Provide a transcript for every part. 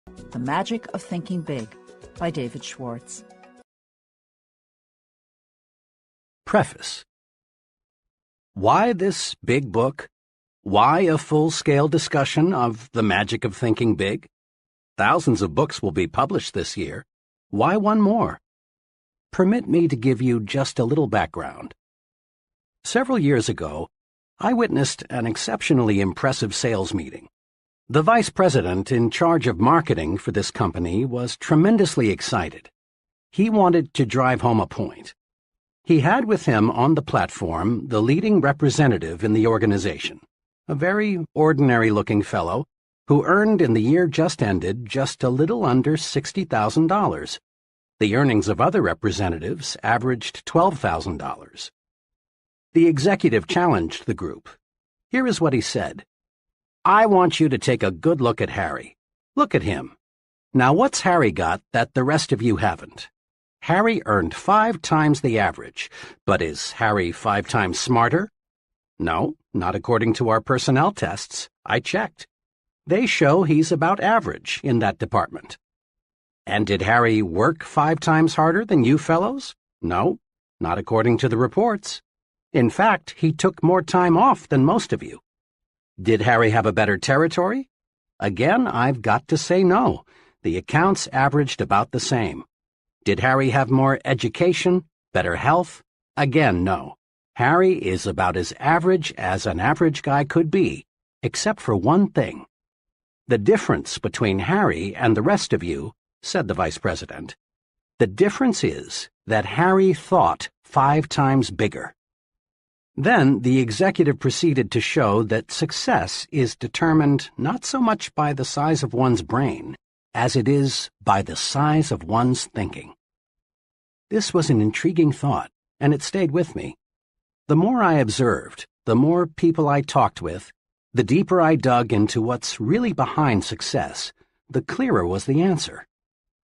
The Magic of Thinking Big by David Schwartz. Preface. Why this big book? Why a full-scale discussion of the magic of thinking big? Thousands of books will be published this year. Why one more? Permit me to give you just a little background. Several years ago, I witnessed an exceptionally impressive sales meeting. The vice president in charge of marketing for this company was tremendously excited. He wanted to drive home a point. He had with him on the platform the leading representative in the organization, a very ordinary-looking fellow who earned in the year just ended just a little under $60,000. The earnings of other representatives averaged $12,000. The executive challenged the group. Here is what he said. I want you to take a good look at Harry. Look at him. Now what's Harry got that the rest of you haven't? Harry earned 5 times the average, but is Harry 5 times smarter? No, not according to our personnel tests. I checked. They show he's about average in that department. And did Harry work 5 times harder than you fellows? No, not according to the reports. In fact, he took more time off than most of you. Did Harry have a better territory? Again, I've got to say no. The accounts averaged about the same. Did Harry have more education, better health? Again, no. Harry is about as average as an average guy could be, except for one thing. The difference between Harry and the rest of you, said the vice president, the difference is that Harry thought 5 times bigger. Then the executive proceeded to show that success is determined not so much by the size of one's brain as it is by the size of one's thinking. This was an intriguing thought, and it stayed with me. The more I observed, the more people I talked with, the deeper I dug into what's really behind success, the clearer was the answer.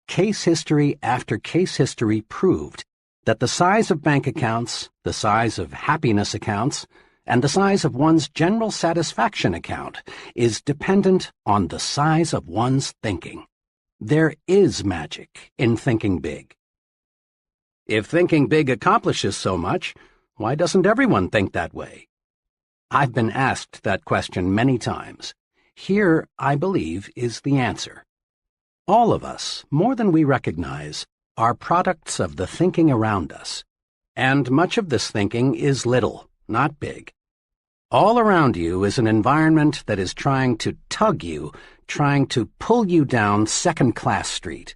Case history after case history proved that the size of bank accounts, the size of happiness accounts, and the size of one's general satisfaction account is dependent on the size of one's thinking. There is magic in thinking big. If thinking big accomplishes so much, why doesn't everyone think that way? I've been asked that question many times. Here, I believe, is the answer. All of us, more than we recognize, are products of the thinking around us. And much of this thinking is little, not big. All around you is an environment that is trying to tug you, trying to pull you down second-class street.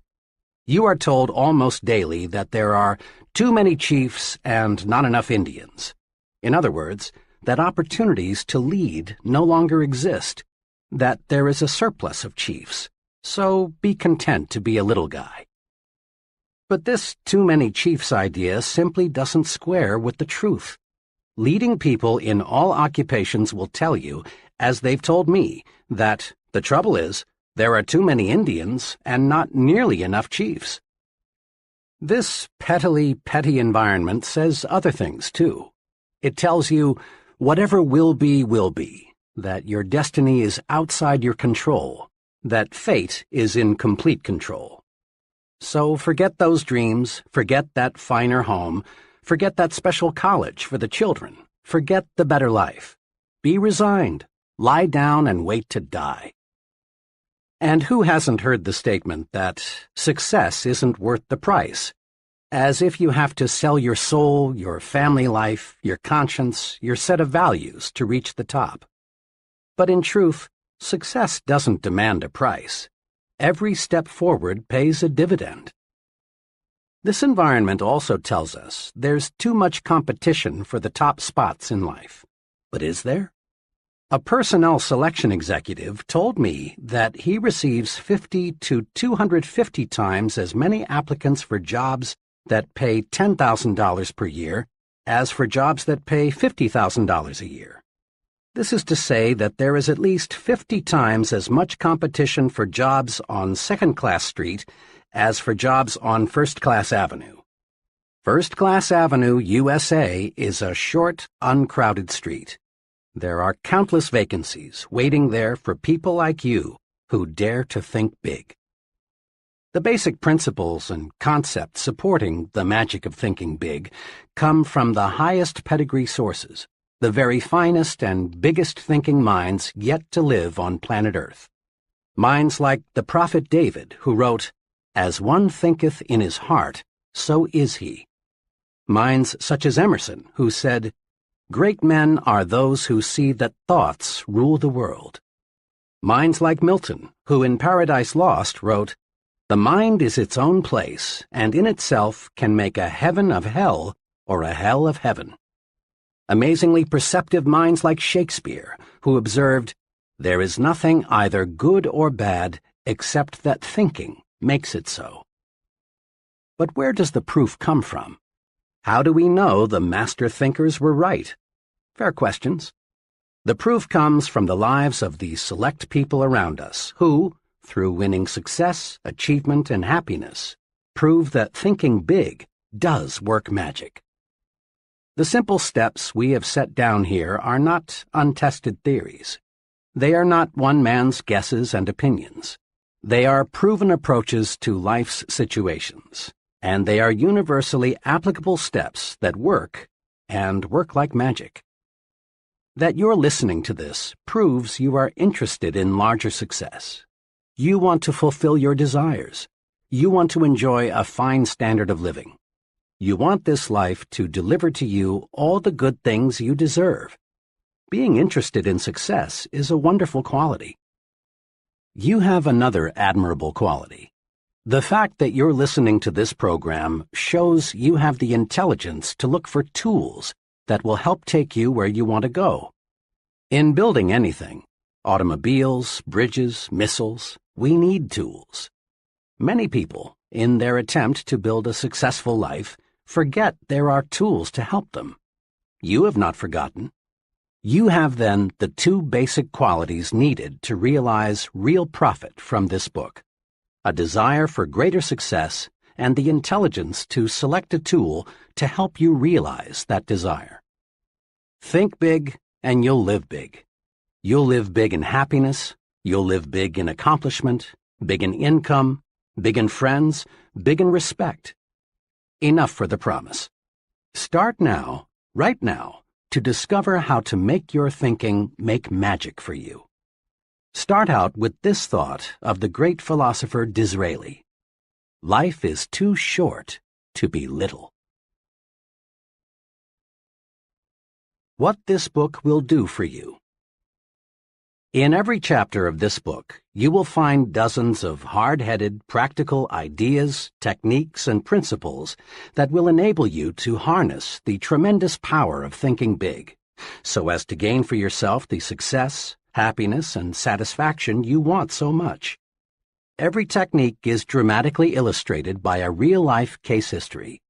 You are told almost daily that there are too many chiefs and not enough Indians. In other words, that opportunities to lead no longer exist, that there is a surplus of chiefs. So be content to be a little guy. But this too many chiefs idea simply doesn't square with the truth. Leading people in all occupations will tell you, as they've told me, that the trouble is, there are too many Indians and not nearly enough chiefs. This petty environment says other things, too. It tells you, whatever will be, that your destiny is outside your control, that fate is in complete control. So forget those dreams, forget that finer home, forget that special college for the children, forget the better life. Be resigned, lie down and wait to die. And who hasn't heard the statement that success isn't worth the price? As if you have to sell your soul, your family life, your conscience, your set of values to reach the top. But in truth, success doesn't demand a price. Every step forward pays a dividend. This environment also tells us there's too much competition for the top spots in life. But is there? A personnel selection executive told me that he receives 50 to 250 times as many applicants for jobs that pay $10,000 per year as for jobs that pay $50,000 a year. This is to say that there is at least 50 times as much competition for jobs on Second-Class Street as for jobs on First-Class Avenue. First-Class Avenue, USA, is a short, uncrowded street. There are countless vacancies waiting there for people like you who dare to think big. The basic principles and concepts supporting the magic of thinking big come from the highest pedigree sources, the very finest and biggest thinking minds yet to live on planet Earth. Minds like the prophet David, who wrote, "As one thinketh in his heart, so is he." Minds such as Emerson, who said, "Great men are those who see that thoughts rule the world." Minds like Milton, who in Paradise Lost wrote, "The mind is its own place, and in itself can make a heaven of hell or a hell of heaven." Amazingly perceptive minds like Shakespeare, who observed, "There is nothing either good or bad except that thinking makes it so." But where does the proof come from? How do we know the master thinkers were right? Fair questions. The proof comes from the lives of the select people around us who, through winning success, achievement, and happiness, prove that thinking big does work magic. The simple steps we have set down here are not untested theories. They are not one man's guesses and opinions. They are proven approaches to life's situations, and they are universally applicable steps that work, and work like magic. That you're listening to this proves you are interested in larger success. You want to fulfill your desires. You want to enjoy a fine standard of living. You want this life to deliver to you all the good things you deserve. Being interested in success is a wonderful quality. You have another admirable quality. The fact that you're listening to this program shows you have the intelligence to look for tools that will help take you where you want to go. In building anything, automobiles, bridges, missiles, we need tools. Many people, in their attempt to build a successful life, forget there are tools to help them. You have not forgotten. You have then the two basic qualities needed to realize real profit from this book: a desire for greater success and the intelligence to select a tool to help you realize that desire. Think big and you'll live big. You'll live big in happiness, you'll live big in accomplishment, big in income, big in friends, big in respect. Enough for the promise. Start now, right now, to discover how to make your thinking make magic for you. Start out with this thought of the great philosopher Disraeli: life is too short to be little. What this book will do for you. In every chapter of this book, you will find dozens of hard-headed, practical ideas, techniques, and principles that will enable you to harness the tremendous power of thinking big, so as to gain for yourself the success, happiness, and satisfaction you want so much. Every technique is dramatically illustrated by a real-life case history.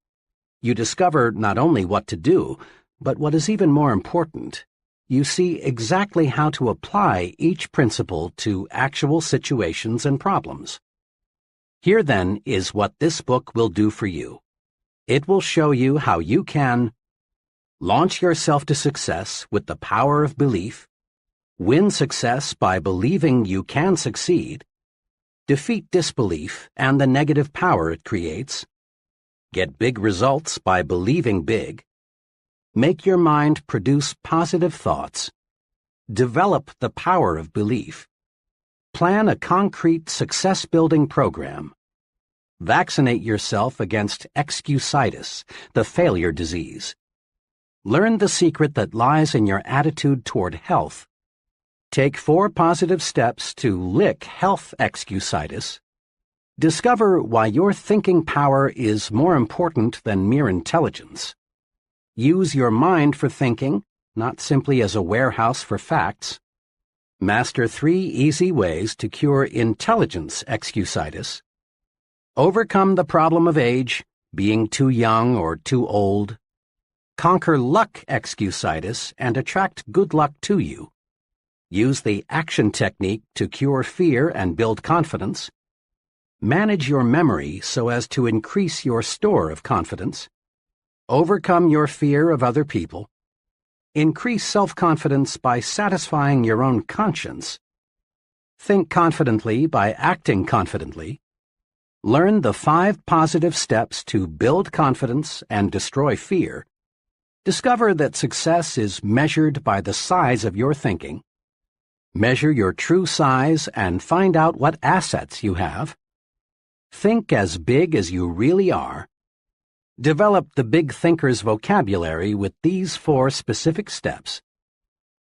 You discover not only what to do, but what is even more important, you see exactly how to apply each principle to actual situations and problems. Here, then, is what this book will do for you. It will show you how you can launch yourself to success with the power of belief, win success by believing you can succeed, defeat disbelief and the negative power it creates, get big results by believing big, make your mind produce positive thoughts, develop the power of belief, plan a concrete success-building program, vaccinate yourself against excusitis, the failure disease, learn the secret that lies in your attitude toward health, take 4 positive steps to lick health excusitis, discover why your thinking power is more important than mere intelligence, use your mind for thinking, not simply as a warehouse for facts. Master 3 easy ways to cure intelligence excusitis. Overcome the problem of age, being too young or too old. Conquer luck excusitis and attract good luck to you. Use the action technique to cure fear and build confidence. Manage your memory so as to increase your store of confidence. Overcome your fear of other people. Increase self-confidence by satisfying your own conscience. Think confidently by acting confidently. Learn the 5 positive steps to build confidence and destroy fear. Discover that success is measured by the size of your thinking. Measure your true size and find out what assets you have. Think as big as you really are. Develop the big thinker's vocabulary with these 4 specific steps.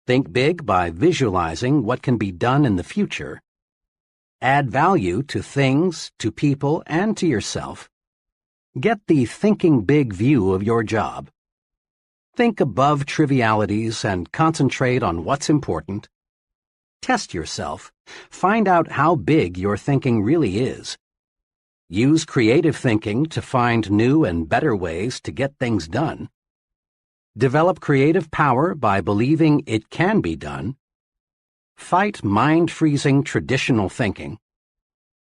Think big by visualizing what can be done in the future. Add value to things, to people, and to yourself. Get the thinking big view of your job. Think above trivialities and concentrate on what's important. Test yourself. Find out how big your thinking really is. Use creative thinking to find new and better ways to get things done. Develop creative power by believing it can be done. Fight mind-freezing traditional thinking.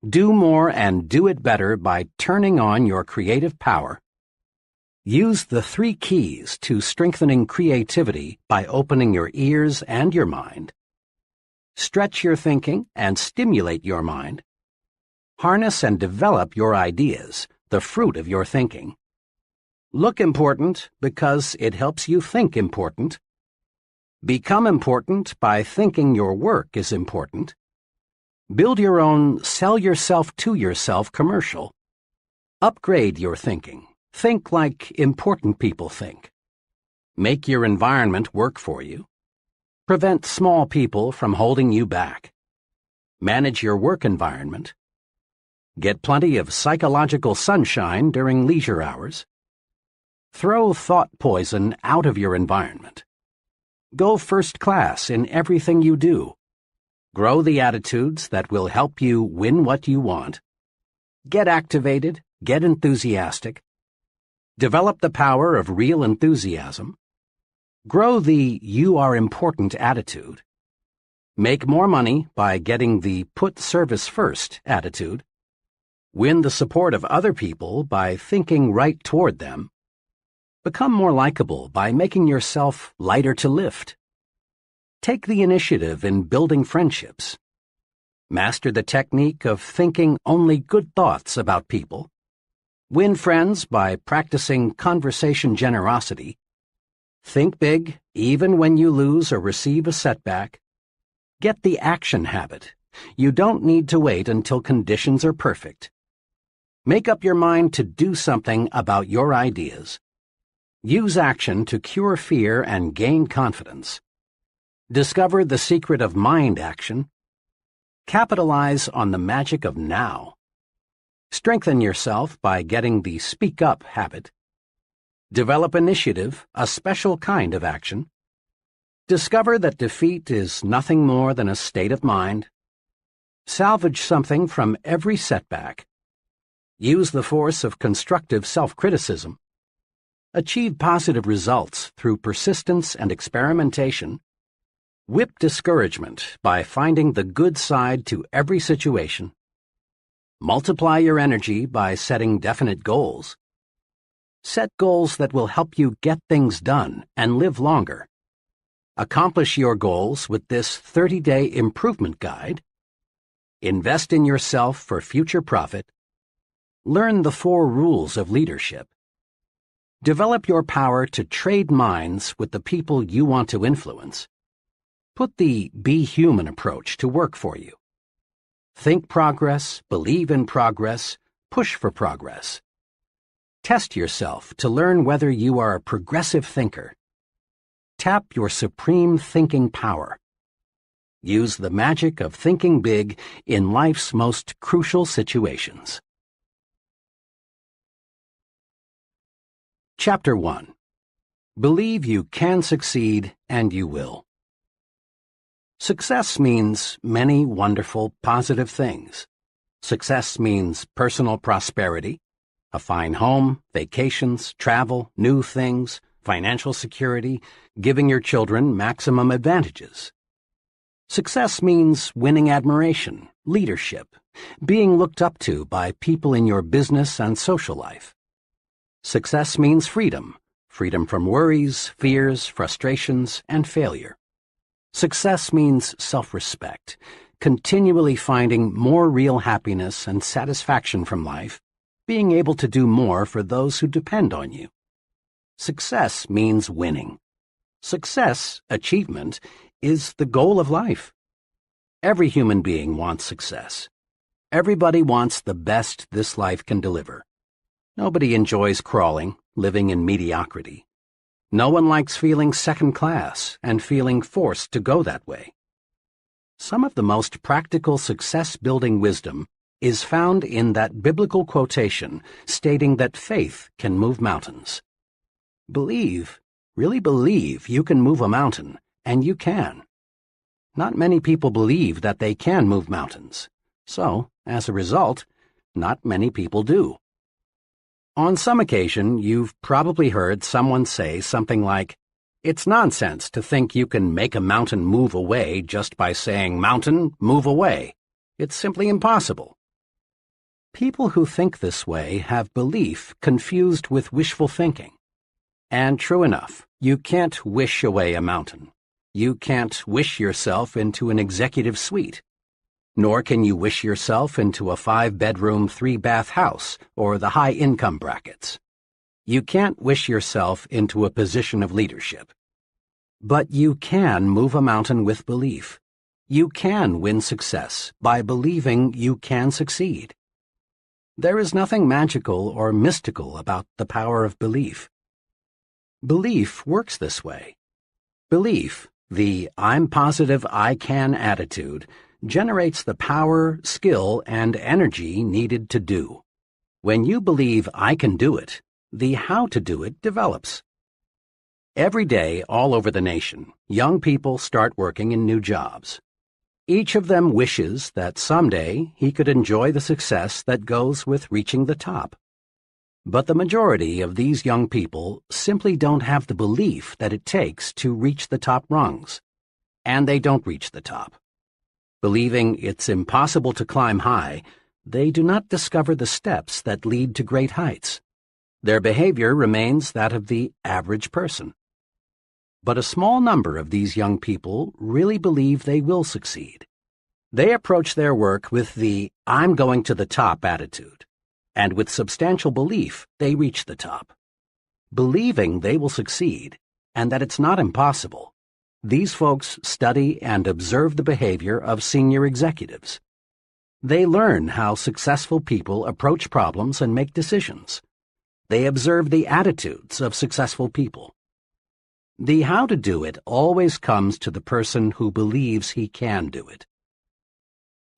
Do more and do it better by turning on your creative power. Use the 3 keys to strengthening creativity by opening your ears and your mind. Stretch your thinking and stimulate your mind. Harness and develop your ideas, the fruit of your thinking. Look important because it helps you think important. Become important by thinking your work is important. Build your own sell yourself to yourself commercial. Upgrade your thinking. Think like important people think. Make your environment work for you. Prevent small people from holding you back. Manage your work environment. Get plenty of psychological sunshine during leisure hours. Throw thought poison out of your environment. Go first class in everything you do. Grow the attitudes that will help you win what you want. Get activated, get enthusiastic. Develop the power of real enthusiasm. Grow the you are important attitude. Make more money by getting the put service first attitude. Win the support of other people by thinking right toward them. Become more likable by making yourself lighter to lift. Take the initiative in building friendships. Master the technique of thinking only good thoughts about people. Win friends by practicing conversation generosity. Think big, even when you lose or receive a setback. Get the action habit. You don't need to wait until conditions are perfect. Make up your mind to do something about your ideas. Use action to cure fear and gain confidence. Discover the secret of mind action. Capitalize on the magic of now. Strengthen yourself by getting the speak up habit. Develop initiative, a special kind of action. Discover that defeat is nothing more than a state of mind. Salvage something from every setback. Use the force of constructive self-criticism. Achieve positive results through persistence and experimentation. Whip discouragement by finding the good side to every situation. Multiply your energy by setting definite goals. Set goals that will help you get things done and live longer. Accomplish your goals with this 30-day improvement guide. Invest in yourself for future profit. Learn the 4 rules of leadership. Develop your power to trade minds with the people you want to influence. Put the be human approach to work for you. Think progress, believe in progress, push for progress. Test yourself to learn whether you are a progressive thinker. Tap your supreme thinking power. Use the magic of thinking big in life's most crucial situations. Chapter 1. Believe you can succeed and you will. Success means many wonderful, positive things. Success means personal prosperity, a fine home, vacations, travel, new things, financial security, giving your children maximum advantages. Success means winning admiration, leadership, being looked up to by people in your business and social life. Success means freedom, freedom from worries, fears, frustrations, and failure. Success means self-respect, continually finding more real happiness and satisfaction from life, being able to do more for those who depend on you. Success means winning. Success, achievement, is the goal of life. Every human being wants success. Everybody wants the best this life can deliver. Nobody enjoys crawling, living in mediocrity. No one likes feeling second class and feeling forced to go that way. Some of the most practical success-building wisdom is found in that biblical quotation stating that faith can move mountains. Believe, really believe you can move a mountain, and you can. Not many people believe that they can move mountains, so, as a result, not many people do. On some occasion, you've probably heard someone say something like, "It's nonsense to think you can make a mountain move away just by saying, 'Mountain, move away.' It's simply impossible." People who think this way have belief confused with wishful thinking. And true enough, you can't wish away a mountain. You can't wish yourself into an executive suite. Nor can you wish yourself into a 5-bedroom, 3-bath house or the high-income brackets. You can't wish yourself into a position of leadership. But you can move a mountain with belief. You can win success by believing you can succeed. There is nothing magical or mystical about the power of belief. Belief works this way. Belief, the "I'm positive I can" attitude, generates the power, skill, and energy needed to do. When you believe I can do it, the how to do it develops. Every day, all over the nation, young people start working in new jobs. Each of them wishes that someday he could enjoy the success that goes with reaching the top. But the majority of these young people simply don't have the belief that it takes to reach the top rungs, and they don't reach the top. Believing it's impossible to climb high, they do not discover the steps that lead to great heights. Their behavior remains that of the average person. But a small number of these young people really believe they will succeed. They approach their work with the "I'm going to the top" attitude, and with substantial belief they reach the top. Believing they will succeed, and that it's not impossible, these folks study and observe the behavior of senior executives. They learn how successful people approach problems and make decisions. They observe the attitudes of successful people. The how to do it always comes to the person who believes he can do it.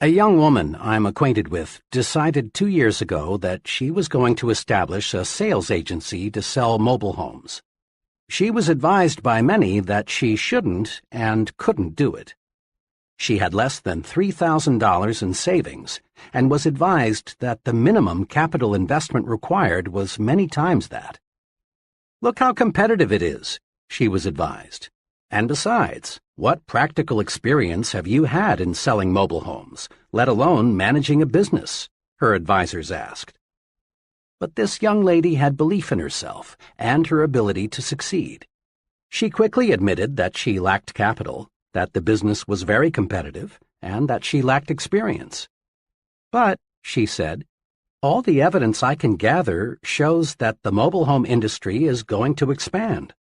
A young woman I'm acquainted with decided 2 years ago that she was going to establish a sales agency to sell mobile homes. She was advised by many that she shouldn't and couldn't do it. She had less than $3,000 in savings and was advised that the minimum capital investment required was many times that. "Look how competitive it is," she was advised. "And besides, what practical experience have you had in selling mobile homes, let alone managing a business?" her advisors asked. But this young lady had belief in herself and her ability to succeed. She quickly admitted that she lacked capital, that the business was very competitive, and that she lacked experience. "But," she said, "all the evidence I can gather shows that the mobile home industry is going to expand.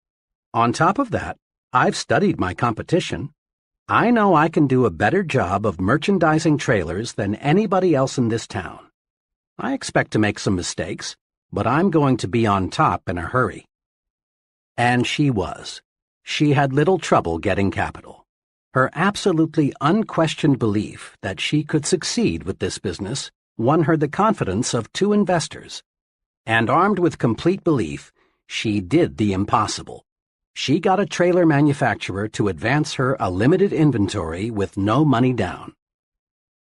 On top of that, I've studied my competition. I know I can do a better job of merchandising trailers than anybody else in this town. I expect to make some mistakes, but I'm going to be on top in a hurry." And she was. She had little trouble getting capital. Her absolutely unquestioned belief that she could succeed with this business won her the confidence of 2 investors. And armed with complete belief, she did the impossible. She got a trailer manufacturer to advance her a limited inventory with no money down.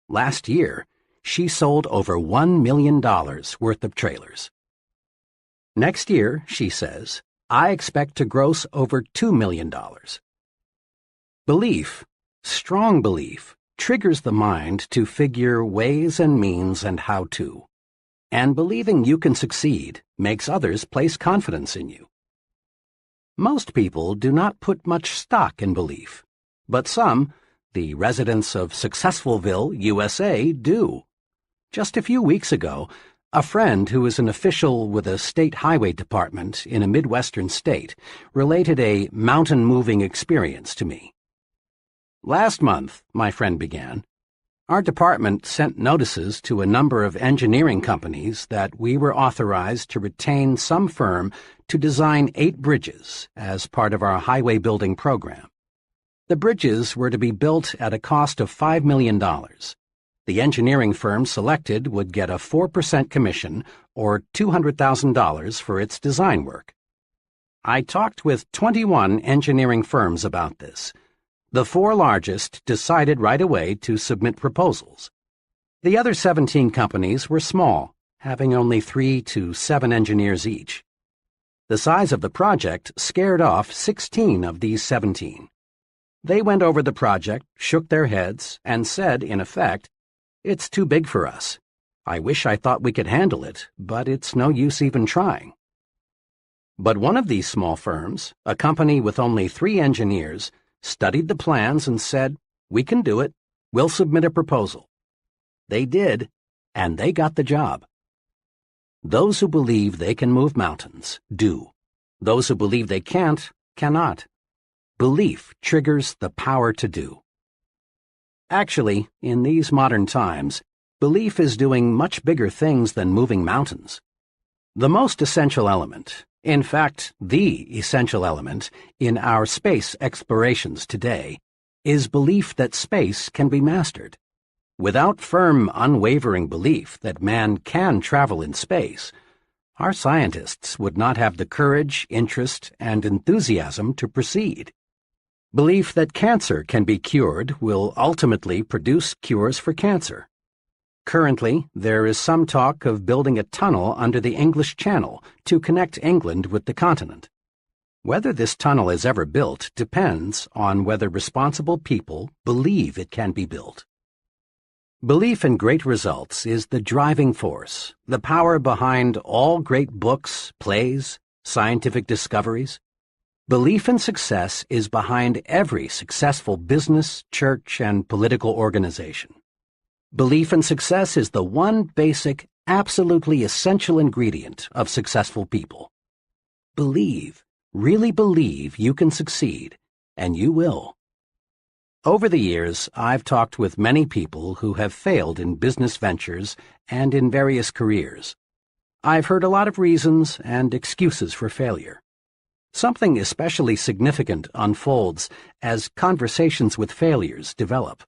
Last year, she sold over $1 million worth of trailers. Next year, she says, I expect to gross over $2 million. Belief, strong belief, triggers the mind to figure ways and means and how to. And believing you can succeed makes others place confidence in you. Most people do not put much stock in belief, but some, the residents of Successfulville, USA, do. Just a few weeks ago, a friend who is an official with a state highway department in a Midwestern state related a mountain-moving experience to me. "Last month," my friend began, "our department sent notices to a number of engineering companies that we were authorized to retain some firm to design 8 bridges as part of our highway building program. The bridges were to be built at a cost of $5 million. The engineering firm selected would get a 4% commission, or $200,000 for its design work. I talked with 21 engineering firms about this. The 4 largest decided right away to submit proposals. The other 17 companies were small, having only 3 to 7 engineers each. The size of the project scared off 16 of these 17. They went over the project, shook their heads, and said, in effect, 'It's too big for us. I wish I thought we could handle it, but it's no use even trying.' But one of these small firms, a company with only 3 engineers, studied the plans and said, 'We can do it. We'll submit a proposal.' They did, and they got the job. Those who believe they can move mountains do. Those who believe they can't, cannot. Belief triggers the power to do. Actually, in these modern times, belief is doing much bigger things than moving mountains. The most essential element, in fact, the essential element, in our space explorations today, is belief that space can be mastered. Without firm, unwavering belief that man can travel in space, our scientists would not have the courage, interest, and enthusiasm to proceed. Belief that cancer can be cured will ultimately produce cures for cancer. Currently, there is some talk of building a tunnel under the English Channel to connect England with the continent. Whether this tunnel is ever built depends on whether responsible people believe it can be built. Belief in great results is the driving force, the power behind all great books, plays, scientific discoveries. Belief in success is behind every successful business, church, and political organization. Belief in success is the one basic, absolutely essential ingredient of successful people. Believe, really believe you can succeed, and you will. Over the years, I've talked with many people who have failed in business ventures and in various careers. I've heard a lot of reasons and excuses for failure. Something especially significant unfolds as conversations with failures develop.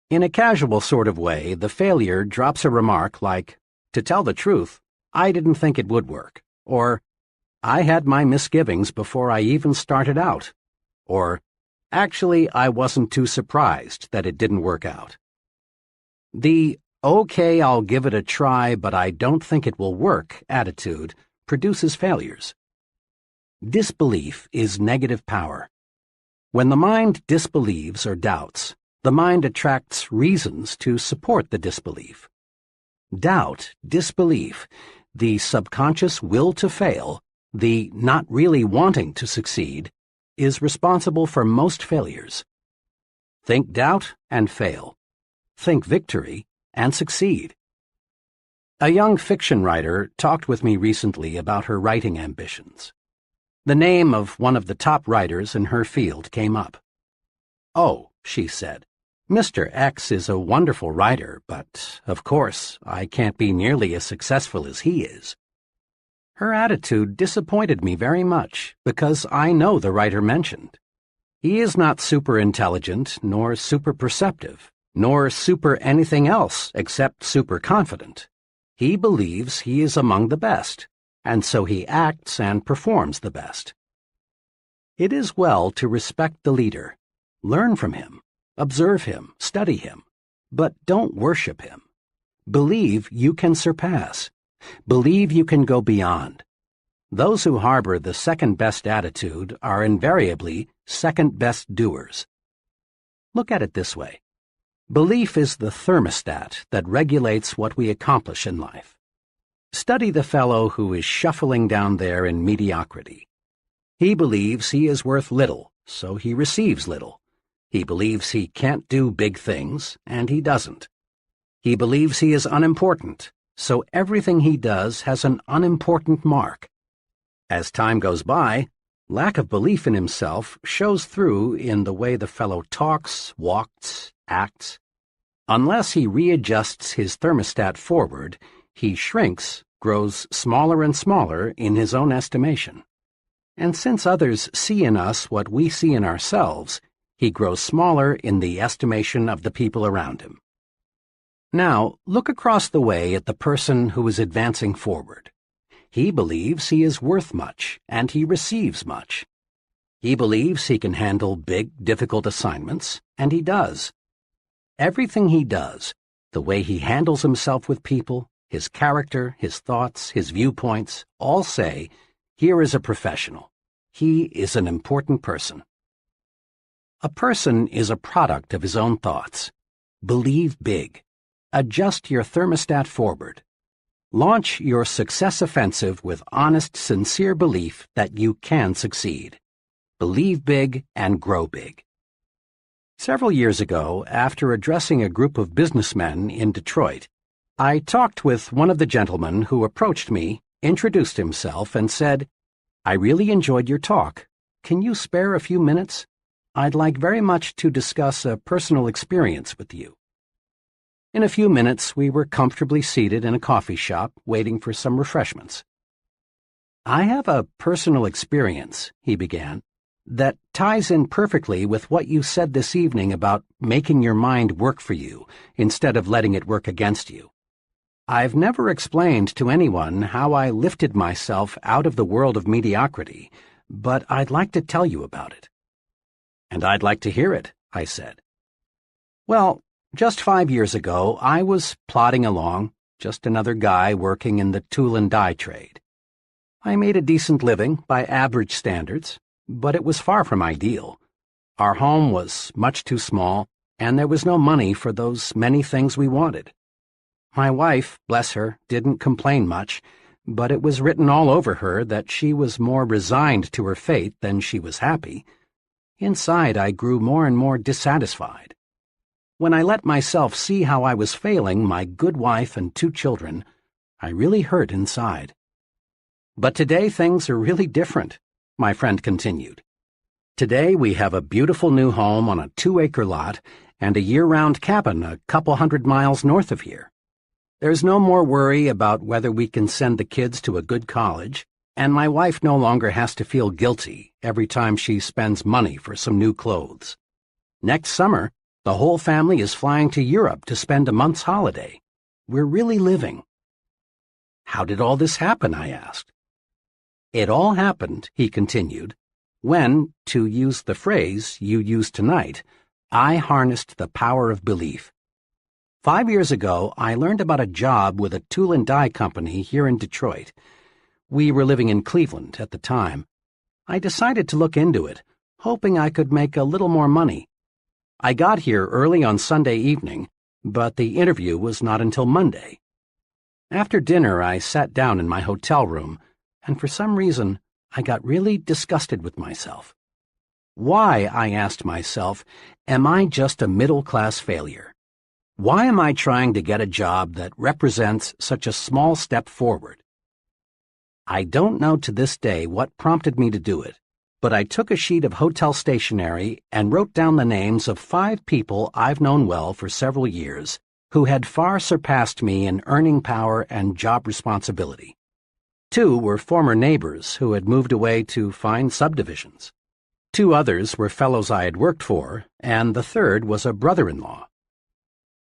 In a casual sort of way, the failure drops a remark like, "To tell the truth, I didn't think it would work," or "I had my misgivings before I even started out," or "Actually, I wasn't too surprised that it didn't work out." The "okay, I'll give it a try, but I don't think it will work" attitude produces failures. Disbelief is negative power. When the mind disbelieves or doubts, the mind attracts reasons to support the disbelief. Doubt, disbelief, the subconscious will to fail, the not really wanting to succeed, is responsible for most failures. Think doubt and fail. Think victory and succeed. A young fiction writer talked with me recently about her writing ambitions. The name of one of the top writers in her field came up. "Oh," she said, "Mr. X is a wonderful writer, but, of course, I can't be nearly as successful as he is." Her attitude disappointed me very much, because I know the writer mentioned. He is not super intelligent, nor super perceptive, nor super anything else except super confident. He believes he is among the best, and so he acts and performs the best. It is well to respect the leader, learn from him, observe him, study him, but don't worship him. Believe you can surpass. Believe you can go beyond. Those who harbor the second-best attitude are invariably second-best doers. Look at it this way. Belief is the thermostat that regulates what we accomplish in life. Study the fellow who is shuffling down there in mediocrity. He believes he is worth little, so he receives little. He believes he can't do big things, and he doesn't. He believes he is unimportant, so everything he does has an unimportant mark. As time goes by, lack of belief in himself shows through in the way the fellow talks, walks, acts. Unless he readjusts his thermostat forward, he shrinks, grows smaller and smaller in his own estimation. And since others see in us what we see in ourselves, he grows smaller in the estimation of the people around him. Now, look across the way at the person who is advancing forward. He believes he is worth much, and he receives much. He believes he can handle big, difficult assignments, and he does. Everything he does, the way he handles himself with people, his character, his thoughts, his viewpoints, all say, here is a professional. He is an important person. A person is a product of his own thoughts. Believe big. Adjust your thermostat forward. Launch your success offensive with honest, sincere belief that you can succeed. Believe big and grow big. Several years ago, after addressing a group of businessmen in Detroit, I talked with one of the gentlemen who approached me, introduced himself, and said, "I really enjoyed your talk. Can you spare a few minutes? I'd like very much to discuss a personal experience with you." In a few minutes, we were comfortably seated in a coffee shop, waiting for some refreshments. "I have a personal experience," he began, "that ties in perfectly with what you said this evening about making your mind work for you instead of letting it work against you. I've never explained to anyone how I lifted myself out of the world of mediocrity, but I'd like to tell you about it." "And I'd like to hear it," I said. "Well, just 5 years ago, I was plodding along, just another guy working in the tool and die trade. I made a decent living by average standards, but it was far from ideal. Our home was much too small, and there was no money for those many things we wanted. My wife, bless her, didn't complain much, but it was written all over her that she was more resigned to her fate than she was happy. Inside, I grew more and more dissatisfied. When I let myself see how I was failing my good wife and 2 children, I really hurt inside. But today things are really different," my friend continued. "Today we have a beautiful new home on a 2-acre lot and a year-round cabin a couple 100 miles north of here. There's no more worry about whether we can send the kids to a good college, and my wife no longer has to feel guilty every time she spends money for some new clothes. Next summer, the whole family is flying to Europe to spend a month's holiday. We're really living." "How did all this happen?" I asked. "It all happened," he continued, "when, to use the phrase you used tonight, I harnessed the power of belief. 5 years ago, I learned about a job with a tool and die company here in Detroit. We were living in Cleveland at the time. I decided to look into it, hoping I could make a little more money. I got here early on Sunday evening, but the interview was not until Monday. After dinner, I sat down in my hotel room, and for some reason, I got really disgusted with myself. Why, I asked myself, am I just a middle-class failure? Why am I trying to get a job that represents such a small step forward? I don't know to this day what prompted me to do it, but I took a sheet of hotel stationery and wrote down the names of 5 people I've known well for several years who had far surpassed me in earning power and job responsibility. 2 were former neighbors who had moved away to fine subdivisions. 2 others were fellows I had worked for, and the 3rd was a brother-in-law.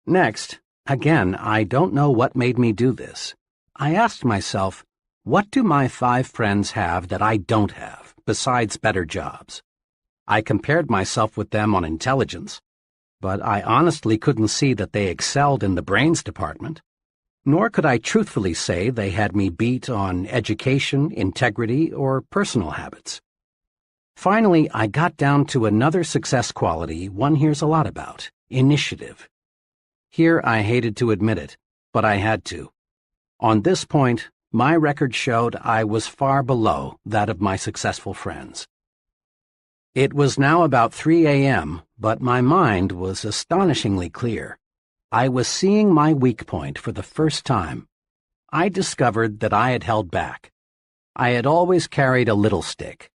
Next, again, I don't know what made me do this. I asked myself, what do my 5 friends have that I don't have, besides better jobs? I compared myself with them on intelligence, but I honestly couldn't see that they excelled in the brains department, nor could I truthfully say they had me beat on education, integrity, or personal habits. Finally, I got down to another success quality one hears a lot about: initiative. Here I hated to admit it, but I had to. On this point, my record showed I was far below that of my successful friends. It was now about 3 a.m., but my mind was astonishingly clear. I was seeing my weak point for the first time. I discovered that I had held back. I had always carried a little stick.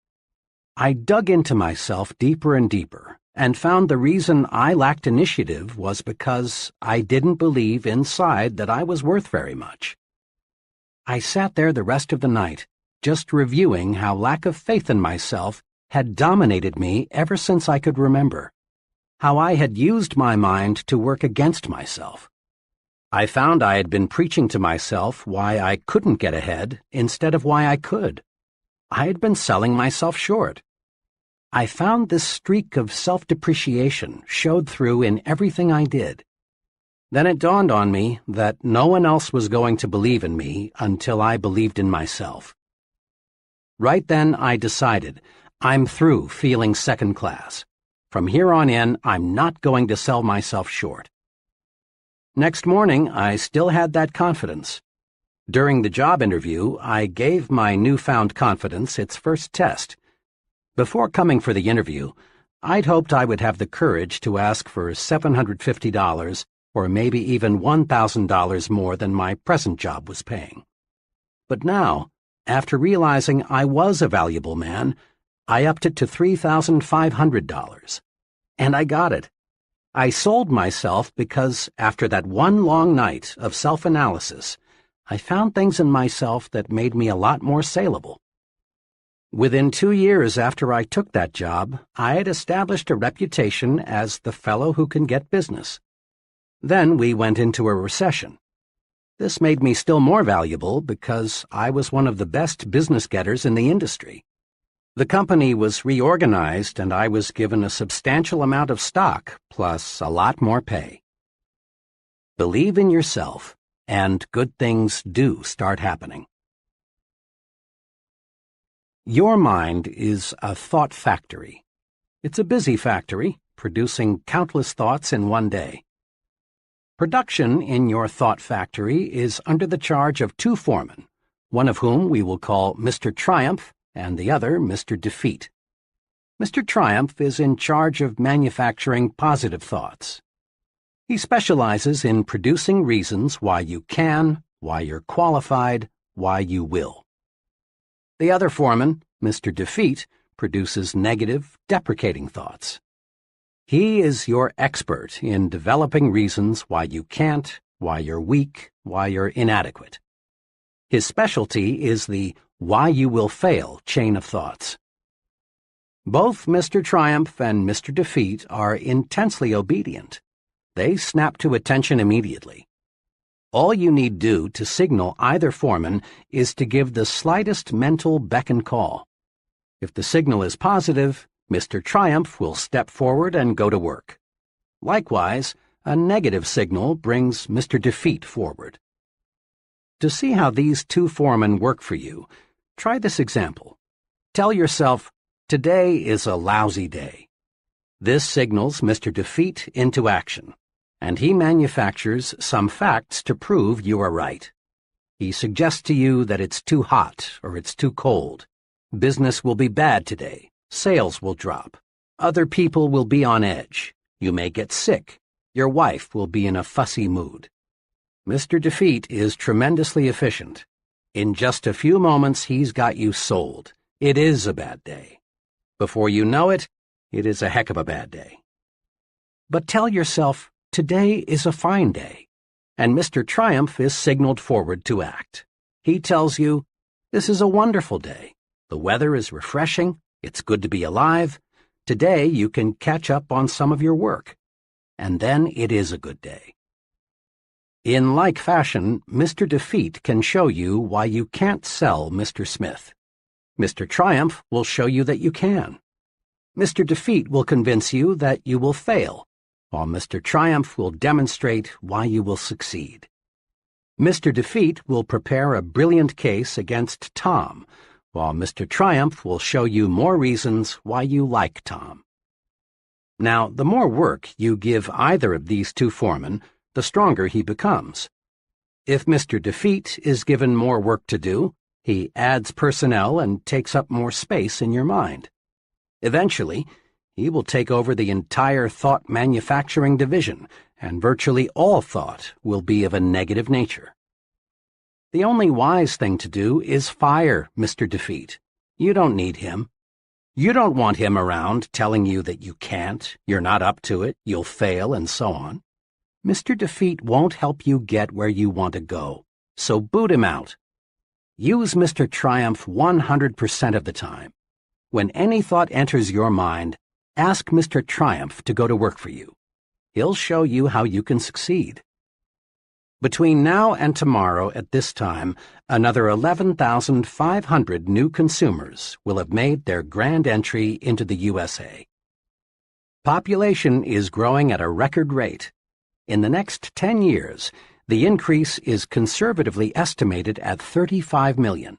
I dug into myself deeper and deeper, and found the reason I lacked initiative was because I didn't believe inside that I was worth very much. I sat there the rest of the night, just reviewing how lack of faith in myself had dominated me ever since I could remember, how I had used my mind to work against myself. I found I had been preaching to myself why I couldn't get ahead instead of why I could. I had been selling myself short. I found this streak of self-depreciation showed through in everything I did. Then it dawned on me that no one else was going to believe in me until I believed in myself. Right then I decided, I'm through feeling second class. From here on in, I'm not going to sell myself short. Next morning, I still had that confidence. During the job interview, I gave my newfound confidence its first test. Before coming for the interview, I'd hoped I would have the courage to ask for $750 or maybe even $1,000 more than my present job was paying. But now, after realizing I was a valuable man, I upped it to $3,500. And I got it. I sold myself because, after that one long night of self-analysis, I found things in myself that made me a lot more saleable. Within 2 years after I took that job, I had established a reputation as the fellow who can get business. Then we went into a recession. This made me still more valuable because I was one of the best business getters in the industry. The company was reorganized and I was given a substantial amount of stock, plus a lot more pay. Believe in yourself, and good things do start happening. Your mind is a thought factory. It's a busy factory, producing countless thoughts in one day. Production in your thought factory is under the charge of 2 foremen, one of whom we will call Mr. Triumph and the other Mr. Defeat. Mr. Triumph is in charge of manufacturing positive thoughts. He specializes in producing reasons why you can, why you're qualified, why you will. The other foreman, Mr. Defeat, produces negative, deprecating thoughts. He is your expert in developing reasons why you can't, why you're weak, why you're inadequate. His specialty is the why you will fail chain of thoughts. Both Mr. Triumph and Mr. Defeat are intensely obedient. They snap to attention immediately. All you need do to signal either foreman is to give the slightest mental beck and call. If the signal is positive, Mr. Triumph will step forward and go to work. Likewise, a negative signal brings Mr. Defeat forward. To see how these 2 foremen work for you, try this example. Tell yourself, today is a lousy day. This signals Mr. Defeat into action, and he manufactures some facts to prove you are right. He suggests to you that it's too hot or it's too cold. Business will be bad today. Sales will drop. Other people will be on edge. You may get sick. Your wife will be in a fussy mood. Mr. Defeat is tremendously efficient. In just a few moments, he's got you sold. It is a bad day. Before you know it, it is a heck of a bad day. But tell yourself, today is a fine day, and Mr. Triumph is signaled forward to act. He tells you, this is a wonderful day. The weather is refreshing. It's good to be alive. Today you can catch up on some of your work. And then it is a good day. In like fashion, Mr. Defeat can show you why you can't sell Mr. Smith. Mr. Triumph will show you that you can. Mr. Defeat will convince you that you will fail, while Mr. Triumph will demonstrate why you will succeed. Mr. Defeat will prepare a brilliant case against Tom, while Mr. Triumph will show you more reasons why you like Tom. Now, the more work you give either of these 2 foremen, the stronger he becomes. If Mr. Defeat is given more work to do, he adds personnel and takes up more space in your mind. Eventually, he will take over the entire thought manufacturing division, and virtually all thought will be of a negative nature. The only wise thing to do is fire Mr. Defeat. You don't need him. You don't want him around telling you that you can't, you're not up to it, you'll fail, and so on. Mr. Defeat won't help you get where you want to go, so boot him out. Use Mr. Triumph 100% of the time. When any thought enters your mind, ask Mr. Triumph to go to work for you. He'll show you how you can succeed. Between now and tomorrow at this time, another 11,500 new consumers will have made their grand entry into the USA. Population is growing at a record rate. In the next 10 years, the increase is conservatively estimated at 35 million.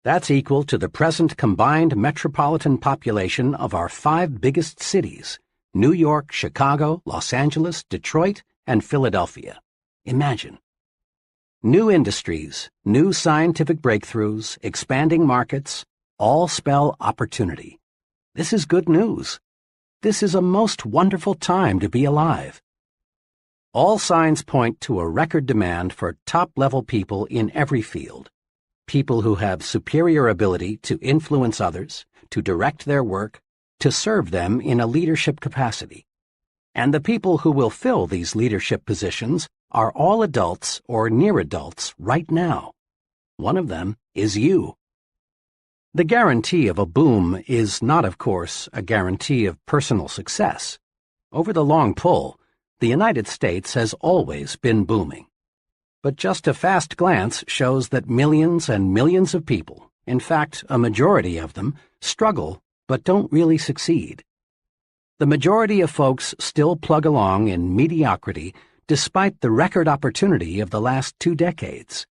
That's equal to the present combined metropolitan population of our 5 biggest cities: New York, Chicago, Los Angeles, Detroit, and Philadelphia. Imagine. New industries, new scientific breakthroughs, expanding markets, all spell opportunity. This is good news. This is a most wonderful time to be alive. All signs point to a record demand for top-level people in every field. People who have superior ability to influence others, to direct their work, to serve them in a leadership capacity. And the people who will fill these leadership positions are all adults or near adults right now. One of them is you. The guarantee of a boom is not, of course, a guarantee of personal success. Over the long pull, the United States has always been booming. But just a fast glance shows that millions and millions of people, in fact, a majority of them, struggle but don't really succeed. The majority of folks still plug along in mediocrity despite the record opportunity of the last 2 decades.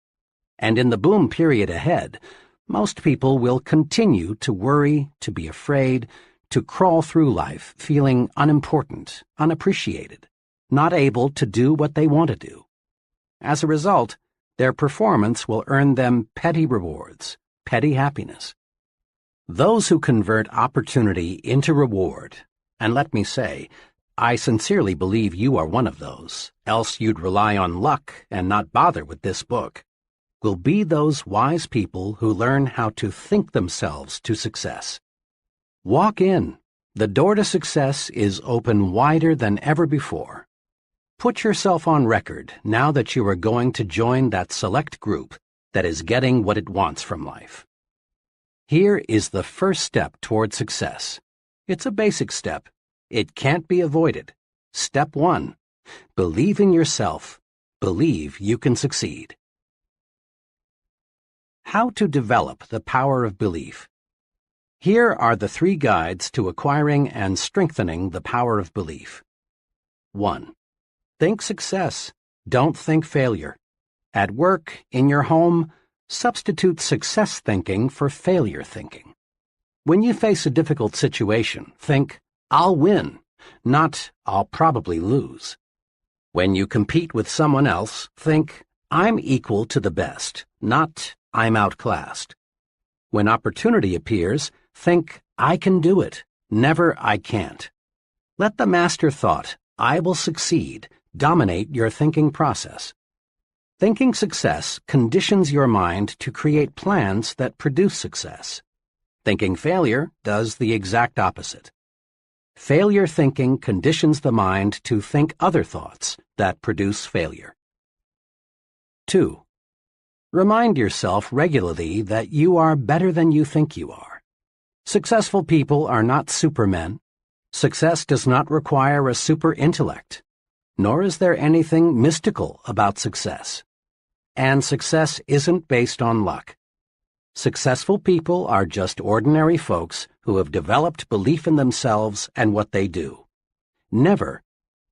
And in the boom period ahead, most people will continue to worry, to be afraid, to crawl through life feeling unimportant, unappreciated, not able to do what they want to do. As a result, their performance will earn them petty rewards, petty happiness. Those who convert opportunity into reward, and let me say, I sincerely believe you are one of those, else you'd rely on luck and not bother with this book, will be those wise people who learn how to think themselves to success. Walk in. The door to success is open wider than ever before. Put yourself on record now that you are going to join that select group that is getting what it wants from life. Here is the first step toward success. It's a basic step. It can't be avoided. Step 1. Believe in yourself. Believe you can succeed. How to develop the power of belief. Here are the 3 guides to acquiring and strengthening the power of belief. 1. Think success. Don't think failure. At work, in your home, substitute success thinking for failure thinking. When you face a difficult situation, think, I'll win, not I'll probably lose. When you compete with someone else, think, I'm equal to the best, not I'm outclassed. When opportunity appears, think, I can do it, never I can't. Let the master thought, I will succeed, dominate your thinking process. Thinking success conditions your mind to create plans that produce success. Thinking failure does the exact opposite. Failure thinking conditions the mind to think other thoughts that produce failure. 2. Remind yourself regularly that you are better than you think you are. Successful people are not supermen. Success does not require a super intellect, nor is there anything mystical about success. And success isn't based on luck. Successful people are just ordinary folks who have developed belief in themselves and what they do. Never,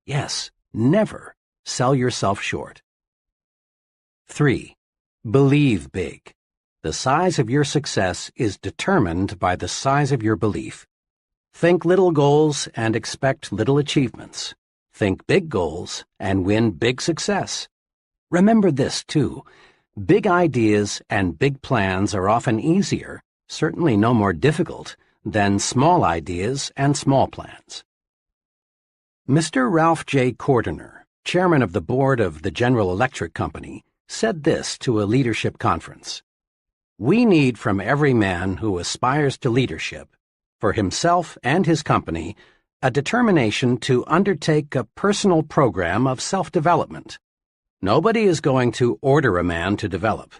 yes, never, sell yourself short. 3. Believe big. The size of your success is determined by the size of your belief. Think little goals and expect little achievements. Think big goals and win big success. Remember this, too. Big ideas and big plans are often easier, certainly no more difficult, then small ideas and small plans. Mr. Ralph J. Cordiner, chairman of the board of the General Electric Company, said this to a leadership conference: "We need from every man who aspires to leadership, for himself and his company, a determination to undertake a personal program of self-development. Nobody is going to order a man to develop.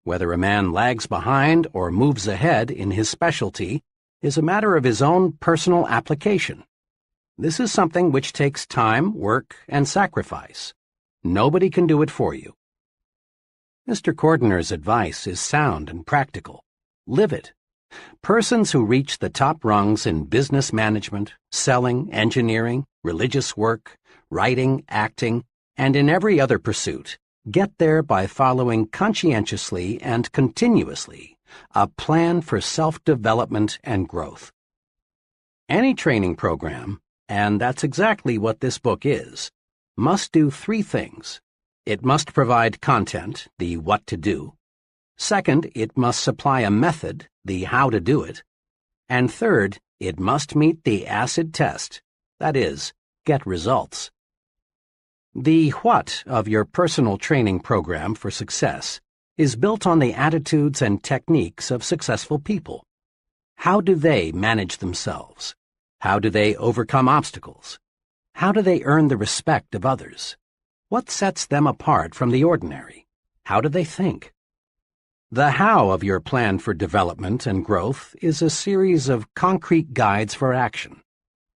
Whether a man lags behind or moves ahead in his specialty is a matter of his own personal application. This is something which takes time, work, and sacrifice. Nobody can do it for you." Mr. Cordiner's advice is sound and practical. Live it. Persons who reach the top rungs in business management, selling, engineering, religious work, writing, acting, and in every other pursuit get there by following conscientiously and continuously a plan for self-development and growth. Any training program, and that's exactly what this book is, must do three things. It must provide content, the what to do. Second, it must supply a method, the how to do it. And third, it must meet the acid test, that is, get results. The what of your personal training program for success is built on the attitudes and techniques of successful people. How do they manage themselves? How do they overcome obstacles? How do they earn the respect of others? What sets them apart from the ordinary? How do they think? The how of your plan for development and growth is a series of concrete guides for action.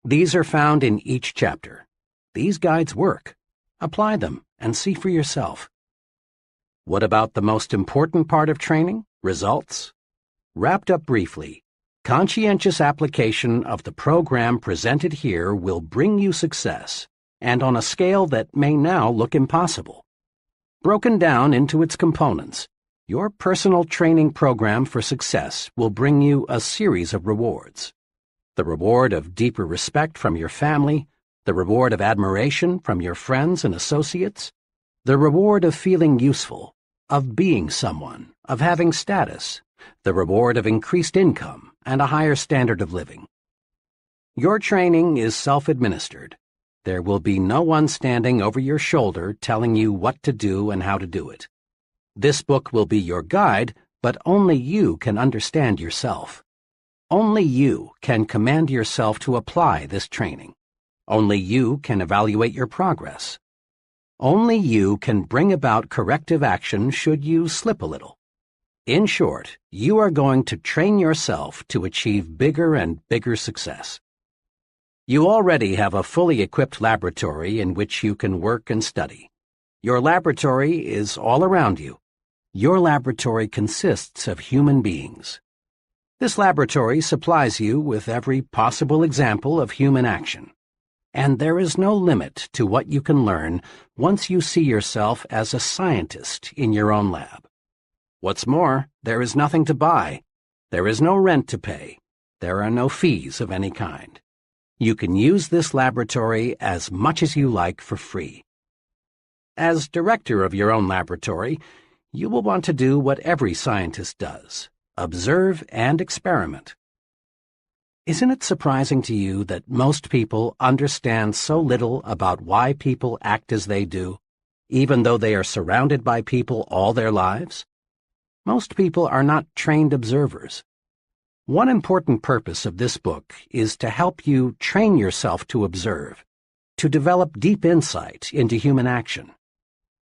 These are found in each chapter. These guides work. Apply them and see for yourself. What about the most important part of training? Results? Wrapped up briefly, conscientious application of the program presented here will bring you success, and on a scale that may now look impossible. Broken down into its components, your personal training program for success will bring you a series of rewards. The reward of deeper respect from your family, the reward of admiration from your friends and associates, the reward of feeling useful, of being someone, of having status, the reward of increased income and a higher standard of living. Your training is self-administered. There will be no one standing over your shoulder telling you what to do and how to do it. This book will be your guide, but only you can understand yourself. Only you can command yourself to apply this training. Only you can evaluate your progress. Only you can bring about corrective action should you slip a little. In short, you are going to train yourself to achieve bigger and bigger success. You already have a fully equipped laboratory in which you can work and study. Your laboratory is all around you. Your laboratory consists of human beings. This laboratory supplies you with every possible example of human action. And there is no limit to what you can learn once you see yourself as a scientist in your own lab. What's more, there is nothing to buy. There is no rent to pay. There are no fees of any kind. You can use this laboratory as much as you like for free. As director of your own laboratory, you will want to do what every scientist does: observe and experiment. Isn't it surprising to you that most people understand so little about why people act as they do, even though they are surrounded by people all their lives? Most people are not trained observers. One important purpose of this book is to help you train yourself to observe, to develop deep insight into human action.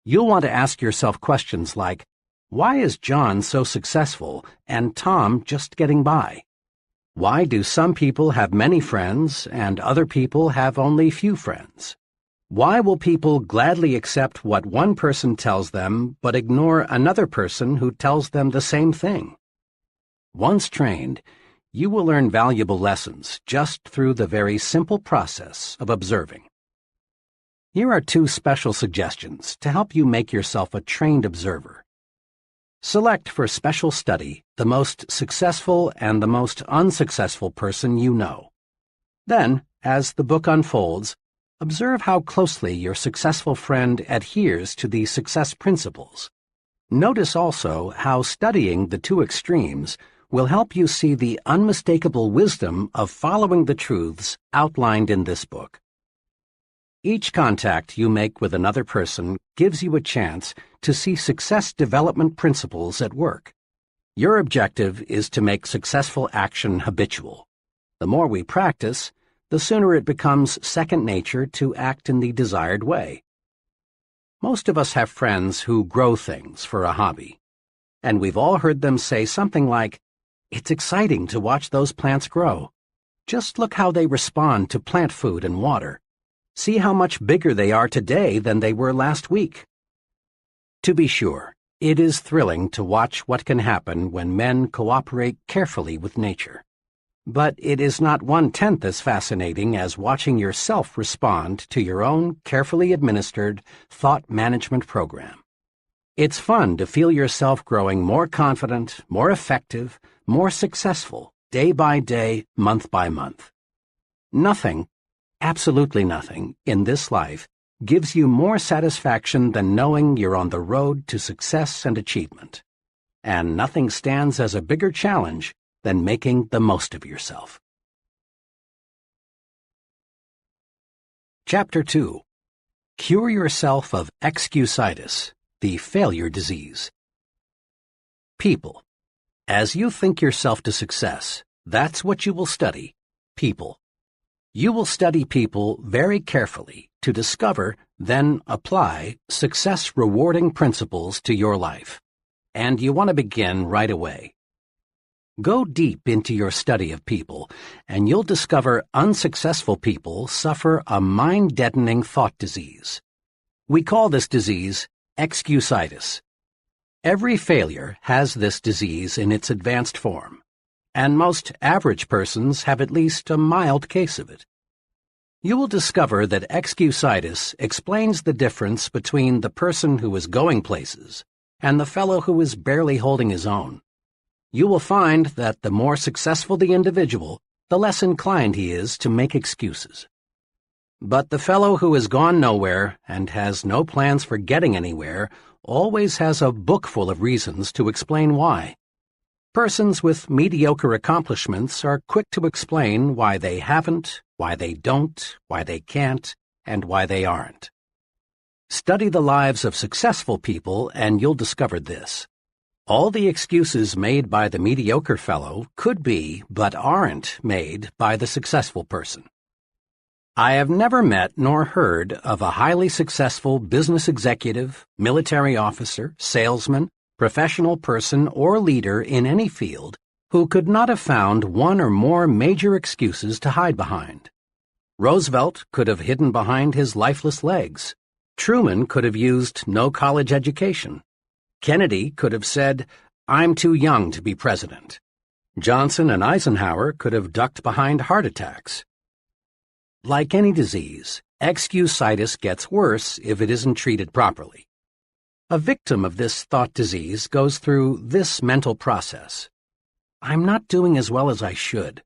You'll want to ask yourself questions like, why is John so successful and Tom just getting by? Why do some people have many friends and other people have only few friends? Why will people gladly accept what one person tells them but ignore another person who tells them the same thing? Once trained, you will learn valuable lessons just through the very simple process of observing. Here are 2 special suggestions to help you make yourself a trained observer. Select for special study the most successful and the most unsuccessful person you know. Then, as the book unfolds, observe how closely your successful friend adheres to the success principles. Notice also how studying the 2 extremes will help you see the unmistakable wisdom of following the truths outlined in this book. Each contact you make with another person gives you a chance to see success development principles at work. Your objective is to make successful action habitual. The more we practice, the sooner it becomes second nature to act in the desired way. Most of us have friends who grow things for a hobby, and we've all heard them say something like, "It's exciting to watch those plants grow. Just look how they respond to plant food and water. See how much bigger they are today than they were last week." To be sure, it is thrilling to watch what can happen when men cooperate carefully with nature. But it is not 1/10 as fascinating as watching yourself respond to your own carefully administered thought management program. It's fun to feel yourself growing more confident, more effective, more successful, day by day, month by month. Nothing, absolutely nothing, in this life gives you more satisfaction than knowing you're on the road to success and achievement. And nothing stands as a bigger challenge than making the most of yourself. Chapter 2. Cure yourself of excusitis, the failure disease. People. As you think yourself to success, that's what you will study, people. You will study people very carefully to discover, then apply, success-rewarding principles to your life. And you want to begin right away. Go deep into your study of people, and you'll discover unsuccessful people suffer a mind-deadening thought disease. We call this disease excusitis. Every failure has this disease in its advanced form, and most average persons have at least a mild case of it. You will discover that excusitis explains the difference between the person who is going places and the fellow who is barely holding his own. You will find that the more successful the individual, the less inclined he is to make excuses. But the fellow who has gone nowhere and has no plans for getting anywhere always has a book full of reasons to explain why. Persons with mediocre accomplishments are quick to explain why they haven't, why they don't, why they can't, and why they aren't. Study the lives of successful people and you'll discover this. All the excuses made by the mediocre fellow could be, but aren't, made by the successful person. I have never met nor heard of a highly successful business executive, military officer, salesman, professional person, or leader in any field who could not have found one or more major excuses to hide behind. Roosevelt could have hidden behind his lifeless legs. Truman could have used no college education. Kennedy could have said, "I'm too young to be president." Johnson and Eisenhower could have ducked behind heart attacks. Like any disease, excusitis gets worse if it isn't treated properly. A victim of this thought disease goes through this mental process. I'm not doing as well as I should.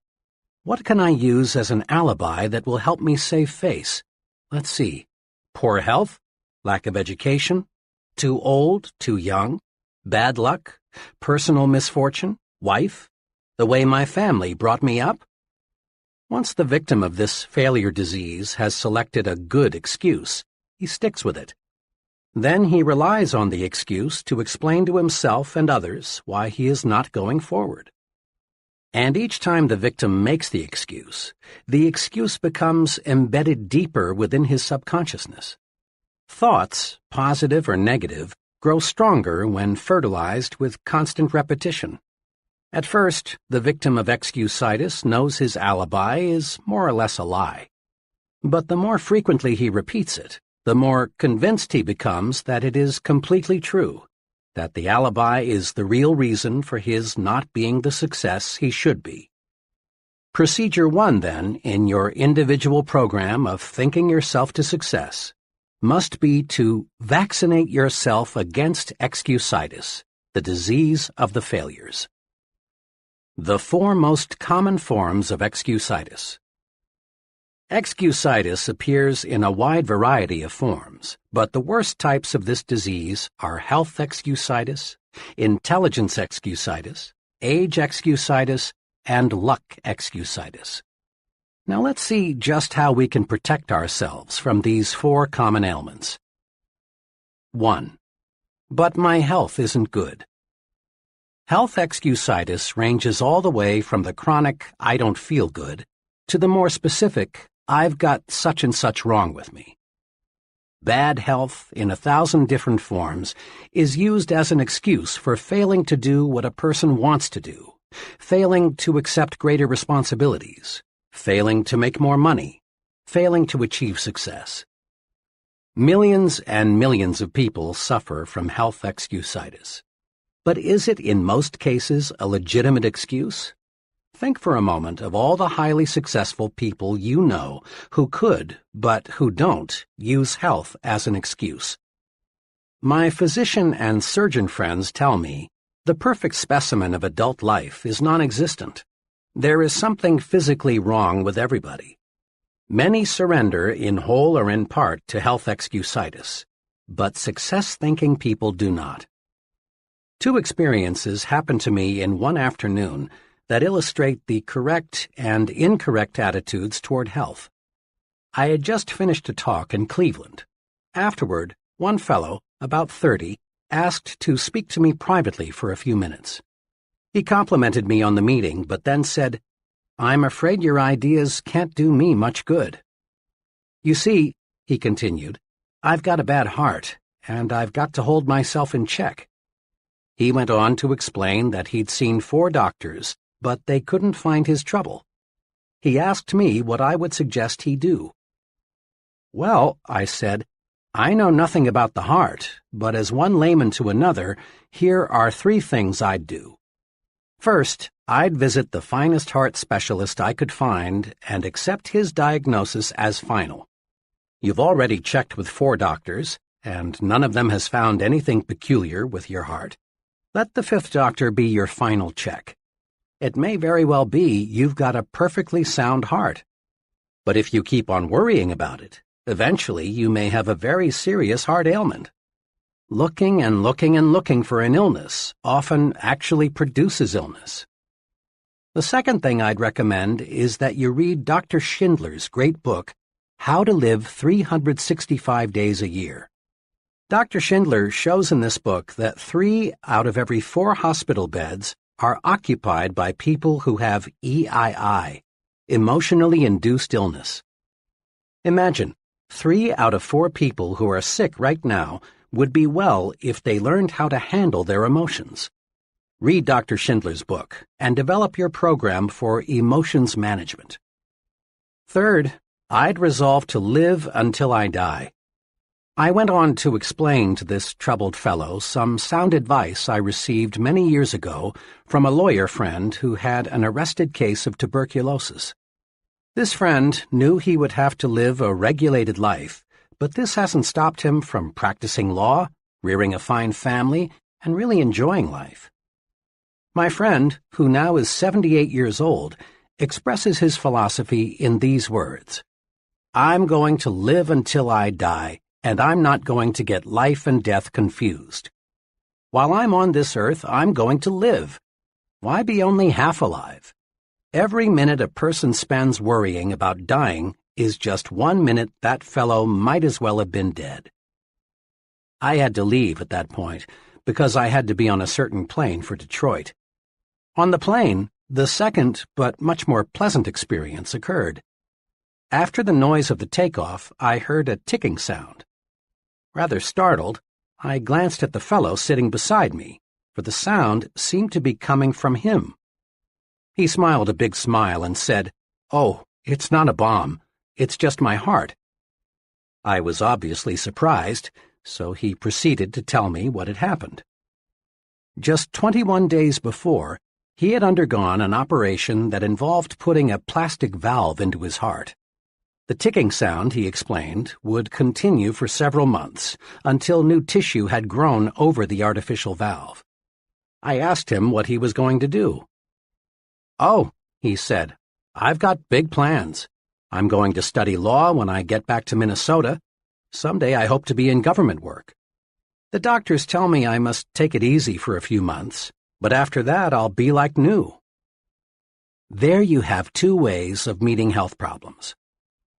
What can I use as an alibi that will help me save face? Let's see. Poor health? Lack of education? Too old? Too young? Bad luck? Personal misfortune? Wife? The way my family brought me up? Once the victim of this failure disease has selected a good excuse, he sticks with it. Then he relies on the excuse to explain to himself and others why he is not going forward. And each time the victim makes the excuse becomes embedded deeper within his subconsciousness. Thoughts, positive or negative, grow stronger when fertilized with constant repetition. At first, the victim of excusitis knows his alibi is more or less a lie. But the more frequently he repeats it, the more convinced he becomes that it is completely true, that the alibi is the real reason for his not being the success he should be. Procedure 1, then, in your individual program of thinking yourself to success, must be to vaccinate yourself against excusitis, the disease of the failures. The 4 most common forms of excusitis. Excusitis appears in a wide variety of forms, but the worst types of this disease are health excusitis, intelligence excusitis, age excusitis, and luck excusitis. Now let's see just how we can protect ourselves from these 4 common ailments. 1. But my health isn't good. Health excusitis ranges all the way from the chronic I don't feel good to the more specific I've got such and such wrong with me. Bad health, in 1,000 different forms, is used as an excuse for failing to do what a person wants to do, failing to accept greater responsibilities, failing to make more money, failing to achieve success. Millions and millions of people suffer from health excusitis. But is it in most cases a legitimate excuse? Think for a moment of all the highly successful people you know who could, but who don't, use health as an excuse. My physician and surgeon friends tell me the perfect specimen of adult life is non-existent. There is something physically wrong with everybody. Many surrender in whole or in part to health excusitis, but success-thinking people do not. 2 experiences happened to me in one afternoon that illustrate the correct and incorrect attitudes toward health. I had just finished a talk in Cleveland. Afterward, one fellow, about 30, asked to speak to me privately for a few minutes. He complimented me on the meeting, but then said, "I'm afraid your ideas can't do me much good." "You see," he continued, "I've got a bad heart, and I've got to hold myself in check." He went on to explain that he'd seen 4 doctors, but they couldn't find his trouble. He asked me what I would suggest he do. "Well," I said, "I know nothing about the heart, but as one layman to another, here are 3 things I'd do. First, I'd visit the finest heart specialist I could find and accept his diagnosis as final. You've already checked with 4 doctors, and none of them has found anything peculiar with your heart. Let the 5th doctor be your final check. It may very well be you've got a perfectly sound heart. But if you keep on worrying about it, eventually you may have a very serious heart ailment. Looking and looking and looking for an illness often actually produces illness." The second thing I'd recommend is that you read Dr. Schindler's great book, How to Live 365 Days a Year. Dr. Schindler shows in this book that 3 out of every 4 hospital beds are occupied by people who have EII, emotionally induced illness. Imagine, 3 out of 4 people who are sick right now would be well if they learned how to handle their emotions. Read Dr. Schindler's book and develop your program for emotions management. Third, I'd resolve to live until I die. I went on to explain to this troubled fellow some sound advice I received many years ago from a lawyer friend who had an arrested case of tuberculosis. This friend knew he would have to live a regulated life, but this hasn't stopped him from practicing law, rearing a fine family, and really enjoying life. My friend, who now is 78 years old, expresses his philosophy in these words: "I'm going to live until I die, and I'm not going to get life and death confused. While I'm on this earth, I'm going to live. Why be only half alive? Every minute a person spends worrying about dying is just 1 minute that fellow might as well have been dead." I had to leave at that point because I had to be on a certain plane for Detroit. On the plane, the second but much more pleasant experience occurred. After the noise of the takeoff, I heard a ticking sound. Rather startled, I glanced at the fellow sitting beside me, for the sound seemed to be coming from him. He smiled a big smile and said, "Oh, it's not a bomb. It's just my heart." I was obviously surprised, so he proceeded to tell me what had happened. Just 21 days before, he had undergone an operation that involved putting a plastic valve into his heart. The ticking sound, he explained, would continue for several months until new tissue had grown over the artificial valve. I asked him what he was going to do. "Oh," he said, "I've got big plans. I'm going to study law when I get back to Minnesota. Someday I hope to be in government work. The doctors tell me I must take it easy for a few months, but after that I'll be like new. There you have two ways of meeting health problems.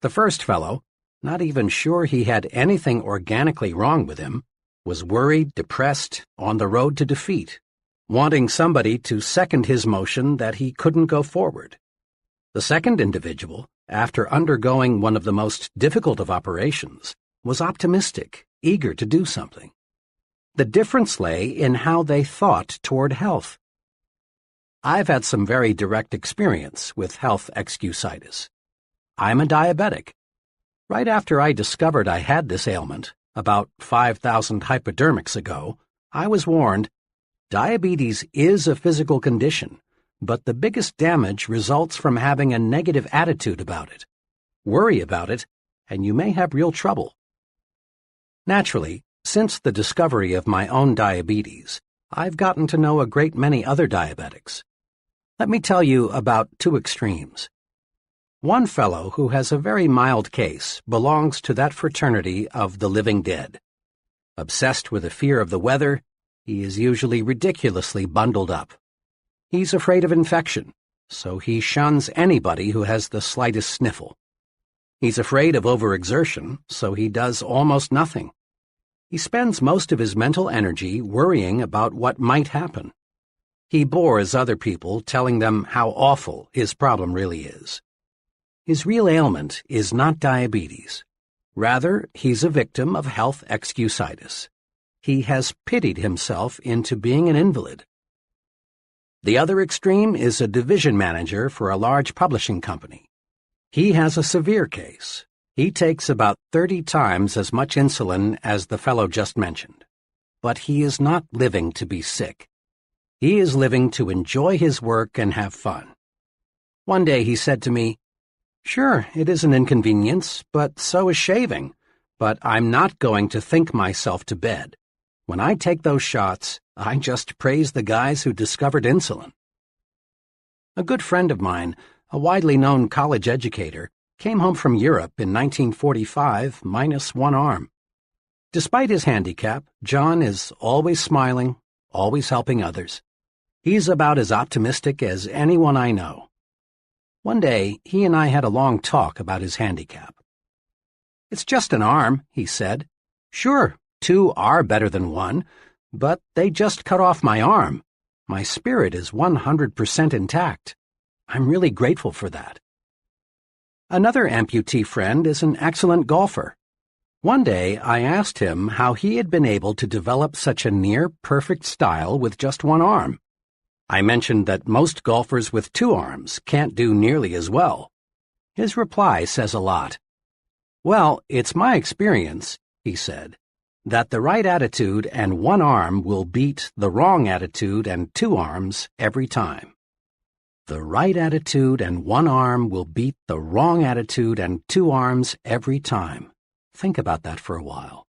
The first fellow, not even sure he had anything organically wrong with him, was worried, depressed, on the road to defeat, wanting somebody to second his motion that he couldn't go forward. The second individual, after undergoing one of the most difficult of operations, was optimistic, eager to do something. The difference lay in how they thought toward health. I've had some very direct experience with health excusitis. I'm a diabetic. Right after I discovered I had this ailment, about 5,000 hypodermics ago, I was warned, diabetes is a physical condition, but the biggest damage results from having a negative attitude about it. Worry about it, and you may have real trouble. Naturally, since the discovery of my own diabetes, I've gotten to know a great many other diabetics. Let me tell you about two extremes. One fellow who has a very mild case belongs to that fraternity of the living dead. Obsessed with a fear of the weather, he is usually ridiculously bundled up. He's afraid of infection, so he shuns anybody who has the slightest sniffle. He's afraid of overexertion, so he does almost nothing. He spends most of his mental energy worrying about what might happen. He bores other people telling them how awful his problem really is. His real ailment is not diabetes. Rather, he's a victim of health excusitis. He has pitied himself into being an invalid. The other extreme is a division manager for a large publishing company. He has a severe case. He takes about 30 times as much insulin as the fellow just mentioned. But he is not living to be sick. He is living to enjoy his work and have fun. One day he said to me, "Sure, it is an inconvenience, but so is shaving. But I'm not going to think myself to bed. When I take those shots, I just praise the guys who discovered insulin." A good friend of mine, a widely known college educator, came home from Europe in 1945 minus one arm. Despite his handicap, John is always smiling, always helping others. He's about as optimistic as anyone I know. One day, he and I had a long talk about his handicap. "It's just an arm," he said. "Sure, two are better than one, but they just cut off my arm. My spirit is 100% intact. I'm really grateful for that." Another amputee friend is an excellent golfer. One day, I asked him how he had been able to develop such a near-perfect style with just one arm. I mentioned that most golfers with two arms can't do nearly as well. His reply says a lot. "Well, it's my experience," he said, "that the right attitude and one arm will beat the wrong attitude and two arms every time." The right attitude and one arm will beat the wrong attitude and two arms every time. Think about that for a while.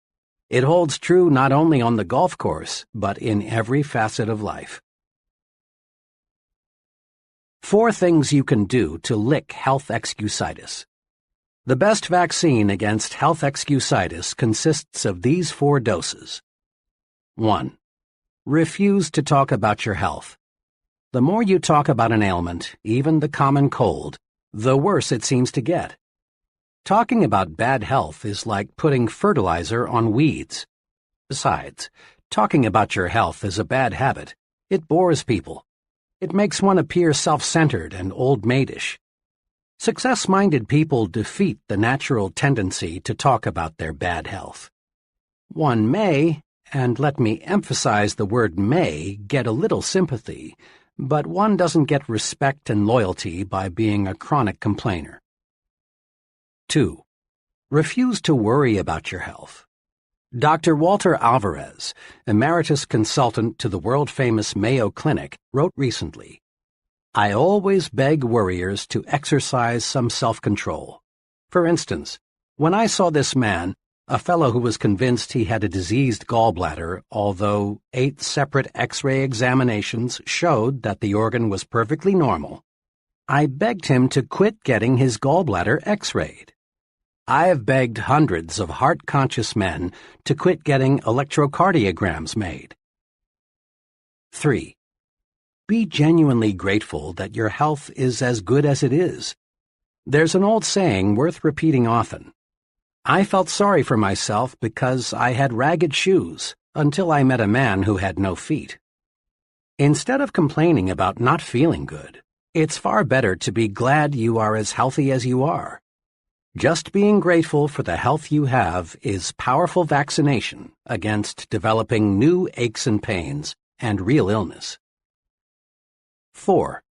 It holds true not only on the golf course, but in every facet of life. 4 things you can do to lick health excusitis. The best vaccine against health excusitis consists of these 4 doses. 1. Refuse to talk about your health. The more you talk about an ailment, even the common cold, the worse it seems to get. Talking about bad health is like putting fertilizer on weeds. Besides, talking about your health is a bad habit. It bores people. It makes one appear self-centered and old-maidish. Success-minded people defeat the natural tendency to talk about their bad health. One may, and let me emphasize the word may, get a little sympathy, but one doesn't get respect and loyalty by being a chronic complainer. 2. Refuse to worry about your health. Dr. Walter Alvarez, emeritus consultant to the world-famous Mayo Clinic, wrote recently, "I always beg worriers to exercise some self-control. For instance, when I saw this man, a fellow who was convinced he had a diseased gallbladder, although 8 separate X-ray examinations showed that the organ was perfectly normal, I begged him to quit getting his gallbladder X-rayed. I have begged hundreds of heart-conscious men to quit getting electrocardiograms made." 3. Be genuinely grateful that your health is as good as it is. There's an old saying worth repeating often. I felt sorry for myself because I had ragged shoes until I met a man who had no feet. Instead of complaining about not feeling good, it's far better to be glad you are as healthy as you are. Just being grateful for the health you have is powerful vaccination against developing new aches and pains and real illness. 4.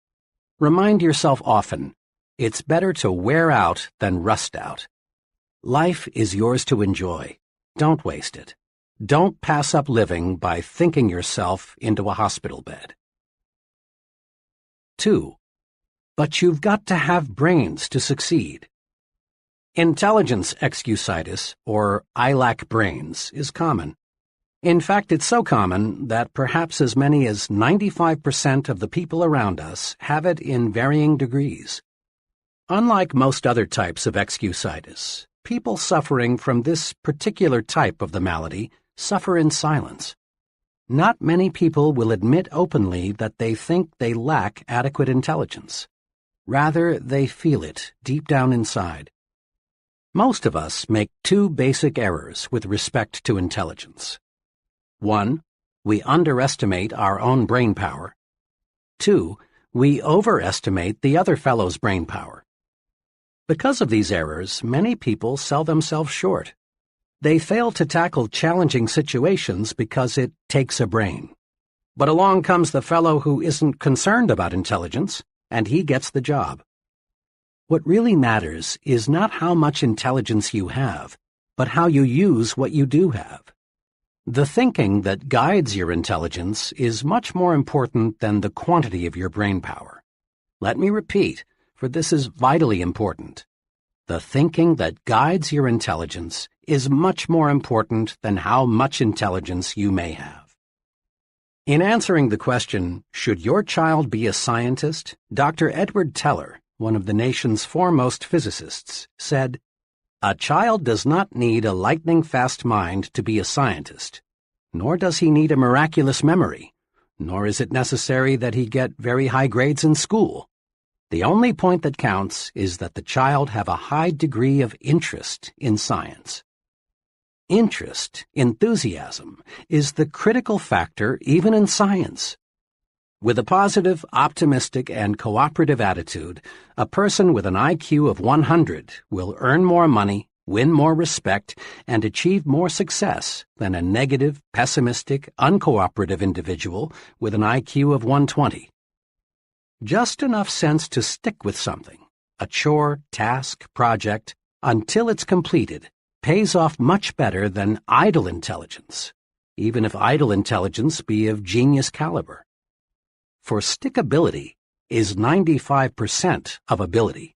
Remind yourself often, it's better to wear out than rust out. Life is yours to enjoy. Don't waste it. Don't pass up living by thinking yourself into a hospital bed. 2. But you've got to have brains to succeed. Intelligence excusitis, or I lack brains, is common. In fact, it's so common that perhaps as many as 95% of the people around us have it in varying degrees. Unlike most other types of excusitis, people suffering from this particular type of the malady suffer in silence. Not many people will admit openly that they think they lack adequate intelligence. Rather, they feel it deep down inside. Most of us make two basic errors with respect to intelligence. 1. We underestimate our own brain power. 2. We overestimate the other fellow's brain power. Because of these errors, many people sell themselves short. They fail to tackle challenging situations because it takes a brain. But along comes the fellow who isn't concerned about intelligence, and he gets the job. What really matters is not how much intelligence you have, but how you use what you do have. The thinking that guides your intelligence is much more important than the quantity of your brain power. Let me repeat, for this is vitally important. The thinking that guides your intelligence is much more important than how much intelligence you may have. In answering the question, should your child be a scientist, Dr. Edward Teller, one of the nation's foremost physicists, said, "A child does not need a lightning-fast mind to be a scientist, nor does he need a miraculous memory, nor is it necessary that he get very high grades in school. The only point that counts is that the child have a high degree of interest in science." Interest, enthusiasm, is the critical factor even in science. With a positive, optimistic, and cooperative attitude, a person with an IQ of 100 will earn more money, win more respect, and achieve more success than a negative, pessimistic, uncooperative individual with an IQ of 120. Just enough sense to stick with something, a chore, task, project, until it's completed, pays off much better than idle intelligence, even if idle intelligence be of genius caliber. For stickability is 95% of ability.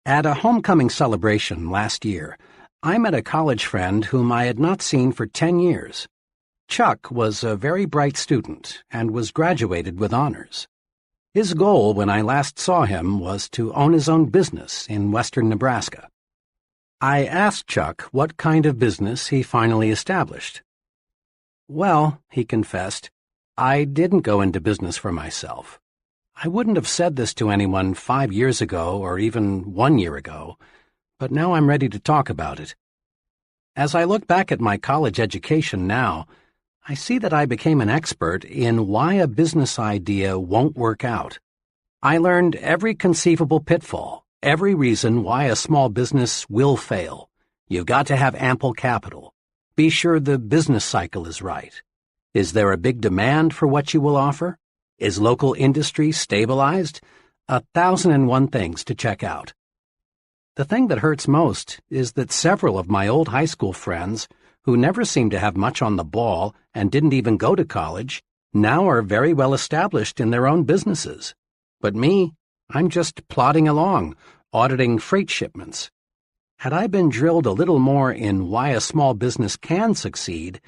At a homecoming celebration last year, I met a college friend whom I had not seen for 10 years. Chuck was a very bright student and was graduated with honors. His goal when I last saw him was to own his own business in western Nebraska. I asked Chuck what kind of business he finally established. "Well," he confessed, "I didn't go into business for myself. I wouldn't have said this to anyone 5 years ago or even 1 year ago, but now I'm ready to talk about it. As I look back at my college education now, I see that I became an expert in why a business idea won't work out. I learned every conceivable pitfall, every reason why a small business will fail. You've got to have ample capital. Be sure the business cycle is right. Is there a big demand for what you will offer? Is local industry stabilized? 1,001 things to check out. The thing that hurts most is that several of my old high school friends, who never seemed to have much on the ball and didn't even go to college, now are very well established in their own businesses. But me, I'm just plodding along, auditing freight shipments. Had I been drilled a little more in why a small business can succeed,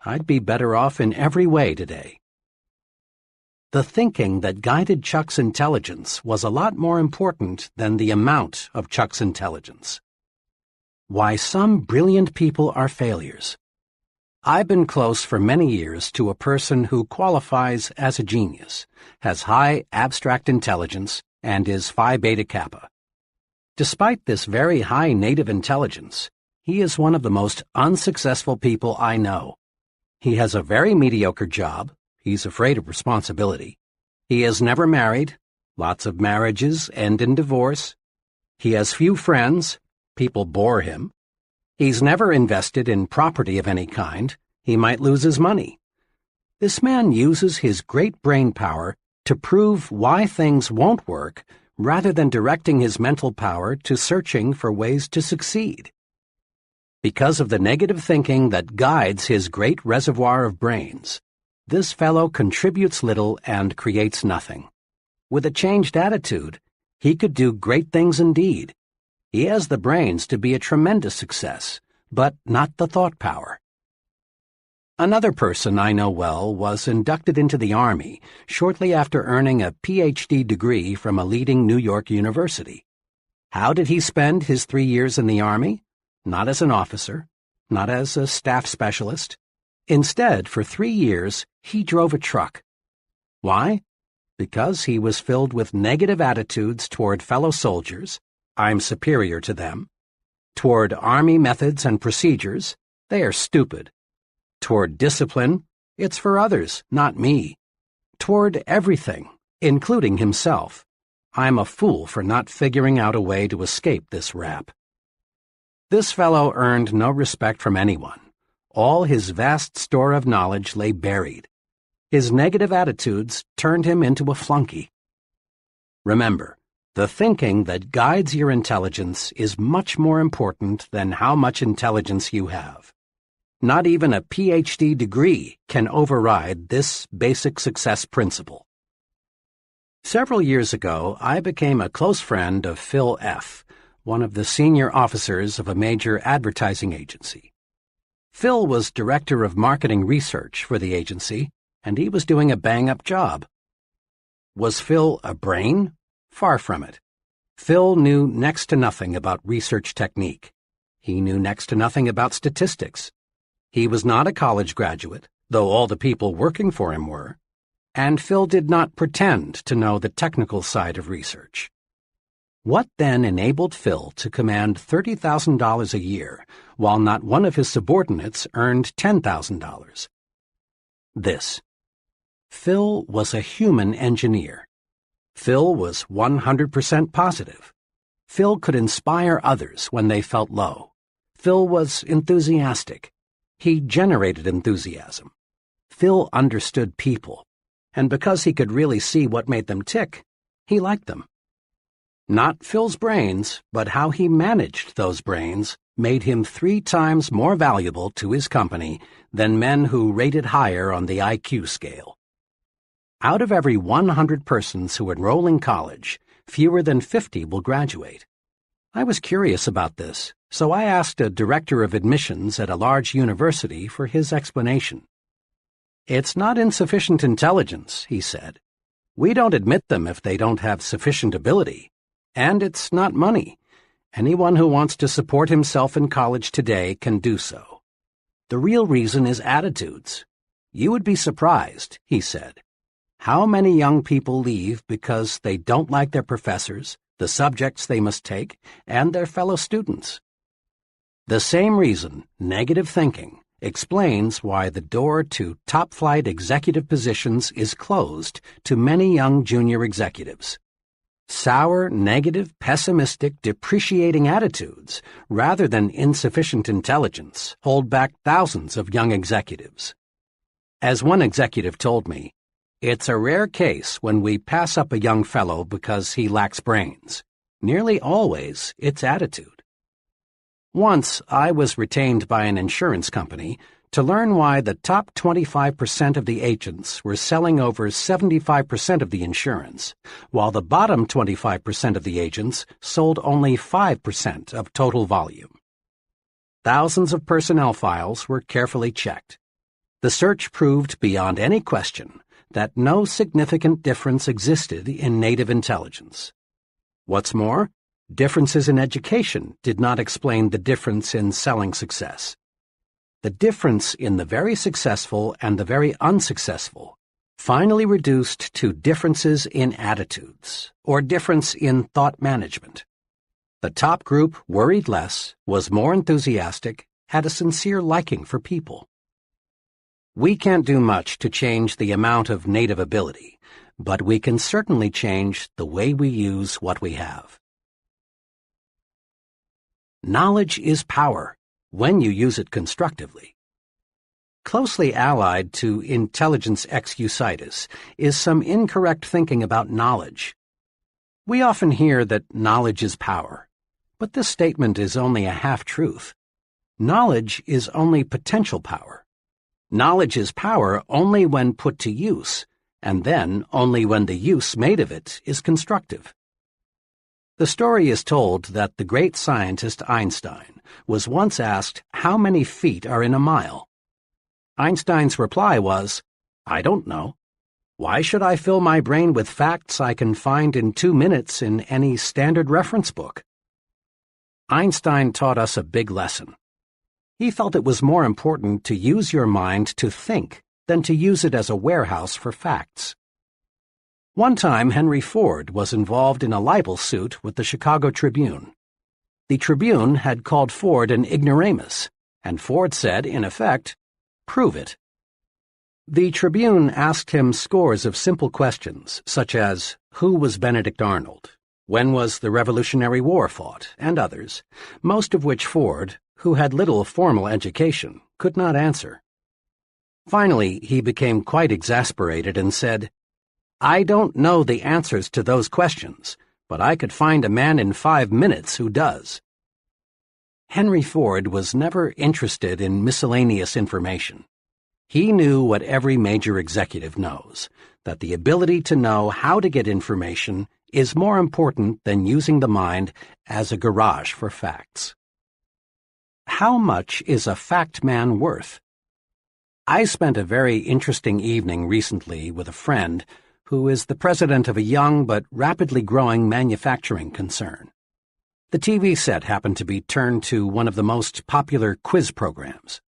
I'd be better off in every way today. The thinking that guided Chuck's intelligence was a lot more important than the amount of Chuck's intelligence. Why some brilliant people are failures. I've been close for many years to a person who qualifies as a genius, has high abstract intelligence, and is Phi Beta Kappa. Despite this very high native intelligence, he is one of the most unsuccessful people I know. He has a very mediocre job. He's afraid of responsibility. He is never married. Lots of marriages end in divorce. He has few friends. People bore him. He's never invested in property of any kind. He might lose his money. This man uses his great brain power to prove why things won't work rather than directing his mental power to searching for ways to succeed. Because of the negative thinking that guides his great reservoir of brains, this fellow contributes little and creates nothing. With a changed attitude, he could do great things indeed. He has the brains to be a tremendous success, but not the thought power. Another person I know well was inducted into the Army shortly after earning a Ph.D. degree from a leading New York university. How did he spend his 3 years in the Army? Not as an officer, not as a staff specialist. Instead, for 3 years, he drove a truck. Why? Because he was filled with negative attitudes toward fellow soldiers, I'm superior to them. Toward Army methods and procedures, they are stupid. Toward discipline, it's for others, not me. Toward everything, including himself, I'm a fool for not figuring out a way to escape this rap. This fellow earned no respect from anyone. All his vast store of knowledge lay buried. His negative attitudes turned him into a flunky. Remember, the thinking that guides your intelligence is much more important than how much intelligence you have. Not even a Ph.D. degree can override this basic success principle. Several years ago, I became a close friend of Phil F., one of the senior officers of a major advertising agency. Phil was director of marketing research for the agency, and he was doing a bang-up job. Was Phil a brain? Far from it. Phil knew next to nothing about research technique. He knew next to nothing about statistics. He was not a college graduate, though all the people working for him were, and Phil did not pretend to know the technical side of research. What then enabled Phil to command $30,000 a year, while not one of his subordinates earned $10,000? This. Phil was a human engineer. Phil was 100% positive. Phil could inspire others when they felt low. Phil was enthusiastic. He generated enthusiasm. Phil understood people, and because he could really see what made them tick, he liked them. Not Phil's brains, but how he managed those brains made him 3 times more valuable to his company than men who rated higher on the IQ scale. Out of every 100 persons who enroll in college, fewer than 50 will graduate. I was curious about this, so I asked a director of admissions at a large university for his explanation. "It's not insufficient intelligence," he said. "We don't admit them if they don't have sufficient ability. And it's not money. Anyone who wants to support himself in college today can do so. The real reason is attitudes. You would be surprised," he said, "how many young people leave because they don't like their professors, the subjects they must take, and their fellow students." The same reason, negative thinking, explains why the door to top-flight executive positions is closed to many young junior executives. Sour, negative, pessimistic, depreciating attitudes, rather than insufficient intelligence, hold back thousands of young executives. As one executive told me, "It's a rare case when we pass up a young fellow because he lacks brains. Nearly always, it's attitude." Once, I was retained by an insurance company to learn why the top 25% of the agents were selling over 75% of the insurance, while the bottom 25% of the agents sold only 5% of total volume. Thousands of personnel files were carefully checked. The search proved beyond any question that no significant difference existed in native intelligence. What's more, differences in education did not explain the difference in selling success. the difference in the very successful and the very unsuccessful finally reduced to differences in attitudes, or difference in thought management. The top group worried less, was more enthusiastic, had a sincere liking for people. We can't do much to change the amount of native ability, but we can certainly change the way we use what we have. Knowledge is power, when you use it constructively. Closely allied to intelligence excusitis is some incorrect thinking about knowledge. We often hear that knowledge is power, but this statement is only a half-truth. Knowledge is only potential power. Knowledge is power only when put to use, and then only when the use made of it is constructive. The story is told that the great scientist Einstein was once asked how many feet are in a mile. Einstein's reply was, "I don't know. Why should I fill my brain with facts I can find in 2 minutes in any standard reference book?" Einstein taught us a big lesson. He felt it was more important to use your mind to think than to use it as a warehouse for facts. One time, Henry Ford was involved in a libel suit with the Chicago Tribune. The Tribune had called Ford an ignoramus, and Ford said, in effect, "Prove it." The Tribune asked him scores of simple questions, such as, who was Benedict Arnold? When was the Revolutionary War fought? And others, most of which Ford, who had little formal education, could not answer. Finally, he became quite exasperated and said, "I don't know the answers to those questions, but I could find a man in 5 minutes who does." Henry Ford was never interested in miscellaneous information. He knew what every major executive knows, that the ability to know how to get information is more important than using the mind as a garage for facts. How much is a fact man worth? I spent a very interesting evening recently with a friend who is the president of a young but rapidly growing manufacturing concern. The TV set happened to be turned to one of the most popular quiz programs.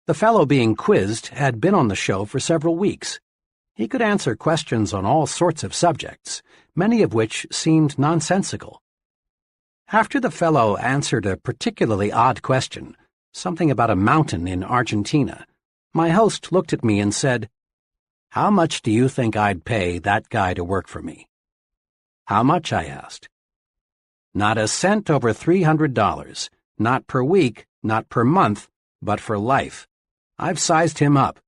The fellow being quizzed had been on the show for several weeks. He could answer questions on all sorts of subjects, many of which seemed nonsensical. After the fellow answered a particularly odd question, something about a mountain in Argentina, my host looked at me and said, "How much do you think I'd pay that guy to work for me?" "How much?" I asked. "Not a cent over $300, not per week, not per month, but for life. I've sized him up.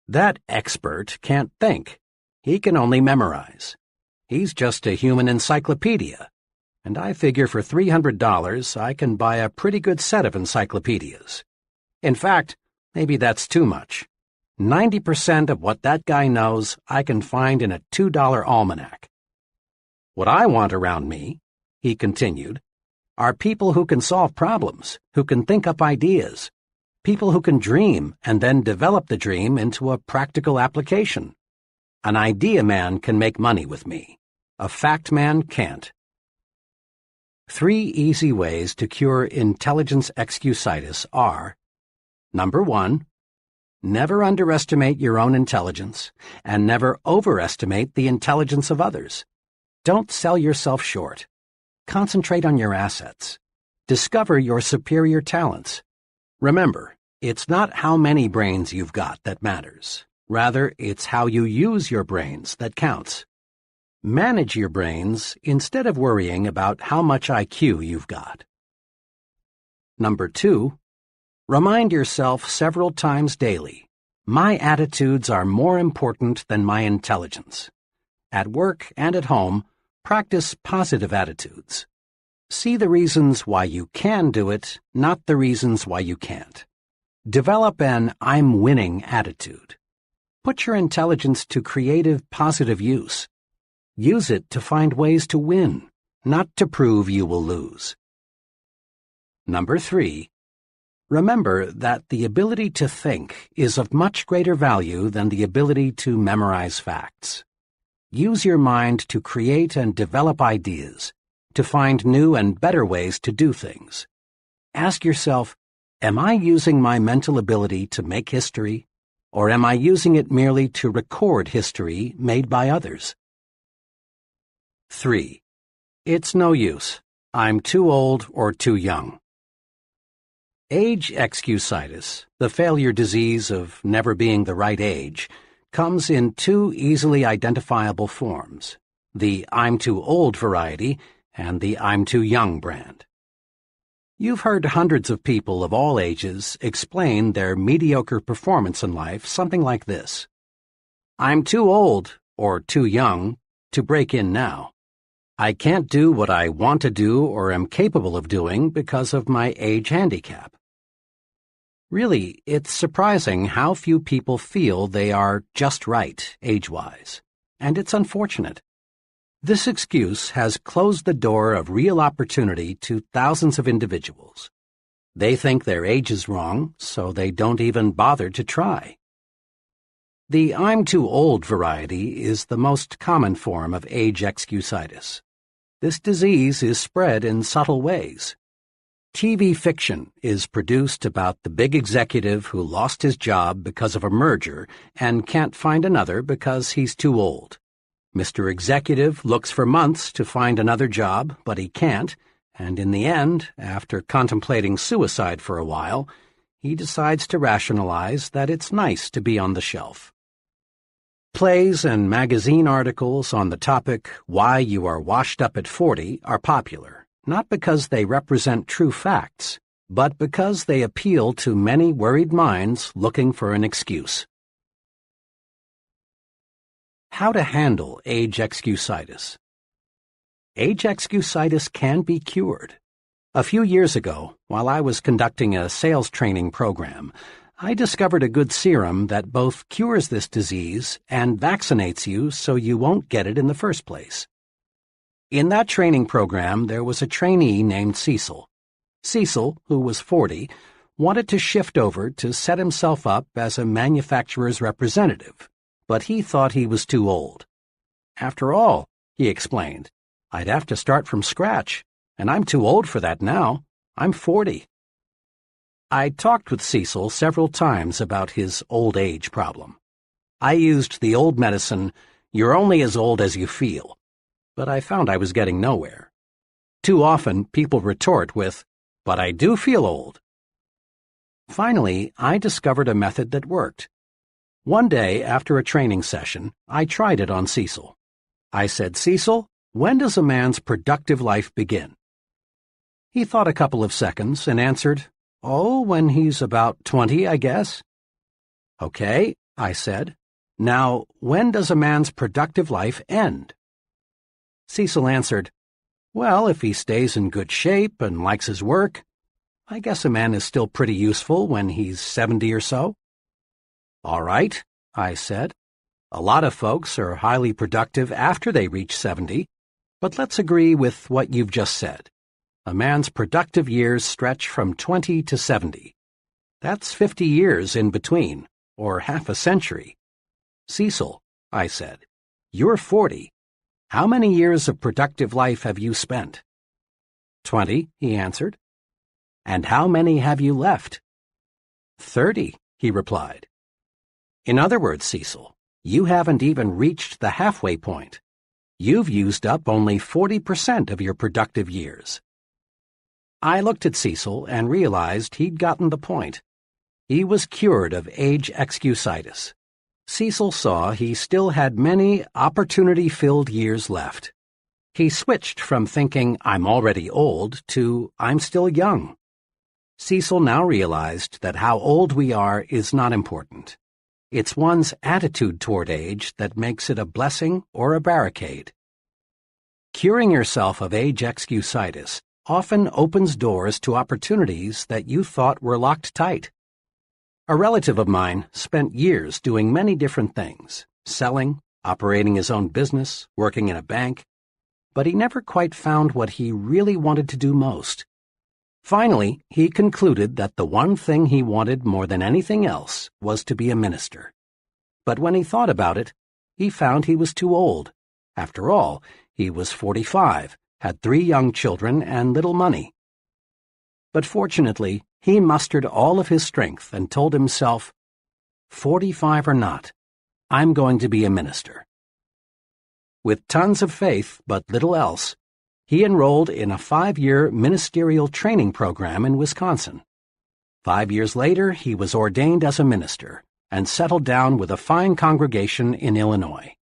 That expert can't think. He can only memorize. He's just a human encyclopedia, and I figure for $300 I can buy a pretty good set of encyclopedias. In fact, maybe that's too much. 90% of what that guy knows I can find in a $2 almanac. What I want around me," he continued, "are people who can solve problems, who can think up ideas, people who can dream and then develop the dream into a practical application. An idea man can make money with me. A fact man can't." 3 easy ways to cure intelligence excusitis are: Number 1, never underestimate your own intelligence, and never overestimate the intelligence of others. Don't sell yourself short. Concentrate on your assets. Discover your superior talents. Remember, it's not how many brains you've got that matters. Rather, it's how you use your brains that counts. Manage your brains instead of worrying about how much IQ you've got. Number 2, remind yourself several times daily, my attitudes are more important than my intelligence. At work and at home, practice positive attitudes. See the reasons why you can do it, not the reasons why you can't. Develop an I'm winning attitude. Put your intelligence to creative, positive use. Use it to find ways to win, not to prove you will lose. Number 3, remember that the ability to think is of much greater value than the ability to memorize facts. Use your mind to create and develop ideas, to find new and better ways to do things. Ask yourself, Am I using my mental ability to make history, or am I using it merely to record history made by others? 3. It's no use. I'm too old or too young. Age excusitis, the failure disease of never being the right age, comes in two easily identifiable forms, the I'm too old variety and the I'm too young brand. You've heard hundreds of people of all ages explain their mediocre performance in life something like this. I'm too old, or too young, to break in now. I can't do what I want to do or am capable of doing because of my age handicap. Really, it's surprising how few people feel they are just right, age-wise, and it's unfortunate. This excuse has closed the door of real opportunity to thousands of individuals. They think their age is wrong, so they don't even bother to try. The I'm too old variety is the most common form of age excusitis. This disease is spread in subtle ways. TV fiction is produced about the big executive who lost his job because of a merger and can't find another because he's too old. Mr. Executive looks for months to find another job, but he can't, and in the end, after contemplating suicide for a while, he decides to rationalize that it's nice to be on the shelf. Plays and magazine articles on the topic, Why You Are Washed Up at 40, are popular, not because they represent true facts, but because they appeal to many worried minds looking for an excuse. How to handle age excusitis. Age excusitis can be cured. A few years ago, while I was conducting a sales training program, I discovered a good serum that both cures this disease and vaccinates you so you won't get it in the first place. In that training program, there was a trainee named Cecil. Cecil, who was 40, wanted to shift over to set himself up as a manufacturer's representative, but he thought he was too old. After all, he explained, I'd have to start from scratch, and I'm too old for that now. I'm 40. I talked with Cecil several times about his old age problem. I used the old medicine, you're only as old as you feel, but I found I was getting nowhere. Too often, people retort with, but I do feel old. Finally, I discovered a method that worked. One day, after a training session, I tried it on Cecil. I said, Cecil, when does a man's productive life begin? He thought a couple of seconds and answered, Oh, when he's about 20, I guess. Okay, I said. Now, when does a man's productive life end? Cecil answered, Well, if he stays in good shape and likes his work, I guess a man is still pretty useful when he's 70 or so. All right, I said. A lot of folks are highly productive after they reach 70, but let's agree with what you've just said. A man's productive years stretch from 20 to 70. That's 50 years in between, or half a century. Cecil, I said, you're 40. How many years of productive life have you spent? 20, he answered. And how many have you left? 30, he replied. In other words, Cecil, you haven't even reached the halfway point. You've used up only 40% of your productive years. I looked at Cecil and realized he'd gotten the point. He was cured of age excusitis. Cecil saw he still had many opportunity-filled years left. He switched from thinking, I'm already old, to I'm still young. Cecil now realized that how old we are is not important. It's one's attitude toward age that makes it a blessing or a barricade. Curing yourself of age excusitis often opens doors to opportunities that you thought were locked tight. A relative of mine spent years doing many different things, selling, operating his own business, working in a bank, but he never quite found what he really wanted to do most. Finally, he concluded that the one thing he wanted more than anything else was to be a minister. But when he thought about it, he found he was too old. After all, he was 45, had 3 young children and little money. But fortunately, he mustered all of his strength and told himself, 45 or not, I'm going to be a minister. With tons of faith but little else, he enrolled in a 5-year ministerial training program in Wisconsin. 5 years later, he was ordained as a minister and settled down with a fine congregation in Illinois.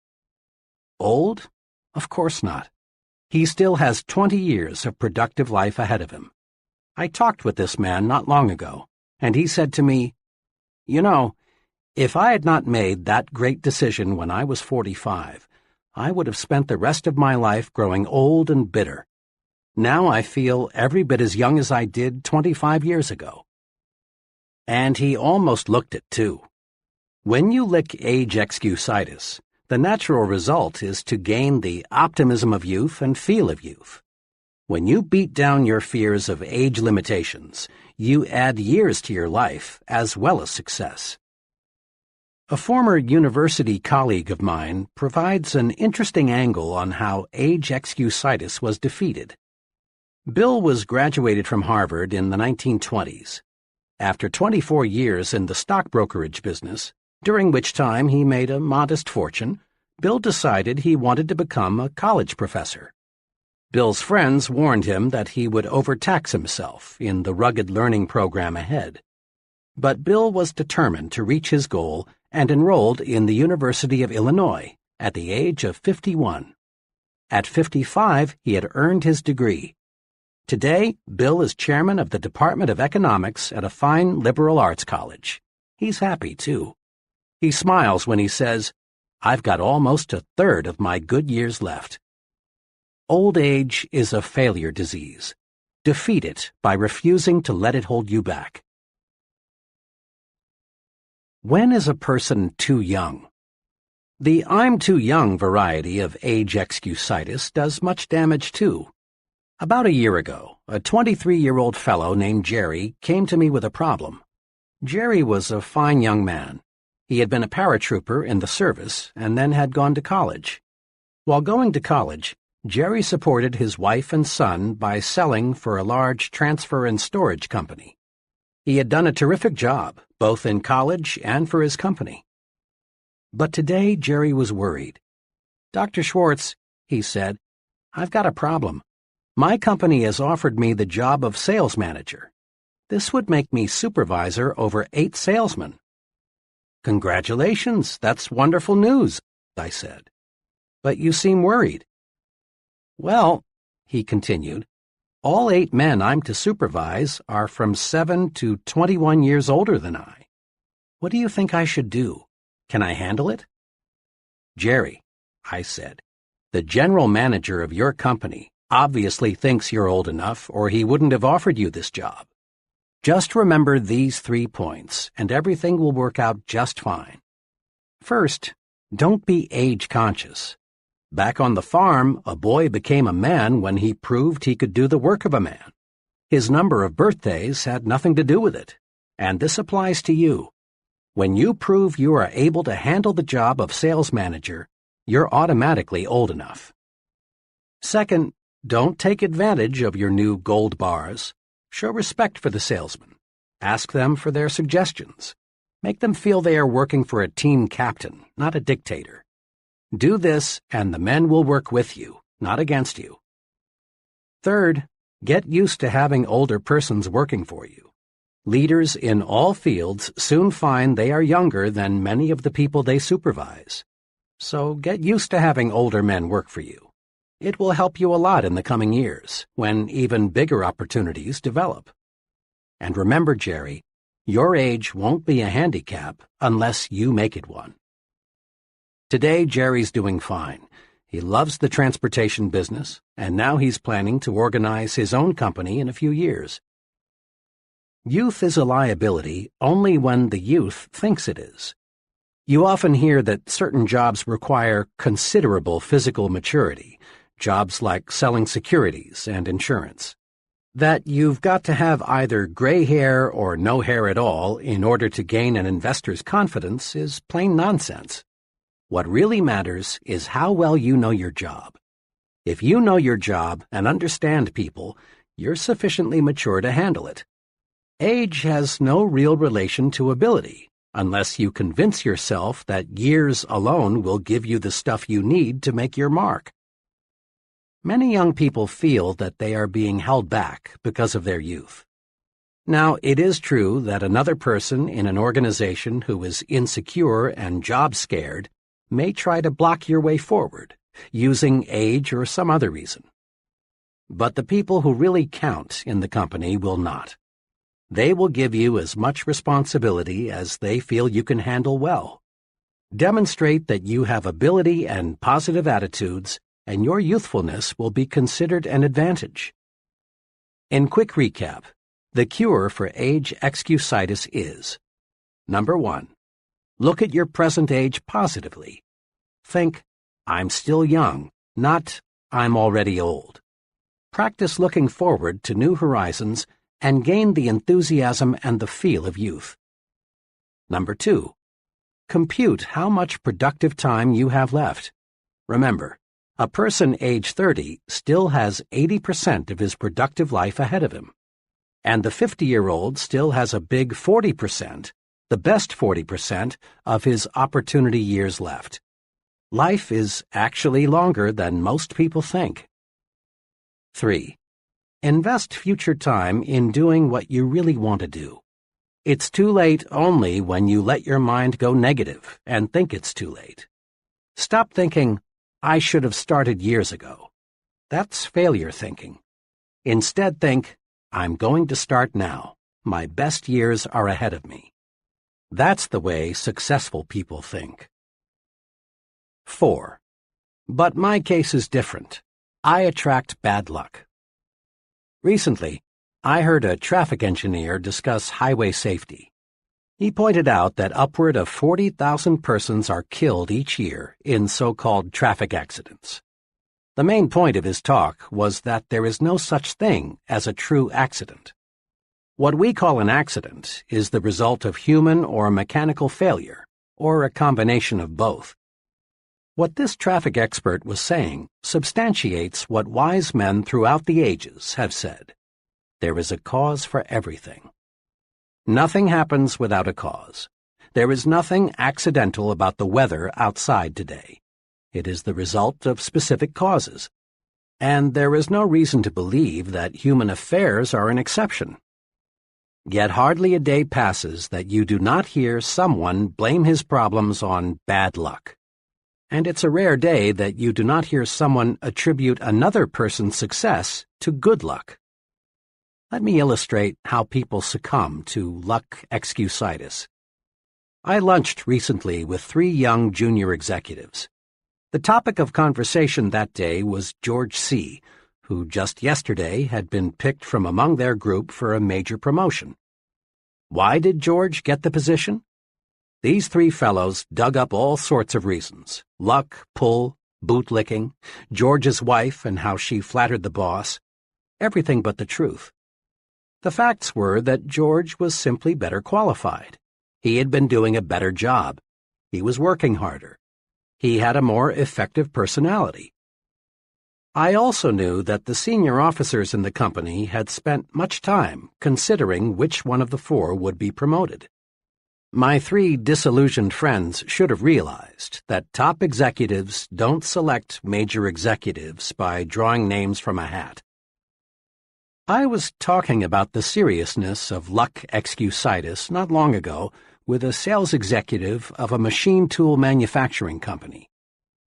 Old? Of course not. He still has 20 years of productive life ahead of him. I talked with this man not long ago, and he said to me, "You know, if I had not made that great decision when I was 45, I would have spent the rest of my life growing old and bitter. Now I feel every bit as young as I did 25 years ago." And he almost looked it, too. When you lick age excusitis, the natural result is to gain the optimism of youth and feel of youth. When you beat down your fears of age limitations, you add years to your life as well as success. A former university colleague of mine provides an interesting angle on how age excusitis was defeated. Bill was graduated from Harvard in the 1920s. After 24 years in the stock brokerage business, during which time he made a modest fortune, Bill decided he wanted to become a college professor. Bill's friends warned him that he would overtax himself in the rugged learning program ahead. But Bill was determined to reach his goal and enrolled in the University of Illinois at the age of 51. At 55, he had earned his degree. Today, Bill is chairman of the Department of Economics at a fine liberal arts college. He's happy, too. He smiles when he says, "I've got almost a third of my good years left." Old age is a failure disease. Defeat it by refusing to let it hold you back. When is a person too young? The "I'm too young" variety of age excusitis does much damage, too. About a year ago, a 23-year-old fellow named Jerry came to me with a problem. Jerry was a fine young man. He had been a paratrooper in the service and then had gone to college. While going to college, Jerry supported his wife and son by selling for a large transfer and storage company. He had done a terrific job, both in college and for his company. But today Jerry was worried. "Dr. Schwartz," he said, "I've got a problem. My company has offered me the job of sales manager. This would make me supervisor over 8 salesmen." "Congratulations, that's wonderful news," I said. "But you seem worried." "Well," he continued, "all 8 men I'm to supervise are from 7 to 21 years older than I. What do you think I should do? Can I handle it?" "Jerry," I said, "the general manager of your company obviously thinks you're old enough or he wouldn't have offered you this job. Just remember these 3 points and everything will work out just fine. First, don't be age conscious. Back on the farm, a boy became a man when he proved he could do the work of a man. His number of birthdays had nothing to do with it, and this applies to you. When you prove you are able to handle the job of sales manager, you're automatically old enough. Second, don't take advantage of your new gold bars. Show respect for the salesman. Ask them for their suggestions. Make them feel they are working for a team captain, not a dictator. Do this, and the men will work with you, not against you. Third, get used to having older persons working for you. Leaders in all fields soon find they are younger than many of the people they supervise. So get used to having older men work for you. It will help you a lot in the coming years, when even bigger opportunities develop. And remember, Jerry, your age won't be a handicap unless you make it one. Today, Jerry's doing fine. He loves the transportation business, and now he's planning to organize his own company in a few years. Youth is a liability only when the youth thinks it is. You often hear that certain jobs require considerable physical maturity, jobs like selling securities and insurance. That you've got to have either gray hair or no hair at all in order to gain an investor's confidence is plain nonsense. What really matters is how well you know your job. If you know your job and understand people, You're sufficiently mature to handle it. Age has no real relation to ability, unless you convince yourself that years alone will give you the stuff you need to make your mark. Many young people feel that they are being held back because of their youth. Now, it is true that another person in an organization who is insecure and job-scared may try to block your way forward, using age or some other reason. But the people who really count in the company will not. They will give you as much responsibility as they feel you can handle well. Demonstrate that you have ability and positive attitudes, and your youthfulness will be considered an advantage. In quick recap, the cure for age excusitis is: Number 1. Look at your present age positively. Think, I'm still young, not I'm already old. Practice looking forward to new horizons and gain the enthusiasm and the feel of youth. Number 2. Compute how much productive time you have left. Remember, a person age 30 still has 80% of his productive life ahead of him. And the 50-year-old still has a big 40%, the best 40%, of his opportunity years left. Life is actually longer than most people think. 3. Invest future time in doing what you really want to do. It's too late only when you let your mind go negative and think it's too late. Stop thinking, I should have started years ago. That's failure thinking. Instead think, I'm going to start now. My best years are ahead of me. That's the way successful people think. 4. But my case is different. I attract bad luck. Recently, I heard a traffic engineer discuss highway safety. He pointed out that upward of 40,000 persons are killed each year in so-called traffic accidents. The main point of his talk was that there is no such thing as a true accident. What we call an accident is the result of human or mechanical failure, or a combination of both. What this traffic expert was saying substantiates what wise men throughout the ages have said. There is a cause for everything. Nothing happens without a cause. There is nothing accidental about the weather outside today. It is the result of specific causes. And there is no reason to believe that human affairs are an exception. Yet hardly a day passes that you do not hear someone blame his problems on bad luck. And it's a rare day that you do not hear someone attribute another person's success to good luck. Let me illustrate how people succumb to luck excusitis. I lunched recently with 3 young junior executives. The topic of conversation that day was George C., who just yesterday had been picked from among their group for a major promotion. Why did George get the position? These 3 fellows dug up all sorts of reasons: luck, pull, bootlicking, George's wife and how she flattered the boss, everything but the truth. The facts were that George was simply better qualified. He had been doing a better job. He was working harder. He had a more effective personality. I also knew that the senior officers in the company had spent much time considering which one of the 4 would be promoted. My 3 disillusioned friends should have realized that top executives don't select major executives by drawing names from a hat. I was talking about the seriousness of luck excusitis not long ago with a sales executive of a machine tool manufacturing company.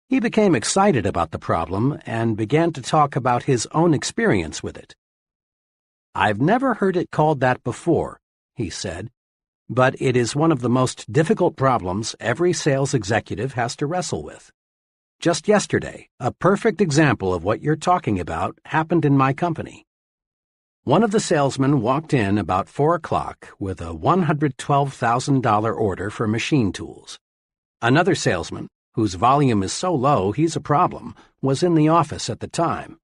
He became excited about the problem and began to talk about his own experience with it. I've never heard it called that before, he said, but it is one of the most difficult problems every sales executive has to wrestle with. Just yesterday, a perfect example of what you're talking about happened in my company. One of the salesmen walked in about 4 o'clock with a $112,000 order for machine tools. Another salesman, whose volume is so low he's a problem, was in the office at the time.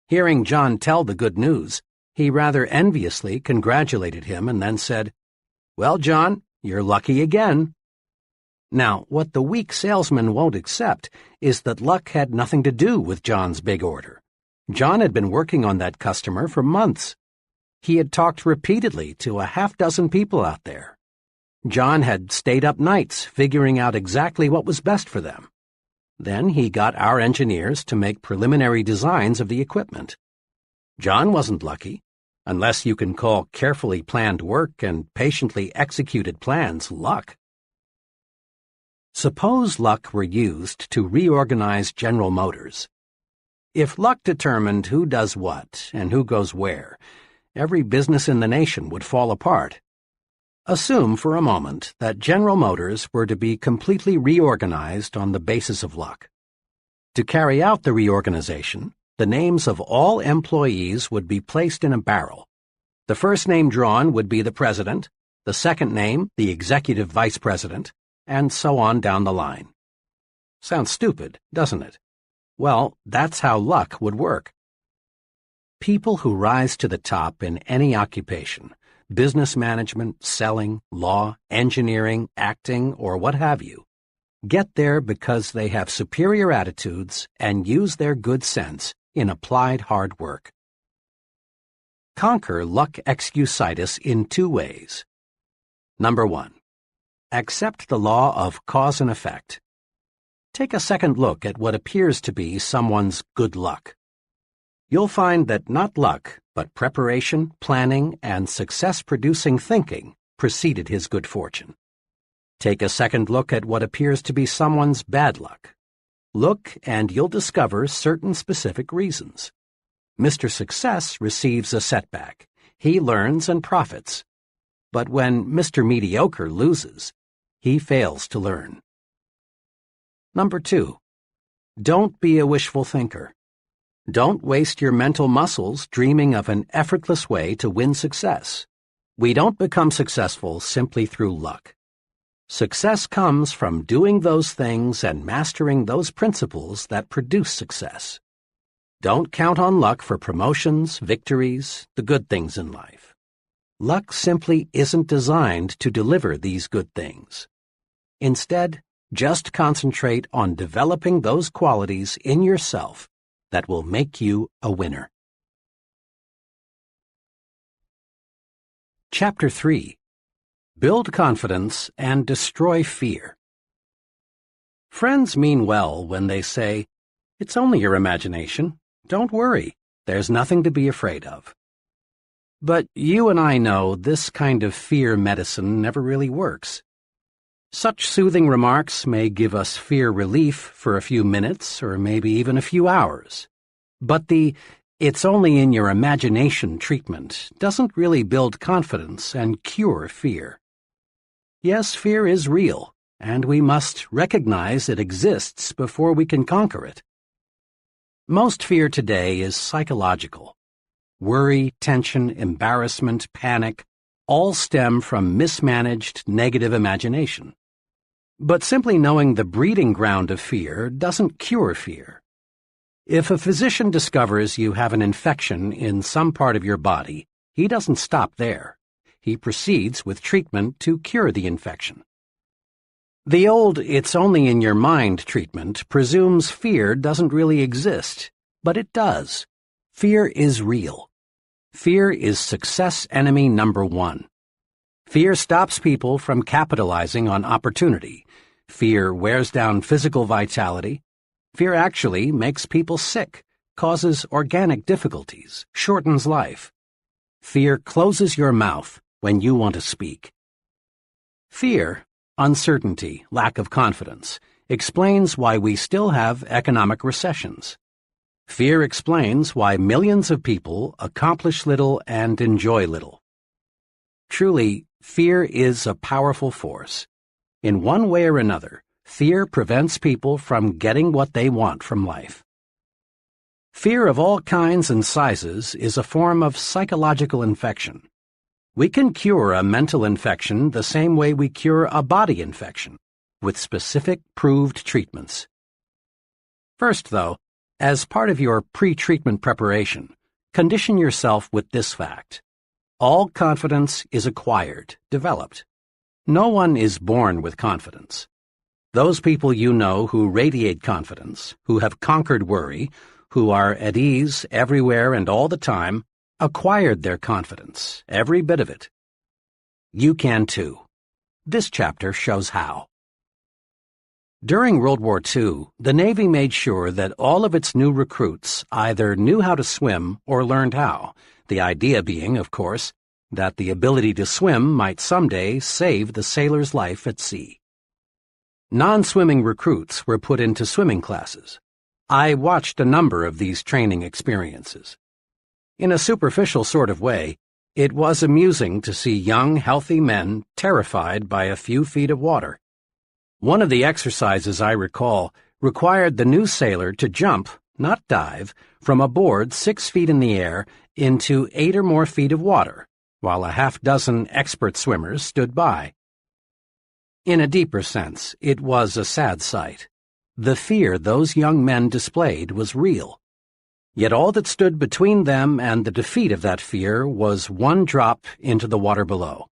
Hearing John tell the good news, he rather enviously congratulated him and then said, "Well, John, you're lucky again." Now, what the weak salesman won't accept is that luck had nothing to do with John's big order. John had been working on that customer for months. He had talked repeatedly to a half-dozen people out there. John had stayed up nights figuring out exactly what was best for them. Then he got our engineers to make preliminary designs of the equipment. John wasn't lucky, unless you can call carefully planned work and patiently executed plans luck. Suppose luck were used to reorganize General Motors. If luck determined who does what and who goes where, every business in the nation would fall apart. Assume for a moment that General Motors were to be completely reorganized on the basis of luck. To carry out the reorganization, the names of all employees would be placed in a barrel. The first name drawn would be the president, the second name the executive vice president, and so on down the line. Sounds stupid, doesn't it? Well, that's how luck would work. People who rise to the top in any occupation, business management, selling, law, engineering, acting, or what have you, get there because they have superior attitudes and use their good sense in applied hard work. Conquer luck excusitis in 2 ways. Number 1. Accept the law of cause and effect. Take a second look at what appears to be someone's good luck. You'll find that not luck, but preparation, planning, and success-producing thinking preceded his good fortune. Take a second look at what appears to be someone's bad luck. Look, and you'll discover certain specific reasons. Mr. Success receives a setback. He learns and profits. But when Mr. Mediocre loses, he fails to learn. Number 2. Don't be a wishful thinker. Don't waste your mental muscles dreaming of an effortless way to win success. We don't become successful simply through luck. Success comes from doing those things and mastering those principles that produce success. Don't count on luck for promotions, victories, the good things in life. Luck simply isn't designed to deliver these good things. Instead, just concentrate on developing those qualities in yourself that will make you a winner. Chapter 3. Build confidence and destroy fear. Friends mean well when they say, "It's only your imagination. Don't worry. There's nothing to be afraid of." But you and I know this kind of fear medicine never really works. Such soothing remarks may give us fear relief for a few minutes or maybe even a few hours. But the "it's only in your imagination" treatment doesn't really build confidence and cure fear. Yes, fear is real, and we must recognize it exists before we can conquer it. Most fear today is psychological. Worry, tension, embarrassment, panic all stem from mismanaged negative imagination. But simply knowing the breeding ground of fear doesn't cure fear. If a physician discovers you have an infection in some part of your body, he doesn't stop there. He proceeds with treatment to cure the infection. The old "it's only in your mind" treatment presumes fear doesn't really exist, but it does. Fear is real. Fear is success enemy number 1. Fear stops people from capitalizing on opportunity. Fear wears down physical vitality. Fear actually makes people sick, causes organic difficulties, shortens life. Fear closes your mouth when you want to speak. Fear, uncertainty, lack of confidence, explains why we still have economic recessions. Fear explains why millions of people accomplish little and enjoy little. Truly, fear is a powerful force. In one way or another, fear prevents people from getting what they want from life. Fear of all kinds and sizes is a form of psychological infection. We can cure a mental infection the same way we cure a body infection, with specific proved treatments. First, though, as part of your pre-treatment preparation, condition yourself with this fact. All confidence is acquired, developed. No one is born with confidence. Those people you know who radiate confidence, who have conquered worry, who are at ease everywhere and all the time, acquired their confidence, every bit of it. You can too. This chapter shows how. During World War II, the Navy made sure that all of its new recruits either knew how to swim or learned how, the idea being, of course, that the ability to swim might someday save the sailor's life at sea. Non-swimming recruits were put into swimming classes. I watched a number of these training experiences. In a superficial sort of way, it was amusing to see young, healthy men terrified by a few feet of water. One of the exercises I recall required the new sailor to jump, not dive, from a board 6 feet in the air into 8 or more feet of water, while a half-dozen expert swimmers stood by. In a deeper sense, it was a sad sight. The fear those young men displayed was real. Yet all that stood between them and the defeat of that fear was one drop into the water below.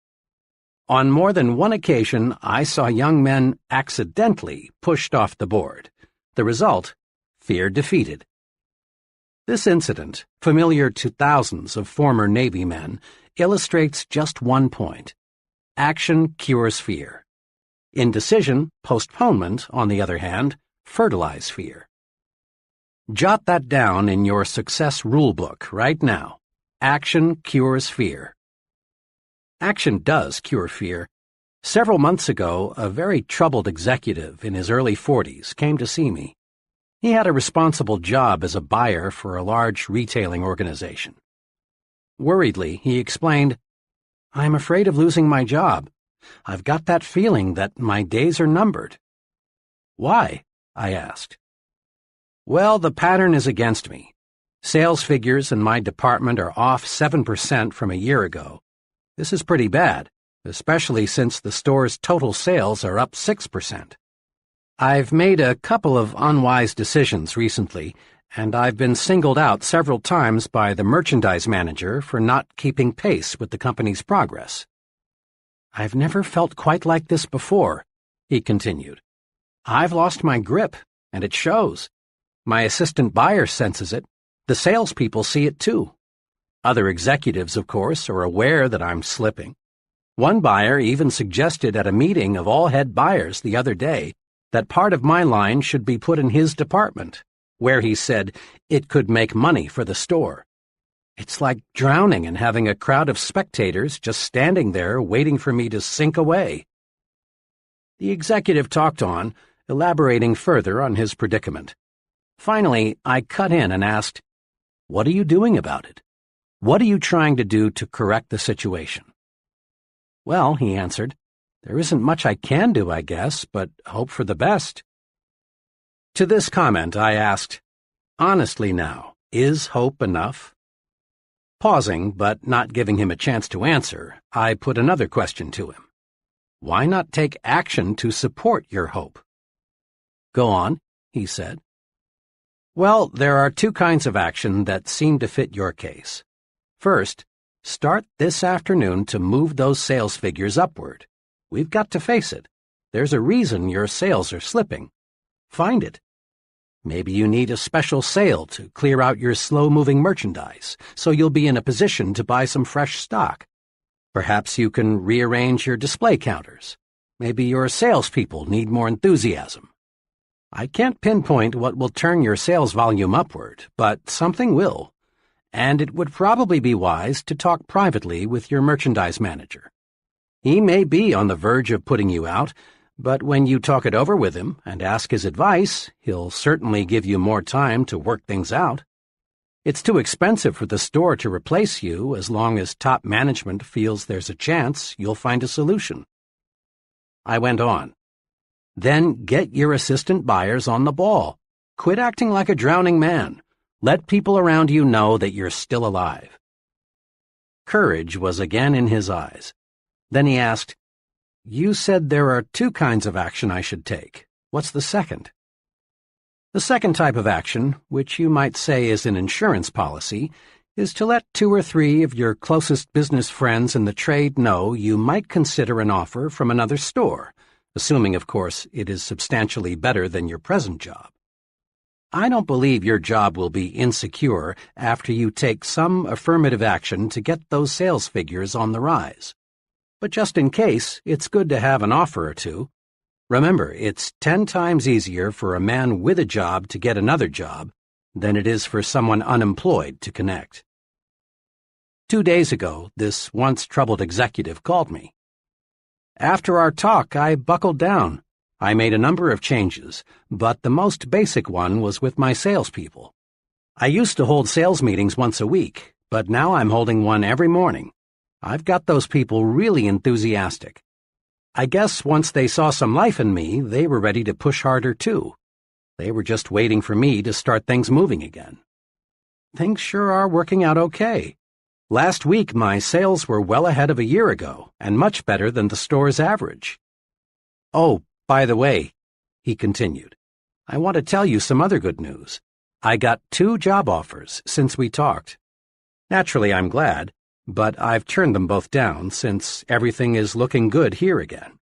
On more than one occasion, I saw young men accidentally pushed off the board. The result, fear defeated. This incident, familiar to thousands of former Navy men, illustrates just one point. Action cures fear. Indecision, postponement, on the other hand, fertilize fear. Jot that down in your success rulebook right now. Action cures fear. Action does cure fear. Several months ago, a very troubled executive in his early 40s came to see me. He had a responsible job as a buyer for a large retailing organization. Worriedly, he explained, "I'm afraid of losing my job. I've got that feeling that my days are numbered." "Why?" I asked. "Well, the pattern is against me. Sales figures in my department are off 7% from a year ago. This is pretty bad, especially since the store's total sales are up 6%. I've made a couple of unwise decisions recently, and I've been singled out several times by the merchandise manager for not keeping pace with the company's progress." "I've never felt quite like this before," he continued. "I've lost my grip, and it shows. My assistant buyer senses it. The salespeople see it too. Other executives, of course, are aware that I'm slipping. One buyer even suggested at a meeting of all head buyers the other day that part of my line should be put in his department, where he said it could make money for the store. It's like drowning and having a crowd of spectators just standing there waiting for me to sink away." The executive talked on, elaborating further on his predicament. Finally, I cut in and asked, "What are you doing about it? What are you trying to do to correct the situation?" "Well," he answered, "there isn't much I can do, I guess, but hope for the best." To this comment, I asked, "Honestly now, is hope enough?" Pausing, but not giving him a chance to answer, I put another question to him. "Why not take action to support your hope?" "Go on," he said. "Well, there are two kinds of action that seem to fit your case. First, start this afternoon to move those sales figures upward. We've got to face it. There's a reason your sales are slipping. Find it. Maybe you need a special sale to clear out your slow-moving merchandise, so you'll be in a position to buy some fresh stock. Perhaps you can rearrange your display counters. Maybe your salespeople need more enthusiasm. I can't pinpoint what will turn your sales volume upward, but something will. And it would probably be wise to talk privately with your merchandise manager. He may be on the verge of putting you out, but when you talk it over with him and ask his advice, he'll certainly give you more time to work things out. It's too expensive for the store to replace you as long as top management feels there's a chance you'll find a solution." I went on. "Then get your assistant buyers on the ball. Quit acting like a drowning man. Let people around you know that you're still alive." Courage was again in his eyes. Then he asked, "You said there are two kinds of action I should take. What's the second?" "The second type of action, which you might say is an insurance policy, is to let 2 or 3 of your closest business friends in the trade know you might consider an offer from another store, assuming, of course, it is substantially better than your present job. I don't believe your job will be insecure after you take some affirmative action to get those sales figures on the rise. But just in case, it's good to have an offer or two. Remember, it's 10 times easier for a man with a job to get another job than it is for someone unemployed to connect. 2 days ago, this once troubled executive called me. After our talk, I buckled down. I made a number of changes, but the most basic one was with my salespeople. I used to hold sales meetings once a week, but now I'm holding one every morning. I've got those people really enthusiastic. I guess once they saw some life in me, they were ready to push harder too. They were just waiting for me to start things moving again. Things sure are working out okay. Last week, my sales were well ahead of a year ago, and much better than the store's average. Oh, by the way, he continued, I want to tell you some other good news. I got 2 job offers since we talked. Naturally, I'm glad, but I've turned them both down since everything is looking good here again.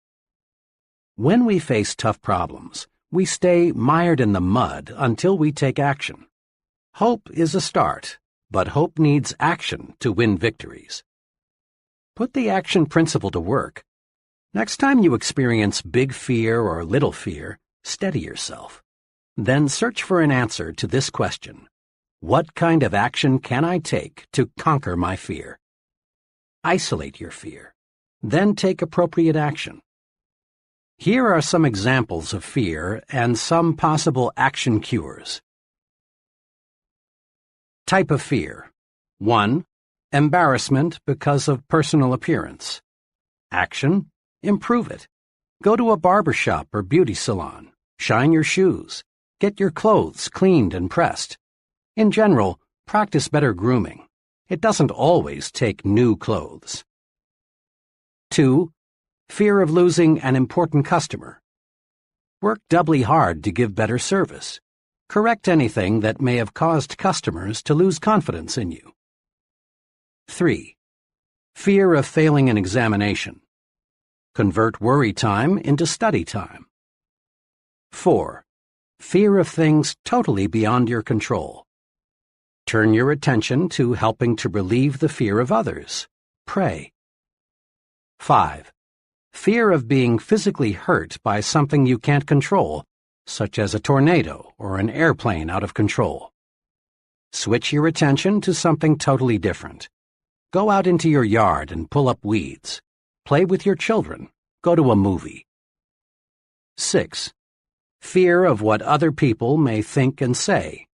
When we face tough problems, we stay mired in the mud until we take action. Hope is a start, but hope needs action to win victories. Put the action principle to work. Next time you experience big fear or little fear, steady yourself. Then search for an answer to this question. What kind of action can I take to conquer my fear? Isolate your fear. Then take appropriate action. Here are some examples of fear and some possible action cures. Type of fear. 1. Embarrassment because of personal appearance. Action. Improve it. Go to a barber shop or beauty salon. Shine your shoes. Get your clothes cleaned and pressed. In general, practice better grooming. It doesn't always take new clothes. 2. Fear of losing an important customer. Work doubly hard to give better service. Correct anything that may have caused customers to lose confidence in you. 3. Fear of failing an examination. Convert worry time into study time. 4. Fear of things totally beyond your control. Turn your attention to helping to relieve the fear of others. Pray. 5. Fear of being physically hurt by something you can't control, such as a tornado or an airplane out of control. Switch your attention to something totally different. Go out into your yard and pull up weeds. Play with your children. Go to a movie. 6. Fear of what other people may think and say.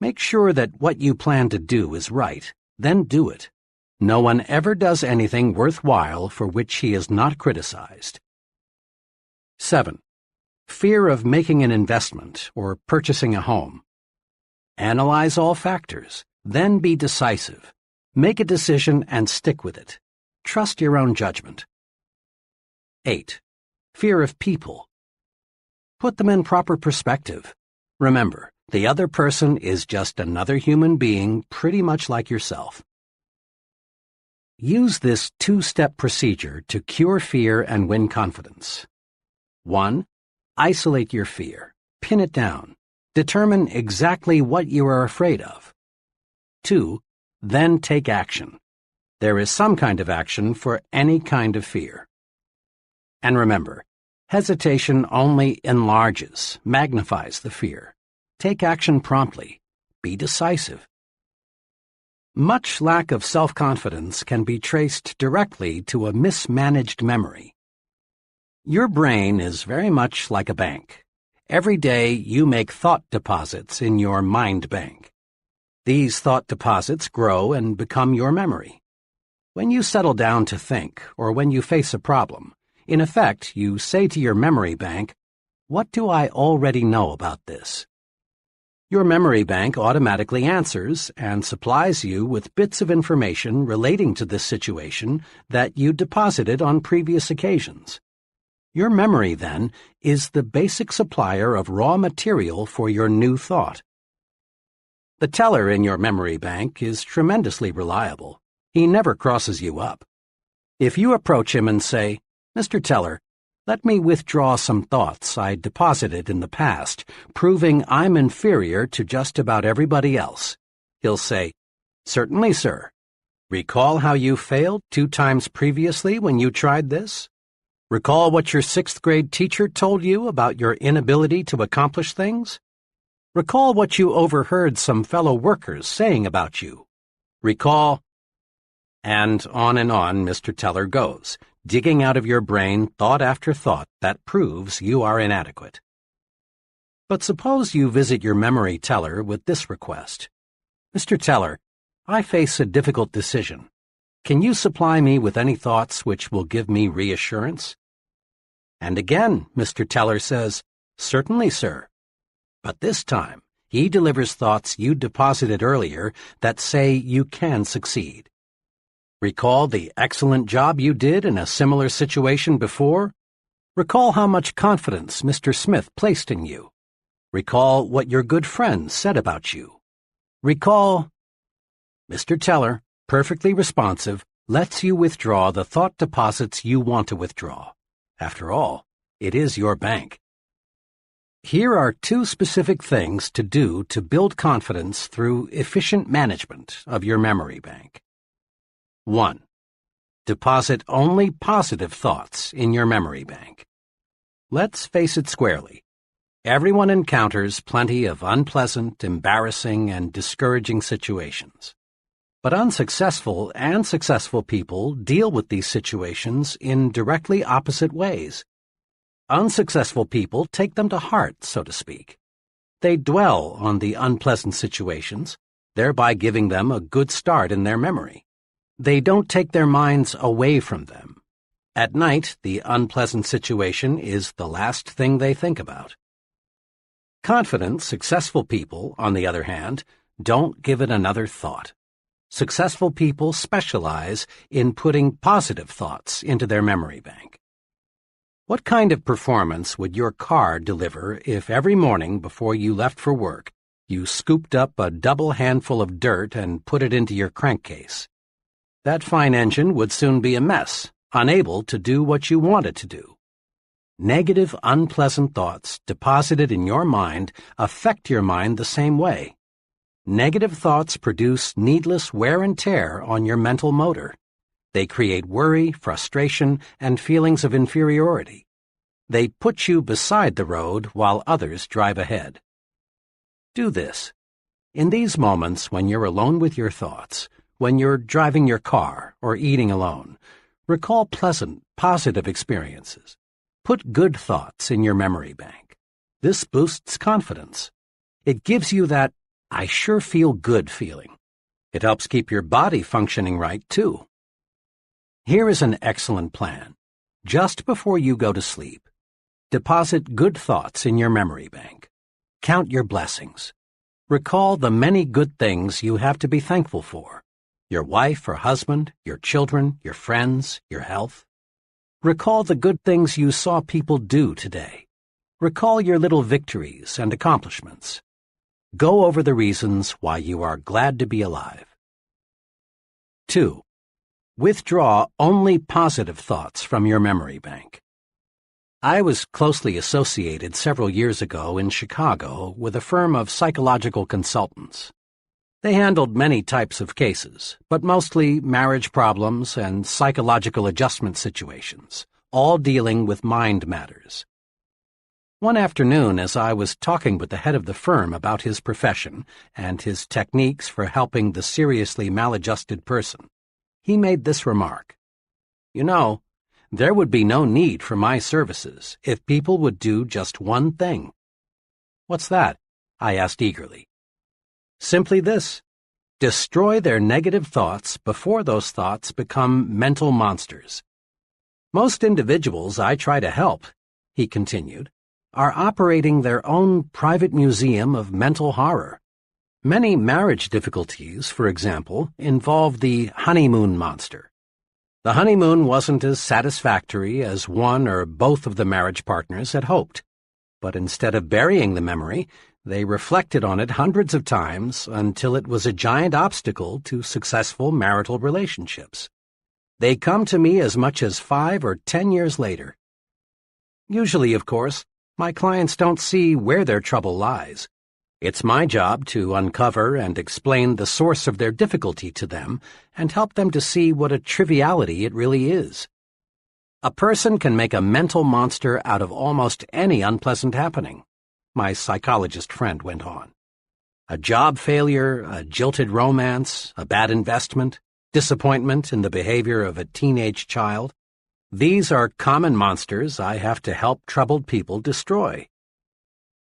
Make sure that what you plan to do is right, then do it. No one ever does anything worthwhile for which he is not criticized. 7. Fear of making an investment or purchasing a home. Analyze all factors, then be decisive. Make a decision and stick with it. Trust your own judgment. 8. Fear of people. Put them in proper perspective. Remember, the other person is just another human being pretty much like yourself. Use this 2-step procedure to cure fear and win confidence. 1. Isolate your fear. Pin it down. Determine exactly what you are afraid of. 2. Then take action. There is some kind of action for any kind of fear. And remember, hesitation only enlarges, magnifies the fear. Take action promptly. Be decisive. Much lack of self-confidence can be traced directly to a mismanaged memory. Your brain is very much like a bank. Every day you make thought deposits in your mind bank. These thought deposits grow and become your memory. When you settle down to think, or when you face a problem, in effect, you say to your memory bank, "What do I already know about this?" Your memory bank automatically answers and supplies you with bits of information relating to this situation that you deposited on previous occasions. Your memory, then, is the basic supplier of raw material for your new thought. The teller in your memory bank is tremendously reliable. He never crosses you up. If you approach him and say, "Mr. Teller, Let me withdraw some thoughts I deposited in the past, proving I'm inferior to just about everybody else. He'll say, "Certainly, sir. Recall how you failed 2 times previously when you tried this? Recall what your 6th grade teacher told you about your inability to accomplish things? Recall what you overheard some fellow workers saying about you. Recall—" And on Mr. Teller goes, digging out of your brain thought after thought that proves you are inadequate. But suppose you visit your memory teller with this request. "Mr. Teller, I face a difficult decision. Can you supply me with any thoughts which will give me reassurance?" And again, Mr. Teller says, "Certainly, sir." But this time, he delivers thoughts you deposited earlier that say you can succeed. Recall the excellent job you did in a similar situation before? Recall how much confidence Mr. Smith placed in you. Recall what your good friends said about you. Recall— Mr. Teller, perfectly responsive, lets you withdraw the thought deposits you want to withdraw. After all, it is your bank. Here are 2 specific things to do to build confidence through efficient management of your memory bank. 1. Deposit only positive thoughts in your memory bank. Let's face it squarely. Everyone encounters plenty of unpleasant, embarrassing, and discouraging situations. But unsuccessful and successful people deal with these situations in directly opposite ways. Unsuccessful people take them to heart, so to speak. They dwell on the unpleasant situations, thereby giving them a good start in their memory. They don't take their minds away from them. At night, the unpleasant situation is the last thing they think about. Confident, successful people, on the other hand, don't give it another thought. Successful people specialize in putting positive thoughts into their memory bank. What kind of performance would your car deliver if every morning before you left for work, you scooped up a double handful of dirt and put it into your crankcase? That fine engine would soon be a mess, unable to do what you want it to do. Negative, unpleasant thoughts deposited in your mind affect your mind the same way. Negative thoughts produce needless wear and tear on your mental motor. They create worry, frustration, and feelings of inferiority. They put you beside the road while others drive ahead. Do this. In these moments when you're alone with your thoughts, when you're driving your car or eating alone, recall pleasant, positive experiences. Put good thoughts in your memory bank. This boosts confidence. It gives you that "I sure feel good" feeling. It helps keep your body functioning right, too. Here is an excellent plan. Just before you go to sleep, deposit good thoughts in your memory bank. Count your blessings. Recall the many good things you have to be thankful for. Your wife or husband, your children, your friends, your health. Recall the good things you saw people do today. Recall your little victories and accomplishments. Go over the reasons why you are glad to be alive. 2. Withdraw only positive thoughts from your memory bank. I was closely associated several years ago in Chicago with a firm of psychological consultants. They handled many types of cases, but mostly marriage problems and psychological adjustment situations, all dealing with mind matters. One afternoon, as I was talking with the head of the firm about his profession and his techniques for helping the seriously maladjusted person, he made this remark: "You know, there would be no need for my services if people would do just one thing." "What's that?" I asked eagerly. "Simply this: destroy their negative thoughts before those thoughts become mental monsters. Most individuals I try to help," he continued, "are operating their own private museum of mental horror. Many marriage difficulties, for example, involve the honeymoon monster. The honeymoon wasn't as satisfactory as one or both of the marriage partners had hoped, but instead of burying the memory, they reflected on it hundreds of times until it was a giant obstacle to successful marital relationships. They come to me as much as 5 or 10 years later. Usually, of course, my clients don't see where their trouble lies. It's my job to uncover and explain the source of their difficulty to them and help them to see what a triviality it really is. A person can make a mental monster out of almost any unpleasant happening, my psychologist friend went on. A job failure, a jilted romance, a bad investment, disappointment in the behavior of a teenage child. These are common monsters I have to help troubled people destroy.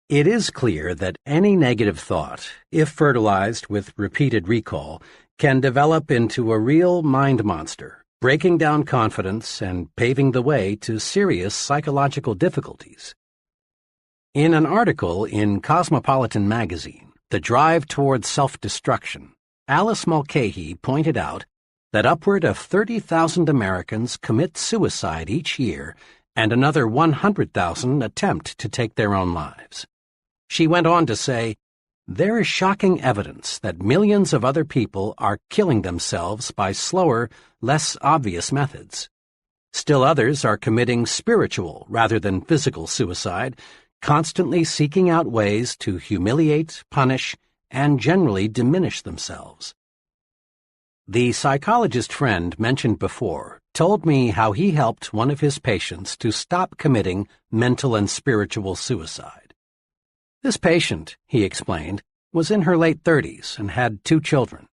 It is clear that any negative thought, if fertilized with repeated recall, can develop into a real mind monster, breaking down confidence and paving the way to serious psychological difficulties. In an article in Cosmopolitan magazine, The Drive Toward Self-Destruction, Alice Mulcahy pointed out that upward of 30,000 Americans commit suicide each year and another 100,000 attempt to take their own lives. She went on to say, "There is shocking evidence that millions of other people are killing themselves by slower, less obvious methods. Still others are committing spiritual rather than physical suicide, constantly seeking out ways to humiliate, punish, and generally diminish themselves." The psychologist friend mentioned before told me how he helped one of his patients to stop committing mental and spiritual suicide. This patient, he explained, was in her late 30s and had 2 children.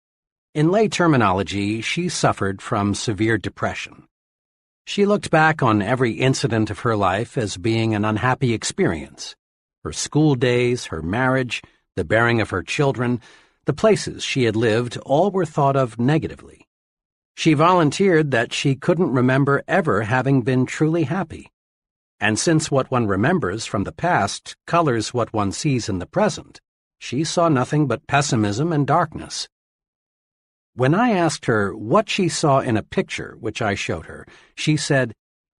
In lay terminology, she suffered from severe depression. She looked back on every incident of her life as being an unhappy experience. Her school days, her marriage, the bearing of her children, the places she had lived, all were thought of negatively. She volunteered that she couldn't remember ever having been truly happy. And since what one remembers from the past colors what one sees in the present, she saw nothing but pessimism and darkness. When I asked her what she saw in a picture which I showed her, she said,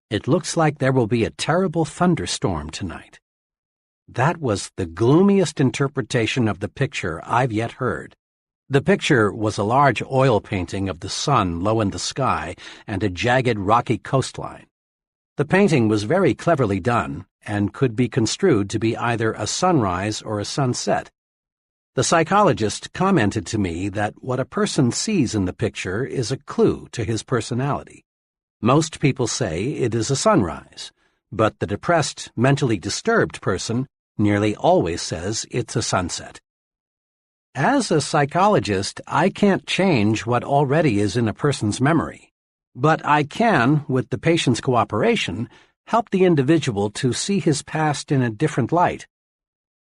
"It looks like there will be a terrible thunderstorm tonight." That was the gloomiest interpretation of the picture I've yet heard. The picture was a large oil painting of the sun low in the sky and a jagged rocky coastline. The painting was very cleverly done and could be construed to be either a sunrise or a sunset. The psychologist commented to me that what a person sees in the picture is a clue to his personality. Most people say it is a sunrise, but the depressed, mentally disturbed person nearly always says it's a sunset. As a psychologist, I can't change what already is in a person's memory, but I can, with the patient's cooperation, help the individual to see his past in a different light.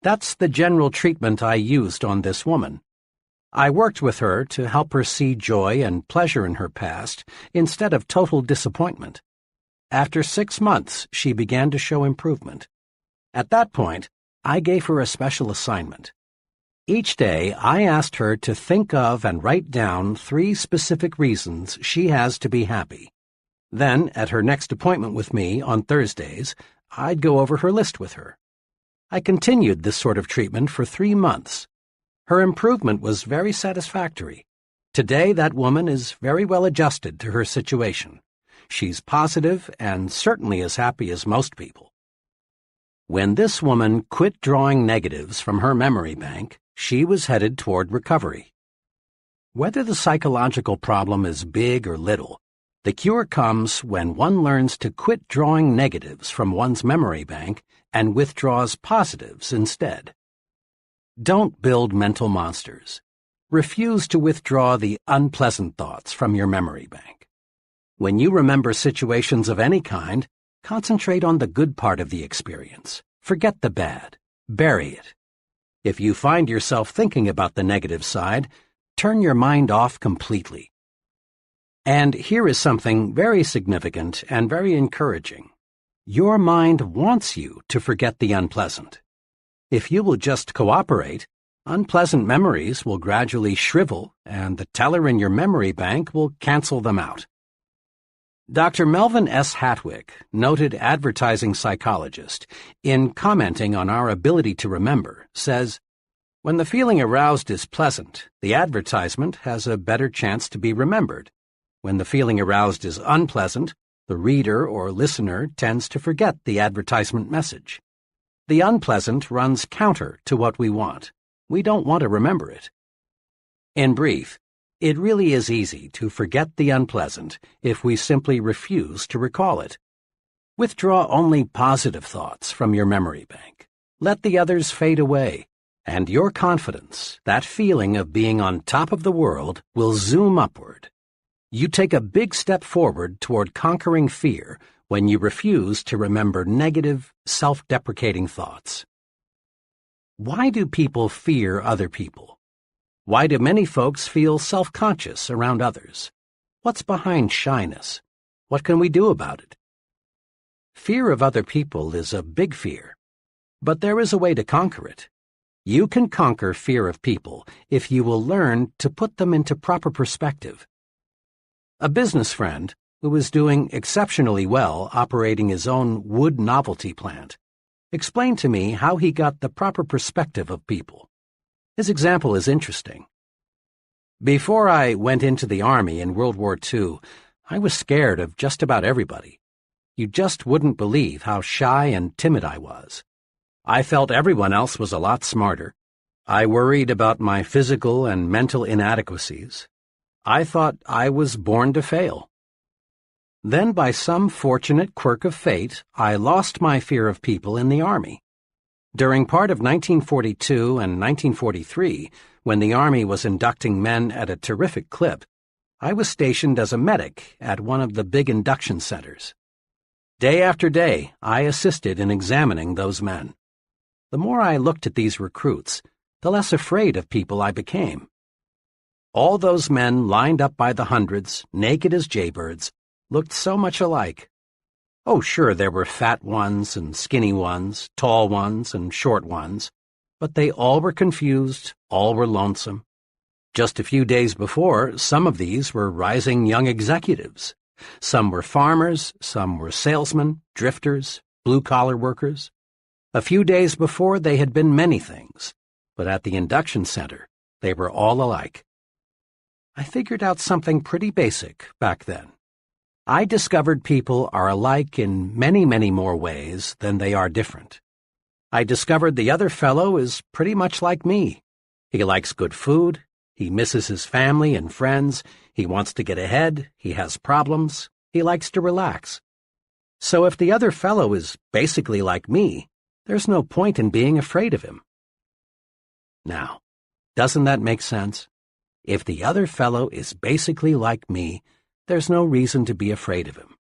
That's the general treatment I used on this woman. I worked with her to help her see joy and pleasure in her past instead of total disappointment. After 6 months, she began to show improvement. At that point, I gave her a special assignment. Each day, I asked her to think of and write down 3 specific reasons she has to be happy. Then, at her next appointment with me on Thursdays, I'd go over her list with her. I continued this sort of treatment for 3 months. Her improvement was very satisfactory. Today, that woman is very well adjusted to her situation. She's positive and certainly as happy as most people. When this woman quit drawing negatives from her memory bank, she was headed toward recovery. Whether the psychological problem is big or little, the cure comes when one learns to quit drawing negatives from one's memory bank and withdraws positives instead. Don't build mental monsters. Refuse to withdraw the unpleasant thoughts from your memory bank. When you remember situations of any kind, concentrate on the good part of the experience. Forget the bad. Bury it. If you find yourself thinking about the negative side, turn your mind off completely. And here is something very significant and very encouraging. Your mind wants you to forget the unpleasant. If you will just cooperate, unpleasant memories will gradually shrivel and the teller in your memory bank will cancel them out. Dr. Melvin S. Hatwick, noted advertising psychologist, in commenting on our ability to remember, says, "When the feeling aroused is pleasant, the advertisement has a better chance to be remembered. When the feeling aroused is unpleasant, The reader or listener tends to forget the advertisement message. The unpleasant runs counter to what we want. We don't want to remember it. In brief, it really is easy to forget the unpleasant if we simply refuse to recall it. Withdraw only positive thoughts from your memory bank. Let the others fade away, and your confidence, that feeling of being on top of the world, will zoom upward. You take a big step forward toward conquering fear when you refuse to remember negative, self-deprecating thoughts. Why do people fear other people? Why do many folks feel self-conscious around others? What's behind shyness? What can we do about it? Fear of other people is a big fear, but there is a way to conquer it. You can conquer fear of people if you will learn to put them into proper perspective. A business friend, who was doing exceptionally well operating his own wood novelty plant, explained to me how he got the proper perspective of people. His example is interesting. Before I went into the Army in World War II, I was scared of just about everybody. You just wouldn't believe how shy and timid I was. I felt everyone else was a lot smarter. I worried about my physical and mental inadequacies. I thought I was born to fail. Then, by some fortunate quirk of fate, I lost my fear of people in the Army. During part of 1942 and 1943, when the Army was inducting men at a terrific clip, I was stationed as a medic at one of the big induction centers. Day after day, I assisted in examining those men. The more I looked at these recruits, the less afraid of people I became. All those men lined up by the hundreds, naked as jaybirds, looked so much alike. Oh, sure, there were fat ones and skinny ones, tall ones and short ones, but they all were confused, all were lonesome. Just a few days before, some of these were rising young executives. Some were farmers, some were salesmen, drifters, blue-collar workers. A few days before, they had been many things, but at the induction center, they were all alike. I figured out something pretty basic back then. I discovered people are alike in many, many more ways than they are different. I discovered the other fellow is pretty much like me. He likes good food, he misses his family and friends, he wants to get ahead, he has problems, he likes to relax. So if the other fellow is basically like me, there's no point in being afraid of him. Now, doesn't that make sense? If the other fellow is basically like me, there's no reason to be afraid of him.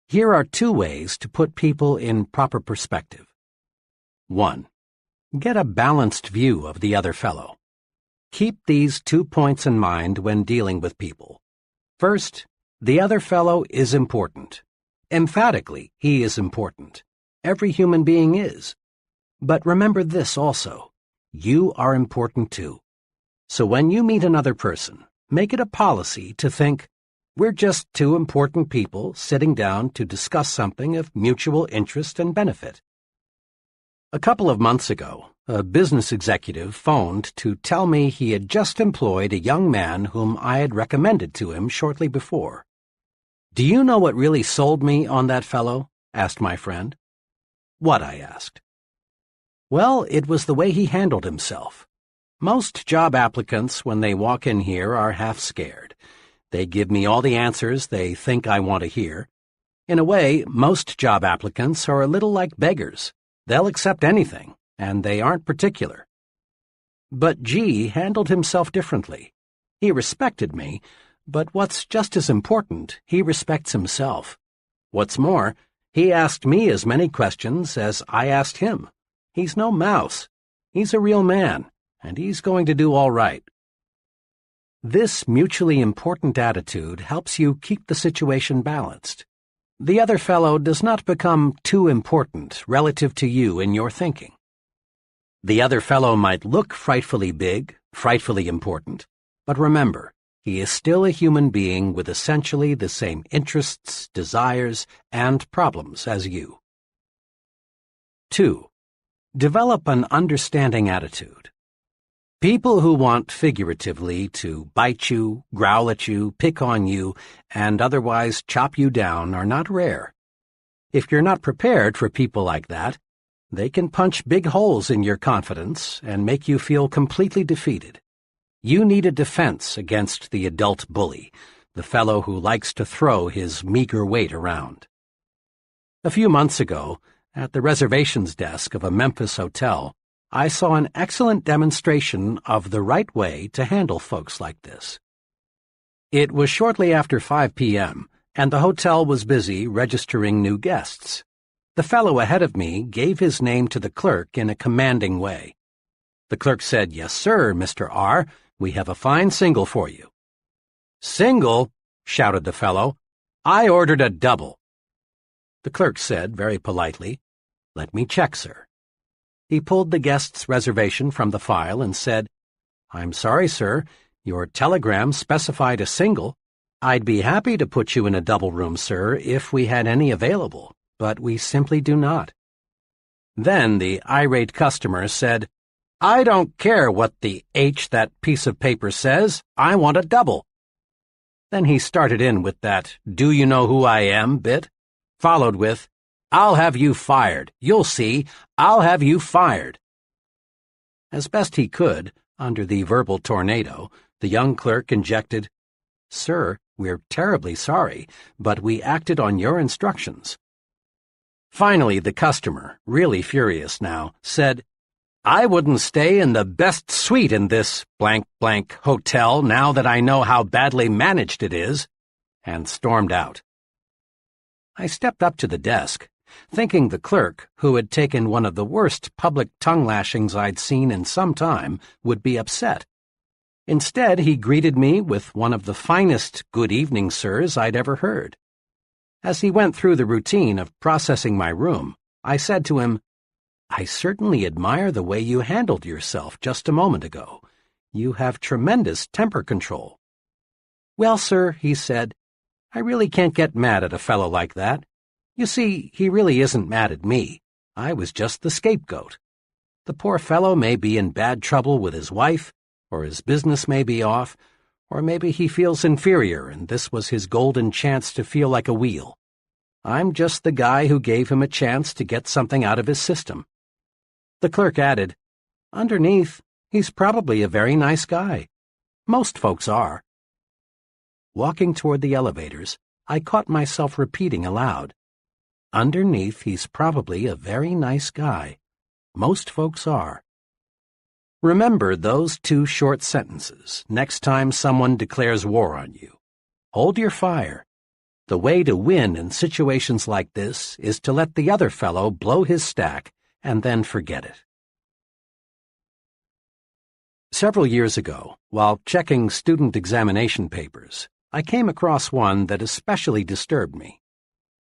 Here are 2 ways to put people in proper perspective. 1. Get a balanced view of the other fellow. Keep these 2 points in mind when dealing with people. First, the other fellow is important. Emphatically, he is important. Every human being is. But remember this also. You are important too. So when you meet another person, make it a policy to think, we're just 2 important people sitting down to discuss something of mutual interest and benefit. A couple of months ago, a business executive phoned to tell me he had just employed a young man whom I had recommended to him shortly before. "Do you know what really sold me on that fellow?" asked my friend. "What?" I asked. "Well, it was the way he handled himself. Most job applicants, when they walk in here, are half scared. They give me all the answers they think I want to hear. In a way, most job applicants are a little like beggars. They'll accept anything, and they aren't particular. But G handled himself differently. He respected me, but what's just as important, he respects himself. What's more, he asked me as many questions as I asked him. He's no mouse. He's a real man, and he's going to do all right." This mutually important attitude helps you keep the situation balanced. The other fellow does not become too important relative to you in your thinking. The other fellow might look frightfully big, frightfully important, but remember, he is still a human being with essentially the same interests, desires, and problems as you. 2. Develop an understanding attitude. People who want figuratively to bite you, growl at you, pick on you, and otherwise chop you down are not rare. If you're not prepared for people like that, they can punch big holes in your confidence and make you feel completely defeated. You need a defense against the adult bully, the fellow who likes to throw his meager weight around. A few months ago, at the reservations desk of a Memphis hotel, I saw an excellent demonstration of the right way to handle folks like this. It was shortly after 5 p.m., and the hotel was busy registering new guests. The fellow ahead of me gave his name to the clerk in a commanding way. The clerk said, "Yes, sir, Mr. R., we have a fine single for you." "Single?" shouted the fellow. "I ordered a double." The clerk said, very politely, "Let me check, sir." He pulled the guest's reservation from the file and said, "I'm sorry, sir, your telegram specified a single. I'd be happy to put you in a double room, sir, if we had any available, but we simply do not." Then the irate customer said, "I don't care what the H that piece of paper says, I want a double." Then he started in with that "do you know who I am" bit, followed with, "I'll have you fired. You'll see. I'll have you fired." As best he could, under the verbal tornado, the young clerk injected, "Sir, we're terribly sorry, but we acted on your instructions." Finally, the customer, really furious now, said, "I wouldn't stay in the best suite in this blank blank hotel now that I know how badly managed it is," and stormed out. I stepped up to the desk, thinking the clerk, who had taken one of the worst public tongue-lashings I'd seen in some time, would be upset. Instead, he greeted me with one of the finest "good evening, sirs" I'd ever heard. As he went through the routine of processing my room, I said to him, "I certainly admire the way you handled yourself just a moment ago. You have tremendous temper control." "Well, sir," he said, "I really can't get mad at a fellow like that. You see, he really isn't mad at me. I was just the scapegoat. The poor fellow may be in bad trouble with his wife, or his business may be off, or maybe he feels inferior and this was his golden chance to feel like a wheel. I'm just the guy who gave him a chance to get something out of his system." The clerk added, "Underneath, he's probably a very nice guy. Most folks are." Walking toward the elevators, I caught myself repeating aloud, "Underneath, he's probably a very nice guy. Most folks are." Remember those 2 short sentences next time someone declares war on you. Hold your fire. The way to win in situations like this is to let the other fellow blow his stack and then forget it. Several years ago, while checking student examination papers, I came across one that especially disturbed me.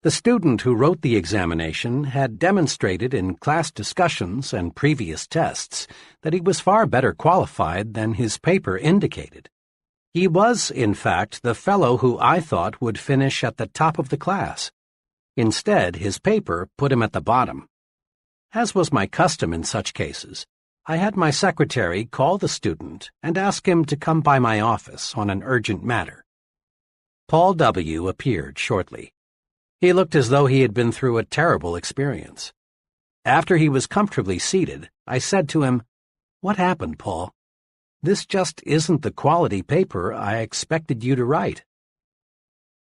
The student who wrote the examination had demonstrated in class discussions and previous tests that he was far better qualified than his paper indicated. He was, in fact, the fellow who I thought would finish at the top of the class. Instead, his paper put him at the bottom. As was my custom in such cases, I had my secretary call the student and ask him to come by my office on an urgent matter. Paul W. appeared shortly. He looked as though he had been through a terrible experience. After he was comfortably seated, I said to him, "What happened, Paul? This just isn't the quality paper I expected you to write."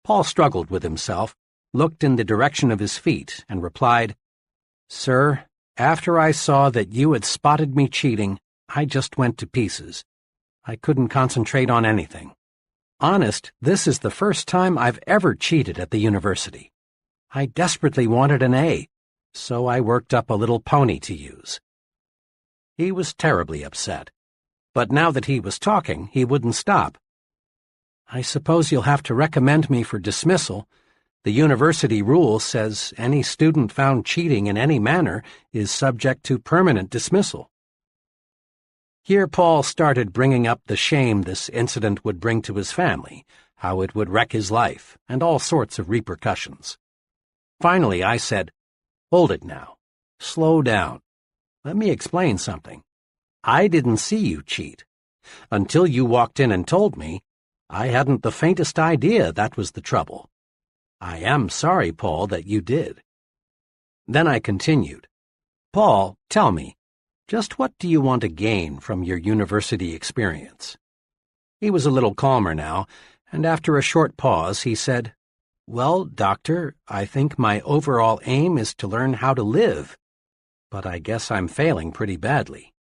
Paul struggled with himself, looked in the direction of his feet, and replied, "Sir, after I saw that you had spotted me cheating, I just went to pieces. I couldn't concentrate on anything. Honest, this is the first time I've ever cheated at the university. I desperately wanted an A, so I worked up a little pony to use." He was terribly upset, but now that he was talking, he wouldn't stop. "I suppose you'll have to recommend me for dismissal. The university rule says any student found cheating in any manner is subject to permanent dismissal." Here Paul started bringing up the shame this incident would bring to his family, how it would wreck his life, and all sorts of repercussions. Finally, I said, "Hold it now. Slow down. Let me explain something. I didn't see you cheat. Until you walked in and told me, I hadn't the faintest idea that was the trouble. I am sorry, Paul, that you did." Then I continued, "Paul, tell me, just what do you want to gain from your university experience?" He was a little calmer now, and after a short pause he said, "Well, Doctor, I think my overall aim is to learn how to live, but I guess I'm failing pretty badly."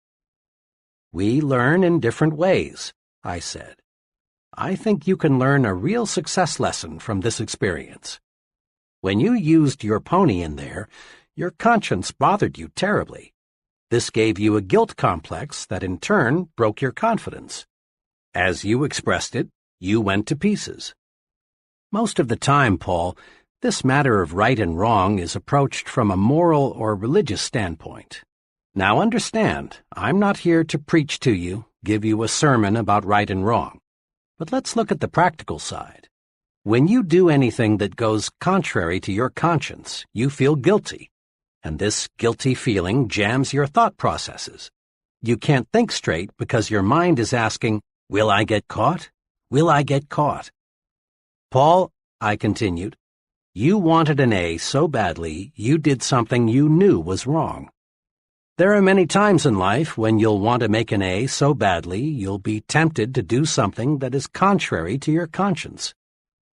"We learn in different ways," I said. "I think you can learn a real success lesson from this experience. When you used your pony in there, your conscience bothered you terribly. This gave you a guilt complex that in turn broke your confidence. As you expressed it, you went to pieces. Most of the time, Paul, this matter of right and wrong is approached from a moral or religious standpoint. Now understand, I'm not here to preach to you, give you a sermon about right and wrong. But let's look at the practical side. When you do anything that goes contrary to your conscience, you feel guilty. And this guilty feeling jams your thought processes. You can't think straight because your mind is asking, "Will I get caught? Will I get caught?" "Paul," I continued, "you wanted an A so badly you did something you knew was wrong. There are many times in life when you'll want to make an A so badly you'll be tempted to do something that is contrary to your conscience.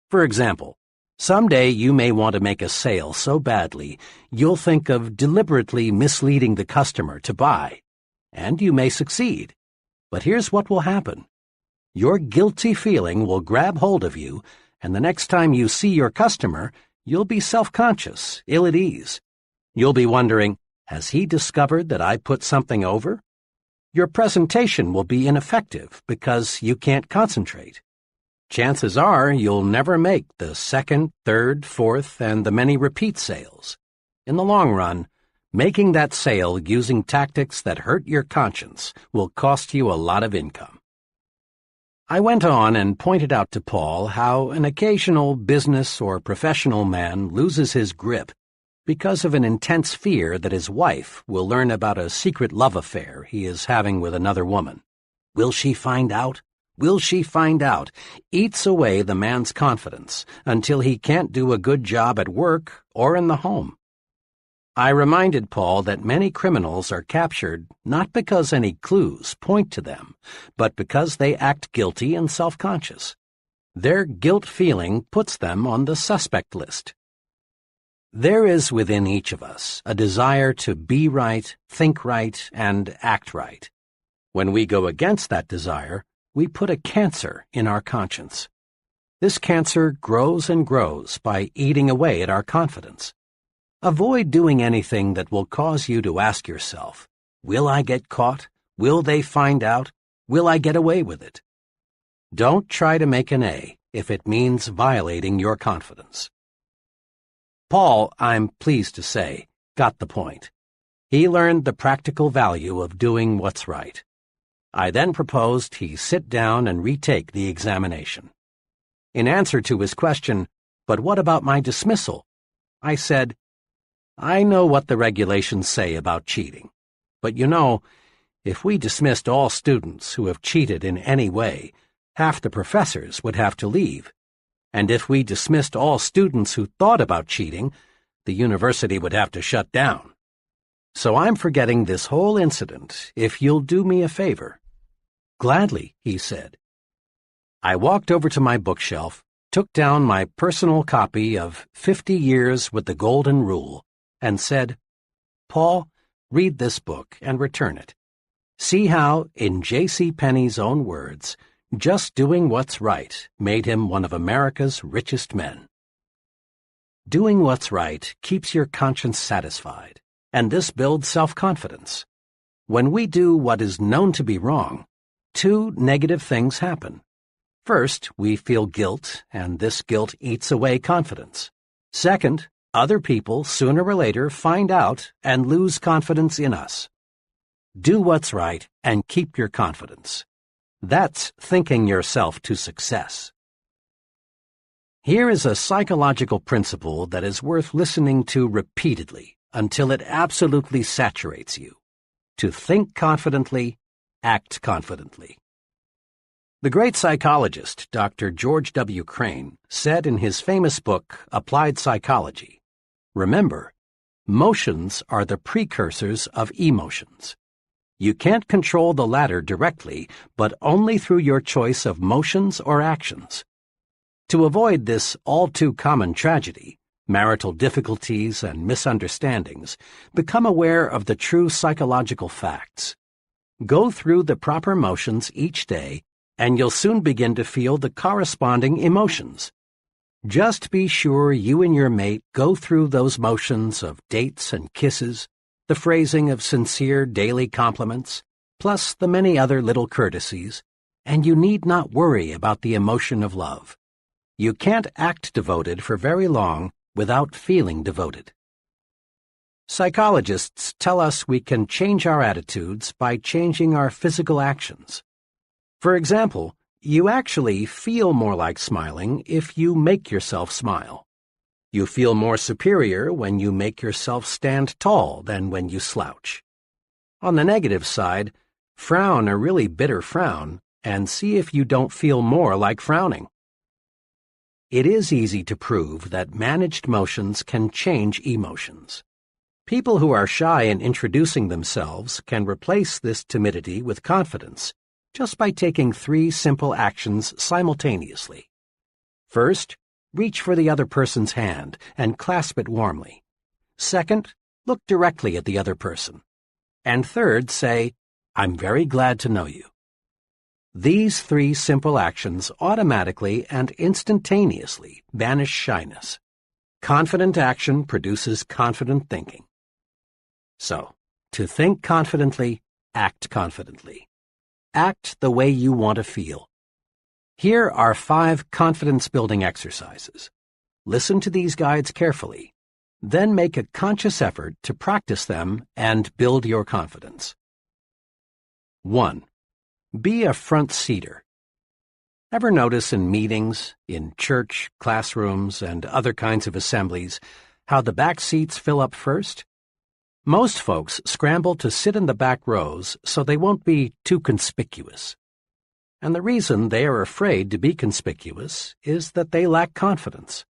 For example, someday you may want to make a sale so badly you'll think of deliberately misleading the customer to buy, and you may succeed. But here's what will happen. Your guilty feeling will grab hold of you, and the next time you see your customer, you'll be self-conscious, ill at ease. You'll be wondering, has he discovered that I put something over? Your presentation will be ineffective because you can't concentrate. Chances are you'll never make the second, third, fourth, and the many repeat sales. In the long run, making that sale using tactics that hurt your conscience will cost you a lot of income." I went on and pointed out to Paul how an occasional business or professional man loses his grip because of an intense fear that his wife will learn about a secret love affair he is having with another woman. Will she find out? Will she find out? Eats away the man's confidence until he can't do a good job at work or in the home. I reminded Paul that many criminals are captured not because any clues point to them, but because they act guilty and self-conscious. Their guilt feeling puts them on the suspect list. There is within each of us a desire to be right, think right, and act right. When we go against that desire, we put a cancer in our conscience. This cancer grows and grows by eating away at our confidence. Avoid doing anything that will cause you to ask yourself, "Will I get caught? Will they find out? Will I get away with it?" Don't try to make an A if it means violating your confidence. Paul, I'm pleased to say, got the point. He learned the practical value of doing what's right. I then proposed he sit down and retake the examination. In answer to his question, "But what about my dismissal?" I said, "I know what the regulations say about cheating, but you know, if we dismissed all students who have cheated in any way, half the professors would have to leave. And if we dismissed all students who thought about cheating, the university would have to shut down. So I'm forgetting this whole incident if you'll do me a favor." "Gladly," he said. I walked over to my bookshelf, took down my personal copy of 50 Years with the Golden Rule, and said, "Paul, read this book and return it. See how, in J.C. Penney's own words, just doing what's right made him one of America's richest men." Doing what's right keeps your conscience satisfied, and this builds self-confidence. When we do what is known to be wrong, two negative things happen. First, we feel guilt, and this guilt eats away confidence. Second, other people sooner or later find out and lose confidence in us. Do what's right and keep your confidence. That's thinking yourself to success. Here is a psychological principle that is worth listening to repeatedly until it absolutely saturates you. To think confidently, act confidently. The great psychologist, Dr. George W. Crane, said in his famous book, Applied Psychology, "Remember, motions are the precursors of emotions. You can't control the latter directly, but only through your choice of motions or actions. To avoid this all-too-common tragedy, marital difficulties and misunderstandings, become aware of the true psychological facts. Go through the proper motions each day, and you'll soon begin to feel the corresponding emotions. Just be sure you and your mate go through those motions of dates and kisses, the phrasing of sincere daily compliments, plus the many other little courtesies, and you need not worry about the emotion of love. You can't act devoted for very long without feeling devoted." Psychologists tell us we can change our attitudes by changing our physical actions. For example, you actually feel more like smiling if you make yourself smile. You feel more superior when you make yourself stand tall than when you slouch. On the negative side, frown a really bitter frown and see if you don't feel more like frowning. It is easy to prove that managed motions can change emotions. People who are shy in introducing themselves can replace this timidity with confidence just by taking 3 simple actions simultaneously. First, reach for the other person's hand and clasp it warmly. Second, look directly at the other person. And third, say, "I'm very glad to know you." These 3 simple actions automatically and instantaneously banish shyness. Confident action produces confident thinking. So, to think confidently, act confidently. Act the way you want to feel. Here are 5 confidence-building exercises. Listen to these guides carefully, then make a conscious effort to practice them and build your confidence. 1. Be a front-seater. Ever notice in meetings, in church, classrooms, and other kinds of assemblies, how the back seats fill up first? Most folks scramble to sit in the back rows so they won't be too conspicuous. And the reason they are afraid to be conspicuous is that they lack confidence.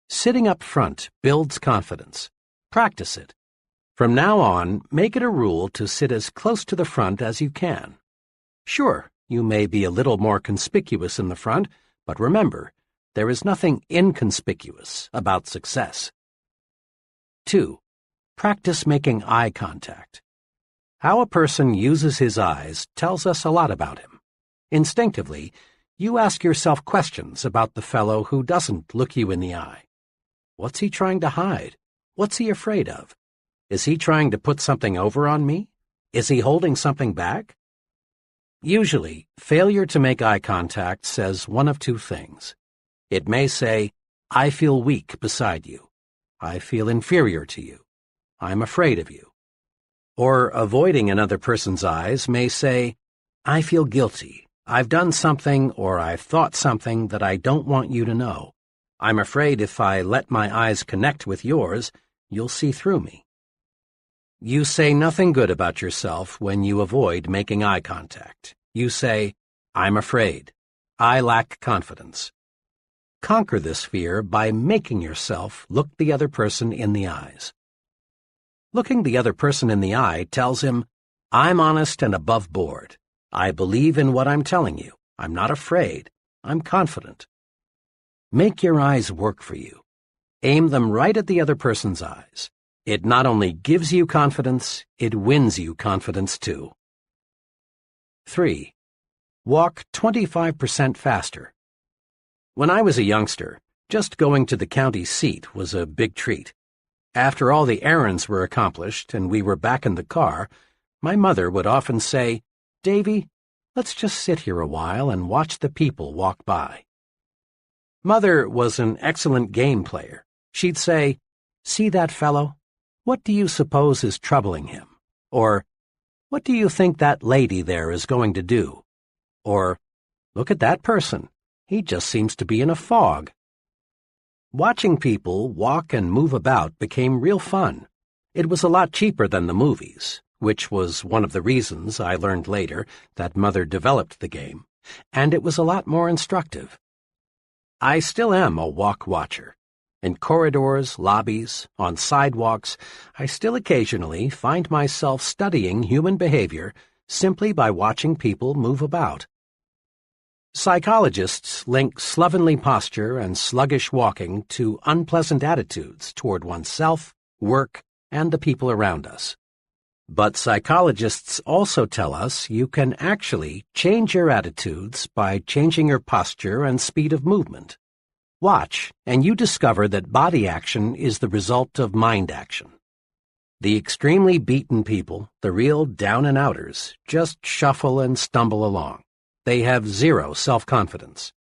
Sitting up front builds confidence. Practice it. From now on, make it a rule to sit as close to the front as you can. Sure, you may be a little more conspicuous in the front, but remember, there is nothing inconspicuous about success. 2. Practice making eye contact. How a person uses his eyes tells us a lot about him. Instinctively, you ask yourself questions about the fellow who doesn't look you in the eye. What's he trying to hide? What's he afraid of? Is he trying to put something over on me? Is he holding something back? Usually, failure to make eye contact says one of 2 things. It may say, "I feel weak beside you. I feel inferior to you. I'm afraid of you." Or avoiding another person's eyes may say, "I feel guilty. I've done something or I've thought something that I don't want you to know. I'm afraid if I let my eyes connect with yours, you'll see through me." You say nothing good about yourself when you avoid making eye contact. You say, "I'm afraid. I lack confidence." Conquer this fear by making yourself look the other person in the eyes. Looking the other person in the eye tells him, "I'm honest and above board. I believe in what I'm telling you. I'm not afraid. I'm confident." Make your eyes work for you. Aim them right at the other person's eyes. It not only gives you confidence, it wins you confidence too. 3. Walk 25% faster. When I was a youngster, just going to the county seat was a big treat. After all the errands were accomplished and we were back in the car, my mother would often say, "Davy, let's just sit here a while and watch the people walk by." Mother was an excellent game player. She'd say, "See that fellow? What do you suppose is troubling him?" Or, "What do you think that lady there is going to do?" Or, "Look at that person. He just seems to be in a fog." Watching people walk and move about became real fun. It was a lot cheaper than the movies, which was one of the reasons I learned later that Mother developed the game, and it was a lot more instructive. I still am a walk watcher. In corridors, lobbies, on sidewalks, I still occasionally find myself studying human behavior simply by watching people move about. Psychologists link slovenly posture and sluggish walking to unpleasant attitudes toward oneself, work, and the people around us. But psychologists also tell us you can actually change your attitudes by changing your posture and speed of movement. Watch, and you discover that body action is the result of mind action. The extremely beaten people, the real down-and-outers, just shuffle and stumble along. They have zero self-confidence.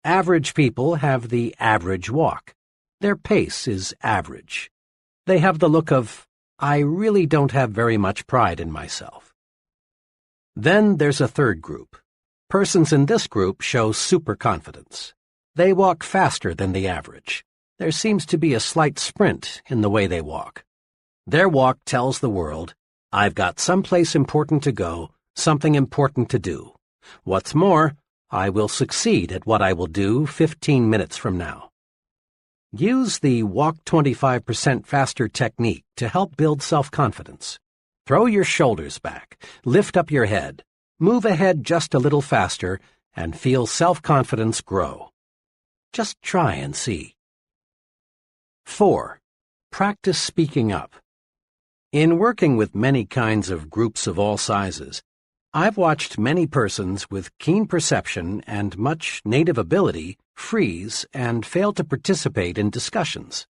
Average people have the average walk. Their pace is average. They have the look of, I really don't have very much pride in myself. Then there's a third group. Persons in this group show superconfidence. They walk faster than the average. There seems to be a slight sprint in the way they walk. Their walk tells the world, I've got someplace important to go, something important to do. What's more, I will succeed at what I will do 15 minutes from now. Use the walk 25% faster technique to help build self-confidence. Throw your shoulders back, lift up your head, move ahead just a little faster, and feel self-confidence grow. Just try and see. 4. Practice speaking up. In working with many kinds of groups of all sizes, I've watched many persons with keen perception and much native ability freeze and fail to participate in discussions.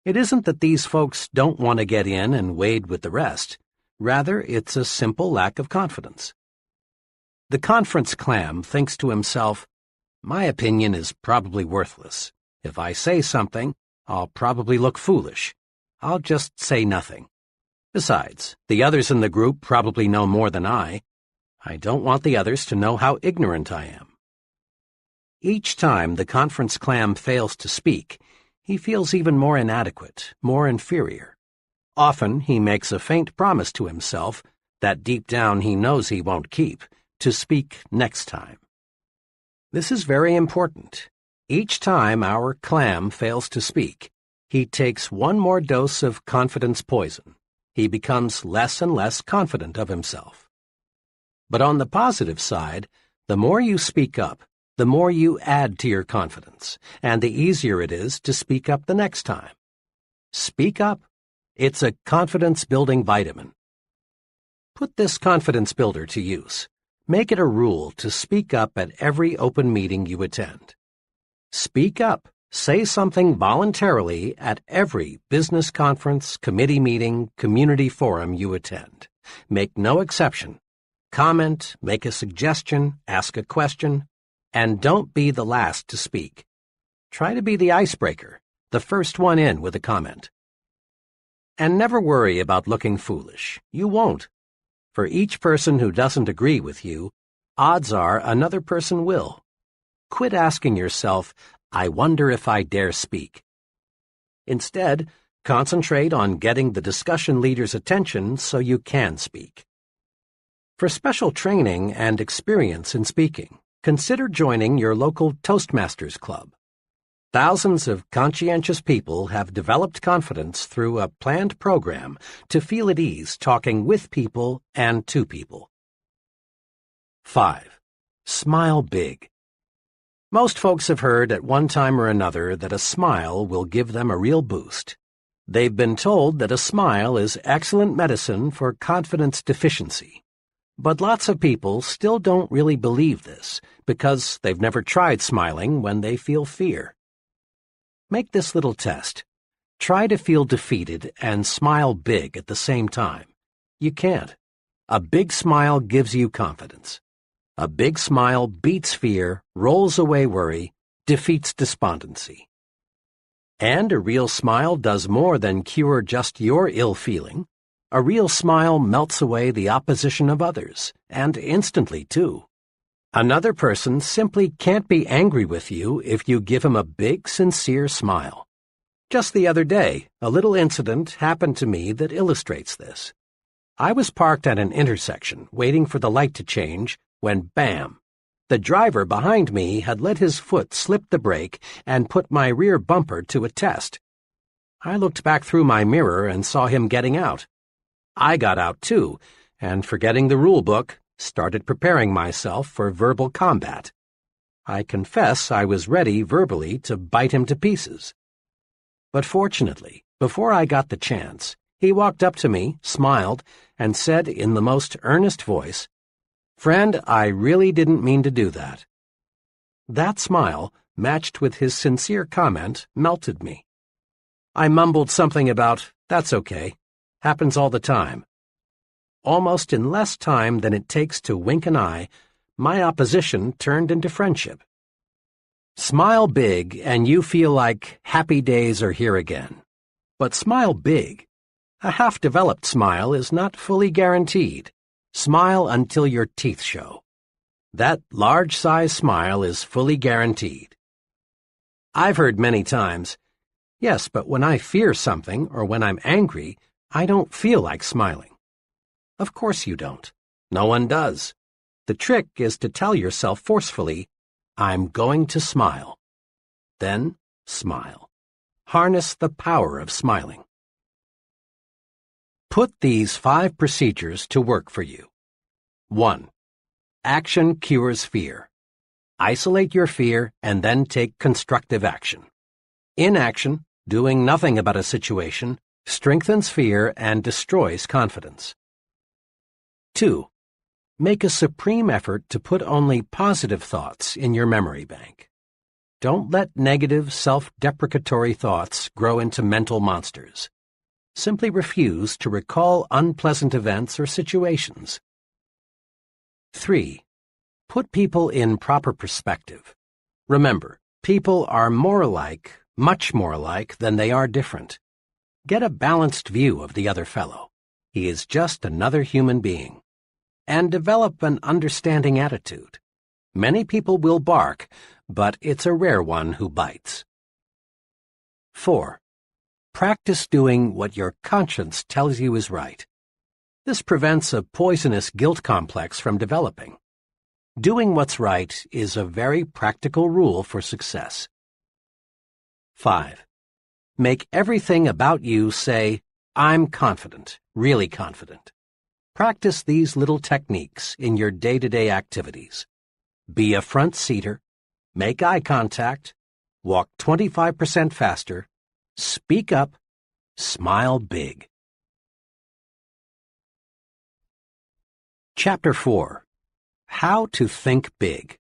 It isn't that these folks don't want to get in and wade with the rest. Rather, it's a simple lack of confidence. The conference clam thinks to himself, my opinion is probably worthless. If I say something, I'll probably look foolish. I'll just say nothing. Besides, the others in the group probably know more than I don't want the others to know how ignorant I am. Each time the conference clam fails to speak, he feels even more inadequate, more inferior. Often he makes a faint promise to himself that deep down he knows he won't keep, to speak next time. This is very important. Each time our clam fails to speak, he takes one more dose of confidence poison. He becomes less and less confident of himself. But on the positive side, the more you speak up, the more you add to your confidence, and the easier it is to speak up the next time. Speak up. It's a confidence-building vitamin. Put this confidence builder to use. Make it a rule to speak up at every open meeting you attend. Speak up. Say something voluntarily at every business conference, committee meeting, community forum you attend. Make no exception. Comment, make a suggestion, ask a question, and don't be the last to speak. Try to be the icebreaker, the first one in with a comment. And never worry about looking foolish. You won't. For each person who doesn't agree with you, odds are another person will. Quit asking yourself, I wonder if I dare speak. Instead, concentrate on getting the discussion leader's attention so you can speak. For special training and experience in speaking, consider joining your local Toastmasters Club. Thousands of conscientious people have developed confidence through a planned program to feel at ease talking with people and to people. 5. Smile big. Most folks have heard at one time or another that a smile will give them a real boost. They've been told that a smile is excellent medicine for confidence deficiency. But lots of people still don't really believe this because they've never tried smiling when they feel fear. Make this little test. Try to feel defeated and smile big at the same time. You can't. A big smile gives you confidence. A big smile beats fear, rolls away worry, defeats despondency. And a real smile does more than cure just your ill feeling. A real smile melts away the opposition of others, and instantly, too. Another person simply can't be angry with you if you give him a big, sincere smile. Just the other day, a little incident happened to me that illustrates this. I was parked at an intersection, waiting for the light to change, when bam! The driver behind me had let his foot slip the brake and put my rear bumper to a test. I looked back through my mirror and saw him getting out. I got out too, and forgetting the rule book, started preparing myself for verbal combat. I confess I was ready verbally to bite him to pieces. But fortunately, before I got the chance, he walked up to me, smiled, and said in the most earnest voice, "Friend, I really didn't mean to do that." That smile, matched with his sincere comment, melted me. I mumbled something about, "That's okay. Happens all the time." Almost in less time than it takes to wink an eye, my opposition turned into friendship. Smile big and you feel like happy days are here again. But smile big. A half-developed smile is not fully guaranteed. Smile until your teeth show. That large-size smile is fully guaranteed. I've heard many times, "Yes, but when I fear something or when I'm angry, I don't feel like smiling." Of course you don't. No one does. The trick is to tell yourself forcefully, "I'm going to smile." Then smile. Harness the power of smiling. Put these 5 procedures to work for you. 1. Action cures fear. Isolate your fear and then take constructive action. Inaction, doing nothing about a situation, strengthens fear and destroys confidence. 2. Make a supreme effort to put only positive thoughts in your memory bank. Don't let negative, self-deprecatory thoughts grow into mental monsters. Simply refuse to recall unpleasant events or situations. 3. Put people in proper perspective. Remember, people are more alike, much more alike, than they are different. Get a balanced view of the other fellow. He is just another human being. And develop an understanding attitude. Many people will bark, but it's a rare one who bites. 4. Practice doing what your conscience tells you is right. This prevents a poisonous guilt complex from developing. Doing what's right is a very practical rule for success. 5. Make everything about you say, "I'm confident, really confident." Practice these little techniques in your day-to-day activities. Be a front-seater, make eye contact, walk 25% faster, speak up, smile big. Chapter 4. How to Think Big.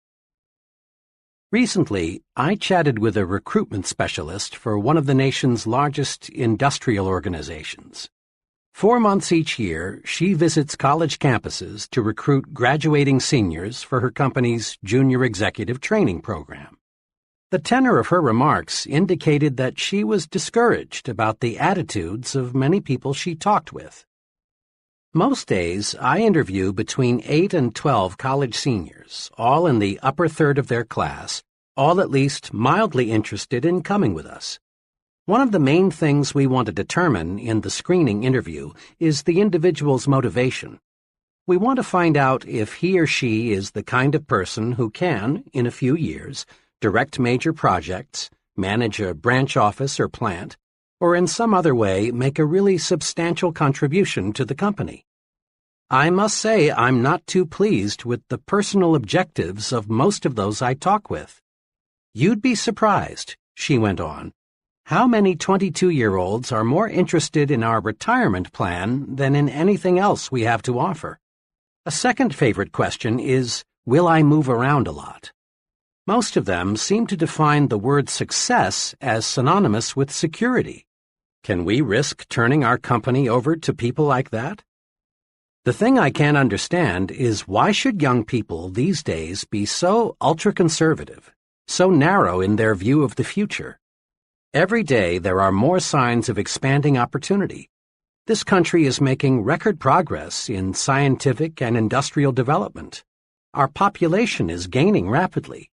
Recently, I chatted with a recruitment specialist for one of the nation's largest industrial organizations. 4 months each year, she visits college campuses to recruit graduating seniors for her company's junior executive training program. The tenor of her remarks indicated that she was discouraged about the attitudes of many people she talked with. Most days, I interview between 8 and 12 college seniors, all in the upper third of their class, all at least mildly interested in coming with us. One of the main things we want to determine in the screening interview is the individual's motivation. We want to find out if he or she is the kind of person who can, in a few years, direct major projects, manage a branch office or plant, or in some other way make a really substantial contribution to the company. I must say I'm not too pleased with the personal objectives of most of those I talk with. "You'd be surprised," she went on, "how many 22-year-olds are more interested in our retirement plan than in anything else we have to offer. A second favorite question is, will I move around a lot? Most of them seem to define the word success as synonymous with security. Can we risk turning our company over to people like that? The thing I can't understand is why should young people these days be so ultra-conservative, so narrow in their view of the future? Every day there are more signs of expanding opportunity. This country is making record progress in scientific and industrial development. Our population is gaining rapidly.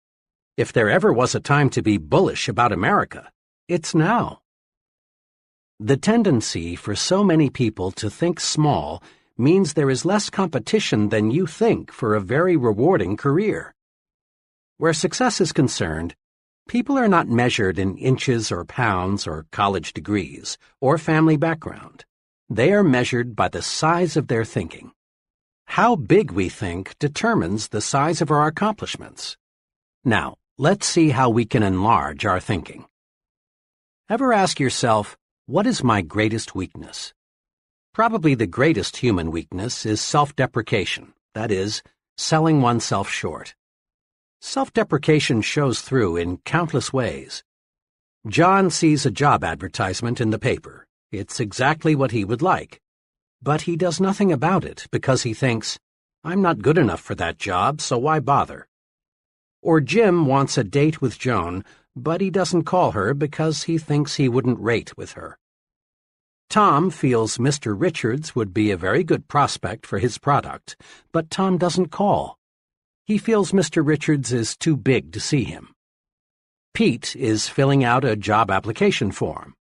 If there ever was a time to be bullish about America, it's now. The tendency for so many people to think small means there is less competition than you think for a very rewarding career. Where success is concerned, people are not measured in inches or pounds or college degrees or family background. They are measured by the size of their thinking. How big we think determines the size of our accomplishments. Now, let's see how we can enlarge our thinking. Ever ask yourself, what is my greatest weakness? Probably the greatest human weakness is self-deprecation, that is, selling oneself short. Self-deprecation shows through in countless ways. John sees a job advertisement in the paper. It's exactly what he would like. But he does nothing about it because he thinks, I'm not good enough for that job, so why bother? Or Jim wants a date with Joan, but he doesn't call her because he thinks he wouldn't rate with her. Tom feels Mr. Richards would be a very good prospect for his product, but Tom doesn't call. He feels Mr. Richards is too big to see him. Pete is filling out a job application form.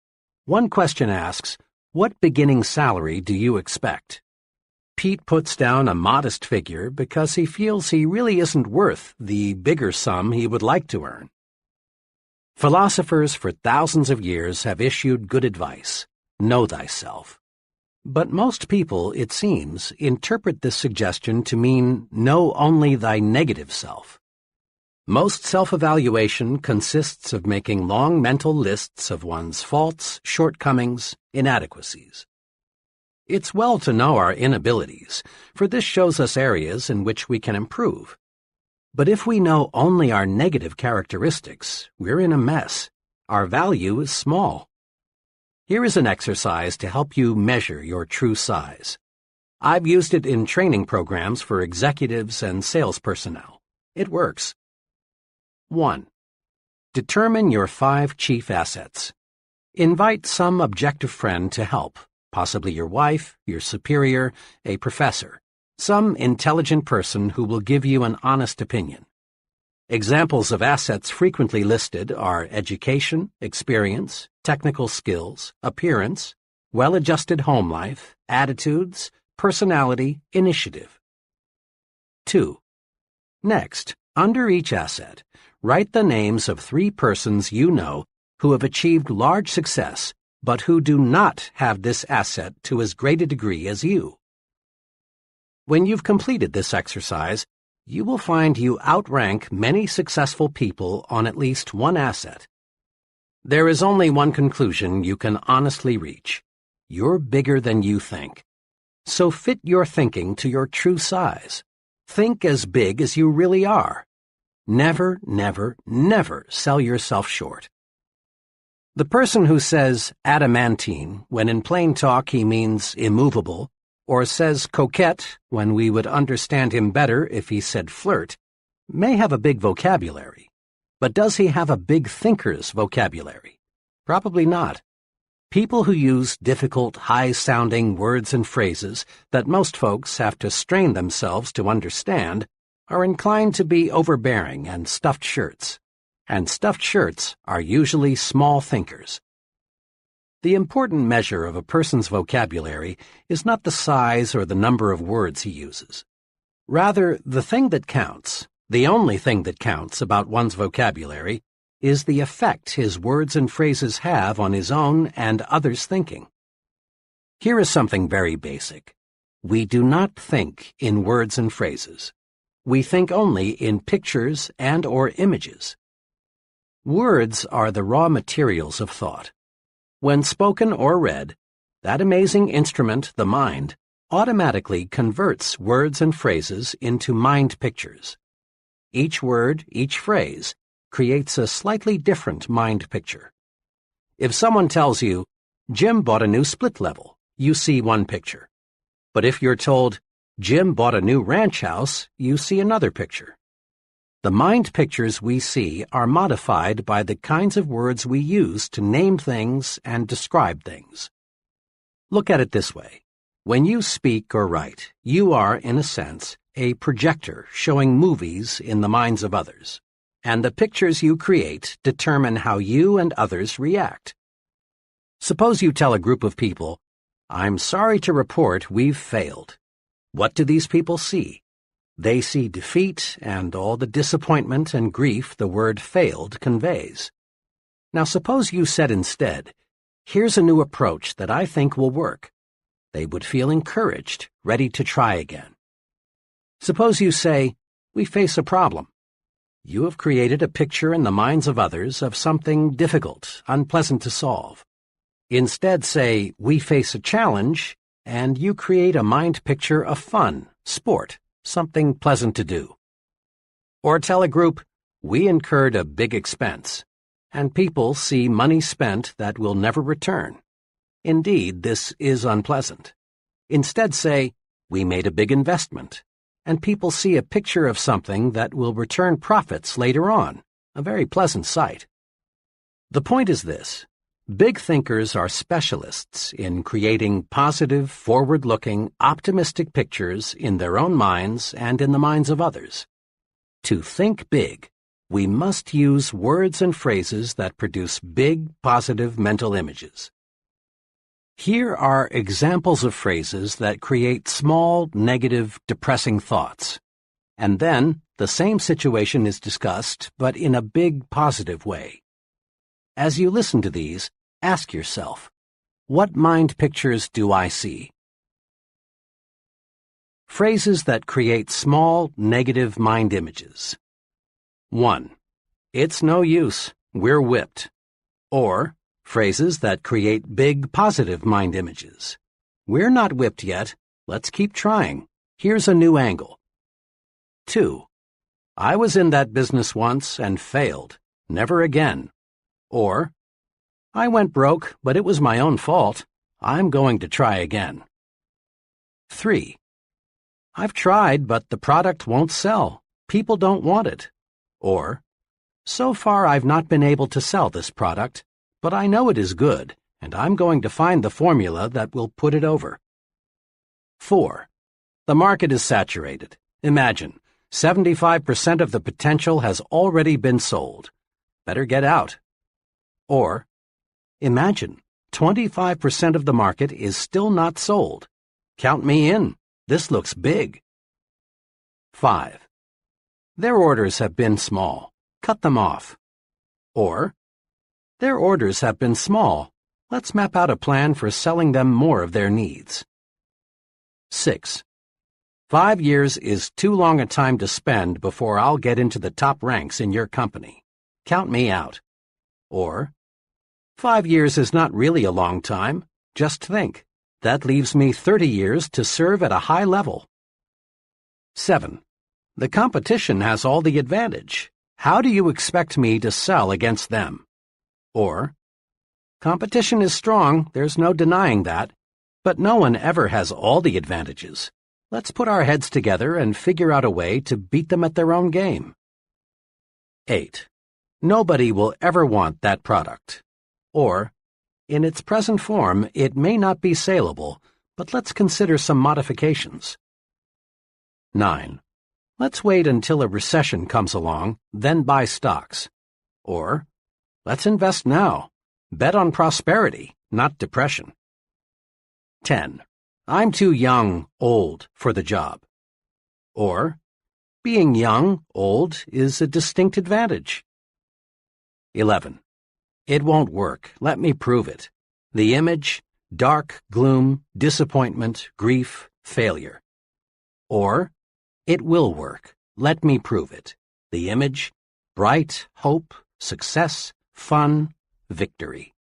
One question asks, what beginning salary do you expect? Pete puts down a modest figure because he feels he really isn't worth the bigger sum he would like to earn. Philosophers for thousands of years have issued good advice. Know thyself. But most people, it seems, interpret this suggestion to mean know only thy negative self. Most self-evaluation consists of making long mental lists of one's faults, shortcomings, inadequacies. It's well to know our inabilities, for this shows us areas in which we can improve. But if we know only our negative characteristics, we're in a mess. Our value is small. Here is an exercise to help you measure your true size. I've used it in training programs for executives and sales personnel. It works. 1. Determine your 5 chief assets. Invite some objective friend to help, possibly your wife, your superior, a professor, some intelligent person who will give you an honest opinion. Examples of assets frequently listed are education, experience, technical skills, appearance, well-adjusted home life, attitudes, personality, initiative. 2. Next, under each asset, write the names of 3 persons you know who have achieved large success but who do not have this asset to as great a degree as you. When you've completed this exercise, you will find you outrank many successful people on at least one asset. There is only one conclusion you can honestly reach. You're bigger than you think. So fit your thinking to your true size. Think as big as you really are. Never, never, never sell yourself short. The person who says adamantine when in plain talk he means immovable, or says coquette when we would understand him better if he said flirt, may have a big vocabulary. But does he have a big thinker's vocabulary? Probably not. People who use difficult, high-sounding words and phrases that most folks have to strain themselves to understand are inclined to be overbearing and stuffed shirts. And stuffed shirts are usually small thinkers. The important measure of a person's vocabulary is not the size or the number of words he uses. Rather, the thing that counts, the only thing that counts about one's vocabulary, is the effect his words and phrases have on his own and others' thinking. Here is something very basic. We do not think in words and phrases. We think only in pictures and/or images. Words are the raw materials of thought. When spoken or read, that amazing instrument, the mind, automatically converts words and phrases into mind pictures. Each word, each phrase, creates a slightly different mind picture. If someone tells you, Jim bought a new split level, you see one picture. But if you're told, Jim bought a new ranch house, you see another picture. The mind pictures we see are modified by the kinds of words we use to name things and describe things. Look at it this way. When you speak or write, you are, in a sense, a projector showing movies in the minds of others, and the pictures you create determine how you and others react. Suppose you tell a group of people, I'm sorry to report we've failed. What do these people see? They see defeat and all the disappointment and grief the word failed conveys. Now suppose you said instead, "Here's a new approach that I think will work." They would feel encouraged, ready to try again. Suppose you say, "We face a problem." You have created a picture in the minds of others of something difficult, unpleasant to solve. Instead say, "We face a challenge," and you create a mind picture of fun, sport, something pleasant to do. Or tell a group, "We incurred a big expense," and people see money spent that will never return. Indeed, this is unpleasant. Instead say, "We made a big investment," and people see a picture of something that will return profits later on, a very pleasant sight. The point is this: big thinkers are specialists in creating positive, forward-looking, optimistic pictures in their own minds and in the minds of others. To think big, we must use words and phrases that produce big, positive mental images. Here are examples of phrases that create small, negative, depressing thoughts. And then, the same situation is discussed, but in a big, positive way. As you listen to these, ask yourself, what mind pictures do I see? Phrases that create small, negative mind images. 1. It's no use, we're whipped. Or, phrases that create big, positive mind images. We're not whipped yet, let's keep trying. Here's a new angle. 2. I was in that business once and failed, never again. Or, I went broke, but it was my own fault. I'm going to try again. 3. I've tried, but the product won't sell. People don't want it. Or, so far I've not been able to sell this product, but I know it is good, and I'm going to find the formula that will put it over. 4. The market is saturated. Imagine, 75% of the potential has already been sold. Better get out. Or, imagine, 25% of the market is still not sold. Count me in. This looks big. 5. Their orders have been small. Cut them off. Or, their orders have been small. Let's map out a plan for selling them more of their needs. 6. 5 years is too long a time to spend before I'll get into the top ranks in your company. Count me out. Or, 5 years is not really a long time. Just think. That leaves me 30 years to serve at a high level. 7. The competition has all the advantage. How do you expect me to sell against them? Or, competition is strong, there's no denying that, but no one ever has all the advantages. Let's put our heads together and figure out a way to beat them at their own game. 8. Nobody will ever want that product. Or, in its present form, it may not be saleable, but let's consider some modifications. 9. Let's wait until a recession comes along, then buy stocks. Or, let's invest now. Bet on prosperity, not depression. 10. I'm too young, old, for the job. Or, being young, old, is a distinct advantage. 11. It won't work. Let me prove it. The image, dark, gloom, disappointment, grief, failure. Or, it will work. Let me prove it. The image, bright, hope, success, fun, victory.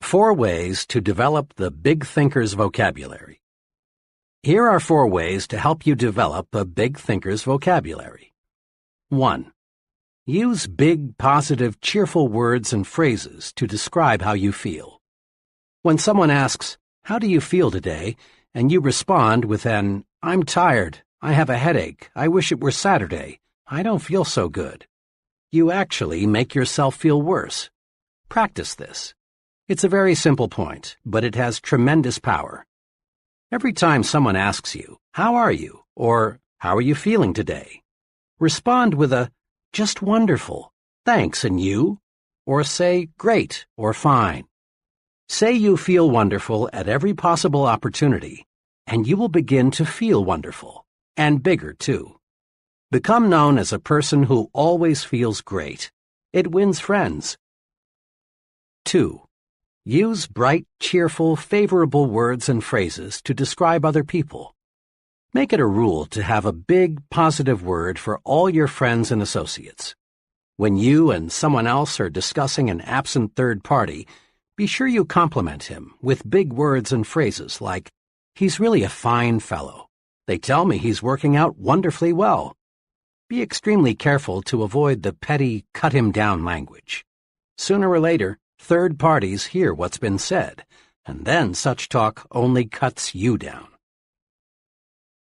4 ways to develop the big thinker's vocabulary. Here are 4 ways to help you develop a big thinker's vocabulary. 1. Use big, positive, cheerful words and phrases to describe how you feel. When someone asks, "How do you feel today?" and you respond with an, "I'm tired, I have a headache, I wish it were Saturday, I don't feel so good," you actually make yourself feel worse. Practice this. It's a very simple point, but it has tremendous power. Every time someone asks you, "How are you?" or "How are you feeling today?" respond with a, "Just wonderful, thanks, and you?" or say, "Great," or "Fine." Say you feel wonderful at every possible opportunity. and you will begin to feel wonderful, and bigger too. Become known as a person who always feels great. It wins friends. 2. Use bright, cheerful, favorable words and phrases to describe other people. Make it a rule to have a big, positive word for all your friends and associates. When you and someone else are discussing an absent third party, be sure you compliment him with big words and phrases like, "He's really a fine fellow. They tell me he's working out wonderfully well." Be extremely careful to avoid the petty, cut-him-down language. Sooner or later, third parties hear what's been said, and then such talk only cuts you down.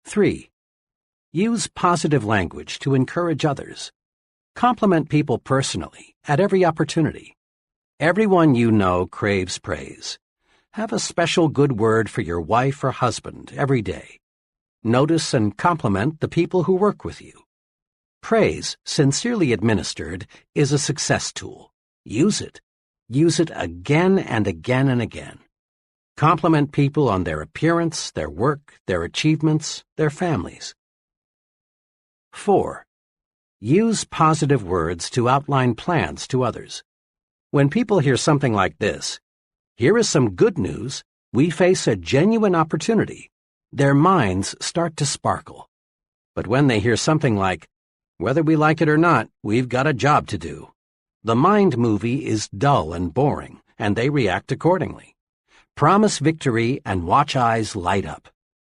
3. Use positive language to encourage others. Compliment people personally, at every opportunity. Everyone you know craves praise. Have a special good word for your wife or husband every day. Notice and compliment the people who work with you. Praise, sincerely administered, is a success tool. Use it. Use it again and again and again. Compliment people on their appearance, their work, their achievements, their families. 4. Use positive words to outline plans to others. When people hear something like this, "Here is some good news, we face a genuine opportunity," their minds start to sparkle. But when they hear something like, "Whether we like it or not, we've got a job to do," the mind movie is dull and boring, and they react accordingly. Promise victory and watch eyes light up.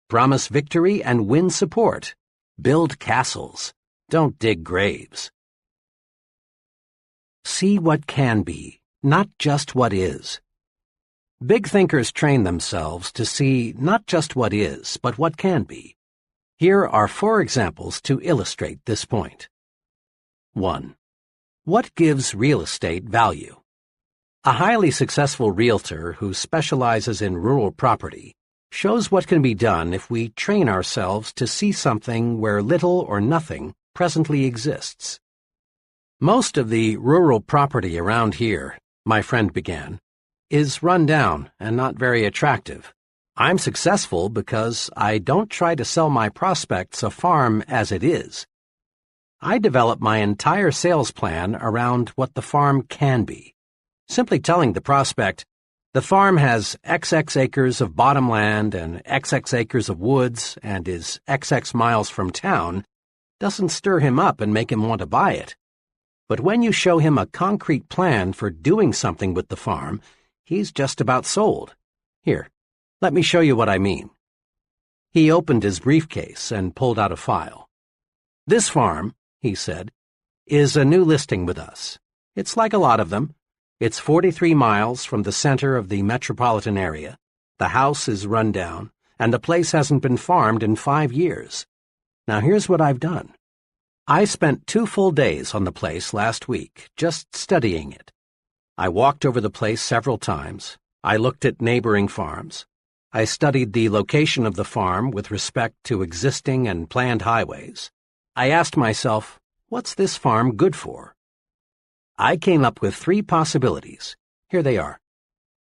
Promise victory and win support. Build castles. Don't dig graves. See what can be, not just what is. Big thinkers train themselves to see not just what is, but what can be. Here are 4 examples to illustrate this point. 1. What gives real estate value? A highly successful realtor who specializes in rural property shows what can be done if we train ourselves to see something where little or nothing presently exists. "Most of the rural property around here," my friend began, "is run down and not very attractive. I'm successful because I don't try to sell my prospects a farm as it is. I develop my entire sales plan around what the farm can be. Simply telling the prospect, 'The farm has XX acres of bottom land and XX acres of woods and is XX miles from town,' doesn't stir him up and make him want to buy it. But when you show him a concrete plan for doing something with the farm, he's just about sold. Here, let me show you what I mean." He opened his briefcase and pulled out a file. "This farm," he said, "is a new listing with us. It's like a lot of them. It's 43 miles from the center of the metropolitan area. The house is run down, and the place hasn't been farmed in 5 years. Now here's what I've done. I spent 2 full days on the place last week, just studying it. I walked over the place several times. I looked at neighboring farms. I studied the location of the farm with respect to existing and planned highways. I asked myself, what's this farm good for? I came up with 3 possibilities. Here they are."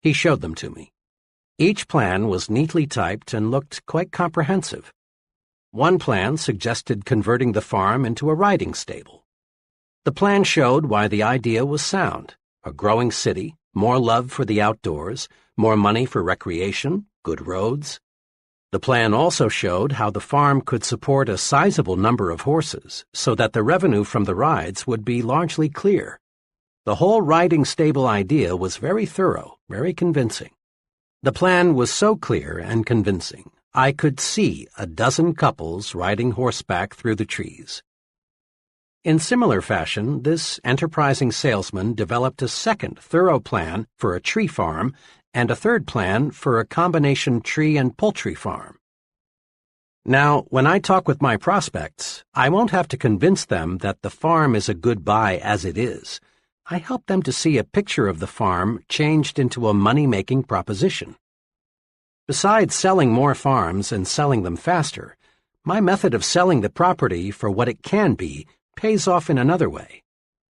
He showed them to me. Each plan was neatly typed and looked quite comprehensive. One plan suggested converting the farm into a riding stable. The plan showed why the idea was sound: a growing city, more love for the outdoors, more money for recreation, good roads. The plan also showed how the farm could support a sizable number of horses so that the revenue from the rides would be largely clear. The whole riding stable idea was very thorough, very convincing. The plan was so clear and convincing, I could see a dozen couples riding horseback through the trees. In similar fashion, this enterprising salesman developed a second thorough plan for a tree farm and a third plan for a combination tree and poultry farm. Now, when I talk with my prospects, I won't have to convince them that the farm is a good buy as it is. I help them to see a picture of the farm changed into a money-making proposition. Besides selling more farms and selling them faster, my method of selling the property for what it can be pays off in another way.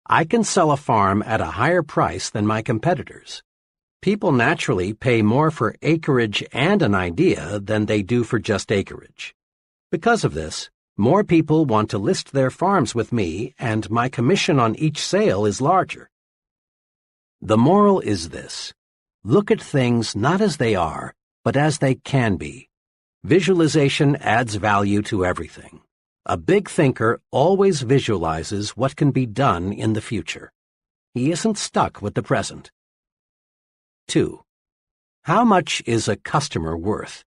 I can sell a farm at a higher price than my competitors. People naturally pay more for acreage and an idea than they do for just acreage. Because of this, more people want to list their farms with me, and my commission on each sale is larger. The moral is this: look at things not as they are, but as they can be. Visualization adds value to everything. A big thinker always visualizes what can be done in the future. He isn't stuck with the present. 2. How much is a customer worth?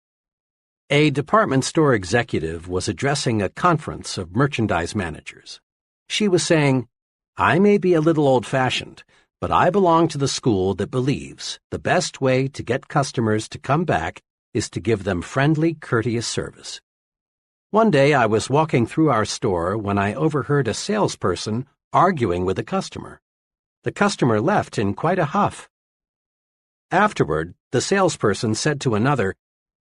A department store executive was addressing a conference of merchandise managers. She was saying, "I may be a little old-fashioned, but I belong to the school that believes the best way to get customers to come back is to give them friendly, courteous service." One day I was walking through our store when I overheard a salesperson arguing with a customer. The customer left in quite a huff. Afterward, the salesperson said to another,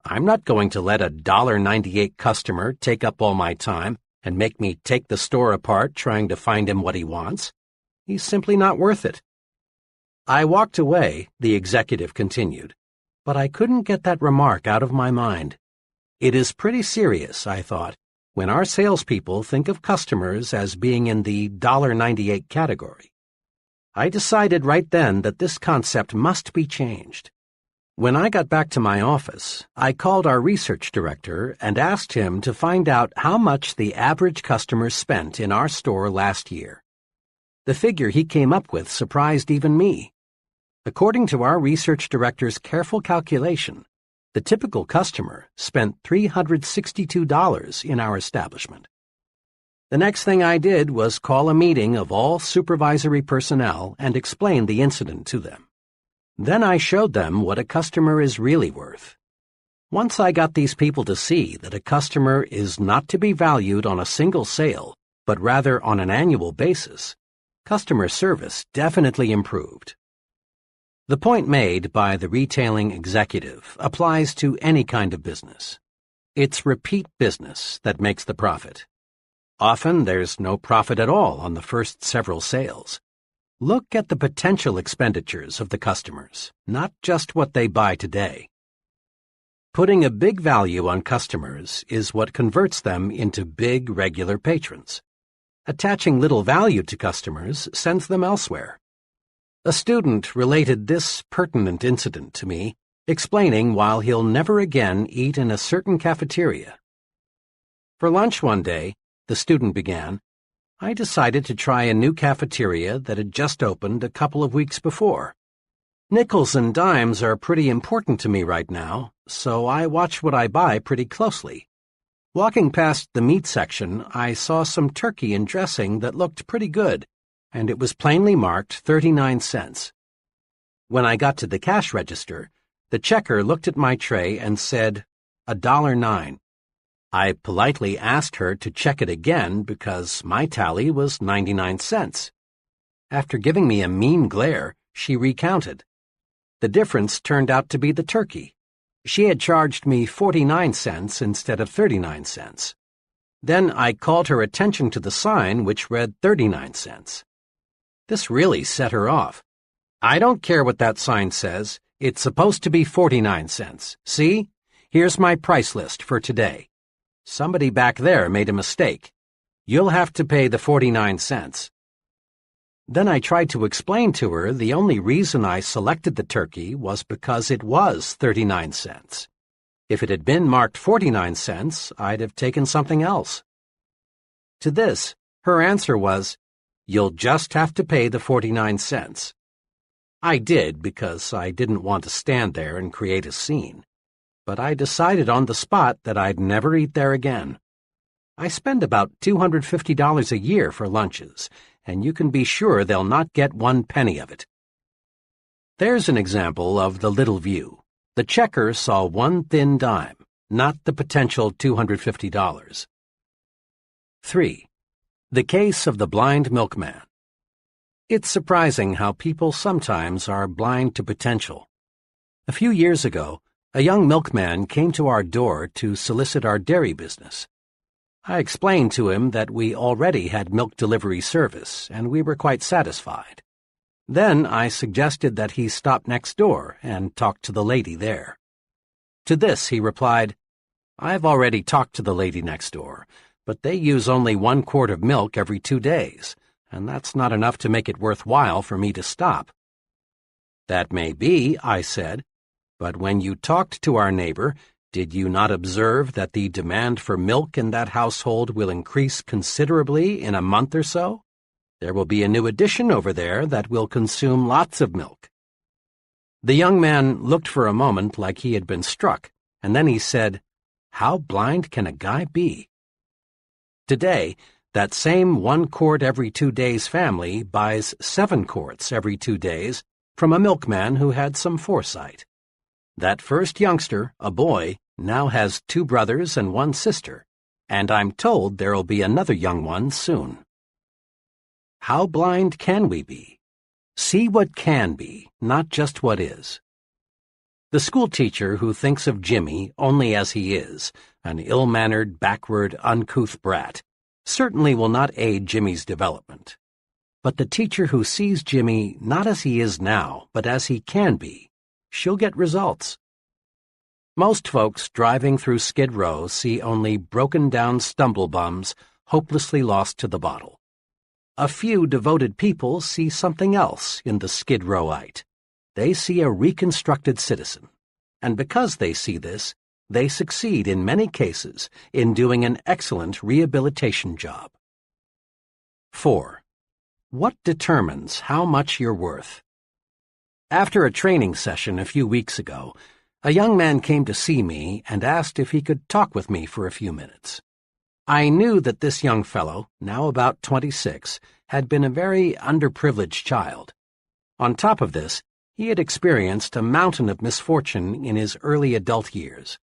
"I'm not going to let a $1.98 customer take up all my time and make me take the store apart trying to find him what he wants. He's simply not worth it." I walked away, the executive continued, but I couldn't get that remark out of my mind. It is pretty serious, I thought, when our salespeople think of customers as being in the $1.98 category. I decided right then that this concept must be changed. When I got back to my office, I called our research director and asked him to find out how much the average customer spent in our store last year. The figure he came up with surprised even me. According to our research director's careful calculation, the typical customer spent $362 in our establishment. The next thing I did was call a meeting of all supervisory personnel and explain the incident to them. Then I showed them what a customer is really worth. Once I got these people to see that a customer is not to be valued on a single sale, but rather on an annual basis, customer service definitely improved. The point made by the retailing executive applies to any kind of business. It's repeat business that makes the profit. Often there's no profit at all on the first several sales. Look at the potential expenditures of the customers, not just what they buy today. Putting a big value on customers is what converts them into big, regular patrons. Attaching little value to customers sends them elsewhere. A student related this pertinent incident to me, explaining why he'll never again eat in a certain cafeteria. For lunch one day, the student began, I decided to try a new cafeteria that had just opened a couple of weeks before. Nickels and dimes are pretty important to me right now, so I watch what I buy pretty closely. Walking past the meat section, I saw some turkey and dressing that looked pretty good, and it was plainly marked 39 cents. When I got to the cash register, the checker looked at my tray and said, $1.09. I politely asked her to check it again because my tally was 99 cents. After giving me a mean glare, she recounted. The difference turned out to be the turkey. She had charged me 49 cents instead of 39 cents. Then I called her attention to the sign which read 39 cents. This really set her off. I don't care what that sign says. It's supposed to be 49 cents. See? Here's my price list for today. Somebody back there made a mistake. You'll have to pay the 49 cents. Then I tried to explain to her the only reason I selected the turkey was because it was 39 cents. If it had been marked 49 cents, I'd have taken something else. To this, her answer was, "You'll just have to pay the 49 cents. I did because I didn't want to stand there and create a scene. But I decided on the spot that I'd never eat there again. I spend about $250 a year for lunches, and you can be sure they'll not get 1 penny of it. There's an example of the little view. The checker saw 1 thin dime, not the potential $250. 3. The case of the blind milkman. It's surprising how people sometimes are blind to potential. A few years ago, a young milkman came to our door to solicit our dairy business. I explained to him that we already had milk delivery service, and we were quite satisfied. Then I suggested that he stop next door and talk to the lady there. To this he replied, "I've already talked to the lady next door, but they use only 1 quart of milk every 2 days, and that's not enough to make it worthwhile for me to stop." "That may be," I said, "but when you talked to our neighbor, did you not observe that the demand for milk in that household will increase considerably in a month or so? There will be a new addition over there that will consume lots of milk." The young man looked for a moment like he had been struck, and then he said, "How blind can a guy be?" Today, that same 1 quart every 2 days family buys 7 quarts every 2 days from a milkman who had some foresight. That first youngster, a boy, now has 2 brothers and 1 sister, and I'm told there'll be another young one soon. How blind can we be? See what can be, not just what is. The schoolteacher who thinks of Jimmy only as he is, an ill-mannered, backward, uncouth brat, certainly will not aid Jimmy's development. But the teacher who sees Jimmy not as he is now, but as he can be, she'll get results. Most folks driving through Skid Row see only broken-down stumble-bums hopelessly lost to the bottle. A few devoted people see something else in the Skid Rowite. They see a reconstructed citizen, and because they see this, they succeed in many cases in doing an excellent rehabilitation job. 4. What determines how much you're worth? After a training session a few weeks ago, a young man came to see me and asked if he could talk with me for a few minutes. I knew that this young fellow, now about 26, had been a very underprivileged child. On top of this, he had experienced a mountain of misfortune in his early adult years.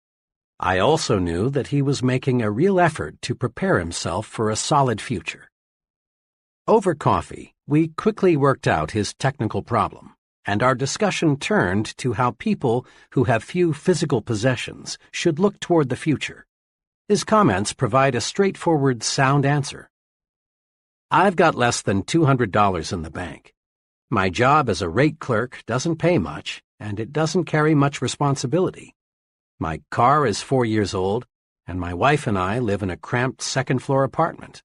I also knew that he was making a real effort to prepare himself for a solid future. Over coffee, we quickly worked out his technical problem, and our discussion turned to how people who have few physical possessions should look toward the future. His comments provide a straightforward, sound answer. "I've got less than $200 in the bank. My job as a rate clerk doesn't pay much, and it doesn't carry much responsibility. My car is 4 years old, and my wife and I live in a cramped second-floor apartment.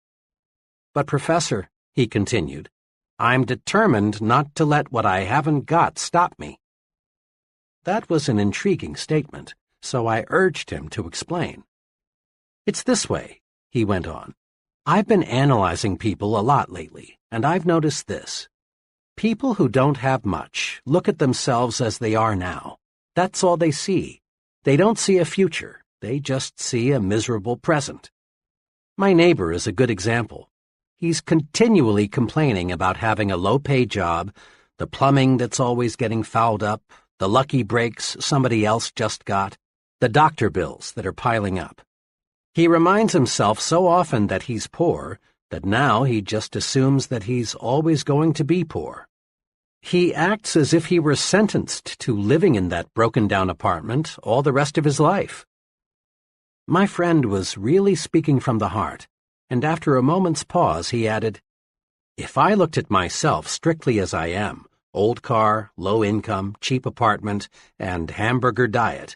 But, Professor," he continued, "I'm determined not to let what I haven't got stop me." That was an intriguing statement, so I urged him to explain. "It's this way," he went on. "I've been analyzing people a lot lately, and I've noticed this. People who don't have much look at themselves as they are now. That's all they see. They don't see a future. They just see a miserable present. My neighbor is a good example. He's continually complaining about having a low-pay job, the plumbing that's always getting fouled up, the lucky breaks somebody else just got, the doctor bills that are piling up. He reminds himself so often that he's poor that now he just assumes that he's always going to be poor. He acts as if he were sentenced to living in that broken-down apartment all the rest of his life." My friend was really speaking from the heart, and after a moment's pause he added, "If I looked at myself strictly as I am, old car, low income, cheap apartment, and hamburger diet,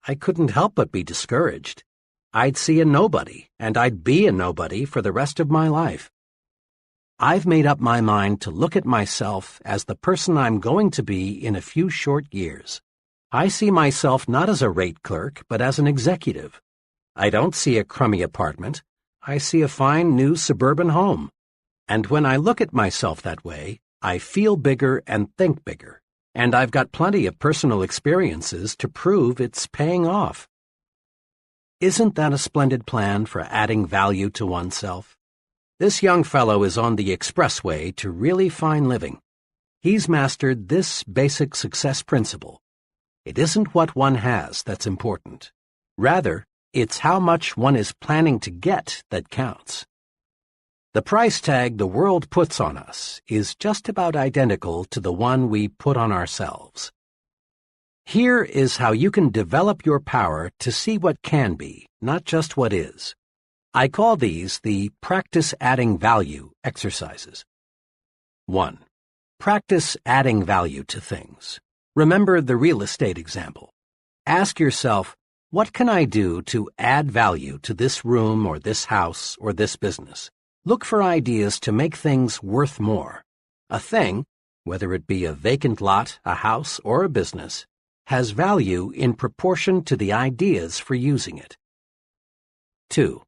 I couldn't help but be discouraged. I'd see a nobody, and I'd be a nobody for the rest of my life. I've made up my mind to look at myself as the person I'm going to be in a few short years. I see myself not as a rate clerk, but as an executive. I don't see a crummy apartment. I see a fine new suburban home. And when I look at myself that way, I feel bigger and think bigger, and I've got plenty of personal experiences to prove it's paying off." Isn't that a splendid plan for adding value to oneself? This young fellow is on the expressway to really fine living. He's mastered this basic success principle. It isn't what one has that's important. Rather, it's how much one is planning to get that counts. The price tag the world puts on us is just about identical to the one we put on ourselves. Here is how you can develop your power to see what can be, not just what is. I call these the practice adding value exercises. 1. Practice adding value to things. Remember the real estate example. Ask yourself, what can I do to add value to this room or this house or this business? Look for ideas to make things worth more. A thing, whether it be a vacant lot, a house, or a business, has value in proportion to the ideas for using it. 2.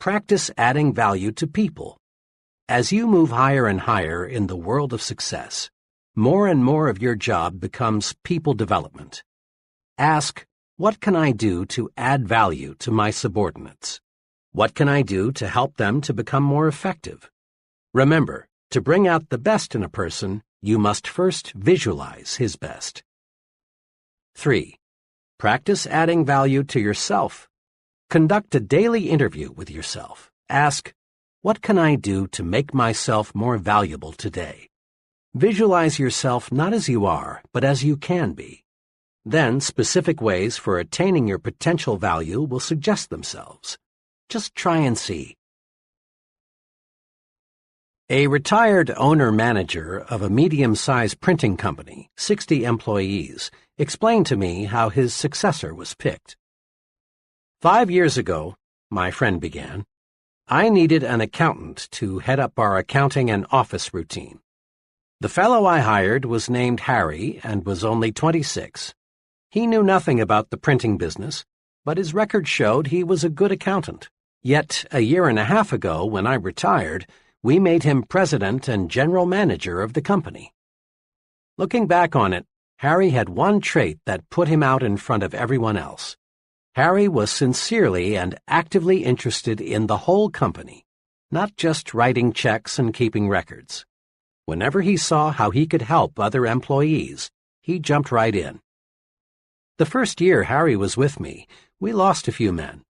Practice adding value to people. As you move higher and higher in the world of success, more and more of your job becomes people development. Ask, what can I do to add value to my subordinates? What can I do to help them to become more effective? Remember, to bring out the best in a person, you must first visualize his best. 3. Practice adding value to yourself. Conduct a daily interview with yourself. Ask, what can I do to make myself more valuable today? Visualize yourself not as you are, but as you can be. Then specific ways for attaining your potential value will suggest themselves. Just try and see. A retired owner-manager of a medium-sized printing company, 60 employees, explained to me how his successor was picked. 5 years ago, my friend began, I needed an accountant to head up our accounting and office routine. The fellow I hired was named Harry and was only 26. He knew nothing about the printing business, but his record showed he was a good accountant. Yet, a year and a half ago, when I retired, we made him president and general manager of the company. Looking back on it, Harry had one trait that put him out in front of everyone else. Harry was sincerely and actively interested in the whole company, not just writing checks and keeping records. Whenever he saw how he could help other employees, he jumped right in. The first year Harry was with me, we lost a few men.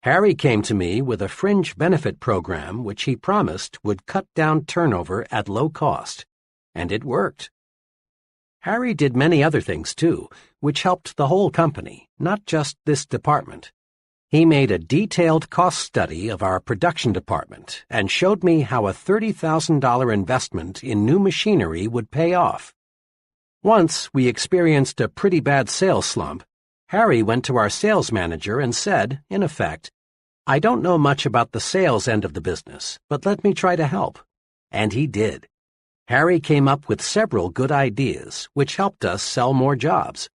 Harry came to me with a fringe benefit program which he promised would cut down turnover at low cost, and it worked. Harry did many other things too, which helped the whole company, not just this department. He made a detailed cost study of our production department and showed me how a $30,000 investment in new machinery would pay off. Once we experienced a pretty bad sales slump. Harry went to our sales manager and said, in effect, I don't know much about the sales end of the business, but let me try to help. And he did. Harry came up with several good ideas, which helped us sell more jobs.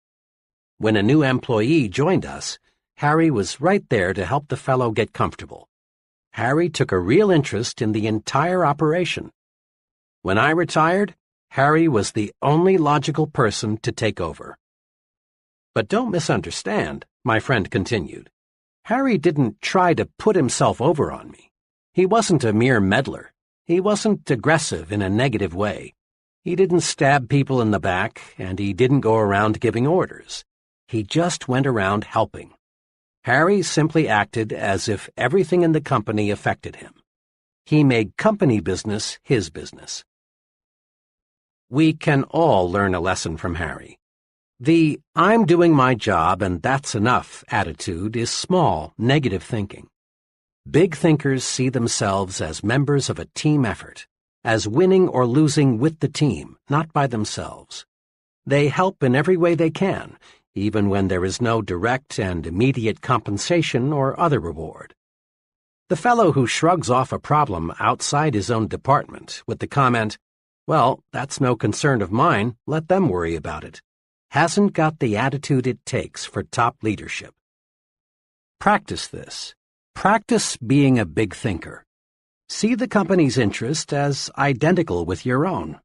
When a new employee joined us, Harry was right there to help the fellow get comfortable. Harry took a real interest in the entire operation. When I retired, Harry was the only logical person to take over. But don't misunderstand, my friend continued. Harry didn't try to put himself over on me. He wasn't a mere meddler. He wasn't aggressive in a negative way. He didn't stab people in the back, and he didn't go around giving orders. He just went around helping. Harry simply acted as if everything in the company affected him. He made company business his business. We can all learn a lesson from Harry. The I'm doing my job and that's enough attitude is small, negative thinking. Big thinkers see themselves as members of a team effort, as winning or losing with the team, not by themselves. They help in every way they can, even when there is no direct and immediate compensation or other reward. The fellow who shrugs off a problem outside his own department with the comment, well, that's no concern of mine, let them worry about it, hasn't got the attitude it takes for top leadership. Practice this. Practice being a big thinker. See the company's interest as identical with your own.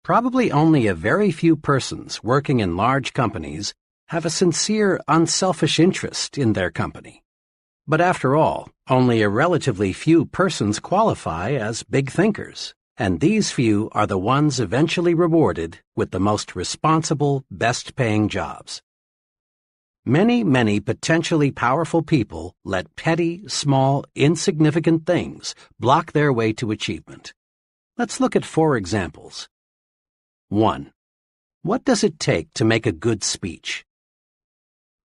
Probably only a very few persons working in large companies have a sincere, unselfish interest in their company. But after all, only a relatively few persons qualify as big thinkers. And these few are the ones eventually rewarded with the most responsible, best-paying jobs. Many potentially powerful people let petty, small, insignificant things block their way to achievement. Let's look at 4 examples. 1. What does it take to make a good speech?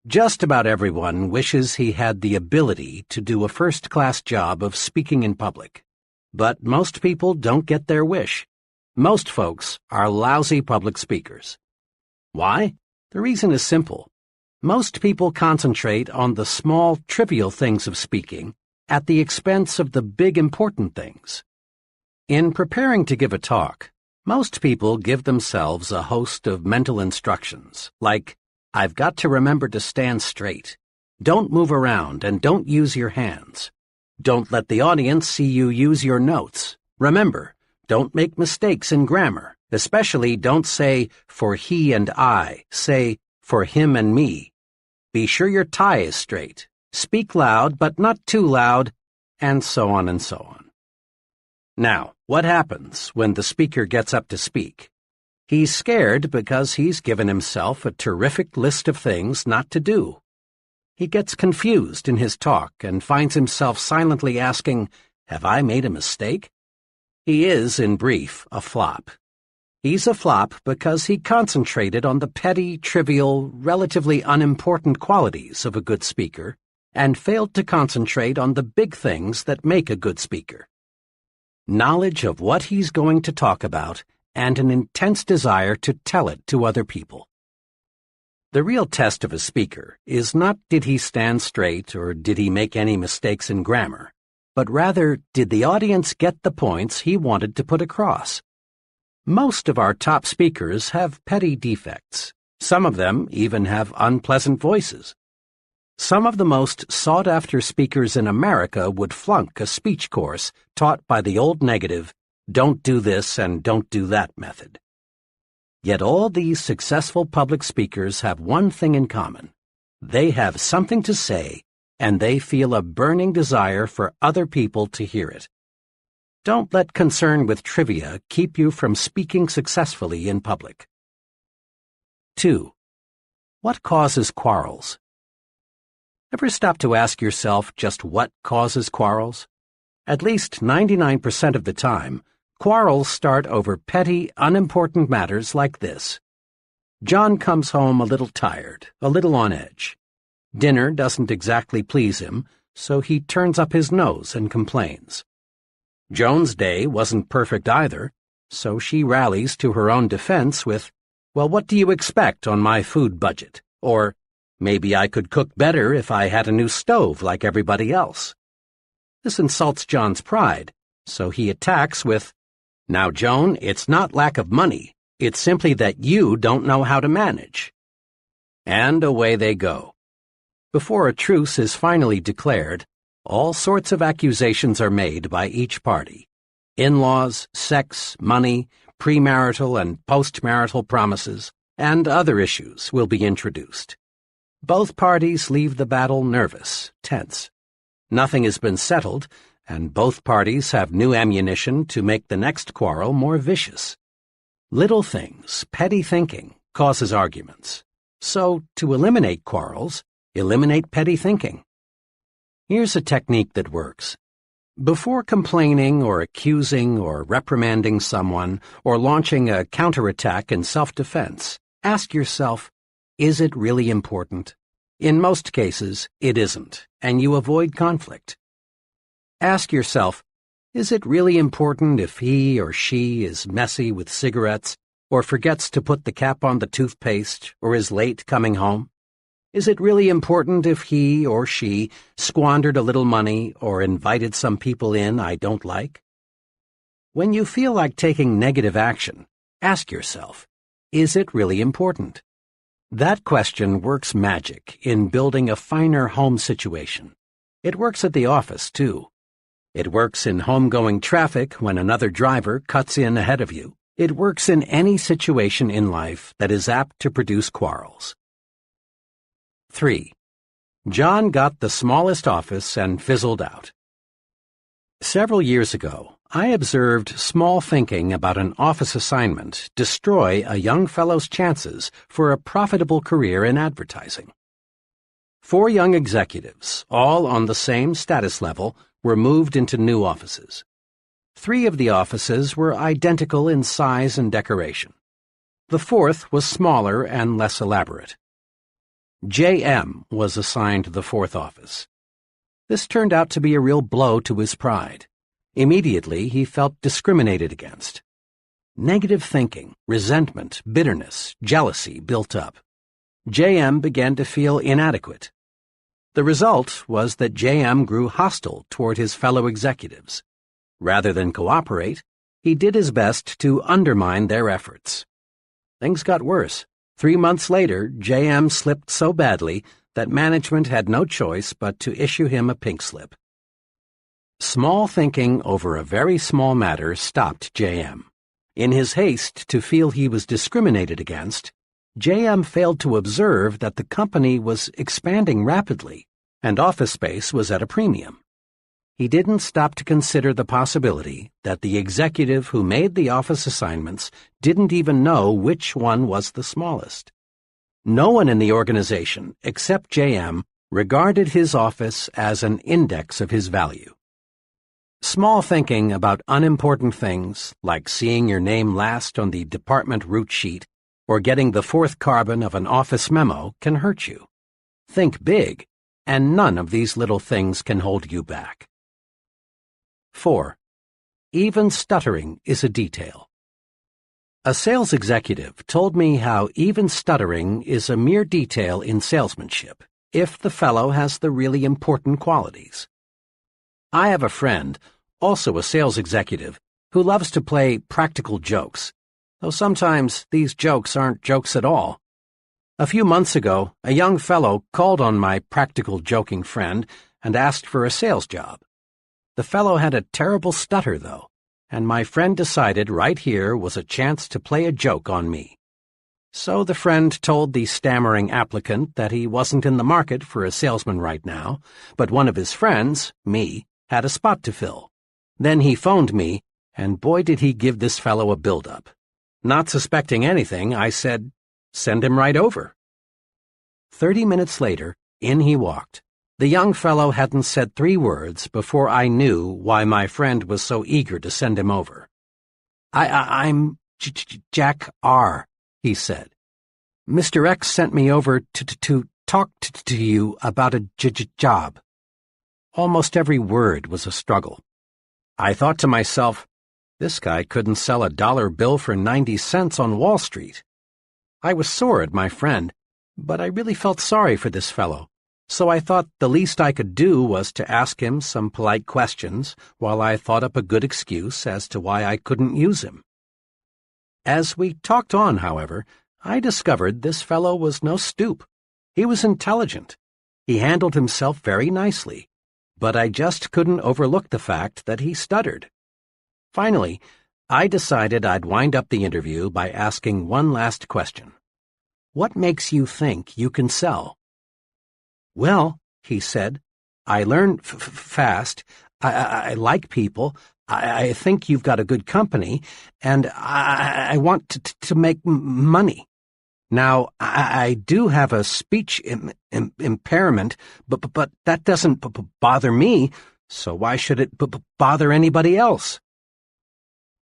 Just about everyone wishes he had the ability to do a first-class job of speaking in public. But most people don't get their wish. Most folks are lousy public speakers. Why? The reason is simple. Most people concentrate on the small, trivial things of speaking at the expense of the big, important things. In preparing to give a talk, most people give themselves a host of mental instructions, like, I've got to remember to stand straight. Don't move around and don't use your hands. Don't let the audience see you use your notes. Remember, don't make mistakes in grammar, especially don't say, for he and I, say, for him and me. Be sure your tie is straight. Speak loud, but not too loud, and so on and so on. Now, what happens when the speaker gets up to speak? He's scared because he's given himself a terrific list of things not to do. He gets confused in his talk and finds himself silently asking, have I made a mistake? He is, in brief, a flop. He's a flop because he concentrated on the petty, trivial, relatively unimportant qualities of a good speaker and failed to concentrate on the big things that make a good speaker. Knowledge of what he's going to talk about and an intense desire to tell it to other people. The real test of a speaker is not did he stand straight or did he make any mistakes in grammar, but rather did the audience get the points he wanted to put across. Most of our top speakers have petty defects. Some of them even have unpleasant voices. Some of the most sought-after speakers in America would flunk a speech course taught by the old negative, don't do this and don't do that method. Yet all these successful public speakers have one thing in common. They have something to say, and they feel a burning desire for other people to hear it. Don't let concern with trivia keep you from speaking successfully in public. 2. What causes quarrels? Ever stop to ask yourself just what causes quarrels? At least 99% of the time, quarrels start over petty, unimportant matters like this. John comes home a little tired, a little on edge. Dinner doesn't exactly please him, so he turns up his nose and complains. Joan's day wasn't perfect either, so she rallies to her own defense with, well, what do you expect on my food budget? Or, maybe I could cook better if I had a new stove like everybody else. This insults John's pride, so he attacks with, now, Joan, it's not lack of money. It's simply that you don't know how to manage. And away they go. Before a truce is finally declared, all sorts of accusations are made by each party. In-laws, sex, money, premarital and postmarital promises, and other issues will be introduced. Both parties leave the battle nervous, tense. Nothing has been settled, and both parties have new ammunition to make the next quarrel more vicious. Little things, petty thinking, causes arguments. So, to eliminate quarrels, eliminate petty thinking. Here's a technique that works. Before complaining or accusing or reprimanding someone or launching a counterattack in self-defense, ask yourself, is it really important? In most cases, it isn't, and you avoid conflict. Ask yourself, is it really important if he or she is messy with cigarettes or forgets to put the cap on the toothpaste or is late coming home? Is it really important if he or she squandered a little money or invited some people in I don't like? When you feel like taking negative action, ask yourself, is it really important? That question works magic in building a finer home situation. It works at the office, too. It works in homegoing traffic when another driver cuts in ahead of you. It works in any situation in life that is apt to produce quarrels. 3. John got the smallest office and fizzled out. Several years ago, I observed small thinking about an office assignment destroy a young fellow's chances for a profitable career in advertising. 4 young executives, all on the same status level, were moved into new offices. 3 of the offices were identical in size and decoration. The 4th was smaller and less elaborate. J.M. was assigned the 4th office. This turned out to be a real blow to his pride. Immediately, he felt discriminated against. Negative thinking, resentment, bitterness, jealousy built up. J.M. began to feel inadequate. The result was that J.M. grew hostile toward his fellow executives. Rather than cooperate, he did his best to undermine their efforts. Things got worse. 3 months later, J.M. slipped so badly that management had no choice but to issue him a pink slip. Small thinking over a very small matter stopped J.M. In his haste to feel he was discriminated against, J.M. failed to observe that the company was expanding rapidly and office space was at a premium. He didn't stop to consider the possibility that the executive who made the office assignments didn't even know which one was the smallest. No one in the organization, except J.M., regarded his office as an index of his value. Small thinking about unimportant things, like seeing your name last on the department route sheet or getting the fourth carbon of an office memo, can hurt you. Think big, and none of these little things can hold you back. 4. Even stuttering is a detail. A sales executive told me how even stuttering is a mere detail in salesmanship, if the fellow has the really important qualities. I have a friend, also a sales executive, who loves to play practical jokes, though sometimes these jokes aren't jokes at all. A few months ago, a young fellow called on my practical joking friend and asked for a sales job. The fellow had a terrible stutter, though, and my friend decided right here was a chance to play a joke on me. So the friend told the stammering applicant that he wasn't in the market for a salesman right now, but one of his friends, me, had a spot to fill. Then he phoned me, and boy did he give this fellow a build-up. Not suspecting anything, I said, "Send him right over." 30 minutes later, in he walked. The young fellow hadn't said 3 words before I knew why my friend was so eager to send him over. I'm Jack R., he said. Mr. X sent me over to talk to you about a job. Almost every word was a struggle. I thought to myself, this guy couldn't sell a dollar bill for 90 cents on Wall Street. I was sore at my friend, but I really felt sorry for this fellow, so I thought the least I could do was to ask him some polite questions while I thought up a good excuse as to why I couldn't use him. As we talked on, however, I discovered this fellow was no stoop. He was intelligent. He handled himself very nicely, but I just couldn't overlook the fact that he stuttered. Finally, I decided I'd wind up the interview by asking one last question. What makes you think you can sell? Well, he said, I learn fast. I like people. I think you've got a good company, and I want to make money. Now, I do have a speech impairment, but that doesn't bother me, so why should it bother anybody else?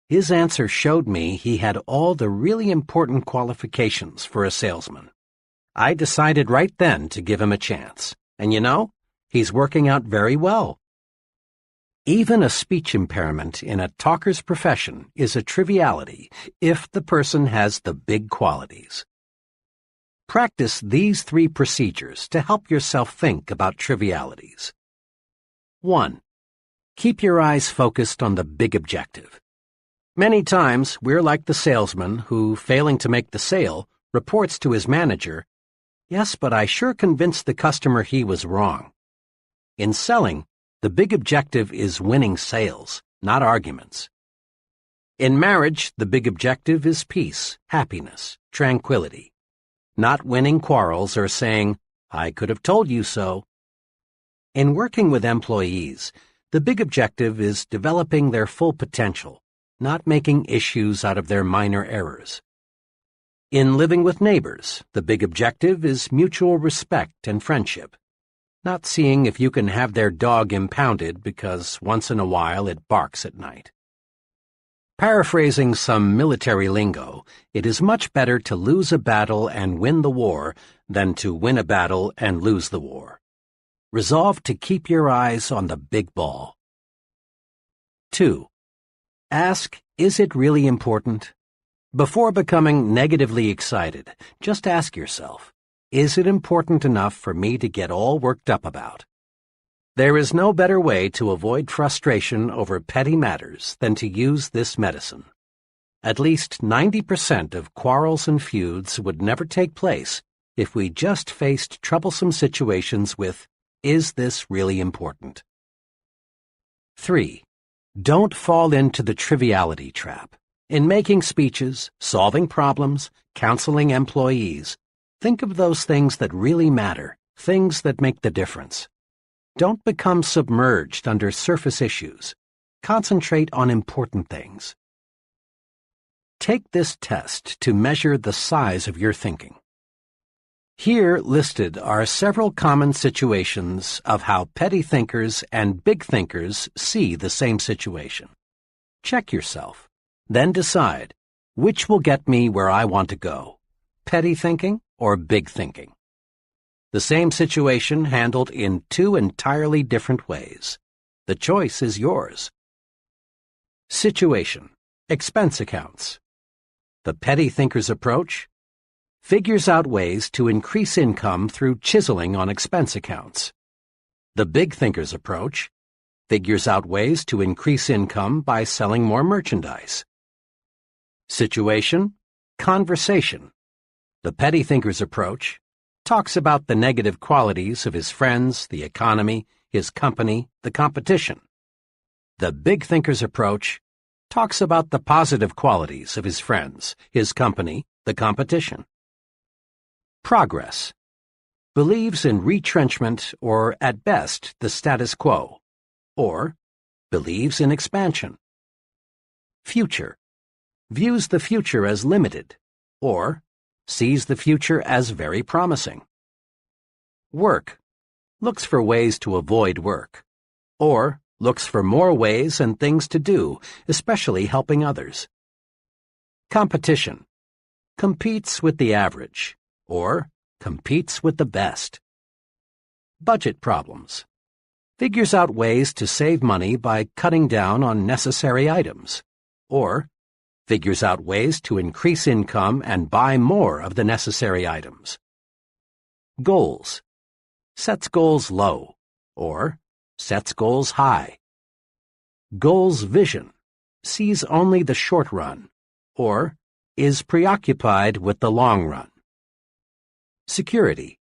His answer showed me he had all the really important qualifications for a salesman. I decided right then to give him a chance, and you know, he's working out very well. Even a speech impairment in a talker's profession is a triviality if the person has the big qualities. Practice these 3 procedures to help yourself think about trivialities. 1. Keep your eyes focused on the big objective. Many times, we're like the salesman who, failing to make the sale, reports to his manager, "Yes, but I sure convinced the customer he was wrong." In selling, the big objective is winning sales, not arguments. In marriage, the big objective is peace, happiness, tranquility. Not winning quarrels or saying, "I could have told you so." In working with employees, the big objective is developing their full potential, not making issues out of their minor errors. In living with neighbors, the big objective is mutual respect and friendship, not seeing if you can have their dog impounded because once in a while it barks at night. Paraphrasing some military lingo, it is much better to lose a battle and win the war than to win a battle and lose the war. Resolve to keep your eyes on the big ball. 2. Ask, is it really important? Before becoming negatively excited, just ask yourself, is it important enough for me to get all worked up about? There is no better way to avoid frustration over petty matters than to use this medicine. At least 90% of quarrels and feuds would never take place if we just faced troublesome situations with, is this really important? 3. Don't fall into the triviality trap. In making speeches, solving problems, counseling employees, think of those things that really matter, things that make the difference. Don't become submerged under surface issues. Concentrate on important things. Take this test to measure the size of your thinking. Here listed are several common situations of how petty thinkers and big thinkers see the same situation. Check yourself, then decide which will get me where I want to go, petty thinking or big thinking. The same situation handled in two entirely different ways. The choice is yours. Situation: expense accounts. The petty thinker's approach: figures out ways to increase income through chiseling on expense accounts. The big thinker's approach: figures out ways to increase income by selling more merchandise. Situation: conversation. The petty thinker's approach talks about the negative qualities of his friends, the economy, his company, the competition. The big thinker's approach talks about the positive qualities of his friends, his company, the competition. Progress: believes in retrenchment or, at best, the status quo, or believes in expansion. Future: views the future as limited, or sees the future as very promising. Work: looks for ways to avoid work, or looks for more ways and things to do, especially helping others. Competition: competes with the average, or competes with the best. Budget problems: figures out ways to save money by cutting down on necessary items, or figures out ways to increase income and buy more of the necessary items. Goals: sets goals low, or sets goals high. Goals vision: sees only the short run, or is preoccupied with the long run. Security: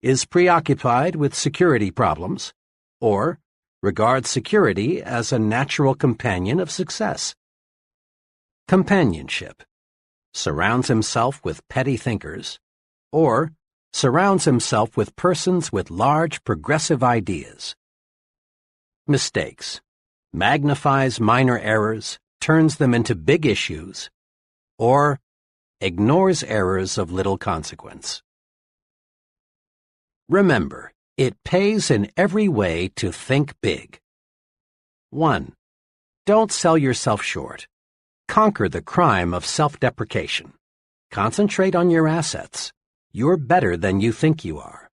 is preoccupied with security problems, or regards security as a natural companion of success. Companionship: surrounds himself with petty thinkers, or surrounds himself with persons with large progressive ideas. Mistakes: magnifies minor errors, turns them into big issues, or ignores errors of little consequence. Remember, it pays in every way to think big. 1. Don't sell yourself short. Conquer the crime of self-deprecation. Concentrate on your assets. You're better than you think you are.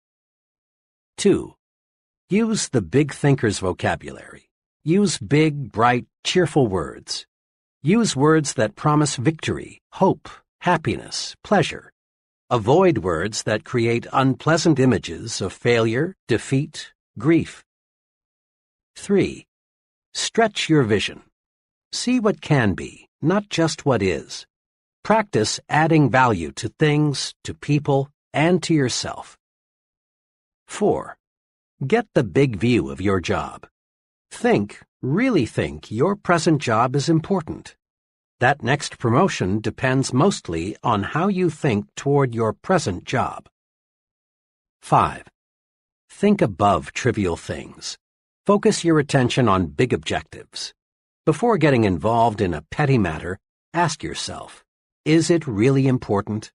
2. Use the big thinker's vocabulary. Use big, bright, cheerful words. Use words that promise victory, hope, happiness, pleasure. Avoid words that create unpleasant images of failure, defeat, grief. 3. Stretch your vision. See what can be, not just what is. Practice adding value to things, to people, and to yourself. 4. Get the big view of your job. Really think your present job is important. That next promotion depends mostly on how you think toward your present job. 5. Think above trivial things. Focus your attention on big objectives. Before getting involved in a petty matter, ask yourself, is it really important?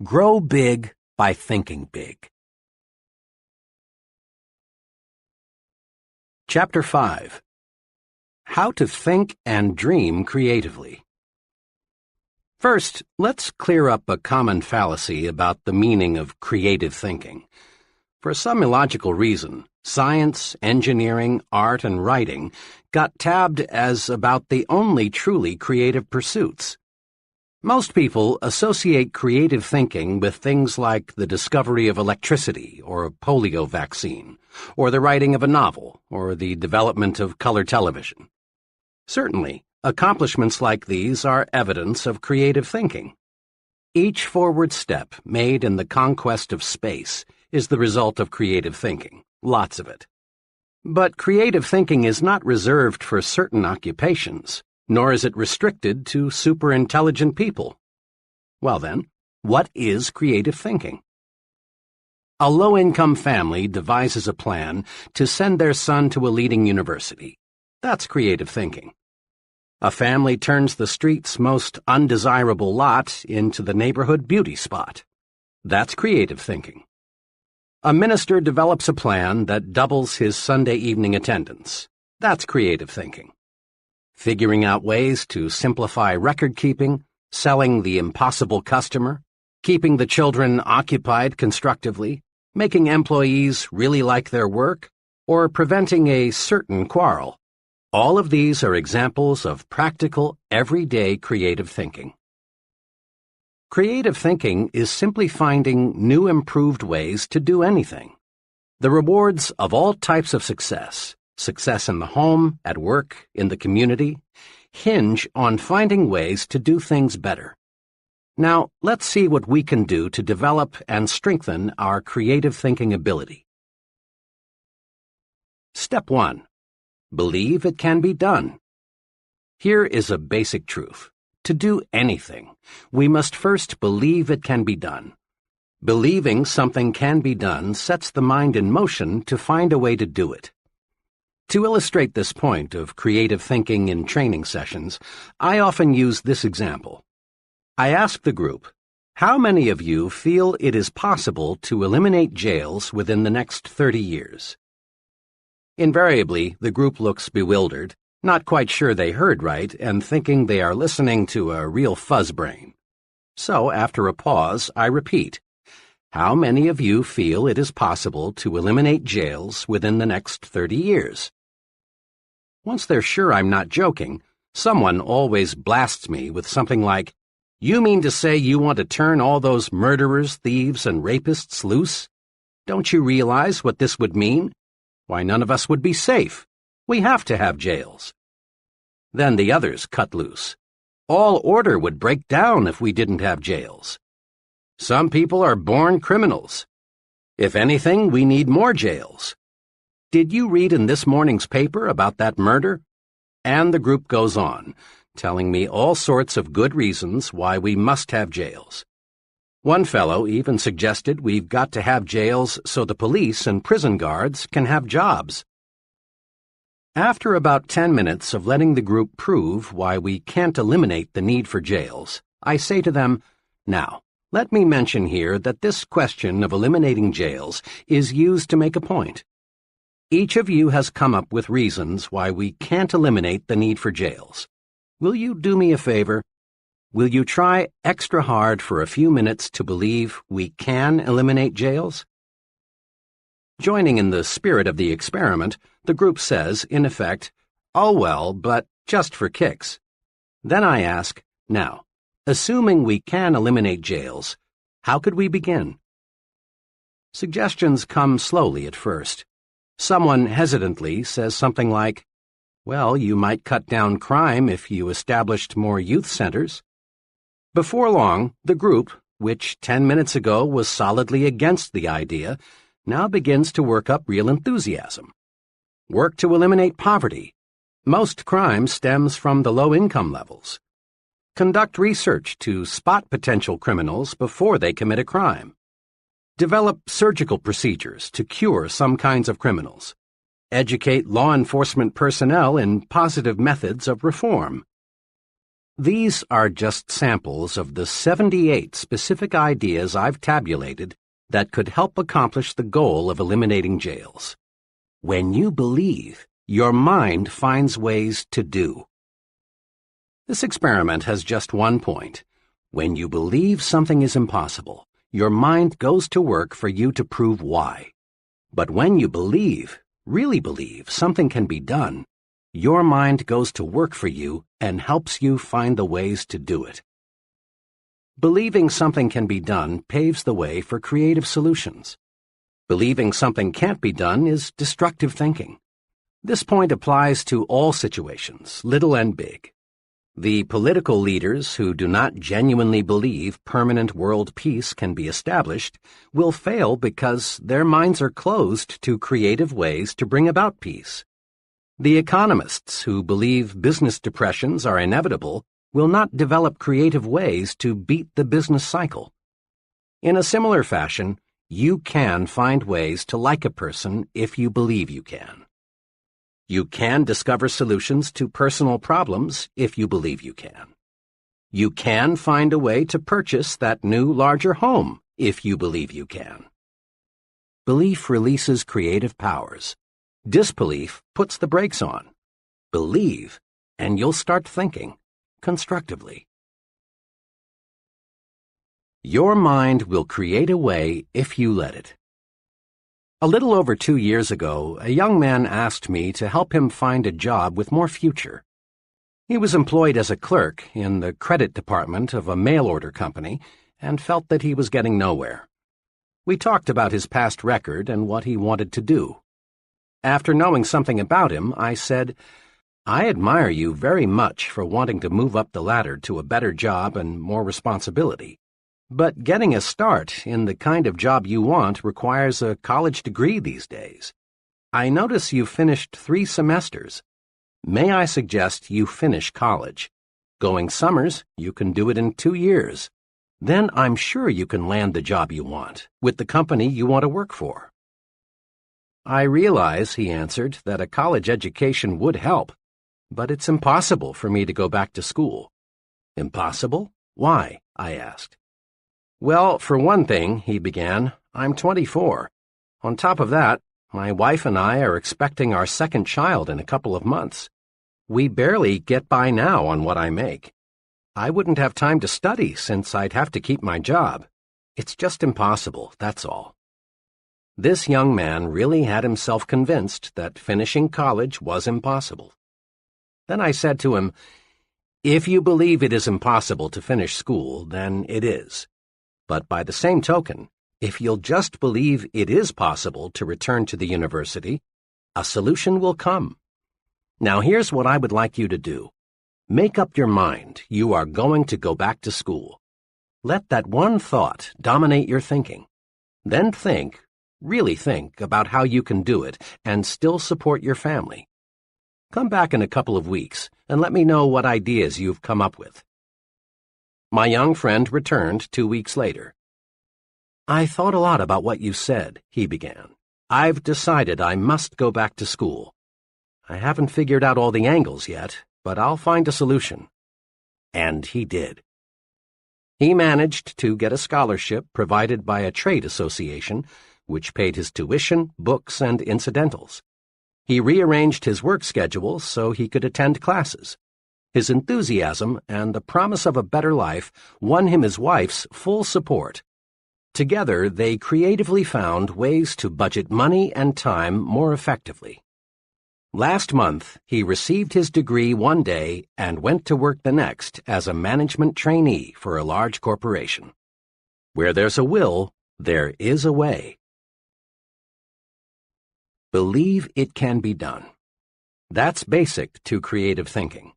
Grow big by thinking big. Chapter 5. How to Think and Dream Creatively. First, let's clear up a common fallacy about the meaning of creative thinking. For some illogical reason, science, engineering, art, and writing got tabbed as about the only truly creative pursuits. Most people associate creative thinking with things like the discovery of electricity or a polio vaccine, or the writing of a novel, or the development of color television. Certainly, accomplishments like these are evidence of creative thinking. Each forward step made in the conquest of space is the result of creative thinking, lots of it. But creative thinking is not reserved for certain occupations, nor is it restricted to superintelligent people. Well then, what is creative thinking? A low-income family devises a plan to send their son to a leading university. That's creative thinking. A family turns the street's most undesirable lot into the neighborhood beauty spot. That's creative thinking. A minister develops a plan that doubles his Sunday evening attendance. That's creative thinking. Figuring out ways to simplify record-keeping, selling the impossible customer, keeping the children occupied constructively, making employees really like their work, or preventing a certain quarrel. All of these are examples of practical, everyday creative thinking. Creative thinking is simply finding new, improved ways to do anything. The rewards of all types of success in the home, at work, in the community, hinge on finding ways to do things better. Now, let's see what we can do to develop and strengthen our creative thinking ability. Step 1. Believe it can be done. Here is a basic truth. To do anything, we must first believe it can be done. Believing something can be done sets the mind in motion to find a way to do it. To illustrate this point of creative thinking in training sessions, I often use this example. I ask the group, how many of you feel it is possible to eliminate jails within the next 30 years? Invariably, the group looks bewildered, not quite sure they heard right, and thinking they are listening to a real fuzzbrain. So, after a pause, I repeat, how many of you feel it is possible to eliminate jails within the next 30 years? Once they're sure I'm not joking, someone always blasts me with something like, you mean to say you want to turn all those murderers, thieves, and rapists loose? Don't you realize what this would mean? Why, none of us would be safe. We have to have jails. Then the others cut loose. All order would break down if we didn't have jails. Some people are born criminals. If anything, we need more jails. Did you read in this morning's paper about that murder? And the group goes on, telling me all sorts of good reasons why we must have jails. One fellow even suggested we've got to have jails so the police and prison guards can have jobs. After about 10 minutes of letting the group prove why we can't eliminate the need for jails, I say to them, now, let me mention here that this question of eliminating jails is used to make a point. Each of you has come up with reasons why we can't eliminate the need for jails. Will you do me a favor? Will you try extra hard for a few minutes to believe we can eliminate jails? Joining in the spirit of the experiment, the group says, in effect, oh well, but just for kicks. Then I ask, now, assuming we can eliminate jails, how could we begin? Suggestions come slowly at first. Someone hesitantly says something like, well, you might cut down crime if you established more youth centers. Before long, the group, which 10 minutes ago was solidly against the idea, now begins to work up real enthusiasm. Work to eliminate poverty. Most crime stems from the low income levels. Conduct research to spot potential criminals before they commit a crime. Develop surgical procedures to cure some kinds of criminals. Educate law enforcement personnel in positive methods of reform. These are just samples of the 78 specific ideas I've tabulated that could help accomplish the goal of eliminating jails. When you believe, your mind finds ways to do. This experiment has just one point. When you believe something is impossible, your mind goes to work for you to prove why. But when you believe, really believe, something can be done, your mind goes to work for you and helps you find the ways to do it. Believing something can be done paves the way for creative solutions. Believing something can't be done is destructive thinking. This point applies to all situations, little and big. The political leaders who do not genuinely believe permanent world peace can be established will fail because their minds are closed to creative ways to bring about peace. The economists who believe business depressions are inevitable will not develop creative ways to beat the business cycle. In a similar fashion, you can find ways to like a person if you believe you can. You can discover solutions to personal problems if you believe you can. You can find a way to purchase that new, larger home if you believe you can. Belief releases creative powers. Disbelief puts the brakes on. Believe, and you'll start thinking constructively. Your mind will create a way if you let it. A little over 2 years ago, a young man asked me to help him find a job with more future. He was employed as a clerk in the credit department of a mail-order company and felt that he was getting nowhere. We talked about his past record and what he wanted to do. After knowing something about him, I said, "I admire you very much for wanting to move up the ladder to a better job and more responsibility. But getting a start in the kind of job you want requires a college degree these days. I notice you finished 3 semesters. May I suggest you finish college? Going summers, you can do it in 2 years. Then I'm sure you can land the job you want, with the company you want to work for." "I realize," he answered, "that a college education would help, but it's impossible for me to go back to school." "Impossible? Why?" I asked. "Well, for one thing," he began, "I'm 24. On top of that, my wife and I are expecting our second child in a couple of months. We barely get by now on what I make. I wouldn't have time to study since I'd have to keep my job. It's just impossible, that's all." This young man really had himself convinced that finishing college was impossible. Then I said to him, "If you believe it is impossible to finish school, then it is. But by the same token, if you'll just believe it is possible to return to the university, a solution will come. Now here's what I would like you to do. Make up your mind you are going to go back to school. Let that one thought dominate your thinking. Then think, really think about how you can do it and still support your family. Come back in a couple of weeks and let me know what ideas you've come up with." My young friend returned 2 weeks later. "I thought a lot about what you said," he began. "I've decided I must go back to school. I haven't figured out all the angles yet, but I'll find a solution." And he did. He managed to get a scholarship provided by a trade association, which paid his tuition, books, and incidentals. He rearranged his work schedule so he could attend classes. His enthusiasm and the promise of a better life won him his wife's full support. Together, they creatively found ways to budget money and time more effectively. Last month, he received his degree one day and went to work the next as a management trainee for a large corporation. Where there's a will, there is a way. Believe it can be done. That's basic to creative thinking.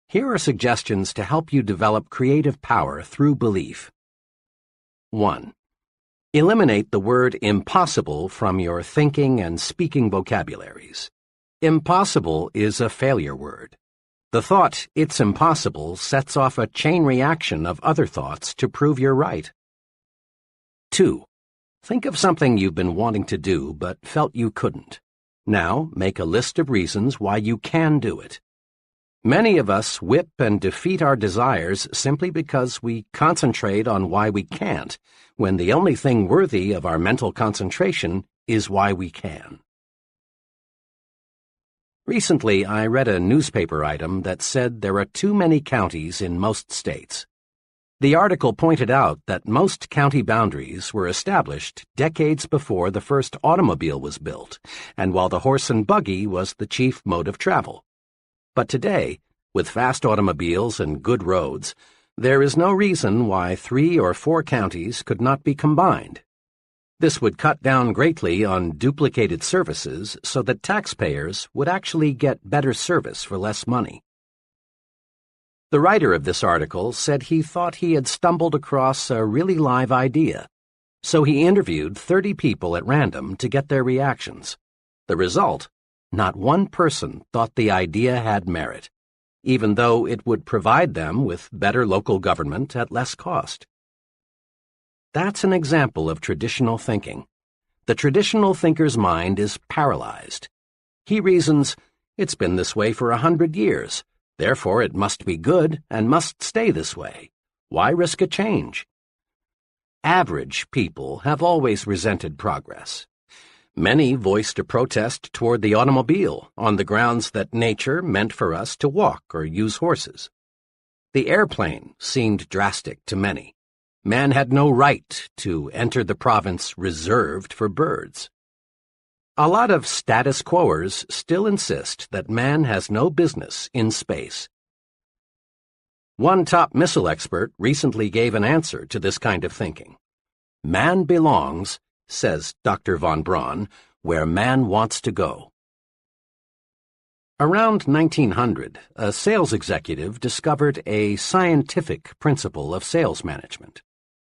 Here are suggestions to help you develop creative power through belief. 1. Eliminate the word impossible from your thinking and speaking vocabularies. Impossible is a failure word. The thought, "it's impossible," sets off a chain reaction of other thoughts to prove you're right. 2. Think of something you've been wanting to do but felt you couldn't. Now, make a list of reasons why you can do it. Many of us whip and defeat our desires simply because we concentrate on why we can't, when the only thing worthy of our mental concentration is why we can. Recently, I read a newspaper item that said there are too many counties in most states. The article pointed out that most county boundaries were established decades before the first automobile was built, and while the horse and buggy was the chief mode of travel. But today, with fast automobiles and good roads, There is no reason why 3 or 4 counties could not be combined. This would cut down greatly on duplicated services so that taxpayers would actually get better service for less money. The writer of this article said he thought he had stumbled across a really live idea, so he interviewed 30 people at random to get their reactions. The result? Not one person thought the idea had merit, even though it would provide them with better local government at less cost. That's an example of traditional thinking. The traditional thinker's mind is paralyzed. He reasons, it's been this way for 100 years, therefore it must be good and must stay this way. Why risk a change? Average people have always resented progress. Many voiced a protest toward the automobile on the grounds that nature meant for us to walk or use horses. The airplane seemed drastic to many. Man had no right to enter the province reserved for birds. A lot of status quoers still insist that man has no business in space. One top missile expert recently gave an answer to this kind of thinking. Man belongs, says Dr. von Braun, where man wants to go. Around 1900, a sales executive discovered a scientific principle of sales management.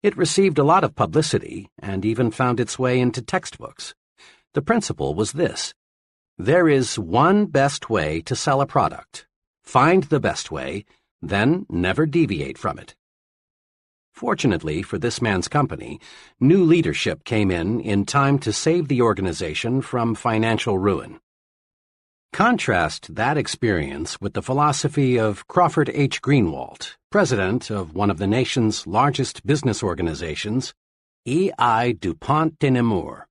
It received a lot of publicity and even found its way into textbooks. The principle was this: there is one best way to sell a product. Find the best way, then never deviate from it. Fortunately for this man's company, new leadership came in time to save the organization from financial ruin. Contrast that experience with the philosophy of Crawford H. Greenwald, president of one of the nation's largest business organizations, E.I. DuPont de Nemours.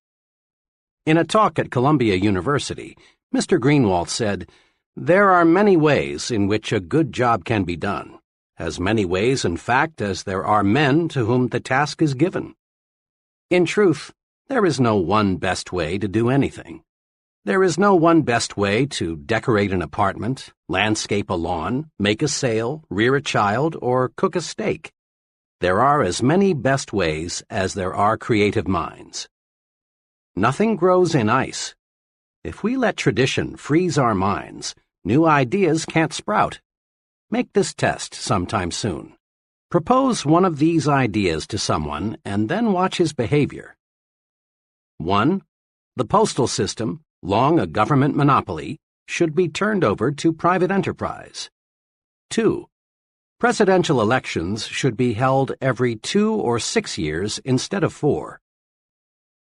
In a talk at Columbia University, Mr. Greenwald said, "There are many ways in which a good job can be done, as many ways, in fact, as there are men to whom the task is given. In truth, there is no one best way to do anything. There is no one best way to decorate an apartment, landscape a lawn, make a sale, rear a child, or cook a steak. There are as many best ways as there are creative minds. Nothing grows in ice. If we let tradition freeze our minds, new ideas can't sprout. Make this test sometime soon. Propose one of these ideas to someone and then watch his behavior. 1. The postal system, long a government monopoly, should be turned over to private enterprise. 2. Presidential elections should be held every 2 or 6 years instead of 4.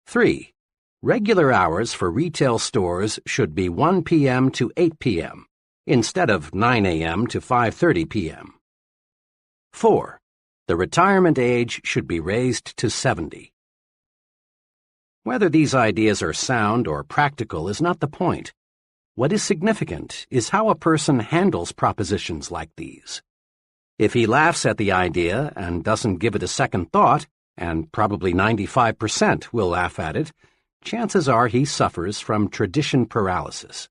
3. Regular hours for retail stores should be 1 p.m. to 8 p.m. instead of 9 a.m. to 5:30 p.m. 4. The retirement age should be raised to 70. Whether these ideas are sound or practical is not the point. What is significant is how a person handles propositions like these. If he laughs at the idea and doesn't give it a second thought, and probably 95% will laugh at it, chances are he suffers from tradition paralysis.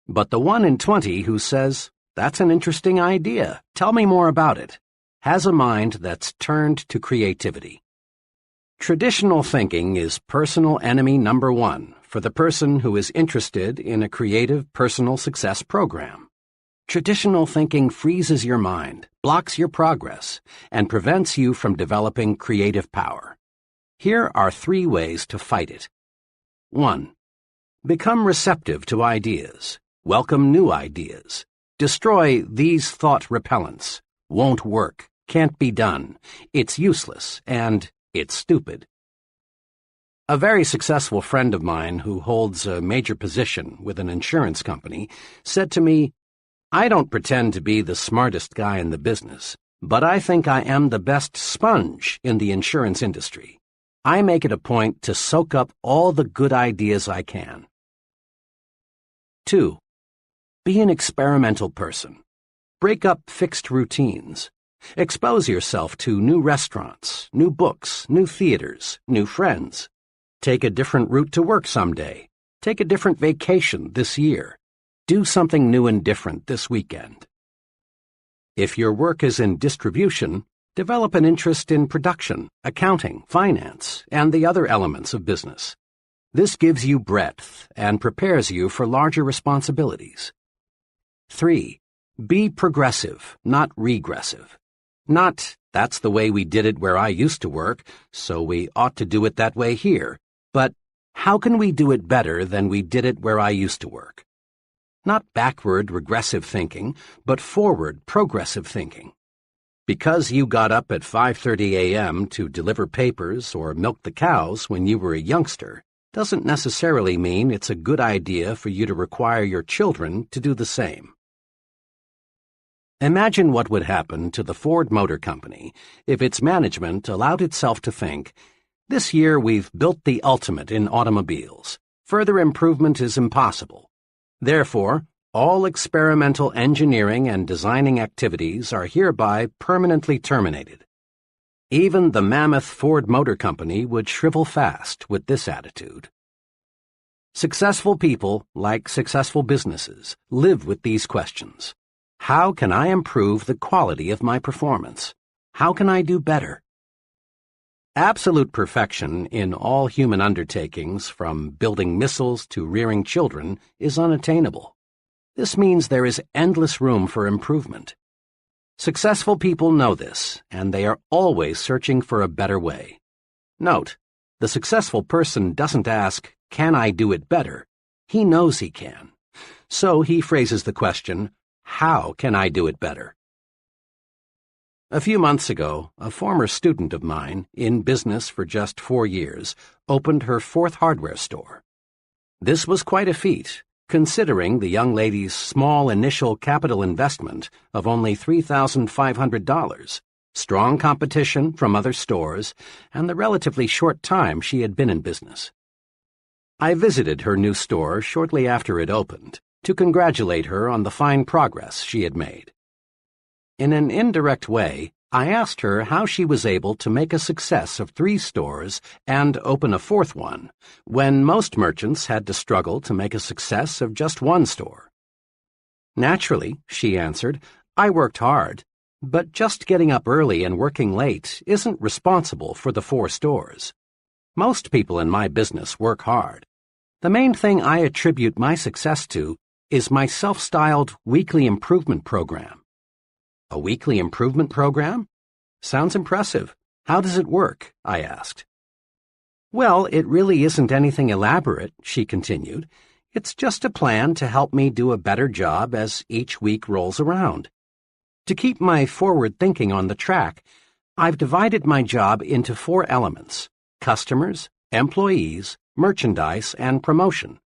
But the 1 in 20 who says, "That's an interesting idea, tell me more about it," has a mind that's turned to creativity. Traditional thinking is personal enemy number 1 for the person who is interested in a creative personal success program. Traditional thinking freezes your mind, blocks your progress, and prevents you from developing creative power. Here are 3 ways to fight it. 1. Become receptive to ideas. Welcome new ideas. Destroy these thought repellents. Won't work, can't be done, it's useless, and it's stupid. A very successful friend of mine who holds a major position with an insurance company said to me, "I don't pretend to be the smartest guy in the business, but I think I am the best sponge in the insurance industry. I make it a point to soak up all the good ideas I can." 2. Be an experimental person. Break up fixed routines. Expose yourself to new restaurants, new books, new theaters, new friends. Take a different route to work someday. Take a different vacation this year. Do something new and different this weekend. If your work is in distribution, Develop an interest in production, accounting, finance, and the other elements of business. This gives you breadth and prepares you for larger responsibilities. 3. Be progressive, not regressive. Not, that's the way we did it where I used to work, so we ought to do it that way here, but how can we do it better than we did it where I used to work? Not backward, regressive thinking, but forward, progressive thinking. Because you got up at 5:30 a.m. to deliver papers or milk the cows when you were a youngster doesn't necessarily mean it's a good idea for you to require your children to do the same. Imagine what would happen to the Ford Motor Company if its management allowed itself to think, "This year we've built the ultimate in automobiles. Further improvement is impossible. Therefore, all experimental engineering and designing activities are hereby permanently terminated." Even the mammoth Ford Motor Company would shrivel fast with this attitude. Successful people, like successful businesses, live with these questions. How can I improve the quality of my performance? How can I do better? Absolute perfection in all human undertakings, from building missiles to rearing children, is unattainable. This means there is endless room for improvement. Successful people know this, and they are always searching for a better way. Note, the successful person doesn't ask, "Can I do it better?" He knows he can. So he phrases the question, "How can I do it better?" A few months ago, a former student of mine, in business for just 4 years, opened her 4th hardware store. This was quite a feat, considering the young lady's small initial capital investment of only $3,500, strong competition from other stores, and the relatively short time she had been in business. I visited her new store shortly after it opened to congratulate her on the fine progress she had made. In an indirect way, I asked her how she was able to make a success of 3 stores and open a 4th one, when most merchants had to struggle to make a success of just 1 store. "Naturally," she answered, "I worked hard, but just getting up early and working late isn't responsible for the 4 stores. Most people in my business work hard. The main thing I attribute my success to is my self-styled weekly improvement program." "A weekly improvement program? Sounds impressive. How does it work?" I asked. "Well, it really isn't anything elaborate," she continued. "It's just a plan to help me do a better job as each week rolls around. To keep my forward thinking on the track, I've divided my job into 4 elements: customers, employees, merchandise, and promotion.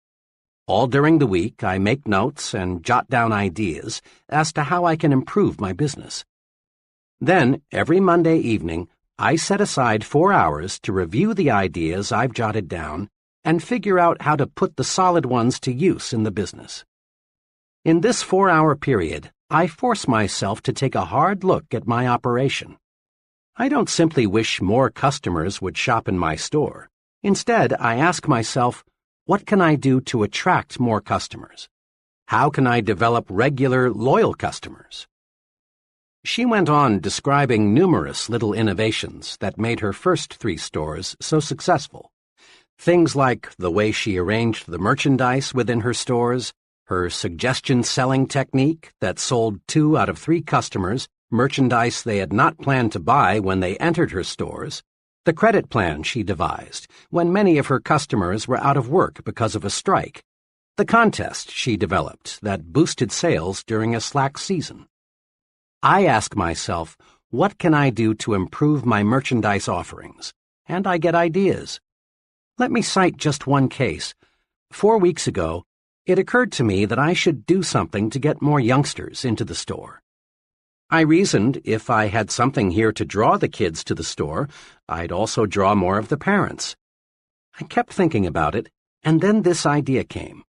All during the week, I make notes and jot down ideas as to how I can improve my business. Then, every Monday evening, I set aside 4 hours to review the ideas I've jotted down and figure out how to put the solid ones to use in the business. In this 4-hour period, I force myself to take a hard look at my operation. I don't simply wish more customers would shop in my store. Instead, I ask myself, what can I do to attract more customers? How can I develop regular, loyal customers? She went on describing numerous little innovations that made her first 3 stores so successful. Things like the way she arranged the merchandise within her stores, her suggestion selling technique that sold 2 out of 3 customers merchandise they had not planned to buy when they entered her stores, the credit plan she devised when many of her customers were out of work because of a strike, the contest she developed that boosted sales during a slack season. I ask myself, what can I do to improve my merchandise offerings? And I get ideas. Let me cite just one case. 4 weeks ago, it occurred to me that I should do something to get more youngsters into the store. I reasoned if I had something here to draw the kids to the store, I'd also draw more of the parents. I kept thinking about it, and then this idea came.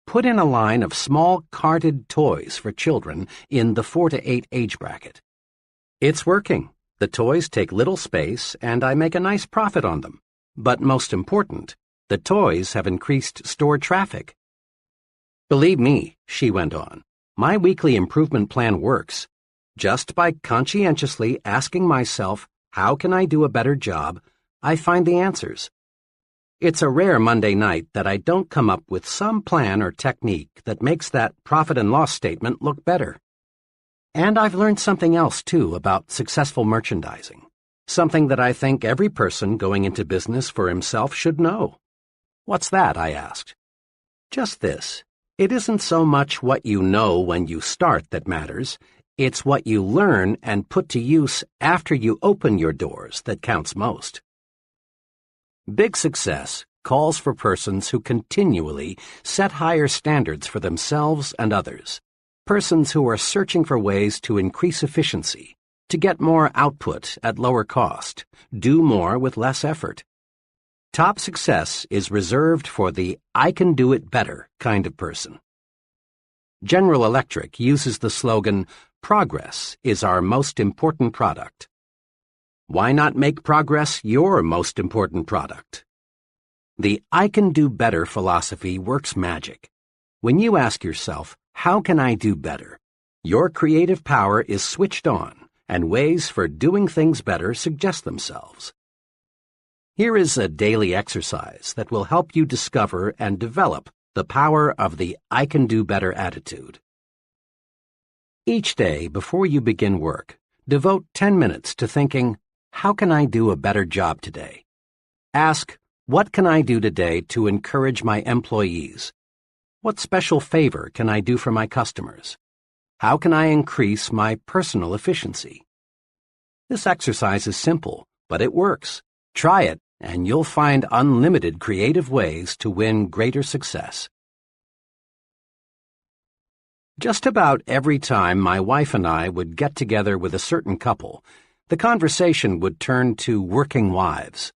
Put in a line of small carded toys for children in the 4 to 8 age bracket. It's working. The toys take little space, and I make a nice profit on them. But most important, the toys have increased store traffic. Believe me, she went on, my weekly improvement plan works. Just by conscientiously asking myself, how can I do a better job, I find the answers. It's a rare Monday night that I don't come up with some plan or technique that makes that profit and loss statement look better. And I've learned something else, too, about successful merchandising. Something that I think every person going into business for himself should know. What's that? I asked. Just this. It isn't so much what you know when you start that matters. It's what you learn and put to use after you open your doors that counts most. Big success calls for persons who continually set higher standards for themselves and others. Persons who are searching for ways to increase efficiency, to get more output at lower cost, do more with less effort. Top success is reserved for the I can do it better kind of person. General Electric uses the slogan, "Progress is our most important product." Why not make progress your most important product? The I can do better philosophy works magic. When you ask yourself, how can I do better? Your creative power is switched on, and ways for doing things better suggest themselves. Here is a daily exercise that will help you discover and develop the power of the I can do better attitude. Each day before you begin work, devote 10 minutes to thinking, how can I do a better job today? Ask, what can I do today to encourage my employees? What special favor can I do for my customers? How can I increase my personal efficiency? This exercise is simple, but it works. Try it, and you'll find unlimited creative ways to win greater success. Just about every time my wife and I would get together with a certain couple, the conversation would turn to working wives.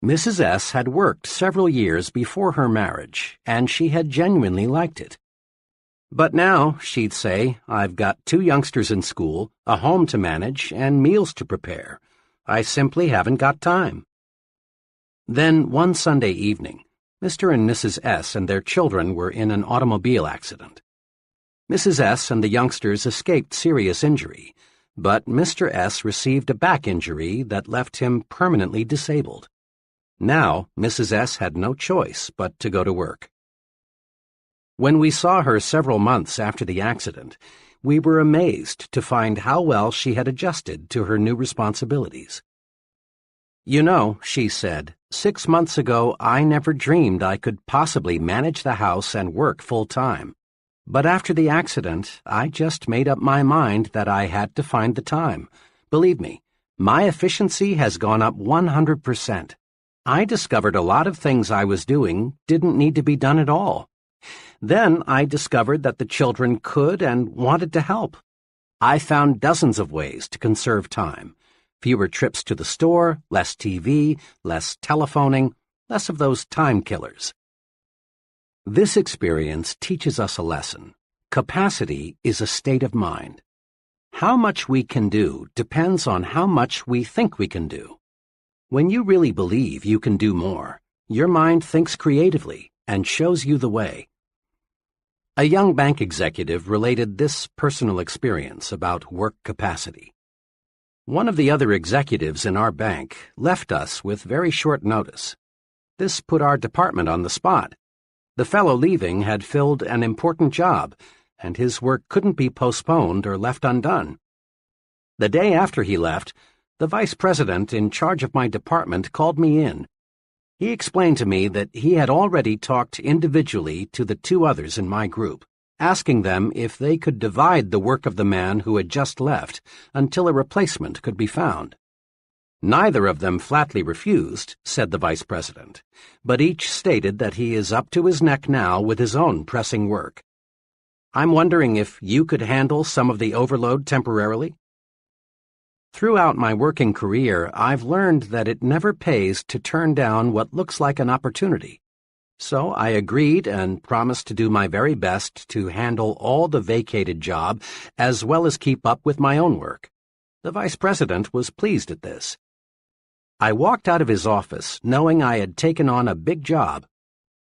Mrs. S. had worked several years before her marriage, and she had genuinely liked it. But now, she'd say, I've got 2 youngsters in school, a home to manage, and meals to prepare. I simply haven't got time. Then, one Sunday evening, Mr. and Mrs. S. and their children were in an automobile accident. Mrs. S. and the youngsters escaped serious injury, but Mr. S. received a back injury that left him permanently disabled. Now, Mrs. S. had no choice but to go to work. When we saw her several months after the accident, we were amazed to find how well she had adjusted to her new responsibilities. You know, she said, 6 months ago I never dreamed I could possibly manage the house and work full-time. But after the accident, I just made up my mind that I had to find the time. Believe me, my efficiency has gone up 100%. I discovered a lot of things I was doing didn't need to be done at all. Then I discovered that the children could and wanted to help. I found dozens of ways to conserve time. Fewer trips to the store, less TV, less telephoning, less of those time killers. This experience teaches us a lesson. Capacity is a state of mind. How much we can do depends on how much we think we can do. When you really believe you can do more, your mind thinks creatively and shows you the way. A young bank executive related this personal experience about work capacity. One of the other executives in our bank left us with very short notice. This put our department on the spot. The fellow leaving had filled an important job, and his work couldn't be postponed or left undone. The day after he left, the vice president in charge of my department called me in. He explained to me that he had already talked individually to the 2 others in my group, asking them if they could divide the work of the man who had just left until a replacement could be found. Neither of them flatly refused, said the vice president, but each stated that he is up to his neck now with his own pressing work. I'm wondering if you could handle some of the overload temporarily? Throughout my working career, I've learned that it never pays to turn down what looks like an opportunity. So I agreed and promised to do my very best to handle all the vacated job as well as keep up with my own work. The vice president was pleased at this. I walked out of his office knowing I had taken on a big job.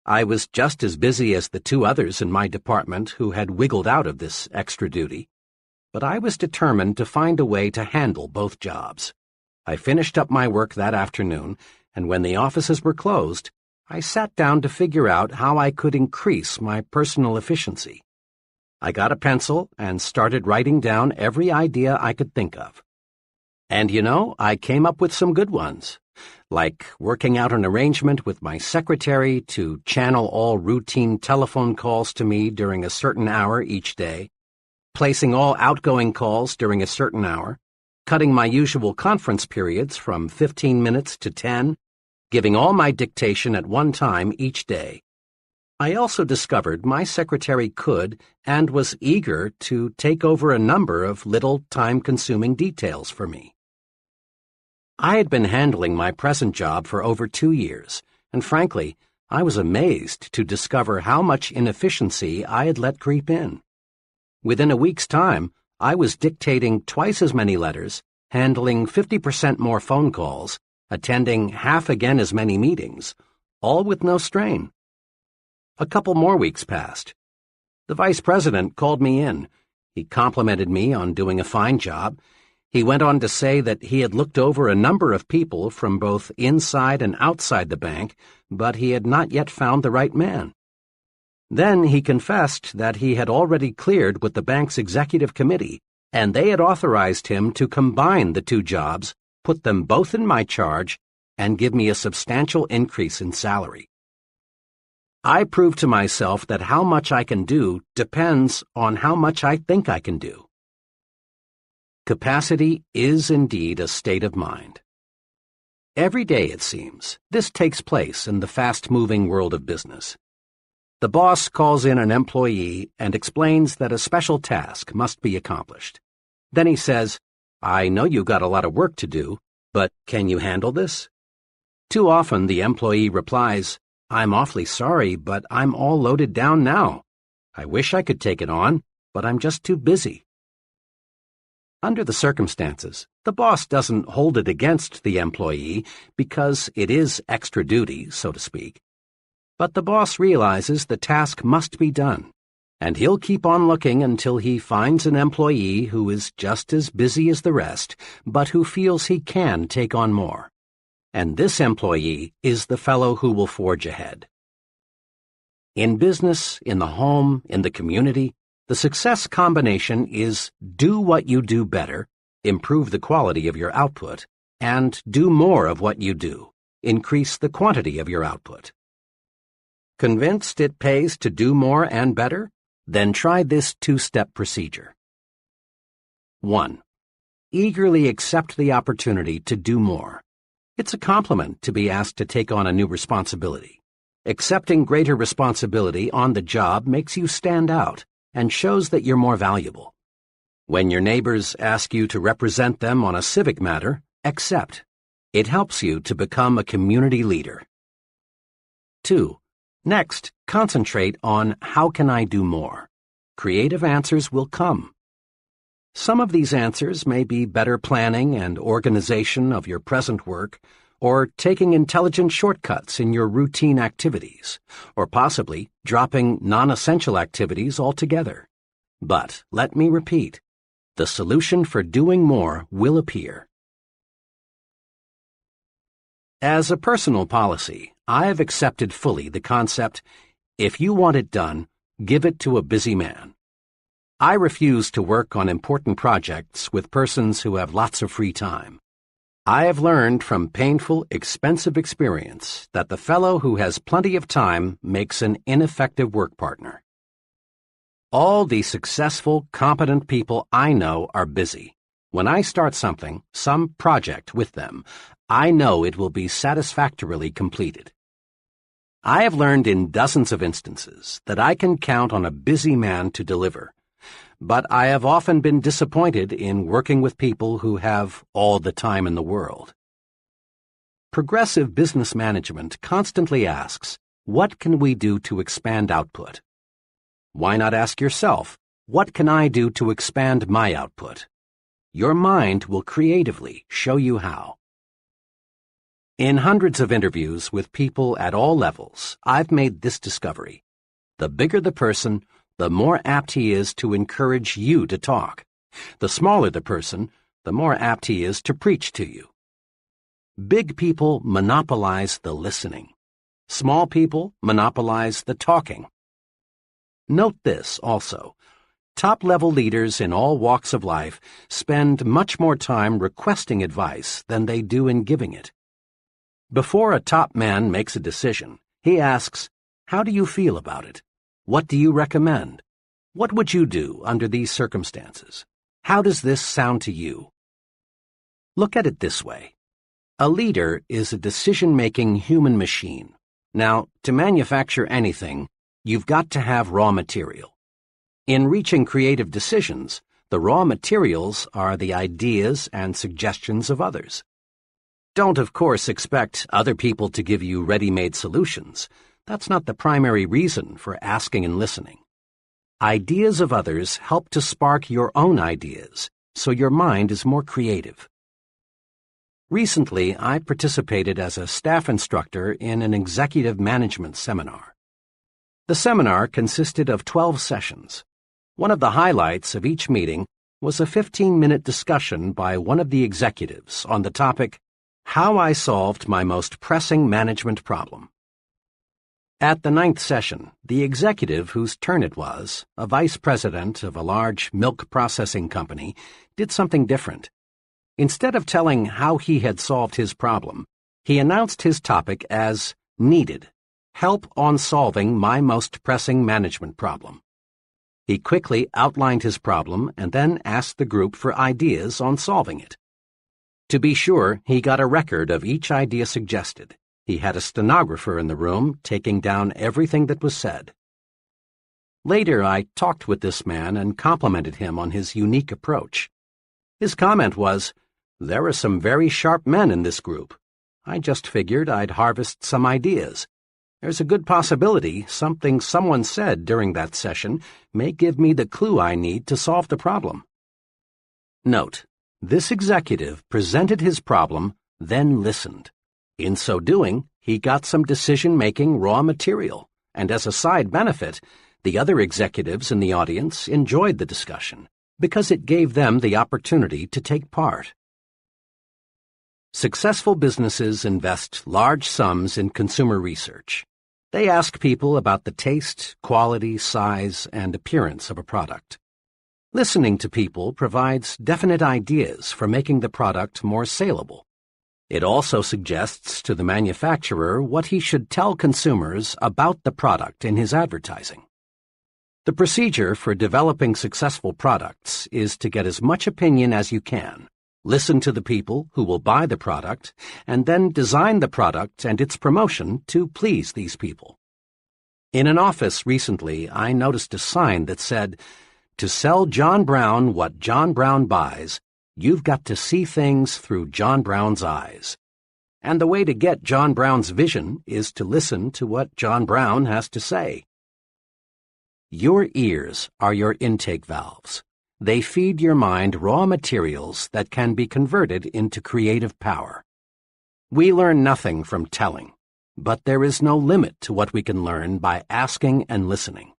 I was just as busy as the 2 others in my department who had wiggled out of this extra duty. but I was determined to find a way to handle both jobs. I finished up my work that afternoon, and when the offices were closed, I sat down to figure out how I could increase my personal efficiency. I got a pencil and started writing down every idea I could think of. And I came up with some good ones, like working out an arrangement with my secretary to channel all routine telephone calls to me during a certain hour each day, placing all outgoing calls during a certain hour, cutting my usual conference periods from 15 minutes to 10, giving all my dictation at one time each day. I also discovered my secretary could and was eager to take over a number of little time-consuming details for me. I had been handling my present job for over 2 years, and frankly, I was amazed to discover how much inefficiency I had let creep in. Within a week's time, I was dictating twice as many letters, handling 50% more phone calls, attending half again as many meetings, all with no strain. A couple more weeks passed. The vice president called me in. He complimented me on doing a fine job. He went on to say that he had looked over a number of people from both inside and outside the bank, but he had not yet found the right man. Then he confessed that he had already cleared with the bank's executive committee, and they had authorized him to combine the two jobs, put them both in my charge, and give me a substantial increase in salary. I proved to myself that how much I can do depends on how much I think I can do. Capacity is indeed a state of mind. Every day, it seems, this takes place in the fast-moving world of business. The boss calls in an employee and explains that a special task must be accomplished. Then he says, "I know you've got a lot of work to do, but can you handle this?" Too often the employee replies, "I'm awfully sorry, but I'm all loaded down now. I wish I could take it on, but I'm just too busy." Under the circumstances, the boss doesn't hold it against the employee because it is extra duty, so to speak. But the boss realizes the task must be done, and he'll keep on looking until he finds an employee who is just as busy as the rest, but who feels he can take on more. And this employee is the fellow who will forge ahead. In business, in the home, in the community, the success combination is do what you do better, improve the quality of your output, and do more of what you do, increase the quantity of your output. Convinced it pays to do more and better? Then try this two-step procedure. 1. Eagerly accept the opportunity to do more. It's a compliment to be asked to take on a new responsibility. Accepting greater responsibility on the job makes you stand out and shows that you're more valuable. When your neighbors ask you to represent them on a civic matter, accept. It helps you to become a community leader. 2. Next, concentrate on how can I do more. Creative answers will come. Some of these answers may be better planning and organization of your present work, or taking intelligent shortcuts in your routine activities, or possibly dropping non-essential activities altogether. But let me repeat, the solution for doing more will appear. As a personal policy, I have accepted fully the concept, if you want it done, give it to a busy man. I refuse to work on important projects with persons who have lots of free time. I have learned from painful, expensive experience that the fellow who has plenty of time makes an ineffective work partner. All the successful, competent people I know are busy. When I start something, some project with them, I know it will be satisfactorily completed. I have learned in dozens of instances that I can count on a busy man to deliver, but I have often been disappointed in working with people who have all the time in the world. Progressive business management constantly asks, what can we do to expand output? Why not ask yourself, what can I do to expand my output? Your mind will creatively show you how. In hundreds of interviews with people at all levels, I've made this discovery. The bigger the person, the more apt he is to encourage you to talk. The smaller the person, the more apt he is to preach to you. Big people monopolize the listening. Small people monopolize the talking. Note this also. Top-level leaders in all walks of life spend much more time requesting advice than they do in giving it. Before a top man makes a decision, he asks, "How do you feel about it? What do you recommend? What would you do under these circumstances? How does this sound to you?" Look at it this way. A leader is a decision-making human machine. Now, to manufacture anything, you've got to have raw material. In reaching creative decisions, the raw materials are the ideas and suggestions of others. Don't, of course, expect other people to give you ready-made solutions. That's not the primary reason for asking and listening. Ideas of others help to spark your own ideas, so your mind is more creative. Recently, I participated as a staff instructor in an executive management seminar. The seminar consisted of 12 sessions. One of the highlights of each meeting was a 15-minute discussion by one of the executives on the topic, "How I Solved My Most Pressing Management Problem." At the 9th session, the executive whose turn it was, a vice president of a large milk processing company, did something different. Instead of telling how he had solved his problem, he announced his topic as "Needed. Help on solving my most pressing management problem." He quickly outlined his problem and then asked the group for ideas on solving it. To be sure, he got a record of each idea suggested. He had a stenographer in the room taking down everything that was said. Later, I talked with this man and complimented him on his unique approach. His comment was, "There are some very sharp men in this group. I just figured I'd harvest some ideas. There's a good possibility something someone said during that session may give me the clue I need to solve the problem." Note, this executive presented his problem, then listened. In so doing, he got some decision-making raw material, and as a side benefit, the other executives in the audience enjoyed the discussion because it gave them the opportunity to take part. Successful businesses invest large sums in consumer research. They ask people about the taste, quality, size, and appearance of a product. Listening to people provides definite ideas for making the product more saleable. It also suggests to the manufacturer what he should tell consumers about the product in his advertising. The procedure for developing successful products is to get as much opinion as you can, listen to the people who will buy the product, and then design the product and its promotion to please these people. In an office recently, I noticed a sign that said, "To sell John Brown what John Brown buys, you've got to see things through John Brown's eyes." And the way to get John Brown's vision is to listen to what John Brown has to say. Your ears are your intake valves. They feed your mind raw materials that can be converted into creative power. We learn nothing from telling, but there is no limit to what we can learn by asking and listening.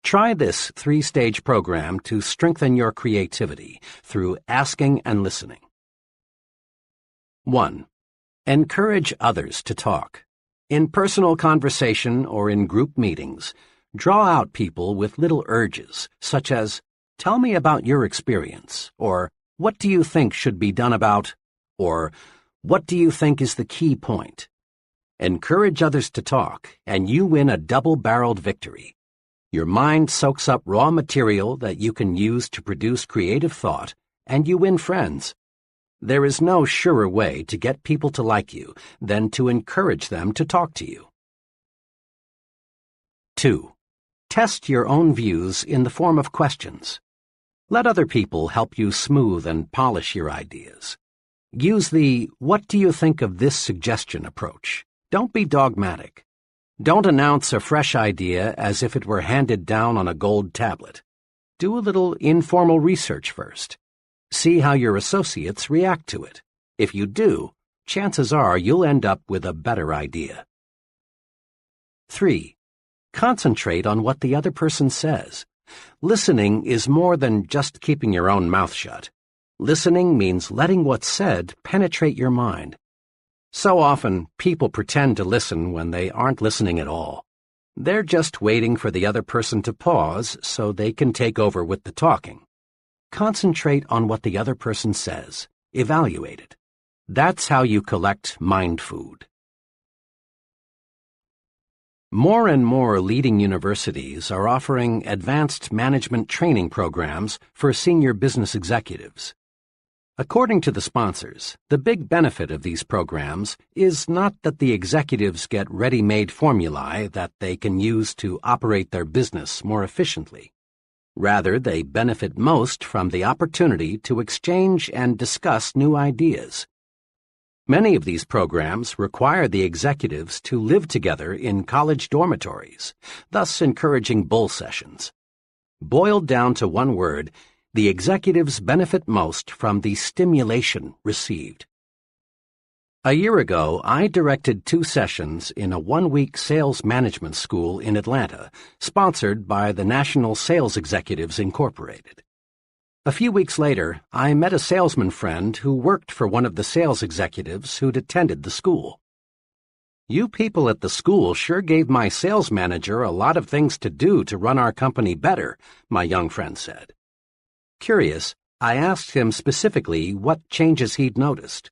Try this 3-stage program to strengthen your creativity through asking and listening. 1. Encourage others to talk. In personal conversation or in group meetings, draw out people with little urges, such as, "Tell me about your experience," or "What do you think should be done about," or "What do you think is the key point?" Encourage others to talk, and you win a double-barreled victory. Your mind soaks up raw material that you can use to produce creative thought, and you win friends. There is no surer way to get people to like you than to encourage them to talk to you. 2. Test your own views in the form of questions. Let other people help you smooth and polish your ideas. Use the "What do you think of this suggestion" approach. Don't be dogmatic. Don't announce a fresh idea as if it were handed down on a gold tablet. Do a little informal research first. See how your associates react to it. If you do, chances are you'll end up with a better idea. 3. Concentrate on what the other person says. Listening is more than just keeping your own mouth shut. Listening means letting what's said penetrate your mind. So often, people pretend to listen when they aren't listening at all. They're just waiting for the other person to pause so they can take over with the talking. Concentrate on what the other person says. Evaluate it. That's how you collect mind food. More and more leading universities are offering advanced management training programs for senior business executives. According to the sponsors, the big benefit of these programs is not that the executives get ready-made formulae that they can use to operate their business more efficiently. Rather, they benefit most from the opportunity to exchange and discuss new ideas. Many of these programs require the executives to live together in college dormitories, thus encouraging bull sessions. Boiled down to one word, the executives benefit most from the stimulation received. A year ago, I directed 2 sessions in a 1-week sales management school in Atlanta, sponsored by the National Sales Executives Incorporated. A few weeks later, I met a salesman friend who worked for one of the sales executives who'd attended the school. "You people at the school sure gave my sales manager a lot of things to do to run our company better," my young friend said. Curious, I asked him specifically what changes he'd noticed.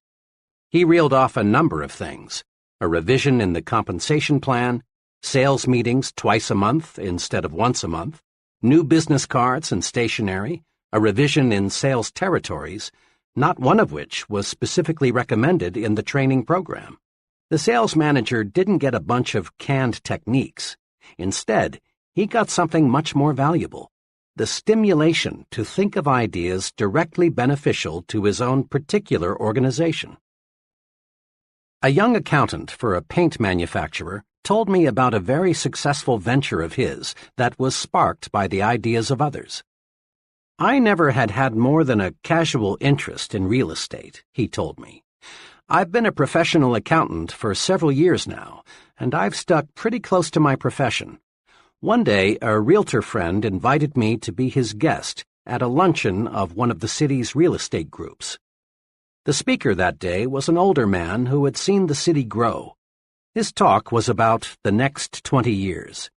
He reeled off a number of things: a revision in the compensation plan, sales meetings twice a month instead of once a month, new business cards and stationery, a revision in sales territories, not one of which was specifically recommended in the training program. The sales manager didn't get a bunch of canned techniques. Instead, he got something much more valuable: the stimulation to think of ideas directly beneficial to his own particular organization. A young accountant for a paint manufacturer told me about a very successful venture of his that was sparked by the ideas of others. "I never had more than a casual interest in real estate," he told me. "I've been a professional accountant for several years now, and I've stuck pretty close to my profession. One day, a realtor friend invited me to be his guest at a luncheon of one of the city's real estate groups. The speaker that day was an older man who had seen the city grow. His talk was about the next 20 years.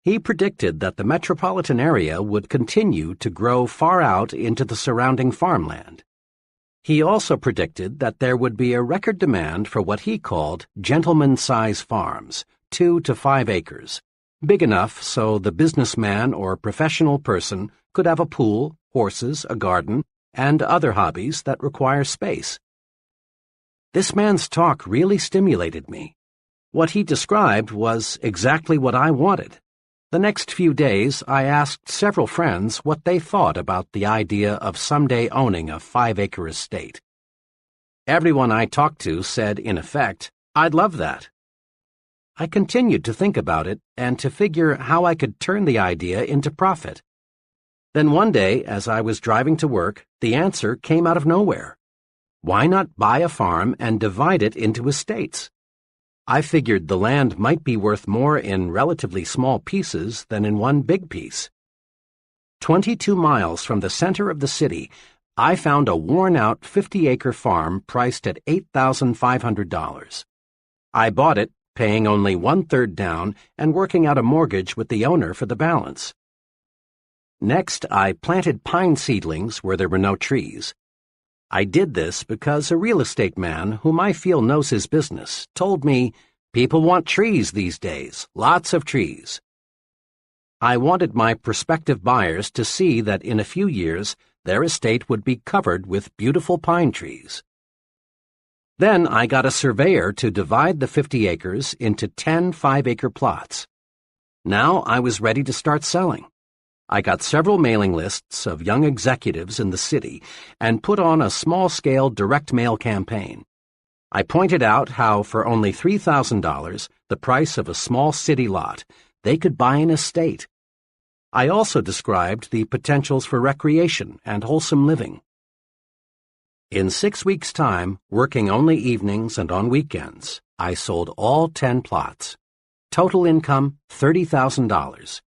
He predicted that the metropolitan area would continue to grow far out into the surrounding farmland. He also predicted that there would be a record demand for what he called gentleman-size farms, 2 to 5 acres, big enough so the businessman or professional person could have a pool, horses, a garden, and other hobbies that require space. This man's talk really stimulated me. What he described was exactly what I wanted. The next few days, I asked several friends what they thought about the idea of someday owning a 5-acre estate. Everyone I talked to said, in effect, "I'd love that." I continued to think about it and to figure how I could turn the idea into profit. Then one day, as I was driving to work, the answer came out of nowhere. Why not buy a farm and divide it into estates? I figured the land might be worth more in relatively small pieces than in one big piece. 22 miles from the center of the city, I found a worn-out 50-acre farm priced at $8,500. I bought it, paying only 1/3 down and working out a mortgage with the owner for the balance. Next, I planted pine seedlings where there were no trees. I did this because a real estate man whom I feel knows his business told me, "People want trees these days, lots of trees." I wanted my prospective buyers to see that in a few years their estate would be covered with beautiful pine trees. Then I got a surveyor to divide the 50 acres into 10 5-acre plots. Now I was ready to start selling. I got several mailing lists of young executives in the city and put on a small-scale direct mail campaign. I pointed out how for only $3,000, the price of a small city lot, they could buy an estate. I also described the potentials for recreation and wholesome living. In 6 weeks' time, working only evenings and on weekends, I sold all 10 plots. Total income, $30,000.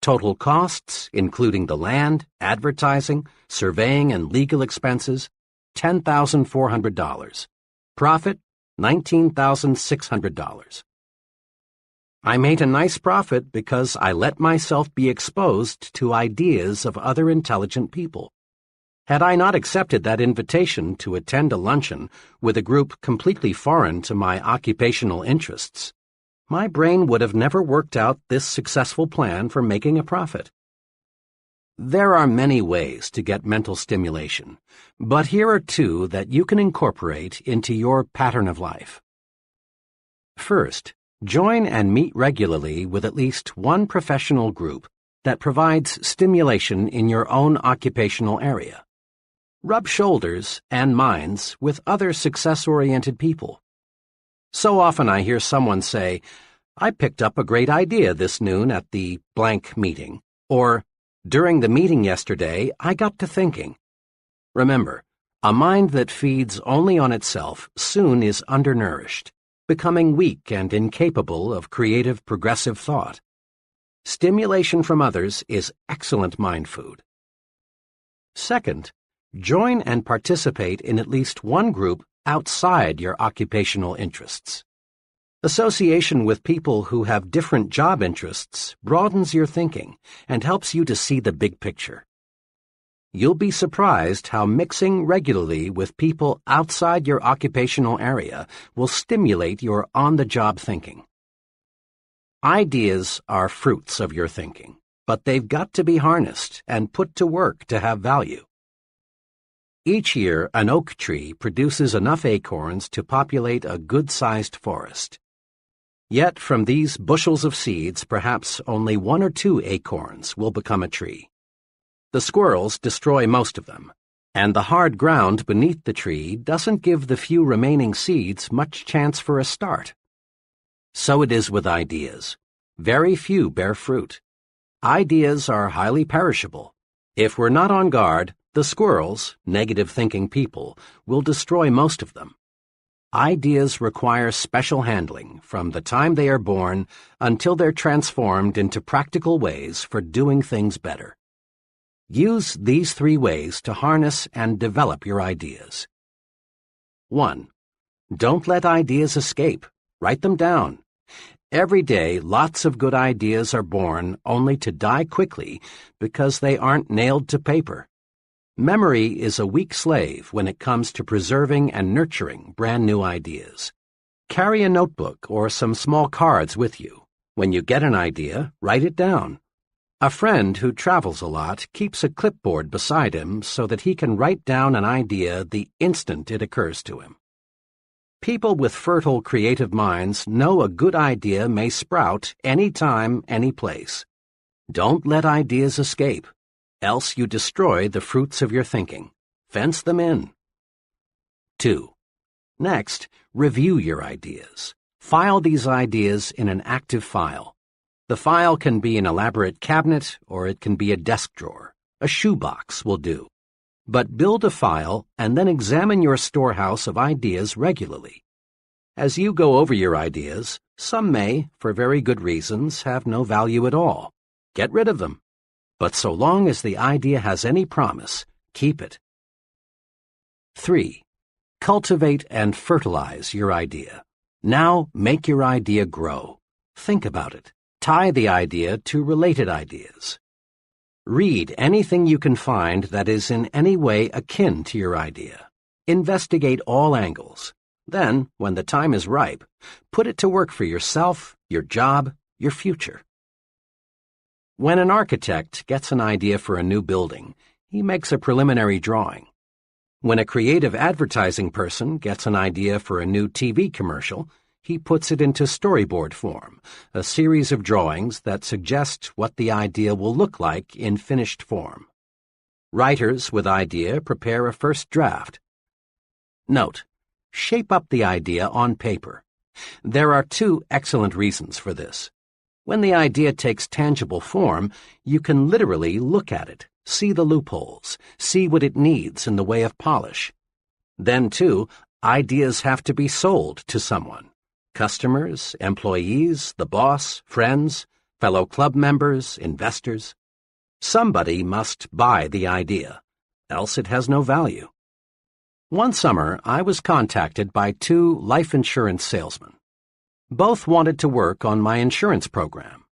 Total costs, including the land, advertising, surveying, and legal expenses, $10,400. Profit, $19,600. I made a nice profit because I let myself be exposed to ideas of other intelligent people. Had I not accepted that invitation to attend a luncheon with a group completely foreign to my occupational interests, my brain would have never worked out this successful plan for making a profit. There are many ways to get mental stimulation, but here are two that you can incorporate into your pattern of life. First, join and meet regularly with at least one professional group that provides stimulation in your own occupational area. Rub shoulders and minds with other success-oriented people. So often I hear someone say, "I picked up a great idea this noon at the blank meeting," or, "During the meeting yesterday, I got to thinking." Remember, a mind that feeds only on itself soon is undernourished, becoming weak and incapable of creative, progressive thought. Stimulation from others is excellent mind food. Second, join and participate in at least one group outside your occupational interests. Association with people who have different job interests broadens your thinking and helps you to see the big picture. You'll be surprised how mixing regularly with people outside your occupational area will stimulate your on-the-job thinking. Ideas are fruits of your thinking, but they've got to be harnessed and put to work to have value. Each year, an oak tree produces enough acorns to populate a good-sized forest. Yet from these bushels of seeds, perhaps only 1 or 2 acorns will become a tree. The squirrels destroy most of them, and the hard ground beneath the tree doesn't give the few remaining seeds much chance for a start. So it is with ideas. Very few bear fruit. Ideas are highly perishable. If we're not on guard, the squirrels, negative-thinking people, will destroy most of them. Ideas require special handling from the time they are born until they're transformed into practical ways for doing things better. Use these 3 ways to harness and develop your ideas. 1. Don't let ideas escape. Write them down. Every day, lots of good ideas are born only to die quickly because they aren't nailed to paper. Memory is a weak slave when it comes to preserving and nurturing brand new ideas. Carry a notebook or some small cards with you. When you get an idea, write it down. A friend who travels a lot keeps a clipboard beside him so that he can write down an idea the instant it occurs to him. People with fertile creative minds know a good idea may sprout any time, any place. Don't let ideas escape, else you destroy the fruits of your thinking. Fence them in. 2. Next, review your ideas. File these ideas in an active file. The file can be an elaborate cabinet or it can be a desk drawer. A shoebox will do. But build a file and then examine your storehouse of ideas regularly. As you go over your ideas, some may, for very good reasons, have no value at all. Get rid of them. But so long as the idea has any promise, keep it. 3. Cultivate and fertilize your idea. Now make your idea grow. Think about it. Tie the idea to related ideas. Read anything you can find that is in any way akin to your idea. Investigate all angles. Then, when the time is ripe, put it to work for yourself, your job, your future. When an architect gets an idea for a new building, he makes a preliminary drawing. When a creative advertising person gets an idea for a new TV commercial, he puts it into storyboard form, a series of drawings that suggest what the idea will look like in finished form. Writers with idea prepare a first draft. Note: shape up the idea on paper. There are 2 excellent reasons for this. When the idea takes tangible form, you can literally look at it, see the loopholes, see what it needs in the way of polish. Then, too, ideas have to be sold to someone. Customers, employees, the boss, friends, fellow club members, investors. Somebody must buy the idea, else it has no value. One summer, I was contacted by two life insurance salesmen. Both wanted to work on my insurance program.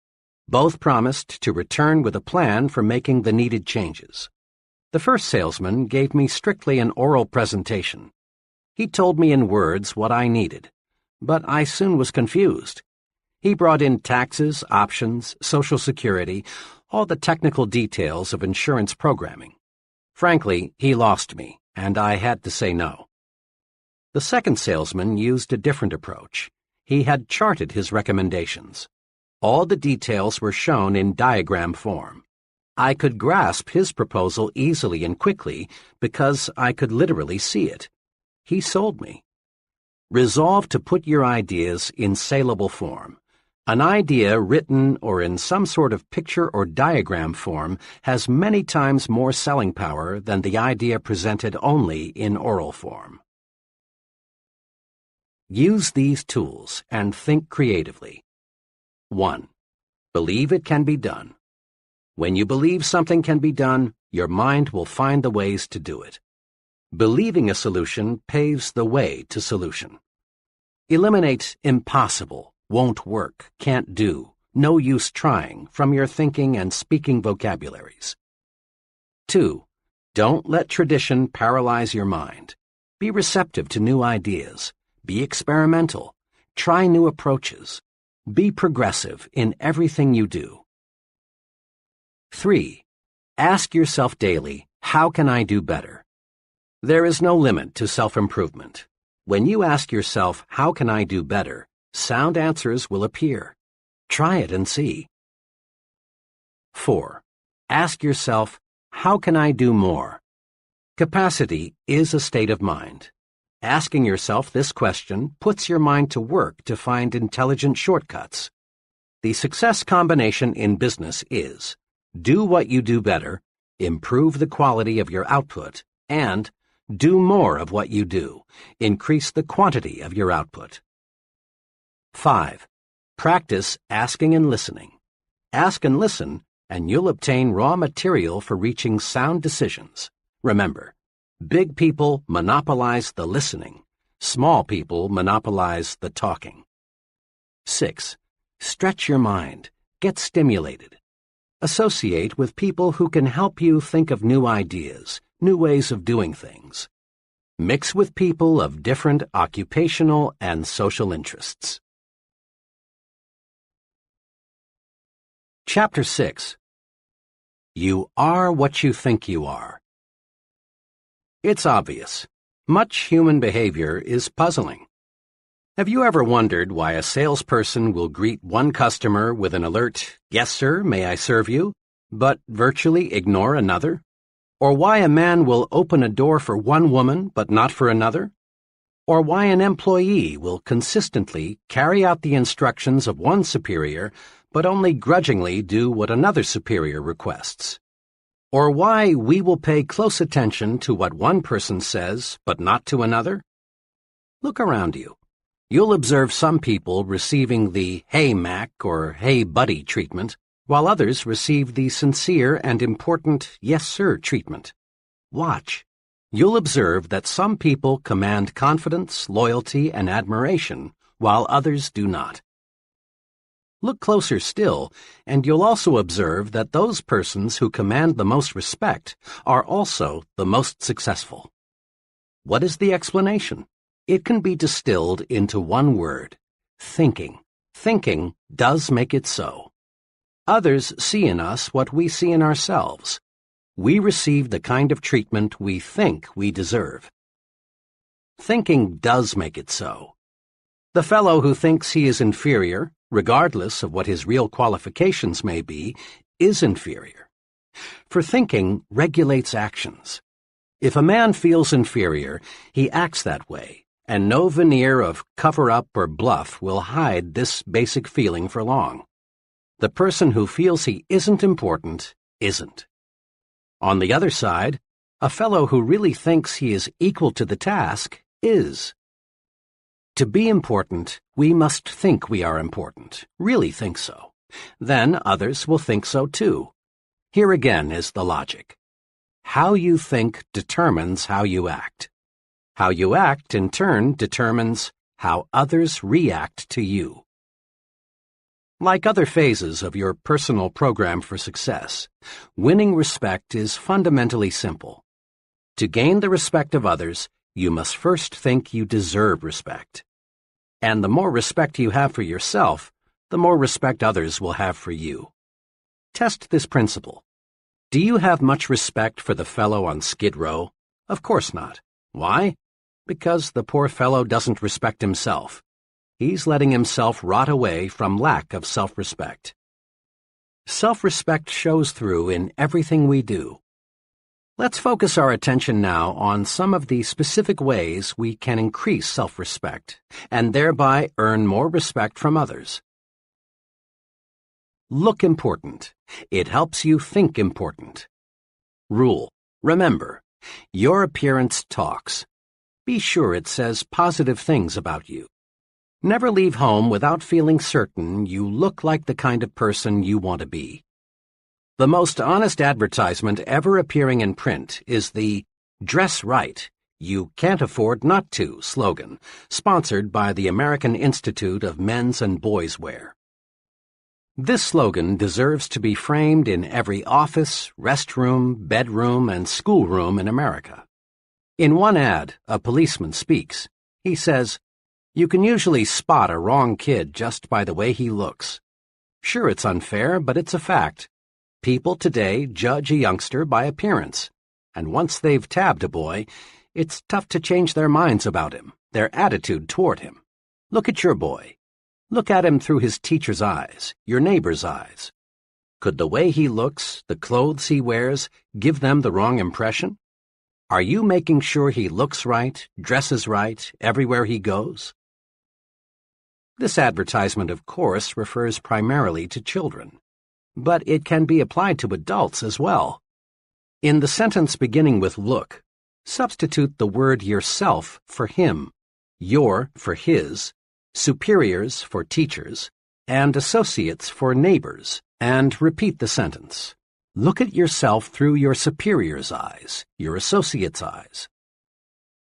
Both promised to return with a plan for making the needed changes. The first salesman gave me strictly an oral presentation. He told me in words what I needed, but I soon was confused. He brought in taxes, options, Social Security, all the technical details of insurance programming. Frankly, he lost me, and I had to say no. The second salesman used a different approach. He had charted his recommendations. All the details were shown in diagram form. I could grasp his proposal easily and quickly because I could literally see it. He sold me. Resolve to put your ideas in saleable form. An idea written or in some sort of picture or diagram form has many times more selling power than the idea presented only in oral form. Use these tools and think creatively. 1. Believe it can be done. When you believe something can be done, your mind will find the ways to do it. Believing a solution paves the way to solution. Eliminate impossible, won't work, can't do, no use trying from your thinking and speaking vocabularies. 2. Don't let tradition paralyze your mind. Be receptive to new ideas. Be experimental. Try new approaches. Be progressive in everything you do. 3. Ask yourself daily, how can I do better? There is no limit to self-improvement. When you ask yourself, how can I do better, sound answers will appear. Try it and see. 4. Ask yourself, how can I do more? Capacity is a state of mind. Asking yourself this question puts your mind to work to find intelligent shortcuts. The success combination in business is do what you do better, improve the quality of your output, and do more of what you do, increase the quantity of your output. 5. Practice asking and listening. Ask and listen, and you'll obtain raw material for reaching sound decisions. Remember, big people monopolize the listening. Small people monopolize the talking. 6. Stretch your mind. Get stimulated. Associate with people who can help you think of new ideas, new ways of doing things. Mix with people of different occupational and social interests. Chapter 6. You are what you think you are. It's obvious. Much human behavior is puzzling. Have you ever wondered why a salesperson will greet one customer with an alert, "Yes, sir, may I serve you?" but virtually ignore another? Or why a man will open a door for one woman but not for another? Or why an employee will consistently carry out the instructions of one superior but only grudgingly do what another superior requests? Or why we will pay close attention to what one person says but not to another? Look around you. You'll observe some people receiving the "Hey, Mac" or "Hey, buddy" treatment, while others receive the sincere and important "Yes, sir" treatment. Watch. You'll observe that some people command confidence, loyalty, and admiration, while others do not. Look closer still, and you'll also observe that those persons who command the most respect are also the most successful. What is the explanation? It can be distilled into one word: thinking. Thinking does make it so. Others see in us what we see in ourselves. We receive the kind of treatment we think we deserve. Thinking does make it so. The fellow who thinks he is inferior, regardless of what his real qualifications may be, is inferior. For thinking regulates actions. If a man feels inferior, he acts that way, and no veneer of cover-up or bluff will hide this basic feeling for long. The person who feels he isn't important isn't. On the other side, a fellow who really thinks he is equal to the task is. To be important, we must think we are important, really think so. Then others will think so too. Here again is the logic. How you think determines how you act. How you act, in turn, determines how others react to you. Like other phases of your personal program for success, winning respect is fundamentally simple. To gain the respect of others, you must first think you deserve respect. And the more respect you have for yourself, the more respect others will have for you. Test this principle. Do you have much respect for the fellow on Skid Row? Of course not. Why? Because the poor fellow doesn't respect himself. He's letting himself rot away from lack of self-respect. Self-respect shows through in everything we do. Let's focus our attention now on some of the specific ways we can increase self-respect and thereby earn more respect from others. Look important. It helps you think important. Rule. Remember, your appearance talks. Be sure it says positive things about you. Never leave home without feeling certain you look like the kind of person you want to be. The most honest advertisement ever appearing in print is the "Dress Right, You Can't Afford Not To" slogan, sponsored by the American Institute of Men's and Boys' Wear. This slogan deserves to be framed in every office, restroom, bedroom, and schoolroom in America. In one ad, a policeman speaks. He says, "You can usually spot a wrong kid just by the way he looks. Sure, it's unfair, but it's a fact. People today judge a youngster by appearance, and once they've tabbed a boy, it's tough to change their minds about him, their attitude toward him. Look at your boy. Look at him through his teacher's eyes, your neighbor's eyes. Could the way he looks, the clothes he wears, give them the wrong impression? Are you making sure he looks right, dresses right, everywhere he goes?" This advertisement, of course, refers primarily to children, but it can be applied to adults as well. In the sentence beginning with "look," substitute the word yourself for him, your for his, superiors for teachers, and associates for neighbors, and repeat the sentence. Look at yourself through your superior's eyes, your associate's eyes.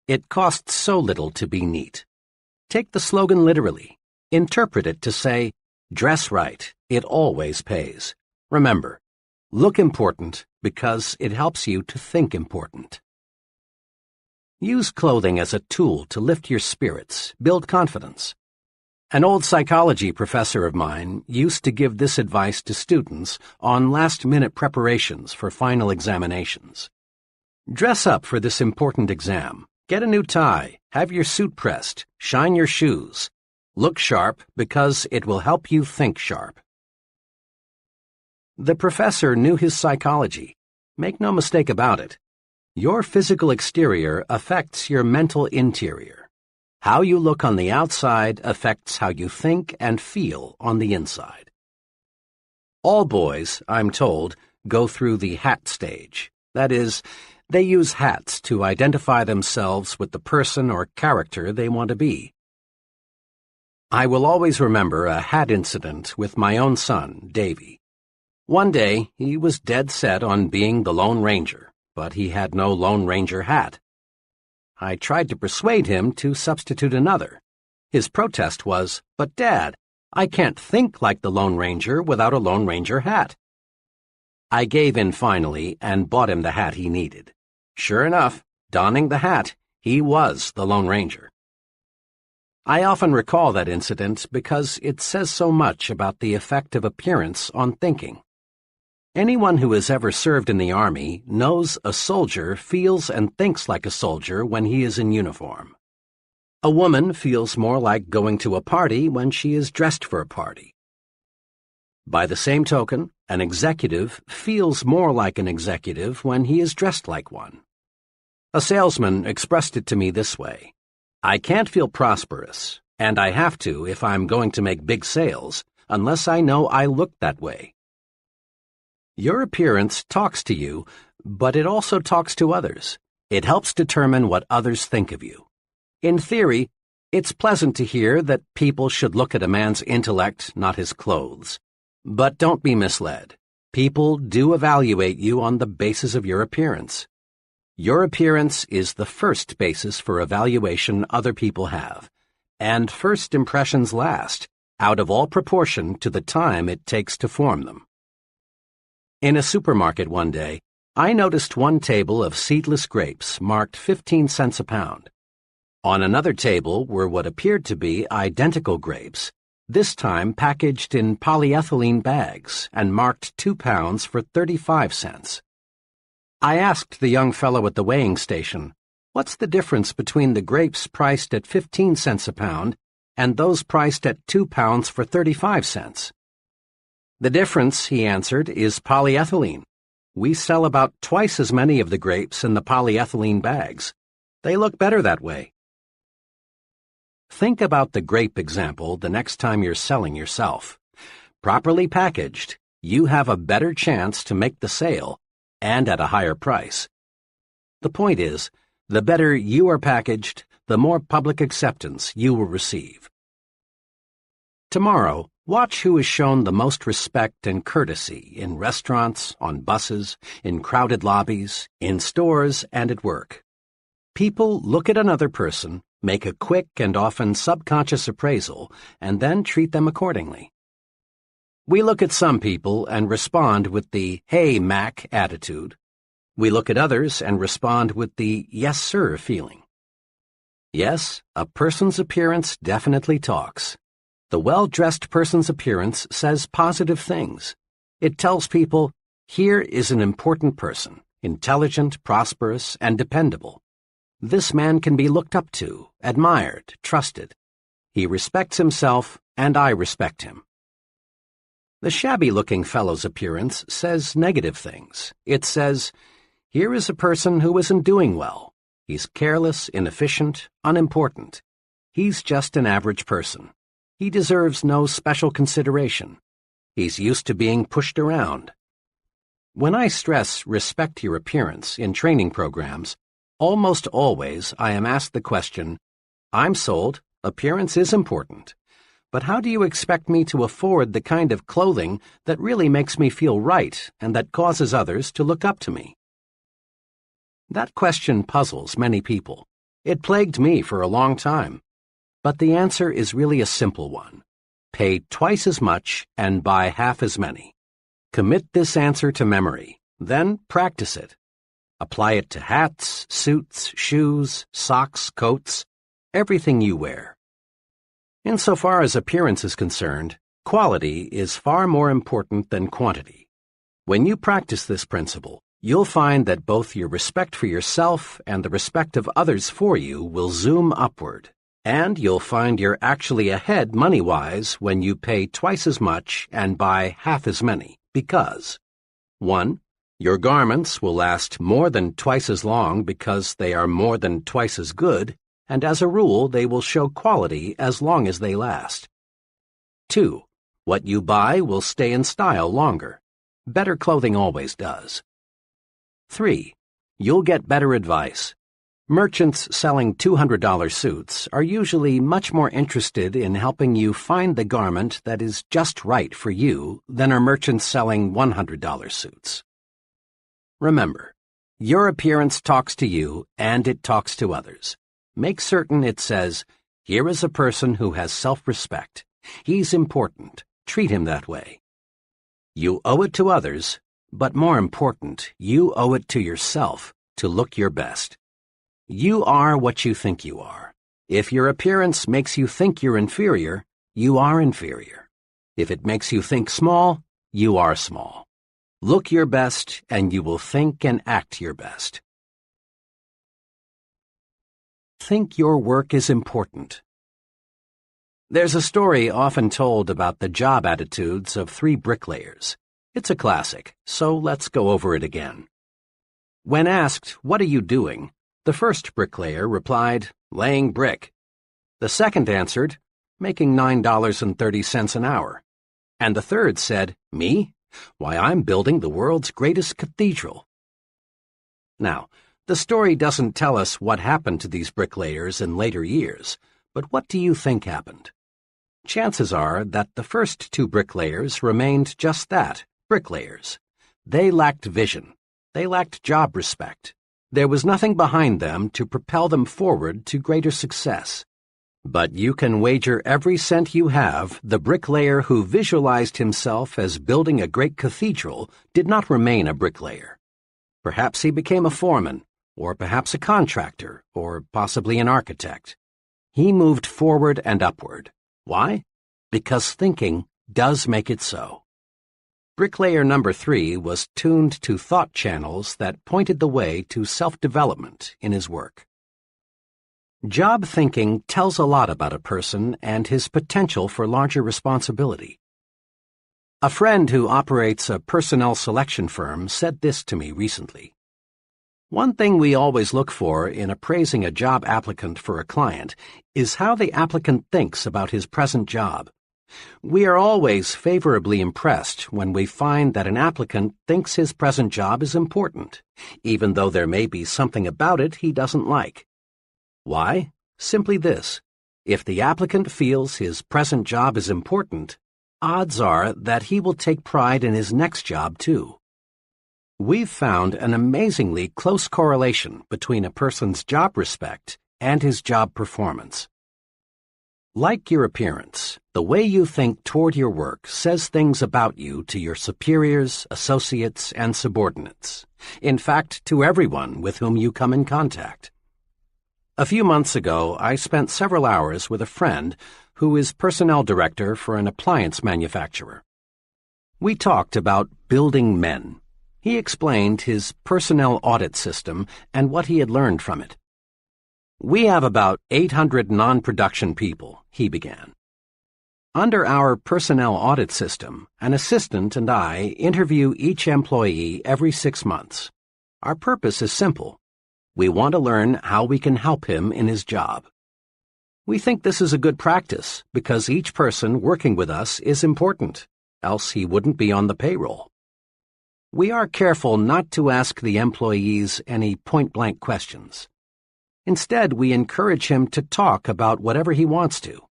It costs so little to be neat. Take the slogan literally. Interpret it to say, "Dress right, it always pays." Remember, look important because it helps you to think important. Use clothing as a tool to lift your spirits, build confidence. An old psychology professor of mine used to give this advice to students on last-minute preparations for final examinations. Dress up for this important exam. Get a new tie, have your suit pressed, shine your shoes. Look sharp because it will help you think sharp. The professor knew his psychology. Make no mistake about it. Your physical exterior affects your mental interior. How you look on the outside affects how you think and feel on the inside. All boys, I'm told, go through the hat stage. That is, they use hats to identify themselves with the person or character they want to be. I will always remember a hat incident with my own son, Davy. One day, he was dead set on being the Lone Ranger, but he had no Lone Ranger hat. I tried to persuade him to substitute another. His protest was, "But Dad, I can't think like the Lone Ranger without a Lone Ranger hat." I gave in finally and bought him the hat he needed. Sure enough, donning the hat, he was the Lone Ranger. I often recall that incident because it says so much about the effect of appearance on thinking. Anyone who has ever served in the Army knows a soldier feels and thinks like a soldier when he is in uniform. A woman feels more like going to a party when she is dressed for a party. By the same token, an executive feels more like an executive when he is dressed like one. A salesman expressed it to me this way: "I can't feel prosperous, and I have to if I'm going to make big sales, unless I know I look that way." Your appearance talks to you, but it also talks to others. It helps determine what others think of you. In theory, it's pleasant to hear that people should look at a man's intellect, not his clothes. But don't be misled. People do evaluate you on the basis of your appearance. Your appearance is the first basis for evaluation other people have, and first impressions last, out of all proportion to the time it takes to form them. In a supermarket one day, I noticed one table of seedless grapes marked 15 cents a pound. On another table were what appeared to be identical grapes, this time packaged in polyethylene bags and marked 2 pounds for 35 cents. I asked the young fellow at the weighing station, "What's the difference between the grapes priced at 15 cents a pound and those priced at 2 pounds for 35 cents? "The difference," he answered, "is polyethylene. We sell about twice as many of the grapes in the polyethylene bags. They look better that way." Think about the grape example the next time you're selling yourself. Properly packaged, you have a better chance to make the sale, and at a higher price. The point is, the better you are packaged, the more public acceptance you will receive. Tomorrow, watch who is shown the most respect and courtesy in restaurants, on buses, in crowded lobbies, in stores, and at work. People look at another person, make a quick and often subconscious appraisal, and then treat them accordingly. We look at some people and respond with the "Hey, Mac" attitude. We look at others and respond with the "Yes, sir" feeling. Yes, a person's appearance definitely talks. The well-dressed person's appearance says positive things. It tells people, here is an important person, intelligent, prosperous, and dependable. This man can be looked up to, admired, trusted. He respects himself, and I respect him. The shabby-looking fellow's appearance says negative things. It says, here is a person who isn't doing well. He's careless, inefficient, unimportant. He's just an average person. He deserves no special consideration. He's used to being pushed around. When I stress respect your appearance in training programs, almost always I am asked the question, I'm sold, appearance is important, but how do you expect me to afford the kind of clothing that really makes me feel right and that causes others to look up to me? That question puzzles many people. It plagued me for a long time. But the answer is really a simple one. Pay twice as much and buy half as many. Commit this answer to memory, then practice it. Apply it to hats, suits, shoes, socks, coats, everything you wear. Insofar as appearance is concerned, quality is far more important than quantity. When you practice this principle, you'll find that both your respect for yourself and the respect of others for you will zoom upward. And you'll find you're actually ahead money-wise when you pay twice as much and buy half as many, because 1. Your garments will last more than twice as long because they are more than twice as good, and as a rule they will show quality as long as they last. 2. What you buy will stay in style longer. Better clothing always does. 3. You'll get better advice. Merchants selling $200 suits are usually much more interested in helping you find the garment that is just right for you than are merchants selling $100 suits. Remember, your appearance talks to you and it talks to others. Make certain it says, here is a person who has self-respect. He's important. Treat him that way. You owe it to others, but more important, you owe it to yourself to look your best. You are what you think you are. If your appearance makes you think you're inferior, you are inferior. If it makes you think small, you are small. Look your best, and you will think and act your best. Think your work is important. There's a story often told about the job attitudes of 3 bricklayers. It's a classic, so let's go over it again. When asked, what are you doing? The first bricklayer replied, laying brick. The second answered, making $9.30 an hour. And the third said, me? Why, I'm building the world's greatest cathedral. Now, the story doesn't tell us what happened to these bricklayers in later years, but what do you think happened? chances are that the first two bricklayers remained just that, bricklayers. They lacked vision. They lacked job respect. There was nothing behind them to propel them forward to greater success. But you can wager every cent you have the bricklayer who visualized himself as building a great cathedral did not remain a bricklayer. Perhaps he became a foreman, or perhaps a contractor, or possibly an architect. He moved forward and upward. Why? Because thinking does make it so. Bricklayer number 3 was tuned to thought channels that pointed the way to self-development in his work. Job thinking tells a lot about a person and his potential for larger responsibility. A friend who operates a personnel selection firm said this to me recently. One thing we always look for in appraising a job applicant for a client is how the applicant thinks about his present job. We are always favorably impressed when we find that an applicant thinks his present job is important, even though there may be something about it he doesn't like. Why? Simply this. If the applicant feels his present job is important, odds are that he will take pride in his next job too. We've found an amazingly close correlation between a person's job respect and his job performance. Like your appearance, the way you think toward your work says things about you to your superiors, associates, and subordinates. In fact, to everyone with whom you come in contact. A few months ago, I spent several hours with a friend who is personnel director for an appliance manufacturer. We talked about building men. He explained his personnel audit system and what he had learned from it. We have about 800 non-production people, he began. Under our personnel audit system, an assistant and I interview each employee every 6 months. Our purpose is simple. We want to learn how we can help him in his job. We think this is a good practice because each person working with us is important, else he wouldn't be on the payroll. We are careful not to ask the employees any point-blank questions. Instead, we encourage him to talk about whatever he wants to.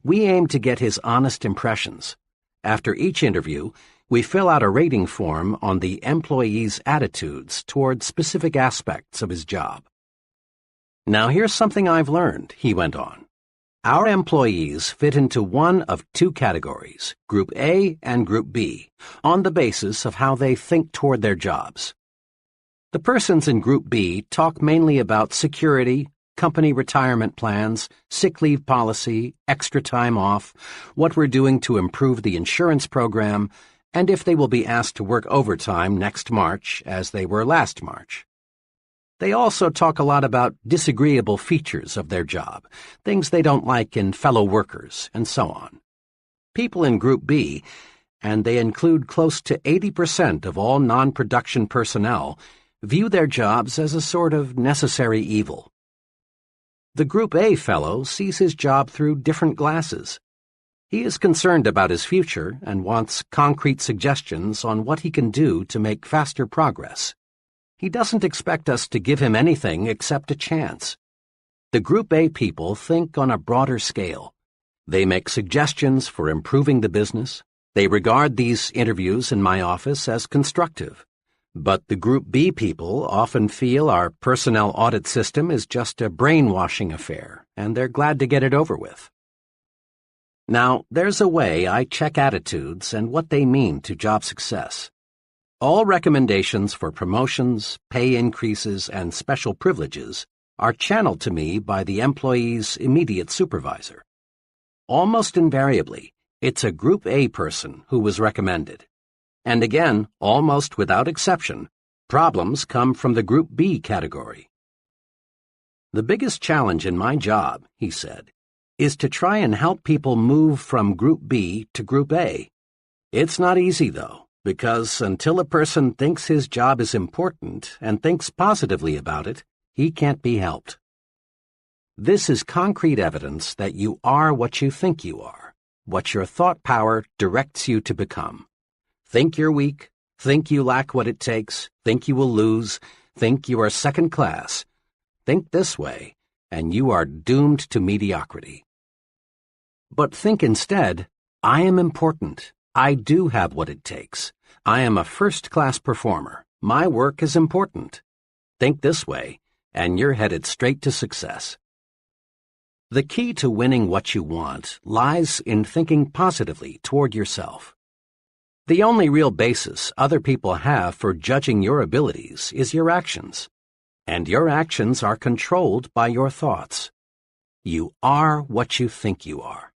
We aim to get his honest impressions. After each interview, we fill out a rating form on the employee's attitudes toward specific aspects of his job. Now here's something I've learned, he went on. Our employees fit into one of 2 categories, Group A and Group B, on the basis of how they think toward their jobs. The persons in Group B talk mainly about security, company retirement plans, sick leave policy, extra time off, what we're doing to improve the insurance program, and if they will be asked to work overtime next March as they were last March. They also talk a lot about disagreeable features of their job, things they don't like in fellow workers, and so on. People in Group B, and they include close to 80% of all non-production personnel, view their jobs as a sort of necessary evil. The Group A fellow sees his job through different glasses. He is concerned about his future and wants concrete suggestions on what he can do to make faster progress. He doesn't expect us to give him anything except a chance. The Group A people think on a broader scale. They make suggestions for improving the business. They regard these interviews in my office as constructive. But the Group B people often feel our personnel audit system is just a brainwashing affair, and they're glad to get it over with. Now, there's a way I check attitudes and what they mean to job success. All recommendations for promotions, pay increases, and special privileges are channeled to me by the employee's immediate supervisor. Almost invariably, it's a Group A person who was recommended. And again, almost without exception, problems come from the Group B category. The biggest challenge in my job, he said, is to try and help people move from Group B to Group A. It's not easy, though, because until a person thinks his job is important and thinks positively about it, he can't be helped. This is concrete evidence that you are what you think you are, what your thought power directs you to become. Think you're weak, think you lack what it takes, think you will lose, think you are second class. Think this way, and you are doomed to mediocrity. But think instead, I am important. I do have what it takes. I am a first-class performer. My work is important. Think this way, and you're headed straight to success. The key to winning what you want lies in thinking positively toward yourself. The only real basis other people have for judging your abilities is your actions, and your actions are controlled by your thoughts. You are what you think you are.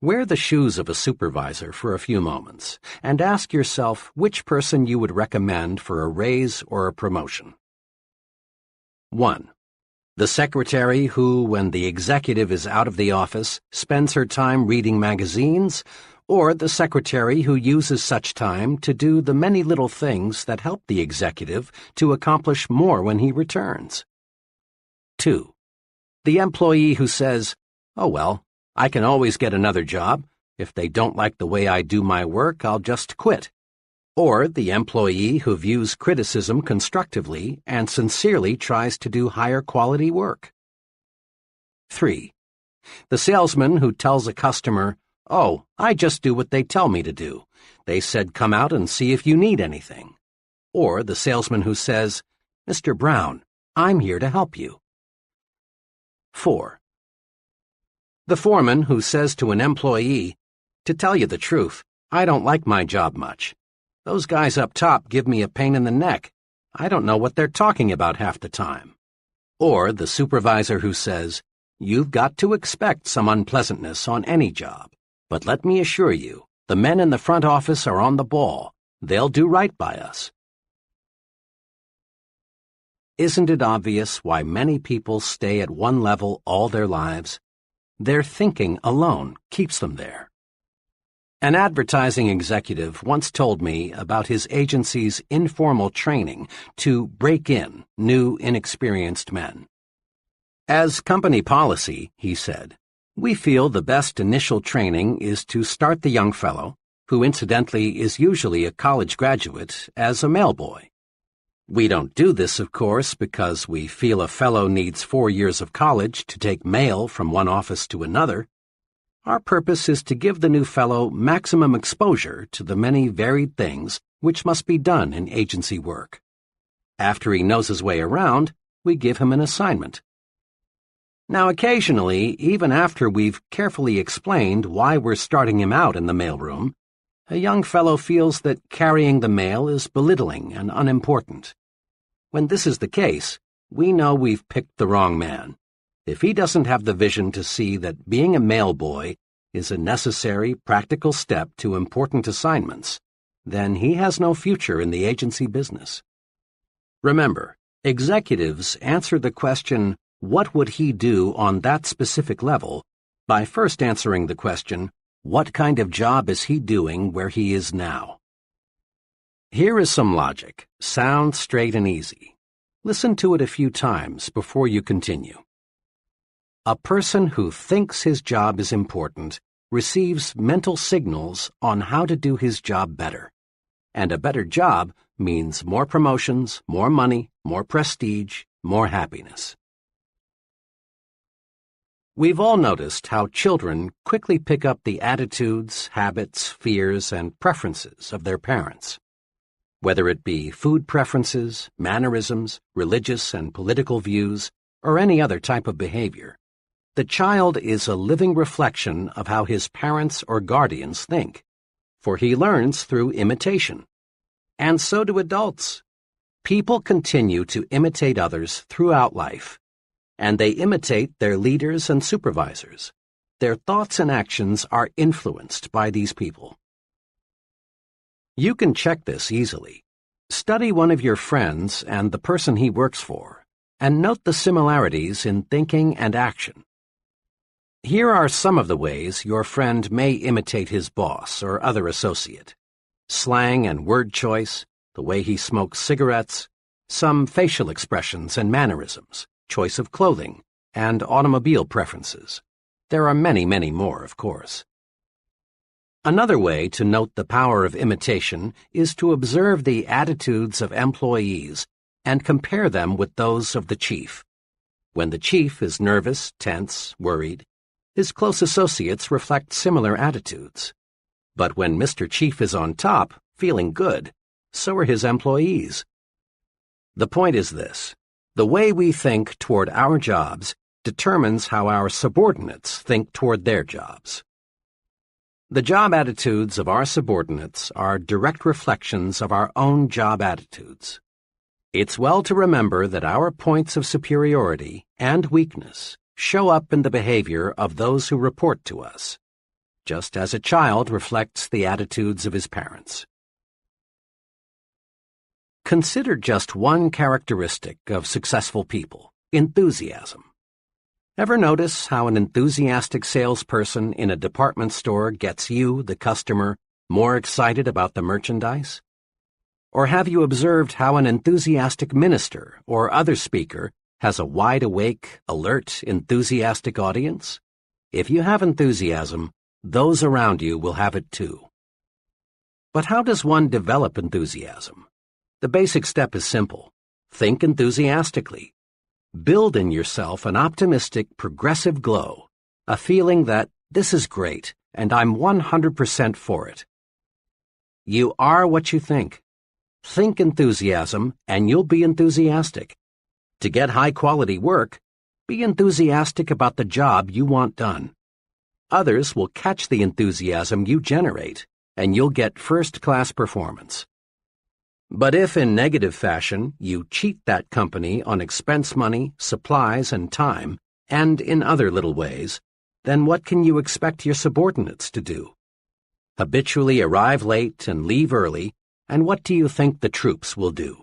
Wear the shoes of a supervisor for a few moments and ask yourself which person you would recommend for a raise or a promotion. 1. The secretary who, when the executive is out of the office, spends her time reading magazines, or the secretary who uses such time to do the many little things that help the executive to accomplish more when he returns. 2. The employee who says, "Oh well, I can always get another job. If they don't like the way I do my work, I'll just quit." Or the employee who views criticism constructively and sincerely tries to do higher quality work. 3. The salesman who tells a customer, "Oh, I just do what they tell me to do. They said come out and see if you need anything." Or the salesman who says, "Mr. Brown, I'm here to help you." 4. The foreman who says to an employee, "To tell you the truth, I don't like my job much. Those guys up top give me a pain in the neck. I don't know what they're talking about half the time." Or the supervisor who says, "You've got to expect some unpleasantness on any job, but let me assure you, the men in the front office are on the ball. They'll do right by us." Isn't it obvious why many people stay at one level all their lives? Their thinking alone keeps them there. An advertising executive once told me about his agency's informal training to break in new, inexperienced men. "As company policy," he said, "we feel the best initial training is to start the young fellow, who incidentally is usually a college graduate, as a mailboy. We don't do this, of course, because we feel a fellow needs 4 years of college to take mail from one office to another. Our purpose is to give the new fellow maximum exposure to the many varied things which must be done in agency work. After he knows his way around, we give him an assignment. Now occasionally, even after we've carefully explained why we're starting him out in the mailroom, a young fellow feels that carrying the mail is belittling and unimportant. When this is the case, we know we've picked the wrong man. If he doesn't have the vision to see that being a mailboy is a necessary, practical step to important assignments, then he has no future in the agency business. Remember, executives answer the question, "What would he do on that specific level?" by first answering the question, "What kind of job is he doing where he is now?" Here is some logic, sound, straight, and easy. Listen to it a few times before you continue. A person who thinks his job is important receives mental signals on how to do his job better. And a better job means more promotions, more money, more prestige, more happiness. We've all noticed how children quickly pick up the attitudes, habits, fears, and preferences of their parents. Whether it be food preferences, mannerisms, religious and political views, or any other type of behavior, the child is a living reflection of how his parents or guardians think, for he learns through imitation. And so do adults. People continue to imitate others throughout life, and they imitate their leaders and supervisors. Their thoughts and actions are influenced by these people. You can check this easily. Study one of your friends and the person he works for, and note the similarities in thinking and action. Here are some of the ways your friend may imitate his boss or other associate: slang and word choice, the way he smokes cigarettes, some facial expressions and mannerisms, choice of clothing, and automobile preferences. There are many, many more, of course. Another way to note the power of imitation is to observe the attitudes of employees and compare them with those of the chief. When the chief is nervous, tense, worried, His close associates reflect similar attitudes. But when Mr. Chief is on top, feeling good, so are his employees. The point is this: the way we think toward our jobs determines how our subordinates think toward their jobs. The job attitudes of our subordinates are direct reflections of our own job attitudes. It's well to remember that our points of superiority and weakness show up in the behavior of those who report to us, just as a child reflects the attitudes of his parents. Consider just one characteristic of successful people: enthusiasm. Ever notice how an enthusiastic salesperson in a department store gets you, the customer, more excited about the merchandise? Or have you observed how an enthusiastic minister or other speaker has a wide-awake, alert, enthusiastic audience? If you have enthusiasm, those around you will have it too. But how does one develop enthusiasm? The basic step is simple. Think enthusiastically. Build in yourself an optimistic, progressive glow, a feeling that this is great and I'm 100% for it. You are what you think. Think enthusiasm and you'll be enthusiastic. To get high-quality work, be enthusiastic about the job you want done. Others will catch the enthusiasm you generate, and you'll get first-class performance. But if in negative fashion you cheat that company on expense money, supplies, and time, and in other little ways, then what can you expect your subordinates to do? Habitually arrive late and leave early, and what do you think the troops will do?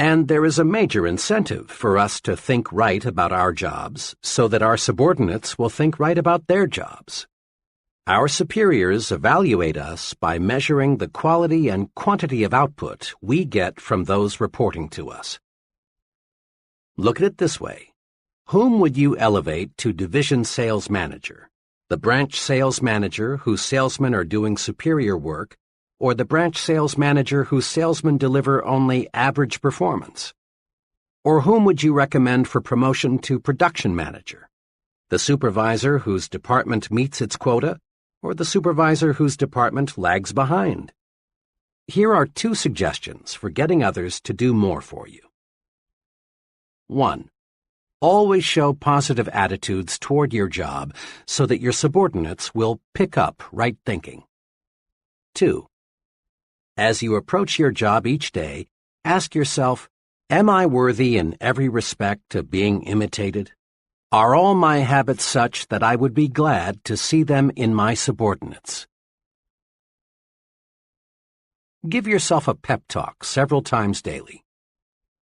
And there is a major incentive for us to think right about our jobs so that our subordinates will think right about their jobs. Our superiors evaluate us by measuring the quality and quantity of output we get from those reporting to us. Look at it this way. Whom would you elevate to division sales manager? The branch sales manager whose salesmen are doing superior work, or the branch sales manager whose salesmen deliver only average performance? Or whom would you recommend for promotion to production manager? The supervisor whose department meets its quota, or the supervisor whose department lags behind? Here are 2 suggestions for getting others to do more for you. 1. Always show positive attitudes toward your job so that your subordinates will pick up right thinking. 2. As you approach your job each day, ask yourself, am I worthy in every respect of being imitated? Are all my habits such that I would be glad to see them in my subordinates? Give yourself a pep talk several times daily.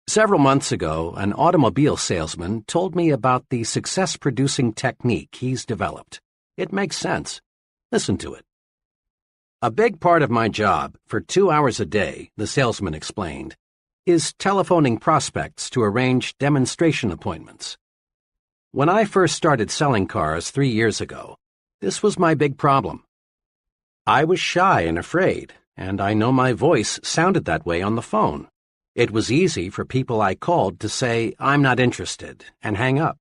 Several months ago, an automobile salesman told me about the success-producing technique he's developed. It makes sense. Listen to it. A big part of my job, for 2 hours a day, the salesman explained, is telephoning prospects to arrange demonstration appointments. When I first started selling cars 3 years ago, this was my big problem. I was shy and afraid, and I know my voice sounded that way on the phone. It was easy for people I called to say, "I'm not interested," and hang up.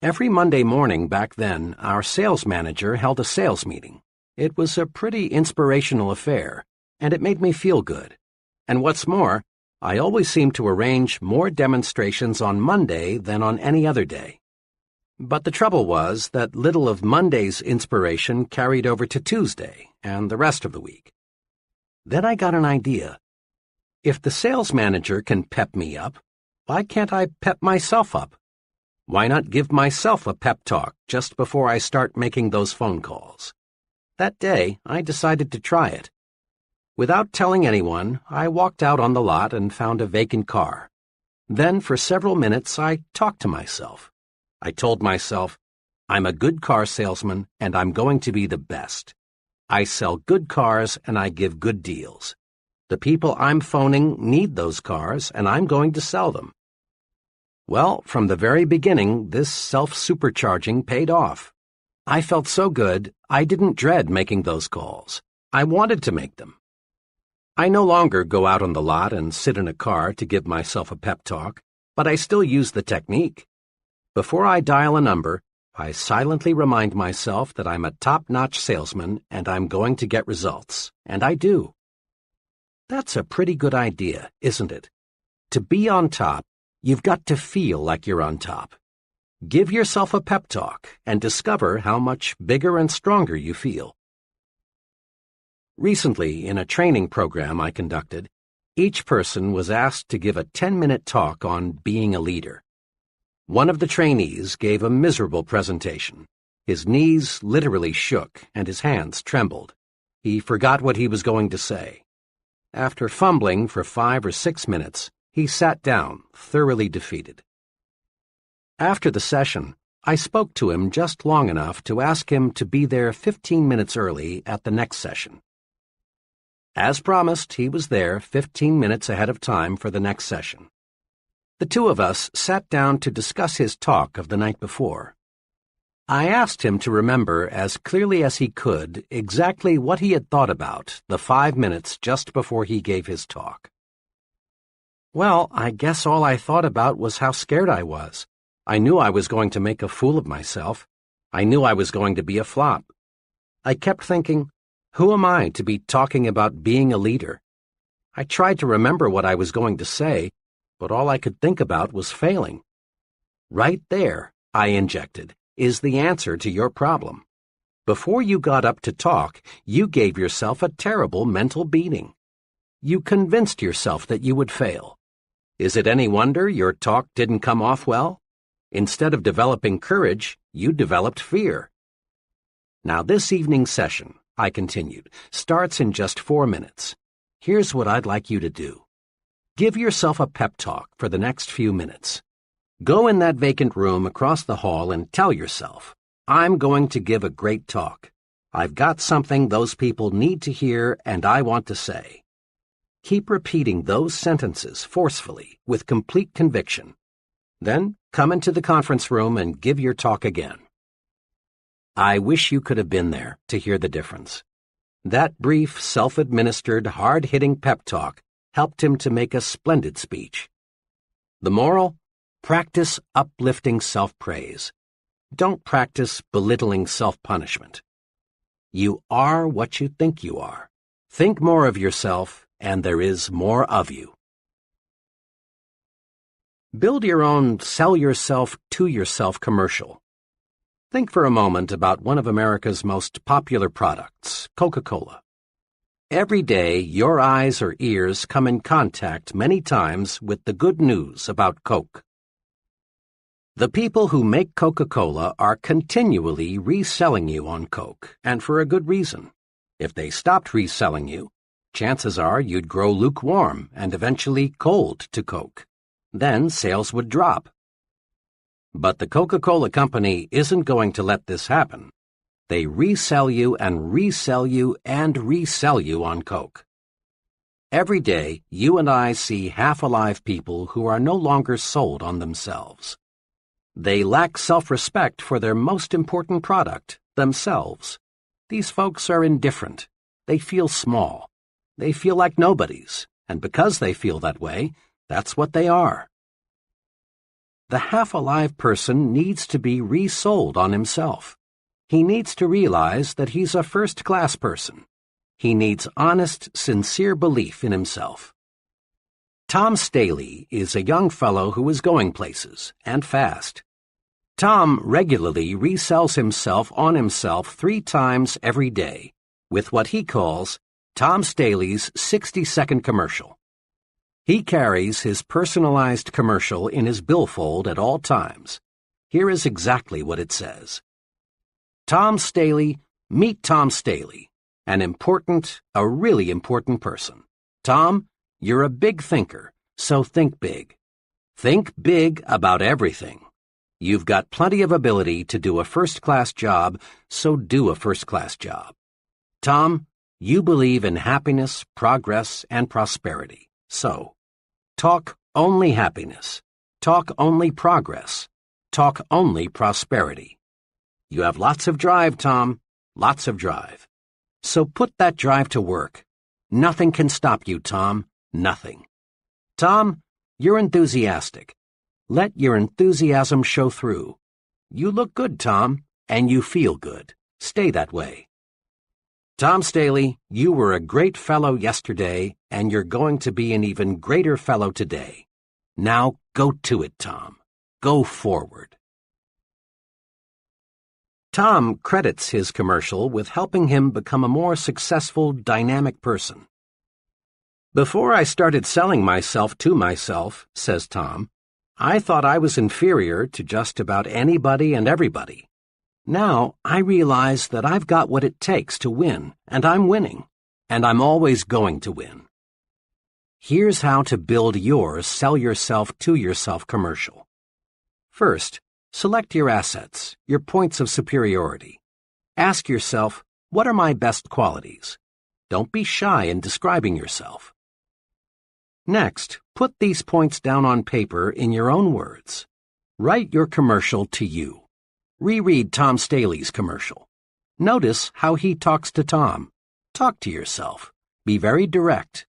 Every Monday morning back then, our sales manager held a sales meeting. It was a pretty inspirational affair, and it made me feel good. And what's more, I always seemed to arrange more demonstrations on Monday than on any other day. But the trouble was that little of Monday's inspiration carried over to Tuesday and the rest of the week. Then I got an idea. If the sales manager can pep me up, why can't I pep myself up? Why not give myself a pep talk just before I start making those phone calls? That day, I decided to try it. Without telling anyone, I walked out on the lot and found a vacant car. Then, for several minutes, I talked to myself. I told myself, I'm a good car salesman, and I'm going to be the best. I sell good cars, and I give good deals. The people I'm phoning need those cars, and I'm going to sell them. Well, from the very beginning, this self-supercharging paid off. I felt so good, I didn't dread making those calls. I wanted to make them. I no longer go out on the lot and sit in a car to give myself a pep talk, but I still use the technique. Before I dial a number, I silently remind myself that I'm a top-notch salesman and I'm going to get results, and I do. That's a pretty good idea, isn't it? To be on top, you've got to feel like you're on top. Give yourself a pep talk and discover how much bigger and stronger you feel. Recently, in a training program I conducted, each person was asked to give a 10-minute talk on being a leader. One of the trainees gave a miserable presentation. His knees literally shook and his hands trembled. He forgot what he was going to say. After fumbling for 5 or 6 minutes, he sat down, thoroughly defeated. After the session, I spoke to him just long enough to ask him to be there 15 minutes early at the next session. As promised, he was there 15 minutes ahead of time for the next session. The two of us sat down to discuss his talk of the night before. I asked him to remember as clearly as he could exactly what he had thought about the 5 minutes just before he gave his talk. Well, I guess all I thought about was how scared I was. I knew I was going to make a fool of myself. I knew I was going to be a flop. I kept thinking, who am I to be talking about being a leader? I tried to remember what I was going to say, but all I could think about was failing. Right there, I injected, is the answer to your problem. Before you got up to talk, you gave yourself a terrible mental beating. You convinced yourself that you would fail. Is it any wonder your talk didn't come off well? Instead of developing courage, you developed fear. Now this evening's session, I continued, starts in just 4 minutes. Here's what I'd like you to do. Give yourself a pep talk for the next few minutes. Go in that vacant room across the hall and tell yourself, I'm going to give a great talk. I've got something those people need to hear and I want to say. Keep repeating those sentences forcefully, with complete conviction. Then come into the conference room and give your talk again. I wish you could have been there to hear the difference. That brief, self-administered, hard-hitting pep talk helped him to make a splendid speech. The moral? Practice uplifting self-praise. Don't practice belittling self-punishment. You are what you think you are. Think more of yourself, and there is more of you. Build your own sell yourself to yourself commercial. Think for a moment about one of America's most popular products, Coca-Cola. Every day, your eyes or ears come in contact many times with the good news about Coke. The people who make Coca-Cola are continually reselling you on Coke, and for a good reason. If they stopped reselling you, chances are you'd grow lukewarm and eventually cold to Coke. Then sales would drop. But the Coca-Cola Company isn't going to let this happen. They resell you and resell you and resell you on Coke. Every day, you and I see half-alive people who are no longer sold on themselves. They lack self-respect for their most important product, themselves. These folks are indifferent. They feel small. They feel like nobodies, and because they feel that way, that's what they are. The half-alive person needs to be resold on himself. He needs to realize that he's a first-class person. He needs honest, sincere belief in himself. Tom Staley is a young fellow who is going places, and fast. Tom regularly resells himself on himself 3 times every day, with what he calls Tom Staley's 60-second commercial. He carries his personalized commercial in his billfold at all times. Here is exactly what it says. Tom Staley, meet Tom Staley, a really important person. Tom, you're a big thinker, so think big. Think big about everything. You've got plenty of ability to do a first-class job, so do a first-class job. Tom, you believe in happiness, progress, and prosperity. So, talk only happiness. Talk only progress. Talk only prosperity. You have lots of drive, Tom. Lots of drive. So put that drive to work. Nothing can stop you, Tom. Nothing. Tom, you're enthusiastic. Let your enthusiasm show through. "You look good, Tom, and you feel good. Stay that way." "Tom Staley, you were a great fellow yesterday, and you're going to be an even greater fellow today. Now go to it, Tom. Go forward." Tom credits his commercial with helping him become a more successful, dynamic person. "Before I started selling myself to myself," says Tom, "I thought I was inferior to just about anybody and everybody. Now I realize that I've got what it takes to win, and I'm winning, and I'm always going to win." Here's how to build your sell yourself to yourself commercial. First, select your assets, your points of superiority. Ask yourself, what are my best qualities? Don't be shy in describing yourself. Next, put these points down on paper in your own words. Write your commercial to you. Reread Tom Staley's commercial. Notice how he talks to Tom. Talk to yourself. Be very direct.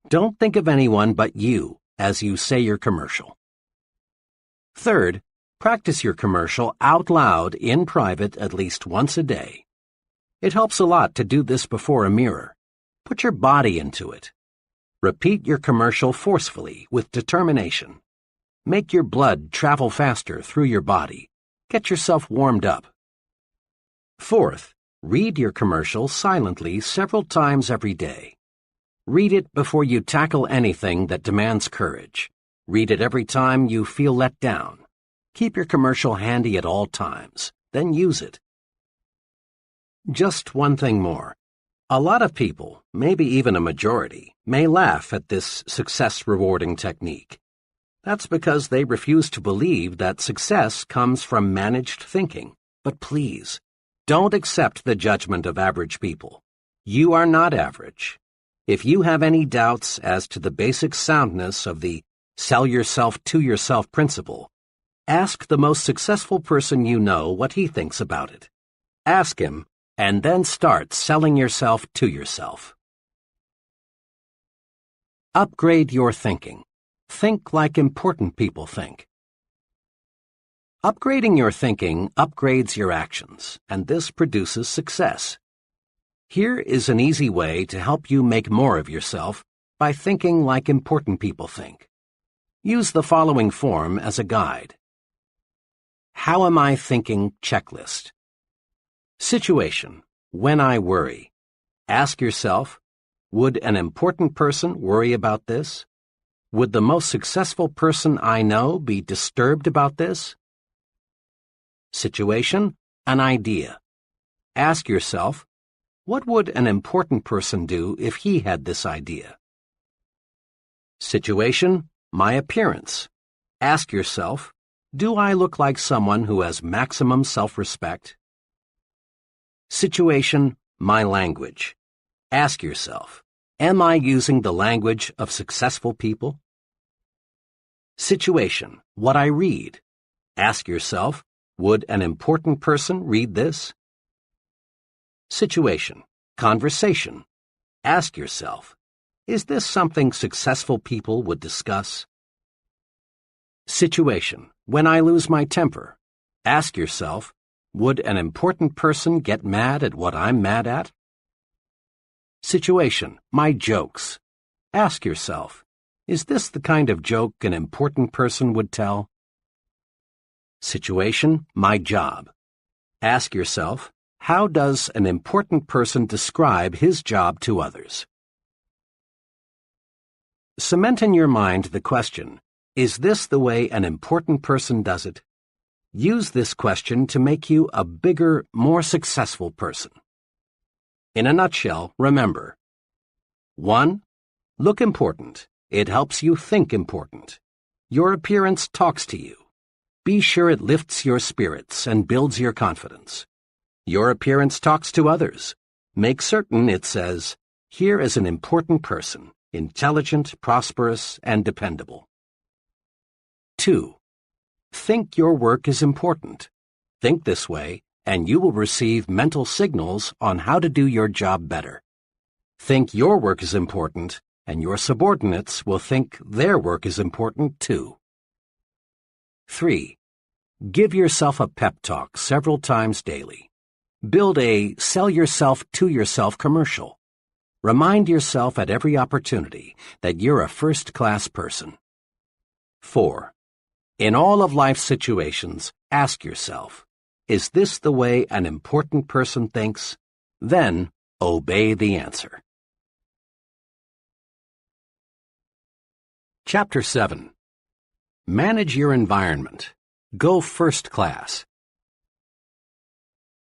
Don't think of anyone but you as you say your commercial. Third, practice your commercial out loud in private at least once a day. It helps a lot to do this before a mirror. Put your body into it. Repeat your commercial forcefully with determination. Make your blood travel faster through your body. Get yourself warmed up. Fourth, read your commercial silently several times every day. Read it before you tackle anything that demands courage. Read it every time you feel let down. Keep your commercial handy at all times, then use it. Just one thing more. A lot of people, maybe even a majority, may laugh at this success-rewarding technique. That's because they refuse to believe that success comes from managed thinking. But please, don't accept the judgment of average people. You are not average. If you have any doubts as to the basic soundness of the sell yourself to yourself principle, ask the most successful person you know what he thinks about it. Ask him, and then start selling yourself to yourself. Upgrade your thinking. Think like important people think. Upgrading your thinking upgrades your actions, and this produces success. Here is an easy way to help you make more of yourself by thinking like important people think. Use the following form as a guide. How am I thinking checklist. Situation, when I worry. Ask yourself, would an important person worry about this? Would the most successful person I know be disturbed about this? Situation, an idea. Ask yourself, what would an important person do if he had this idea? Situation, my appearance. Ask yourself, do I look like someone who has maximum self-respect? Situation, my language. Ask yourself, am I using the language of successful people? Situation, what I read. Ask yourself, would an important person read this? Situation, conversation. Ask yourself, is this something successful people would discuss? Situation, when I lose my temper. Ask yourself, would an important person get mad at what I'm mad at? Situation, my jokes. Ask yourself, is this the kind of joke an important person would tell? Situation, my job. Ask yourself, how does an important person describe his job to others? Cement in your mind the question, is this the way an important person does it? Use this question to make you a bigger, more successful person. In a nutshell, remember. 1. Look important. It helps you think important. Your appearance talks to you. Be sure it lifts your spirits and builds your confidence. Your appearance talks to others. Make certain it says, here is an important person, intelligent, prosperous, and dependable. 2. Think your work is important. Think this way, and you will receive mental signals on how to do your job better. Think your work is important, and your subordinates will think their work is important too. 3. Give yourself a pep talk several times daily. Build a sell yourself to yourself commercial. Remind yourself at every opportunity that you're a first-class person. 4. In all of life's situations, ask yourself, is this the way an important person thinks? Then, obey the answer. Chapter 7. Manage your environment. Go first class.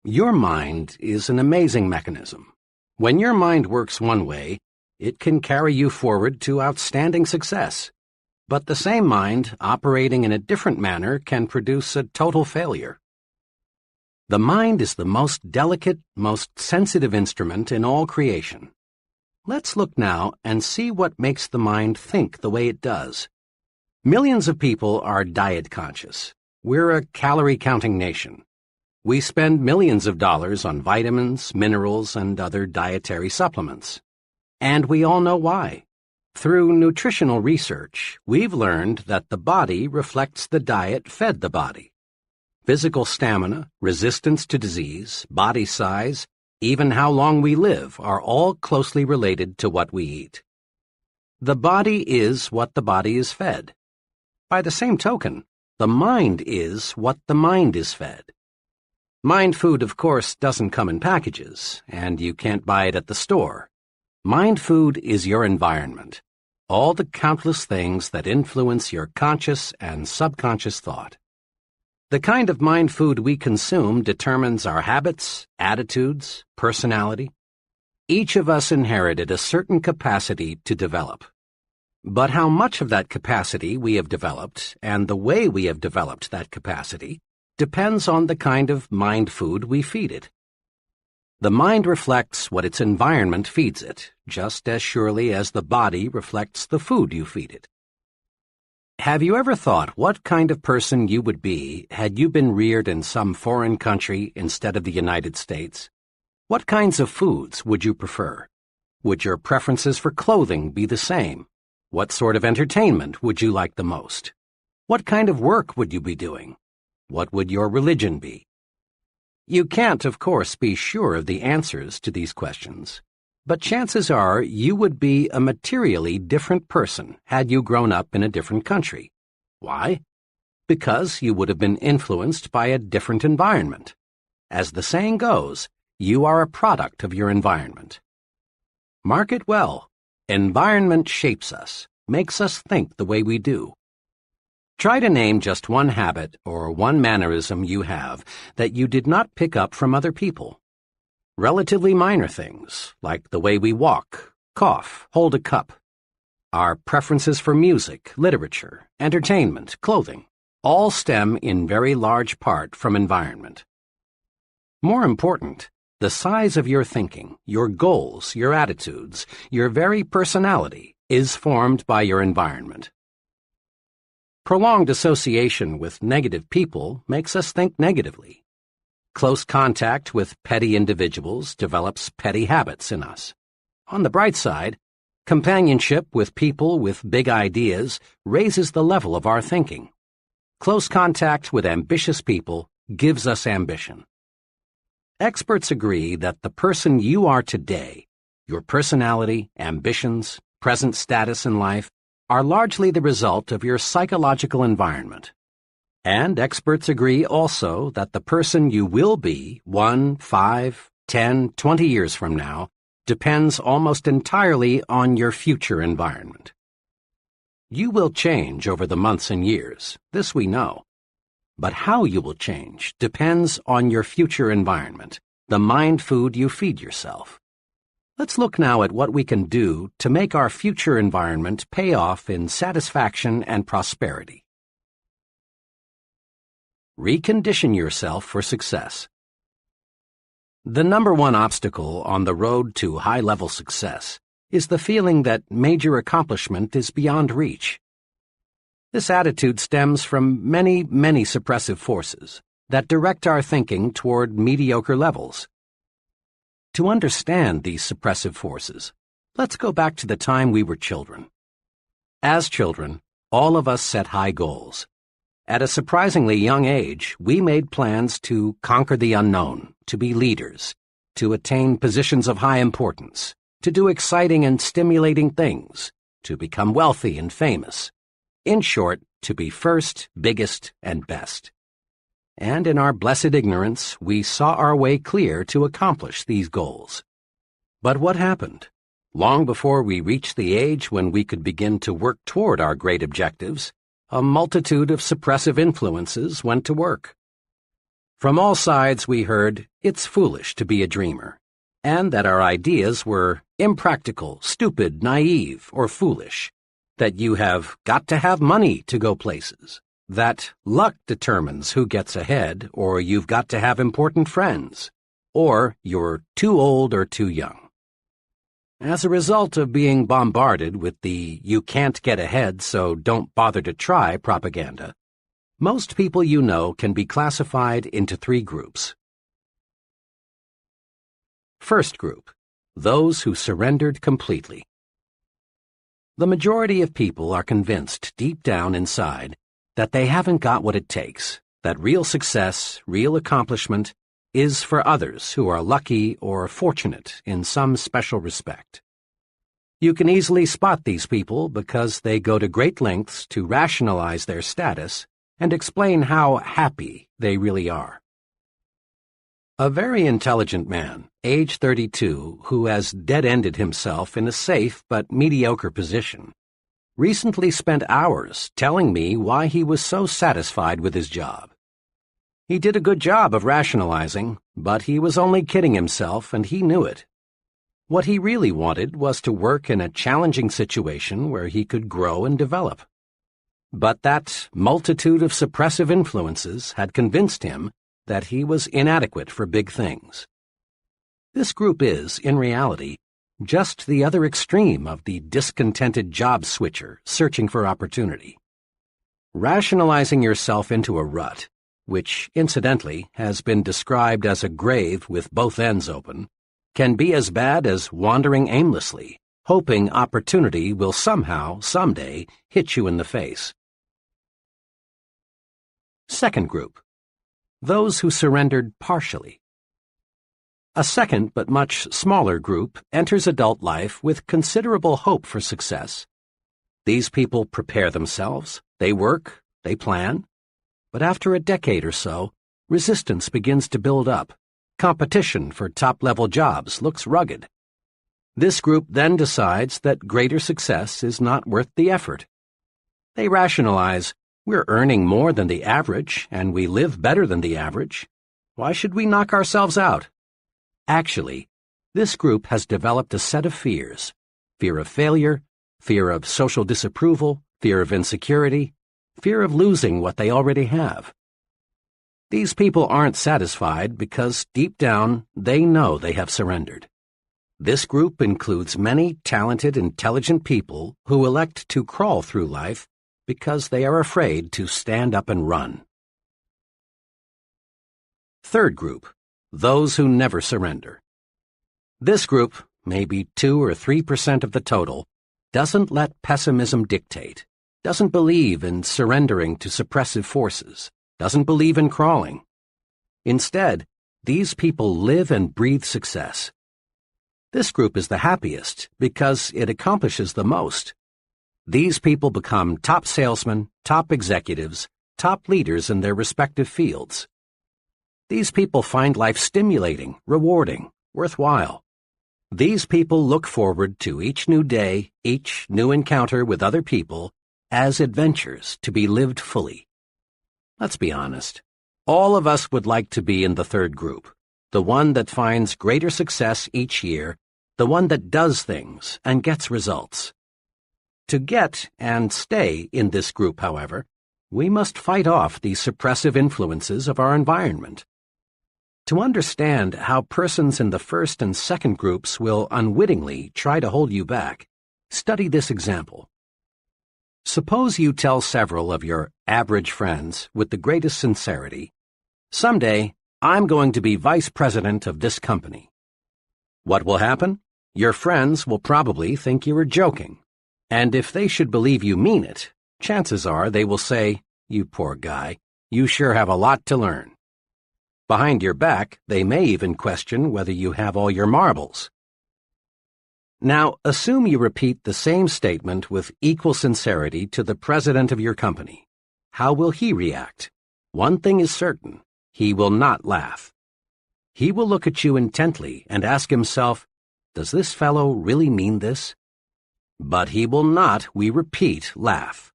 Your mind is an amazing mechanism. When your mind works one way, it can carry you forward to outstanding success. But the same mind operating in a different manner can produce a total failure. The mind is the most delicate, most sensitive instrument in all creation. Let's look now and see what makes the mind think the way it does. Millions of people are diet conscious. We're a calorie-counting nation. We spend millions of dollars on vitamins, minerals, and other dietary supplements. And we all know why. Through nutritional research, we've learned that the body reflects the diet fed the body. Physical stamina, resistance to disease, body size, even how long we live are all closely related to what we eat. The body is what the body is fed. By the same token, the mind is what the mind is fed. Mind food, of course, doesn't come in packages, and you can't buy it at the store. Mind food is your environment, all the countless things that influence your conscious and subconscious thought. The kind of mind food we consume determines our habits, attitudes, personality. Each of us inherited a certain capacity to develop. But how much of that capacity we have developed and the way we have developed that capacity depends on the kind of mind food we feed it. The mind reflects what its environment feeds it, just as surely as the body reflects the food you feed it. Have you ever thought what kind of person you would be had you been reared in some foreign country instead of the United States? What kinds of foods would you prefer? Would your preferences for clothing be the same? What sort of entertainment would you like the most? What kind of work would you be doing? What would your religion be? You can't, of course, be sure of the answers to these questions, but chances are you would be a materially different person had you grown up in a different country. Why? Because you would have been influenced by a different environment. As the saying goes, you are a product of your environment. Mark it well. Environment shapes us, makes us think the way we do. Try to name just one habit or one mannerism you have that you did not pick up from other people. Relatively minor things, like the way we walk, cough, hold a cup. Our preferences for music, literature, entertainment, clothing, all stem in very large part from environment. More important, the size of your thinking, your goals, your attitudes, your very personality is formed by your environment. Prolonged association with negative people makes us think negatively. Close contact with petty individuals develops petty habits in us. On the bright side, companionship with people with big ideas raises the level of our thinking. Close contact with ambitious people gives us ambition. Experts agree that the person you are today, your personality, ambitions, present status in life, are largely the result of your psychological environment. And experts agree also that the person you will be 1, 5, 10, 20 years from now depends almost entirely on your future environment. You will change over the months and years, this we know. But how you will change depends on your future environment, the mind food you feed yourself. Let's look now at what we can do to make our future environment pay off in satisfaction and prosperity. Recondition yourself for success. The number one obstacle on the road to high-level success is the feeling that major accomplishment is beyond reach. This attitude stems from many, many suppressive forces that direct our thinking toward mediocre levels. To understand these suppressive forces, let's go back to the time we were children. As children, all of us set high goals. At a surprisingly young age, we made plans to conquer the unknown, to be leaders, to attain positions of high importance, to do exciting and stimulating things, to become wealthy and famous. In short, to be first, biggest, and best. And in our blessed ignorance, we saw our way clear to accomplish these goals. But what happened? Long before we reached the age when we could begin to work toward our great objectives, a multitude of suppressive influences went to work. From all sides we heard, it's foolish to be a dreamer, and that our ideas were impractical, stupid, naive, or foolish, that you have got to have money to go places, that luck determines who gets ahead, or you've got to have important friends, or you're too old or too young. As a result of being bombarded with the "you can't get ahead, so don't bother to try" propaganda, most people you know can be classified into three groups. First group, those who surrendered completely. The majority of people are convinced deep down inside that they haven't got what it takes, that real success, real accomplishment, is for others who are lucky or fortunate in some special respect. You can easily spot these people because they go to great lengths to rationalize their status and explain how happy they really are. A very intelligent man, age 32, who has dead-ended himself in a safe but mediocre position, recently spent hours telling me why he was so satisfied with his job. He did a good job of rationalizing, but he was only kidding himself, and he knew it. What he really wanted was to work in a challenging situation where he could grow and develop. But that multitude of suppressive influences had convinced him that he was inadequate for big things. This group is, in reality, just the other extreme of the discontented job switcher searching for opportunity. Rationalizing yourself into a rut, which, incidentally, has been described as a grave with both ends open, can be as bad as wandering aimlessly, hoping opportunity will somehow, someday, hit you in the face. Second group, those who surrendered partially. A second but much smaller group enters adult life with considerable hope for success. These people prepare themselves, they work, they plan. But after a decade or so, resistance begins to build up. Competition for top-level jobs looks rugged. This group then decides that greater success is not worth the effort. They rationalize, we're earning more than the average, and we live better than the average. Why should we knock ourselves out? Actually, this group has developed a set of fears: fear of failure, fear of social disapproval, fear of insecurity, fear of losing what they already have. These people aren't satisfied because deep down they know they have surrendered. This group includes many talented, intelligent people who elect to crawl through life because they are afraid to stand up and run. Third group, those who never surrender. This group, maybe 2 or 3% of the total, doesn't let pessimism dictate, doesn't believe in surrendering to suppressive forces, doesn't believe in crawling. Instead, these people live and breathe success. This group is the happiest because it accomplishes the most. These people become top salesmen, top executives, top leaders in their respective fields. These people find life stimulating, rewarding, worthwhile. These people look forward to each new day, each new encounter with other people, as adventures to be lived fully. Let's be honest. All of us would like to be in the third group, the one that finds greater success each year, the one that does things and gets results. To get and stay in this group, however, we must fight off the suppressive influences of our environment. To understand how persons in the first and second groups will unwittingly try to hold you back, study this example. Suppose you tell several of your average friends with the greatest sincerity, "Someday, I'm going to be vice president of this company." What will happen? Your friends will probably think you are joking. And if they should believe you mean it, chances are they will say, You poor guy, you sure have a lot to learn. Behind your back, they may even question whether you have all your marbles. Now, assume you repeat the same statement with equal sincerity to the president of your company. How will he react? One thing is certain, he will not laugh. He will look at you intently and ask himself, does this fellow really mean this? But he will not, we repeat, laugh.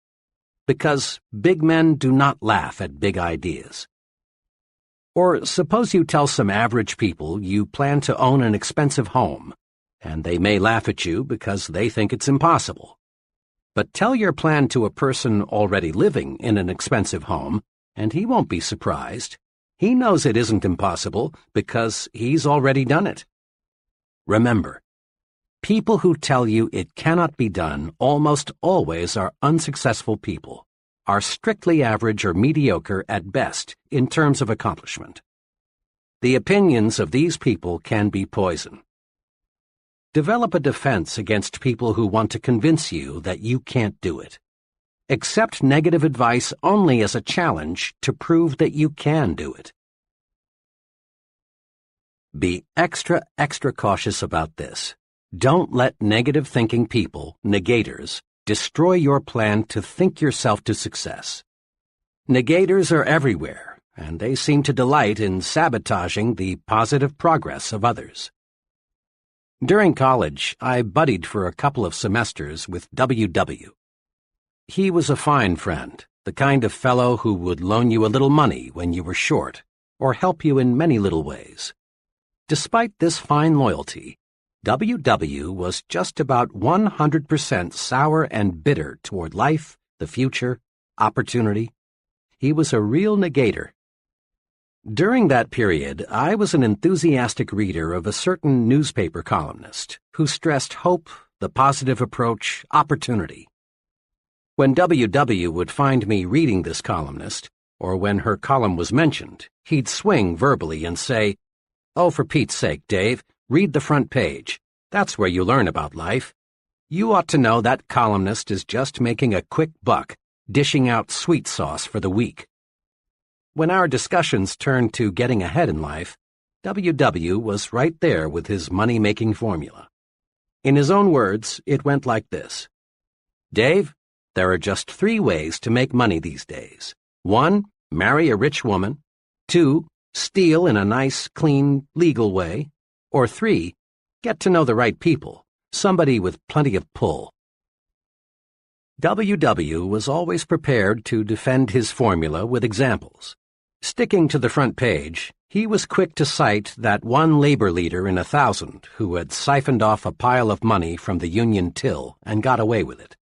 Because big men do not laugh at big ideas. Or suppose you tell some average people you plan to own an expensive home, and they may laugh at you because they think it's impossible. But tell your plan to a person already living in an expensive home, and he won't be surprised. He knows it isn't impossible because he's already done it. Remember, people who tell you it cannot be done almost always are unsuccessful people, are strictly average or mediocre at best in terms of accomplishment. The opinions of these people can be poison. Develop a defense against people who want to convince you that you can't do it. Accept negative advice only as a challenge to prove that you can do it. Be extra cautious about this. Don't let negative thinking people, negators, destroy your plan to think yourself to success. Negators are everywhere, and they seem to delight in sabotaging the positive progress of others. During college, I buddied for a couple of semesters with W.W. He was a fine friend, the kind of fellow who would loan you a little money when you were short, or help you in many little ways. Despite this fine loyalty, W.W. was just about 100% sour and bitter toward life, the future, opportunity. He was a real negator. During that period, I was an enthusiastic reader of a certain newspaper columnist who stressed hope, the positive approach, opportunity. When W.W. would find me reading this columnist, or when her column was mentioned, he'd swing verbally and say, "Oh, for Pete's sake, Dave, read the front page. That's where you learn about life. You ought to know that columnist is just making a quick buck, dishing out sweet sauce for the weak." When our discussions turned to getting ahead in life, W.W. was right there with his money-making formula. In his own words, it went like this. "Dave, there are just 3 ways to make money these days. 1, marry a rich woman. 2, steal in a nice, clean, legal way. Or 3, get to know the right people, somebody with plenty of pull." W.W. was always prepared to defend his formula with examples. Sticking to the front page, he was quick to cite that one labor leader in 1,000 who had siphoned off a pile of money from the union till and got away with it.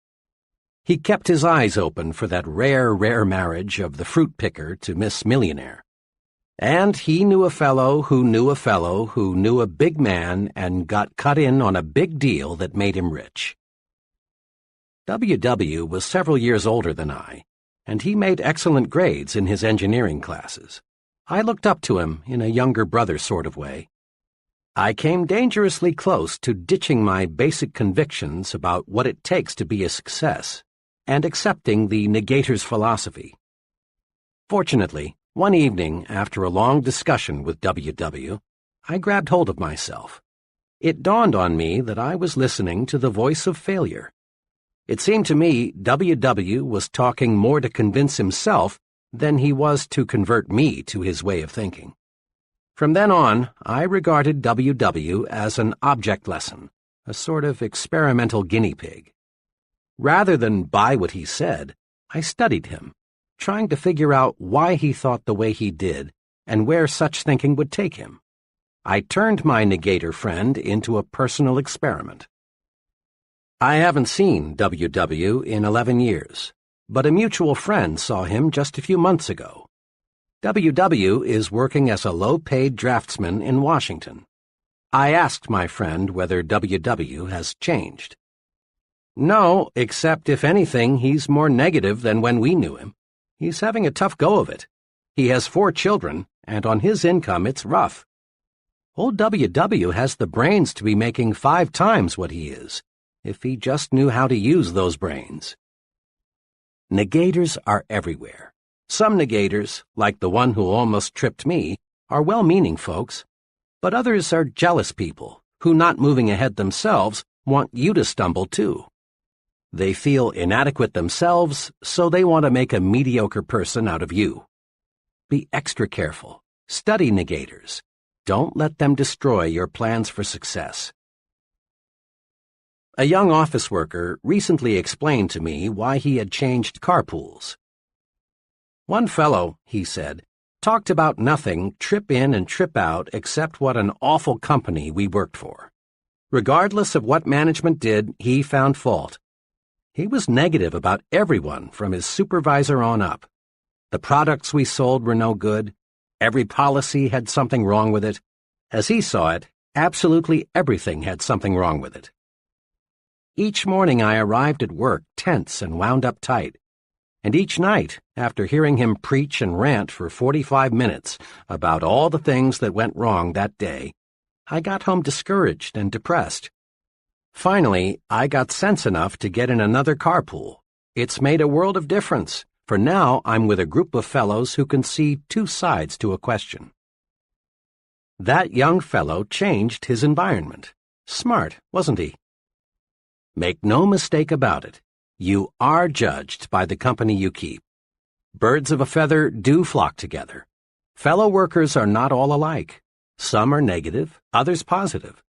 He kept his eyes open for that rare marriage of the fruit picker to Miss Millionaire. And he knew a fellow who knew a fellow who knew a big man and got cut in on a big deal that made him rich. W.W. was several years older than I, and he made excellent grades in his engineering classes. I looked up to him in a younger brother sort of way. I came dangerously close to ditching my basic convictions about what it takes to be a success and accepting the negator's philosophy. Fortunately, one evening, after a long discussion with W.W., I grabbed hold of myself. It dawned on me that I was listening to the voice of failure. It seemed to me W.W. was talking more to convince himself than he was to convert me to his way of thinking. From then on, I regarded W.W. as an object lesson, a sort of experimental guinea pig. Rather than buy what he said, I studied him, trying to figure out why he thought the way he did and where such thinking would take him. I turned my negator friend into a personal experiment. I haven't seen W.W. in 11 years, but a mutual friend saw him just a few months ago. W.W. is working as a low-paid draftsman in Washington. I asked my friend whether W.W. has changed. "No, except if anything, he's more negative than when we knew him. He's having a tough go of it. He has 4 children, and on his income it's rough. Old W.W. has the brains to be making 5 times what he is, if he just knew how to use those brains." Negators are everywhere, Some negators, like the one who almost tripped me, are well-meaning folks, but others are jealous people who, not moving ahead themselves, want you to stumble too. They feel inadequate themselves, so they want to make a mediocre person out of you. Be extra careful. Study negators. Don't let them destroy your plans for success. A young office worker recently explained to me why he had changed carpools. One fellow, he said, talked about nothing, trip in and trip out, except what an awful company we worked for. Regardless of what management did, he found fault. He was negative about everyone from his supervisor on up. The products we sold were no good. Every policy had something wrong with it. As he saw it, absolutely everything had something wrong with it. Each morning I arrived at work tense and wound up tight. And each night, after hearing him preach and rant for 45 minutes about all the things that went wrong that day, I got home discouraged and depressed. Finally, I got sense enough to get in another carpool. It's made a world of difference, for now I'm with a group of fellows who can see two sides to a question. That young fellow changed his environment. Smart, wasn't he? Make no mistake about it. You are judged by the company you keep. Birds of a feather do flock together. Fellow workers are not all alike. Some are negative, others positive.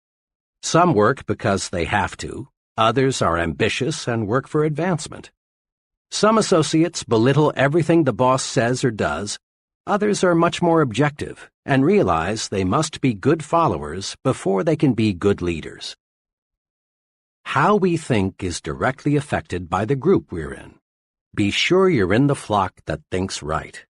Some work because they have to. Others are ambitious and work for advancement. Some associates belittle everything the boss says or does. Others are much more objective and realize they must be good followers before they can be good leaders. How we think is directly affected by the group we're in. Be sure you're in the flock that thinks right.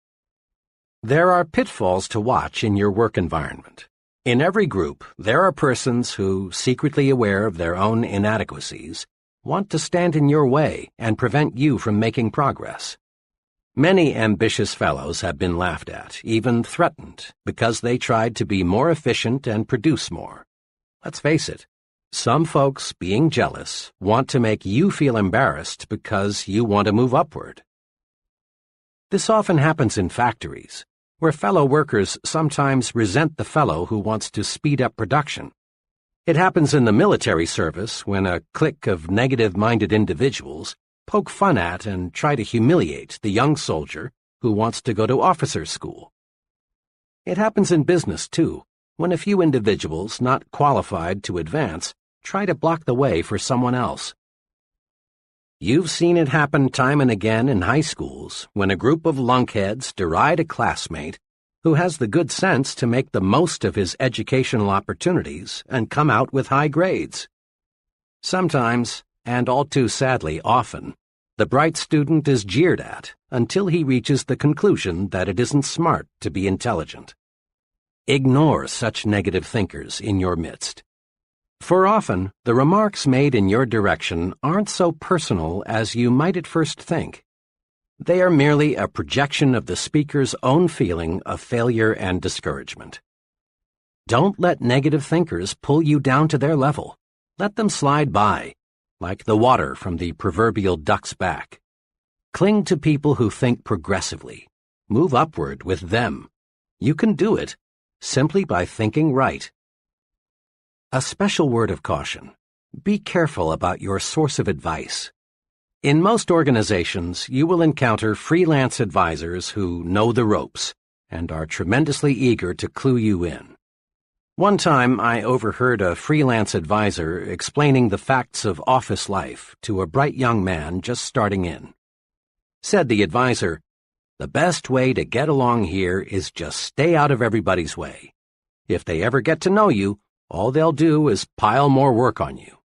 There are pitfalls to watch in your work environment. In every group, there are persons who, secretly aware of their own inadequacies, want to stand in your way and prevent you from making progress. Many ambitious fellows have been laughed at, even threatened, because they tried to be more efficient and produce more. Let's face it. Some folks, being jealous, want to make you feel embarrassed because you want to move upward. This often happens in factories, where fellow workers sometimes resent the fellow who wants to speed up production. It happens in the military service when a clique of negative-minded individuals poke fun at and try to humiliate the young soldier who wants to go to officer's school. It happens in business, too, when a few individuals not qualified to advance try to block the way for someone else. You've seen it happen time and again in high schools when a group of lunkheads deride a classmate who has the good sense to make the most of his educational opportunities and come out with high grades. Sometimes, and all too sadly often, the bright student is jeered at until he reaches the conclusion that it isn't smart to be intelligent. Ignore such negative thinkers in your midst. For often, the remarks made in your direction aren't so personal as you might at first think. They are merely a projection of the speaker's own feeling of failure and discouragement. Don't let negative thinkers pull you down to their level. Let them slide by, like the water from the proverbial duck's back. Cling to people who think progressively. Move upward with them. You can do it simply by thinking right. A special word of caution. Be careful about your source of advice. In most organizations, you will encounter freelance advisors who know the ropes and are tremendously eager to clue you in. One time, I overheard a freelance advisor explaining the facts of office life to a bright young man just starting in. Said the advisor, "The best way to get along here is just stay out of everybody's way. If they ever get to know you, all they'll do is pile more work on you.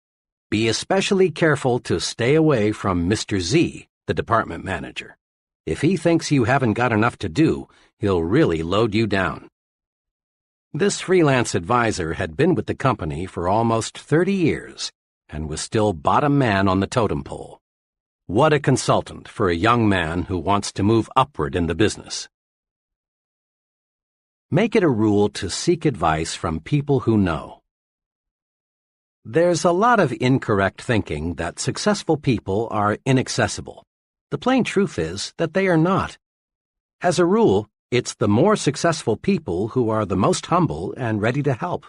Be especially careful to stay away from Mr. Z, the department manager. If he thinks you haven't got enough to do, he'll really load you down." This freelance advisor had been with the company for almost 30 years and was still bottom man on the totem pole. What a consultant for a young man who wants to move upward in the business. Make it a rule to seek advice from people who know. There's a lot of incorrect thinking that successful people are inaccessible. The plain truth is that they are not. As a rule, it's the more successful people who are the most humble and ready to help.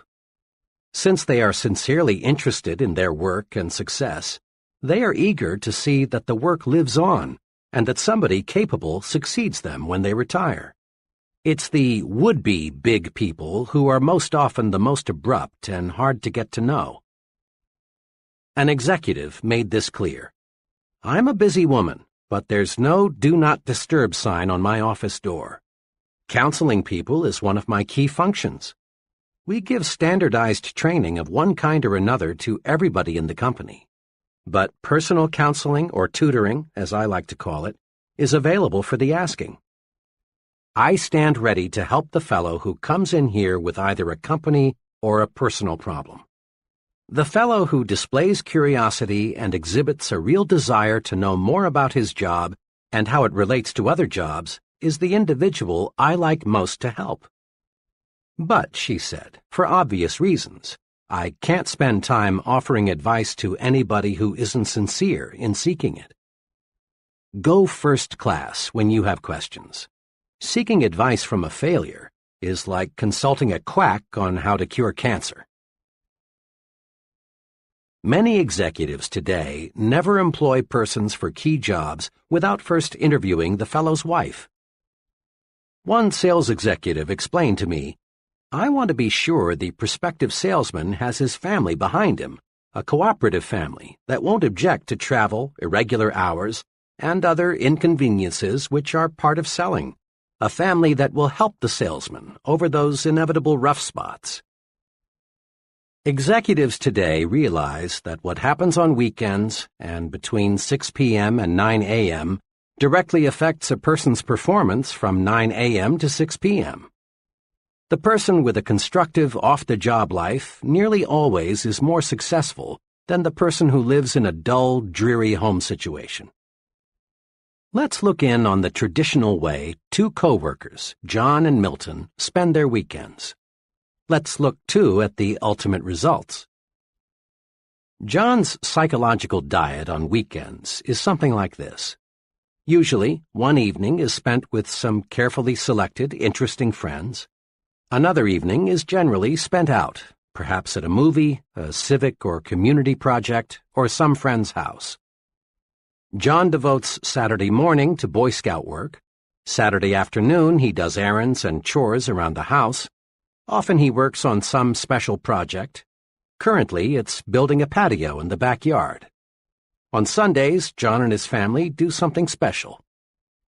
Since they are sincerely interested in their work and success, they are eager to see that the work lives on and that somebody capable succeeds them when they retire. It's the would-be big people who are most often the most abrupt and hard to get to know. An executive made this clear. "I'm a busy woman, but there's no do not disturb sign on my office door. Counseling people is one of my key functions. We give standardized training of one kind or another to everybody in the company. But personal counseling or tutoring, as I like to call it, is available for the asking. I stand ready to help the fellow who comes in here with either a company or a personal problem. The fellow who displays curiosity and exhibits a real desire to know more about his job and how it relates to other jobs is the individual I like most to help. But," she said, "for obvious reasons, I can't spend time offering advice to anybody who isn't sincere in seeking it. Go first class when you have questions. Seeking advice from a failure is like consulting a quack on how to cure cancer." Many executives today never employ persons for key jobs without first interviewing the fellow's wife. One sales executive explained to me, "I want to be sure the prospective salesman has his family behind him, a cooperative family that won't object to travel, irregular hours, and other inconveniences which are part of selling, a family that will help the salesman over those inevitable rough spots." Executives today realize that what happens on weekends and between 6 p.m. and 9 a.m. directly affects a person's performance from 9 a.m. to 6 p.m. The person with a constructive off-the-job life nearly always is more successful than the person who lives in a dull, dreary home situation. Let's look in on the traditional way two co-workers, John and Milton, spend their weekends. Let's look, too, at the ultimate results. John's psychological diet on weekends is something like this. Usually, one evening is spent with some carefully selected, interesting friends. Another evening is generally spent out, perhaps at a movie, a civic or community project, or some friend's house. John devotes Saturday morning to Boy Scout work. Saturday afternoon he does errands and chores around the house. Often he works on some special project. Currently, it's building a patio in the backyard. On Sundays, John and his family do something special.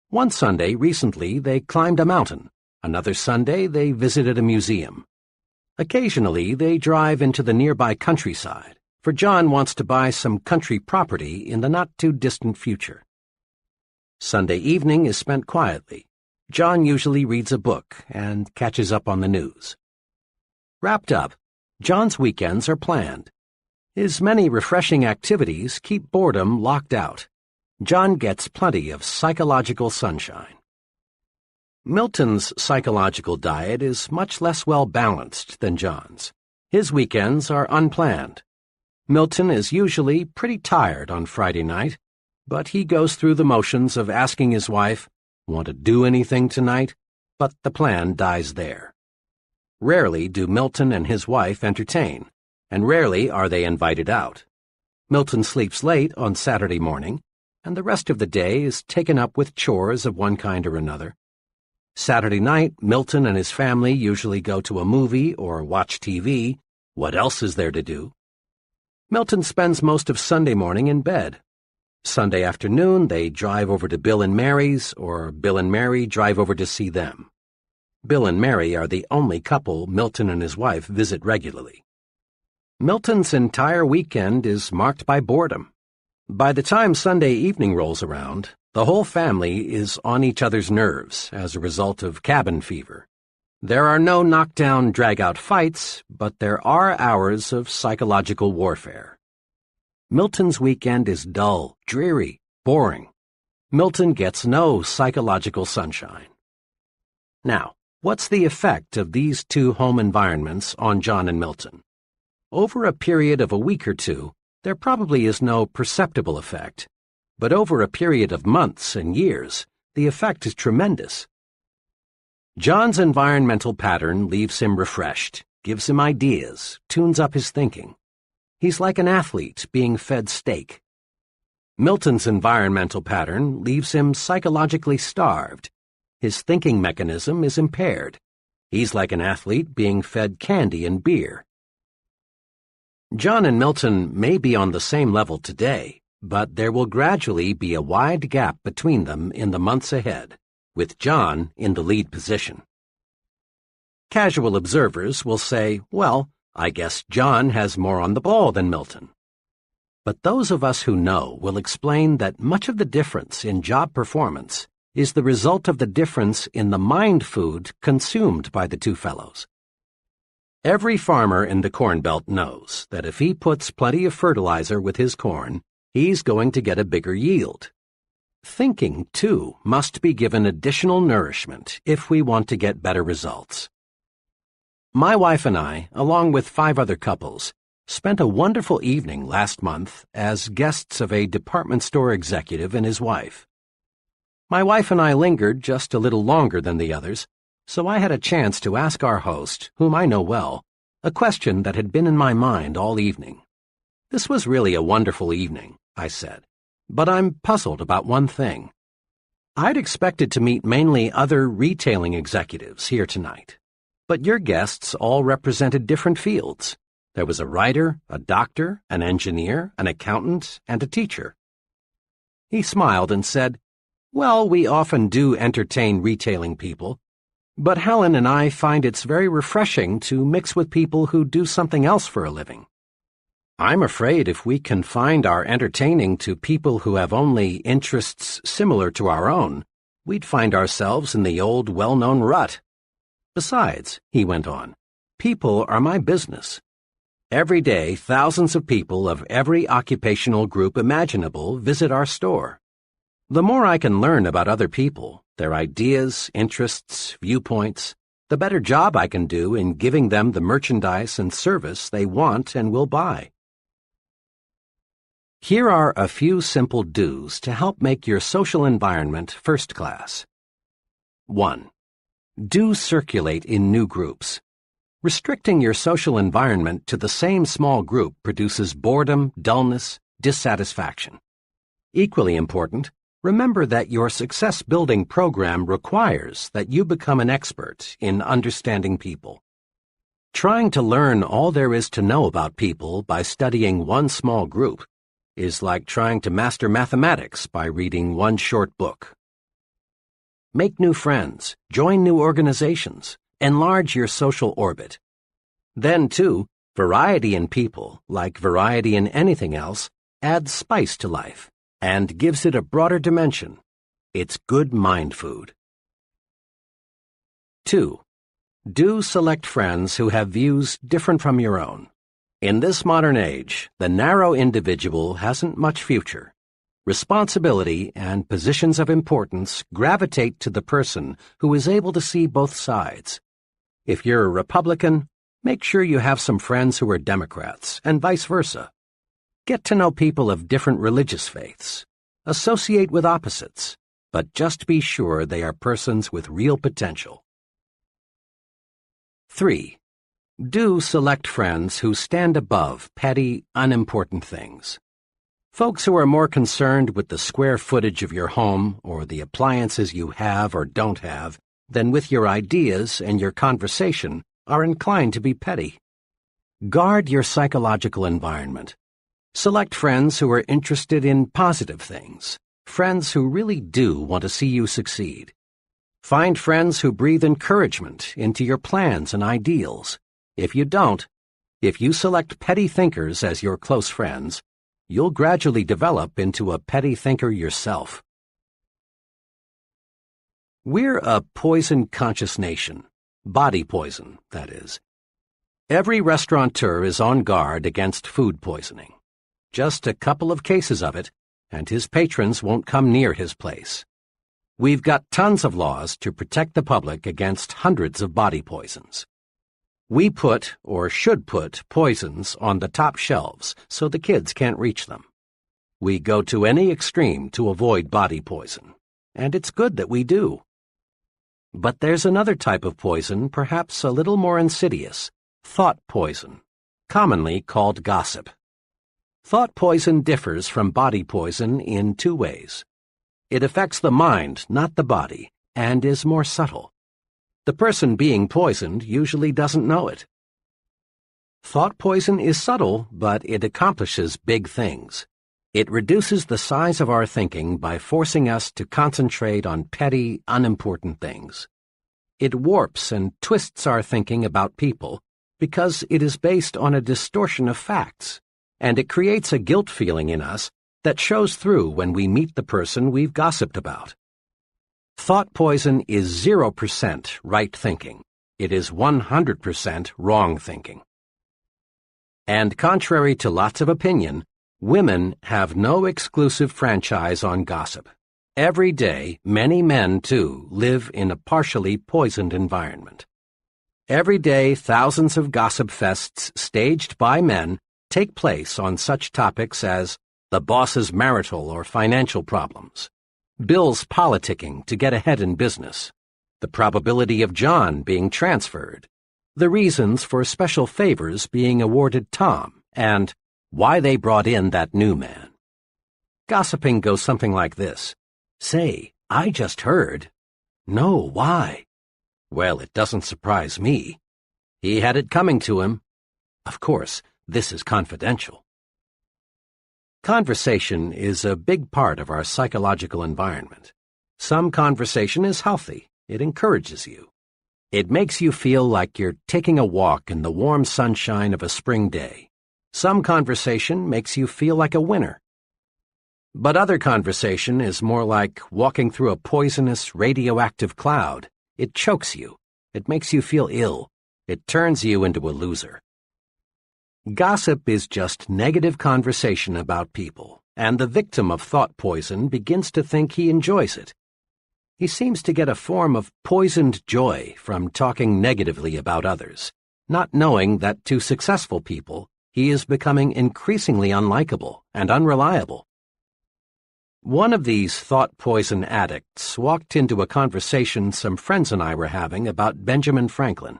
One Sunday recently, they climbed a mountain. Another Sunday, they visited a museum. Occasionally, they drive into the nearby countryside, for John wants to buy some country property in the not-too-distant future. Sunday evening is spent quietly. John usually reads a book and catches up on the news. Wrapped up, John's weekends are planned. His many refreshing activities keep boredom locked out. John gets plenty of psychological sunshine. Milton's psychological diet is much less well-balanced than John's. His weekends are unplanned. Milton is usually pretty tired on Friday night, but he goes through the motions of asking his wife, "Want to do anything tonight?" But the plan dies there. Rarely do Milton and his wife entertain, and rarely are they invited out. Milton sleeps late on Saturday morning, and the rest of the day is taken up with chores of one kind or another. Saturday night, Milton and his family usually go to a movie or watch TV. What else is there to do? Milton spends most of Sunday morning in bed. Sunday afternoon, they drive over to Bill and Mary's, or Bill and Mary drive over to see them. Bill and Mary are the only couple Milton and his wife visit regularly. Milton's entire weekend is marked by boredom. By the time Sunday evening rolls around, the whole family is on each other's nerves as a result of cabin fever. There are no knockdown, drag-out fights, but there are hours of psychological warfare. Milton's weekend is dull, dreary, boring. Milton gets no psychological sunshine. Now, what's the effect of these two home environments on John and Milton? Over a period of a week or two, there probably is no perceptible effect, but over a period of months and years, the effect is tremendous. John's environmental pattern leaves him refreshed, gives him ideas, tunes up his thinking. He's like an athlete being fed steak. Milton's environmental pattern leaves him psychologically starved. His thinking mechanism is impaired. He's like an athlete being fed candy and beer. John and Milton may be on the same level today, but there will gradually be a wide gap between them in the months ahead, with John in the lead position. Casual observers will say, well, I guess John has more on the ball than Milton. But those of us who know will explain that much of the difference in job performance is the result of the difference in the mind food consumed by the two fellows. Every farmer in the Corn Belt knows that if he puts plenty of fertilizer with his corn, he's going to get a bigger yield. Thinking, too, must be given additional nourishment if we want to get better results. My wife and I, along with 5 other couples, spent a wonderful evening last month as guests of a department store executive and his wife. My wife and I lingered just a little longer than the others, so I had a chance to ask our host, whom I know well, a question that had been in my mind all evening. This was really a wonderful evening, I said, but I'm puzzled about one thing. I'd expected to meet mainly other retailing executives here tonight, but your guests all represented different fields. There was a writer, a doctor, an engineer, an accountant, and a teacher. He smiled and said, well, we often do entertain retailing people, but Helen and I find it's very refreshing to mix with people who do something else for a living. I'm afraid if we confined our entertaining to people who have only interests similar to our own, we'd find ourselves in the old well-known rut. Besides, he went on, people are my business. Every day, thousands of people of every occupational group imaginable visit our store. The more I can learn about other people, their ideas, interests, viewpoints, the better job I can do in giving them the merchandise and service they want and will buy. Here are a few simple do's to help make your social environment first class. 1. Do circulate in new groups. Restricting your social environment to the same small group produces boredom, dullness, dissatisfaction. Equally important, remember that your success-building program requires that you become an expert in understanding people. Trying to learn all there is to know about people by studying one small group is like trying to master mathematics by reading one short book. Make new friends, join new organizations, enlarge your social orbit. Then, too, variety in people, like variety in anything else, adds spice to life and gives it a broader dimension. It's good mind food. 2. Do select friends who have views different from your own. In this modern age, the narrow individual hasn't much future. Responsibility and positions of importance gravitate to the person who is able to see both sides. If you're a Republican, make sure you have some friends who are Democrats, and vice versa. Get to know people of different religious faiths. Associate with opposites, but just be sure they are persons with real potential. 3. Do select friends who stand above petty, unimportant things. Folks who are more concerned with the square footage of your home or the appliances you have or don't have than with your ideas and your conversation are inclined to be petty. Guard your psychological environment. Select friends who are interested in positive things, friends who really do want to see you succeed. Find friends who breathe encouragement into your plans and ideals. If you don't, if you select petty thinkers as your close friends, you'll gradually develop into a petty thinker yourself. We're a poison-conscious nation. Body poison, that is. Every restaurateur is on guard against food poisoning. Just a couple of cases of it, and his patrons won't come near his place. We've got tons of laws to protect the public against hundreds of body poisons. We put, or should put, poisons on the top shelves so the kids can't reach them. We go to any extreme to avoid body poison, and it's good that we do. But there's another type of poison, perhaps a little more insidious, thought poison, commonly called gossip. Thought poison differs from body poison in two ways. It affects the mind, not the body, and is more subtle. The person being poisoned usually doesn't know it. Thought poison is subtle, but it accomplishes big things. It reduces the size of our thinking by forcing us to concentrate on petty, unimportant things. It warps and twists our thinking about people because it is based on a distortion of facts, and it creates a guilt feeling in us that shows through when we meet the person we've gossiped about. Thought poison is 0% right thinking. It is 100% wrong thinking. And contrary to lots of opinion, women have no exclusive franchise on gossip. Every day, many men, too, live in a partially poisoned environment. Every day, thousands of gossip fests staged by men take place on such topics as the boss's marital or financial problems, Bill's politicking to get ahead in business, the probability of John being transferred, the reasons for special favors being awarded Tom, and why they brought in that new man. Gossiping goes something like this. Say, I just heard. No, why? Well, it doesn't surprise me. He had it coming to him. Of course, this is confidential. Conversation is a big part of our psychological environment. Some conversation is healthy. It encourages you. It makes you feel like you're taking a walk in the warm sunshine of a spring day. Some conversation makes you feel like a winner. But other conversation is more like walking through a poisonous, radioactive cloud. It chokes you. It makes you feel ill. It turns you into a loser. Gossip is just negative conversation about people, and the victim of thought poison begins to think he enjoys it. He seems to get a form of poisoned joy from talking negatively about others, not knowing that to successful people, he is becoming increasingly unlikable and unreliable. One of these thought poison addicts walked into a conversation some friends and I were having about Benjamin Franklin.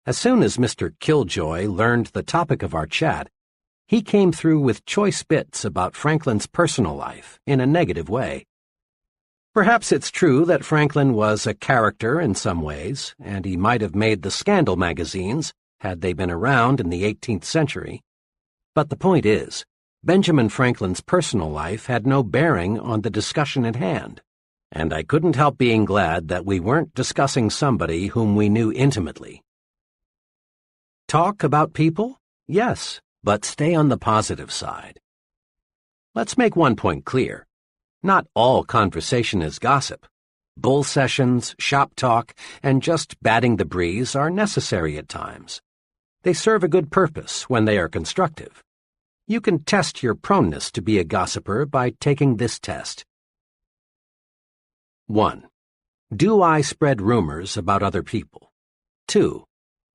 As soon as Mr. Killjoy learned the topic of our chat, he came through with choice bits about Franklin's personal life in a negative way. Perhaps it's true that Franklin was a character in some ways, and he might have made the scandal magazines had they been around in the 18th century. But the point is, Benjamin Franklin's personal life had no bearing on the discussion at hand, and I couldn't help being glad that we weren't discussing somebody whom we knew intimately. Talk about people? Yes, but stay on the positive side. Let's make one point clear. Not all conversation is gossip. Bull sessions, shop talk, and just batting the breeze are necessary at times. They serve a good purpose when they are constructive. You can test your proneness to be a gossiper by taking this test. 1. Do I spread rumors about other people? 2.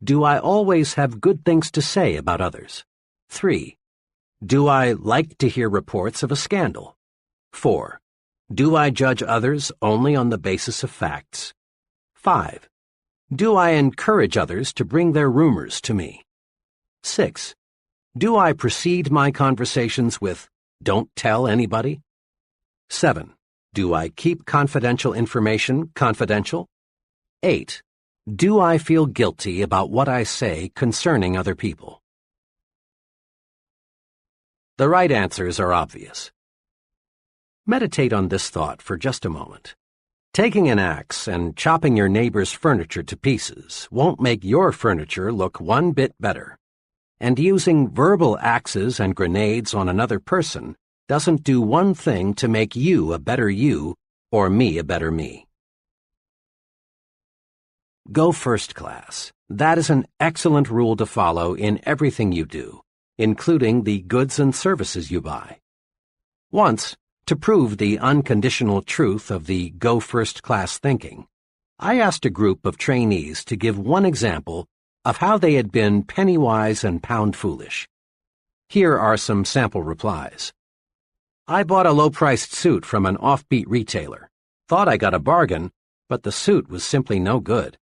Do I always have good things to say about others? 3. Do I like to hear reports of a scandal? 4. Do I judge others only on the basis of facts? 5. Do I encourage others to bring their rumors to me? 6. Do I precede my conversations with, "Don't tell anybody"? 7. Do I keep confidential information confidential? 8. Do I feel guilty about what I say concerning other people? The right answers are obvious. Meditate on this thought for just a moment. Taking an axe and chopping your neighbor's furniture to pieces won't make your furniture look one bit better. And using verbal axes and grenades on another person doesn't do one thing to make you a better you or me a better me. Go first class. That is an excellent rule to follow in everything you do, including the goods and services you buy. Once, to prove the unconditional truth of the go first class thinking, I asked a group of trainees to give one example of how they had been penny-wise and pound-foolish. Here are some sample replies. I bought a low-priced suit from an offbeat retailer, thought I got a bargain, but the suit was simply no good.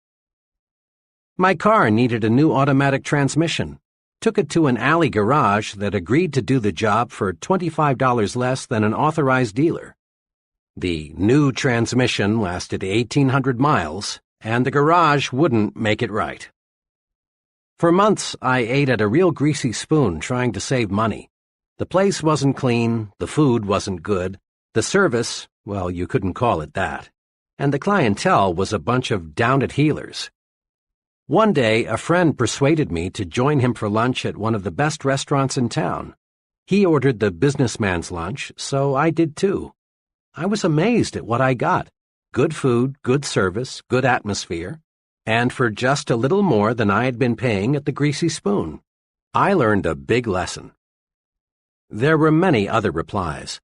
My car needed a new automatic transmission. Took it to an alley garage that agreed to do the job for $25 less than an authorized dealer. The new transmission lasted 1,800 miles, and the garage wouldn't make it right. For months, I ate at a real greasy spoon trying to save money. The place wasn't clean, the food wasn't good, the service, well, you couldn't call it that, and the clientele was a bunch of down-at-heelers. One day, a friend persuaded me to join him for lunch at one of the best restaurants in town. He ordered the businessman's lunch, so I did too. I was amazed at what I got. Good food, good service, good atmosphere, and for just a little more than I had been paying at the Greasy Spoon. I learned a big lesson. There were many other replies.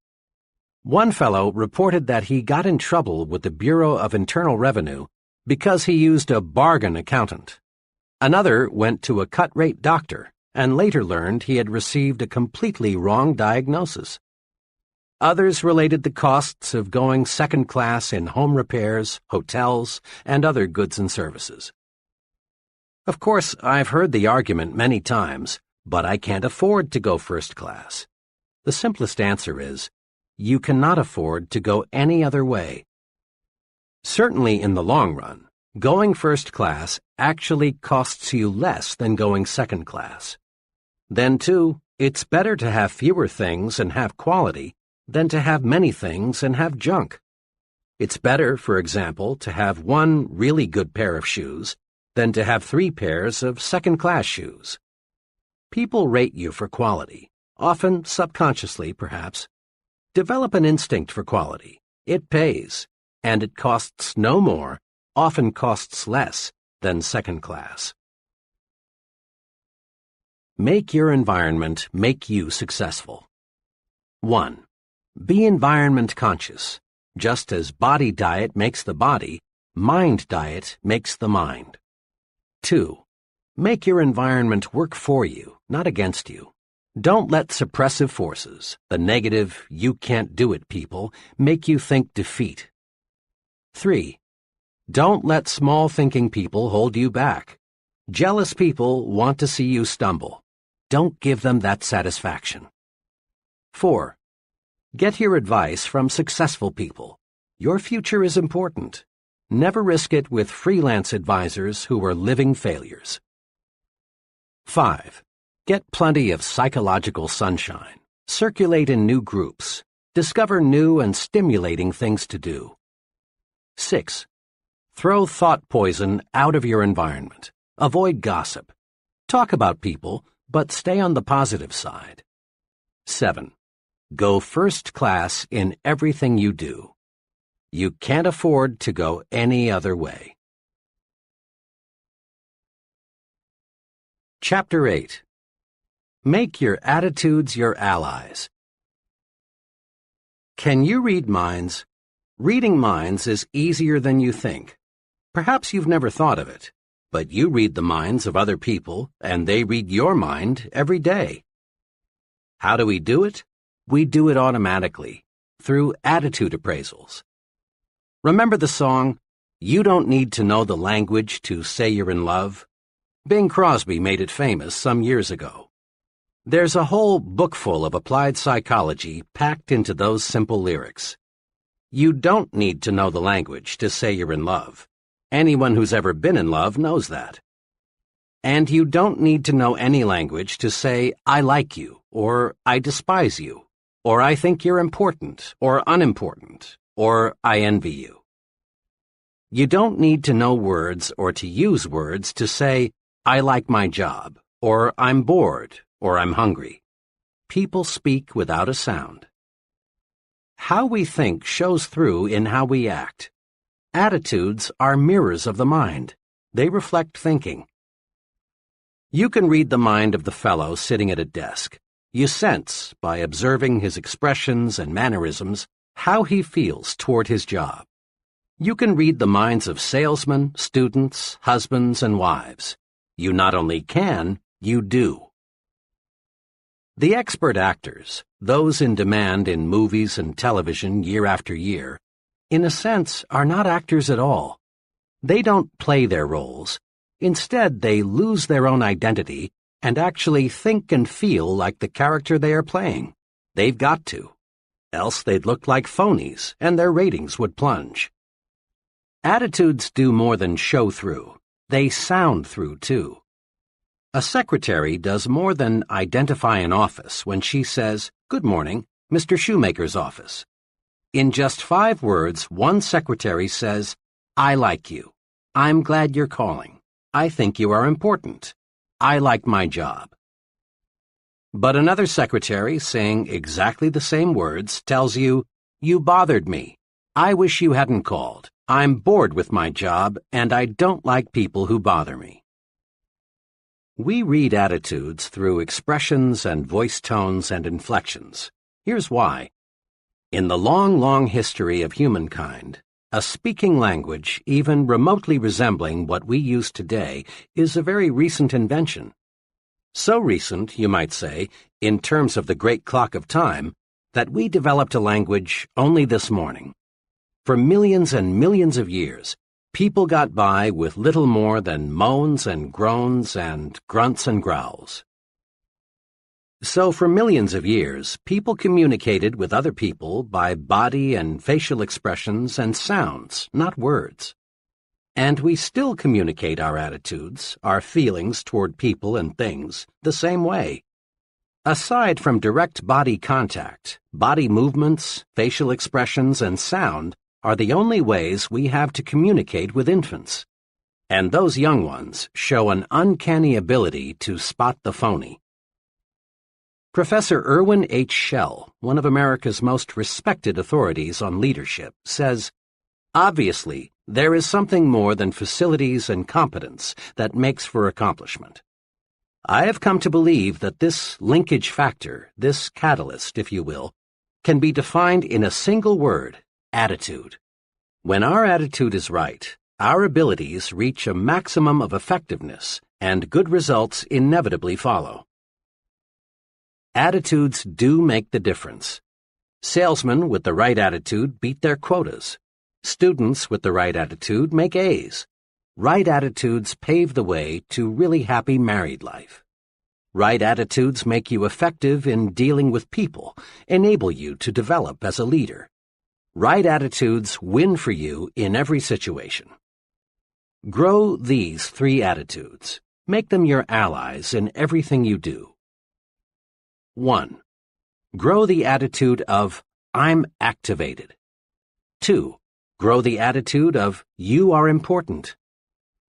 One fellow reported that he got in trouble with the Bureau of Internal Revenue because he used a bargain accountant. Another went to a cut-rate doctor and later learned he had received a completely wrong diagnosis. Others related the costs of going second class in home repairs, hotels, and other goods and services. Of course, I've heard the argument many times, but I can't afford to go first class. The simplest answer is, you cannot afford to go any other way. Certainly in the long run, going first class actually costs you less than going second class. Then, too, it's better to have fewer things and have quality than to have many things and have junk. It's better, for example, to have one really good pair of shoes than to have 3 pairs of second-class shoes. People rate you for quality, often subconsciously, perhaps. Develop an instinct for quality. It pays, and it costs no more, often costs less, than second class. Make your environment make you successful. 1. Be environment conscious. Just as body diet makes the body, mind diet makes the mind. 2. Make your environment work for you, not against you. Don't let suppressive forces, the negative, you can't do it people, make you think defeat. 3. Don't let small-thinking people hold you back. Jealous people want to see you stumble. Don't give them that satisfaction. 4. Get your advice from successful people. Your future is important. Never risk it with freelance advisors who are living failures. 5. Get plenty of psychological sunshine. Circulate in new groups. Discover new and stimulating things to do. 6. Throw thought poison out of your environment. Avoid gossip. Talk about people, but stay on the positive side. 7. Go first class in everything you do. You can't afford to go any other way. Chapter 8. Make your attitudes your allies. Can you read minds? Reading minds is easier than you think. Perhaps you've never thought of it, but you read the minds of other people, and they read your mind every day. How do we do it? We do it automatically, through attitude appraisals. Remember the song, "You Don't Need to Know the Language to Say You're in Love"? Bing Crosby made it famous some years ago. There's a whole book full of applied psychology packed into those simple lyrics. You don't need to know the language to say you're in love. Anyone who's ever been in love knows that. And you don't need to know any language to say, I like you, or I despise you, or I think you're important, or unimportant, or I envy you. You don't need to know words or to use words to say, I like my job, or I'm bored, or I'm hungry. People speak without a sound. How we think shows through in how we act. Attitudes are mirrors of the mind. They reflect thinking. You can read the mind of the fellow sitting at a desk. You sense, by observing his expressions and mannerisms, how he feels toward his job. You can read the minds of salesmen, students, husbands, and wives. You not only can, you do. The expert actors, those in demand in movies and television year after year, in a sense, are not actors at all. They don't play their roles. Instead, they lose their own identity and actually think and feel like the character they are playing. They've got to. Else they'd look like phonies, and their ratings would plunge. Attitudes do more than show through. They sound through, too. A secretary does more than identify an office when she says, "Good morning, Mr. Shoemaker's office." In just 5 words, one secretary says, "I like you. I'm glad you're calling. I think you are important. I like my job." But another secretary, saying exactly the same words, tells you, "You bothered me. I wish you hadn't called. I'm bored with my job, and I don't like people who bother me." We read attitudes through expressions and voice tones and inflections. Here's why. In the long, long history of humankind, a speaking language, even remotely resembling what we use today, is a very recent invention. So recent, you might say, in terms of the great clock of time, that we developed a language only this morning. For millions and millions of years, people got by with little more than moans and groans and grunts and growls. So for millions of years, people communicated with other people by body and facial expressions and sounds, not words. And we still communicate our attitudes, our feelings toward people and things, the same way. Aside from direct body contact, body movements, facial expressions, and sound are the only ways we have to communicate with infants. And those young ones show an uncanny ability to spot the phony. Professor Irwin H. Shell, one of America's most respected authorities on leadership, says, "Obviously, there is something more than facilities and competence that makes for accomplishment. I have come to believe that this linkage factor, this catalyst, if you will, can be defined in a single word, attitude. When our attitude is right, our abilities reach a maximum of effectiveness, and good results inevitably follow." Attitudes do make the difference. Salesmen with the right attitude beat their quotas. Students with the right attitude make A's. Right attitudes pave the way to really happy married life. Right attitudes make you effective in dealing with people, enable you to develop as a leader. Right attitudes win for you in every situation. Grow these 3 attitudes. Make them your allies in everything you do. 1. Grow the attitude of, "I'm activated." 2. Grow the attitude of, "You are important."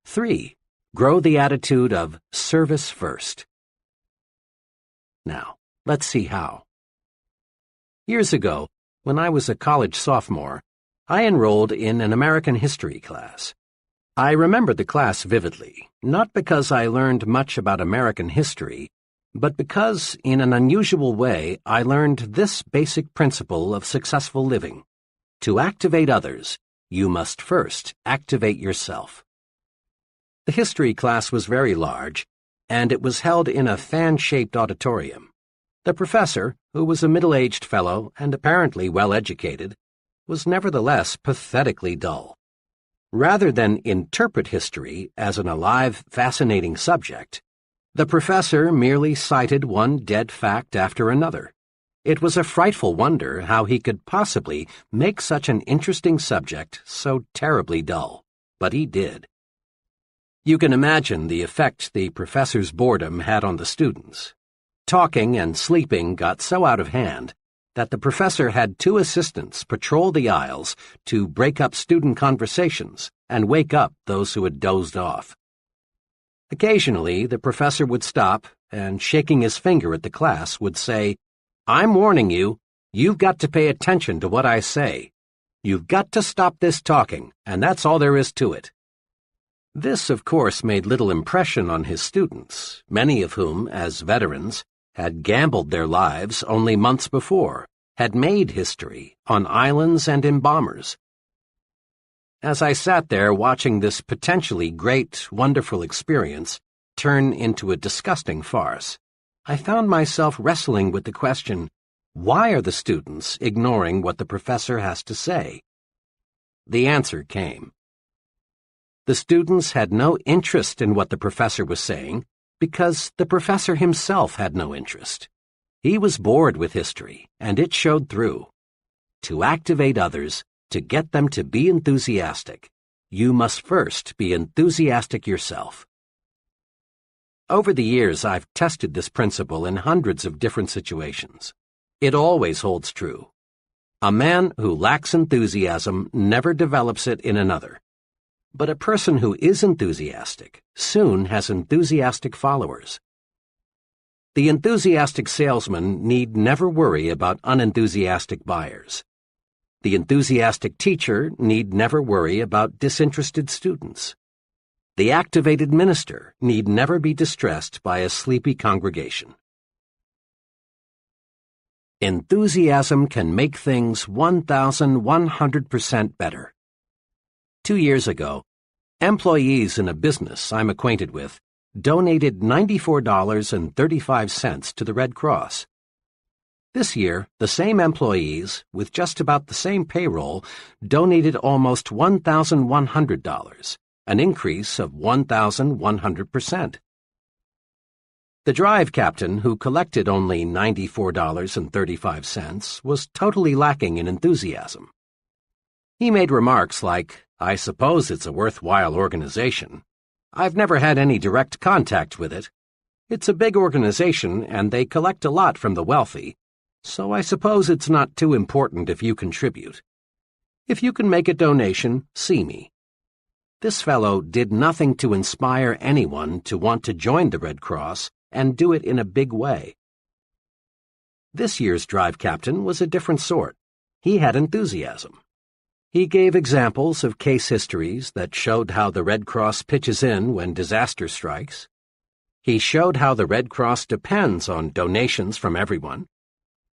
3. Grow the attitude of, "Service first." Now, let's see how. Years ago, when I was a college sophomore, I enrolled in an American history class. I remember the class vividly, not because I learned much about American history, but because, in an unusual way, I learned this basic principle of successful living. To activate others, you must first activate yourself. The history class was very large, and it was held in a fan-shaped auditorium. The professor, who was a middle-aged fellow and apparently well-educated, was nevertheless pathetically dull. Rather than interpret history as an alive, fascinating subject, the professor merely cited one dead fact after another. It was a frightful wonder how he could possibly make such an interesting subject so terribly dull, but he did. You can imagine the effect the professor's boredom had on the students. Talking and sleeping got so out of hand that the professor had 2 assistants patrol the aisles to break up student conversations and wake up those who had dozed off. Occasionally, the professor would stop and, shaking his finger at the class, would say, "I'm warning you, you've got to pay attention to what I say. You've got to stop this talking, and that's all there is to it." This, of course, made little impression on his students, many of whom, as veterans, had gambled their lives only months before, had made history on islands and in bombers. As I sat there watching this potentially great, wonderful experience turn into a disgusting farce, I found myself wrestling with the question, why are the students ignoring what the professor has to say? the answer came. The students had no interest in what the professor was saying because the professor himself had no interest. He was bored with history, and it showed through. To activate others, to get them to be enthusiastic, you must first be enthusiastic yourself. Over the years, I've tested this principle in hundreds of different situations. It always holds true. A man who lacks enthusiasm never develops it in another. But a person who is enthusiastic soon has enthusiastic followers. The enthusiastic salesman need never worry about unenthusiastic buyers. The enthusiastic teacher need never worry about disinterested students. The activated minister need never be distressed by a sleepy congregation. Enthusiasm can make things 1,100% better. 2 years ago, employees in a business I'm acquainted with donated $94.35 to the Red Cross. This year, the same employees, with just about the same payroll, donated almost $1,100, an increase of 1,100%. The drive captain, who collected only $94.35, was totally lacking in enthusiasm. He made remarks like, "I suppose it's a worthwhile organization. I've never had any direct contact with it. It's a big organization and they collect a lot from the wealthy, so I suppose it's not too important if you contribute. If you can make a donation, see me." This fellow did nothing to inspire anyone to want to join the Red Cross and do it in a big way. This year's drive captain was a different sort. He had enthusiasm. He gave examples of case histories that showed how the Red Cross pitches in when disaster strikes. He showed how the Red Cross depends on donations from everyone.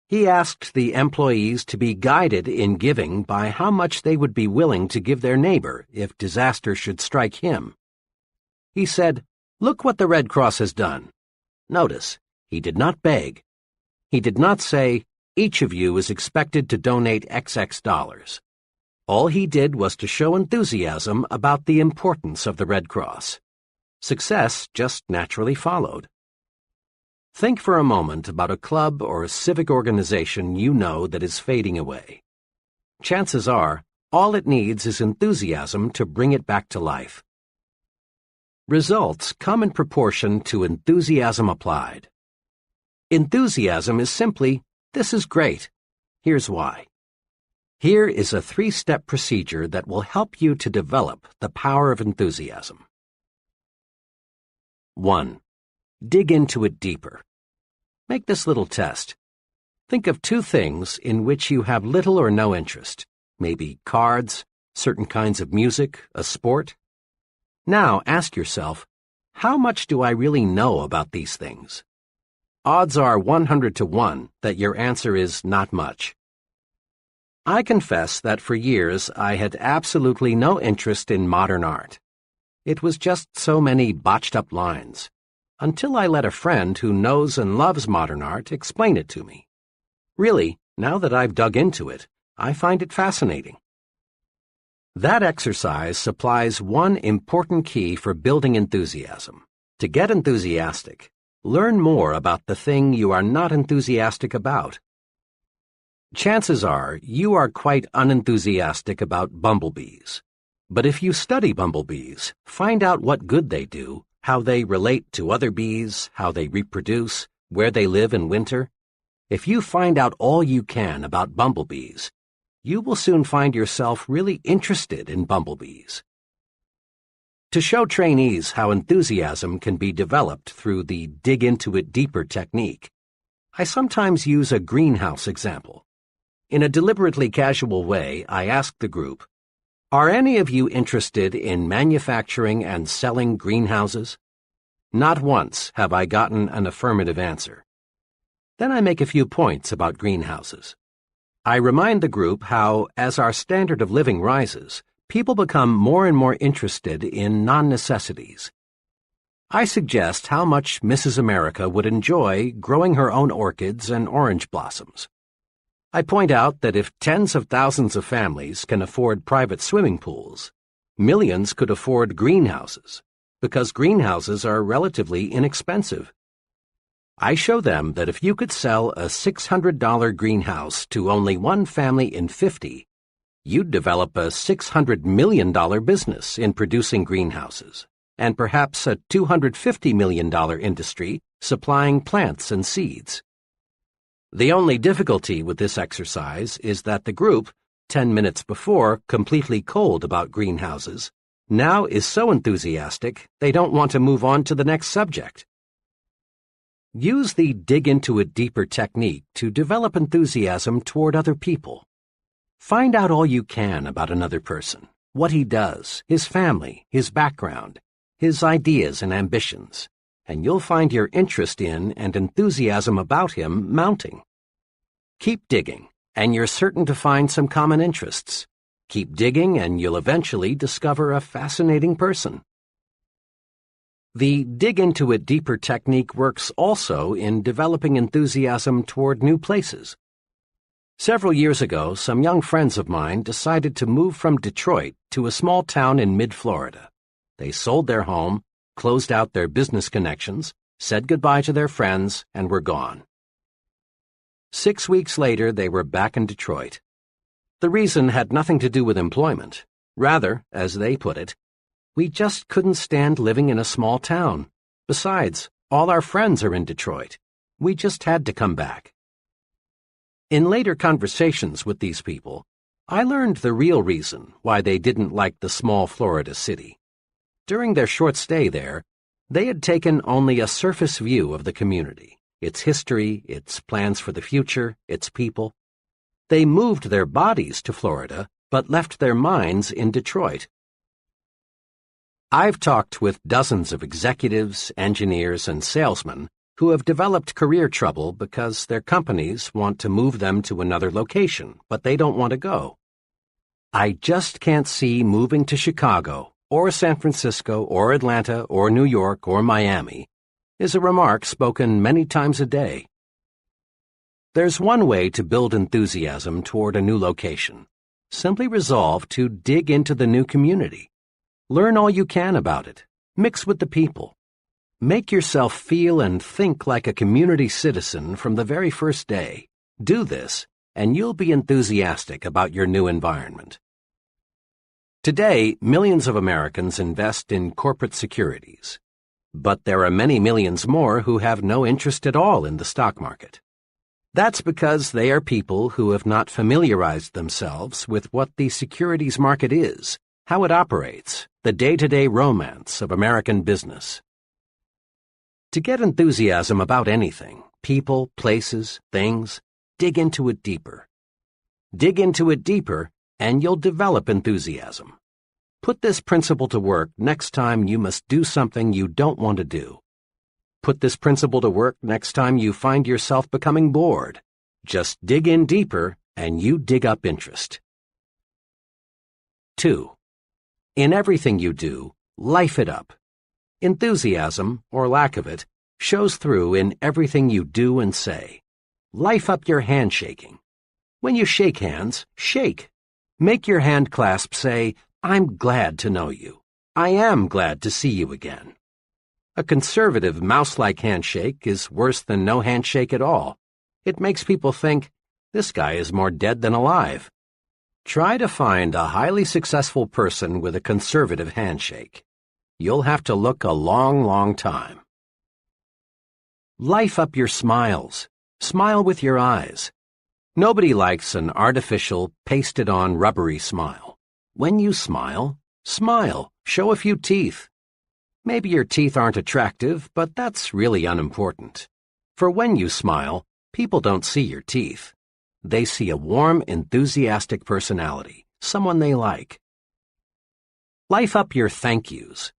He asked the employees to be guided in giving by how much they would be willing to give their neighbor if disaster should strike him. He said, "Look what the Red Cross has done." Notice, he did not beg. He did not say, "Each of you is expected to donate XX dollars." All he did was to show enthusiasm about the importance of the Red Cross. Success just naturally followed. Think for a moment about a club or a civic organization you know that is fading away. Chances are, all it needs is enthusiasm to bring it back to life. Results come in proportion to enthusiasm applied. Enthusiasm is simply, "This is great. Here's why." Here is a 3-step procedure that will help you to develop the power of enthusiasm. 1. Dig into it deeper. Make this little test. Think of 2 things in which you have little or no interest, maybe cards, certain kinds of music, a sport. Now ask yourself, how much do I really know about these things? Odds are 100 to 1 that your answer is not much. I confess that for years I had absolutely no interest in modern art. It was just so many botched-up lines, until I let a friend who knows and loves modern art explain it to me. Really, now that I've dug into it, I find it fascinating. That exercise supplies one important key for building enthusiasm. To get enthusiastic, learn more about the thing you are not enthusiastic about. Chances are you are quite unenthusiastic about bumblebees. But if you study bumblebees, find out what good they do, how they relate to other bees, how they reproduce, where they live in winter. If you find out all you can about bumblebees, you will soon find yourself really interested in bumblebees. To show trainees how enthusiasm can be developed through the dig into it deeper technique, I sometimes use a greenhouse example. In a deliberately casual way, I ask the group, "Are any of you interested in manufacturing and selling greenhouses?" Not once have I gotten an affirmative answer. Then I make a few points about greenhouses. I remind the group how, as our standard of living rises, people become more and more interested in non-necessities. I suggest how much Mrs. America would enjoy growing her own orchids and orange blossoms. I point out that if tens of thousands of families can afford private swimming pools, millions could afford greenhouses, because greenhouses are relatively inexpensive. I show them that if you could sell a $600 greenhouse to only one family in 50, you'd develop a $600 million business in producing greenhouses, and perhaps a $250 million industry supplying plants and seeds. The only difficulty with this exercise is that the group, 10 minutes before completely cold about greenhouses, now is so enthusiastic they don't want to move on to the next subject. Use the dig into it deeper technique to develop enthusiasm toward other people. Find out all you can about another person, what he does, his family, his background, his ideas and ambitions, and you'll find your interest in and enthusiasm about him mounting. Keep digging, and you're certain to find some common interests. Keep digging, and you'll eventually discover a fascinating person. The dig into it deeper technique works also in developing enthusiasm toward new places. Several years ago, some young friends of mine decided to move from Detroit to a small town in mid-Florida. They sold their home, closed out their business connections, said goodbye to their friends, and were gone. 6 weeks later, they were back in Detroit. The reason had nothing to do with employment. Rather, as they put it, we just couldn't stand living in a small town. Besides, all our friends are in Detroit. We just had to come back. In later conversations with these people, I learned the real reason why they didn't like the small Florida city. During their short stay there, they had taken only a surface view of the community, its history, its plans for the future, its people. They moved their bodies to Florida, but left their minds in Detroit. I've talked with dozens of executives, engineers, and salesmen who have developed career trouble because their companies want to move them to another location, but they don't want to go. I just can't see moving to Chicago, or San Francisco, or Atlanta, or New York, or Miami, is a remark spoken many times a day. There's one way to build enthusiasm toward a new location. Simply resolve to dig into the new community. Learn all you can about it. Mix with the people. Make yourself feel and think like a community citizen from the very first day. Do this, and you'll be enthusiastic about your new environment. Today, millions of Americans invest in corporate securities. But there are many millions more who have no interest at all in the stock market. That's because they are people who have not familiarized themselves with what the securities market is, how it operates, the day-to-day romance of American business. To get enthusiasm about anything, people, places, things, dig into it deeper. Dig into it deeper, and you'll develop enthusiasm. Put this principle to work next time you must do something you don't want to do. Put this principle to work next time you find yourself becoming bored. Just dig in deeper, and you dig up interest. 2. In everything you do, life it up. Enthusiasm, or lack of it, shows through in everything you do and say. Life up your handshaking. When you shake hands, shake. Make your hand clasp say, "I'm glad to know you. I am glad to see you again." A conservative mouse-like handshake is worse than no handshake at all. It makes people think, this guy is more dead than alive. Try to find a highly successful person with a conservative handshake. You'll have to look a long, long time. Life up your smiles. Smile with your eyes. Nobody likes an artificial, pasted-on, rubbery smile. When you smile, smile. Show a few teeth. Maybe your teeth aren't attractive, but that's really unimportant. For when you smile, people don't see your teeth. They see a warm, enthusiastic personality, someone they like. Life up your thank yous.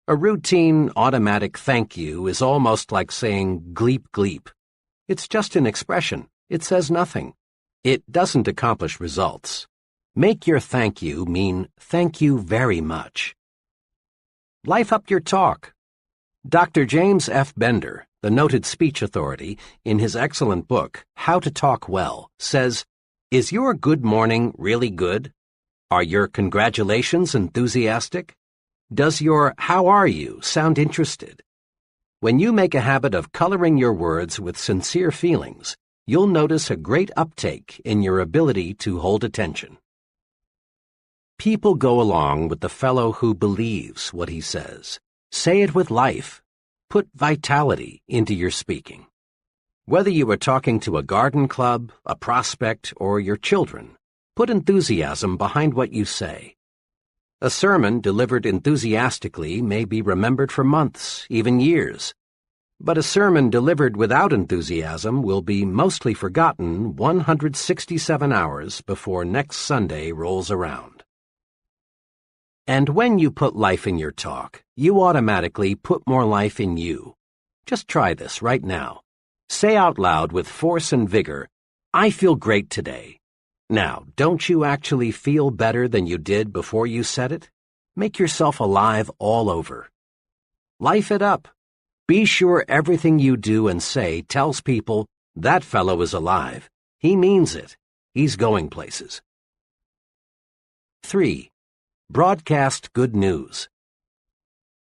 A routine, automatic thank you is almost like saying gleep gleep. It's just an expression. It says nothing. It doesn't accomplish results. Make your thank you mean thank you very much. Life up your talk. Dr. James F. Bender, the noted speech authority, in his excellent book, How to Talk Well, says, Is your good morning really good? Are your congratulations enthusiastic? Does your how are you sound interested? When you make a habit of coloring your words with sincere feelings, you'll notice a great uptake in your ability to hold attention. People go along with the fellow who believes what he says. Say it with life. Put vitality into your speaking. Whether you are talking to a garden club, a prospect, or your children, put enthusiasm behind what you say. A sermon delivered enthusiastically may be remembered for months, even years. But a sermon delivered without enthusiasm will be mostly forgotten 167 hours before next Sunday rolls around. And when you put life in your talk, you automatically put more life in you. Just try this right now. Say out loud with force and vigor, "I feel great today." Now, don't you actually feel better than you did before you said it? Make yourself alive all over. Life it up. Be sure everything you do and say tells people, "That fellow is alive. He means it. He's going places." 3. Broadcast good news.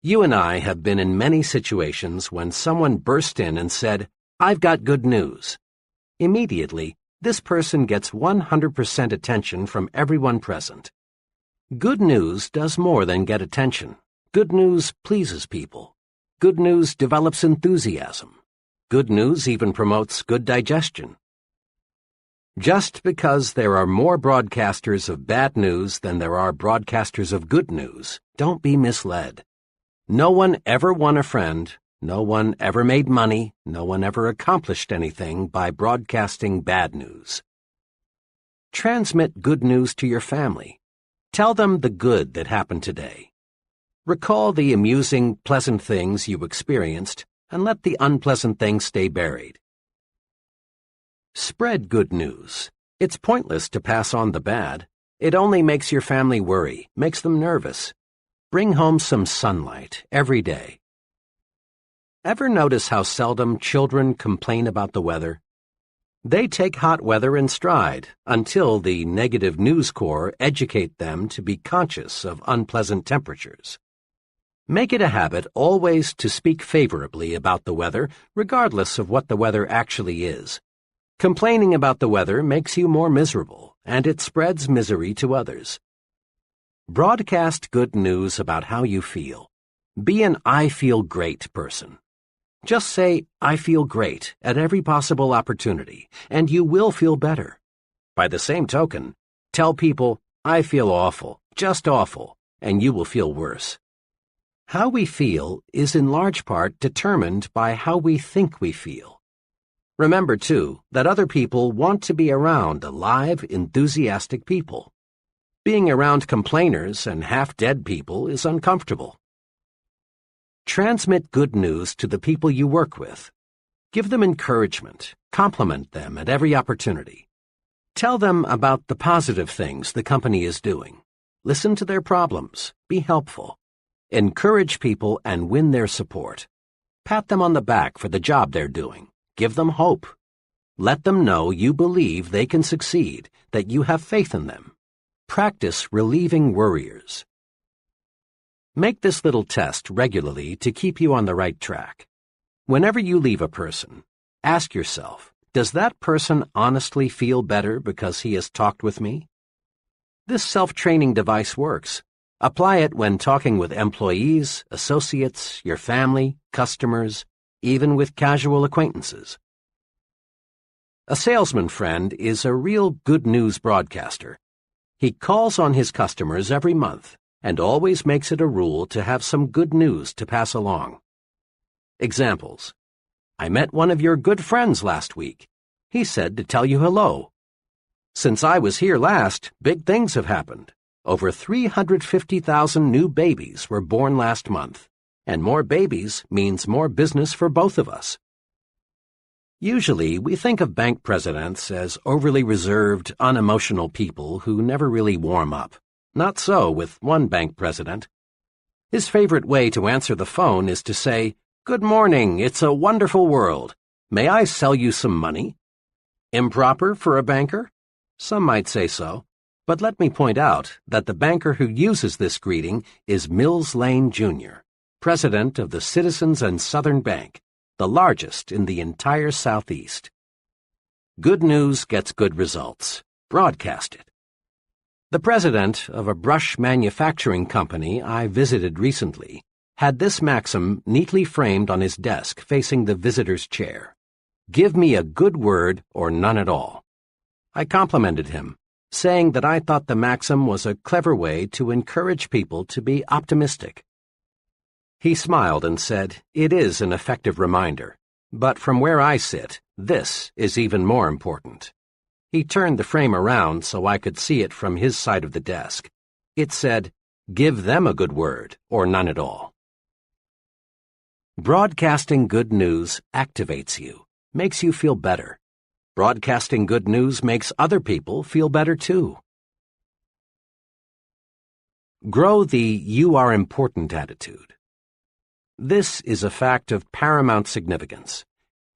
You and I have been in many situations when someone burst in and said, "I've got good news." Immediately, this person gets 100% attention from everyone present. Good news does more than get attention. Good news pleases people. Good news develops enthusiasm. Good news even promotes good digestion. Just because there are more broadcasters of bad news than there are broadcasters of good news, don't be misled. No one ever won a friend. No one ever made money, no one ever accomplished anything by broadcasting bad news. Transmit good news to your family. Tell them the good that happened today. Recall the amusing, pleasant things you experienced, and let the unpleasant things stay buried. Spread good news. It's pointless to pass on the bad. It only makes your family worry, makes them nervous. Bring home some sunlight every day. Ever notice how seldom children complain about the weather? They take hot weather in stride until the negative news corps educate them to be conscious of unpleasant temperatures. Make it a habit always to speak favorably about the weather, regardless of what the weather actually is. Complaining about the weather makes you more miserable, and it spreads misery to others. Broadcast good news about how you feel. Be an "I feel great" person. Just say, "I feel great" at every possible opportunity, and you will feel better. By the same token, tell people, "I feel awful, just awful," and you will feel worse. How we feel is in large part determined by how we think we feel. Remember, too, that other people want to be around alive, enthusiastic people. Being around complainers and half-dead people is uncomfortable. Transmit good news to the people you work with. Give them encouragement. Compliment them at every opportunity. Tell them about the positive things the company is doing. Listen to their problems. Be helpful. Encourage people and win their support. Pat them on the back for the job they're doing. Give them hope. Let them know you believe they can succeed, that you have faith in them. Practice relieving worriers. Make this little test regularly to keep you on the right track. Whenever you leave a person, ask yourself, does that person honestly feel better because he has talked with me? This self-training device works. Apply it when talking with employees, associates, your family, customers, even with casual acquaintances. A salesman friend is a real good news broadcaster. He calls on his customers every month and always makes it a rule to have some good news to pass along. Examples. I met one of your good friends last week. He said to tell you hello. Since I was here last, big things have happened. Over 350,000 new babies were born last month, and more babies means more business for both of us. Usually, we think of bank presidents as overly reserved, unemotional people who never really warm up. Not so with one bank president. His favorite way to answer the phone is to say, "Good morning, it's a wonderful world. May I sell you some money?" Improper for a banker? Some might say so, but let me point out that the banker who uses this greeting is Mills Lane, Jr., president of the Citizens and Southern Bank, the largest in the entire Southeast. Good news gets good results. Broadcast it. The president of a brush manufacturing company I visited recently had this maxim neatly framed on his desk facing the visitor's chair. Give me a good word or none at all. I complimented him, saying that I thought the maxim was a clever way to encourage people to be optimistic. He smiled and said, "It is an effective reminder, but from where I sit, this is even more important." He turned the frame around so I could see it from his side of the desk. It said, "Give them a good word, or none at all." Broadcasting good news activates you, makes you feel better. Broadcasting good news makes other people feel better too. Grow the "you are important" attitude. This is a fact of paramount significance.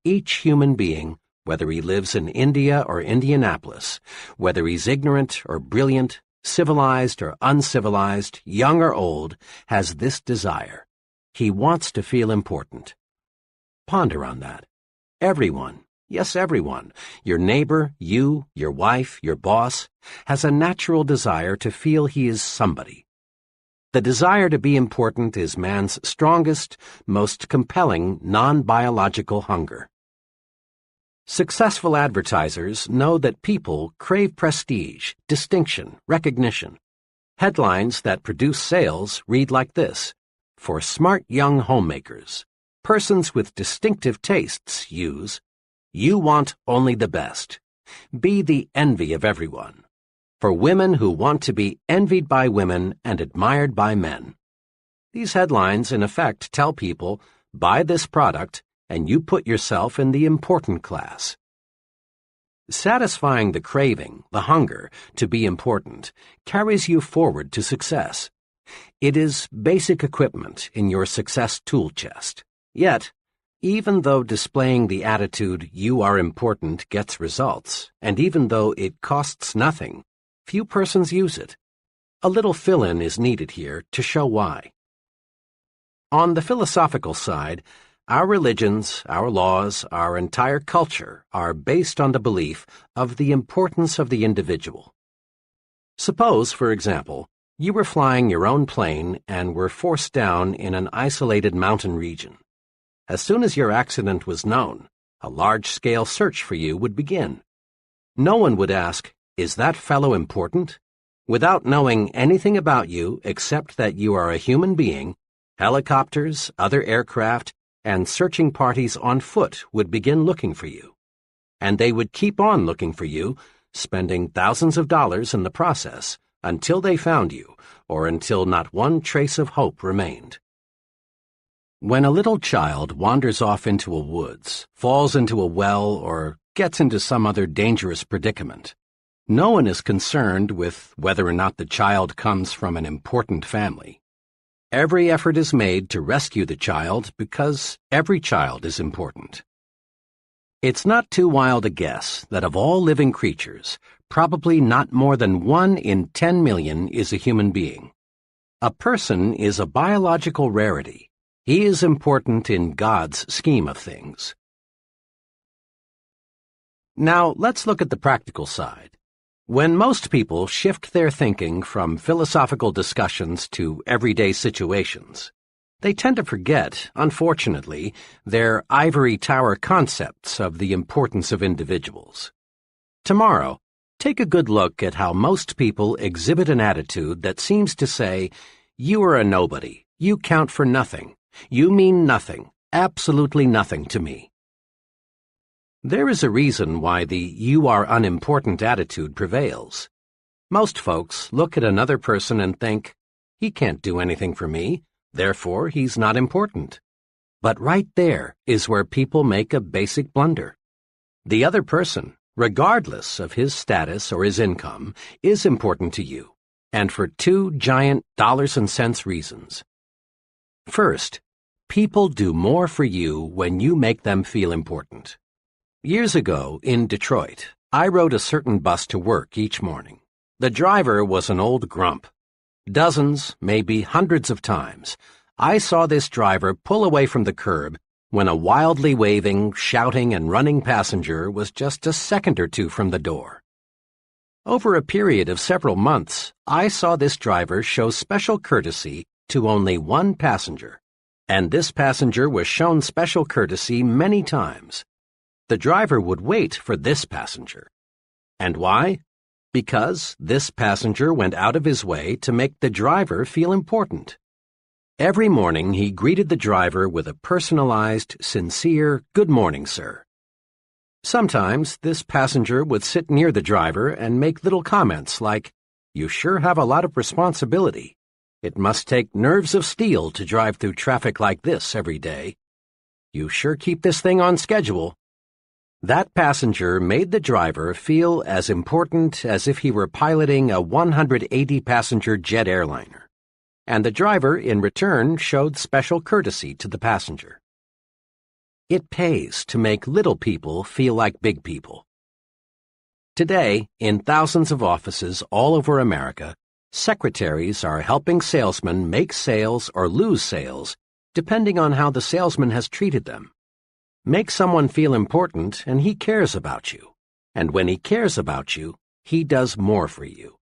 Each human being, whether he lives in India or Indianapolis, whether he's ignorant or brilliant, civilized or uncivilized, young or old, has this desire. He wants to feel important. Ponder on that. Everyone, yes, everyone, your neighbor, you, your wife, your boss, has a natural desire to feel he is somebody. The desire to be important is man's strongest, most compelling non-biological hunger. Successful advertisers know that people crave prestige, distinction, recognition. Headlines that produce sales read like this: "For smart young homemakers, persons with distinctive tastes use, you want only the best. Be the envy of everyone. For women who want to be envied by women and admired by men." These headlines, in effect, tell people, buy this product, and you put yourself in the important class. Satisfying the craving, the hunger, to be important, carries you forward to success. It is basic equipment in your success tool chest. Yet, even though displaying the attitude "you are important" gets results, and even though it costs nothing, few persons use it. A little fill-in is needed here to show why. On the philosophical side, our religions, our laws, our entire culture are based on the belief of the importance of the individual. Suppose, for example, you were flying your own plane and were forced down in an isolated mountain region. As soon as your accident was known, a large-scale search for you would begin. No one would ask, "Is that fellow important?" Without knowing anything about you except that you are a human being, helicopters, other aircraft, and searching parties on foot would begin looking for you. And they would keep on looking for you, spending thousands of dollars in the process, until they found you, or until not one trace of hope remained. When a little child wanders off into a woods, falls into a well, or gets into some other dangerous predicament, no one is concerned with whether or not the child comes from an important family. Every effort is made to rescue the child because every child is important. It's not too wild a guess that of all living creatures, probably not more than 1 in 10 million is a human being. A person is a biological rarity. He is important in God's scheme of things. Now, let's look at the practical side. When most people shift their thinking from philosophical discussions to everyday situations, they tend to forget, unfortunately, their ivory tower concepts of the importance of individuals. Tomorrow, take a good look at how most people exhibit an attitude that seems to say, "You are a nobody, you count for nothing, you mean nothing, absolutely nothing to me." There is a reason why the "you are unimportant" attitude prevails. Most folks look at another person and think, "He can't do anything for me, therefore he's not important." But right there is where people make a basic blunder. The other person, regardless of his status or his income, is important to you, and for 2 giant dollars and cents reasons. First, people do more for you when you make them feel important. Years ago, in Detroit, I rode a certain bus to work each morning. The driver was an old grump. Dozens, maybe hundreds of times, I saw this driver pull away from the curb when a wildly waving, shouting, and running passenger was just a second or two from the door. Over a period of several months, I saw this driver show special courtesy to only one passenger, and this passenger was shown special courtesy many times. The driver would wait for this passenger. And why? Because this passenger went out of his way to make the driver feel important. Every morning he greeted the driver with a personalized, sincere, "Good morning, sir." Sometimes this passenger would sit near the driver and make little comments like, "You sure have a lot of responsibility. It must take nerves of steel to drive through traffic like this every day. You sure keep this thing on schedule." That passenger made the driver feel as important as if he were piloting a 180-passenger jet airliner, and the driver, in return, showed special courtesy to the passenger. It pays to make little people feel like big people. Today, in thousands of offices all over America, secretaries are helping salesmen make sales or lose sales, depending on how the salesman has treated them. Make someone feel important and he cares about you. And when he cares about you, he does more for you.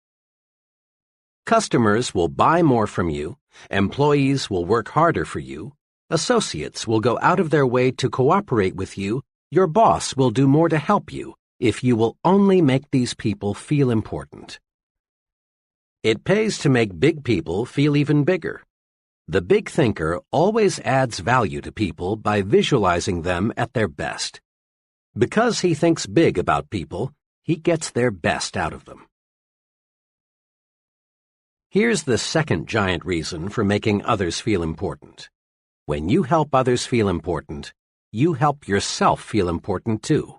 Customers will buy more from you, employees will work harder for you, associates will go out of their way to cooperate with you, your boss will do more to help you if you will only make these people feel important. It pays to make big people feel even bigger. The big thinker always adds value to people by visualizing them at their best. Because he thinks big about people, he gets their best out of them. Here's the second giant reason for making others feel important. When you help others feel important, you help yourself feel important too.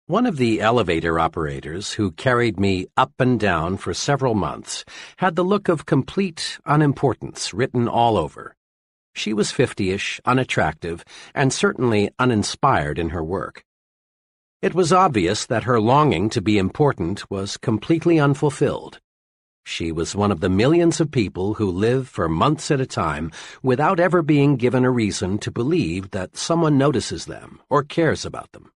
One of the elevator operators who carried me up and down for several months had the look of complete unimportance written all over. She was 50-ish, unattractive, and certainly uninspired in her work. It was obvious that her longing to be important was completely unfulfilled. She was one of the millions of people who live for months at a time without ever being given a reason to believe that someone notices them or cares about them.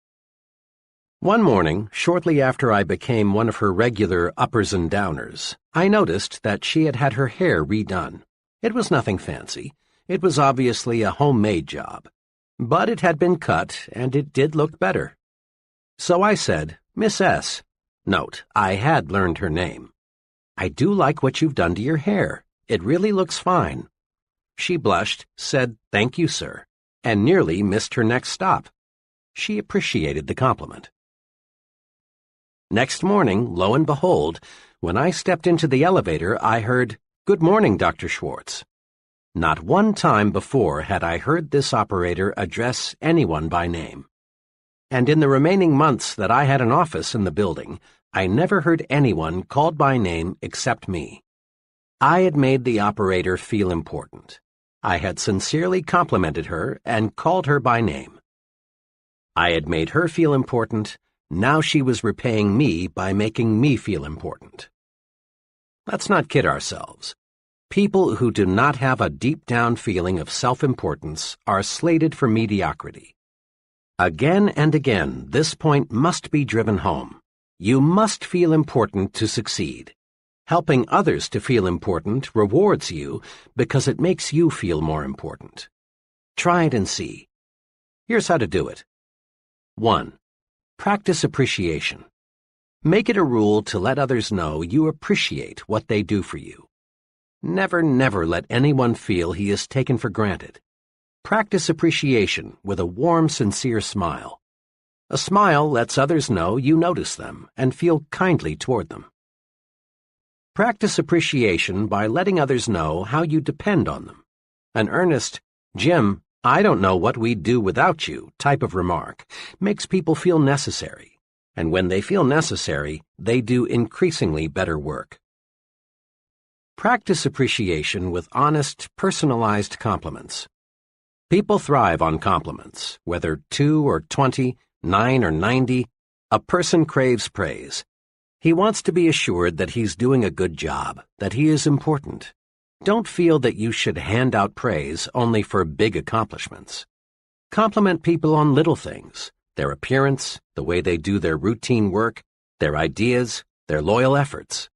One morning, shortly after I became one of her regular uppers and downers, I noticed that she had had her hair redone. It was nothing fancy. It was obviously a homemade job. But it had been cut, and it did look better. So I said, "Miss S." Note, I had learned her name. "I do like what you've done to your hair. It really looks fine." She blushed, said, "Thank you, sir," and nearly missed her next stop. She appreciated the compliment. Next morning, lo and behold, when I stepped into the elevator, I heard, "Good morning, Dr. Schwartz." Not one time before had I heard this operator address anyone by name. And in the remaining months that I had an office in the building, I never heard anyone called by name except me. I had made the operator feel important. I had sincerely complimented her and called her by name. I had made her feel important. Now she was repaying me by making me feel important. Let's not kid ourselves. People who do not have a deep-down feeling of self-importance are slated for mediocrity. Again and again, this point must be driven home. You must feel important to succeed. Helping others to feel important rewards you because it makes you feel more important. Try it and see. Here's how to do it. 1. Practice appreciation. Make it a rule to let others know you appreciate what they do for you. Never let anyone feel he is taken for granted. Practice appreciation with a warm, sincere smile. A smile lets others know you notice them and feel kindly toward them. Practice appreciation by letting others know how you depend on them. An earnest, "Jim, I don't know what we'd do without you" type of remark makes people feel necessary, and when they feel necessary, they do increasingly better work. Practice appreciation with honest, personalized compliments. People thrive on compliments, whether 2 or 20, 9 or 90. A person craves praise. He wants to be assured that he's doing a good job, that he is important. Don't feel that you should hand out praise only for big accomplishments. Compliment people on little things, their appearance, the way they do their routine work, their ideas, their loyal efforts.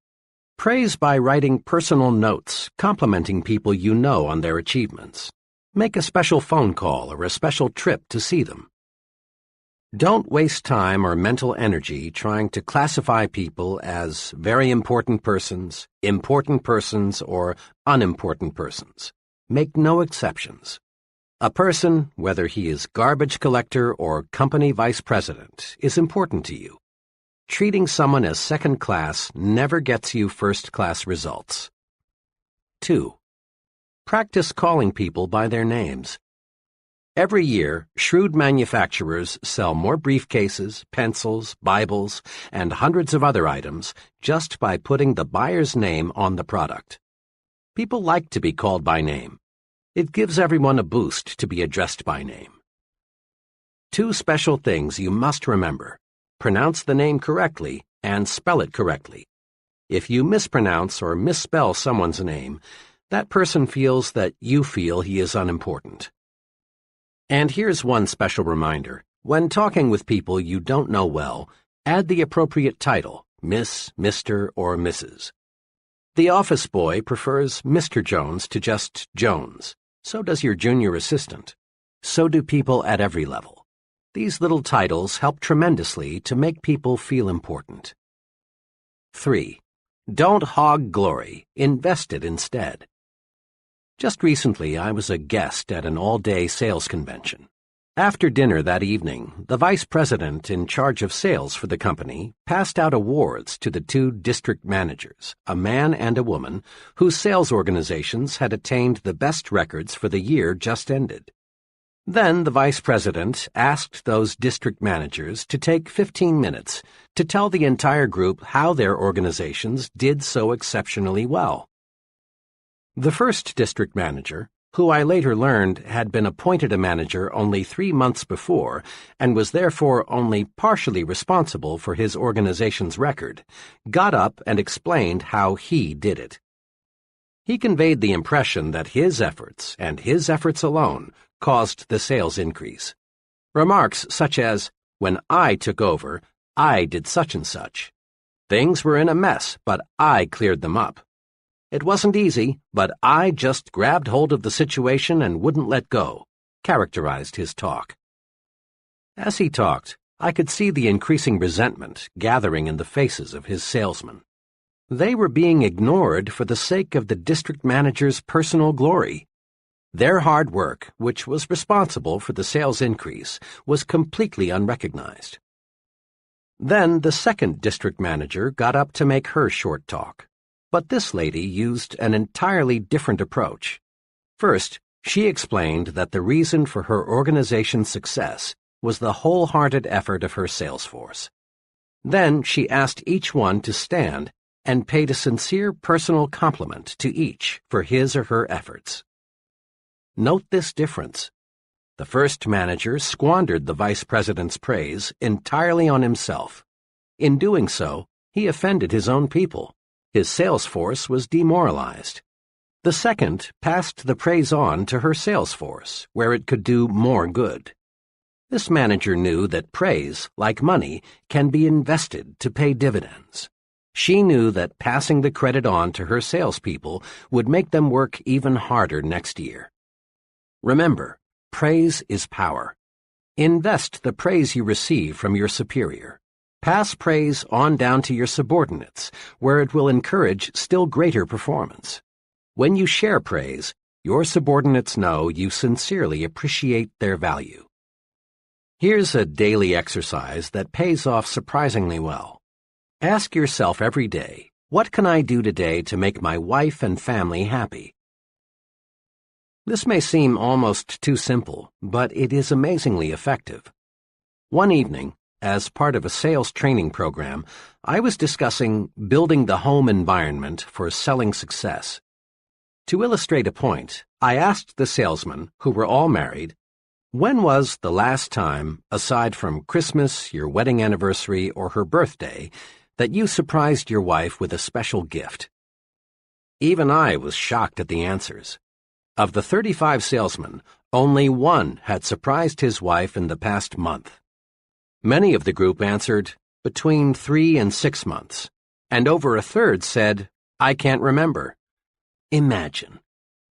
Praise by writing personal notes, complimenting people you know on their achievements. Make a special phone call or a special trip to see them. Don't waste time or mental energy trying to classify people as very important persons, or unimportant persons. Make no exceptions. A person, whether he is garbage collector or company vice president, is important to you. Treating someone as second class never gets you first-class results. 2. Practice calling people by their names. Every year, shrewd manufacturers sell more briefcases, pencils, Bibles, and hundreds of other items just by putting the buyer's name on the product. People like to be called by name. It gives everyone a boost to be addressed by name. 2 special things you must remember. Pronounce the name correctly and spell it correctly. If you mispronounce or misspell someone's name, that person feels that you feel he is unimportant. And here's one special reminder. When talking with people you don't know well, add the appropriate title, Miss, Mr., or Mrs. The office boy prefers Mr. Jones to just Jones. So does your junior assistant. So do people at every level. These little titles help tremendously to make people feel important. 3. Don't hog glory. Invest it instead. Just recently, I was a guest at an all-day sales convention. After dinner that evening, the vice president in charge of sales for the company passed out awards to the 2 district managers, a man and a woman, whose sales organizations had attained the best records for the year just ended. Then the vice president asked those district managers to take 15 minutes to tell the entire group how their organizations did so exceptionally well. The first district manager, who I later learned had been appointed a manager only 3 months before and was therefore only partially responsible for his organization's record, got up and explained how he did it. He conveyed the impression that his efforts, and his efforts alone, caused the sales increase. Remarks such as, "When I took over, I did such and such. Things were in a mess, but I cleared them up. It wasn't easy, but I just grabbed hold of the situation and wouldn't let go," characterized his talk. As he talked, I could see the increasing resentment gathering in the faces of his salesmen. They were being ignored for the sake of the district manager's personal glory. Their hard work, which was responsible for the sales increase, was completely unrecognized. Then the second district manager got up to make her short talk. But this lady used an entirely different approach. First, she explained that the reason for her organization's success was the wholehearted effort of her sales force. Then she asked each one to stand and paid a sincere personal compliment to each for his or her efforts. Note this difference. The first manager squandered the vice president's praise entirely on himself. In doing so, he offended his own people. His sales force was demoralized. The second passed the praise on to her sales force, where it could do more good. This manager knew that praise, like money, can be invested to pay dividends. She knew that passing the credit on to her salespeople would make them work even harder next year. Remember, praise is power. Invest the praise you receive from your superior. Pass praise on down to your subordinates, where it will encourage still greater performance. When you share praise, your subordinates know you sincerely appreciate their value. Here's a daily exercise that pays off surprisingly well. Ask yourself every day, what can I do today to make my wife and family happy? This may seem almost too simple, but it is amazingly effective. One evening, as part of a sales training program, I was discussing building the home environment for selling success. To illustrate a point, I asked the salesmen, who were all married, When was the last time, aside from Christmas, your wedding anniversary, or her birthday, that you surprised your wife with a special gift? Even I was shocked at the answers. Of the 35 salesmen, only one had surprised his wife in the past month. Many of the group answered between 3 and 6 months, and over a third said, "I can't remember." Imagine.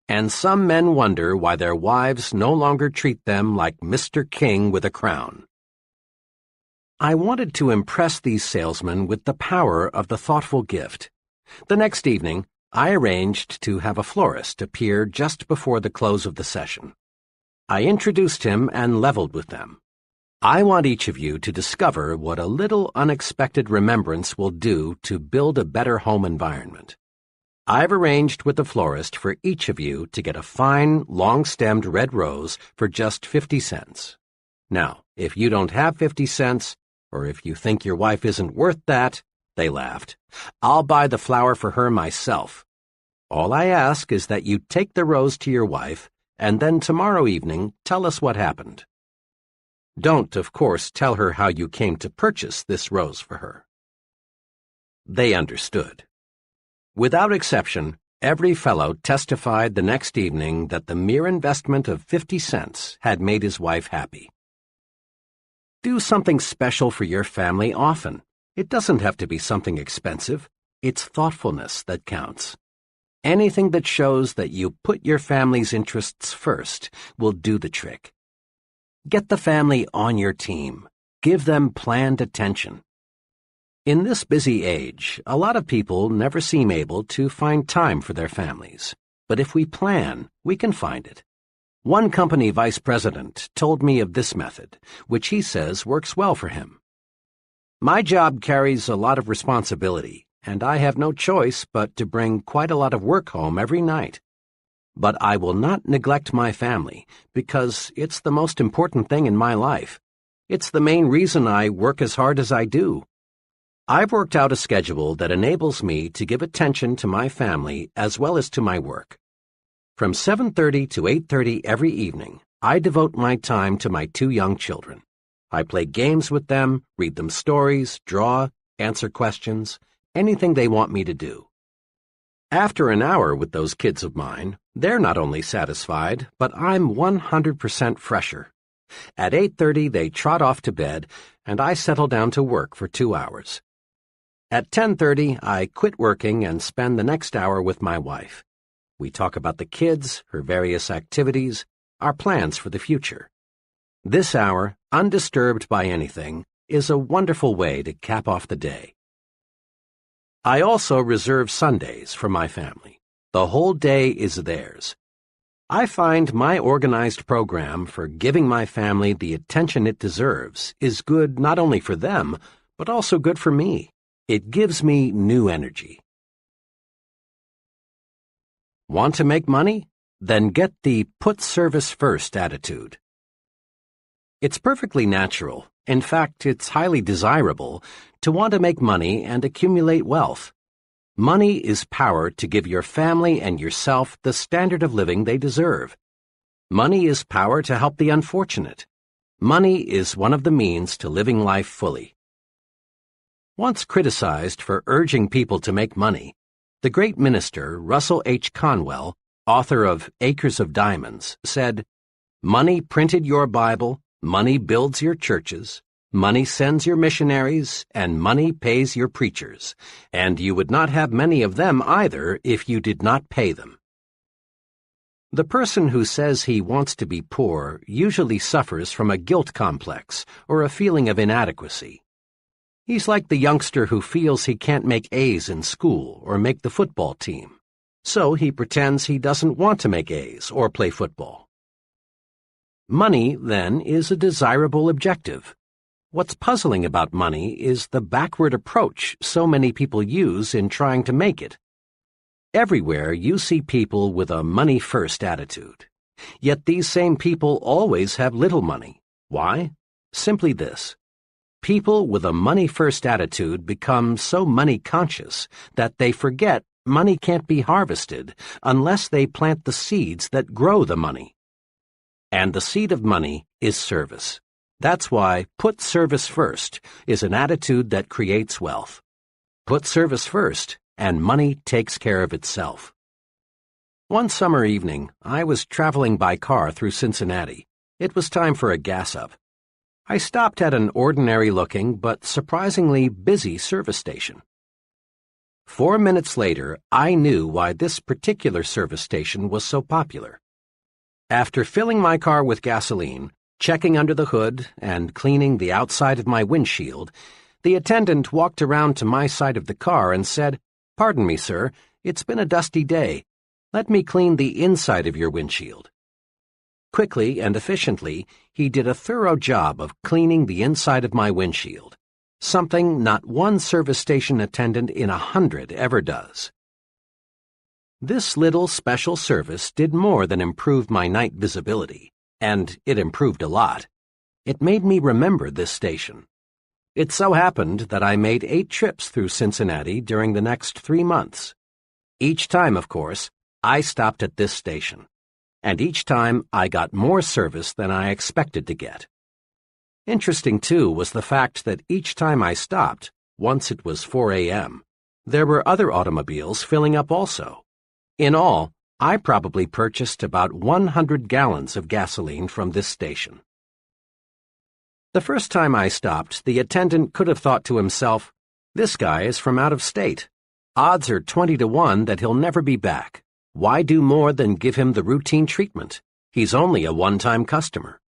And some men wonder why their wives no longer treat them like Mr. King with a crown. I wanted to impress these salesmen with the power of the thoughtful gift. The next evening, I arranged to have a florist appear just before the close of the session. I introduced him and leveled with them. I want each of you to discover what a little unexpected remembrance will do to build a better home environment. I've arranged with the florist for each of you to get a fine, long-stemmed red rose for just 50 cents. Now, if you don't have 50 cents, or if you think your wife isn't worth that, they laughed, I'll buy the flower for her myself. All I ask is that you take the rose to your wife, and then tomorrow evening tell us what happened. Don't, of course, tell her how you came to purchase this rose for her. They understood. Without exception, every fellow testified the next evening that the mere investment of 50 cents had made his wife happy. Do something special for your family often. It doesn't have to be something expensive. It's thoughtfulness that counts. Anything that shows that you put your family's interests first will do the trick. Get the family on your team. Give them planned attention. In this busy age, a lot of people never seem able to find time for their families. But if we plan, we can find it. One company vice president told me of this method, which he says works well for him. My job carries a lot of responsibility, and I have no choice but to bring quite a lot of work home every night. But I will not neglect my family, because it's the most important thing in my life. It's the main reason I work as hard as I do. I've worked out a schedule that enables me to give attention to my family as well as to my work. From 7:30 to 8:30 every evening, I devote my time to my 2 young children. I play games with them, read them stories, draw, answer questions, anything they want me to do. After an hour with those kids of mine, they're not only satisfied, but I'm 100% fresher. At 8:30, they trot off to bed, and I settle down to work for 2 hours. At 10:30, I quit working and spend the next hour with my wife. We talk about the kids, her various activities, our plans for the future. This hour, undisturbed by anything, is a wonderful way to cap off the day. I also reserve Sundays for my family. The whole day is theirs. I find my organized program for giving my family the attention it deserves is good not only for them, but also good for me. It gives me new energy. Want to make money? Then get the put service first attitude. It's perfectly natural, in fact, it's highly desirable, to want to make money and accumulate wealth. Money is power to give your family and yourself the standard of living they deserve. Money is power to help the unfortunate. Money is one of the means to living life fully. Once criticized for urging people to make money, the great minister Russell H. Conwell, author of Acres of Diamonds, said, "Money printed your Bible, money builds your churches, money sends your missionaries, and money pays your preachers, and you would not have many of them either if you did not pay them." The person who says he wants to be poor usually suffers from a guilt complex or a feeling of inadequacy. He's like the youngster who feels he can't make A's in school or make the football team, so he pretends he doesn't want to make A's or play football. Money, then, is a desirable objective. What's puzzling about money is the backward approach so many people use in trying to make it. Everywhere you see people with a money-first attitude. Yet these same people always have little money. Why? Simply this. People with a money-first attitude become so money-conscious that they forget money can't be harvested unless they plant the seeds that grow the money. and the seed of money is service. That's why put service first is an attitude that creates wealth. Put service first, and money takes care of itself. One summer evening, I was traveling by car through Cincinnati. It was time for a gas-up. I stopped at an ordinary-looking but surprisingly busy service station. 4 minutes later, I knew why this particular service station was so popular. After filling my car with gasoline, checking under the hood, and cleaning the outside of my windshield, the attendant walked around to my side of the car and said, "Pardon me, sir, it's been a dusty day. Let me clean the inside of your windshield." Quickly and efficiently, he did a thorough job of cleaning the inside of my windshield, something not one service station attendant in 100 ever does. This little special service did more than improve my night visibility, and it improved a lot. It made me remember this station. It so happened that I made 8 trips through Cincinnati during the next 3 months. Each time, of course, I stopped at this station, and each time I got more service than I expected to get. Interesting, too, was the fact that each time I stopped, once it was 4 a.m., there were other automobiles filling up also. In all, I probably purchased about 100 gallons of gasoline from this station. The first time I stopped, the attendant could have thought to himself, "This guy is from out of state. Odds are 20 to 1 that he'll never be back. Why do more than give him the routine treatment? He's only a one-time customer."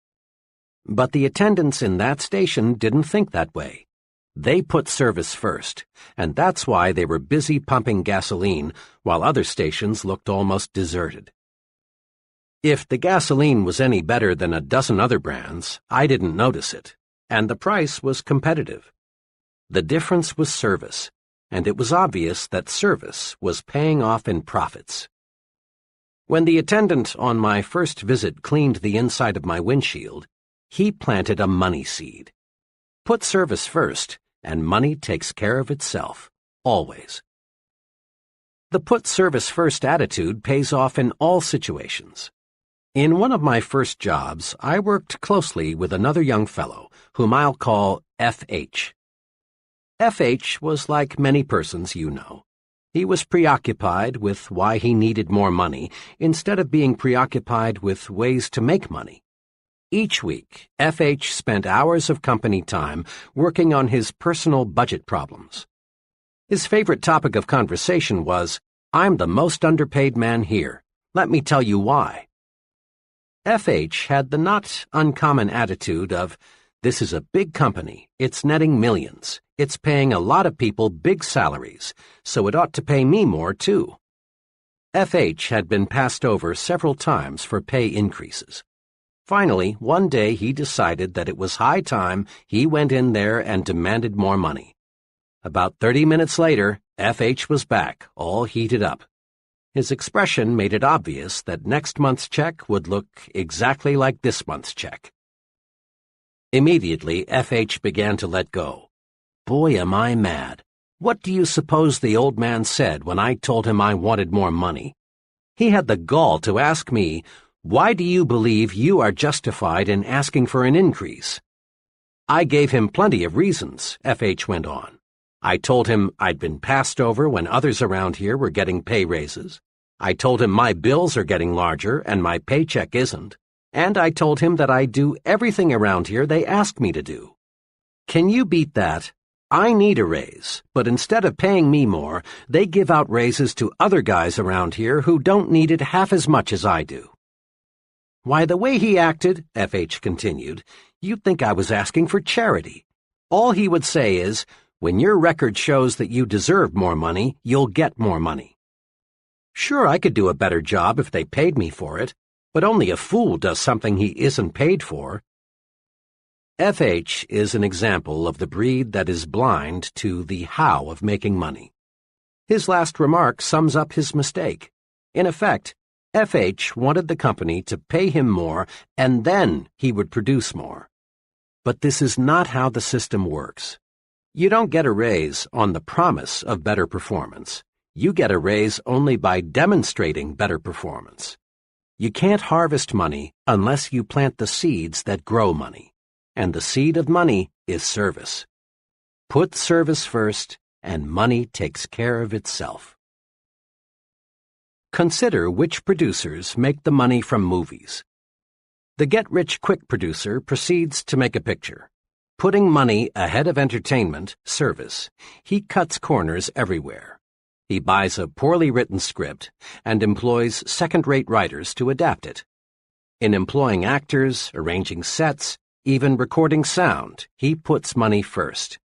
But the attendants in that station didn't think that way. They put service first, and that's why they were busy pumping gasoline while other stations looked almost deserted. If the gasoline was any better than a dozen other brands, I didn't notice it, and the price was competitive. The difference was service, and it was obvious that service was paying off in profits. When the attendant on my first visit cleaned the inside of my windshield, he planted a money seed. Put service first, and money takes care of itself, always. The put service first attitude pays off in all situations. In one of my first jobs, I worked closely with another young fellow, whom I'll call F.H. F.H. was like many persons you know. He was preoccupied with why he needed more money instead of being preoccupied with ways to make money. Each week, F.H. spent hours of company time working on his personal budget problems. His favorite topic of conversation was, "I'm the most underpaid man here. Let me tell you why." F.H. had the not uncommon attitude of, "This is a big company. It's netting millions. It's paying a lot of people big salaries, so it ought to pay me more, too." F.H. had been passed over several times for pay increases. Finally, one day he decided that it was high time he went in there and demanded more money. About 30 minutes later, F.H. was back, all heated up. His expression made it obvious that next month's check would look exactly like this month's check. Immediately, F.H. began to let go. Boy, am I mad. What do you suppose the old man said when I told him I wanted more money? He had the gall to ask me, "Why do you believe you are justified in asking for an increase?" I gave him plenty of reasons, F.H. went on. I told him I'd been passed over when others around here were getting pay raises. I told him my bills are getting larger and my paycheck isn't. And I told him that I do everything around here they ask me to do. Can you beat that? I need a raise, but instead of paying me more, they give out raises to other guys around here who don't need it half as much as I do. Why, the way he acted, F.H. continued, you'd think I was asking for charity. All he would say is, "When your record shows that you deserve more money, you'll get more money." Sure, I could do a better job if they paid me for it, but only a fool does something he isn't paid for. F.H. is an example of the breed that is blind to the how of making money. His last remark sums up his mistake. In effect, F.H. wanted the company to pay him more and then he would produce more. But this is not how the system works. You don't get a raise on the promise of better performance. You get a raise only by demonstrating better performance. You can't harvest money unless you plant the seeds that grow money. And the seed of money is service. Put service first, and money takes care of itself. Consider which producers make the money from movies. The get-rich-quick producer proceeds to make a picture. Putting money ahead of entertainment, service, he cuts corners everywhere. He buys a poorly written script and employs second-rate writers to adapt it. In employing actors, arranging sets, even recording sound, he puts money first.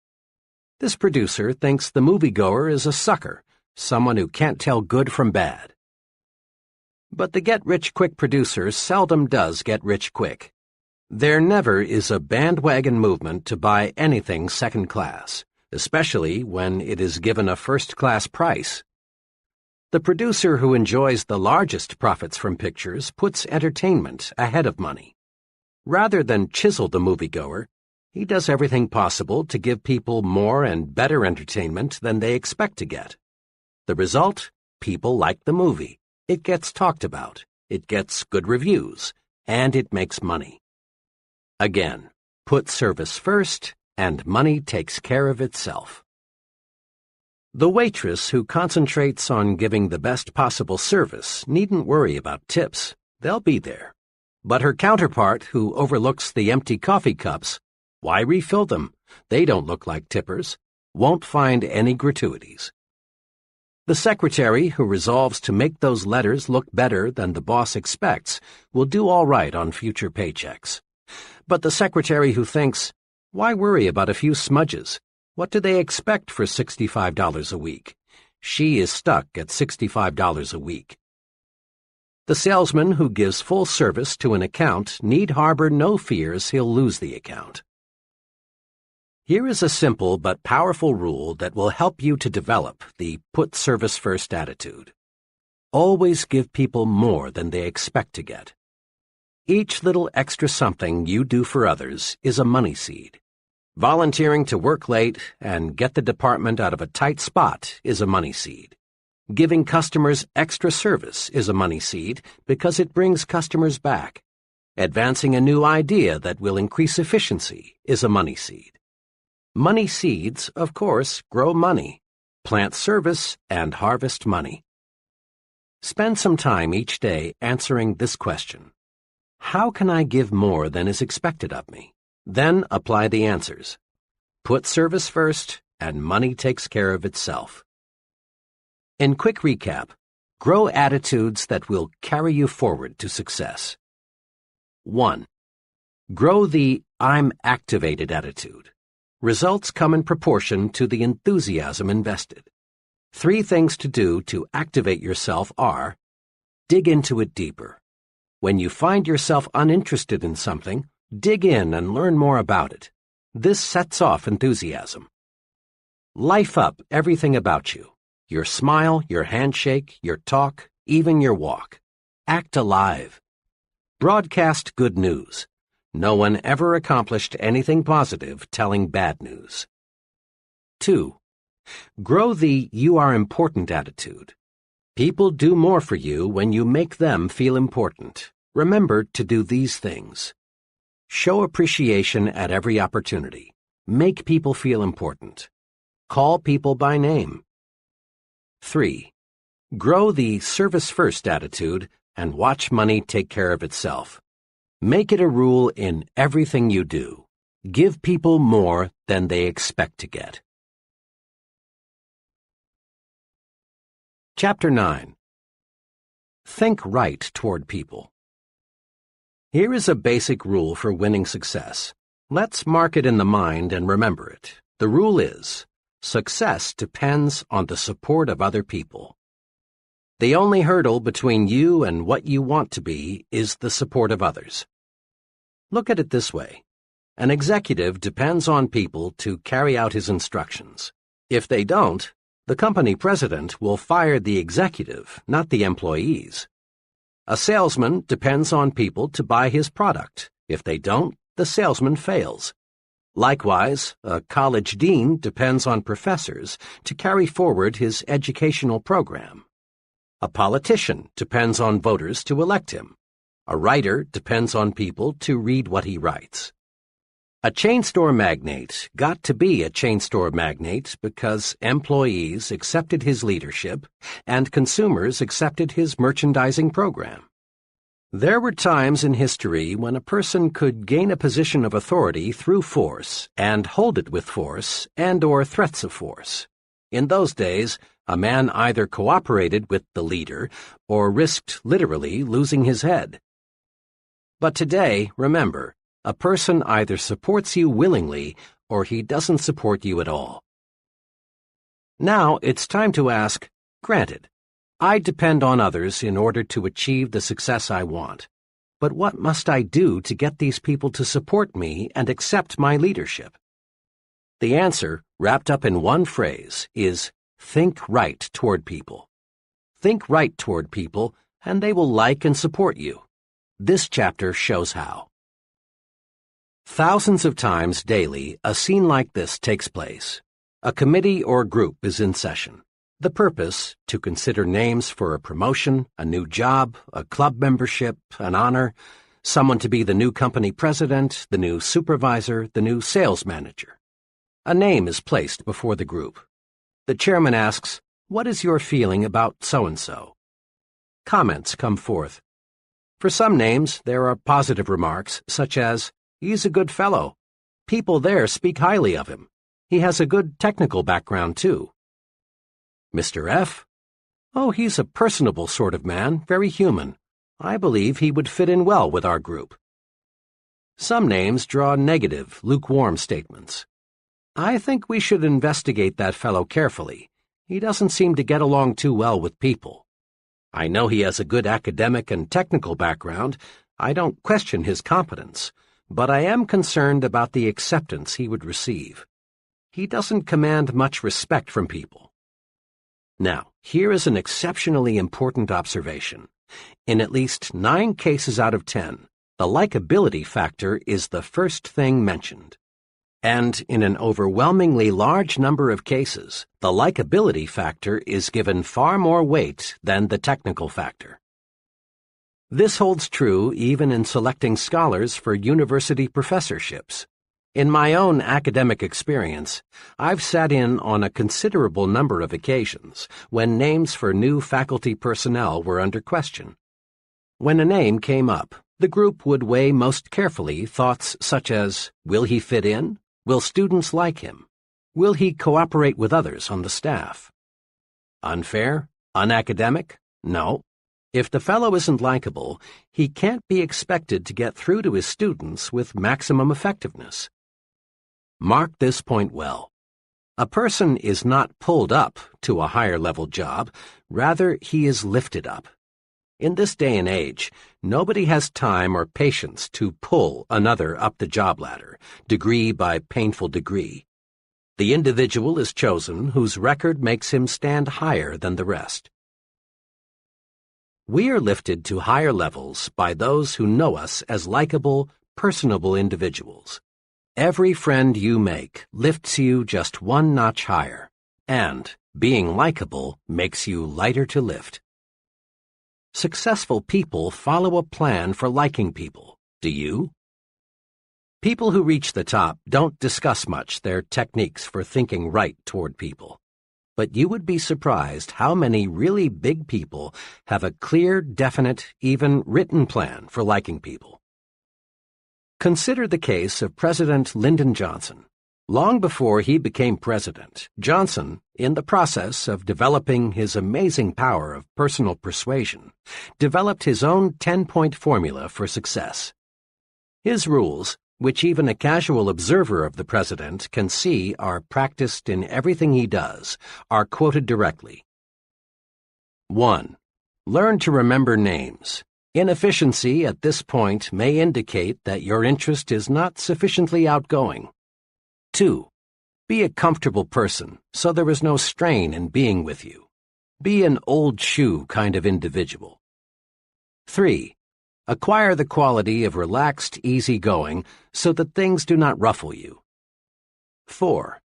This producer thinks the moviegoer is a sucker, someone who can't tell good from bad. But the get-rich-quick producer seldom does get rich quick. There never is a bandwagon movement to buy anything second class, especially when it is given a first-class price. The producer who enjoys the largest profits from pictures puts entertainment ahead of money. Rather than chisel the moviegoer, he does everything possible to give people more and better entertainment than they expect to get. The result? People like the movie. It gets talked about, it gets good reviews, and it makes money. Again, put service first, and money takes care of itself. The waitress who concentrates on giving the best possible service needn't worry about tips. They'll be there. But her counterpart who overlooks the empty coffee cups, why refill them? They don't look like tippers. Won't find any gratuities. The secretary who resolves to make those letters look better than the boss expects will do all right on future paychecks. But the secretary who thinks, why worry about a few smudges? What do they expect for $65 a week? She is stuck at $65 a week. The salesman who gives full service to an account need harbor no fears he'll lose the account. Here is a simple but powerful rule that will help you to develop the put service first attitude. Always give people more than they expect to get. Each little extra something you do for others is a money seed. Volunteering to work late and get the department out of a tight spot is a money seed. Giving customers extra service is a money seed because it brings customers back. Advancing a new idea that will increase efficiency is a money seed. Money seeds, of course, grow money. Plant service and harvest money. Spend some time each day answering this question. How can I give more than is expected of me? Then apply the answers. Put service first, and money takes care of itself. In quick recap, grow attitudes that will carry you forward to success. 1. Grow the I'm activated attitude. Results come in proportion to the enthusiasm invested. 3 things to do to activate yourself are: dig into it deeper. When you find yourself uninterested in something, dig in and learn more about it. This sets off enthusiasm. Life up everything about you. Your smile, your handshake, your talk, even your walk. Act alive. Broadcast good news. No one ever accomplished anything positive telling bad news. 2. Grow the you are important attitude. People do more for you when you make them feel important. Remember to do these things. Show appreciation at every opportunity. Make people feel important. Call people by name. 3. Grow the service-first attitude and watch money take care of itself. Make it a rule in everything you do. Give people more than they expect to get. Chapter 9. Think right toward people. Here is a basic rule for winning success. Let's mark it in the mind and remember it. The rule is, success depends on the support of other people. The only hurdle between you and what you want to be is the support of others. Look at it this way. An executive depends on people to carry out his instructions. If they don't, the company president will fire the executive, not the employees. A salesman depends on people to buy his product. If they don't, the salesman fails. Likewise, a college dean depends on professors to carry forward his educational program. A politician depends on voters to elect him. A writer depends on people to read what he writes. A chain store magnate got to be a chain store magnate because employees accepted his leadership and consumers accepted his merchandising program. There were times in history when a person could gain a position of authority through force and hold it with force and/or threats of force. In those days, a man either cooperated with the leader or risked literally losing his head. But today, remember, a person either supports you willingly or he doesn't support you at all. Now it's time to ask, granted, I depend on others in order to achieve the success I want, but what must I do to get these people to support me and accept my leadership? The answer, wrapped up in one phrase, is think right toward people. Think right toward people, and they will like and support you. This chapter shows how. Thousands of times daily, a scene like this takes place. A committee or group is in session. The purpose, to consider names for a promotion, a new job, a club membership, an honor, someone to be the new company president, the new supervisor, the new sales manager. A name is placed before the group. The chairman asks, "What is your feeling about so-and-so?" Comments come forth. For some names, there are positive remarks, such as, "He's a good fellow. People there speak highly of him. He has a good technical background, too." Mr. F. "Oh, he's a personable sort of man, very human. I believe he would fit in well with our group." Some names draw negative, lukewarm statements. "I think we should investigate that fellow carefully. He doesn't seem to get along too well with people. I know he has a good academic and technical background. I don't question his competence, but I am concerned about the acceptance he would receive. He doesn't command much respect from people." Now, here is an exceptionally important observation. In at least 9 cases out of 10, the likability factor is the first thing mentioned. And in an overwhelmingly large number of cases, the likability factor is given far more weight than the technical factor. This holds true even in selecting scholars for university professorships. In my own academic experience, I've sat in on a considerable number of occasions when names for new faculty personnel were under question. When a name came up, the group would weigh most carefully thoughts such as, will he fit in? Will students like him? Will he cooperate with others on the staff? Unfair? Unacademic? No. If the fellow isn't likable, he can't be expected to get through to his students with maximum effectiveness. Mark this point well. A person is not pulled up to a higher-level job, rather he is lifted up. In this day and age, nobody has time or patience to pull another up the job ladder, degree by painful degree. The individual is chosen whose record makes him stand higher than the rest. We are lifted to higher levels by those who know us as likable, personable individuals. Every friend you make lifts you just one notch higher, and being likable makes you lighter to lift. Successful people follow a plan for liking people. Do you? People who reach the top don't discuss much their techniques for thinking right toward people. But you would be surprised how many really big people have a clear, definite, even written plan for liking people. Consider the case of President Lyndon Johnson. Long before he became president, Johnson, in the process of developing his amazing power of personal persuasion, developed his own 10-point formula for success. His rules, which even a casual observer of the president can see are practiced in everything he does, are quoted directly. 1. Learn to remember names. Inefficiency at this point may indicate that your interest is not sufficiently outgoing. 2. Be a comfortable person, so there is no strain in being with you. Be an old shoe kind of individual. 3. Acquire the quality of relaxed, easygoing, so that things do not ruffle you. 4.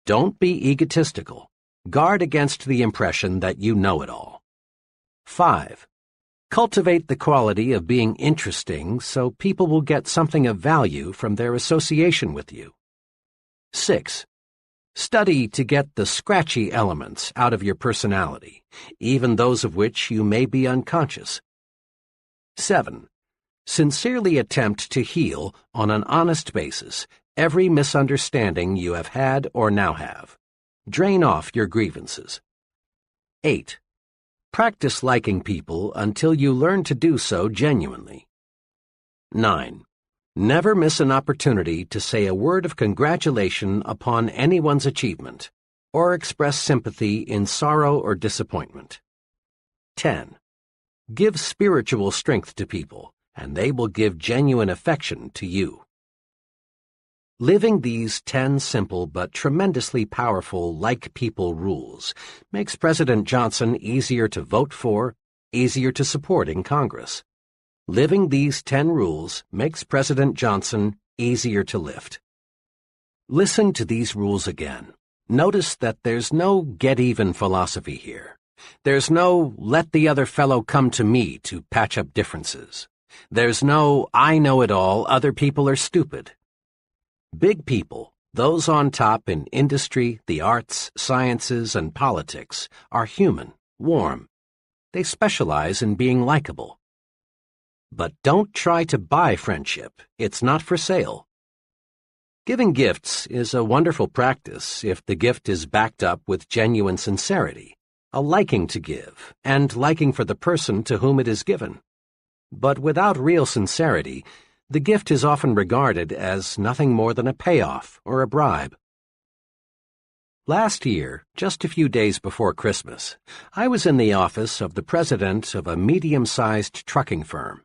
Don't be egotistical. Guard against the impression that you know it all. 5. Cultivate the quality of being interesting so people will get something of value from their association with you. 6. Study to get the scratchy elements out of your personality, even those of which you may be unconscious. 7. Sincerely attempt to heal on an honest basis every misunderstanding you have had or now have. Drain off your grievances. 8. Practice liking people until you learn to do so genuinely. 9. Never miss an opportunity to say a word of congratulation upon anyone's achievement, or express sympathy in sorrow or disappointment. 10. Give spiritual strength to people, and they will give genuine affection to you. Living these 10 simple but tremendously powerful like people rules makes President Johnson easier to vote for, easier to support in Congress. Living these 10 rules makes President Johnson easier to lift. Listen to these rules again. Notice that there's no get-even philosophy here. There's no let the other fellow come to me to patch up differences. There's no I know it all, other people are stupid. Big people, those on top in industry, the arts, sciences, and politics, are human, warm. They specialize in being likable. But don't try to buy friendship. It's not for sale. Giving gifts is a wonderful practice if the gift is backed up with genuine sincerity, a liking to give, and liking for the person to whom it is given. But without real sincerity, the gift is often regarded as nothing more than a payoff or a bribe. Last year, just a few days before Christmas, I was in the office of the president of a medium-sized trucking firm.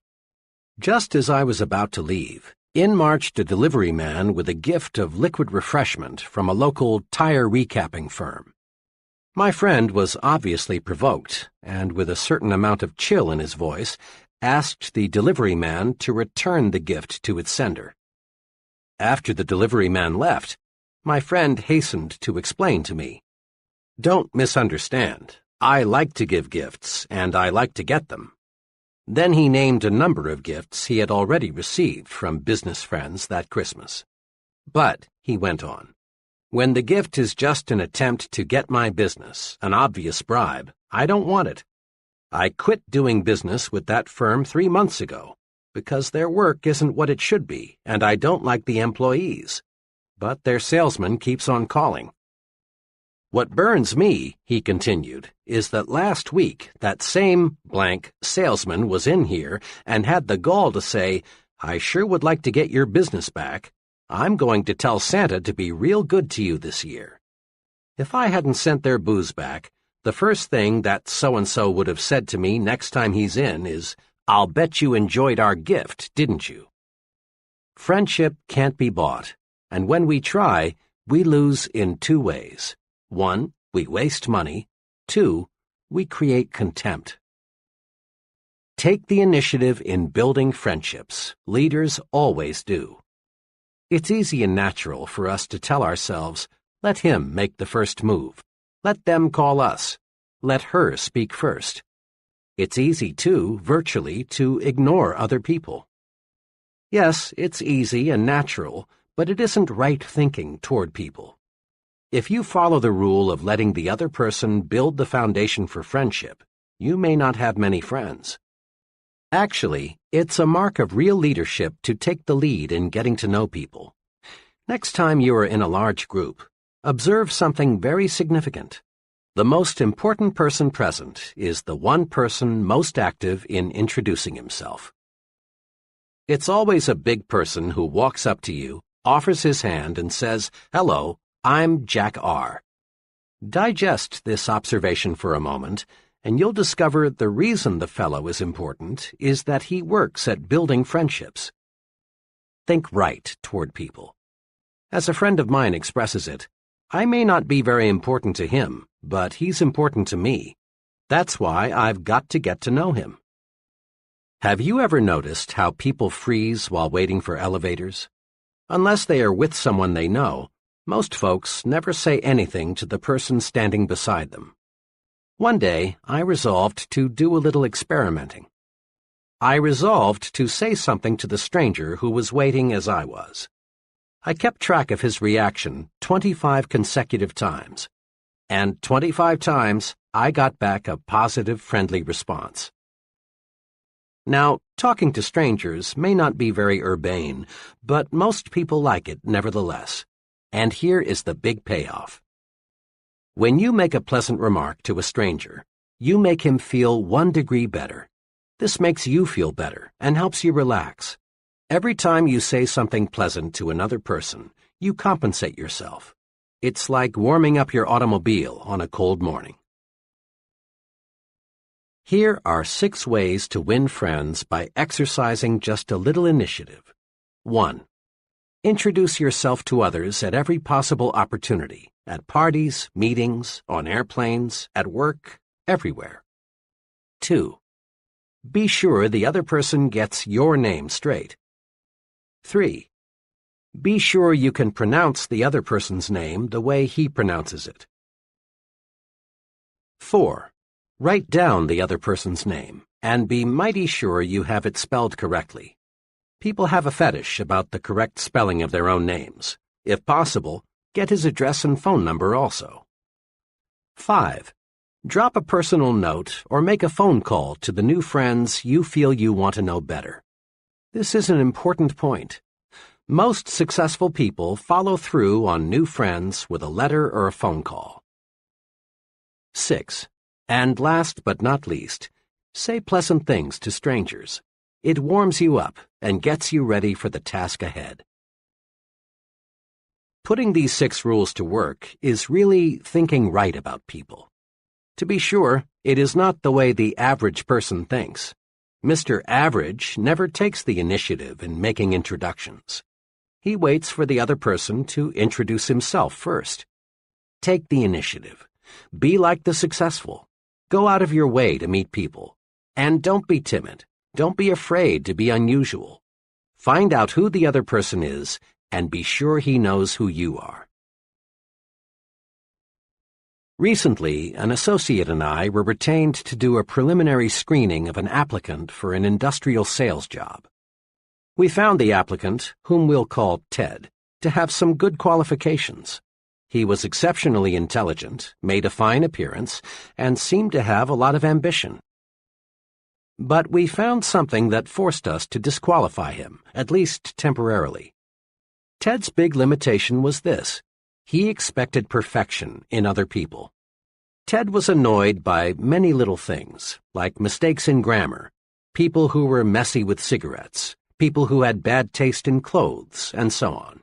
Just as I was about to leave, in marched a delivery man with a gift of liquid refreshment from a local tire recapping firm. My friend was obviously provoked, and with a certain amount of chill in his voice, asked the delivery man to return the gift to its sender. After the delivery man left, my friend hastened to explain to me, "Don't misunderstand. I like to give gifts, and I like to get them." Then he named a number of gifts he had already received from business friends that Christmas. "But," he went on, "when the gift is just an attempt to get my business, an obvious bribe, I don't want it. I quit doing business with that firm 3 months ago because their work isn't what it should be, and I don't like the employees. But their salesman keeps on calling. What burns me," he continued, "is that last week that same blank salesman was in here and had the gall to say, 'I sure would like to get your business back. I'm going to tell Santa to be real good to you this year.' If I hadn't sent their booze back, the first thing that so-and-so would have said to me next time he's in is, 'I'll bet you enjoyed our gift, didn't you?' Friendship can't be bought, and when we try, we lose in 2 ways. 1, we waste money. 2, we create contempt. Take the initiative in building friendships. Leaders always do. It's easy and natural for us to tell ourselves, let him make the first move. Let them call us. Let her speak first. It's easy, too, virtually, to ignore other people. Yes, it's easy and natural, but it isn't right thinking toward people. If you follow the rule of letting the other person build the foundation for friendship, you may not have many friends. Actually, it's a mark of real leadership to take the lead in getting to know people. Next time you are in a large group, observe something very significant. The most important person present is the one person most active in introducing himself. It's always a big person who walks up to you, offers his hand, and says, "Hello, I'm Jack R." Digest this observation for a moment, and you'll discover the reason the fellow is important is that he works at building friendships. Think right toward people. As a friend of mine expresses it, I may not be very important to him, but he's important to me. That's why I've got to get to know him. Have you ever noticed how people freeze while waiting for elevators? Unless they are with someone they know, most folks never say anything to the person standing beside them. One day, I resolved to do a little experimenting. I resolved to say something to the stranger who was waiting as I was. I kept track of his reaction 25 consecutive times, and 25 times I got back a positive, friendly response. Now, talking to strangers may not be very urbane, but most people like it nevertheless. And here is the big payoff. When you make a pleasant remark to a stranger, you make him feel 1 degree better. This makes you feel better and helps you relax. Every time you say something pleasant to another person, you compensate yourself. It's like warming up your automobile on a cold morning. Here are 6 ways to win friends by exercising just a little initiative. 1. Introduce yourself to others at every possible opportunity, at parties, meetings, on airplanes, at work, everywhere. 2. Be sure the other person gets your name straight. 3. Be sure you can pronounce the other person's name the way he pronounces it. 4. Write down the other person's name, and be mighty sure you have it spelled correctly. People have a fetish about the correct spelling of their own names. If possible, get his address and phone number also. 5. Drop a personal note or make a phone call to the new friends you feel you want to know better. This is an important point. Most successful people follow through on new friends with a letter or a phone call. 6. And last but not least, say pleasant things to strangers. It warms you up and gets you ready for the task ahead. Putting these 6 rules to work is really thinking right about people. To be sure, it is not the way the average person thinks. Mr. Average never takes the initiative in making introductions. He waits for the other person to introduce himself first. Take the initiative. Be like the successful. Go out of your way to meet people. And don't be timid. Don't be afraid to be unusual. Find out who the other person is and be sure he knows who you are. Recently, an associate and I were retained to do a preliminary screening of an applicant for an industrial sales job. We found the applicant, whom we'll call Ted, to have some good qualifications. He was exceptionally intelligent, made a fine appearance, and seemed to have a lot of ambition. But we found something that forced us to disqualify him, at least temporarily. Ted's big limitation was this: he expected perfection in other people. Ted was annoyed by many little things, like mistakes in grammar, people who were messy with cigarettes, people who had bad taste in clothes, and so on.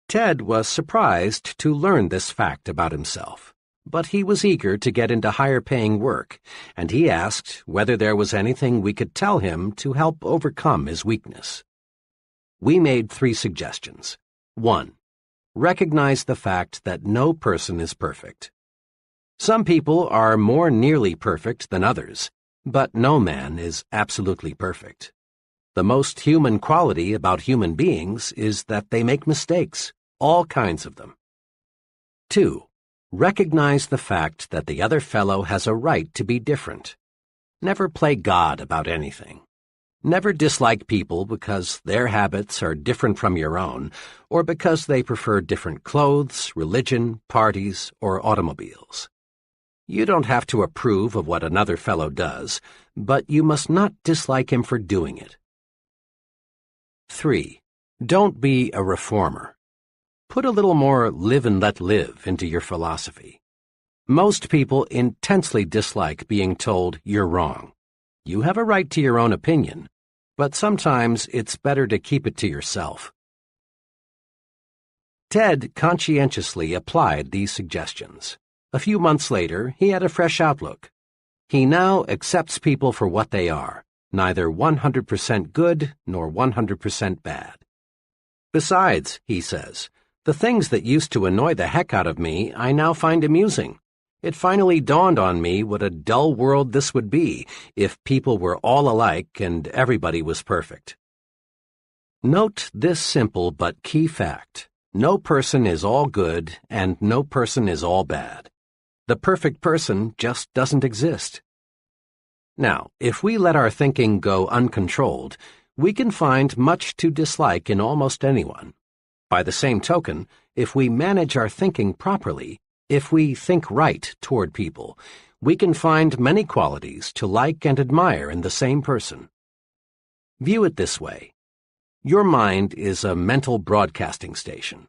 Ted was surprised to learn this fact about himself, but he was eager to get into higher-paying work, and he asked whether there was anything we could tell him to help overcome his weakness. We made 3 suggestions. 1. Recognize the fact that no person is perfect. Some people are more nearly perfect than others, but no man is absolutely perfect. The most human quality about human beings is that they make mistakes. All kinds of them. 2. Recognize the fact that the other fellow has a right to be different. Never play God about anything. Never dislike people because their habits are different from your own, or because they prefer different clothes, religion, parties, or automobiles. You don't have to approve of what another fellow does, but you must not dislike him for doing it. 3. Don't be a reformer. Put a little more live and let live into your philosophy. Most people intensely dislike being told you're wrong. You have a right to your own opinion, but sometimes it's better to keep it to yourself. Ted conscientiously applied these suggestions. A few months later, he had a fresh outlook. He now accepts people for what they are, neither 100% good nor 100% bad. Besides, he says, the things that used to annoy the heck out of me I now find amusing. It finally dawned on me what a dull world this would be if people were all alike and everybody was perfect. Note this simple but key fact. No person is all good and no person is all bad. The perfect person just doesn't exist. Now, if we let our thinking go uncontrolled, we can find much to dislike in almost anyone. By the same token, if we manage our thinking properly, if we think right toward people, we can find many qualities to like and admire in the same person. View it this way. Your mind is a mental broadcasting station.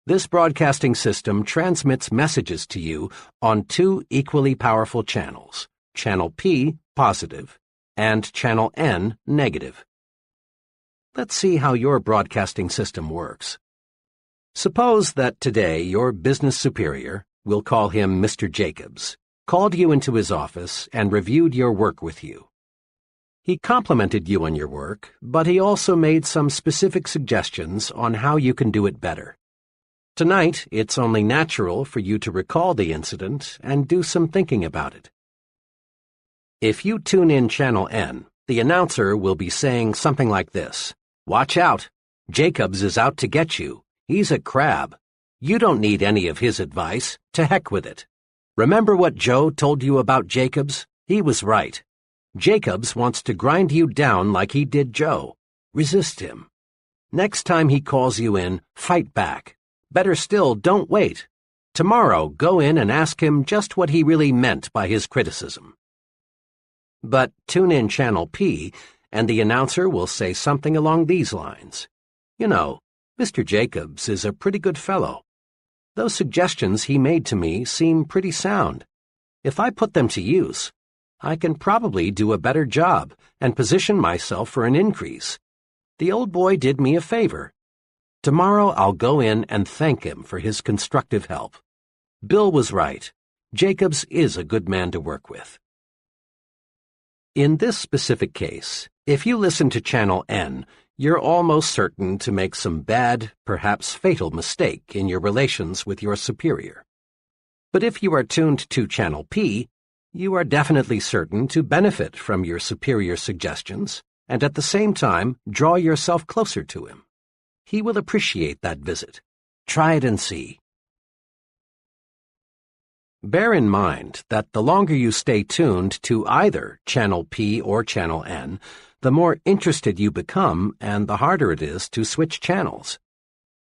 This broadcasting system transmits messages to you on two equally powerful channels, Channel P, positive, and Channel N, negative. Let's see how your broadcasting system works. Suppose that today your business superior, we'll call him Mr. Jacobs, called you into his office and reviewed your work with you. He complimented you on your work, but he also made some specific suggestions on how you can do it better. Tonight, it's only natural for you to recall the incident and do some thinking about it. If you tune in Channel N, the announcer will be saying something like this: "Watch out! Jacobs is out to get you. He's a crab. You don't need any of his advice. To heck with it. Remember what Joe told you about Jacobs? He was right. Jacobs wants to grind you down like he did Joe. Resist him. Next time he calls you in, fight back. Better still, don't wait. Tomorrow, go in and ask him just what he really meant by his criticism." But tune in Channel P, and the announcer will say something along these lines. "You know, Mr. Jacobs is a pretty good fellow. Those suggestions he made to me seem pretty sound. If I put them to use, I can probably do a better job and position myself for an increase. The old boy did me a favor. Tomorrow I'll go in and thank him for his constructive help. Bill was right. Jacobs is a good man to work with." In this specific case, if you listen to Channel N, you're almost certain to make some bad, perhaps fatal mistake in your relations with your superior. But if you are tuned to Channel P, you are definitely certain to benefit from your superior's suggestions and at the same time draw yourself closer to him. He will appreciate that visit. Try it and see. Bear in mind that the longer you stay tuned to either Channel P or Channel N, the more interested you become and the harder it is to switch channels.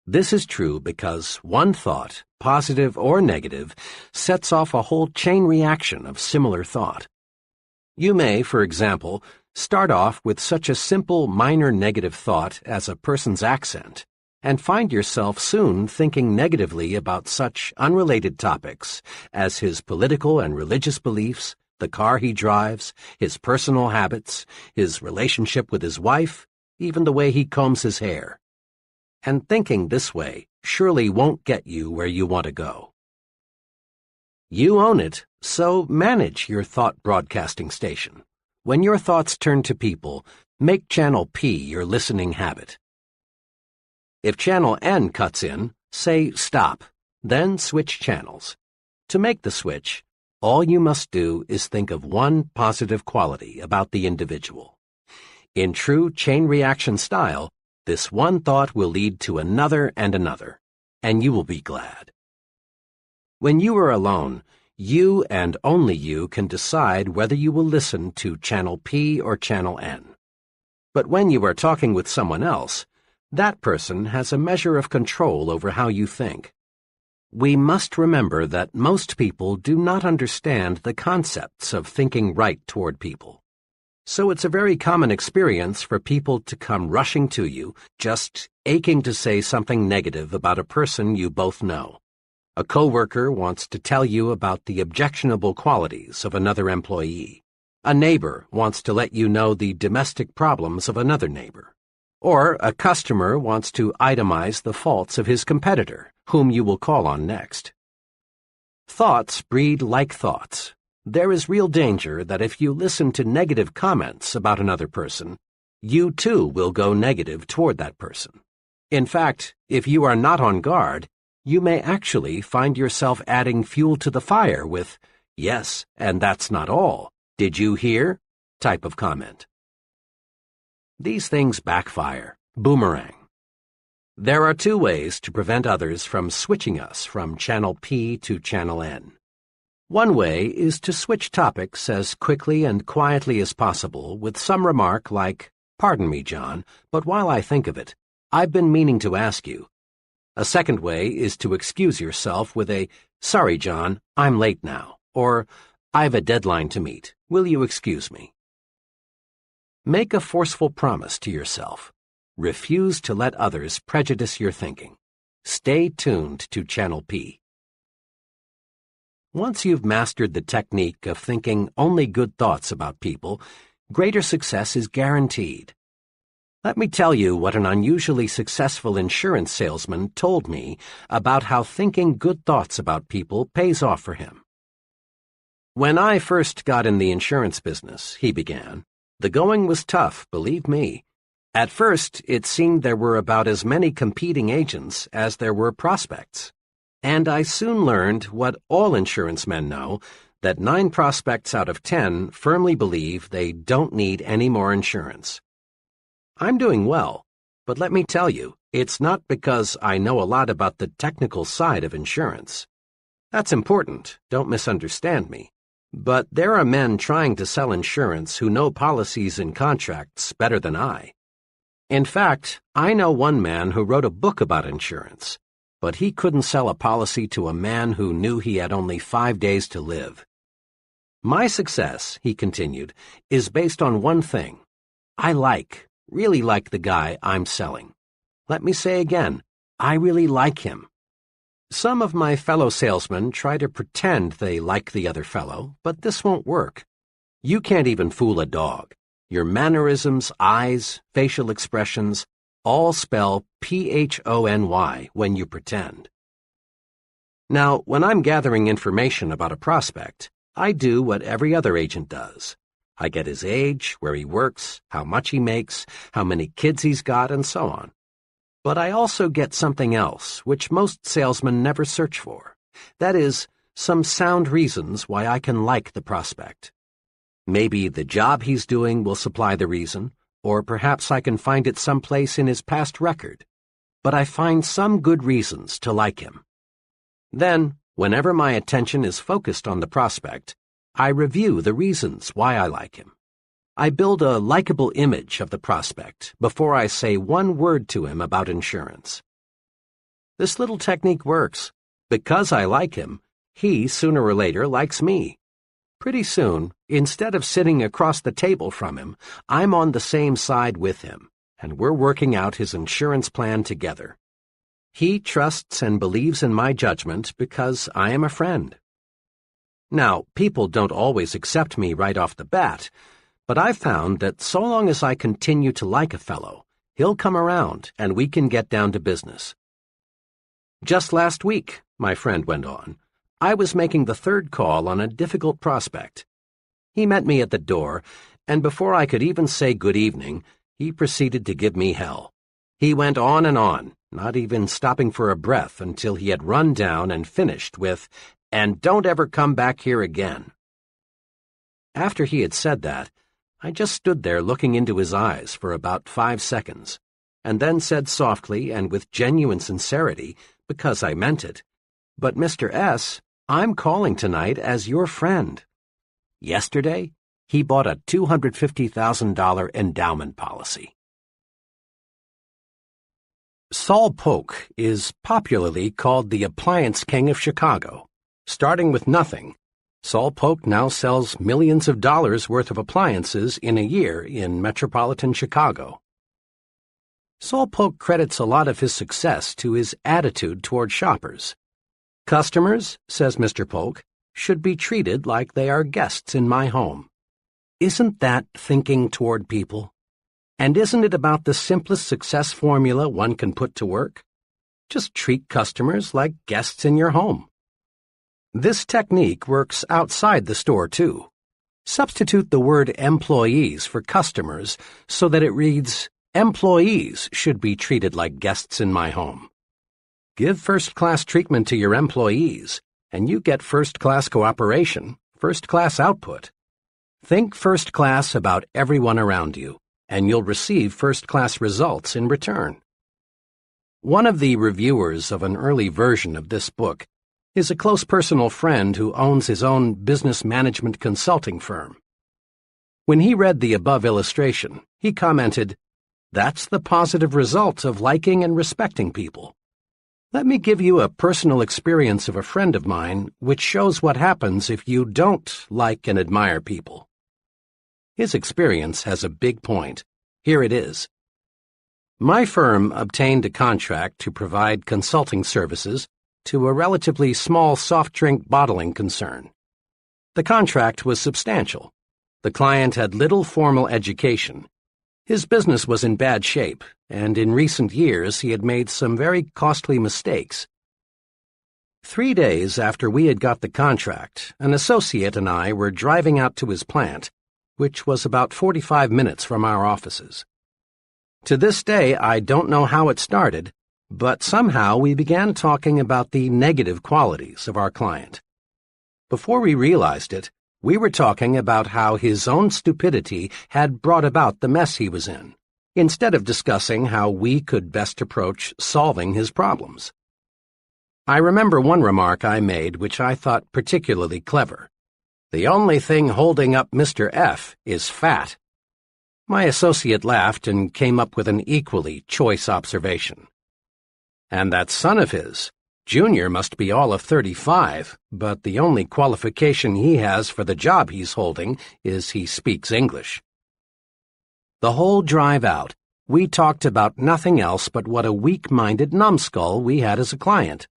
This is true because one thought, positive or negative, sets off a whole chain reaction of similar thought. You may, for example, start off with such a simple minor negative thought as a person's accent, and find yourself soon thinking negatively about such unrelated topics as his political and religious beliefs, the car he drives, his personal habits, his relationship with his wife, even the way he combs his hair. And thinking this way surely won't get you where you want to go. You own it, so manage your thought broadcasting station. When your thoughts turn to people, make Channel P your listening habit. If Channel N cuts in, say stop, then switch channels. To make the switch, all you must do is think of one positive quality about the individual. In true chain reaction style, this one thought will lead to another and another, and you will be glad. When you are alone, you and only you can decide whether you will listen to Channel P or Channel N. But when you are talking with someone else, that person has a measure of control over how you think. We must remember that most people do not understand the concepts of thinking right toward people. So it's a very common experience for people to come rushing to you, just aching to say something negative about a person you both know. A coworker wants to tell you about the objectionable qualities of another employee. A neighbor wants to let you know the domestic problems of another neighbor. Or a customer wants to itemize the faults of his competitor, whom you will call on next. Thoughts breed like thoughts. There is real danger that if you listen to negative comments about another person, you too will go negative toward that person. In fact, if you are not on guard, you may actually find yourself adding fuel to the fire with, "Yes, and that's not all. Did you hear?" type of comment. These things backfire, boomerang. There are two ways to prevent others from switching us from Channel P to Channel N. One way is to switch topics as quickly and quietly as possible with some remark like, "Pardon me, John, but while I think of it, I've been meaning to ask you." A second way is to excuse yourself with a, "Sorry, John, I'm late now," or, "I've a deadline to meet. Will you excuse me?" Make a forceful promise to yourself. Refuse to let others prejudice your thinking. Stay tuned to Channel P. Once you've mastered the technique of thinking only good thoughts about people, greater success is guaranteed. Let me tell you what an unusually successful insurance salesman told me about how thinking good thoughts about people pays off for him. "When I first got in the insurance business," he began, "the going was tough, believe me. At first, it seemed there were about as many competing agents as there were prospects. And I soon learned what all insurance men know, that 9 prospects out of 10 firmly believe they don't need any more insurance. I'm doing well, but let me tell you, it's not because I know a lot about the technical side of insurance. That's important, don't misunderstand me. But there are men trying to sell insurance who know policies and contracts better than I. In fact, I know one man who wrote a book about insurance, but he couldn't sell a policy to a man who knew he had only 5 days to live. My success," he continued, "is based on one thing. I really like the guy I'm selling. Let me say again, I really like him. Some of my fellow salesmen try to pretend they like the other fellow, but this won't work. You can't even fool a dog. Your mannerisms, eyes, facial expressions, all spell PHONY when you pretend. Now, when I'm gathering information about a prospect, I do what every other agent does. I get his age, where he works, how much he makes, how many kids he's got, and so on. But I also get something else, which most salesmen never search for. That is, some sound reasons why I can like the prospect. Maybe the job he's doing will supply the reason, or perhaps I can find it someplace in his past record. But I find some good reasons to like him. Then, whenever my attention is focused on the prospect, I review the reasons why I like him. I build a likable image of the prospect before I say one word to him about insurance. This little technique works. Because I like him, he, sooner or later, likes me. Pretty soon, instead of sitting across the table from him, I'm on the same side with him, and we're working out his insurance plan together. He trusts and believes in my judgment because I am a friend. Now, people don't always accept me right off the bat, but I've found that so long as I continue to like a fellow, he'll come around and we can get down to business. Just last week, my friend went on, I was making the 3rd call on a difficult prospect. He met me at the door, and before I could even say good evening, he proceeded to give me hell. He went on, not even stopping for a breath until he had run down and finished with, "And don't ever come back here again." After he had said that, I just stood there looking into his eyes for about 5 seconds, and then said softly and with genuine sincerity, because I meant it, "But Mr. S., I'm calling tonight as your friend." Yesterday, he bought a $250,000 endowment policy. Saul Polk is popularly called the appliance king of Chicago. Starting with nothing, Saul Polk now sells millions of dollars worth of appliances in a year in metropolitan Chicago. Saul Polk credits a lot of his success to his attitude toward shoppers. "Customers," says Mr. Polk, "should be treated like they are guests in my home." Isn't that thinking toward people? And isn't it about the simplest success formula one can put to work? Just treat customers like guests in your home. This technique works outside the store, too. Substitute the word employees for customers so that it reads, "Employees should be treated like guests in my home." Give first-class treatment to your employees, and you get first-class cooperation, first-class output. Think first-class about everyone around you, and you'll receive first-class results in return. One of the reviewers of an early version of this book is a close personal friend who owns his own business management consulting firm. When he read the above illustration, he commented, "That's the positive result of liking and respecting people." Let me give you a personal experience of a friend of mine which shows what happens if you don't like and admire people. His experience has a big point. Here it is. My firm obtained a contract to provide consulting services to a relatively small soft drink bottling concern. The contract was substantial. The client had little formal education. His business was in bad shape, and in recent years he had made some very costly mistakes. 3 days after we had got the contract, an associate and I were driving out to his plant, which was about 45 minutes from our offices. To this day, I don't know how it started, but somehow we began talking about the negative qualities of our client. Before we realized it, we were talking about how his own stupidity had brought about the mess he was in, instead of discussing how we could best approach solving his problems. I remember one remark I made which I thought particularly clever. "The only thing holding up Mr. F is fat." My associate laughed and came up with an equally choice observation. "And that son of his, Junior, must be all of 35, but the only qualification he has for the job he's holding is he speaks English." The whole drive out, we talked about nothing else but what a weak-minded numbskull we had as a client.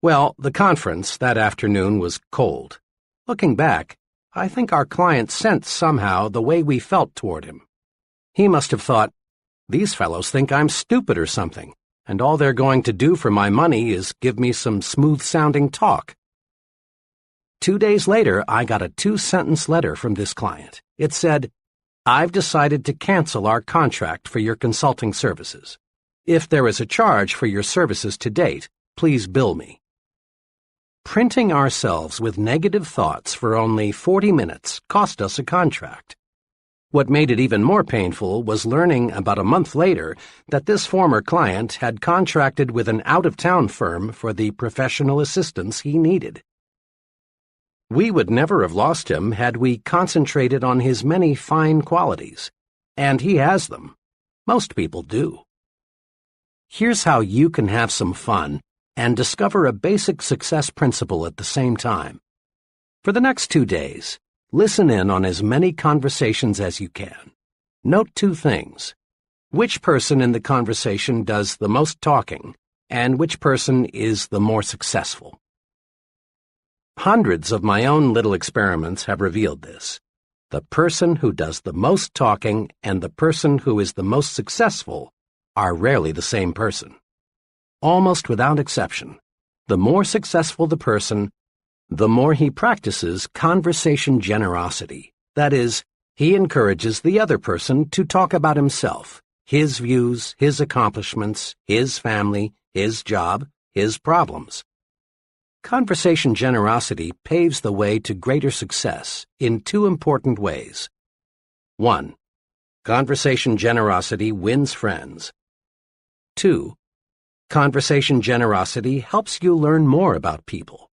Well, the conference that afternoon was cold. Looking back, I think our client sensed somehow the way we felt toward him. He must have thought, "These fellows think I'm stupid or something, and all they're going to do for my money is give me some smooth-sounding talk." 2 days later, I got a 2-sentence letter from this client. It said, "I've decided to cancel our contract for your consulting services. If there is a charge for your services to date, please bill me." Printing ourselves with negative thoughts for only 40 minutes cost us a contract. What made it even more painful was learning about a month later that this former client had contracted with an out-of-town firm for the professional assistance he needed. We would never have lost him had we concentrated on his many fine qualities, and he has them. Most people do. Here's how you can have some fun and discover a basic success principle at the same time. For the next 2 days, listen in on as many conversations as you can. Note 2 things. Which person in the conversation does the most talking, and which person is the more successful. Hundreds of my own little experiments have revealed this. The person who does the most talking and the person who is the most successful are rarely the same person. Almost without exception, the more successful the person, the more he practices conversation generosity. That is, he encourages the other person to talk about himself, his views, his accomplishments, his family, his job, his problems. Conversation generosity paves the way to greater success in 2 important ways. 1. Conversation generosity wins friends. 2. Conversation generosity helps you learn more about people.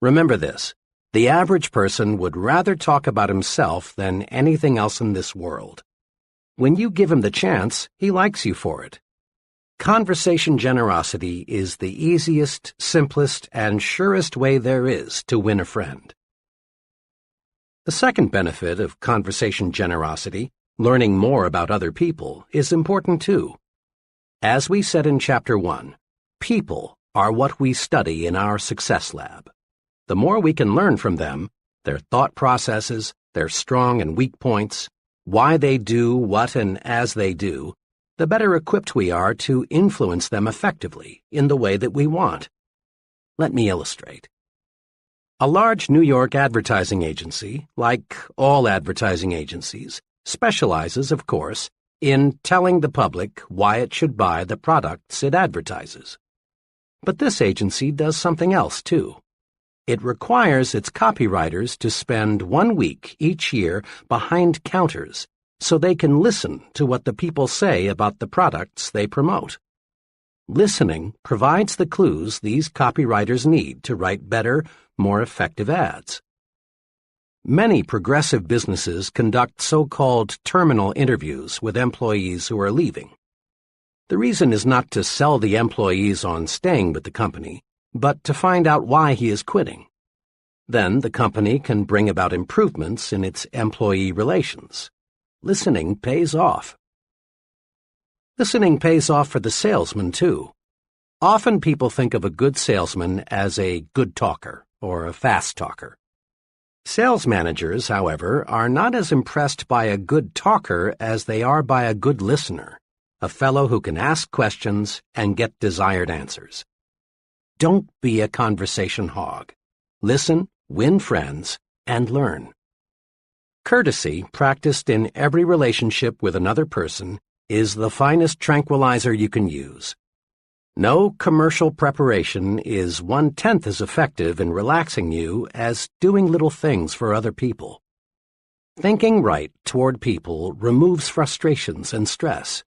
Remember this, the average person would rather talk about himself than anything else in this world. When you give him the chance, he likes you for it. Conversation generosity is the easiest, simplest, and surest way there is to win a friend. The second benefit of conversation generosity, learning more about other people, is important too. As we said in Chapter 1, people are what we study in our success lab. The more we can learn from them, their thought processes, their strong and weak points, why they do what and as they do, the better equipped we are to influence them effectively in the way that we want. Let me illustrate. A large New York advertising agency, like all advertising agencies, specializes, of course, in telling the public why it should buy the products it advertises. But this agency does something else, too. It requires its copywriters to spend 1 week each year behind counters so they can listen to what the people say about the products they promote. Listening provides the clues these copywriters need to write better, more effective ads. Many progressive businesses conduct so-called terminal interviews with employees who are leaving. The reason is not to sell the employees on staying with the company, but to find out why he is quitting. Then the company can bring about improvements in its employee relations. Listening pays off. Listening pays off for the salesman, too. Often people think of a good salesman as a good talker or a fast talker. Sales managers, however, are not as impressed by a good talker as they are by a good listener, a fellow who can ask questions and get desired answers. Don't be a conversation hog. Listen, win friends, and learn. Courtesy, practiced in every relationship with another person, is the finest tranquilizer you can use. No commercial preparation is 1/10 as effective in relaxing you as doing little things for other people. Thinking right toward people removes frustrations and stress.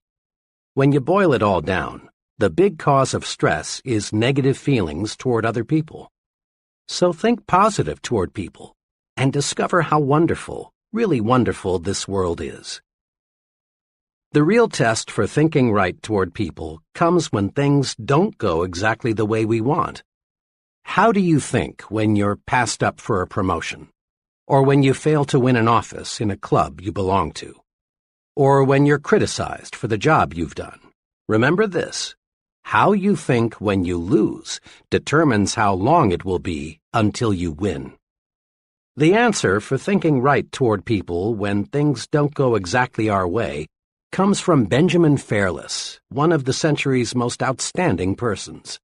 When you boil it all down, the big cause of stress is negative feelings toward other people. So think positive toward people and discover how wonderful, really wonderful this world is. The real test for thinking right toward people comes when things don't go exactly the way we want. How do you think when you're passed up for a promotion? Or when you fail to win an office in a club you belong to? Or when you're criticized for the job you've done? Remember this: how you think when you lose determines how long it will be until you win. The answer for thinking right toward people when things don't go exactly our way comes from Benjamin Fairless, one of the century's most outstanding persons.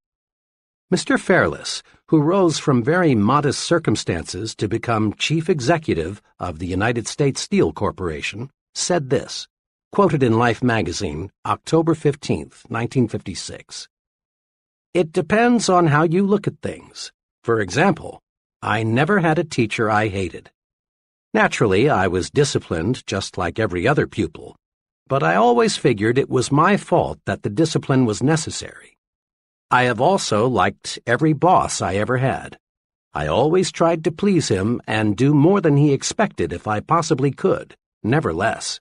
Mr. Fairless, who rose from very modest circumstances to become chief executive of the United States Steel Corporation, said this, quoted in Life magazine, October 15, 1956. "It depends on how you look at things. For example, I never had a teacher I hated. Naturally, I was disciplined just like every other pupil, but I always figured it was my fault that the discipline was necessary. I have also liked every boss I ever had. I always tried to please him and do more than he expected if I possibly could, never less.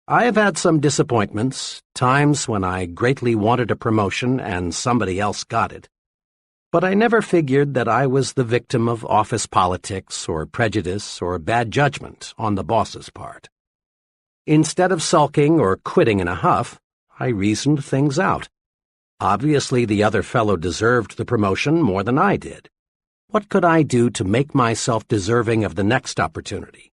I have had some disappointments, times when I greatly wanted a promotion and somebody else got it. But I never figured that I was the victim of office politics or prejudice or bad judgment on the boss's part. Instead of sulking or quitting in a huff, I reasoned things out. Obviously, the other fellow deserved the promotion more than I did. What could I do to make myself deserving of the next opportunity?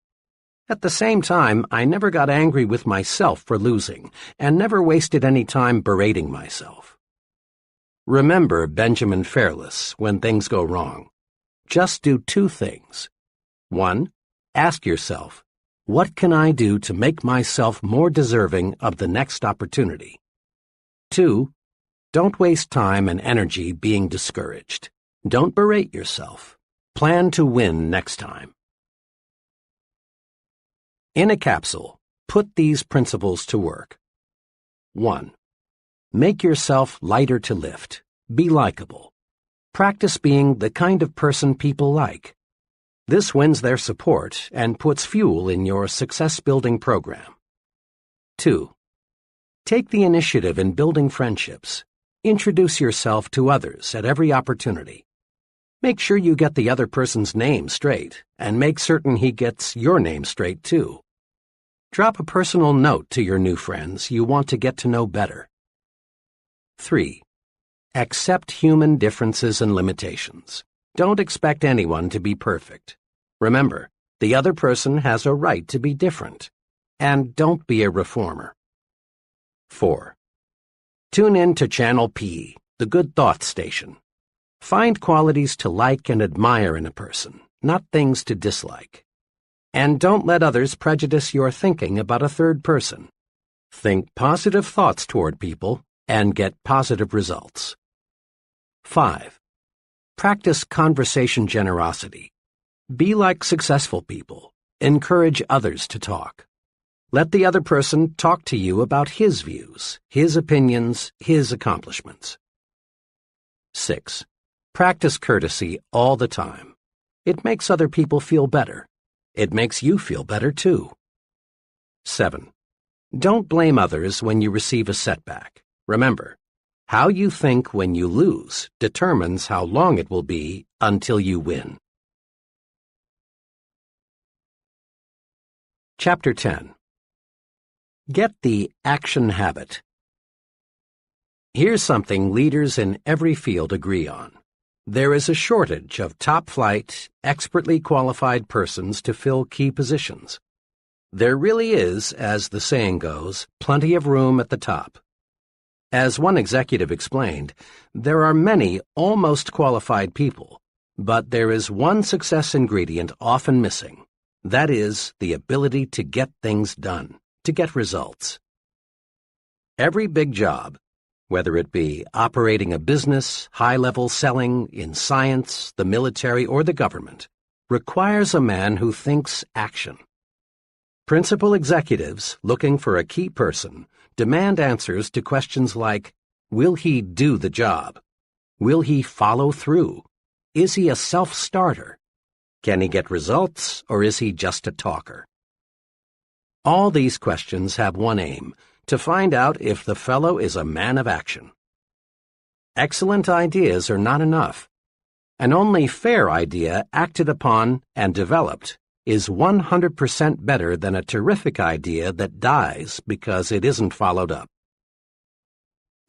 At the same time, I never got angry with myself for losing, and never wasted any time berating myself. Remember Benjamin Fairless when things go wrong. Just do two things. 1. Ask yourself, what can I do to make myself more deserving of the next opportunity? 2. Don't waste time and energy being discouraged. Don't berate yourself. Plan to win next time. In a capsule, put these principles to work. 1. Make yourself lighter to lift. Be likable. Practice being the kind of person people like. This wins their support and puts fuel in your success-building program. 2. Take the initiative in building friendships. Introduce yourself to others at every opportunity. Make sure you get the other person's name straight, and make certain he gets your name straight, too. Drop a personal note to your new friends you want to get to know better. 3. Accept human differences and limitations. Don't expect anyone to be perfect. Remember, the other person has a right to be different. And don't be a reformer. 4. Tune in to Channel P, the Good Thoughts Station. Find qualities to like and admire in a person, not things to dislike. And don't let others prejudice your thinking about a third person. Think positive thoughts toward people and get positive results. 5. Practice conversation generosity. Be like successful people. Encourage others to talk. Let the other person talk to you about his views, his opinions, his accomplishments. 6. Practice courtesy all the time. It makes other people feel better. It makes you feel better, too. 7. Don't blame others when you receive a setback. Remember, how you think when you lose determines how long it will be until you win. Chapter 10. Get the action habit. Here's something leaders in every field agree on. There is a shortage of top-flight, expertly qualified persons to fill key positions. There really is, as the saying goes, plenty of room at the top. As one executive explained, there are many almost qualified people, but there is one success ingredient often missing. That is, the ability to get things done, to get results. Every big job, whether it be operating a business, high-level selling, in science, the military, or the government, requires a man who thinks action. Principal executives, looking for a key person, demand answers to questions like, will he do the job? Will he follow through? Is he a self-starter? Can he get results, or is he just a talker? All these questions have one aim, to find out if the fellow is a man of action. Excellent ideas are not enough. An only fair idea acted upon and developed is 100% better than a terrific idea that dies because it isn't followed up.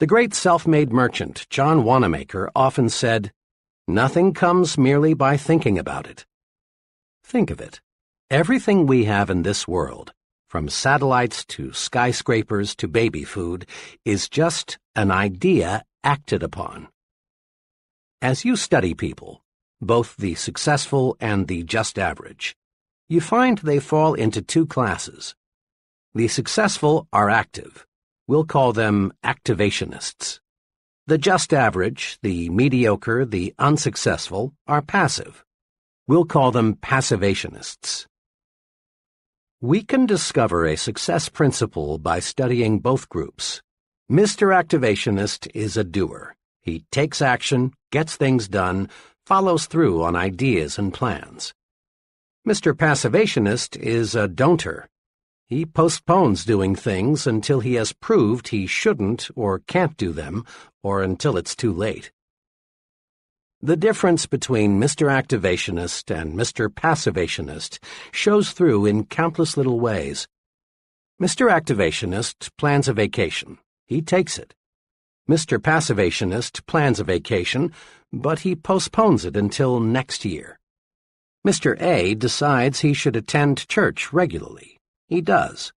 The great self-made merchant John Wanamaker often said, "Nothing comes merely by thinking about it." Think of it. Everything we have in this world, from satellites to skyscrapers to baby food, is just an idea acted upon. As you study people, both the successful and the just average, you find they fall into two classes. The successful are active. We'll call them activationists. The just average, the mediocre, the unsuccessful, are passive. We'll call them passivationists. We can discover a success principle by studying both groups. Mr. Activationist is a doer. He takes action, gets things done, follows through on ideas and plans. Mr. Passivationist is a don'ter. He postpones doing things until he has proved he shouldn't or can't do them, or until it's too late. The difference between Mr. Activationist and Mr. Passivationist shows through in countless little ways. Mr. Activationist plans a vacation. He takes it. Mr. Passivationist plans a vacation, but he postpones it until next year. Mr. A decides he should attend church regularly. He does.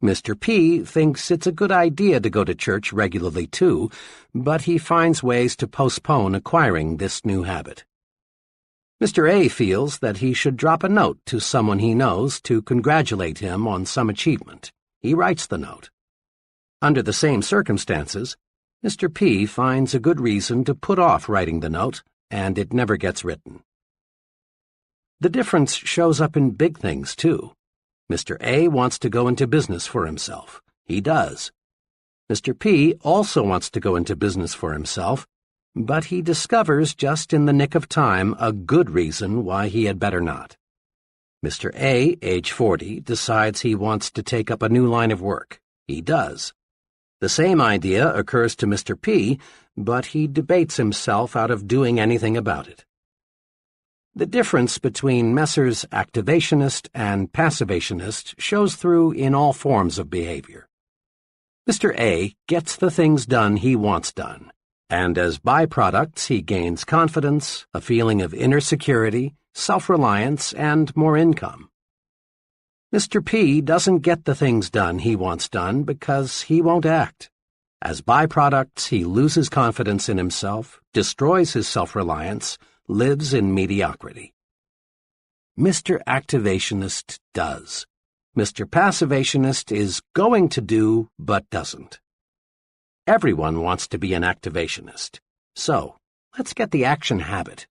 Mr. P thinks it's a good idea to go to church regularly too, but he finds ways to postpone acquiring this new habit. Mr. A feels that he should drop a note to someone he knows to congratulate him on some achievement. He writes the note. Under the same circumstances, Mr. P finds a good reason to put off writing the note, and it never gets written. The difference shows up in big things, too. Mr. A wants to go into business for himself. He does. Mr. P also wants to go into business for himself, but he discovers just in the nick of time a good reason why he had better not. Mr. A, age 40, decides he wants to take up a new line of work. He does. The same idea occurs to Mr. P, but he debates himself out of doing anything about it. The difference between Messrs. Activationist and Passivationist shows through in all forms of behavior. Mr. A gets the things done he wants done, and as byproducts he gains confidence, a feeling of inner security, self-reliance, and more income. Mr. P doesn't get the things done he wants done because he won't act. As byproducts, he loses confidence in himself, destroys his self-reliance, lives in mediocrity. Mr. Activationist does. Mr. Passivationist is going to do, but doesn't. Everyone wants to be an activationist. So, let's get the action habit.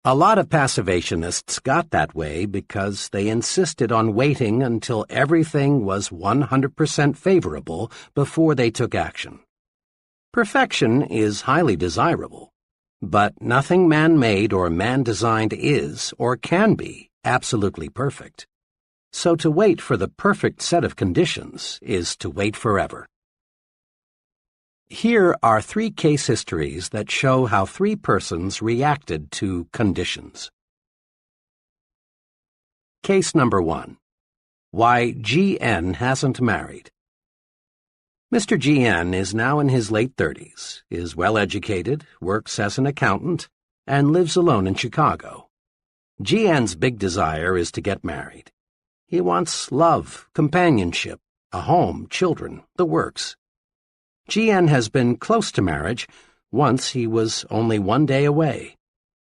A lot of passivationists got that way because they insisted on waiting until everything was 100% favorable before they took action. Perfection is highly desirable, but nothing man-made or man-designed is or can be absolutely perfect. So to wait for the perfect set of conditions is to wait forever. Here are 3 case histories that show how 3 persons reacted to conditions. Case number 1. Why G.N. hasn't married. Mr. G.N. is now in his late 30s, is well-educated, works as an accountant, and lives alone in Chicago. G.N.'s big desire is to get married. He wants love, companionship, a home, children, the works. G.N. has been close to marriage. Once he was only 1 day away.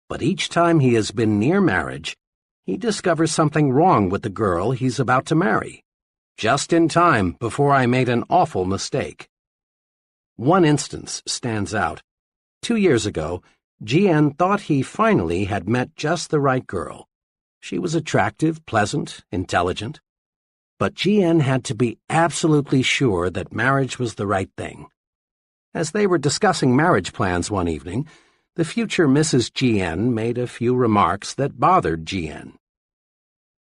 But each time he has been near marriage, he discovers something wrong with the girl he's about to marry. Just in time before I made an awful mistake. One instance stands out. 2 years ago, G.N. thought he finally had met just the right girl. She was attractive, pleasant, intelligent. But G.N. had to be absolutely sure that marriage was the right thing. As they were discussing marriage plans one evening, the future Mrs. G.N. made a few remarks that bothered G.N.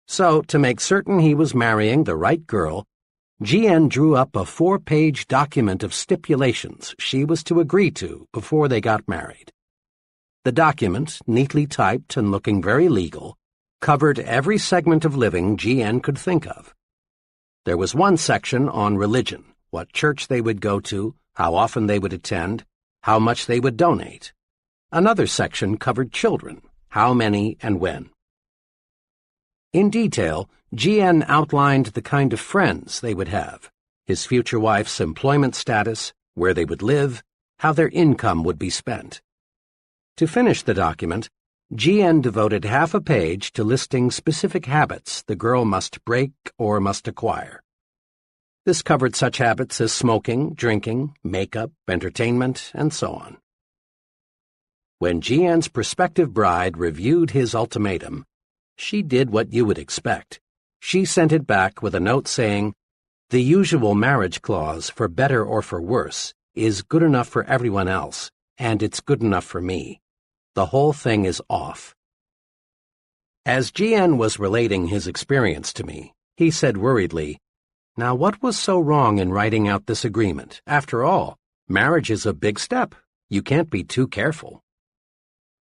So, to make certain he was marrying the right girl, G.N. drew up a 4-page document of stipulations she was to agree to before they got married. The document, neatly typed and looking very legal, covered every segment of living G.N. could think of. There was one section on religion, what church they would go to, how often they would attend, how much they would donate. Another section covered children, how many and when. In detail, G.N. outlined the kind of friends they would have, his future wife's employment status, where they would live, how their income would be spent. To finish the document, G.N. devoted half a page to listing specific habits the girl must break or must acquire. This covered such habits as smoking, drinking, makeup, entertainment, and so on. When G.N.'s prospective bride reviewed his ultimatum, she did what you would expect. She sent it back with a note saying, "The usual marriage clause, for better or for worse, is good enough for everyone else, and it's good enough for me. The whole thing is off." As G.N. was relating his experience to me, he said worriedly, "Now what was so wrong in writing out this agreement? After all, marriage is a big step. You can't be too careful."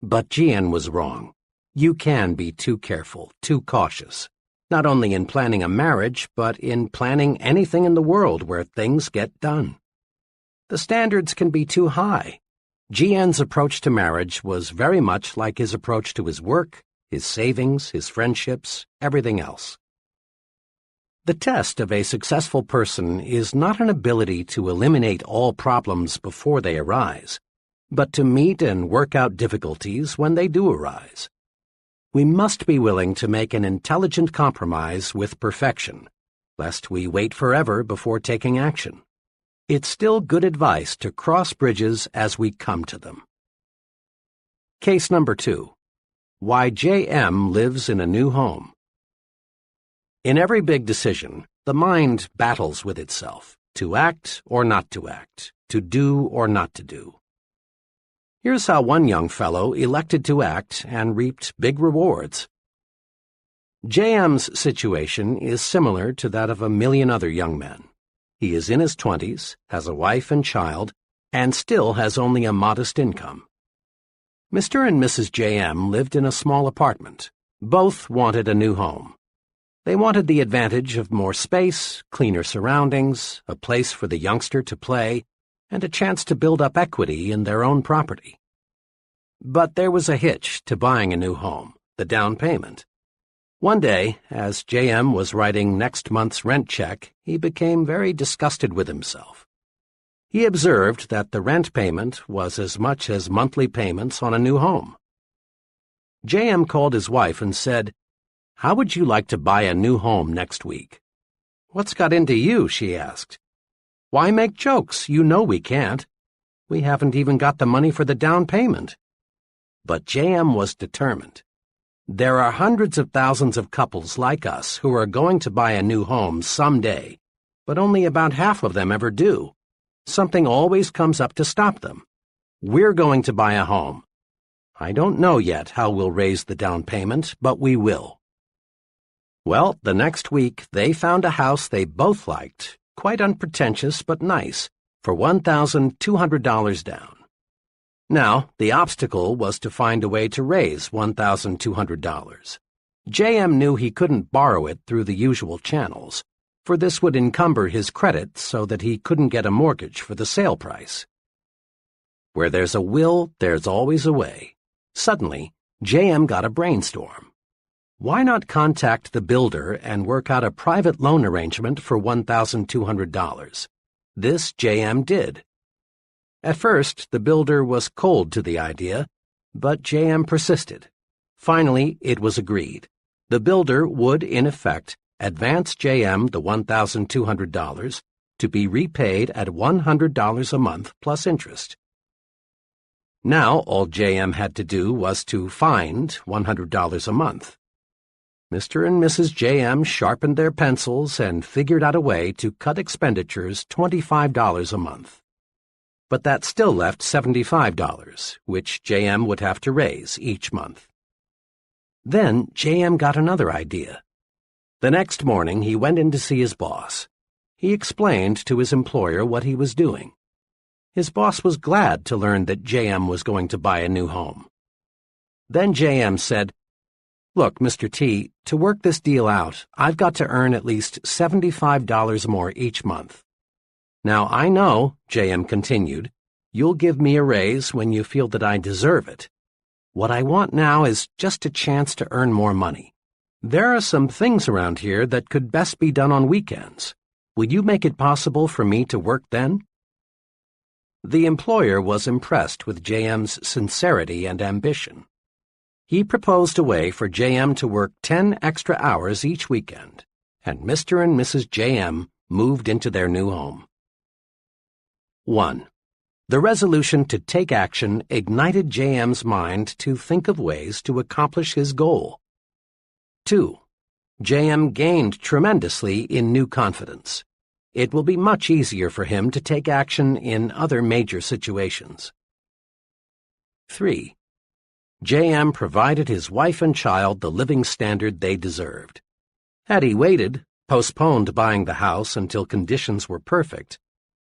But G.N. was wrong. You can be too careful, too cautious, not only in planning a marriage, but in planning anything in the world where things get done. The standards can be too high. G.N.'s approach to marriage was very much like his approach to his work, his savings, his friendships, everything else. The test of a successful person is not an ability to eliminate all problems before they arise, but to meet and work out difficulties when they do arise. We must be willing to make an intelligent compromise with perfection, lest we wait forever before taking action. It's still good advice to cross bridges as we come to them. Case number 2. Why J.M. lives in a new home. In every big decision, the mind battles with itself, to act or not to act, to do or not to do. Here's how one young fellow elected to act and reaped big rewards. J.M.'s situation is similar to that of a million other young men. He is in his 20s, has a wife and child, and still has only a modest income. Mr. and Mrs. J.M. lived in a small apartment. Both wanted a new home. They wanted the advantage of more space, cleaner surroundings, a place for the youngster to play, and a chance to build up equity in their own property. But there was a hitch to buying a new home, the down payment. One day, as J.M. was writing next month's rent check, he became very disgusted with himself. He observed that the rent payment was as much as monthly payments on a new home. J.M. called his wife and said, "How would you like to buy a new home next week?" "What's got into you?" she asked. "Why make jokes? You know we can't. We haven't even got the money for the down payment." But JM was determined. There are hundreds of thousands of couples like us who are going to buy a new home someday, but only about half of them ever do. Something always comes up to stop them. We're going to buy a home. I don't know yet how we'll raise the down payment, but we will. Well, the next week they found a house they both liked, quite unpretentious but nice, for $1,200 down. Now, the obstacle was to find a way to raise $1,200. JM knew he couldn't borrow it through the usual channels, for this would encumber his credit so that he couldn't get a mortgage for the sale price. Where there's a will, there's always a way. Suddenly, JM got a brainstorm. Why not contact the builder and work out a private loan arrangement for $1,200? This JM did. At first, the builder was cold to the idea, but JM persisted. Finally, it was agreed. The builder would, in effect, advance JM the $1,200 to be repaid at $100 a month plus interest. Now, all JM had to do was to find $100 a month. Mr. and Mrs. JM sharpened their pencils and figured out a way to cut expenditures $25 a month. But that still left $75, which JM would have to raise each month. Then JM got another idea. The next morning he went in to see his boss. He explained to his employer what he was doing. His boss was glad to learn that JM was going to buy a new home. Then JM said, "Look, Mr. T, to work this deal out, I've got to earn at least $75 more each month. Now, I know," JM continued, "you'll give me a raise when you feel that I deserve it. What I want now is just a chance to earn more money. There are some things around here that could best be done on weekends. Will you make it possible for me to work then?" The employer was impressed with JM's sincerity and ambition. He proposed a way for JM to work 10 extra hours each weekend, and Mr. and Mrs. JM moved into their new home. 1. The resolution to take action ignited JM's mind to think of ways to accomplish his goal. 2. JM gained tremendously in new confidence. It will be much easier for him to take action in other major situations. 3. JM provided his wife and child the living standard they deserved. Had he waited, postponed buying the house until conditions were perfect,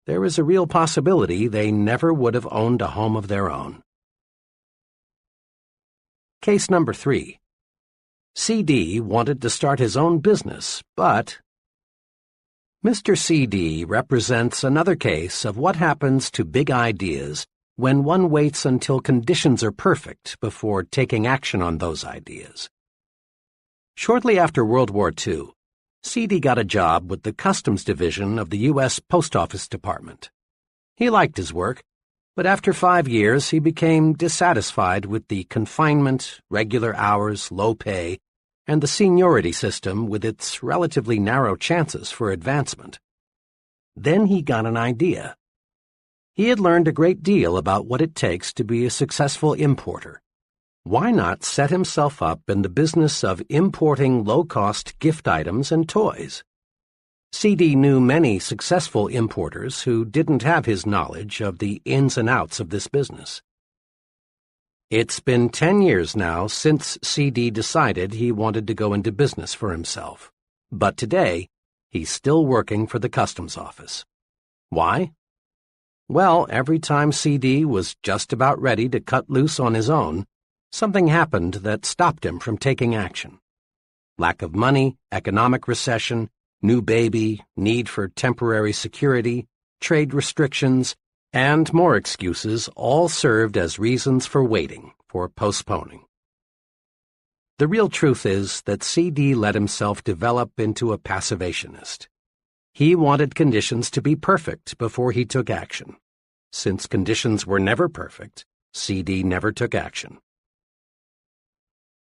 there is a real possibility they never would have owned a home of their own. Case number 3. CD wanted to start his own business, but Mr. CD represents another case of what happens to big ideas when one waits until conditions are perfect before taking action on those ideas. Shortly after World War II, CD got a job with the Customs Division of the U.S. Post Office Department. He liked his work, but after 5 years he became dissatisfied with the confinement, regular hours, low pay, and the seniority system with its relatively narrow chances for advancement. Then he got an idea. He had learned a great deal about what it takes to be a successful importer. Why not set himself up in the business of importing low-cost gift items and toys? CD knew many successful importers who didn't have his knowledge of the ins and outs of this business. It's been 10 years now since CD decided he wanted to go into business for himself. But today, he's still working for the Customs Office. Why? Well, every time CD was just about ready to cut loose on his own, something happened that stopped him from taking action. Lack of money, economic recession, new baby, need for temporary security, trade restrictions, and more excuses all served as reasons for waiting, for postponing. The real truth is that CD let himself develop into a passivationist. He wanted conditions to be perfect before he took action. Since conditions were never perfect, CD never took action.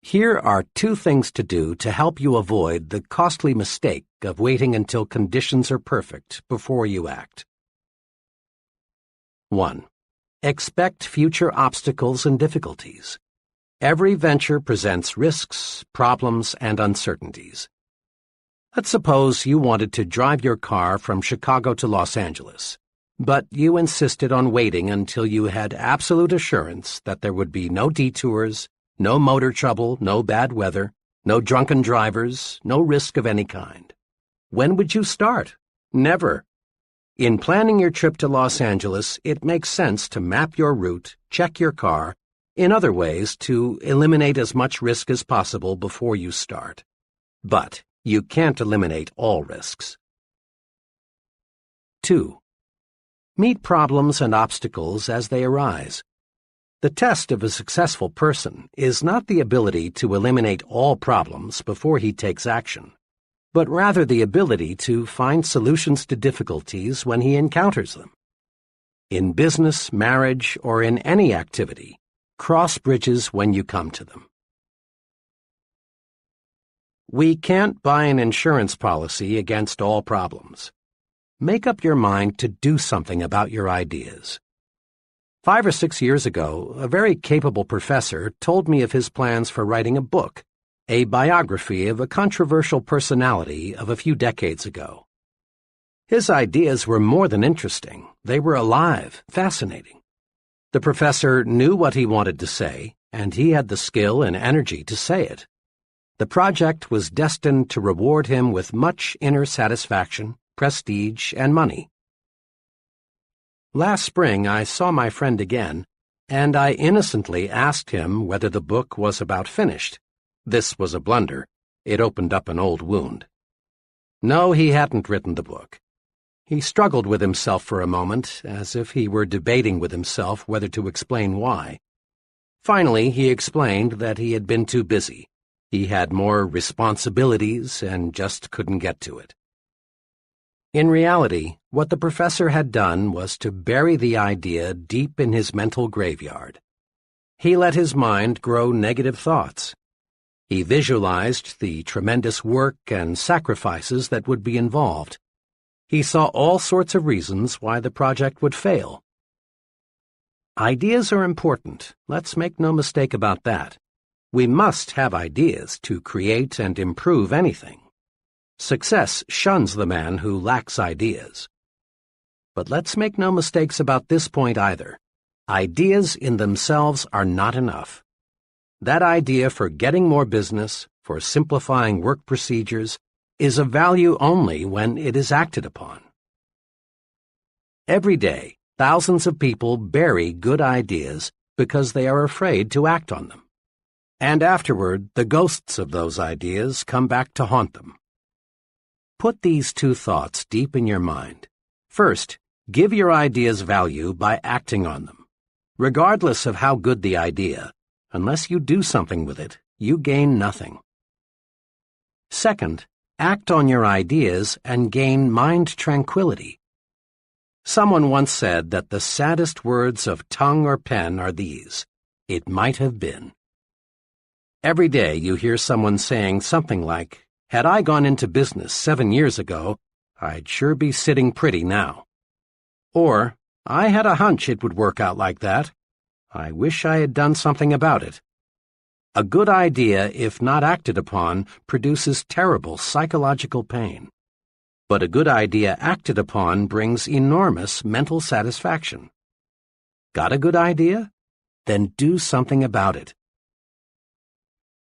Here are 2 things to do to help you avoid the costly mistake of waiting until conditions are perfect before you act. 1. Expect future obstacles and difficulties. Every venture presents risks, problems, and uncertainties. Let's suppose you wanted to drive your car from Chicago to Los Angeles, but you insisted on waiting until you had absolute assurance that there would be no detours, no motor trouble, no bad weather, no drunken drivers, no risk of any kind. When would you start? Never. In planning your trip to Los Angeles, it makes sense to map your route, check your car, in other ways to eliminate as much risk as possible before you start. But you can't eliminate all risks. 2. Meet problems and obstacles as they arise. The test of a successful person is not the ability to eliminate all problems before he takes action, but rather the ability to find solutions to difficulties when he encounters them. In business, marriage, or in any activity, cross bridges when you come to them. We can't buy an insurance policy against all problems. Make up your mind to do something about your ideas. 5 or 6 years ago, a very capable professor told me of his plans for writing a book, a biography of a controversial personality of a few decades ago. His ideas were more than interesting. They were alive, fascinating. The professor knew what he wanted to say, and he had the skill and energy to say it. The project was destined to reward him with much inner satisfaction, prestige, and money. Last spring I saw my friend again, and I innocently asked him whether the book was about finished. This was a blunder. It opened up an old wound. No, he hadn't written the book. He struggled with himself for a moment, as if he were debating with himself whether to explain why. Finally, he explained that he had been too busy. He had more responsibilities and just couldn't get to it. In reality, what the professor had done was to bury the idea deep in his mental graveyard. He let his mind grow negative thoughts. He visualized the tremendous work and sacrifices that would be involved. He saw all sorts of reasons why the project would fail. Ideas are important. Let's make no mistake about that. We must have ideas to create and improve anything. Success shuns the man who lacks ideas. But let's make no mistakes about this point either. Ideas in themselves are not enough. That idea for getting more business, for simplifying work procedures, is of value only when it is acted upon. Every day, thousands of people bury good ideas because they are afraid to act on them. And afterward, the ghosts of those ideas come back to haunt them. Put these 2 thoughts deep in your mind. First, give your ideas value by acting on them. Regardless of how good the idea, unless you do something with it, you gain nothing. Second, act on your ideas and gain mind tranquility. Someone once said that the saddest words of tongue or pen are these: "It might have been." Every day you hear someone saying something like, "Had I gone into business 7 years ago, I'd sure be sitting pretty now." Or, "I had a hunch it would work out like that. I wish I had done something about it." A good idea, if not acted upon, produces terrible psychological pain. But a good idea acted upon brings enormous mental satisfaction. Got a good idea? Then do something about it.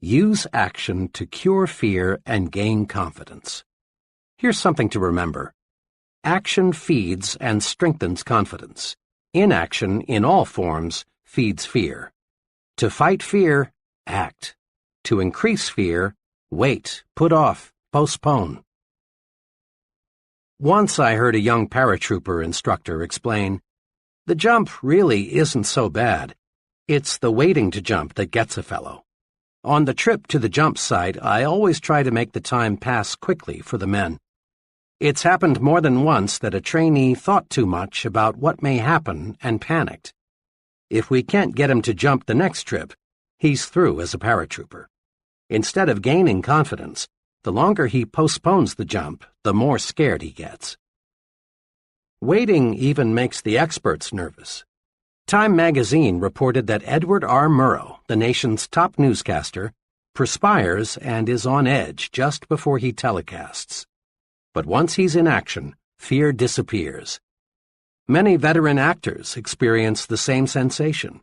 Use action to cure fear and gain confidence. Here's something to remember. Action feeds and strengthens confidence. Inaction, in all forms, feeds fear. To fight fear, act. To increase fear, wait, put off, postpone. Once I heard a young paratrooper instructor explain, "The jump really isn't so bad. It's the waiting to jump that gets a fellow." On the trip to the jump site, I always try to make the time pass quickly for the men. It's happened more than once that a trainee thought too much about what may happen and panicked. If we can't get him to jump the next trip, he's through as a paratrooper. Instead of gaining confidence, the longer he postpones the jump, the more scared he gets. Waiting even makes the experts nervous. Time magazine reported that Edward R. Murrow, the nation's top newscaster, perspires and is on edge just before he telecasts. But once he's in action, fear disappears. Many veteran actors experience the same sensation.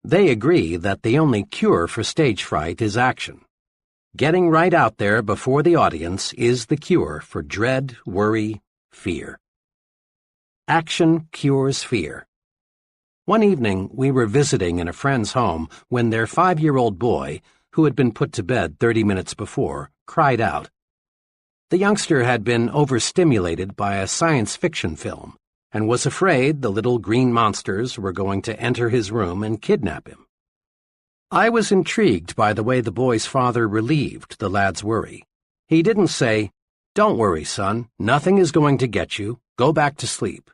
They agree that the only cure for stage fright is action. Getting right out there before the audience is the cure for dread, worry, fear. Action cures fear. One evening, we were visiting in a friend's home when their 5-year-old boy, who had been put to bed 30 minutes before, cried out. The youngster had been overstimulated by a science fiction film and was afraid the little green monsters were going to enter his room and kidnap him. I was intrigued by the way the boy's father relieved the lad's worry. He didn't say, "Don't worry, son, nothing is going to get you, go back to sleep."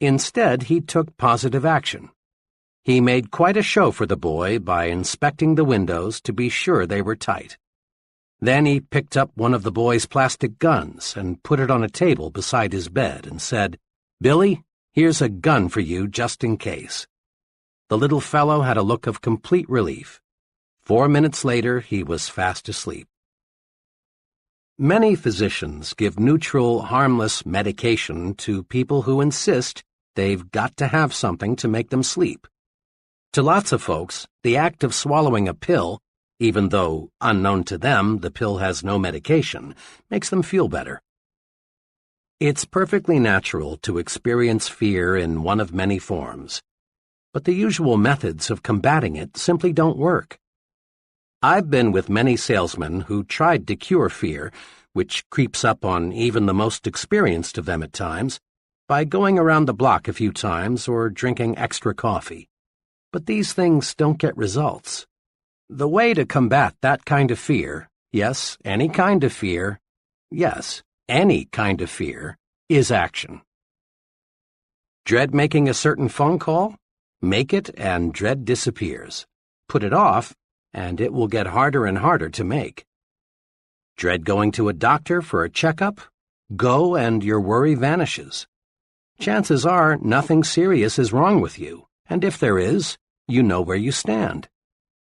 Instead, he took positive action. He made quite a show for the boy by inspecting the windows to be sure they were tight. Then he picked up one of the boy's plastic guns and put it on a table beside his bed and said, "Billy, here's a gun for you just in case." The little fellow had a look of complete relief. 4 minutes later, he was fast asleep. Many physicians give neutral, harmless medication to people who insist they've got to have something to make them sleep. To lots of folks, the act of swallowing a pill, even though, unknown to them, the pill has no medication, makes them feel better. It's perfectly natural to experience fear in one of many forms, but the usual methods of combating it simply don't work. I've been with many salesmen who tried to cure fear, which creeps up on even the most experienced of them at times, by going around the block a few times or drinking extra coffee. But these things don't get results. The way to combat that kind of fear, yes, any kind of fear, yes, any kind of fear, is action. Dread making a certain phone call? Make it and dread disappears. Put it off, and it will get harder and harder to make. Dread going to a doctor for a checkup? Go and your worry vanishes. Chances are nothing serious is wrong with you, and if there is, you know where you stand.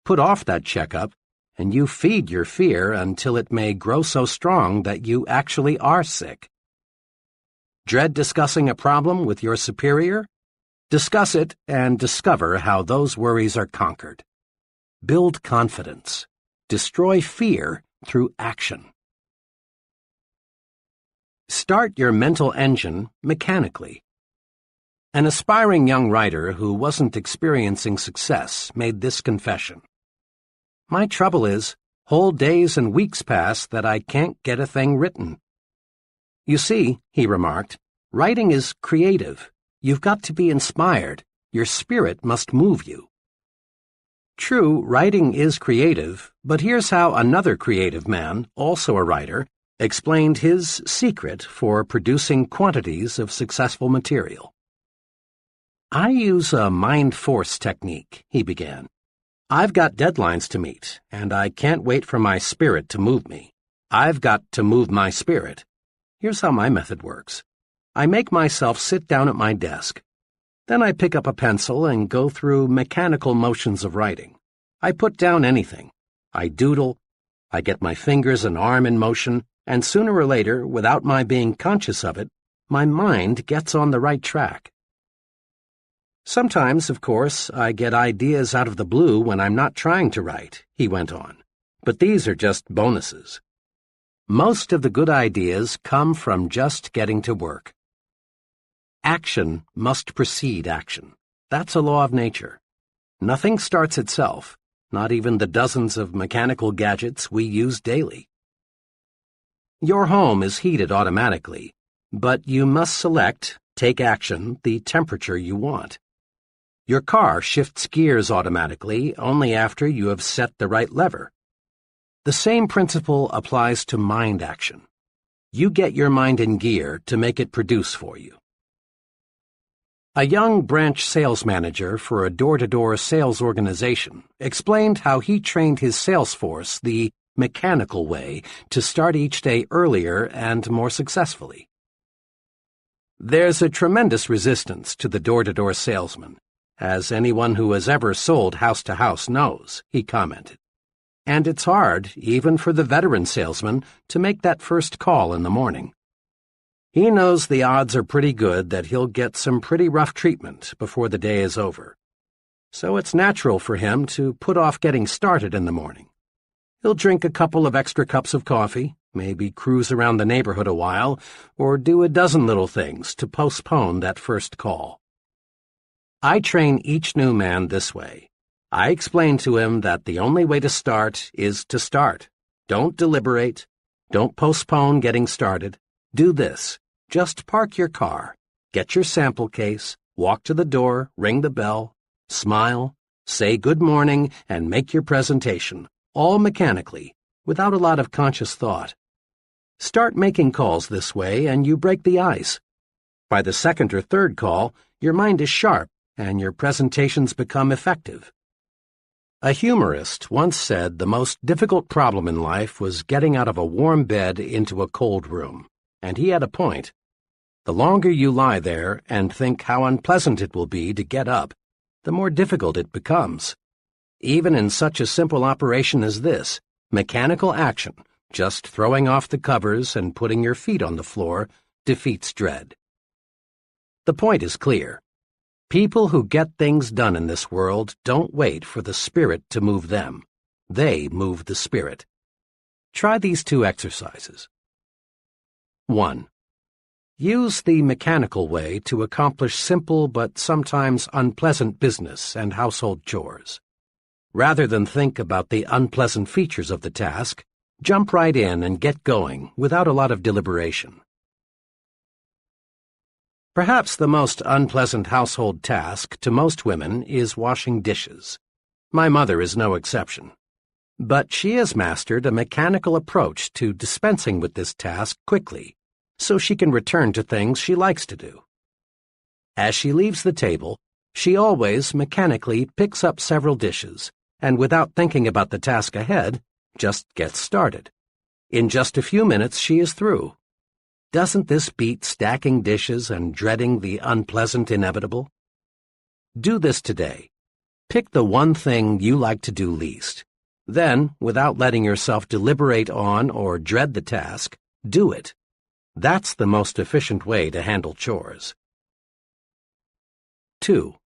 Put off that checkup, and you feed your fear until it may grow so strong that you actually are sick. Dread discussing a problem with your superior? Discuss it and discover how those worries are conquered. Build confidence. Destroy fear through action. Start your mental engine mechanically. An aspiring young writer who wasn't experiencing success made this confession. "My trouble is, whole days and weeks pass that I can't get a thing written." "You see," he remarked, "writing is creative. You've got to be inspired. Your spirit must move you." True, writing is creative, but here's how another creative man, also a writer, explained his secret for producing quantities of successful material. "I use a mind force technique," he began. "I've got deadlines to meet, and I can't wait for my spirit to move me. I've got to move my spirit. Here's how my method works. I make myself sit down at my desk. Then I pick up a pencil and go through mechanical motions of writing. I put down anything. I doodle. I get my fingers and arm in motion, and sooner or later, without my being conscious of it, my mind gets on the right track. Sometimes, of course, I get ideas out of the blue when I'm not trying to write," he went on, "but these are just bonuses. Most of the good ideas come from just getting to work. Action must precede action. That's a law of nature. Nothing starts itself, not even the dozens of mechanical gadgets we use daily. Your home is heated automatically, but you must select, take action, the temperature you want. Your car shifts gears automatically only after you have set the right lever. The same principle applies to mind action. You get your mind in gear to make it produce for you. A young branch sales manager for a door-to-door sales organization explained how he trained his sales force the mechanical way to start each day earlier and more successfully. There's a tremendous resistance to the door-to-door salesman. as anyone who has ever sold house to house knows," he commented. "And it's hard, even for the veteran salesman, to make that first call in the morning. He knows the odds are pretty good that he'll get some pretty rough treatment before the day is over. So it's natural for him to put off getting started in the morning. He'll drink a couple of extra cups of coffee, maybe cruise around the neighborhood a while, or do a dozen little things to postpone that first call. I train each new man this way. I explain to him that the only way to start is to start. Don't deliberate. Don't postpone getting started. Do this. Just park your car, get your sample case, walk to the door, ring the bell, smile, say good morning, and make your presentation, all mechanically, without a lot of conscious thought. Start making calls this way and you break the ice. By the second or third call, your mind is sharp and your presentations become effective. A humorist once said the most difficult problem in life was getting out of a warm bed into a cold room, and he had a point. The longer you lie there and think how unpleasant it will be to get up, the more difficult it becomes. Even in such a simple operation as this, mechanical action, just throwing off the covers and putting your feet on the floor, defeats dread. The point is clear. People who get things done in this world don't wait for the spirit to move them. They move the spirit. Try these two exercises. 1. Use the mechanical way to accomplish simple but sometimes unpleasant business and household chores. Rather than think about the unpleasant features of the task, jump right in and get going without a lot of deliberation. Perhaps the most unpleasant household task to most women is washing dishes. My mother is no exception. But she has mastered a mechanical approach to dispensing with this task quickly, so she can return to things she likes to do. As she leaves the table, she always mechanically picks up several dishes, and without thinking about the task ahead, just gets started. In just a few minutes, she is through. Doesn't this beat stacking dishes and dreading the unpleasant inevitable? Do this today. Pick the one thing you like to do least. Then, without letting yourself deliberate on or dread the task, do it. That's the most efficient way to handle chores. 2.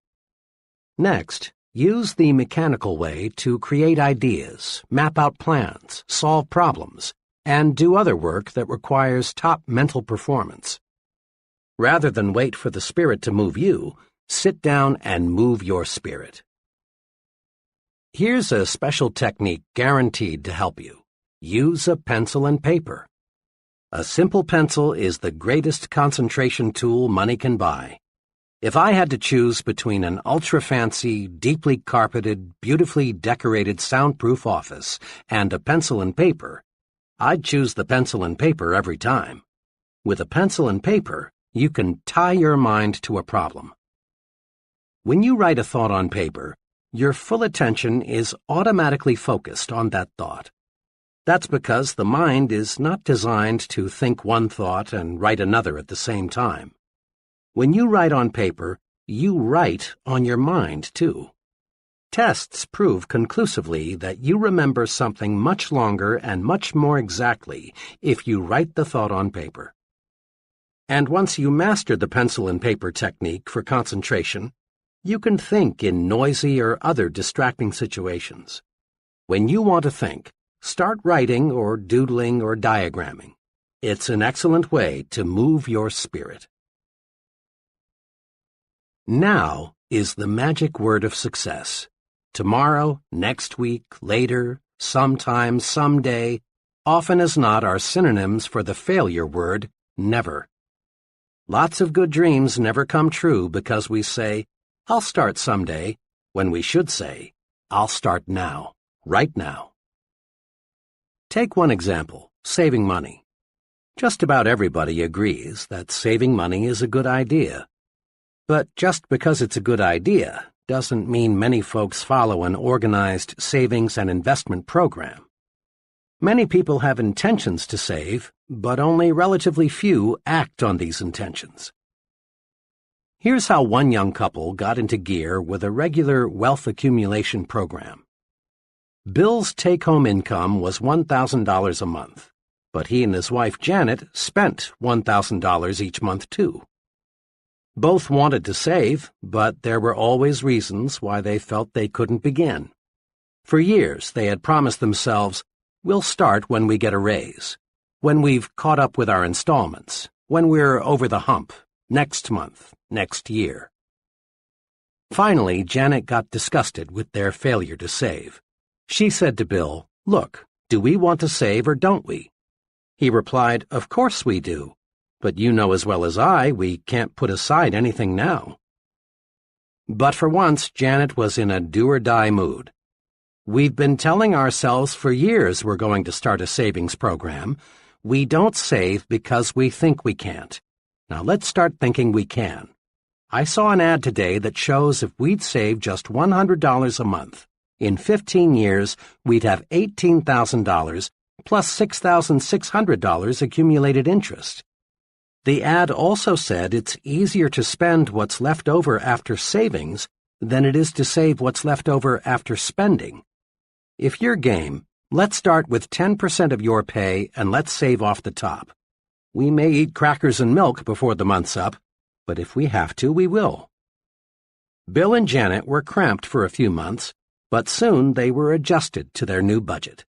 Next, use the mechanical way to create ideas, map out plans, solve problems, and do other work that requires top mental performance. Rather than wait for the spirit to move you, sit down and move your spirit. Here's a special technique guaranteed to help you. Use a pencil and paper. A simple pencil is the greatest concentration tool money can buy. If I had to choose between an ultra-fancy, deeply carpeted, beautifully decorated soundproof office and a pencil and paper, I'd choose the pencil and paper every time. With a pencil and paper, you can tie your mind to a problem. When you write a thought on paper, your full attention is automatically focused on that thought. That's because the mind is not designed to think one thought and write another at the same time. When you write on paper, you write on your mind, too. Tests prove conclusively that you remember something much longer and much more exactly if you write the thought on paper. And once you master the pencil and paper technique for concentration, you can think in noisy or other distracting situations. When you want to think, start writing or doodling or diagramming. It's an excellent way to move your spirit. Now is the magic word of success. Tomorrow, next week, later, sometime, someday, often as not are synonyms for the failure word, never. Lots of good dreams never come true because we say, I'll start someday, when we should say, I'll start now, right now. Take one example, saving money. Just about everybody agrees that saving money is a good idea. But just because it's a good idea doesn't mean many folks follow an organized savings and investment program. Many people have intentions to save, but only relatively few act on these intentions. Here's how one young couple got into gear with a regular wealth accumulation program. Bill's take-home income was $1,000 a month, but he and his wife Janet spent $1,000 each month too. Both wanted to save, but there were always reasons why they felt they couldn't begin. For years, they had promised themselves, "We'll start when we get a raise, when we've caught up with our installments, when we're over the hump, next month, next year." Finally, Janet got disgusted with their failure to save. She said to Bill, "Look, do we want to save or don't we?" He replied, "Of course we do, but you know as well as I we can't put aside anything now." But for once, Janet was in a do-or-die mood. "We've been telling ourselves for years we're going to start a savings program. We don't save because we think we can't. Now let's start thinking we can. I saw an ad today that shows if we'd save just $100 a month, in 15 years we'd have $18,000 plus $6,600 accumulated interest." The ad also said it's easier to spend what's left over after savings than it is to save what's left over after spending. If you're game, let's start with 10% of your pay and let's save off the top. We may eat crackers and milk before the month's up, but if we have to, we will. Bill and Janet were cramped for a few months, but soon they were adjusted to their new budget.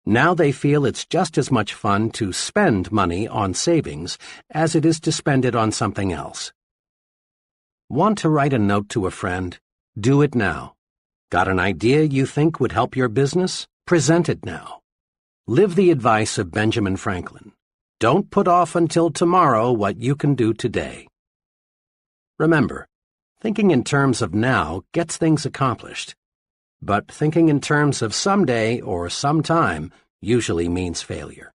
Now they feel it's just as much fun to spend money on savings as it is to spend it on something else. Want to write a note to a friend? Do it now. Got an idea you think would help your business? Present it now. Live the advice of Benjamin Franklin. Don't put off until tomorrow what you can do today. Remember, thinking in terms of now gets things accomplished. But thinking in terms of someday or sometime usually means failure.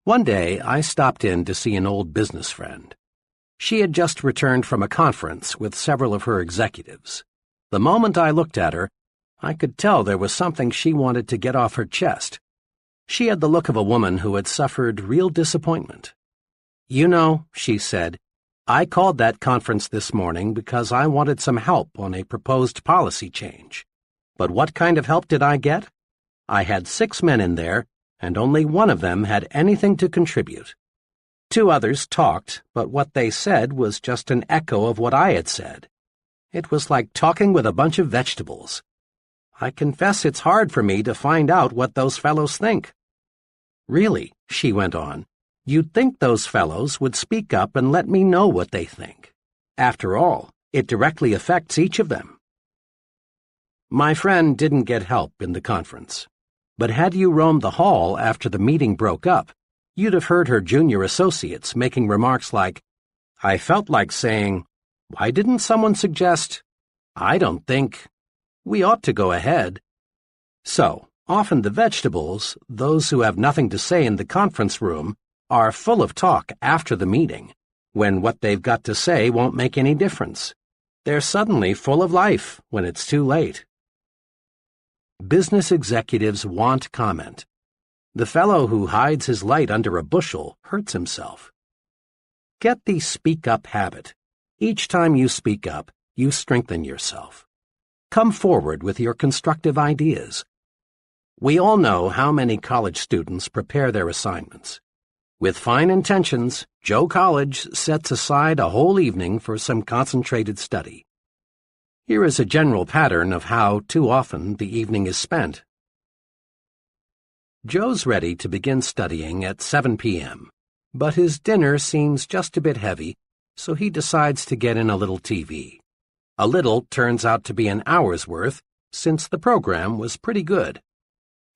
One day, I stopped in to see an old business friend. She had just returned from a conference with several of her executives. The moment I looked at her, I could tell there was something she wanted to get off her chest. She had the look of a woman who had suffered real disappointment. "You know," she said, "I called that conference this morning because I wanted some help on a proposed policy change. But what kind of help did I get? I had 6 men in there, and only one of them had anything to contribute. 2 others talked, but what they said was just an echo of what I had said. It was like talking with a bunch of vegetables. I confess it's hard for me to find out what those fellows think." "Really," she went on, "you'd think those fellows would speak up and let me know what they think. After all, it directly affects each of them." My friend didn't get help in the conference. But had you roamed the hall after the meeting broke up, you'd have heard her junior associates making remarks like, "I felt like saying, why didn't someone suggest, I don't think, we ought to go ahead." So, often the vegetables, those who have nothing to say in the conference room, are full of talk after the meeting, when what they've got to say won't make any difference. They're suddenly full of life when it's too late. Business executives want comment. The fellow who hides his light under a bushel hurts himself. Get the speak-up habit. Each time you speak up, you strengthen yourself. Come forward with your constructive ideas. We all know how many college students prepare their assignments. With fine intentions, Joe College sets aside a whole evening for some concentrated study. Here is a general pattern of how, too often, the evening is spent. Joe's ready to begin studying at 7 p.m., but his dinner seems just a bit heavy, so he decides to get in a little TV. A little turns out to be an hour's worth, since the program was pretty good.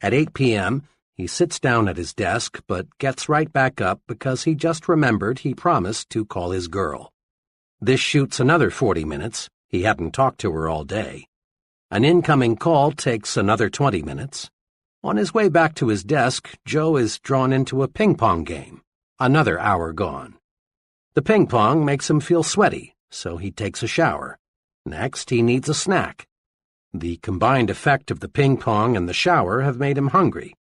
At 8 p.m., he sits down at his desk, but gets right back up because he just remembered he promised to call his girl. This shoots another 40 minutes. He hadn't talked to her all day. An incoming call takes another 20 minutes. On his way back to his desk, Joe is drawn into a ping-pong game. Another hour gone. The ping-pong makes him feel sweaty, so he takes a shower. Next, he needs a snack. The combined effect of the ping-pong and the shower have made him hungry.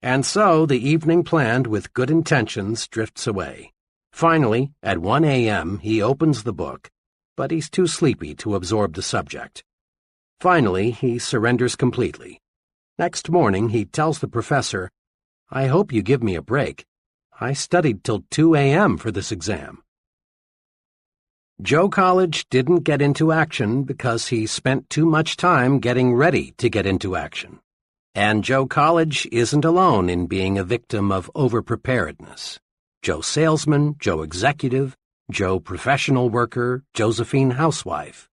And so the evening planned with good intentions drifts away. Finally, at 1 a.m., he opens the book, but he's too sleepy to absorb the subject. Finally, he surrenders completely. Next morning, he tells the professor, "I hope you give me a break. I studied till 2 a.m. for this exam." Joe College didn't get into action because he spent too much time getting ready to get into action. And Joe College isn't alone in being a victim of overpreparedness. Joe Salesman, Joe Executive, Joe Professional Worker, Josephine Housewife.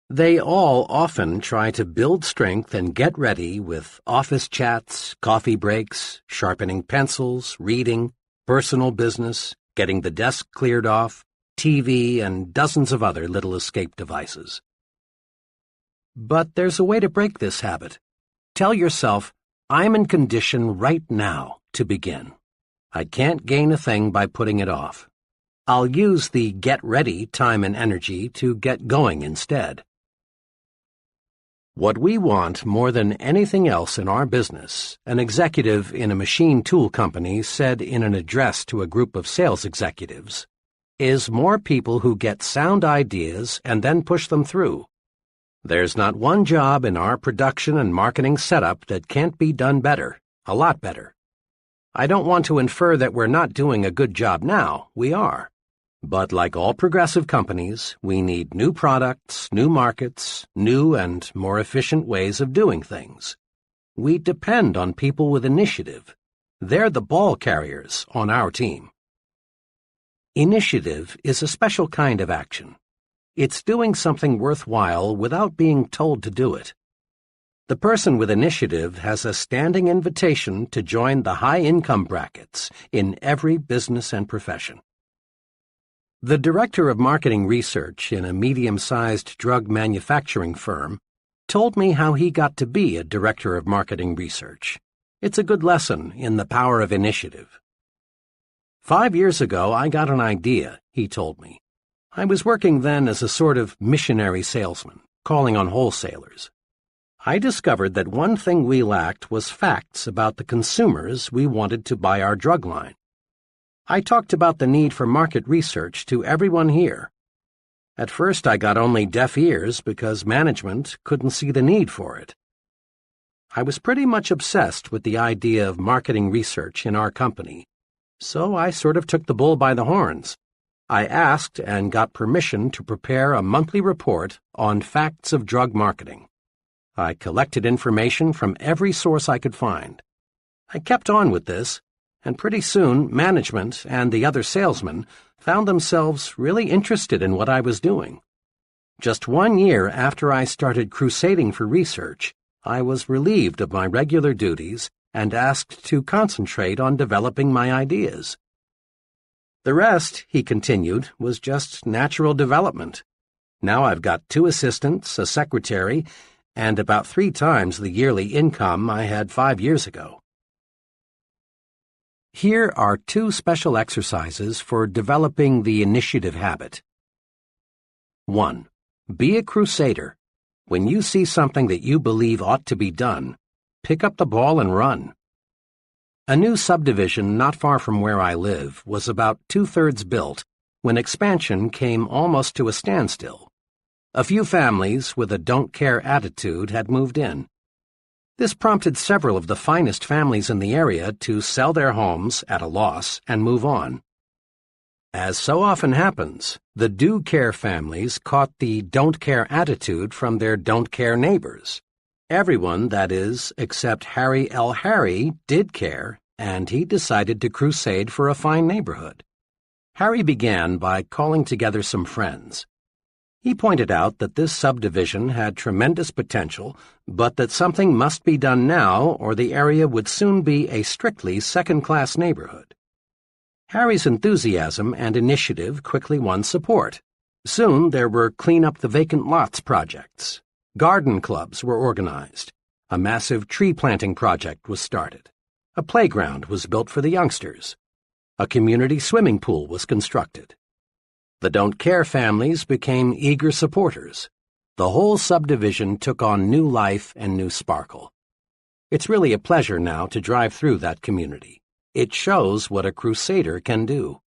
They all often try to build strength and get ready with office chats, coffee breaks, sharpening pencils, reading, personal business, getting the desk cleared off, TV, and dozens of other little escape devices. But there's a way to break this habit. Tell yourself, "I'm in condition right now to begin. I can't gain a thing by putting it off. I'll use the get ready time and energy to get going instead." What we want more than anything else in our business, an executive in a machine tool company said in an address to a group of sales executives, is more people who get sound ideas and then push them through. There's not one job in our production and marketing setup that can't be done better, a lot better. I don't want to infer that we're not doing a good job now. We are. But like all progressive companies, we need new products, new markets, new and more efficient ways of doing things. We depend on people with initiative. They're the ball carriers on our team. Initiative is a special kind of action. It's doing something worthwhile without being told to do it. The person with initiative has a standing invitation to join the high-income brackets in every business and profession. The director of marketing research in a medium-sized drug manufacturing firm told me how he got to be a director of marketing research. It's a good lesson in the power of initiative. 5 years ago, I got an idea, he told me. I was working then as a sort of missionary salesman, calling on wholesalers. I discovered that one thing we lacked was facts about the consumers we wanted to buy our drug line. I talked about the need for market research to everyone here. At first I got only deaf ears because management couldn't see the need for it. I was pretty much obsessed with the idea of marketing research in our company, so I sort of took the bull by the horns. I asked and got permission to prepare a monthly report on facts of drug marketing. I collected information from every source I could find. I kept on with this, and pretty soon management and the other salesmen found themselves really interested in what I was doing. Just 1 year after I started crusading for research, I was relieved of my regular duties and asked to concentrate on developing my ideas. The rest, he continued, was just natural development. Now I've got 2 assistants, a secretary, and about 3 times the yearly income I had 5 years ago. Here are 2 special exercises for developing the initiative habit. 1. Be a crusader. When you see something that you believe ought to be done, pick up the ball and run. A new subdivision not far from where I live was about 2/3 built when expansion came almost to a standstill. A few families with a don't-care attitude had moved in. This prompted several of the finest families in the area to sell their homes at a loss and move on. As so often happens, the do-care families caught the don't-care attitude from their don't-care neighbors. Everyone, that is, except Harry L. Harry, did care, and he decided to crusade for a fine neighborhood. Harry began by calling together some friends. He pointed out that this subdivision had tremendous potential, but that something must be done now or the area would soon be a strictly second-class neighborhood. Harry's enthusiasm and initiative quickly won support. Soon there were clean-up-the-vacant lots projects. Garden clubs were organized. A massive tree-planting project was started. A playground was built for the youngsters. A community swimming pool was constructed. The don't-care families became eager supporters. The whole subdivision took on new life and new sparkle. It's really a pleasure now to drive through that community. It shows what a crusader can do.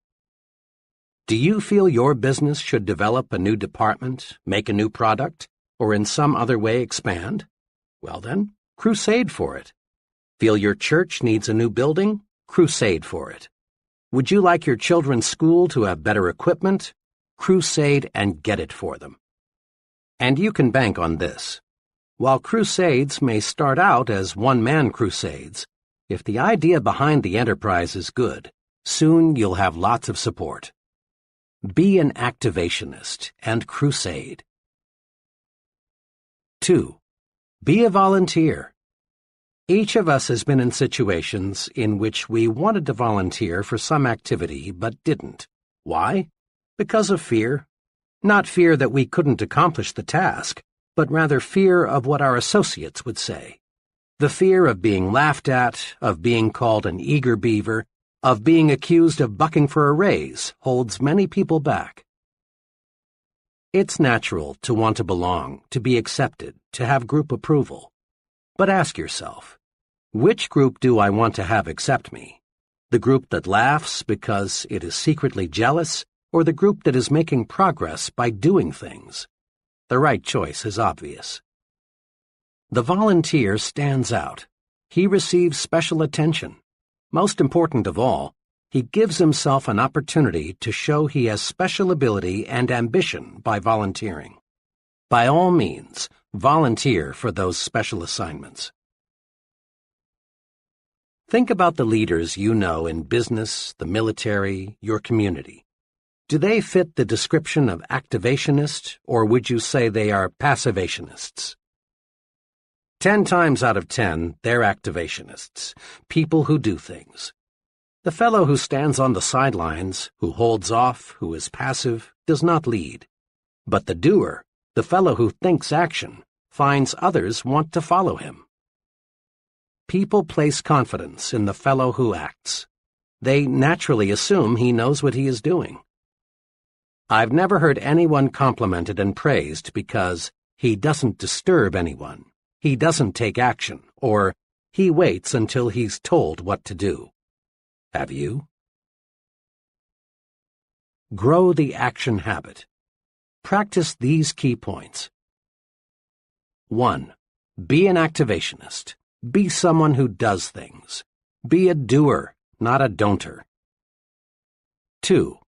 Do you feel your business should develop a new department, make a new product, or in some other way expand? Well then, crusade for it. Feel your church needs a new building? Crusade for it. Would you like your children's school to have better equipment? Crusade and get it for them. And you can bank on this. While crusades may start out as one-man crusades, if the idea behind the enterprise is good, soon you'll have lots of support. Be an activationist and crusade. 2. Be a volunteer. Each of us has been in situations in which we wanted to volunteer for some activity but didn't. Why? Because of fear. Not fear that we couldn't accomplish the task, but rather fear of what our associates would say. The fear of being laughed at, of being called an eager beaver, of being accused of bucking for a raise holds many people back. It's natural to want to belong, to be accepted, to have group approval. But ask yourself, which group do I want to have accept me? The group that laughs because it is secretly jealous, or the group that is making progress by doing things? The right choice is obvious. The volunteer stands out. He receives special attention. Most important of all, he gives himself an opportunity to show he has special ability and ambition by volunteering. By all means, volunteer for those special assignments. Think about the leaders you know in business, the military, your community. Do they fit the description of activationist, or would you say they are passivationists? 10 times out of 10, they're activationists, people who do things. The fellow who stands on the sidelines, who holds off, who is passive, does not lead. But the doer, the fellow who thinks action, finds others want to follow him. People place confidence in the fellow who acts. They naturally assume he knows what he is doing. I've never heard anyone complimented and praised because he doesn't disturb anyone, he doesn't take action, or he waits until he's told what to do. Have you? Grow the action habit. Practice these key points. 1. Be an activationist. Be someone who does things. Be a doer, not a don'ter. 2.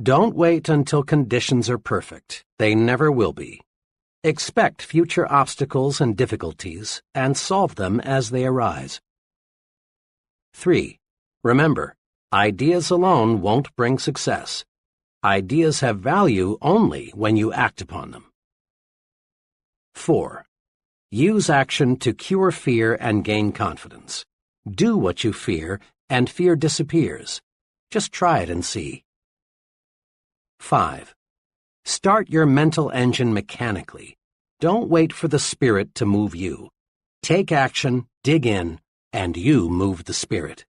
Don't wait until conditions are perfect. They never will be. Expect future obstacles and difficulties and solve them as they arise. 3. Remember, ideas alone won't bring success. Ideas have value only when you act upon them. 4. Use action to cure fear and gain confidence. Do what you fear, and fear disappears. Just try it and see. 5. Start your mental engine mechanically. Don't wait for the spirit to move you. Take action, dig in, and you move the spirit.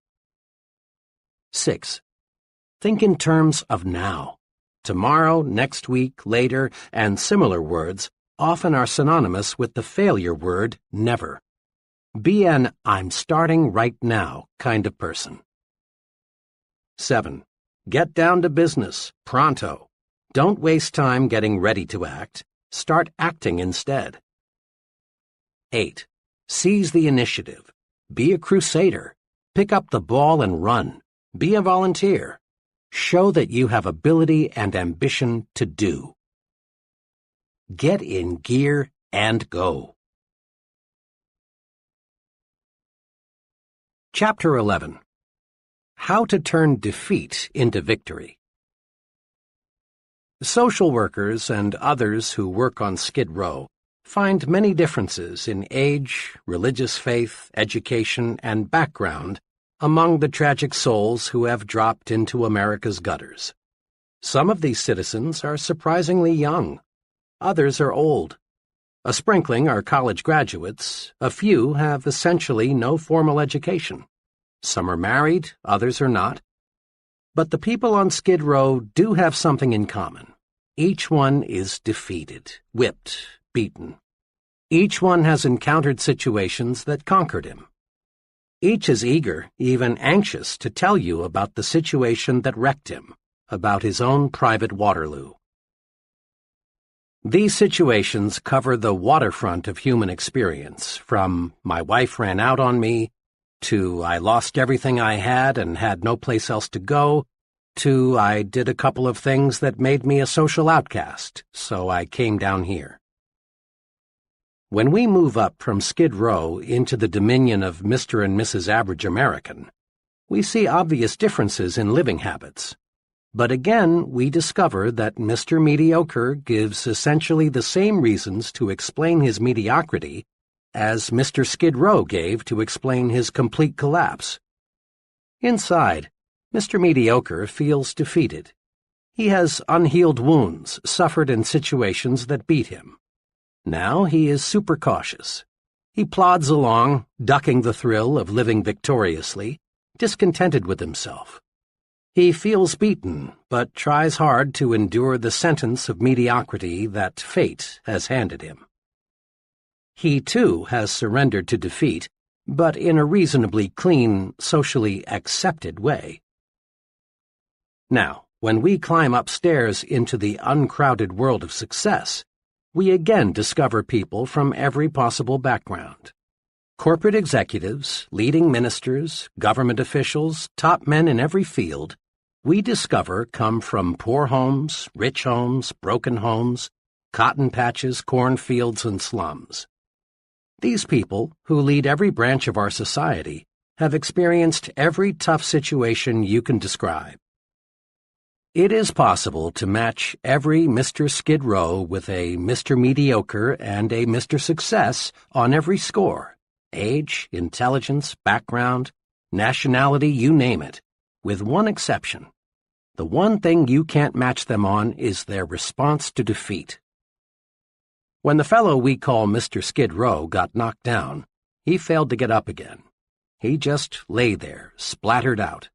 6. Think in terms of now. Tomorrow, next week, later, and similar words often are synonymous with the failure word never. Be an I'm starting right now kind of person. 7. Get down to business, pronto. Don't waste time getting ready to act. Start acting instead. 8. Seize the initiative. Be a crusader. Pick up the ball and run. Be a volunteer. Show that you have ability and ambition to do. Get in gear and go. Chapter 11. How to turn defeat into victory. Social workers and others who work on Skid Row find many differences in age, religious faith, education, and background among the tragic souls who have dropped into America's gutters. Some of these citizens are surprisingly young. Others are old. A sprinkling are college graduates. A few have essentially no formal education. Some are married, others are not. But the people on Skid Row do have something in common. Each one is defeated, whipped, beaten. Each one has encountered situations that conquered him. Each is eager, even anxious, to tell you about the situation that wrecked him, about his own private Waterloo. These situations cover the waterfront of human experience, from "my wife ran out on me," to "I lost everything I had and had no place else to go," to "I did a couple of things that made me a social outcast, so I came down here." When we move up from Skid Row into the dominion of Mr. and Mrs. Average American, we see obvious differences in living habits. But again, we discover that Mr. Mediocre gives essentially the same reasons to explain his mediocrity as Mr. Skid Row gave to explain his complete collapse. Inside, Mr. Mediocre feels defeated. He has unhealed wounds suffered in situations that beat him. Now he is super cautious. He plods along, ducking the thrill of living victoriously, discontented with himself. He feels beaten, but tries hard to endure the sentence of mediocrity that fate has handed him. He, too, has surrendered to defeat, but in a reasonably clean, socially accepted way. Now, when we climb upstairs into the uncrowded world of success, we again discover people from every possible background. Corporate executives, leading ministers, government officials, top men in every field, we discover come from poor homes, rich homes, broken homes, cotton patches, cornfields, and slums. These people, who lead every branch of our society, have experienced every tough situation you can describe. It is possible to match every Mr. Skid Row with a Mr. Mediocre and a Mr. Success on every score: age, intelligence, background, nationality, you name it, with one exception. The one thing you can't match them on is their response to defeat. When the fellow we call Mr. Skid Row got knocked down, he failed to get up again. He just lay there, splattered out.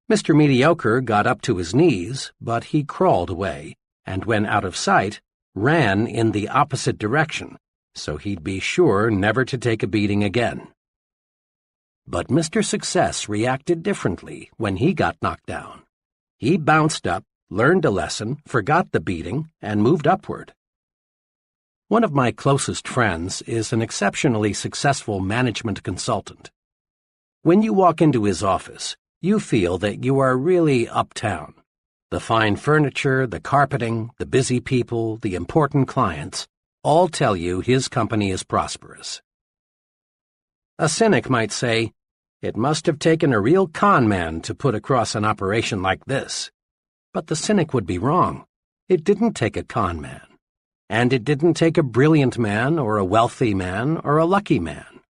Mr. Mediocre got up to his knees, but he crawled away, and when out of sight, ran in the opposite direction, so he'd be sure never to take a beating again. But Mr. Success reacted differently when he got knocked down. He bounced up, learned a lesson, forgot the beating, and moved upward. One of my closest friends is an exceptionally successful management consultant. When you walk into his office, you feel that you are really uptown. The fine furniture, the carpeting, the busy people, the important clients, all tell you his company is prosperous. A cynic might say, "It must have taken a real con man to put across an operation like this." But the cynic would be wrong. It didn't take a con man. And it didn't take a brilliant man or a wealthy man or a lucky man.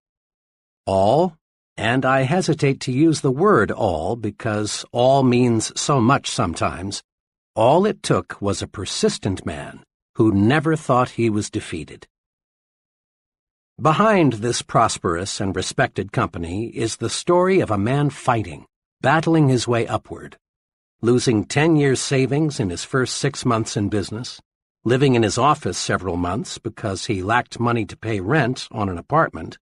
All, and I hesitate to use the word all because all means so much sometimes, all it took was a persistent man who never thought he was defeated. Behind this prosperous and respected company is the story of a man fighting, battling his way upward, losing 10 years' savings in his first 6 months in business, living in his office several months because he lacked money to pay rent on an apartment,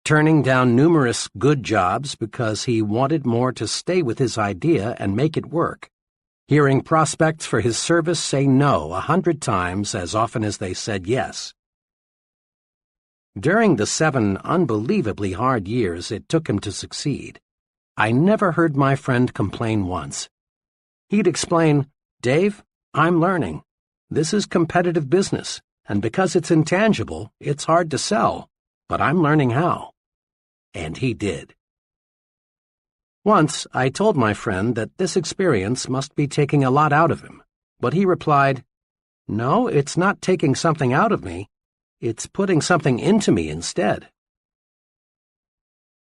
turning down numerous good jobs because he wanted more to stay with his idea and make it work, hearing prospects for his service say no 100 times as often as they said yes. During the 7 unbelievably hard years it took him to succeed, I never heard my friend complain once. He'd explain, "Dave, I'm learning. This is competitive business, and because it's intangible, it's hard to sell, but I'm learning how." And he did. Once I told my friend that this experience must be taking a lot out of him, but he replied, "No, it's not taking something out of me. It's putting something into me instead."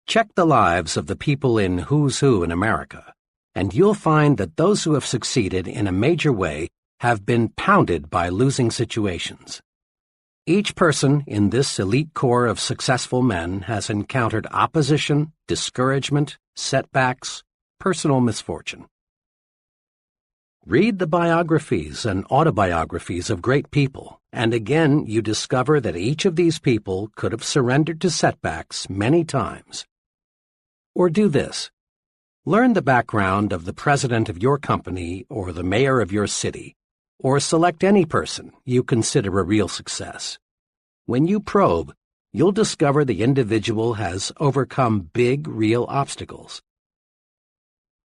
Check the lives of the people in Who's Who in America, and you'll find that those who have succeeded in a major way have been pounded by losing situations. Each person in this elite corps of successful men has encountered opposition, discouragement, setbacks, personal misfortune. Read the biographies and autobiographies of great people, and again you discover that each of these people could have surrendered to setbacks many times. Or do this. Learn the background of the president of your company or the mayor of your city, or select any person you consider a real success. When you probe, you'll discover the individual has overcome big, real obstacles.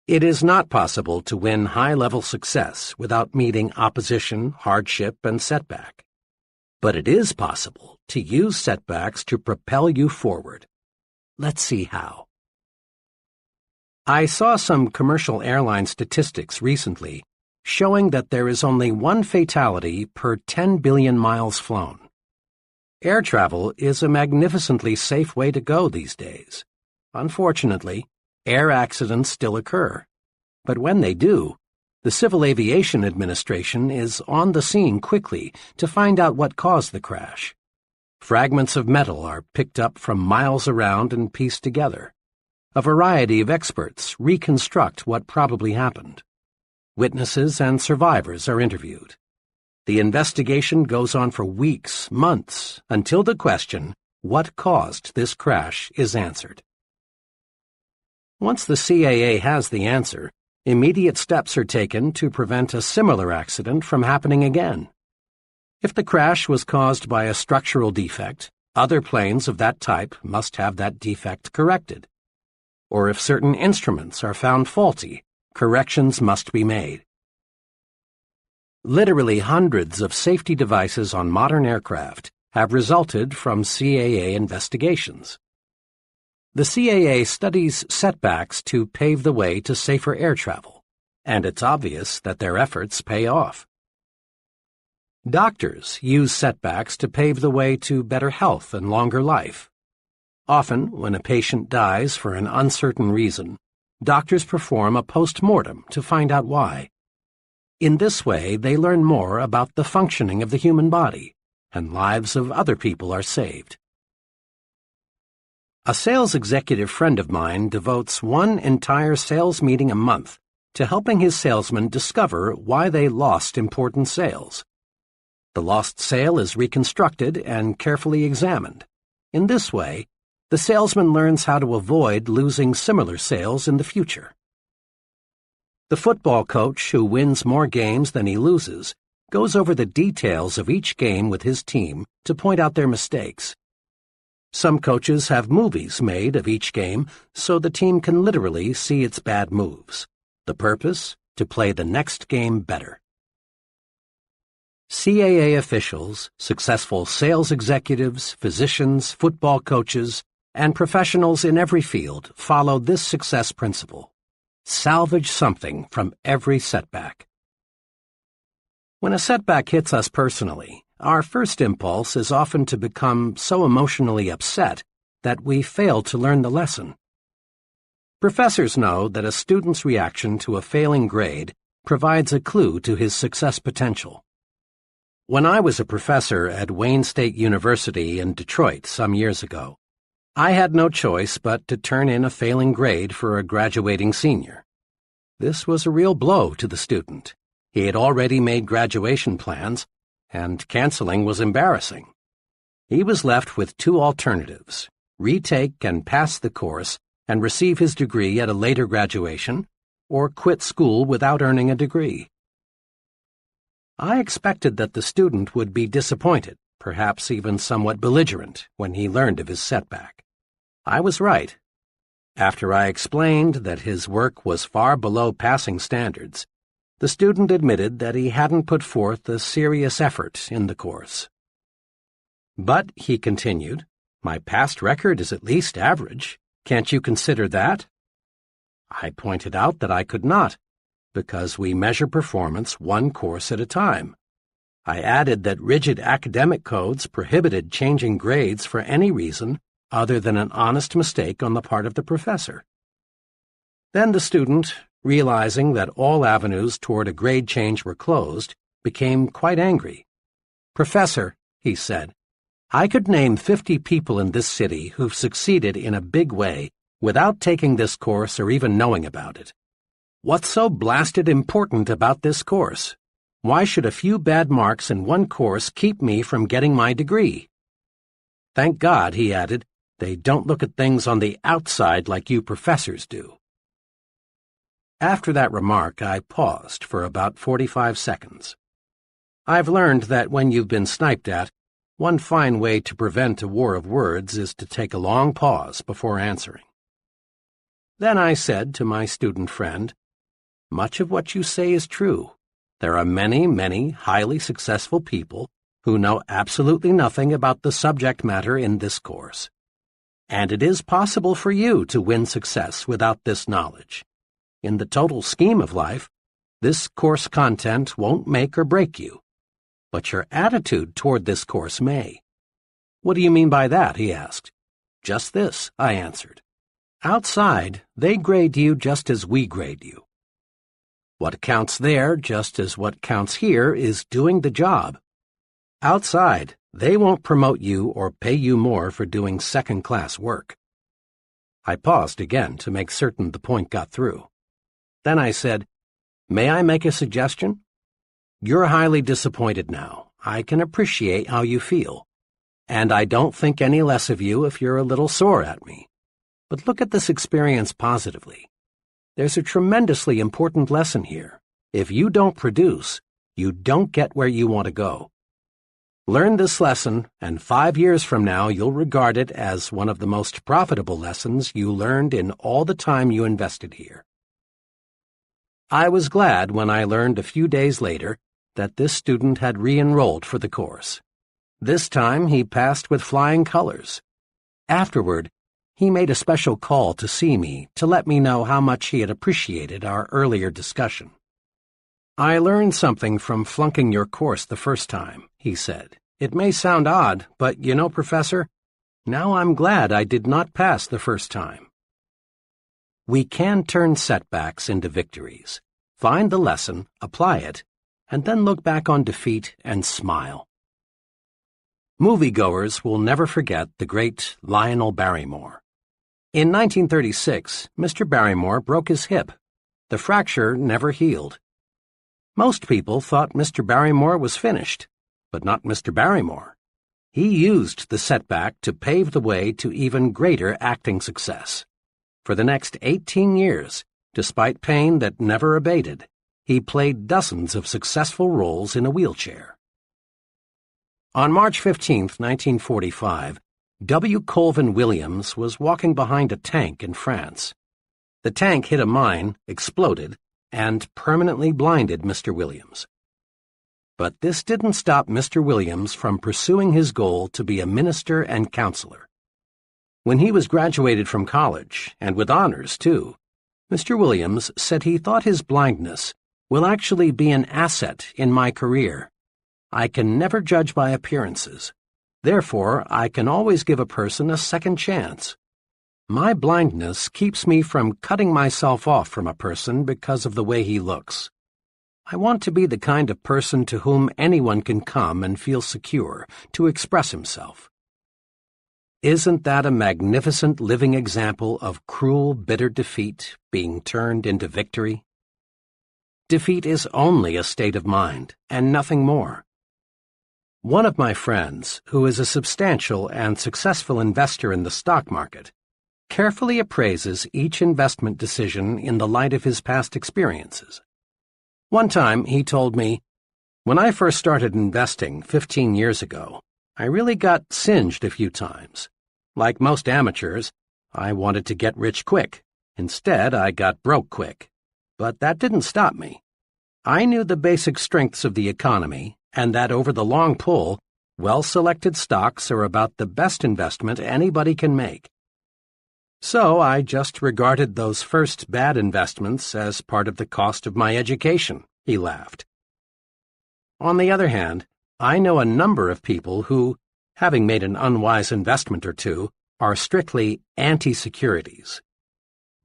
It is not possible to win high-level success without meeting opposition, hardship, and setback. But it is possible to use setbacks to propel you forward. Let's see how. I saw some commercial airline statistics recently showing that there is only one fatality per 10 billion miles flown. Air travel is a magnificently safe way to go these days. Unfortunately, air accidents still occur. But when they do, the Civil Aviation Administration is on the scene quickly to find out what caused the crash. Fragments of metal are picked up from miles around and pieced together. A variety of experts reconstruct what probably happened. Witnesses and survivors are interviewed. The investigation goes on for weeks, months, until the question, what caused this crash, is answered. Once the CAA has the answer, immediate steps are taken to prevent a similar accident from happening again. If the crash was caused by a structural defect, other planes of that type must have that defect corrected. Or if certain instruments are found faulty, corrections must be made. Literally hundreds of safety devices on modern aircraft have resulted from CAA investigations. The CAA studies setbacks to pave the way to safer air travel, and it's obvious that their efforts pay off. Doctors use setbacks to pave the way to better health and longer life. Often, when a patient dies for an uncertain reason, doctors perform a post-mortem to find out why. In this way, they learn more about the functioning of the human body, and lives of other people are saved. A sales executive friend of mine devotes one entire sales meeting a month to helping his salesmen discover why they lost important sales. The lost sale is reconstructed and carefully examined. In this way, the salesman learns how to avoid losing similar sales in the future. The football coach who wins more games than he loses goes over the details of each game with his team to point out their mistakes. Some coaches have movies made of each game so the team can literally see its bad moves. The purpose? To play the next game better. CAA officials, successful sales executives, physicians, football coaches, and professionals in every field follow this success principle. Salvage something from every setback. When a setback hits us personally, our first impulse is often to become so emotionally upset that we fail to learn the lesson. Professors know that a student's reaction to a failing grade provides a clue to his success potential. When I was a professor at Wayne State University in Detroit some years ago, I had no choice but to turn in a failing grade for a graduating senior. This was a real blow to the student. He had already made graduation plans, and canceling was embarrassing. He was left with two alternatives: retake and pass the course and receive his degree at a later graduation, or quit school without earning a degree. I expected that the student would be disappointed, perhaps even somewhat belligerent, when he learned of his setback. I was right. After I explained that his work was far below passing standards, the student admitted that he hadn't put forth a serious effort in the course. But, he continued, my past record is at least average. Can't you consider that? I pointed out that I could not, because we measure performance one course at a time. I added that rigid academic codes prohibited changing grades for any reason other than an honest mistake on the part of the professor. Then the student, realizing that all avenues toward a grade change were closed, became quite angry. "Professor," he said, "I could name 50 people in this city who've succeeded in a big way without taking this course or even knowing about it. What's so blasted important about this course? Why should a few bad marks in one course keep me from getting my degree? Thank God," he added, "they don't look at things on the outside like you professors do." After that remark, I paused for about 45 seconds. I've learned that when you've been sniped at, one fine way to prevent a war of words is to take a long pause before answering. Then I said to my student friend, "Much of what you say is true. There are many, many highly successful people who know absolutely nothing about the subject matter in this course. And it is possible for you to win success without this knowledge. In the total scheme of life, this course content won't make or break you. But your attitude toward this course may." "What do you mean by that?" he asked. "Just this," I answered. "Outside, they grade you just as we grade you. What counts there, just as what counts here, is doing the job. Outside, they won't promote you or pay you more for doing second-class work." I paused again to make certain the point got through. Then I said, "May I make a suggestion? You're highly disappointed now. I can appreciate how you feel. And I don't think any less of you if you're a little sore at me. But look at this experience positively. There's a tremendously important lesson here. If you don't produce, you don't get where you want to go. Learn this lesson, and 5 years from now you'll regard it as one of the most profitable lessons you learned in all the time you invested here." I was glad when I learned a few days later that this student had re-enrolled for the course. This time he passed with flying colors. Afterward, he made a special call to see me to let me know how much he had appreciated our earlier discussion. "I learned something from flunking your course the first time," he said. "It may sound odd, but you know, Professor, now I'm glad I did not pass the first time." We can turn setbacks into victories, find the lesson, apply it, and then look back on defeat and smile. Moviegoers will never forget the great Lionel Barrymore. In 1936, Mr. Barrymore broke his hip. The fracture never healed. Most people thought Mr. Barrymore was finished, but not Mr. Barrymore. He used the setback to pave the way to even greater acting success. For the next 18 years, despite pain that never abated, he played dozens of successful roles in a wheelchair. On March 15, 1945, W. Colvin Williams was walking behind a tank in France. The tank hit a mine, exploded, and permanently blinded Mr. Williams. But this didn't stop Mr. Williams from pursuing his goal to be a minister and counselor. When he was graduated from college, and with honors too, Mr. Williams said he thought his blindness will actually be an asset in my career. I can never judge by appearances. Therefore, I can always give a person a second chance. My blindness keeps me from cutting myself off from a person because of the way he looks. I want to be the kind of person to whom anyone can come and feel secure to express himself. Isn't that a magnificent living example of cruel, bitter defeat being turned into victory? Defeat is only a state of mind, and nothing more. One of my friends, who is a substantial and successful investor in the stock market, carefully appraises each investment decision in the light of his past experiences. One time he told me, "When I first started investing 15 years ago, I really got singed a few times. Like most amateurs, I wanted to get rich quick. Instead, I got broke quick. But that didn't stop me. I knew the basic strengths of the economy, and that over the long pull, well-selected stocks are about the best investment anybody can make. So I just regarded those first bad investments as part of the cost of my education," he laughed. On the other hand, I know a number of people who, having made an unwise investment or two, are strictly anti-securities.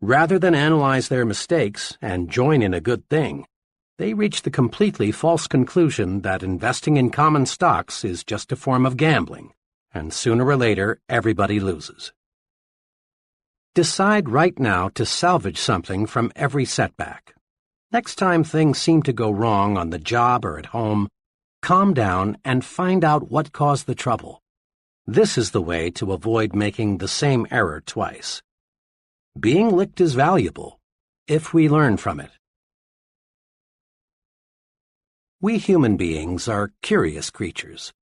Rather than analyze their mistakes and join in a good thing, they reach the completely false conclusion that investing in common stocks is just a form of gambling, and sooner or later everybody loses. Decide right now to salvage something from every setback. Next time things seem to go wrong on the job or at home, calm down and find out what caused the trouble. This is the way to avoid making the same error twice. Being licked is valuable. if we learn from it. We human beings are curious creatures.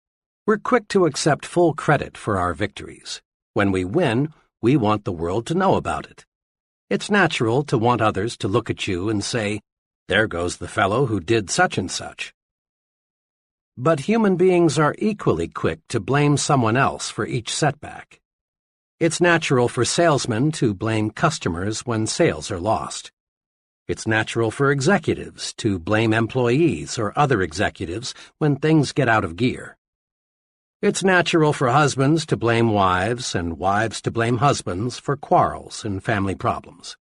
We're quick to accept full credit for our victories. When we win, we want the world to know about it. It's natural to want others to look at you and say, "There goes the fellow who did such and such." But human beings are equally quick to blame someone else for each setback. It's natural for salesmen to blame customers when sales are lost. It's natural for executives to blame employees or other executives when things get out of gear. It's natural for husbands to blame wives and wives to blame husbands for quarrels and family problems.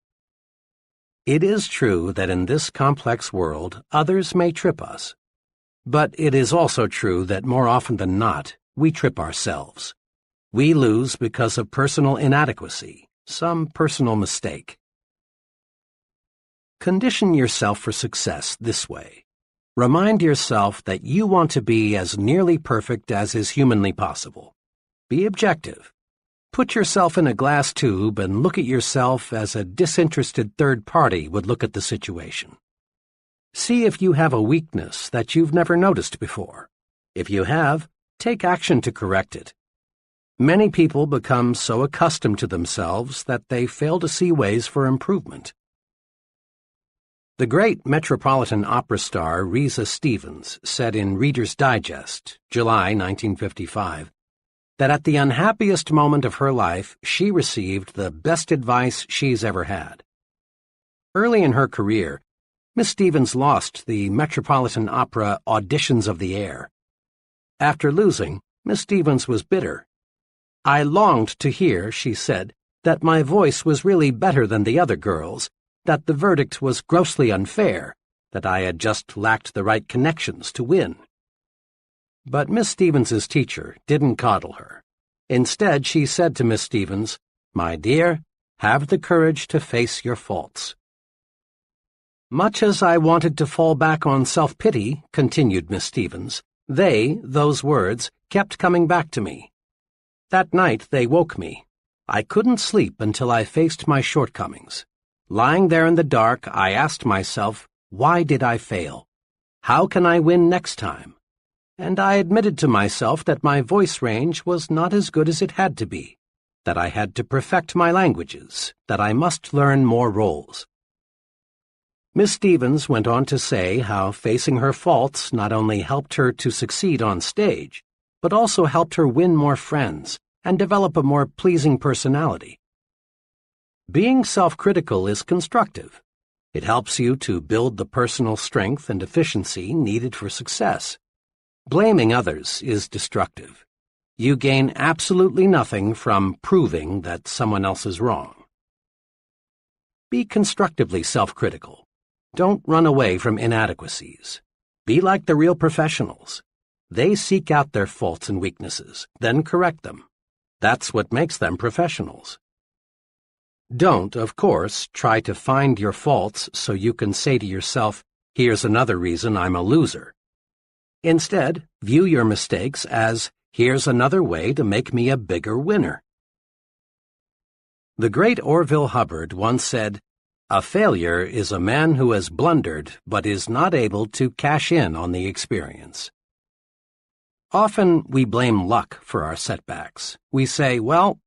It is true that in this complex world, others may trip us. But it is also true that more often than not, we trip ourselves. We lose because of personal inadequacy, some personal mistake. Condition yourself for success this way. Remind yourself that you want to be as nearly perfect as is humanly possible. Be objective. Put yourself in a glass tube and look at yourself as a disinterested third party would look at the situation. See if you have a weakness that you've never noticed before. If you have, take action to correct it. Many people become so accustomed to themselves that they fail to see ways for improvement. The great Metropolitan Opera star Risa Stevens said in Reader's Digest, July 1955, that at the unhappiest moment of her life, she received the best advice she's ever had. Early in her career, Miss Stevens lost the Metropolitan Opera Auditions of the Air. After losing, Miss Stevens was bitter. "I longed to hear," she said, "that my voice was really better than the other girls', that the verdict was grossly unfair, that I had just lacked the right connections to win." But Miss Stevens's teacher didn't coddle her. Instead, she said to Miss Stevens, "My dear, have the courage to face your faults." "Much as I wanted to fall back on self-pity," continued Miss Stevens, those words, kept coming back to me. That night they woke me. I couldn't sleep until I faced my shortcomings. Lying there in the dark, I asked myself, why did I fail? How can I win next time? And I admitted to myself that my voice range was not as good as it had to be, that I had to perfect my languages, that I must learn more roles. Miss Stevens went on to say how facing her faults not only helped her to succeed on stage, but also helped her win more friends and develop a more pleasing personality. Being self-critical is constructive. It helps you to build the personal strength and efficiency needed for success. Blaming others is destructive. You gain absolutely nothing from proving that someone else is wrong. Be constructively self-critical. Don't run away from inadequacies. Be like the real professionals. They seek out their faults and weaknesses, then correct them. That's what makes them professionals. Don't, of course, try to find your faults so you can say to yourself, "Here's another reason I'm a loser." Instead, view your mistakes as, "Here's another way to make me a bigger winner." The great Orville Hubbard once said, "A failure is a man who has blundered but is not able to cash in on the experience." Often we blame luck for our setbacks. We say, "Well,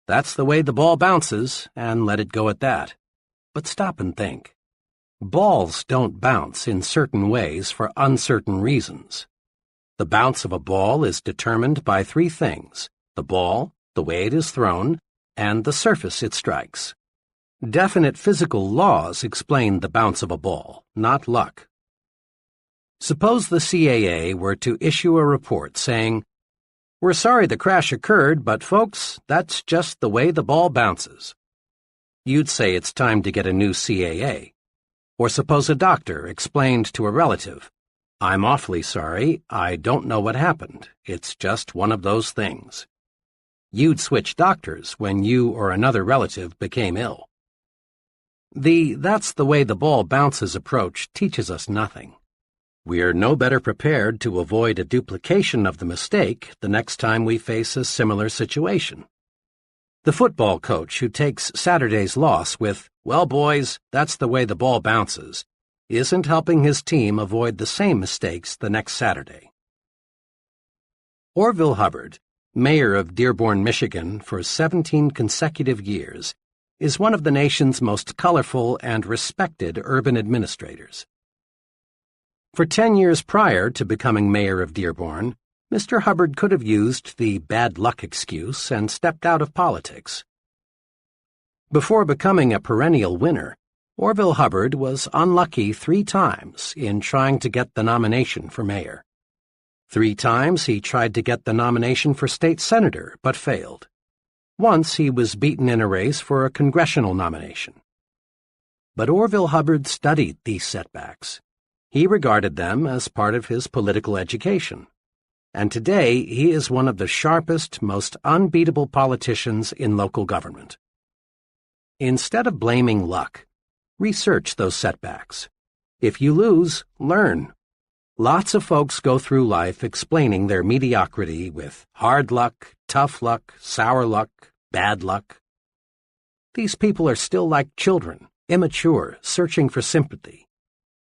that's the way the ball bounces," and let it go at that. But stop and think. Balls don't bounce in certain ways for uncertain reasons. The bounce of a ball is determined by three things: the ball, the way it is thrown, and the surface it strikes. Definite physical laws explain the bounce of a ball, not luck. Suppose the CAA were to issue a report saying, "We're sorry the crash occurred, but folks, that's just the way the ball bounces." You'd say it's time to get a new CAA. Or suppose a doctor explained to a relative, "I'm awfully sorry, I don't know what happened. It's just one of those things." You'd switch doctors when you or another relative became ill. The "that's the way the ball bounces" approach teaches us nothing. We're no better prepared to avoid a duplication of the mistake the next time we face a similar situation. The football coach who takes Saturday's loss with, "Well, boys, that's the way the ball bounces," isn't helping his team avoid the same mistakes the next Saturday. Orville Hubbard, mayor of Dearborn, Michigan for 17 consecutive years, is one of the nation's most colorful and respected urban administrators. For 10 years prior to becoming mayor of Dearborn, Mr. Hubbard could have used the bad luck excuse and stepped out of politics. Before becoming a perennial winner, Orville Hubbard was unlucky 3 times in trying to get the nomination for mayor. 3 times he tried to get the nomination for state senator, but failed. Once he was beaten in a race for a congressional nomination. But Orville Hubbard studied these setbacks. He regarded them as part of his political education. And today he is one of the sharpest, most unbeatable politicians in local government. Instead of blaming luck, research those setbacks. If you lose, learn. Lots of folks go through life explaining their mediocrity with hard luck, tough luck, sour luck, bad luck. These people are still like children, immature, searching for sympathy.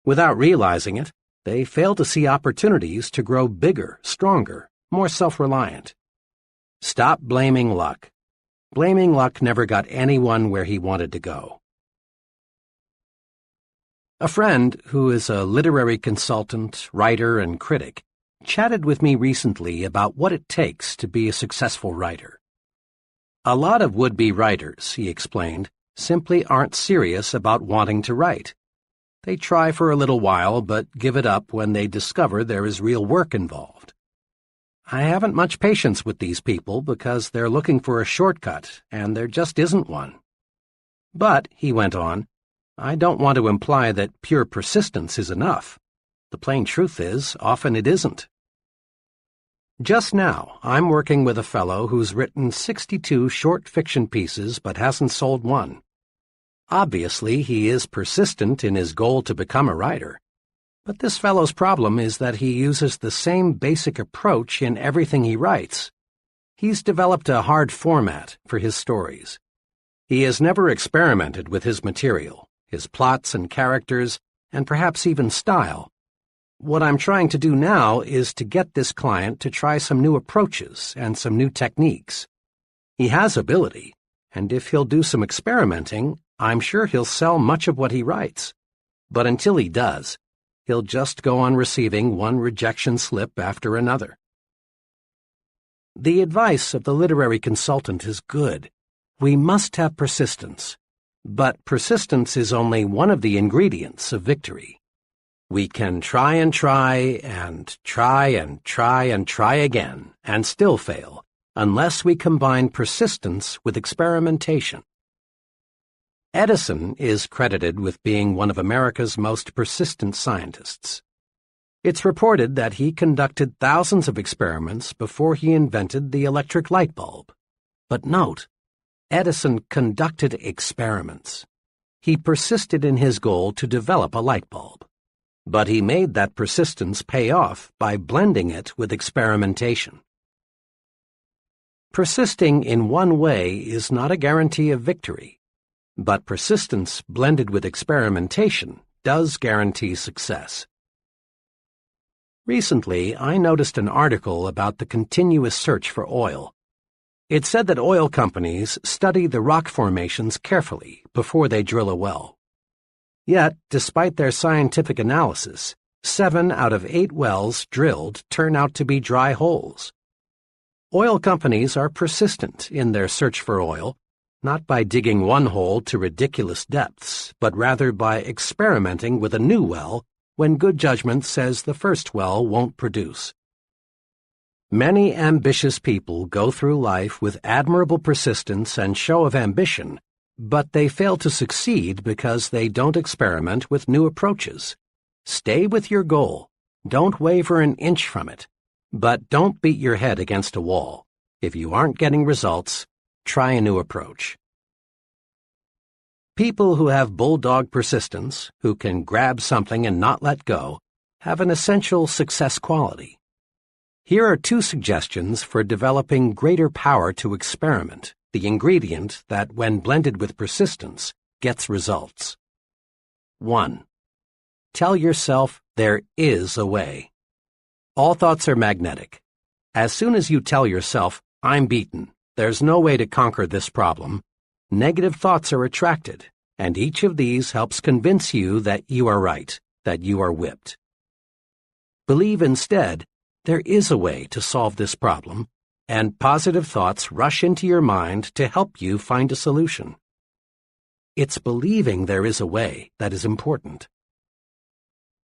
Without realizing it, they fail to see opportunities to grow bigger, stronger, more self-reliant. Stop blaming luck. Blaming luck never got anyone where he wanted to go. A friend, who is a literary consultant, writer, and critic, chatted with me recently about what it takes to be a successful writer. A lot of would-be writers, he explained, simply aren't serious about wanting to write. They try for a little while, but give it up when they discover there is real work involved. I haven't much patience with these people because they're looking for a shortcut, and there just isn't one. But, he went on, I don't want to imply that pure persistence is enough. The plain truth is, often it isn't. Just now, I'm working with a fellow who's written 62 short fiction pieces but hasn't sold one. Obviously, he is persistent in his goal to become a writer. But this fellow's problem is that he uses the same basic approach in everything he writes. He's developed a hard format for his stories. He has never experimented with his material, his plots and characters, and perhaps even style. What I'm trying to do now is to get this client to try some new approaches and some new techniques. He has ability, and if he'll do some experimenting, I'm sure he'll sell much of what he writes. But until he does, he'll just go on receiving one rejection slip after another. The advice of the literary consultant is good. We must have persistence. But persistence is only one of the ingredients of victory. We can try and try and try and try and try again and still fail unless we combine persistence with experimentation. Edison is credited with being one of America's most persistent scientists. It's reported that he conducted thousands of experiments before he invented the electric light bulb. But note, Edison conducted experiments. He persisted in his goal to develop a light bulb. But he made that persistence pay off by blending it with experimentation. Persisting in one way is not a guarantee of victory. But persistence blended with experimentation does guarantee success. Recently, I noticed an article about the continuous search for oil. It said that oil companies study the rock formations carefully before they drill a well. Yet, despite their scientific analysis, 7 out of 8 wells drilled turn out to be dry holes. Oil companies are persistent in their search for oil, not by digging one hole to ridiculous depths, but rather by experimenting with a new well when good judgment says the first well won't produce. Many ambitious people go through life with admirable persistence and show of ambition, but they fail to succeed because they don't experiment with new approaches. Stay with your goal. Don't waver an inch from it. But don't beat your head against a wall. If you aren't getting results, try a new approach. People who have bulldog persistence, who can grab something and not let go, have an essential success quality. Here are 2 suggestions for developing greater power to experiment, the ingredient that, when blended with persistence, gets results. 1. Tell yourself there is a way. All thoughts are magnetic. As soon as you tell yourself, I'm beaten, there's no way to conquer this problem, negative thoughts are attracted, and each of these helps convince you that you are right, that you are whipped. Believe instead, there is a way to solve this problem, and positive thoughts rush into your mind to help you find a solution. It's believing there is a way that is important.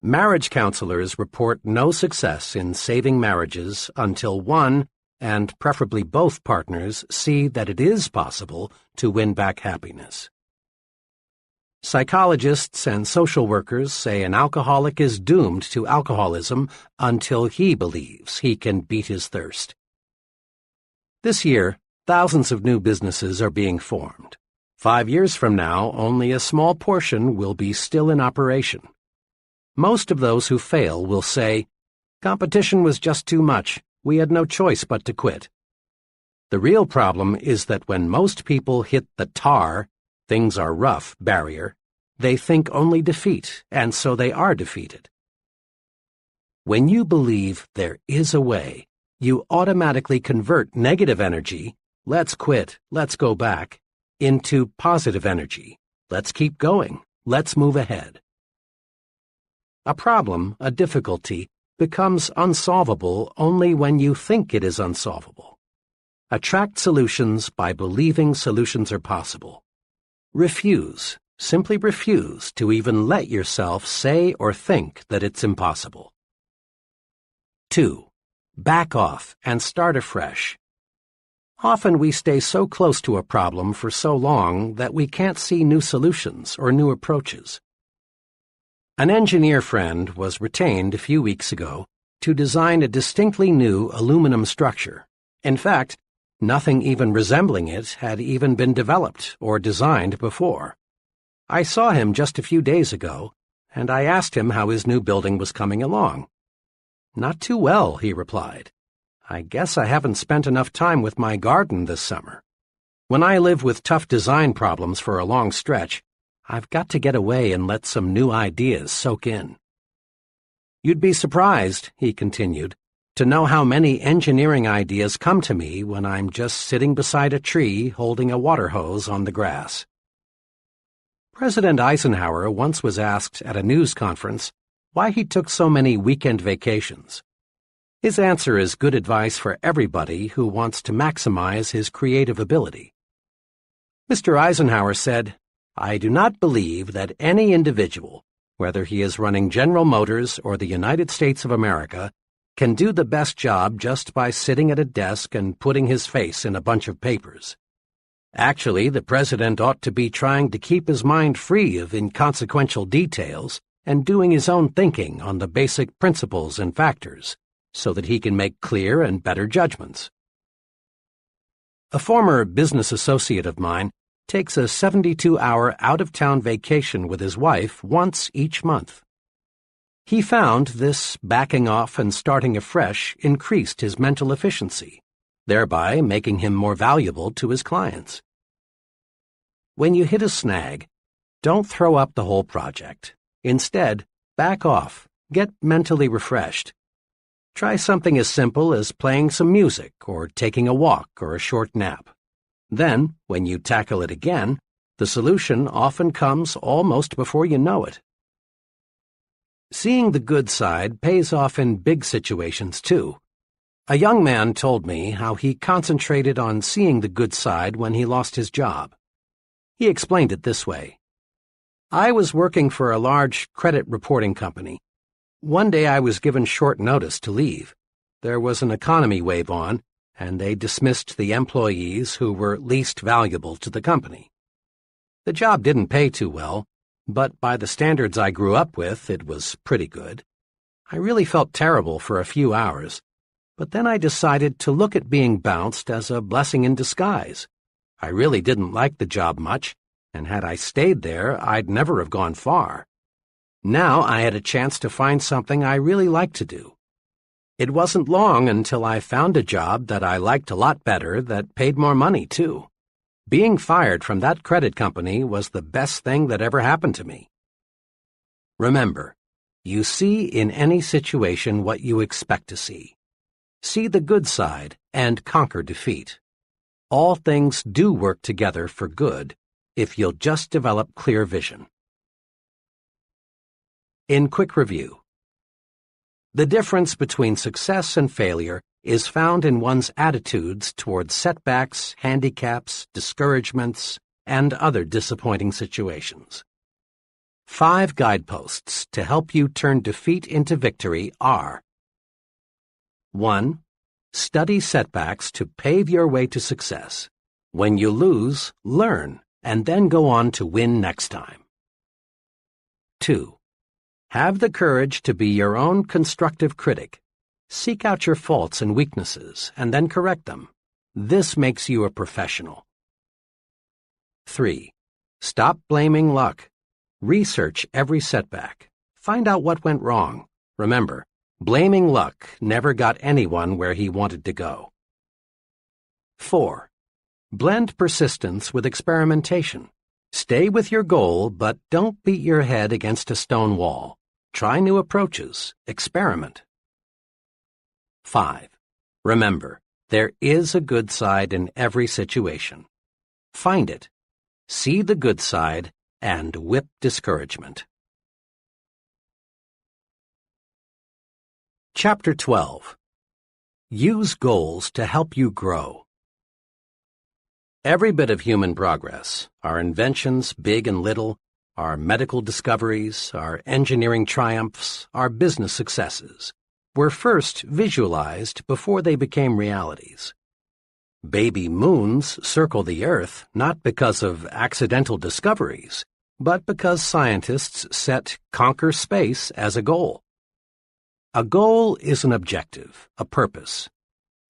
Marriage counselors report no success in saving marriages until one, and preferably both partners, see that it is possible to win back happiness. Psychologists and social workers say an alcoholic is doomed to alcoholism until he believes he can beat his thirst. This year, thousands of new businesses are being formed. 5 years from now, only a small portion will be still in operation. Most of those who fail will say, "Competition was just too much. We had no choice but to quit." The real problem is that when most people hit the tar, things are rough barrier, they think only defeat, and so they are defeated. When you believe there is a way, you automatically convert negative energy, let's quit, let's go back, into positive energy, let's keep going, let's move ahead. A problem, a difficulty, becomes unsolvable only when you think it is unsolvable. Attract solutions by believing solutions are possible. Simply refuse to even let yourself say or think that it's impossible. 2. Back off and start afresh. Often we stay so close to a problem for so long that we can't see new solutions or new approaches. An engineer friend was retained a few weeks ago to design a distinctly new aluminum structure. In fact, nothing even resembling it had even been developed or designed before. I saw him just a few days ago, and I asked him how his new building was coming along. "Not too well," he replied. "I guess I haven't spent enough time with my garden this summer. When I live with tough design problems for a long stretch, I've got to get away and let some new ideas soak in." "You'd be surprised," he continued, "to know how many engineering ideas come to me when I'm just sitting beside a tree holding a water hose on the grass." President Eisenhower once was asked at a news conference why he took so many weekend vacations. His answer is good advice for everybody who wants to maximize his creative ability. Mr. Eisenhower said, "I do not believe that any individual, whether he is running General Motors or the United States of America, can do the best job just by sitting at a desk and putting his face in a bunch of papers. Actually, the president ought to be trying to keep his mind free of inconsequential details and doing his own thinking on the basic principles and factors, so that he can make clear and better judgments." A former business associate of mine takes a 72-hour out-of-town vacation with his wife once each month. He found this backing off and starting afresh increased his mental efficiency, thereby making him more valuable to his clients. When you hit a snag, don't throw up the whole project. Instead, back off, get mentally refreshed. Try something as simple as playing some music or taking a walk or a short nap. Then, when you tackle it again, the solution often comes almost before you know it. Seeing the good side pays off in big situations, too. A young man told me how he concentrated on seeing the good side when he lost his job. He explained it this way. "I was working for a large credit reporting company. One day I was given short notice to leave. There was an economy wave on, and they dismissed the employees who were least valuable to the company. The job didn't pay too well, but by the standards I grew up with, it was pretty good. I really felt terrible for a few hours, but then I decided to look at being bounced as a blessing in disguise. I really didn't like the job much, and had I stayed there, I'd never have gone far. Now I had a chance to find something I really liked to do. It wasn't long until I found a job that I liked a lot better that paid more money, too. Being fired from that credit company was the best thing that ever happened to me. Remember, you see in any situation what you expect to see. See the good side and conquer defeat. All things do work together for good if you'll just develop clear vision. In quick review, the difference between success and failure is found in one's attitudes toward setbacks, handicaps, discouragements, and other disappointing situations. 5 guideposts to help you turn defeat into victory are: 1. Study setbacks to pave your way to success. When you lose, learn, and then go on to win next time. 2. Have the courage to be your own constructive critic. Seek out your faults and weaknesses, and then correct them. This makes you a professional. 3. Stop blaming luck. Research every setback. Find out what went wrong. Remember, blaming luck never got anyone where he wanted to go. 4. Blend persistence with experimentation. Stay with your goal, but don't beat your head against a stone wall. Try new approaches. Experiment. 5. Remember, there is a good side in every situation. Find it. See the good side and whip discouragement. Chapter 12. Use goals to help you grow. Every bit of human progress, our inventions, big and little, our medical discoveries, our engineering triumphs, our business successes, were first visualized before they became realities. Baby moons circle the Earth not because of accidental discoveries, but because scientists set conquer space as a goal. A goal is an objective, a purpose.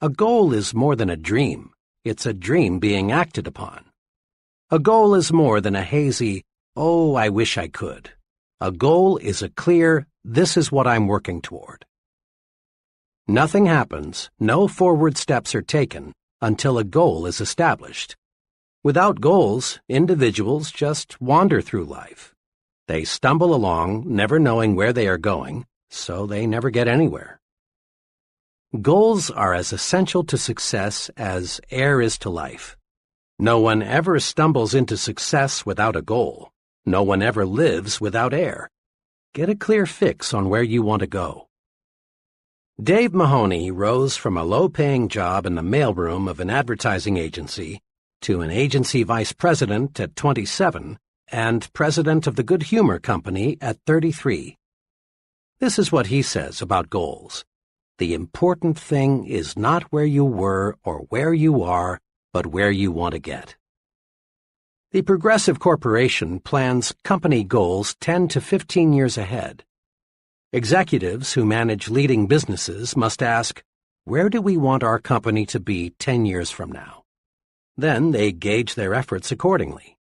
A goal is more than a dream. It's a dream being acted upon. A goal is more than a hazy, "Oh, I wish I could." A goal is a clear, "This is what I'm working toward." Nothing happens, no forward steps are taken until a goal is established. Without goals, individuals just wander through life. They stumble along, never knowing where they are going, so they never get anywhere. Goals are as essential to success as air is to life. No one ever stumbles into success without a goal. No one ever lives without air. Get a clear fix on where you want to go. Dave Mahoney rose from a low-paying job in the mailroom of an advertising agency to an agency vice president at 27 and president of the Good Humor Company at 33. This is what he says about goals. The important thing is not where you were or where you are, but where you want to get. The Progressive Corporation plans company goals 10 to 15 years ahead. Executives who manage leading businesses must ask, where do we want our company to be 10 years from now? Then they gauge their efforts accordingly.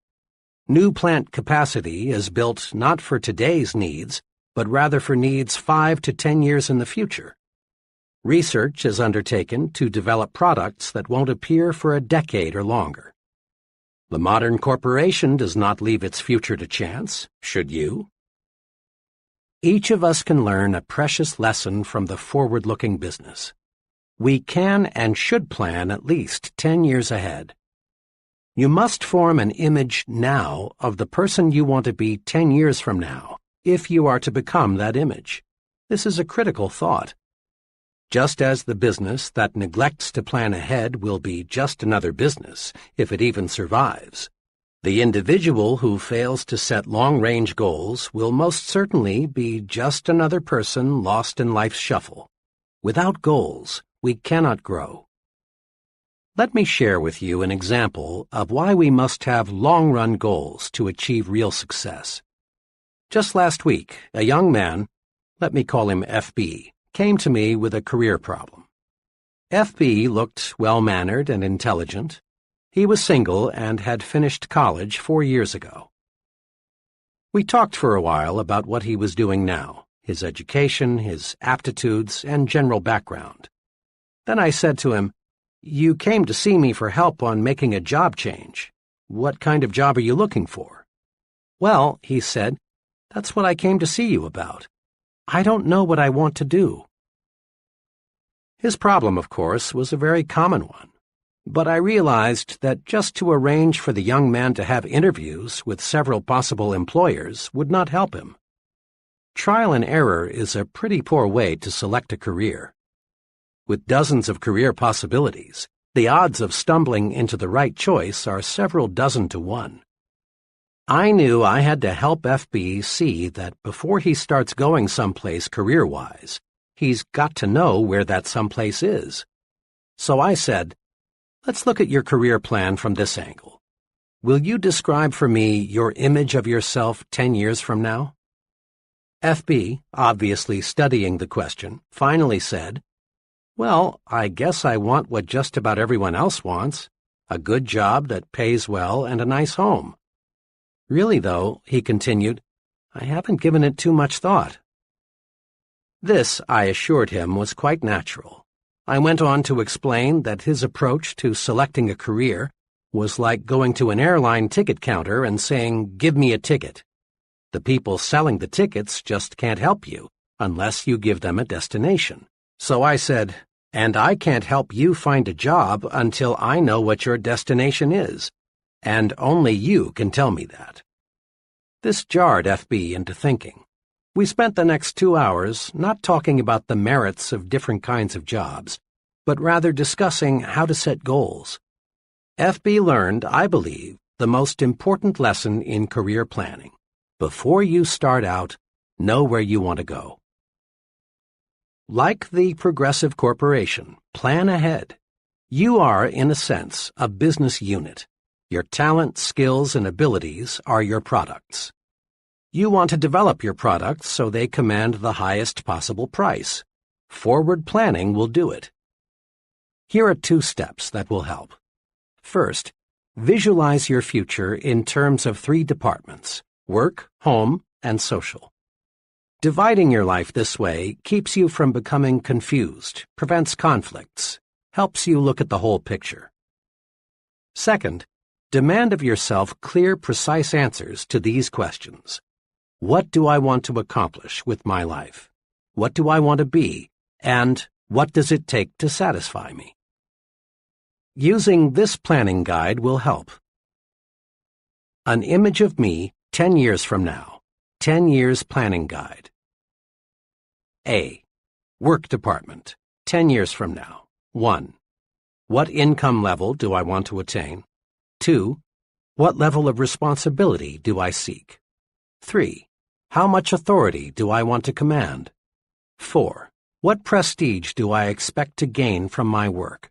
New plant capacity is built not for today's needs, but rather for needs 5 to 10 years in the future. Research is undertaken to develop products that won't appear for a decade or longer. The modern corporation does not leave its future to chance, should you? Each of us can learn a precious lesson from the forward-looking business. We can and should plan at least 10 years ahead. You must form an image now of the person you want to be 10 years from now, if you are to become that image. This is a critical thought. Just as the business that neglects to plan ahead will be just another business, if it even survives, the individual who fails to set long-range goals will most certainly be just another person lost in life's shuffle. Without goals, we cannot grow. Let me share with you an example of why we must have long-run goals to achieve real success. Just last week, a young man, let me call him FB, came to me with a career problem. FB looked well-mannered and intelligent. He was single and had finished college 4 years ago. We talked for a while about what he was doing now, his education, his aptitudes, and general background. Then I said to him, "You came to see me for help on making a job change. "What kind of job are you looking for?" "Well," he said, "that's what I came to see you about. I don't know what I want to do." His problem, of course, was a very common one, but I realized that just to arrange for the young man to have interviews with several possible employers would not help him. Trial and error is a pretty poor way to select a career. With dozens of career possibilities, the odds of stumbling into the right choice are several dozen to one. I knew I had to help FB see that before he starts going someplace career-wise, he's got to know where that someplace is. So I said, "Let's look at your career plan from this angle. Will you describe for me your image of yourself 10 years from now?" FB, obviously studying the question, finally said, "Well, I guess I want what just about everyone else wants, a good job that pays well and a nice home. Really, though," he continued, "I haven't given it too much thought." This, I assured him, was quite natural. I went on to explain that his approach to selecting a career was like going to an airline ticket counter and saying, "Give me a ticket." The people selling the tickets just can't help you unless you give them a destination. So I said, "And I can't help you find a job until I know what your destination is, and only you can tell me that." This jarred FB into thinking. We spent the next 2 hours not talking about the merits of different kinds of jobs, but rather discussing how to set goals. FB learned, I believe, the most important lesson in career planning. Before you start out, know where you want to go. Like the Progressive Corporation, plan ahead. You are, in a sense, a business unit. Your talent, skills, and abilities are your products. You want to develop your products so they command the highest possible price. Forward planning will do it. Here are 2 steps that will help. First, visualize your future in terms of 3 departments: work, home, and social. Dividing your life this way keeps you from becoming confused, prevents conflicts, helps you look at the whole picture. Second, demand of yourself clear, precise answers to these questions. What do I want to accomplish with my life? What do I want to be? And what does it take to satisfy me? Using this planning guide will help. An image of me 10 years from now. 10 years planning guide. A. Work department. 10 years from now. 1. What income level do I want to attain? 2. What level of responsibility do I seek? 3. How much authority do I want to command? 4. What prestige do I expect to gain from my work?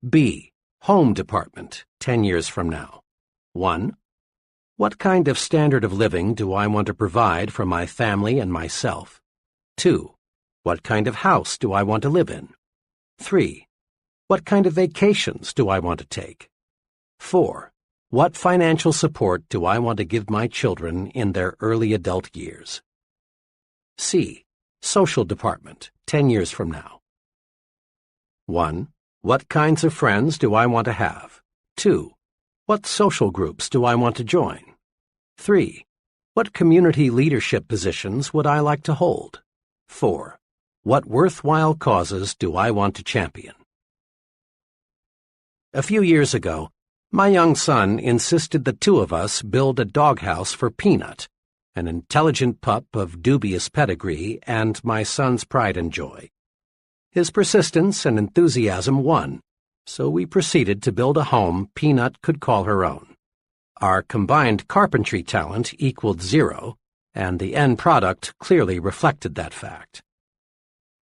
B. Home department, 10 years from now. 1. What kind of standard of living do I want to provide for my family and myself? 2. What kind of house do I want to live in? 3. What kind of vacations do I want to take? 4. What financial support do I want to give my children in their early adult years? C. Social department, 10 years from now. 1. What kinds of friends do I want to have? 2. What social groups do I want to join? 3. What community leadership positions would I like to hold? 4. What worthwhile causes do I want to champion? A few years ago, my young son insisted the 2 of us build a doghouse for Peanut, an intelligent pup of dubious pedigree and my son's pride and joy. His persistence and enthusiasm won, so we proceeded to build a home Peanut could call her own. Our combined carpentry talent equaled 0, and the end product clearly reflected that fact.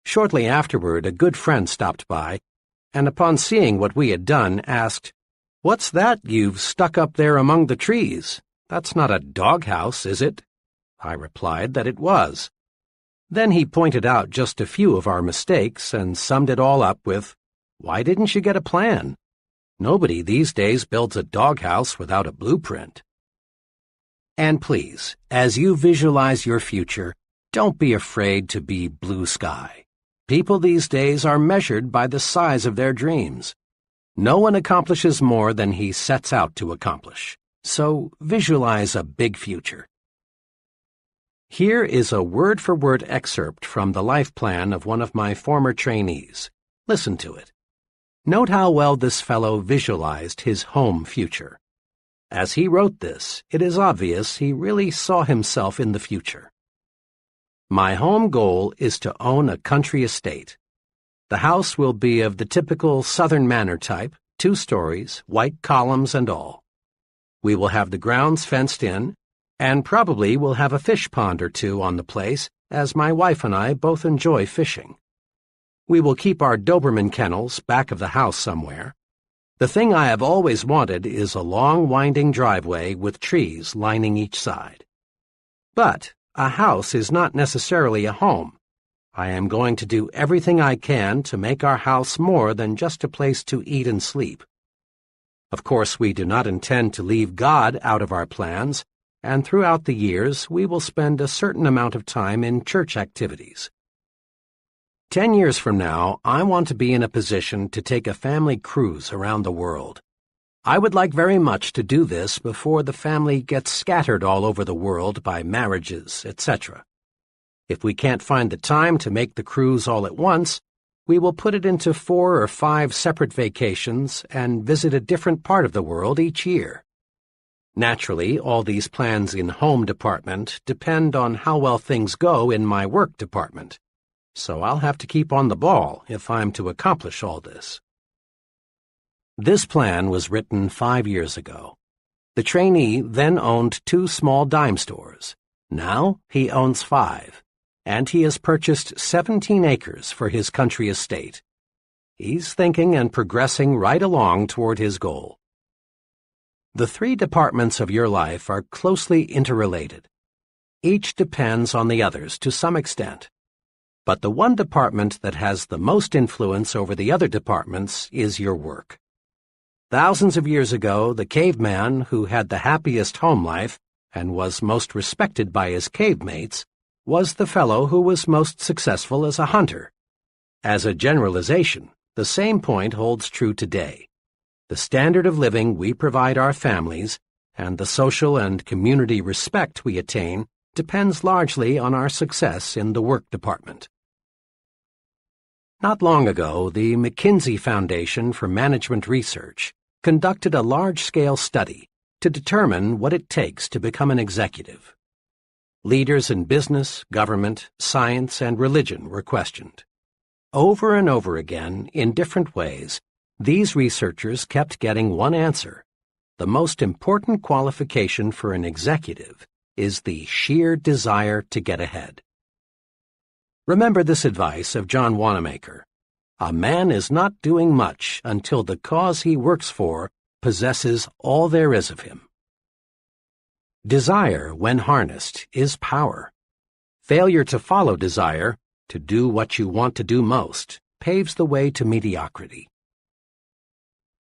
Shortly afterward, a good friend stopped by, and upon seeing what we had done, asked, "What's that you've stuck up there among the trees? That's not a doghouse, is it?" I replied that it was. Then he pointed out just a few of our mistakes and summed it all up with, "Why didn't you get a plan? Nobody these days builds a doghouse without a blueprint." And please, as you visualize your future, don't be afraid to be blue sky. People these days are measured by the size of their dreams. No one accomplishes more than he sets out to accomplish. So visualize a big future. Here is a word-for-word excerpt from the life plan of one of my former trainees. Listen to it. Note how well this fellow visualized his home future. As he wrote this, it is obvious he really saw himself in the future. My home goal is to own a country estate. The house will be of the typical Southern manor type, 2 stories, white columns and all. We will have the grounds fenced in, and probably we'll have a fish pond or 2 on the place, as my wife and I both enjoy fishing. We will keep our Doberman kennels back of the house somewhere. The thing I have always wanted is a long winding driveway with trees lining each side. But a house is not necessarily a home. I am going to do everything I can to make our house more than just a place to eat and sleep. Of course, we do not intend to leave God out of our plans, and throughout the years we will spend a certain amount of time in church activities. 10 years from now, I want to be in a position to take a family cruise around the world. I would like very much to do this before the family gets scattered all over the world by marriages, etc. If we can't find the time to make the cruise all at once, we will put it into 4 or 5 separate vacations and visit a different part of the world each year. Naturally, all these plans in home department depend on how well things go in my work department. So I'll have to keep on the ball if I'm to accomplish all this. This plan was written 5 years ago. The trainee then owned 2 small dime stores. Now he owns 5, and he has purchased 17 acres for his country estate. He's thinking and progressing right along toward his goal. The 3 departments of your life are closely interrelated. Each depends on the others to some extent. But the one department that has the most influence over the other departments is your work. Thousands of years ago, the caveman who had the happiest home life and was most respected by his cave mates was the fellow who was most successful as a hunter. As a generalization, the same point holds true today. The standard of living we provide our families and the social and community respect we attain depends largely on our success in the work department. Not long ago, the McKinsey Foundation for Management Research conducted a large-scale study to determine what it takes to become an executive. Leaders in business, government, science, and religion were questioned. Over and over again, in different ways, these researchers kept getting one answer. The most important qualification for an executive is the sheer desire to get ahead. Remember this advice of John Wanamaker. A man is not doing much until the cause he works for possesses all there is of him. Desire, when harnessed, is power. Failure to follow desire, to do what you want to do most, paves the way to mediocrity.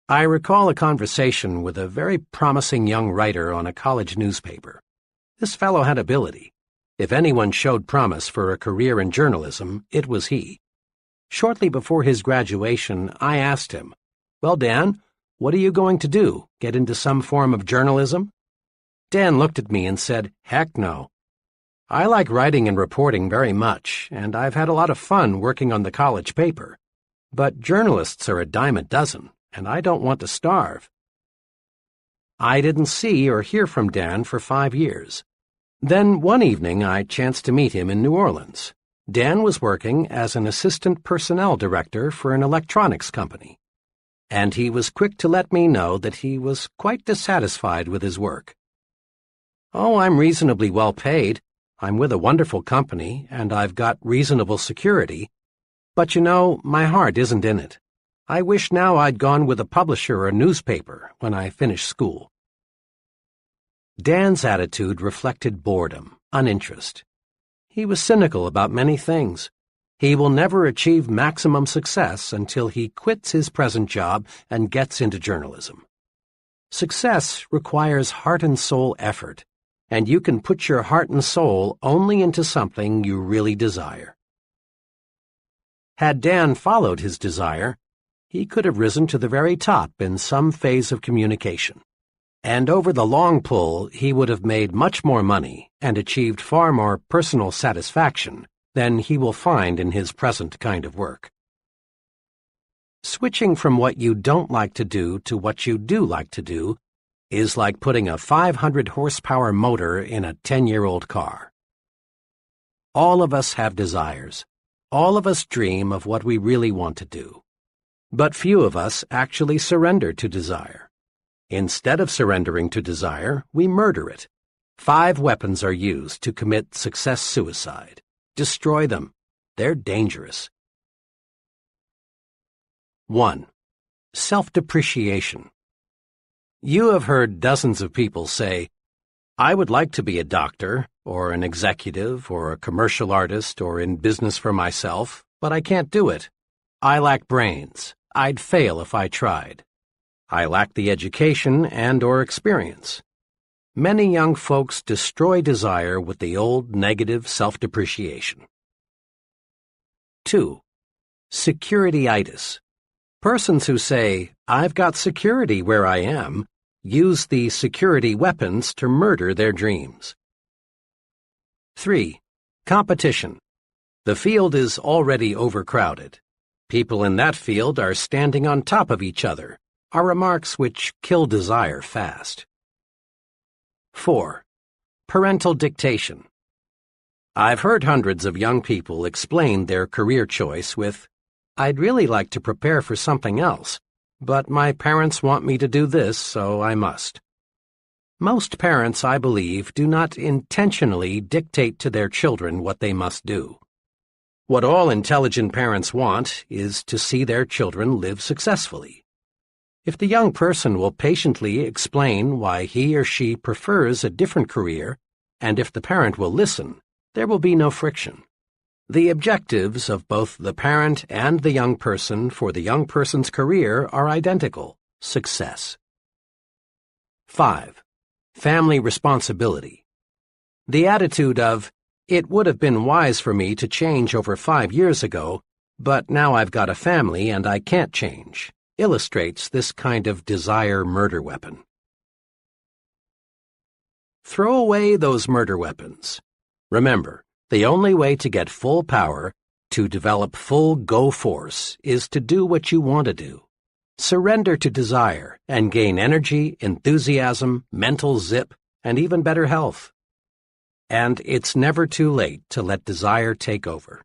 I recall a conversation with a very promising young writer on a college newspaper. This fellow had ability. If anyone showed promise for a career in journalism, it was he. Shortly before his graduation, I asked him, "Well, Dan, what are you going to do? Get into some form of journalism?" Dan looked at me and said, "Heck no. I like writing and reporting very much, and I've had a lot of fun working on the college paper. But journalists are a dime a dozen, and I don't want to starve." I didn't see or hear from Dan for 5 years. Then one evening I chanced to meet him in New Orleans. Dan was working as an assistant personnel director for an electronics company, and he was quick to let me know that he was quite dissatisfied with his work. "Oh, I'm reasonably well paid. I'm with a wonderful company, and I've got reasonable security. But you know, my heart isn't in it. I wish now I'd gone with a publisher or a newspaper when I finished school." Dan's attitude reflected boredom, uninterest. He was cynical about many things. He will never achieve maximum success until he quits his present job and gets into journalism. Success requires heart and soul effort, and you can put your heart and soul only into something you really desire. Had Dan followed his desire, he could have risen to the very top in some phase of communication. And over the long pull, he would have made much more money and achieved far more personal satisfaction than he will find in his present kind of work. Switching from what you don't like to do to what you do like to do is like putting a 500-horsepower motor in a 10-year-old car. All of us have desires. All of us dream of what we really want to do. But few of us actually surrender to desire. Instead of surrendering to desire, we murder it. 5 weapons are used to commit success suicide. Destroy them. They're dangerous. 1. Self-depreciation. You have heard dozens of people say, "I would like to be a doctor, or an executive, or a commercial artist, or in business for myself, but I can't do it. I lack brains. I'd fail if I tried. I lack the education and/or experience." Many young folks destroy desire with the old negative self-depreciation. 2. Security-itis. Persons who say, "I've got security where I am," use the security weapons to murder their dreams. 3. Competition. The field is already overcrowded. People in that field are standing on top of each other, are remarks which kill desire fast. 4. Parental dictation. I've heard hundreds of young people explain their career choice with, "I'd really like to prepare for something else, but my parents want me to do this, so I must." Most parents, I believe, do not intentionally dictate to their children what they must do. What all intelligent parents want is to see their children live successfully. If the young person will patiently explain why he or she prefers a different career, and if the parent will listen, there will be no friction. The objectives of both the parent and the young person for the young person's career are identical: success. 5. Family responsibility. The attitude of, "It would have been wise for me to change over 5 years ago, but now I've got a family and I can't change," illustrates this kind of desire murder weapon. Throw away those murder weapons. Remember, the only way to get full power, to develop full go force, is to do what you want to do. Surrender to desire and gain energy, enthusiasm, mental zip, and even better health. And it's never too late to let desire take over.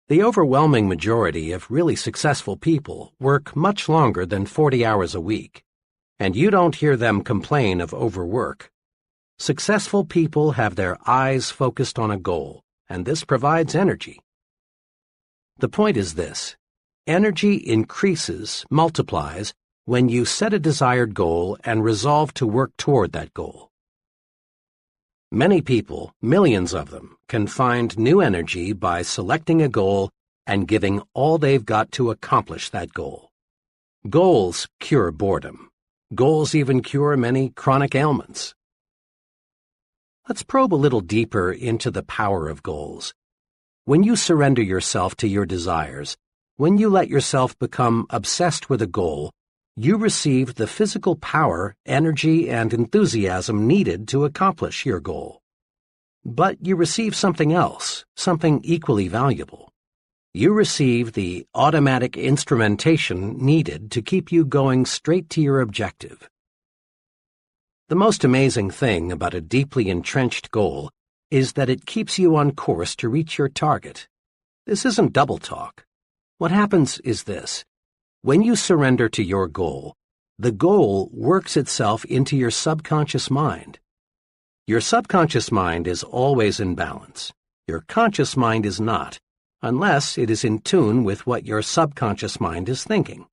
The overwhelming majority of really successful people work much longer than 40 hours a week, and you don't hear them complain of overwork. Successful people have their eyes focused on a goal, and this provides energy. The point is this: energy increases, multiplies, when you set a desired goal and resolve to work toward that goal. Many people, millions of them, can find new energy by selecting a goal and giving all they've got to accomplish that goal. Goals cure boredom. Goals even cure many chronic ailments. Let's probe a little deeper into the power of goals. When you surrender yourself to your desires, when you let yourself become obsessed with a goal, you receive the physical power, energy, and enthusiasm needed to accomplish your goal. But you receive something else, something equally valuable. You receive the automatic instrumentation needed to keep you going straight to your objective. The most amazing thing about a deeply entrenched goal is that it keeps you on course to reach your target. This isn't double talk. What happens is this: when you surrender to your goal, the goal works itself into your subconscious mind. Your subconscious mind is always in balance. Your conscious mind is not, unless it is in tune with what your subconscious mind is thinking.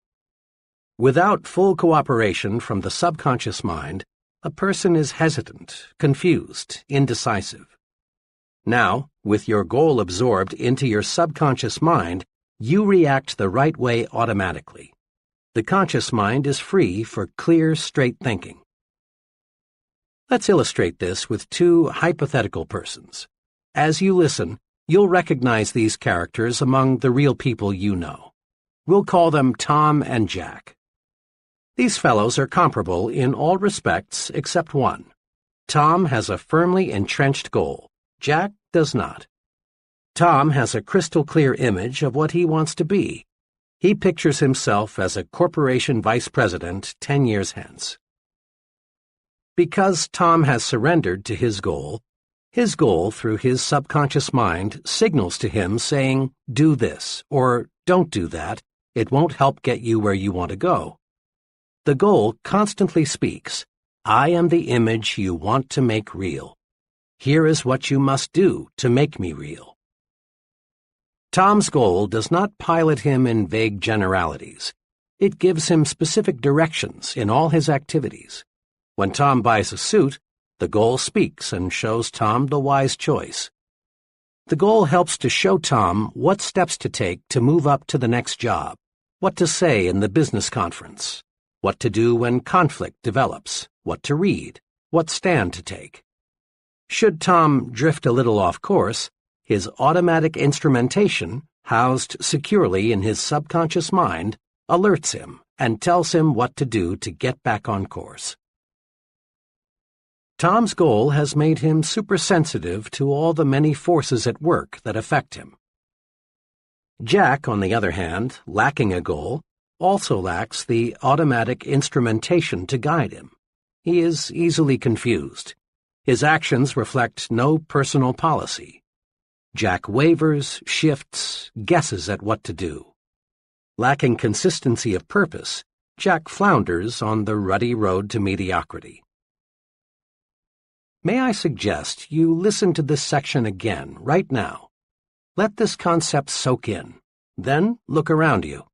Without full cooperation from the subconscious mind, a person is hesitant, confused, indecisive. Now, with your goal absorbed into your subconscious mind, you react the right way automatically. The conscious mind is free for clear, straight thinking. Let's illustrate this with 2 hypothetical persons. As you listen, you'll recognize these characters among the real people you know. We'll call them Tom and Jack. These fellows are comparable in all respects except one. Tom has a firmly entrenched goal. Jack does not. Tom has a crystal-clear image of what he wants to be. He pictures himself as a corporation vice president 10 years hence. Because Tom has surrendered to his goal through his subconscious mind signals to him saying, "Do this," or "Don't do that. It won't help get you where you want to go." The goal constantly speaks, "I am the image you want to make real. Here is what you must do to make me real." Tom's goal does not pilot him in vague generalities. It gives him specific directions in all his activities. When Tom buys a suit, the goal speaks and shows Tom the wise choice. The goal helps to show Tom what steps to take to move up to the next job, what to say in the business conference, what to do when conflict develops, what to read, what stand to take. Should Tom drift a little off course, his automatic instrumentation, housed securely in his subconscious mind, alerts him and tells him what to do to get back on course. Tom's goal has made him supersensitive to all the many forces at work that affect him. Jack, on the other hand, lacking a goal, also lacks the automatic instrumentation to guide him. He is easily confused. His actions reflect no personal policy. Jack wavers, shifts, guesses at what to do. Lacking consistency of purpose, Jack flounders on the ruddy road to mediocrity. May I suggest you listen to this section again, right now. Let this concept soak in. Then look around you.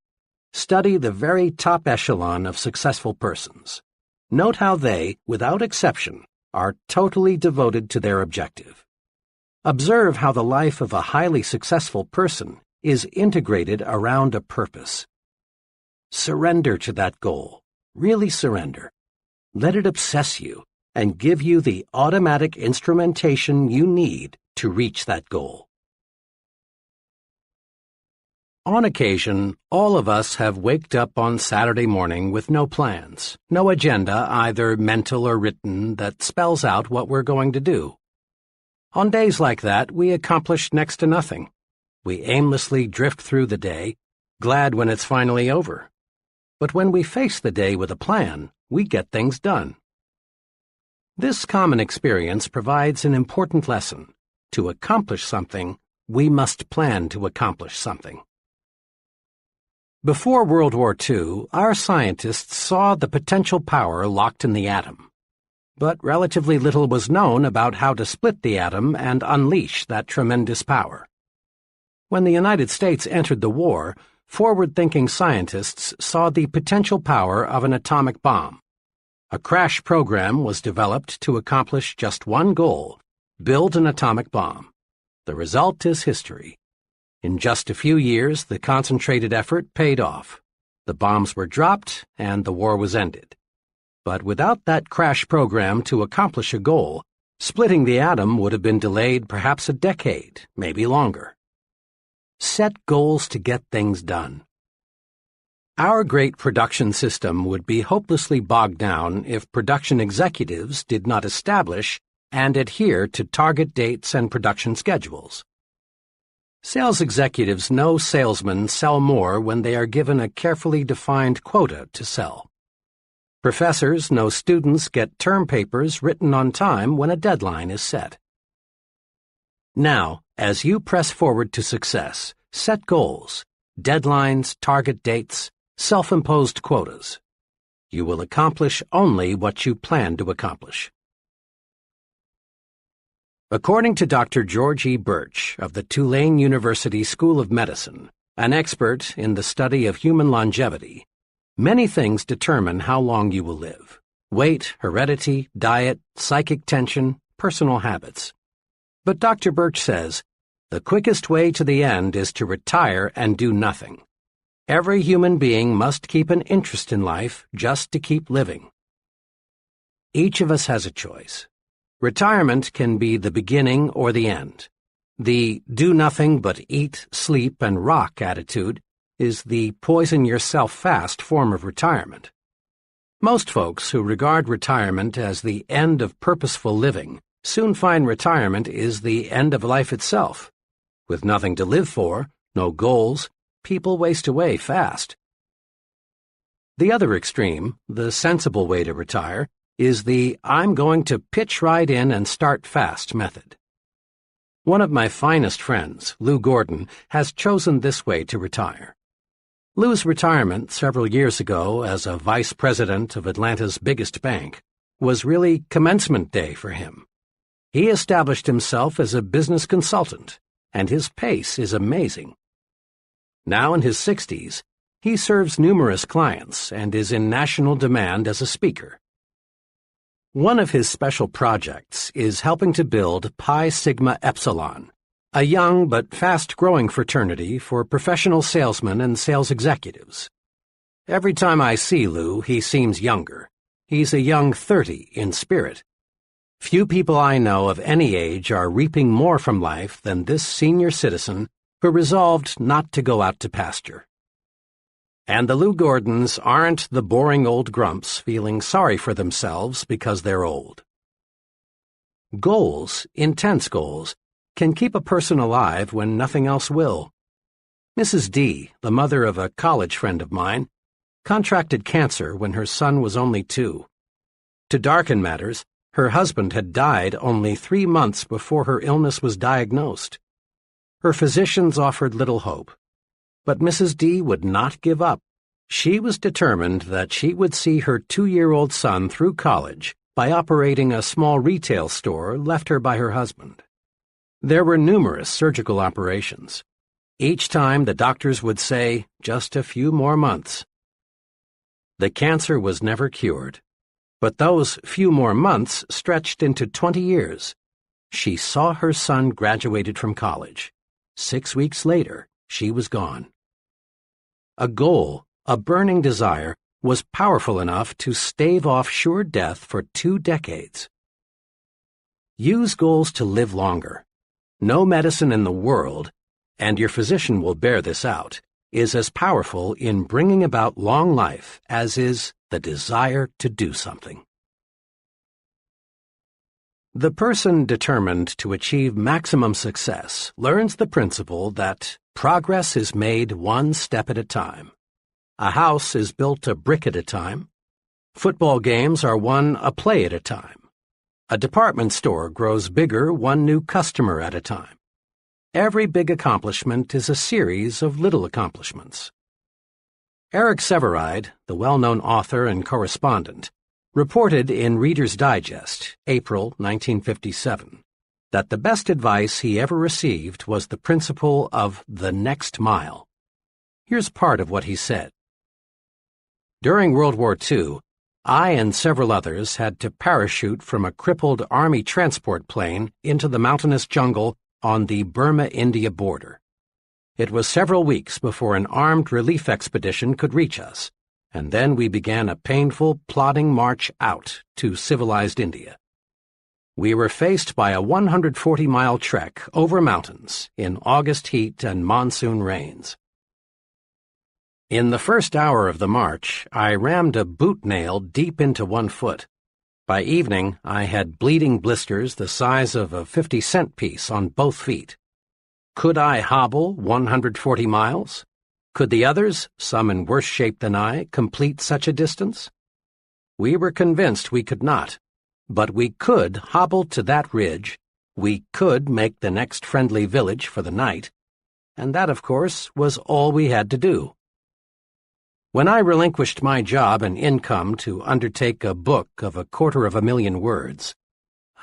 Study the very top echelon of successful persons. Note how they, without exception, are totally devoted to their objective. Observe how the life of a highly successful person is integrated around a purpose. Surrender to that goal. Really surrender. Let it obsess you and give you the automatic instrumentation you need to reach that goal. On occasion, all of us have waked up on Saturday morning with no plans, no agenda, either mental or written, that spells out what we're going to do. On days like that, we accomplish next to nothing. We aimlessly drift through the day, glad when it's finally over. But when we face the day with a plan, we get things done. This common experience provides an important lesson. To accomplish something, we must plan to accomplish something. Before World War II, our scientists saw the potential power locked in the atom. But relatively little was known about how to split the atom and unleash that tremendous power. When the United States entered the war, forward-thinking scientists saw the potential power of an atomic bomb. A crash program was developed to accomplish just one goal: build an atomic bomb. The result is history. In just a few years, the concentrated effort paid off. The bombs were dropped, and the war was ended. But without that crash program to accomplish a goal, splitting the atom would have been delayed perhaps a decade, maybe longer. Set goals to get things done. Our great production system would be hopelessly bogged down if production executives did not establish and adhere to target dates and production schedules. Sales executives know salesmen sell more when they are given a carefully defined quota to sell. Professors know students get term papers written on time when a deadline is set. Now, as you press forward to success, set goals, deadlines, target dates, self-imposed quotas. You will accomplish only what you plan to accomplish. According to Dr. George E. Birch of the Tulane University School of Medicine, an expert in the study of human longevity, many things determine how long you will live: weight, heredity, diet, psychic tension, personal habits. But Dr. Birch says, the quickest way to the end is to retire and do nothing. Every human being must keep an interest in life just to keep living. Each of us has a choice. Retirement can be the beginning or the end. The do nothing but eat, sleep, and rock attitude is the poison-yourself-fast form of retirement. Most folks who regard retirement as the end of purposeful living soon find retirement is the end of life itself. With nothing to live for, no goals, people waste away fast. The other extreme, the sensible way to retire, is the I'm going to pitch right in and start fast method. One of my finest friends, Lou Gordon, has chosen this way to retire. Lou's retirement several years ago as a vice president of Atlanta's biggest bank was really commencement day for him. He established himself as a business consultant, and his pace is amazing. Now in his 60s, he serves numerous clients and is in national demand as a speaker. One of his special projects is helping to build Pi Sigma Epsilon, a young but fast-growing fraternity for professional salesmen and sales executives. Every time I see Lou, he seems younger. He's a young 30 in spirit. Few people I know of any age are reaping more from life than this senior citizen who resolved not to go out to pasture. And the Lou Gordons aren't the boring old grumps feeling sorry for themselves because they're old. Goals, intense goals, can keep a person alive when nothing else will. Mrs. D, the mother of a college friend of mine, contracted cancer when her son was only 2. To darken matters, her husband had died only 3 months before her illness was diagnosed. Her physicians offered little hope. But Mrs. D would not give up. She was determined that she would see her 2-year-old son through college by operating a small retail store left her by her husband. There were numerous surgical operations. Each time the doctors would say, just a few more months. The cancer was never cured, but those few more months stretched into 20 years. She saw her son graduated from college. 6 weeks later, she was gone. A goal, a burning desire, was powerful enough to stave off sure death for 2 decades. Use goals to live longer. No medicine in the world, and your physician will bear this out, is as powerful in bringing about long life as is the desire to do something. The person determined to achieve maximum success learns the principle that progress is made one step at a time. A house is built a brick at a time. Football games are won a play at a time. A department store grows bigger one new customer at a time. Every big accomplishment is a series of little accomplishments. Eric Sevareid, the well-known author and correspondent, reported in Reader's Digest, April 1957, that the best advice he ever received was the principle of the next mile. Here's part of what he said. During World War II, I and several others had to parachute from a crippled Army transport plane into the mountainous jungle on the Burma-India border. It was several weeks before an armed relief expedition could reach us, and then we began a painful, plodding march out to civilized India. We were faced by a 140-mile trek over mountains in August heat and monsoon rains. In the first hour of the march, I rammed a boot nail deep into one foot. By evening, I had bleeding blisters the size of a 50-cent piece on both feet. Could I hobble 140 miles? Could the others, some in worse shape than I, complete such a distance? We were convinced we could not, but we could hobble to that ridge, we could make the next friendly village for the night, and that, of course, was all we had to do. When I relinquished my job and income to undertake a book of 250,000 words,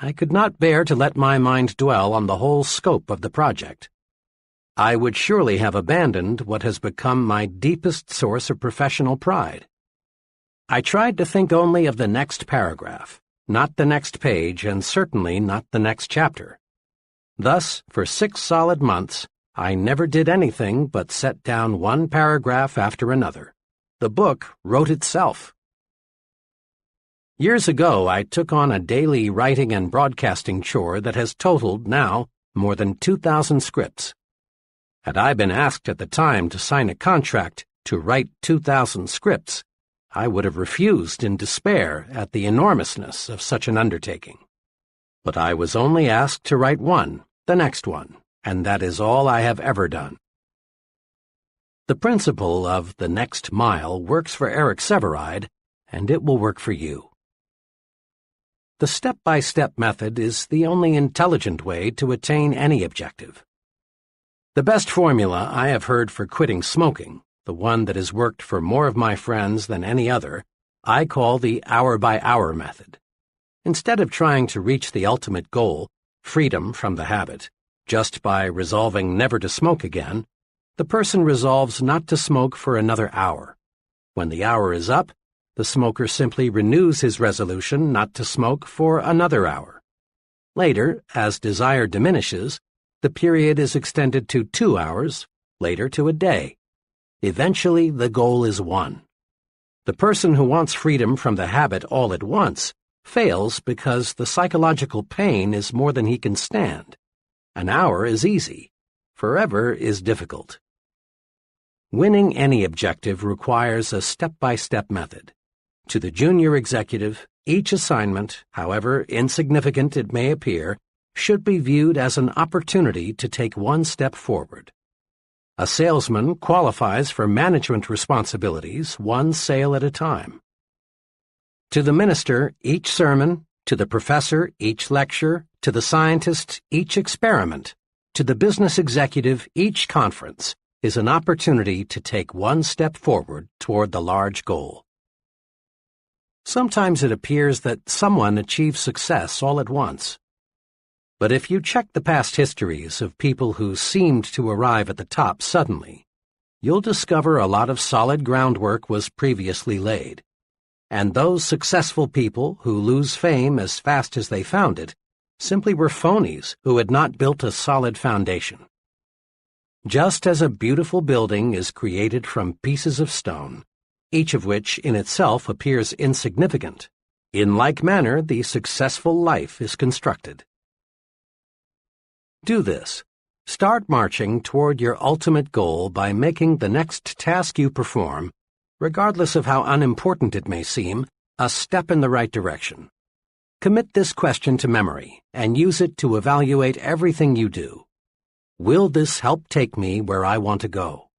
I could not bear to let my mind dwell on the whole scope of the project. I would surely have abandoned what has become my deepest source of professional pride. I tried to think only of the next paragraph, not the next page, and certainly not the next chapter. Thus, for 6 solid months, I never did anything but set down one paragraph after another. The book wrote itself. Years ago, I took on a daily writing and broadcasting chore that has totaled, now, more than 2,000 scripts. Had I been asked at the time to sign a contract to write 2,000 scripts, I would have refused in despair at the enormousness of such an undertaking. But I was only asked to write one, the next one, and that is all I have ever done. The principle of the next mile works for Eric Sevareid, and it will work for you. The step-by-step method is the only intelligent way to attain any objective. The best formula I have heard for quitting smoking, the one that has worked for more of my friends than any other, I call the hour-by-hour method. Instead of trying to reach the ultimate goal, freedom from the habit, just by resolving never to smoke again, the person resolves not to smoke for another hour. When the hour is up, the smoker simply renews his resolution not to smoke for another hour. Later, as desire diminishes, the period is extended to 2 hours, later to a day. Eventually, the goal is won. The person who wants freedom from the habit all at once fails because the psychological pain is more than he can stand. An hour is easy. Forever is difficult. Winning any objective requires a step-by-step method. To the junior executive, each assignment, however insignificant it may appear, should be viewed as an opportunity to take one step forward. A salesman qualifies for management responsibilities one sale at a time. To the minister, each sermon; to the professor, each lecture; to the scientist, each experiment; to the business executive, each conference is an opportunity to take one step forward toward the large goal. Sometimes it appears that someone achieves success all at once. But if you check the past histories of people who seemed to arrive at the top suddenly, you'll discover a lot of solid groundwork was previously laid. And those successful people who lose fame as fast as they found it simply were phonies who had not built a solid foundation. Just as a beautiful building is created from pieces of stone, each of which in itself appears insignificant, in like manner the successful life is constructed. Do this. Start marching toward your ultimate goal by making the next task you perform, regardless of how unimportant it may seem, a step in the right direction. Commit this question to memory and use it to evaluate everything you do. Will this help take me where I want to go?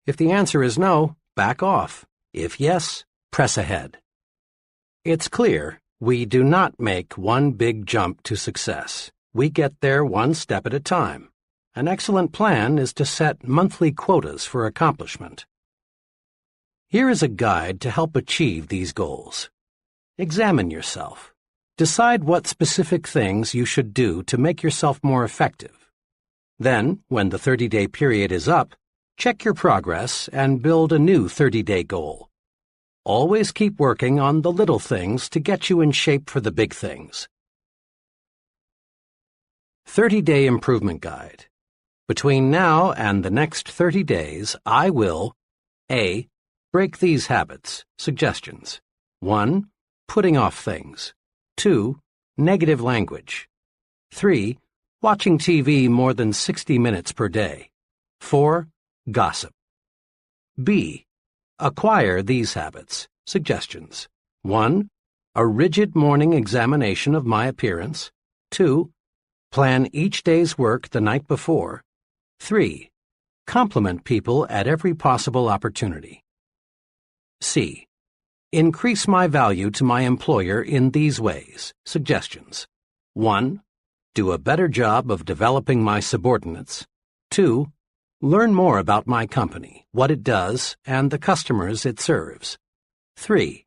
If the answer is no, back off. If yes, press ahead. It's clear we do not make one big jump to success. We get there one step at a time. An excellent plan is to set monthly quotas for accomplishment. Here is a guide to help achieve these goals. Examine yourself. Decide what specific things you should do to make yourself more effective. Then, when the 30-day period is up, check your progress and build a new 30-day goal. Always keep working on the little things to get you in shape for the big things. 30-Day Improvement Guide. Between now and the next 30 days, I will A. Break these habits. Suggestions. 1. Putting off things. 2. Negative language. 3. Watching TV more than 60 minutes per day. 4. Gossip. B. Acquire these habits. Suggestions. 1. A rigid morning examination of my appearance. 2. Plan each day's work the night before. 3. Compliment people at every possible opportunity. C. Increase my value to my employer in these ways. Suggestions. 1. Do a better job of developing my subordinates. 2. Learn more about my company, what it does, and the customers it serves. 3.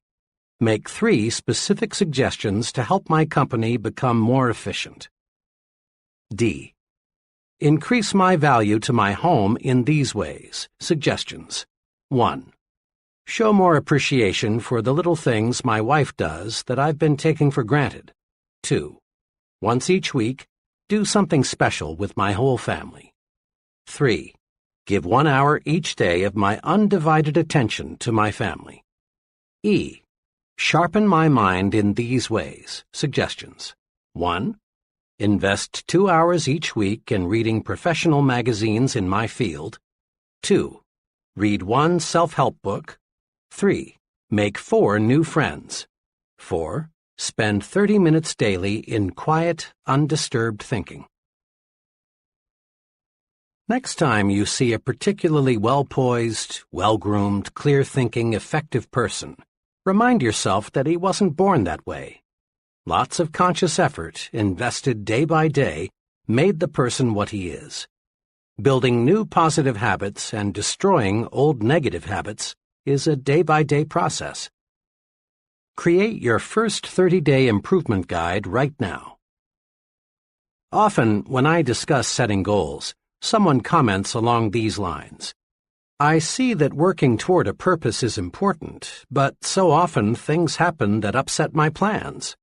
Make 3 specific suggestions to help my company become more efficient. D. Increase my value to my home in these ways. Suggestions. 1. Show more appreciation for the little things my wife does that I've been taking for granted. 2. Once each week, do something special with my whole family. 3. Give 1 hour each day of my undivided attention to my family. E. Sharpen my mind in these ways. Suggestions. 1. Invest 2 hours each week in reading professional magazines in my field. 2. Read 1 self-help book. 3. Make 4 new friends. 4. Spend 30 minutes daily in quiet, undisturbed thinking. Next time you see a particularly well-poised, well-groomed, clear-thinking, effective person, remind yourself that he wasn't born that way. Lots of conscious effort, invested day by day, made the person what he is. Building new positive habits and destroying old negative habits is a day-by-day process. Create your first 30-day improvement guide right now. Often, when I discuss setting goals, someone comments along these lines. I see that working toward a purpose is important, but so often things happen that upset my plans.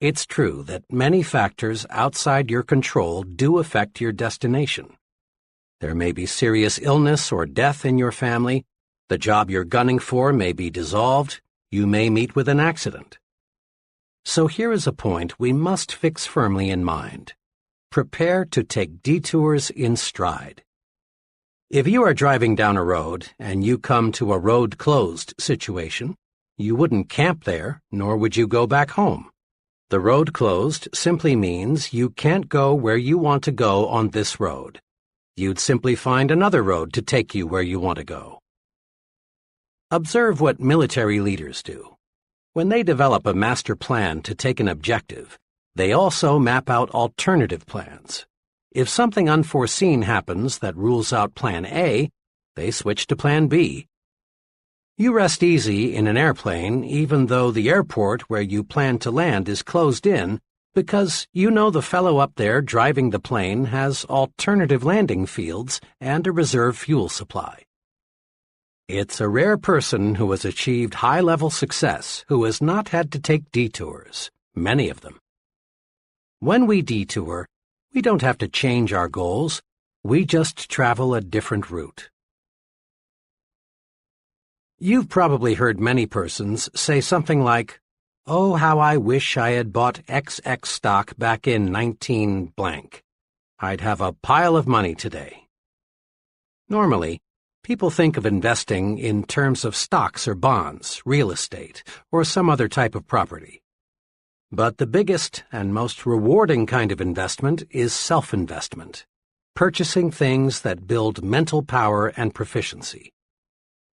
It's true that many factors outside your control do affect your destination. There may be serious illness or death in your family, the job you're gunning for may be dissolved, you may meet with an accident. So here is a point we must fix firmly in mind. Prepare to take detours in stride. If you are driving down a road and you come to a road closed situation, you wouldn't camp there, nor would you go back home. The road closed simply means you can't go where you want to go on this road. You'd simply find another road to take you where you want to go. Observe what military leaders do. When they develop a master plan to take an objective, they also map out alternative plans. If something unforeseen happens that rules out Plan A, they switch to Plan B. You rest easy in an airplane even though the airport where you plan to land is closed in because you know the fellow up there driving the plane has alternative landing fields and a reserve fuel supply. It's a rare person who has achieved high-level success who has not had to take detours, many of them. When we detour, we don't have to change our goals, we just travel a different route. You've probably heard many persons say something like, "Oh, how I wish I had bought XX stock back in 19 blank. I'd have a pile of money today." Normally, people think of investing in terms of stocks or bonds, real estate, or some other type of property. But the biggest and most rewarding kind of investment is self-investment, purchasing things that build mental power and proficiency.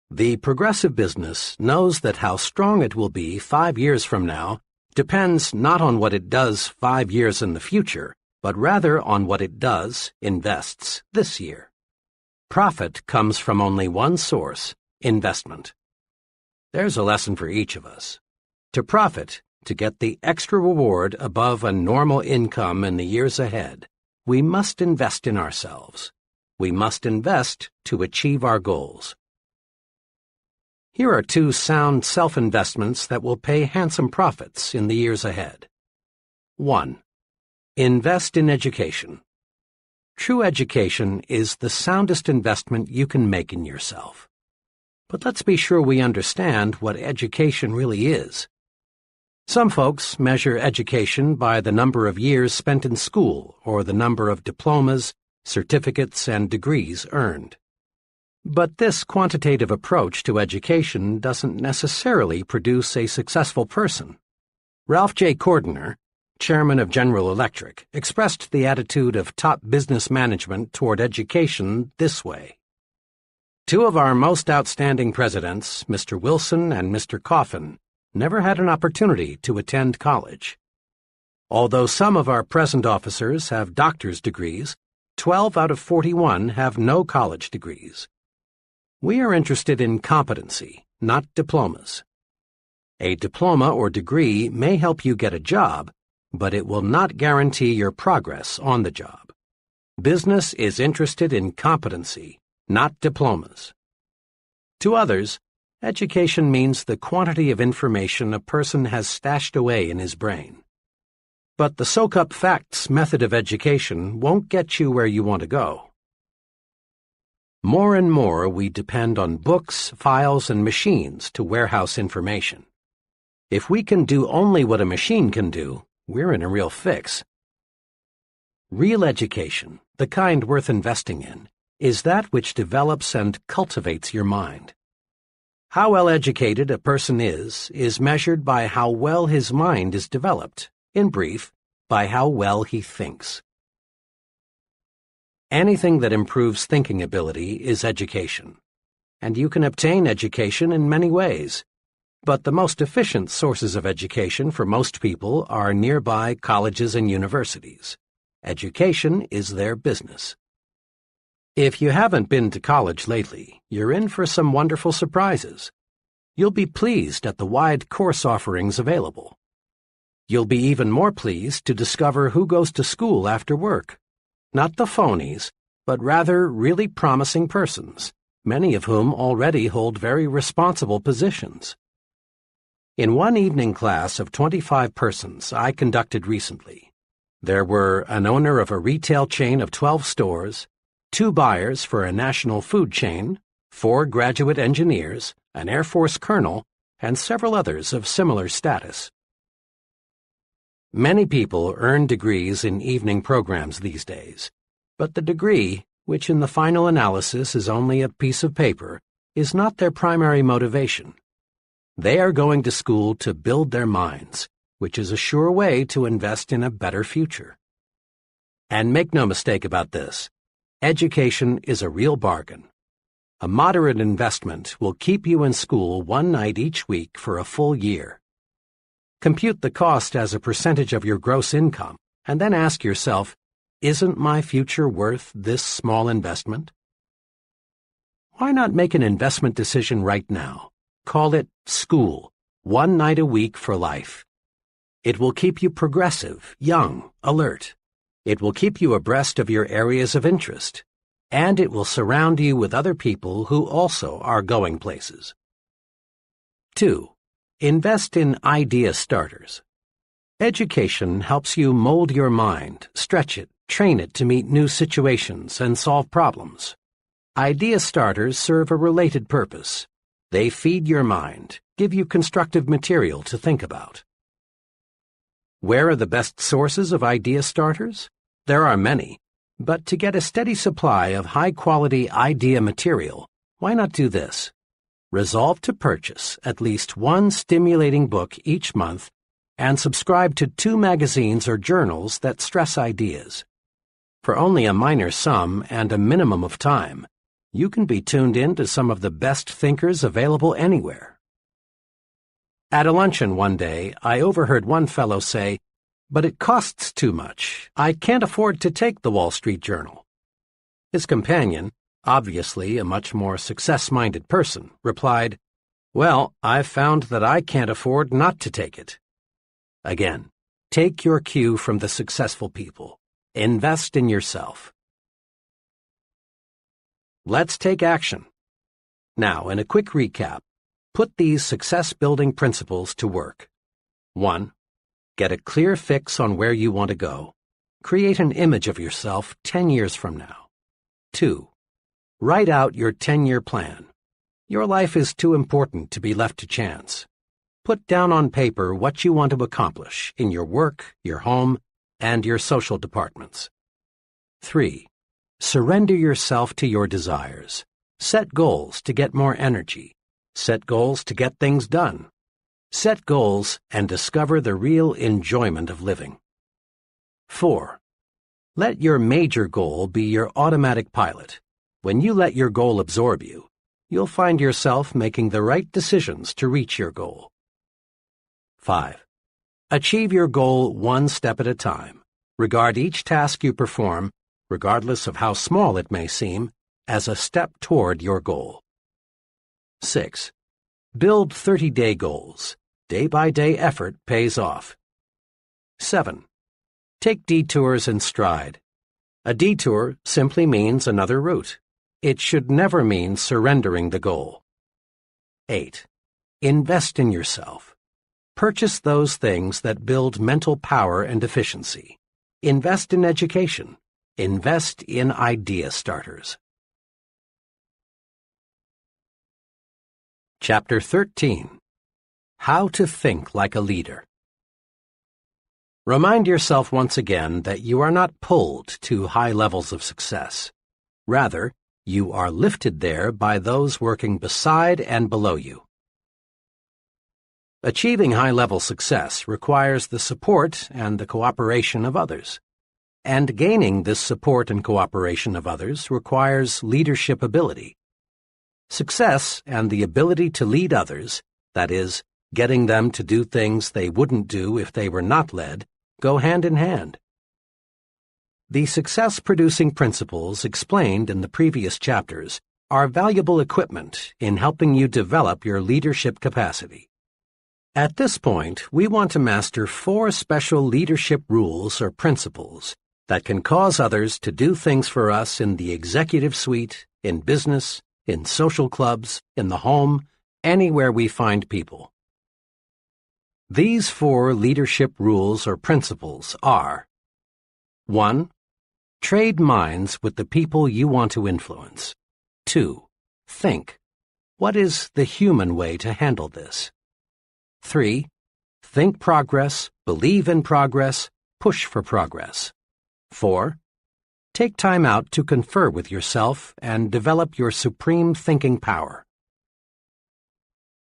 The progressive business knows that how strong it will be 5 years from now depends not on what it does 5 years in the future, but rather on what it does, invests, this year. Profit comes from only one source, investment. There's a lesson for each of us. To profit, to get the extra reward above a normal income in the years ahead, we must invest in ourselves. We must invest to achieve our goals. Here are 2 sound self-investments that will pay handsome profits in the years ahead. 1. Invest in education. True education is the soundest investment you can make in yourself. But let's be sure we understand what education really is. Some folks measure education by the number of years spent in school or the number of diplomas, certificates, and degrees earned. But this quantitative approach to education doesn't necessarily produce a successful person. Ralph J. Cordiner, chairman of General Electric, expressed the attitude of top business management toward education this way. 2 of our most outstanding presidents, Mr. Wilson and Mr. Coffin, never had an opportunity to attend college. Although some of our present officers have doctor's degrees, 12 out of 41 have no college degrees. We are interested in competency, not diplomas. A diploma or degree may help you get a job, but it will not guarantee your progress on the job. Business is interested in competency, not diplomas. To others, education means the quantity of information a person has stashed away in his brain. But the soak-up facts method of education won't get you where you want to go. More and more we depend on books, files, and machines to warehouse information. If we can do only what a machine can do, we're in a real fix. Real education, the kind worth investing in, is that which develops and cultivates your mind. How well educated a person is measured by how well his mind is developed, in brief, by how well he thinks. Anything that improves thinking ability is education, and you can obtain education in many ways. But the most efficient sources of education for most people are nearby colleges and universities. Education is their business. If you haven't been to college lately, you're in for some wonderful surprises. You'll be pleased at the wide course offerings available. You'll be even more pleased to discover who goes to school after work. Not the phonies, but rather really promising persons, many of whom already hold very responsible positions. In one evening class of 25 persons I conducted recently, there were an owner of a retail chain of 12 stores, 2 buyers for a national food chain, 4 graduate engineers, an Air Force colonel, and several others of similar status. Many people earn degrees in evening programs these days, but the degree, which in the final analysis is only a piece of paper, is not their primary motivation. They are going to school to build their minds, which is a sure way to invest in a better future. And make no mistake about this, education is a real bargain. A moderate investment will keep you in school one night each week for a full year. Compute the cost as a percentage of your gross income, and then ask yourself, isn't my future worth this small investment? Why not make an investment decision right now? Call it school, one night a week for life. It will keep you progressive, young, alert. It will keep you abreast of your areas of interest, and it will surround you with other people who also are going places. 2. Invest in idea starters. Education helps you mold your mind, stretch it, train it to meet new situations and solve problems. Idea starters serve a related purpose. They feed your mind, give you constructive material to think about. Where are the best sources of idea starters? There are many, but to get a steady supply of high-quality idea material, why not do this? Resolve to purchase at least one stimulating book each month and subscribe to 2 magazines or journals that stress ideas. For only a minor sum and a minimum of time, you can be tuned in to some of the best thinkers available anywhere. At a luncheon one day, I overheard one fellow say, "But it costs too much. I can't afford to take the Wall Street Journal." His companion, obviously a much more success-minded person, replied, "Well, I've found that I can't afford not to take it." Again, take your cue from the successful people. Invest in yourself. Let's take action. Now, in a quick recap, put these success-building principles to work. 1. Get a clear fix on where you want to go. Create an image of yourself 10 years from now. 2. Write out your 10-year plan. Your life is too important to be left to chance. Put down on paper what you want to accomplish in your work, your home, and your social departments. 3. Surrender yourself to your desires. Set goals to get more energy. Set goals to get things done. Set goals and discover the real enjoyment of living. 4. Let your major goal be your automatic pilot. When you let your goal absorb you, you'll find yourself making the right decisions to reach your goal. 5. Achieve your goal one step at a time. Regard each task you perform, regardless of how small it may seem, as a step toward your goal. 6. Build 30-day goals. Day-by-day effort pays off. 7. Take detours in stride. A detour simply means another route. It should never mean surrendering the goal. 8. Invest in yourself. Purchase those things that build mental power and efficiency. Invest in education. Invest in idea starters. Chapter 13. How to Think Like a Leader. Remind yourself once again that you are not pulled to high levels of success. Rather, you are lifted there by those working beside and below you. Achieving high-level success requires the support and the cooperation of others. And gaining this support and cooperation of others requires leadership ability. Success and the ability to lead others, that is, getting them to do things they wouldn't do if they were not led, go hand in hand. The success-producing principles explained in the previous chapters are valuable equipment in helping you develop your leadership capacity. At this point, we want to master 4 special leadership rules or principles that can cause others to do things for us in the executive suite, in business, in social clubs, in the home, anywhere we find people. These 4 leadership rules or principles are: 1. Trade minds with the people you want to influence. 2. Think. What is the human way to handle this? 3. Think progress, believe in progress, push for progress. 4. Take time out to confer with yourself and develop your supreme thinking power.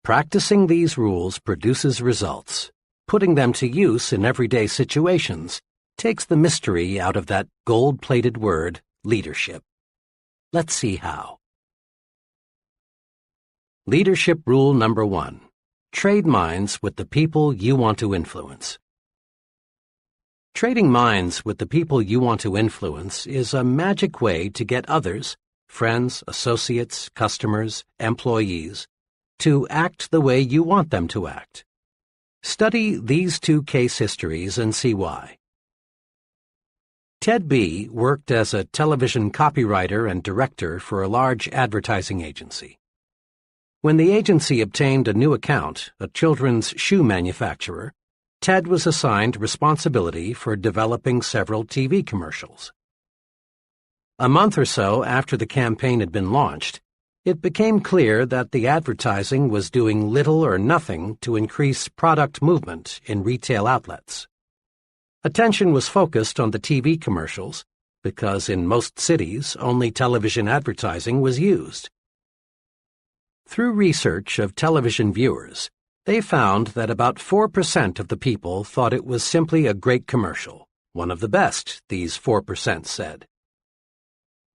Practicing these rules produces results. Putting them to use in everyday situations takes the mystery out of that gold-plated word, leadership. Let's see how. Leadership rule number 1. Trade minds with the people you want to influence. Trading minds with the people you want to influence is a magic way to get others, friends, associates, customers, employees, to act the way you want them to act. Study these 2 case histories and see why. Ted B. worked as a television copywriter and director for a large advertising agency. When the agency obtained a new account, a children's shoe manufacturer, Ted was assigned responsibility for developing several TV commercials. A month or so after the campaign had been launched, it became clear that the advertising was doing little or nothing to increase product movement in retail outlets. Attention was focused on the TV commercials because in most cities only television advertising was used. Through research of television viewers, they found that about 4% of the people thought it was simply a great commercial, one of the best, these 4% said.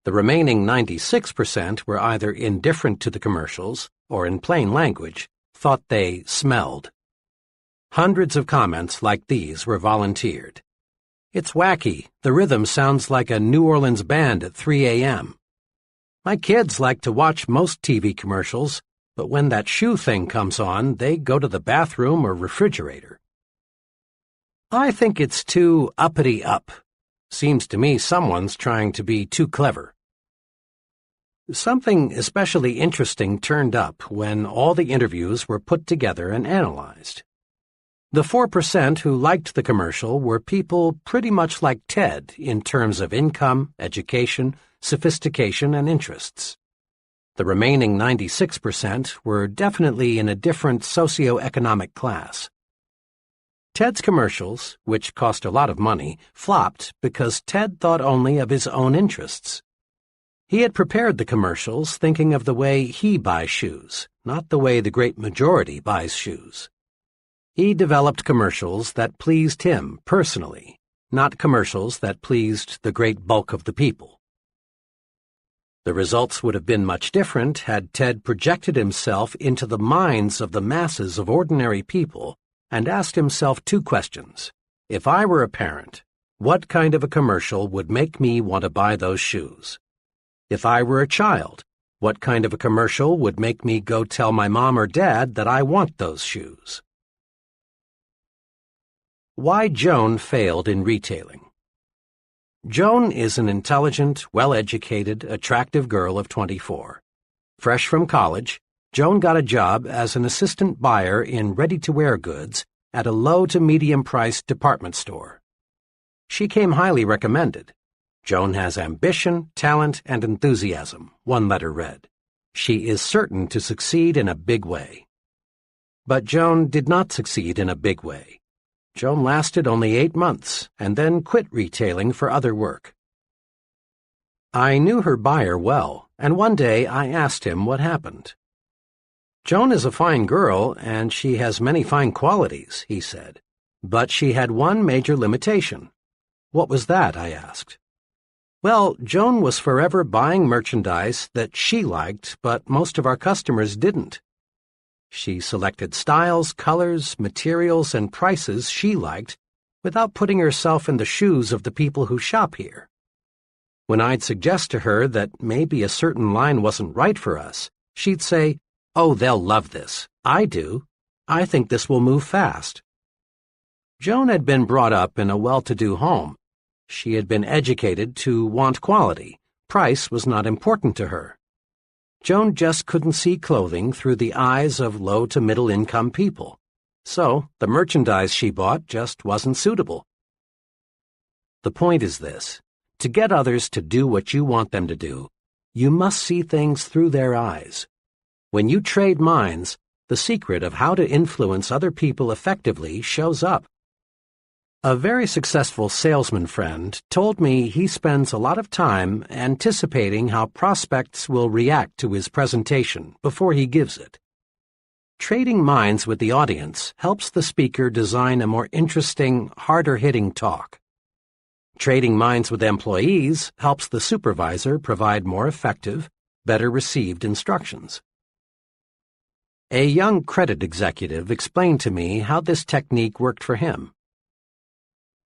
The remaining 96% were either indifferent to the commercials or, in plain language, thought they smelled. Hundreds of comments like these were volunteered. It's wacky. The rhythm sounds like a New Orleans band at 3 a.m. My kids like to watch most TV commercials, but when that shoe thing comes on, they go to the bathroom or refrigerator. I think it's too uppity up. Seems to me someone's trying to be too clever. Something especially interesting turned up when all the interviews were put together and analyzed. The 4% who liked the commercial were people pretty much like Ted in terms of income, education, sophistication, and interests. The remaining 96% were definitely in a different socioeconomic class. Ted's commercials, which cost a lot of money, flopped because Ted thought only of his own interests. He had prepared the commercials thinking of the way he buys shoes, not the way the great majority buys shoes. He developed commercials that pleased him personally, not commercials that pleased the great bulk of the people. The results would have been much different had Ted projected himself into the minds of the masses of ordinary people and asked himself 2 questions. If I were a parent, what kind of a commercial would make me want to buy those shoes? If I were a child, what kind of a commercial would make me go tell my mom or dad that I want those shoes? Why Joan failed in retailing. Joan is an intelligent, well-educated, attractive girl of 24. Fresh from college, Joan got a job as an assistant buyer in ready-to-wear goods at a low to medium-priced department store. She came highly recommended. Joan has ambition, talent, and enthusiasm, one letter read. She is certain to succeed in a big way. But Joan did not succeed in a big way. Joan lasted only 8 months and then quit retailing for other work. I knew her buyer well, and one day I asked him what happened. "Joan is a fine girl, and she has many fine qualities," he said. "But she had one major limitation." "What was that?" I asked. "Well, Joan was forever buying merchandise that she liked, but most of our customers didn't. She selected styles, colors, materials, and prices she liked without putting herself in the shoes of the people who shop here. When I'd suggest to her that maybe a certain line wasn't right for us, she'd say, 'Oh, they'll love this. I do. I think this will move fast.'" Joan had been brought up in a well-to-do home. She had been educated to want quality. Price was not important to her. Joan just couldn't see clothing through the eyes of low to middle-income people. So the merchandise she bought just wasn't suitable. The point is this: to get others to do what you want them to do, you must see things through their eyes. When you trade minds, the secret of how to influence other people effectively shows up. A very successful salesman friend told me he spends a lot of time anticipating how prospects will react to his presentation before he gives it. Trading minds with the audience helps the speaker design a more interesting, harder-hitting talk. Trading minds with employees helps the supervisor provide more effective, better-received instructions. A young credit executive explained to me how this technique worked for him.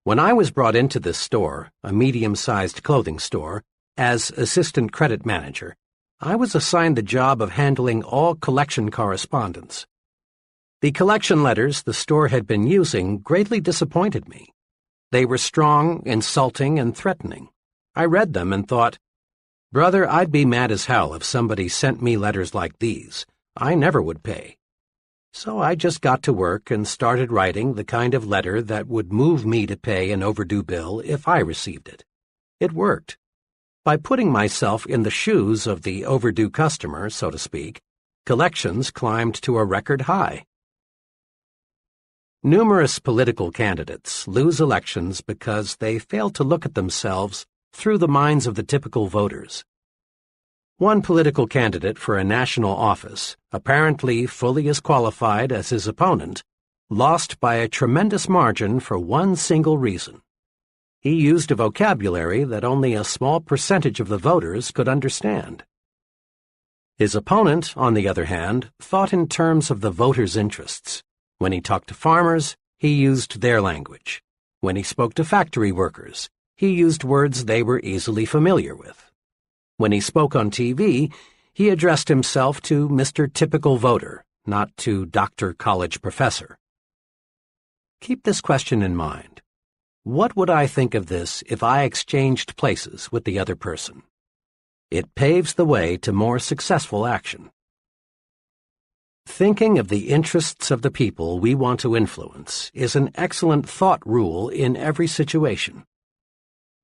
"When I was brought into this store, a medium-sized clothing store, as assistant credit manager, I was assigned the job of handling all collection correspondence. The collection letters the store had been using greatly disappointed me. They were strong, insulting, and threatening. I read them and thought, 'Brother, I'd be mad as hell if somebody sent me letters like these. I never would pay.' So I just got to work and started writing the kind of letter that would move me to pay an overdue bill if I received it. It worked. By putting myself in the shoes of the overdue customer, so to speak, collections climbed to a record high." Numerous political candidates lose elections because they fail to look at themselves through the minds of the typical voters. One political candidate for a national office, apparently fully as qualified as his opponent, lost by a tremendous margin for one single reason. He used a vocabulary that only a small percentage of the voters could understand. His opponent, on the other hand, thought in terms of the voters' interests. When he talked to farmers, he used their language. When he spoke to factory workers, he used words they were easily familiar with. When he spoke on TV, he addressed himself to Mr. Typical Voter, not to Dr. College Professor. Keep this question in mind. What would I think of this if I exchanged places with the other person? It paves the way to more successful action. Thinking of the interests of the people we want to influence is an excellent thought rule in every situation.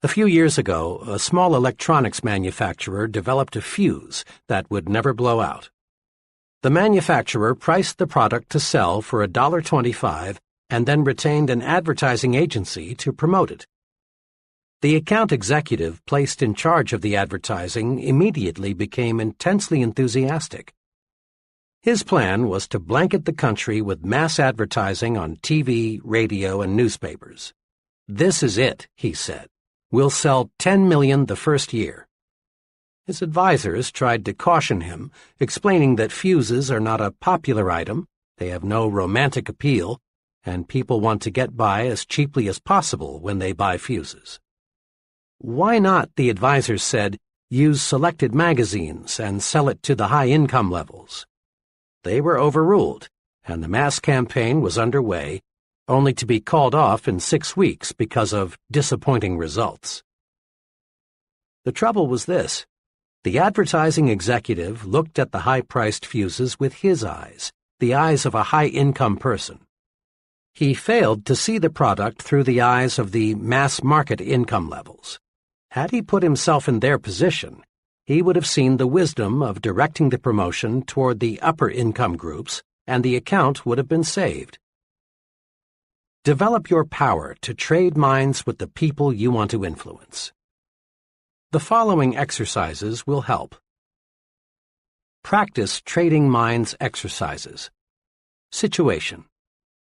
A few years ago, a small electronics manufacturer developed a fuse that would never blow out. The manufacturer priced the product to sell for $1.25 and then retained an advertising agency to promote it. The account executive placed in charge of the advertising immediately became intensely enthusiastic. His plan was to blanket the country with mass advertising on TV, radio, and newspapers. "This is it," he said. "We'll sell 10 million the first year." His advisors tried to caution him, explaining that fuses are not a popular item, they have no romantic appeal, and people want to get by as cheaply as possible when they buy fuses. Why not, the advisors said, use selected magazines and sell it to the high income levels? They were overruled, and the mass campaign was underway, only to be called off in 6 weeks because of disappointing results. The trouble was this: the advertising executive looked at the high-priced fuses with his eyes, the eyes of a high-income person. He failed to see the product through the eyes of the mass-market income levels. Had he put himself in their position, he would have seen the wisdom of directing the promotion toward the upper income groups, and the account would have been saved. Develop your power to trade minds with the people you want to influence. The following exercises will help. Practice trading minds exercises. Situation: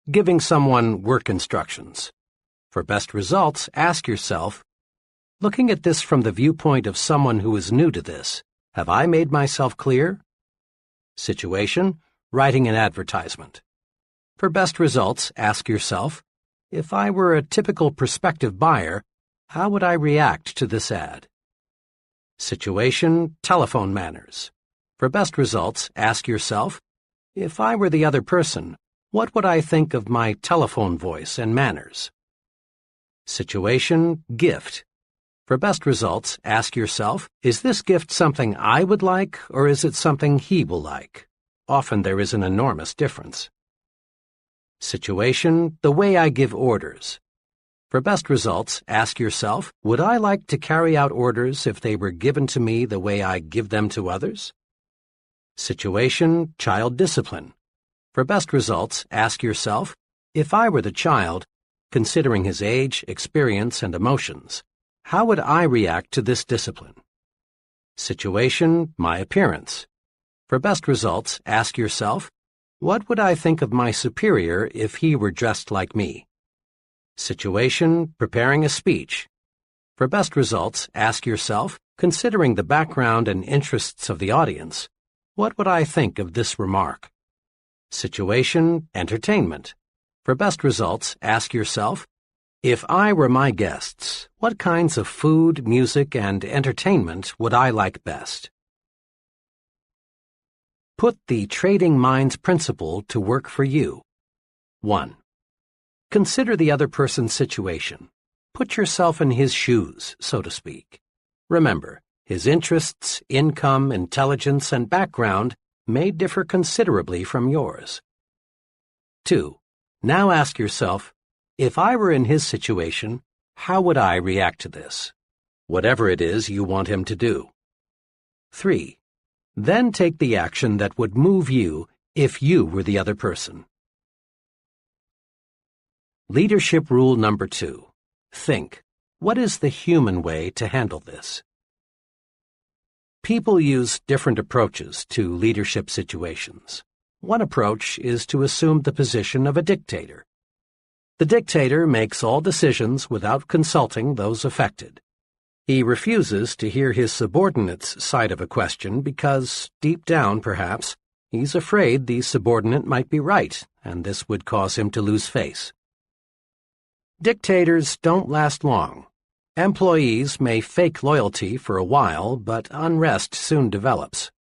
giving someone work instructions. For best results, ask yourself, looking at this from the viewpoint of someone who is new to this, have I made myself clear? Situation: writing an advertisement. For best results, ask yourself, if I were a typical prospective buyer, how would I react to this ad? Situation: telephone manners. For best results, ask yourself, if I were the other person, what would I think of my telephone voice and manners? Situation: gift. For best results, ask yourself, is this gift something I would like, or is it something he will like? Often there is an enormous difference. Situation: the way I give orders. For best results, ask yourself, would I like to carry out orders if they were given to me the way I give them to others? Situation: child discipline. For best results, ask yourself, if I were the child, considering his age, experience, and emotions, how would I react to this discipline? Situation: my appearance. For best results, ask yourself, what would I think of my superior if he were dressed like me? Situation: preparing a speech. For best results, ask yourself, considering the background and interests of the audience, what would I think of this remark? Situation: entertainment. For best results, ask yourself, if I were my guests, what kinds of food, music, and entertainment would I like best? Put the trading minds principle to work for you. 1. Consider the other person's situation. Put yourself in his shoes, so to speak. Remember, his interests, income, intelligence, and background may differ considerably from yours. 2. Now ask yourself, if I were in his situation, how would I react to this? Whatever it is you want him to do. 3. Then take the action that would move you if you were the other person. Leadership rule number 2. Think, what is the human way to handle this? People use different approaches to leadership situations. One approach is to assume the position of a dictator. The dictator makes all decisions without consulting those affected. He refuses to hear his subordinate's side of a question because, deep down perhaps, he's afraid the subordinate might be right, and this would cause him to lose face. Dictators don't last long. Employees may fake loyalty for a while, but unrest soon develops.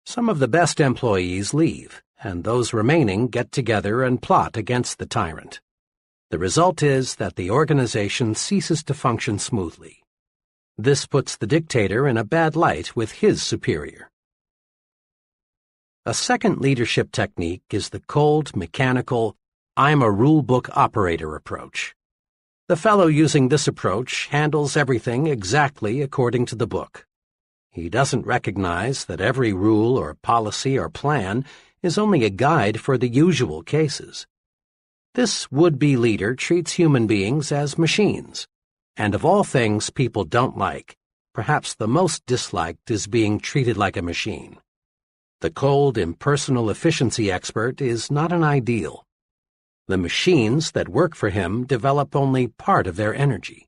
Some of the best employees leave, and those remaining get together and plot against the tyrant. The result is that the organization ceases to function smoothly. This puts the dictator in a bad light with his superior. A second leadership technique is the cold, mechanical, I'm a rule-book operator approach. The fellow using this approach handles everything exactly according to the book. He doesn't recognize that every rule or policy or plan is only a guide for the usual cases. This would-be leader treats human beings as machines, and of all things people don't like, perhaps the most disliked is being treated like a machine. The cold, impersonal efficiency expert is not an ideal. The machines that work for him develop only part of their energy.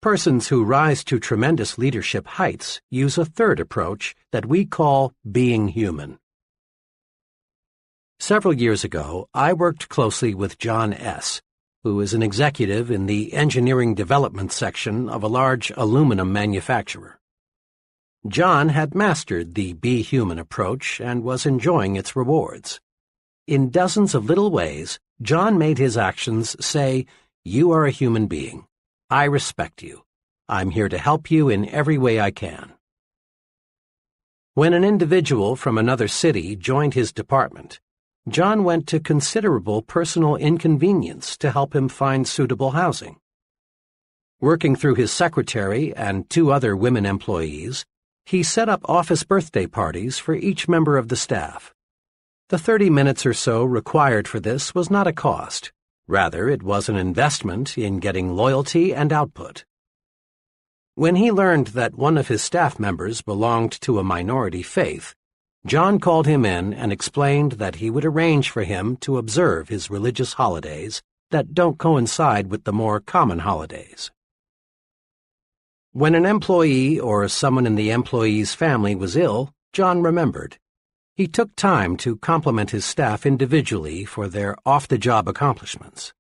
Persons who rise to tremendous leadership heights use a third approach that we call being human. Several years ago, I worked closely with John S., who is an executive in the engineering development section of a large aluminum manufacturer. John had mastered the be human approach and was enjoying its rewards. In dozens of little ways, John made his actions say, "You are a human being. I respect you. I'm here to help you in every way I can." When an individual from another city joined his department, John went to considerable personal inconvenience to help him find suitable housing. Working through his secretary and 2 other women employees, he set up office birthday parties for each member of the staff. The 30 minutes or so required for this was not a cost, Rather, it was an investment in getting loyalty and output. When he learned that one of his staff members belonged to a minority faith, John called him in and explained that he would arrange for him to observe his religious holidays that don't coincide with the more common holidays. When an employee or someone in the employee's family was ill, John remembered. He took time to compliment his staff individually for their off-the-job accomplishments.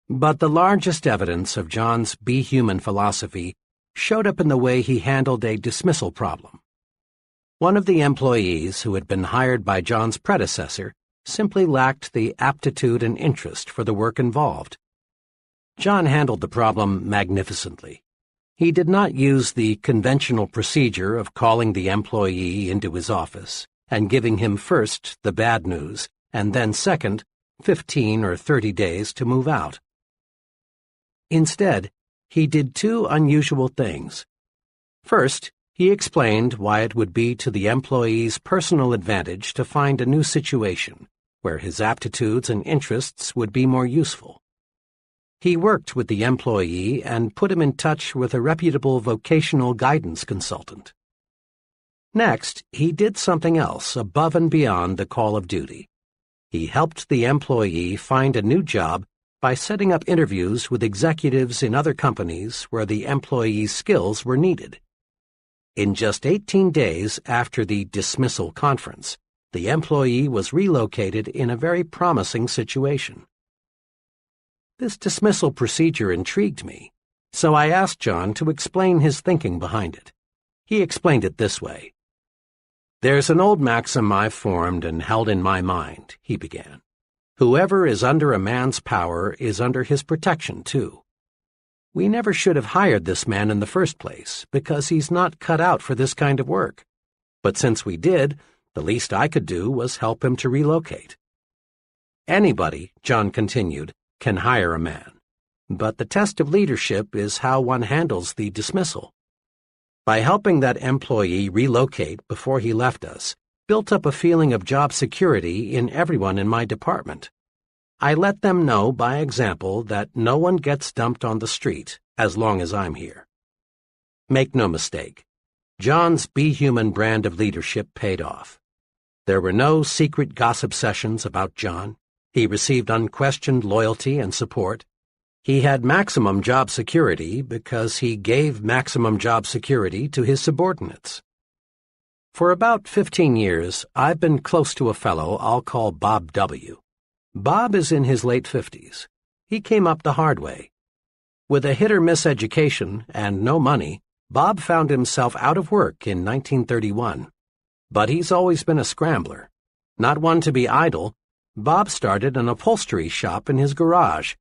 But the largest evidence of John's Be Human philosophy showed up in the way he handled a dismissal problem. One of the employees who had been hired by John's predecessor simply lacked the aptitude and interest for the work involved. John handled the problem magnificently. He did not use the conventional procedure of calling the employee into his office and giving him first the bad news and then second 15 or 30 days to move out. Instead, he did two unusual things. First, he explained why it would be to the employee's personal advantage to find a new situation where his aptitudes and interests would be more useful. He worked with the employee and put him in touch with a reputable vocational guidance consultant. Next, he did something else above and beyond the call of duty. He helped the employee find a new job by setting up interviews with executives in other companies where the employee's skills were needed. In just 18 days after the dismissal conference, the employee was relocated in a very promising situation. This dismissal procedure intrigued me, so I asked John to explain his thinking behind it. He explained it this way. "There's an old maxim I've formed and held in my mind," he began. "Whoever is under a man's power is under his protection, too. We never should have hired this man in the first place, because he's not cut out for this kind of work. But since we did, the least I could do was help him to relocate." Anybody, John continued, can hire a man, but the test of leadership is how one handles the dismissal. By helping that employee relocate before he left us, built up a feeling of job security in everyone in my department. I let them know by example that no one gets dumped on the street as long as I'm here. Make no mistake, John's Be Human brand of leadership paid off. There were no secret gossip sessions about John. He received unquestioned loyalty and support. He had maximum job security because he gave maximum job security to his subordinates. For about 15 years, I've been close to a fellow I'll call Bob W. Bob is in his late 50s. He came up the hard way. With a hit-or-miss education and no money, Bob found himself out of work in 1931. But he's always been a scrambler. Not one to be idle, Bob started an upholstery shop in his garage.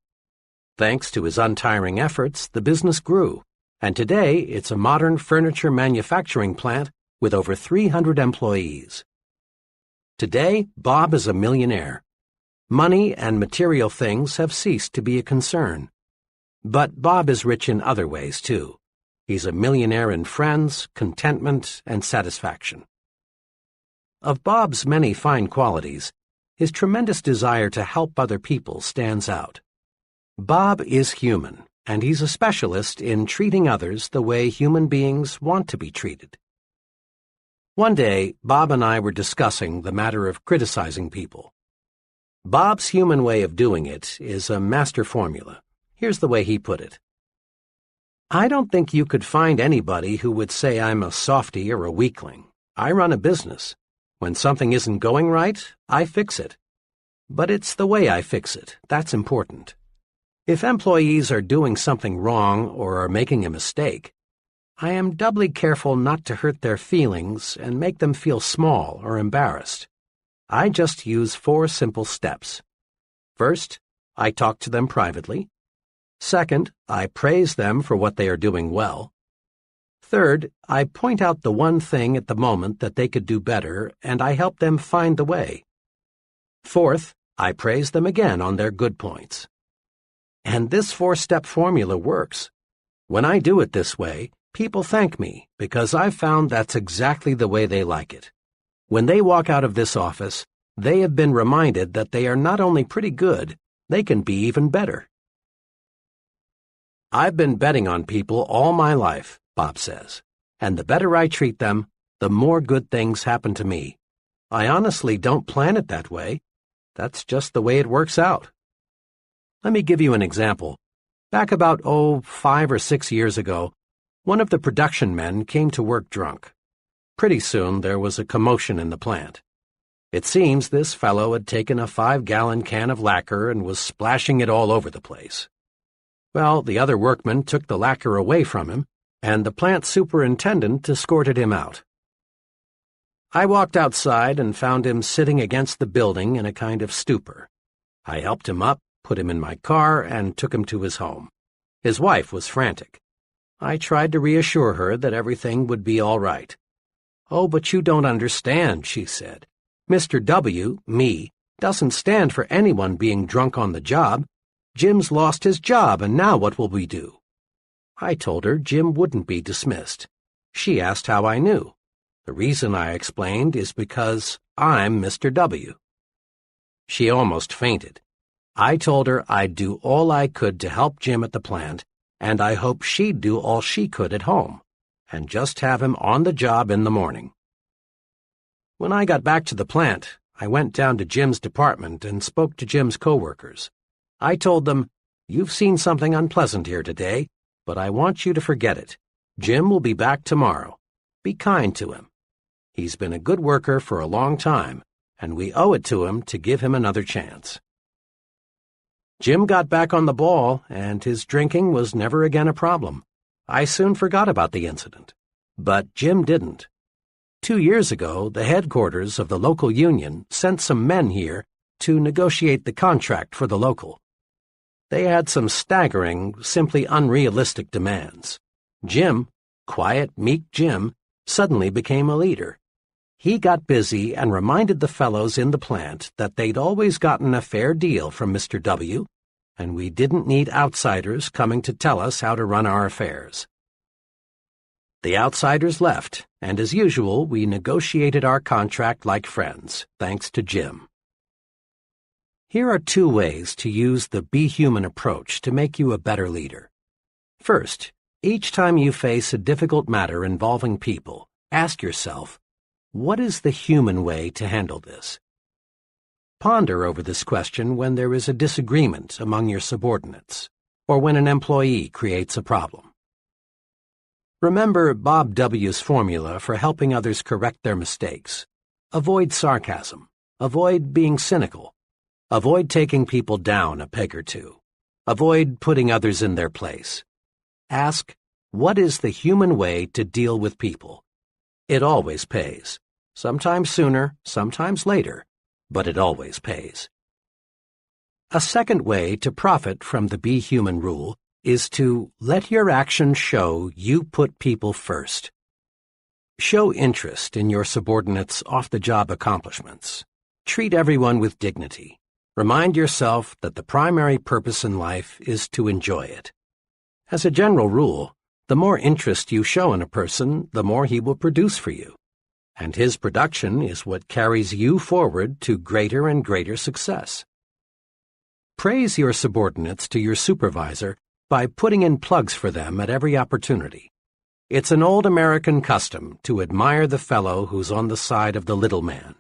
Thanks to his untiring efforts, the business grew, and today it's a modern furniture manufacturing plant with over 300 employees. Today, Bob is a millionaire. Money and material things have ceased to be a concern. But Bob is rich in other ways, too. He's a millionaire in friends, contentment, and satisfaction. Of Bob's many fine qualities, his tremendous desire to help other people stands out. Bob is human, and he's a specialist in treating others the way human beings want to be treated. One day, Bob and I were discussing the matter of criticizing people. Bob's human way of doing it is a master formula. Here's the way he put it. "I don't think you could find anybody who would say I'm a softy or a weakling. I run a business. When something isn't going right, I fix it. But it's the way I fix it that's important. If employees are doing something wrong or are making a mistake, I am doubly careful not to hurt their feelings and make them feel small or embarrassed. I just use 4 simple steps. First, I talk to them privately. Second, I praise them for what they are doing well. Third, I point out the one thing at the moment that they could do better, and I help them find the way. Fourth, I praise them again on their good points. And this 4-step formula works. When I do it this way, people thank me because I've found that's exactly the way they like it. When they walk out of this office, they have been reminded that they are not only pretty good, they can be even better. I've been betting on people all my life, Bob says, and the better I treat them, the more good things happen to me. I honestly don't plan it that way. That's just the way it works out. Let me give you an example. Back about, 5 or 6 years ago, one of the production men came to work drunk. Pretty soon there was a commotion in the plant. It seems this fellow had taken a 5-gallon can of lacquer and was splashing it all over the place. Well, the other workmen took the lacquer away from him, and the plant superintendent escorted him out. I walked outside and found him sitting against the building in a kind of stupor. I helped him up, put him in my car, and took him to his home. His wife was frantic. I tried to reassure her that everything would be all right. "Oh, but you don't understand," she said. "Mr. W, me, doesn't stand for anyone being drunk on the job. Jim's lost his job, and now what will we do?" I told her Jim wouldn't be dismissed. She asked how I knew. The reason, I explained, is because I'm Mr. W. She almost fainted. I told her I'd do all I could to help Jim at the plant, and I hoped she'd do all she could at home, and just have him on the job in the morning. When I got back to the plant, I went down to Jim's department and spoke to Jim's coworkers. I told them, "You've seen something unpleasant here today, but I want you to forget it. Jim will be back tomorrow. Be kind to him. He's been a good worker for a long time, and we owe it to him to give him another chance." Jim got back on the ball, and his drinking was never again a problem. I soon forgot about the incident. But Jim didn't. 2 years ago, the headquarters of the local union sent some men here to negotiate the contract for the local. They had some staggering, simply unrealistic demands. Jim, quiet, meek Jim, suddenly became a leader. He got busy and reminded the fellows in the plant that they'd always gotten a fair deal from Mr. W, and we didn't need outsiders coming to tell us how to run our affairs. The outsiders left, and as usual, we negotiated our contract like friends, thanks to Jim. Here are 2 ways to use the Be Human approach to make you a better leader. First, each time you face a difficult matter involving people, ask yourself, what is the human way to handle this? Ponder over this question when there is a disagreement among your subordinates, or when an employee creates a problem. Remember Bob W.'s formula for helping others correct their mistakes. Avoid sarcasm. Avoid being cynical. Avoid taking people down a peg or two. Avoid putting others in their place. Ask, what is the human way to deal with people? It always pays. Sometimes sooner, sometimes later, but it always pays. A second way to profit from the Be Human rule is to let your actions show you put people first. Show interest in your subordinates' off-the-job accomplishments. Treat everyone with dignity. Remind yourself that the primary purpose in life is to enjoy it. As a general rule, the more interest you show in a person, the more he will produce for you. And his production is what carries you forward to greater and greater success. Praise your subordinates to your supervisor by putting in plugs for them at every opportunity. It's an old American custom to admire the fellow who's on the side of the little man.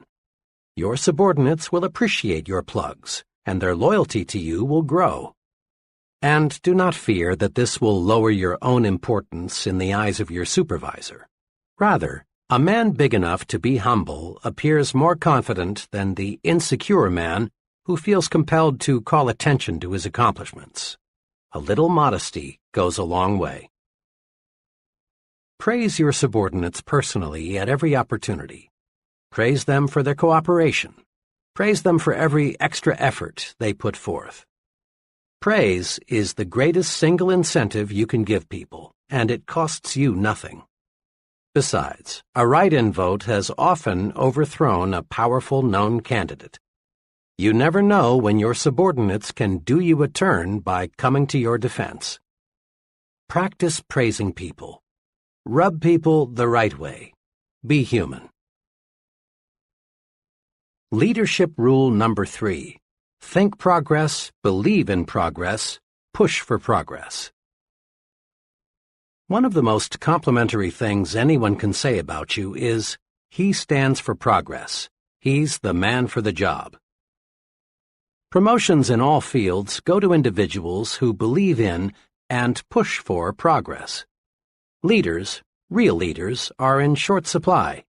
Your subordinates will appreciate your plugs, and their loyalty to you will grow. And do not fear that this will lower your own importance in the eyes of your supervisor. Rather, a man big enough to be humble appears more confident than the insecure man who feels compelled to call attention to his accomplishments. A little modesty goes a long way. Praise your subordinates personally at every opportunity. Praise them for their cooperation. Praise them for every extra effort they put forth. Praise is the greatest single incentive you can give people, and it costs you nothing. Besides, a write-in vote has often overthrown a powerful known candidate. You never know when your subordinates can do you a turn by coming to your defense. Practice praising people. Rub people the right way. Be human. Leadership rule number 3. think progress, believe in progress, push for progress. One of the most complimentary things anyone can say about you is, he stands for progress. He's the man for the job. Promotions in all fields go to individuals who believe in and push for progress. Leaders, real leaders, are in short supply.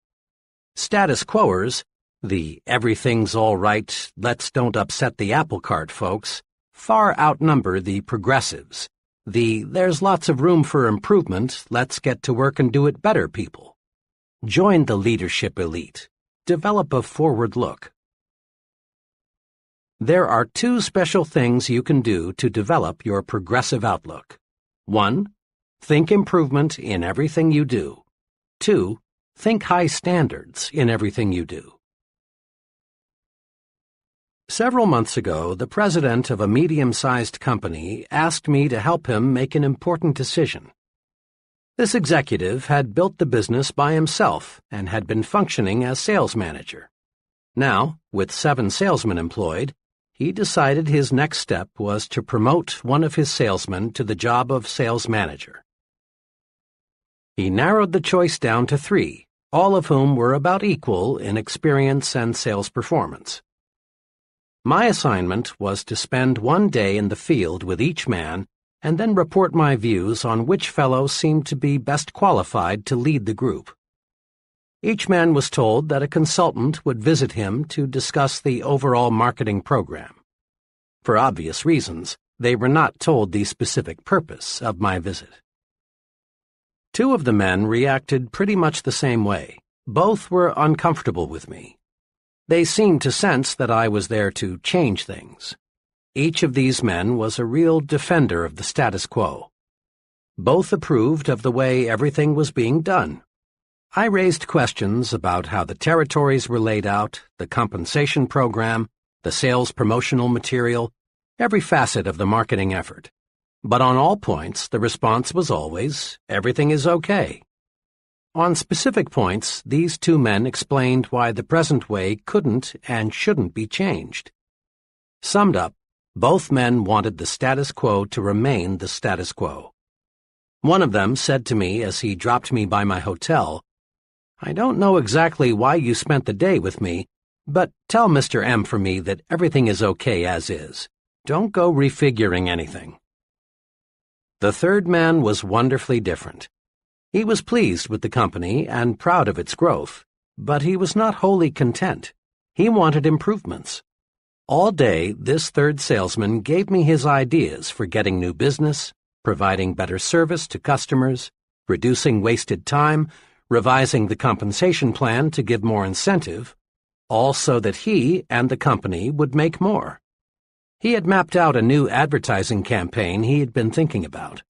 Status quoers, the everything's all right, let's don't upset the apple cart folks, far outnumber the progressives, the there's lots of room for improvement, let's get to work and do it better people. Join the leadership elite. Develop a forward look. There are two special things you can do to develop your progressive outlook. 1. Think improvement in everything you do. 2. Think high standards in everything you do. Several months ago, the president of a medium-sized company asked me to help him make an important decision. This executive had built the business by himself and had been functioning as sales manager. Now, with 7 salesmen employed, he decided his next step was to promote one of his salesmen to the job of sales manager. He narrowed the choice down to 3, all of whom were about equal in experience and sales performance. My assignment was to spend one day in the field with each man and then report my views on which fellow seemed to be best qualified to lead the group. Each man was told that a consultant would visit him to discuss the overall marketing program. For obvious reasons, they were not told the specific purpose of my visit. 2 of the men reacted pretty much the same way. Both were uncomfortable with me. They seemed to sense that I was there to change things. Each of these men was a real defender of the status quo. Both approved of the way everything was being done. I raised questions about how the territories were laid out, the compensation program, the sales promotional material, every facet of the marketing effort. But on all points, the response was always, everything is okay. On specific points, these 2 men explained why the present way couldn't and shouldn't be changed. Summed up, both men wanted the status quo to remain the status quo. One of them said to me as he dropped me by my hotel, "I don't know exactly why you spent the day with me, but tell Mr. M for me that everything is okay as is. Don't go refiguring anything." The third man was wonderfully different. He was pleased with the company and proud of its growth, but he was not wholly content. He wanted improvements. All day, this third salesman gave me his ideas for getting new business, providing better service to customers, reducing wasted time, revising the compensation plan to give more incentive, all so that he and the company would make more. He had mapped out a new advertising campaign he had been thinking about.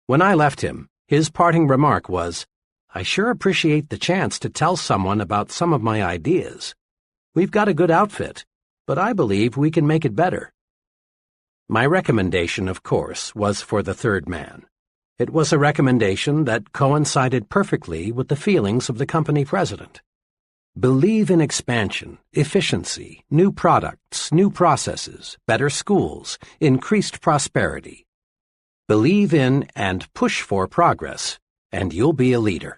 When I left him, his parting remark was, "I sure appreciate the chance to tell someone about some of my ideas. We've got a good outfit, but I believe we can make it better." My recommendation, of course, was for the third man. It was a recommendation that coincided perfectly with the feelings of the company president. Believe in expansion, efficiency, new products, new processes, better schools, increased prosperity. Believe in and push for progress, and you'll be a leader.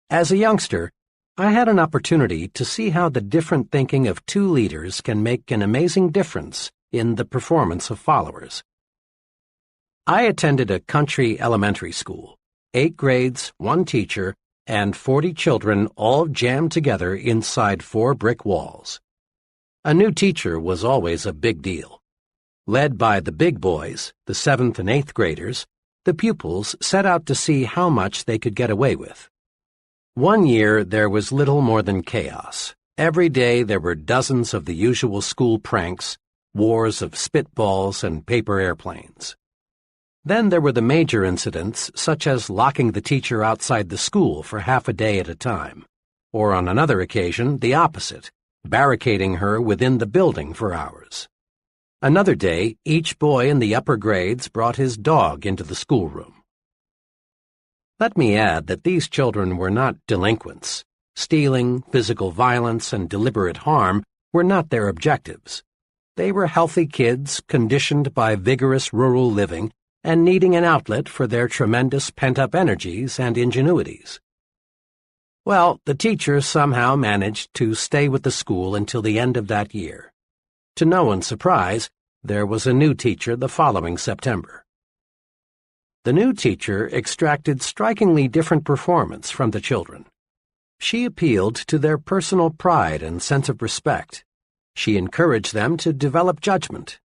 As a youngster, I had an opportunity to see how the different thinking of 2 leaders can make an amazing difference in the performance of followers. I attended a country elementary school, 8 grades, 1 teacher, and 40 children all jammed together inside 4 brick walls. A new teacher was always a big deal. Led by the big boys, the 7th and 8th graders, the pupils set out to see how much they could get away with. One year there was little more than chaos. Every day there were dozens of the usual school pranks, wars of spitballs and paper airplanes. Then there were the major incidents, such as locking the teacher outside the school for half a day at a time, or on another occasion, the opposite, barricading her within the building for hours. Another day, each boy in the upper grades brought his dog into the schoolroom. Let me add that these children were not delinquents. Stealing, physical violence, and deliberate harm were not their objectives. They were healthy kids conditioned by vigorous rural living and needing an outlet for their tremendous pent-up energies and ingenuities. Well, the teacher somehow managed to stay with the school until the end of that year. To no one's surprise, there was a new teacher the following September. The new teacher extracted strikingly different performance from the children. She appealed to their personal pride and sense of respect. She encouraged them to develop judgment.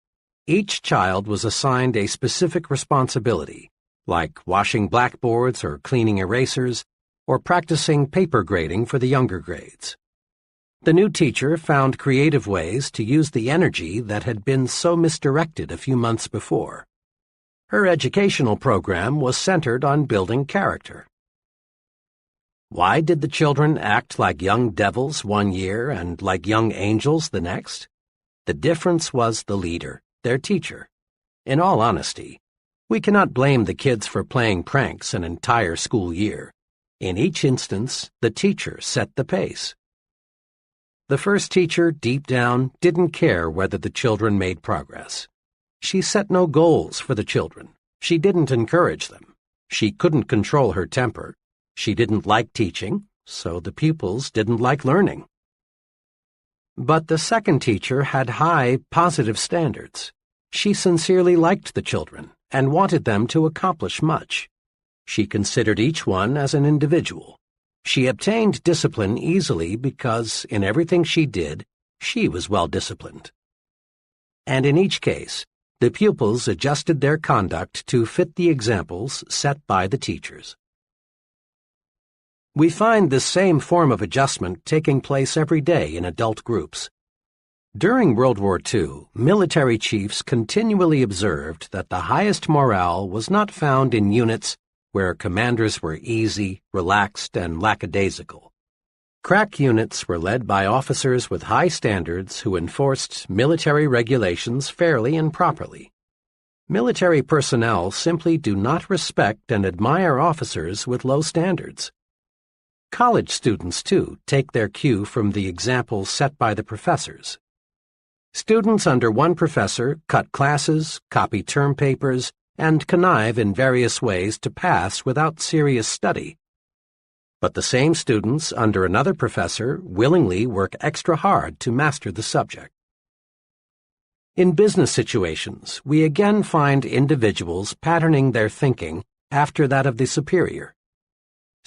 Each child was assigned a specific responsibility, like washing blackboards or cleaning erasers, or practicing paper grading for the younger grades. The new teacher found creative ways to use the energy that had been so misdirected a few months before. Her educational program was centered on building character. Why did the children act like young devils one year and like young angels the next? The difference was the leader, their teacher. In all honesty, we cannot blame the kids for playing pranks an entire school year. In each instance, the teacher set the pace. The first teacher, deep down, didn't care whether the children made progress. She set no goals for the children. She didn't encourage them. She couldn't control her temper. She didn't like teaching, so the pupils didn't like learning. But the second teacher had high, positive standards. She sincerely liked the children and wanted them to accomplish much. She considered each one as an individual. She obtained discipline easily because, in everything she did, she was well disciplined. And in each case, the pupils adjusted their conduct to fit the examples set by the teachers. We find this same form of adjustment taking place every day in adult groups. During World War II, military chiefs continually observed that the highest morale was not found in units where commanders were easy, relaxed, and lackadaisical. Crack units were led by officers with high standards who enforced military regulations fairly and properly. Military personnel simply do not respect and admire officers with low standards. College students, too, take their cue from the examples set by the professors. Students under one professor cut classes, copy term papers, and connive in various ways to pass without serious study. But the same students under another professor willingly work extra hard to master the subject. In business situations, we again find individuals patterning their thinking after that of the superior.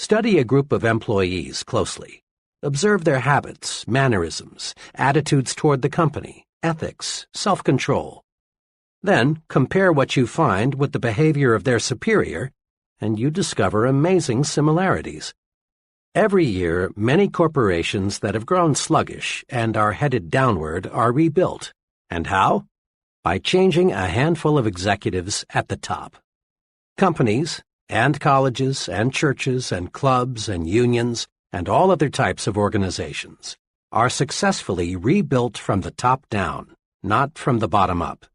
Study a group of employees closely. Observe their habits, mannerisms, attitudes toward the company, ethics, self-control. Then compare what you find with the behavior of their superior, and you discover amazing similarities. Every year, many corporations that have grown sluggish and are headed downward are rebuilt. And how? By changing a handful of executives at the top. Companies, and colleges, and churches, and clubs, and unions, and all other types of organizations are successfully rebuilt from the top down, not from the bottom up.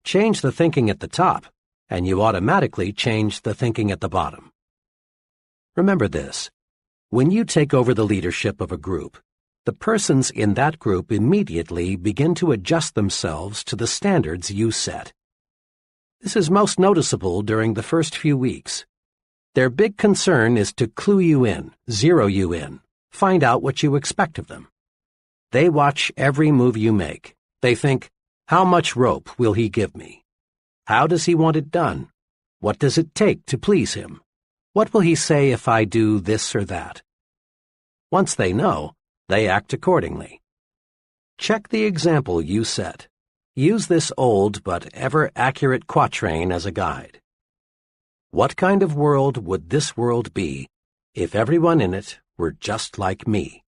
Change the thinking at the top, and you automatically change the thinking at the bottom. Remember this: when you take over the leadership of a group, the persons in that group immediately begin to adjust themselves to the standards you set. This is most noticeable during the first few weeks. Their big concern is to clue you in, zero you in, find out what you expect of them. They watch every move you make. They think, how much rope will he give me? How does he want it done? What does it take to please him? What will he say if I do this or that? Once they know, they act accordingly. Check the example you set. Use this old but ever-accurate quatrain as a guide. What kind of world would this world be if everyone in it were just like me?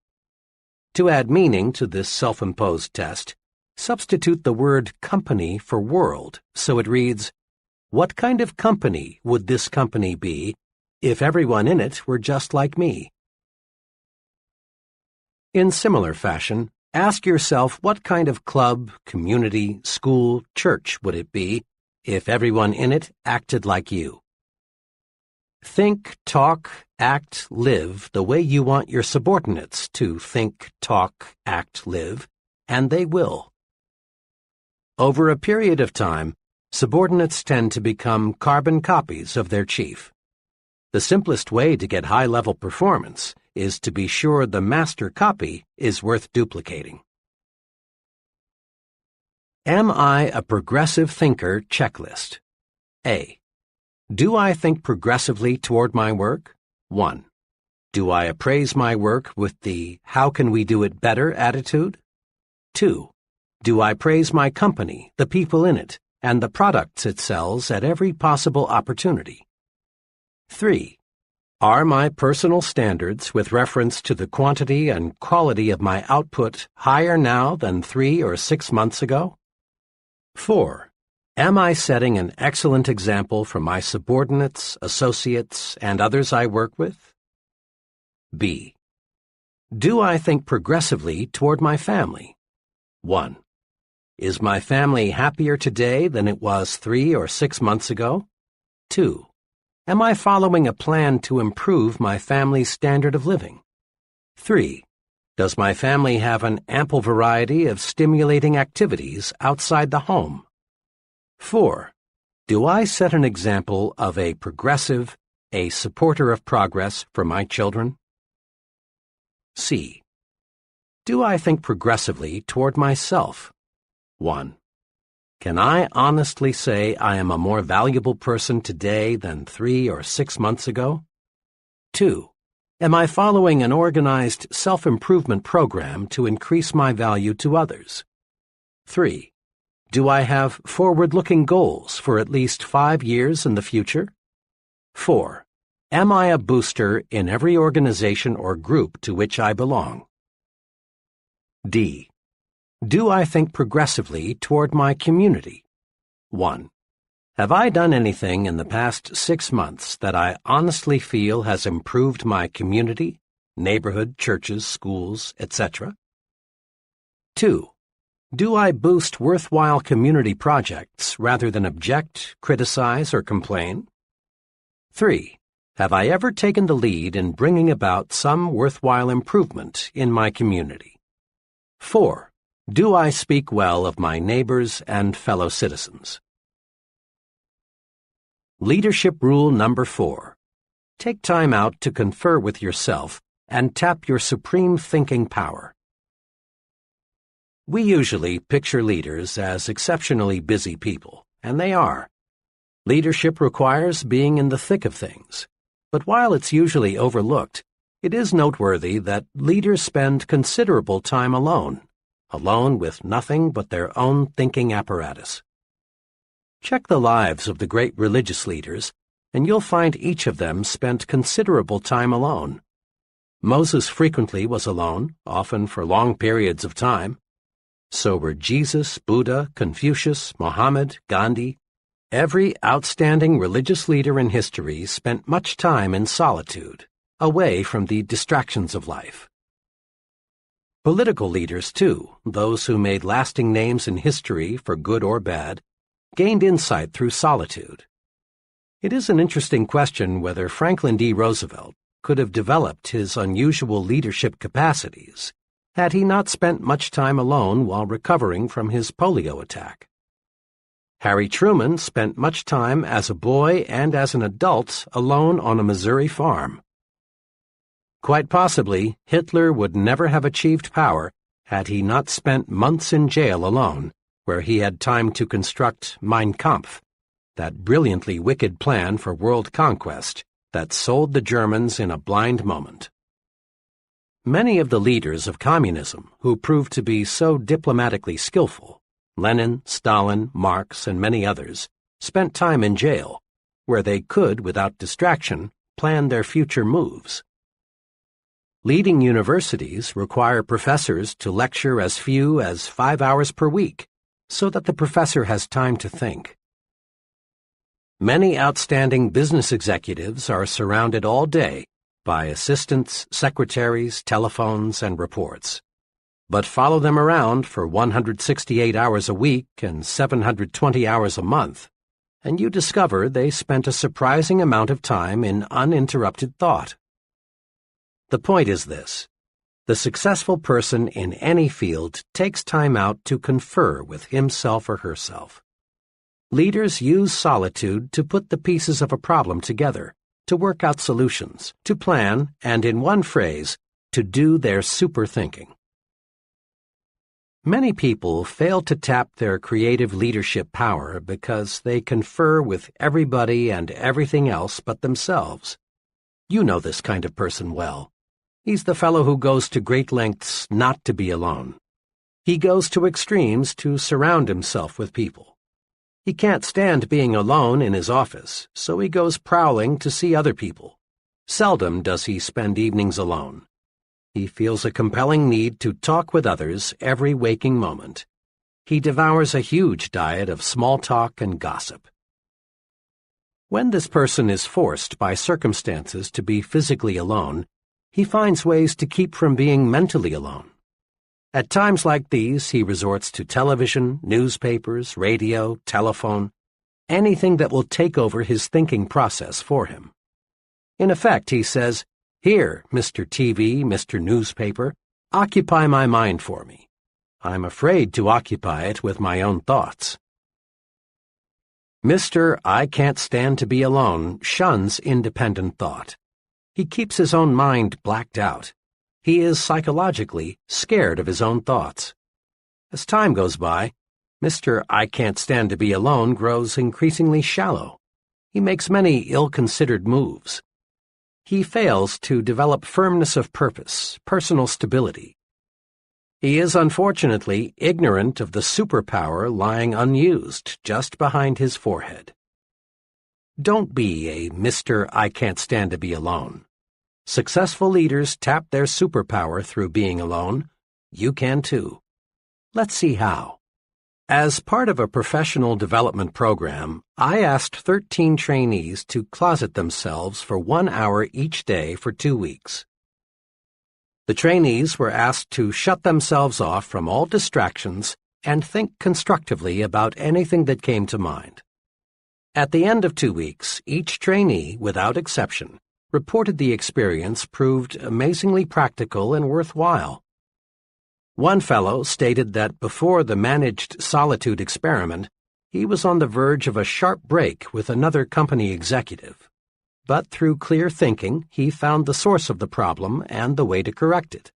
To add meaning to this self-imposed test, substitute the word company for world, so it reads, what kind of company would this company be if everyone in it were just like me? In similar fashion, ask yourself what kind of club, community, school, church would it be if everyone in it acted like you. Think, talk, act, live the way you want your subordinates to think, talk, act, live, and they will. Over a period of time, subordinates tend to become carbon copies of their chief. The simplest way to get high-level performance is to be sure the master copy is worth duplicating. Am I a progressive thinker? Checklist. A. Do I think progressively toward my work? 1. Do I appraise my work with the "how can we do it better" attitude? 2. Do I praise my company, the people in it, and the products it sells at every possible opportunity? 3. Are my personal standards with reference to the quantity and quality of my output higher now than 3 or 6 months ago? 4. Am I setting an excellent example for my subordinates, associates, and others I work with? B. Do I think progressively toward my family? 1. Is my family happier today than it was 3 or 6 months ago? 2. Am I following a plan to improve my family's standard of living? 3. Does my family have an ample variety of stimulating activities outside the home? 4. Do I set an example of a progressive, a supporter of progress for my children? C. Do I think progressively toward myself? 1. Can I honestly say I am a more valuable person today than 3 or 6 months ago? 2. Am I following an organized self-improvement program to increase my value to others? 3. Do I have forward-looking goals for at least 5 years in the future? 4. Am I a booster in every organization or group to which I belong? D. Do I think progressively toward my community? 1. Have I done anything in the past 6 months that I honestly feel has improved my community, neighborhood, churches, schools, etc.? 2. Do I boost worthwhile community projects rather than object, criticize, or complain? 3. Have I ever taken the lead in bringing about some worthwhile improvement in my community? 4. Do I speak well of my neighbors and fellow citizens? Leadership Rule Number 4. Take time out to confer with yourself and tap your supreme thinking power. We usually picture leaders as exceptionally busy people, and they are. Leadership requires being in the thick of things, but while it's usually overlooked, it is noteworthy that leaders spend considerable time alone with nothing but their own thinking apparatus. Check the lives of the great religious leaders, and you'll find each of them spent considerable time alone. Moses frequently was alone, often for long periods of time. So were Jesus, Buddha, Confucius, Mohammed, Gandhi. Every outstanding religious leader in history spent much time in solitude, away from the distractions of life. Political leaders, too, those who made lasting names in history for good or bad, gained insight through solitude. It is an interesting question whether Franklin D. Roosevelt could have developed his unusual leadership capacities had he not spent much time alone while recovering from his polio attack. Harry Truman spent much time as a boy and as an adult alone on a Missouri farm. Quite possibly, Hitler would never have achieved power had he not spent months in jail alone, where he had time to construct Mein Kampf, that brilliantly wicked plan for world conquest that sold the Germans in a blind moment. Many of the leaders of communism who proved to be so diplomatically skillful, Lenin, Stalin, Marx, and many others, spent time in jail, where they could, without distraction, plan their future moves. Leading universities require professors to lecture as few as 5 hours per week, so that the professor has time to think. Many outstanding business executives are surrounded all day by assistants, secretaries, telephones, and reports. But follow them around for 168 hours a week and 720 hours a month, and you discover they spent a surprising amount of time in uninterrupted thought. The point is this: The successful person in any field takes time out to confer with himself or herself. Leaders use solitude to put the pieces of a problem together, to work out solutions, to plan, and in one phrase, to do their super thinking. Many people fail to tap their creative leadership power because they confer with everybody and everything else but themselves. You know this kind of person well. He's the fellow who goes to great lengths not to be alone. He goes to extremes to surround himself with people. He can't stand being alone in his office, so he goes prowling to see other people. Seldom does he spend evenings alone. He feels a compelling need to talk with others every waking moment. He devours a huge diet of small talk and gossip. When this person is forced by circumstances to be physically alone, he finds ways to keep from being mentally alone. At times like these, he resorts to television, newspapers, radio, telephone, anything that will take over his thinking process for him. In effect, he says, "Here, Mr. TV, Mr. Newspaper, occupy my mind for me. I'm afraid to occupy it with my own thoughts." Mr. I Can't Stand to Be Alone shuns independent thought. He keeps his own mind blacked out. He is psychologically scared of his own thoughts. As time goes by, Mr. I Can't Stand to Be Alone grows increasingly shallow. He makes many ill-considered moves. He fails to develop firmness of purpose, personal stability. He is unfortunately ignorant of the superpower lying unused just behind his forehead. Don't be a Mr. I Can't Stand to Be Alone. Successful leaders tap their superpower through being alone. You can too. Let's see how. As part of a professional development program, I asked 13 trainees to closet themselves for 1 hour each day for 2 weeks. The trainees were asked to shut themselves off from all distractions and think constructively about anything that came to mind. At the end of 2 weeks, each trainee, without exception, reported the experience proved amazingly practical and worthwhile. One fellow stated that before the managed solitude experiment, he was on the verge of a sharp break with another company executive. But through clear thinking, he found the source of the problem and the way to correct it.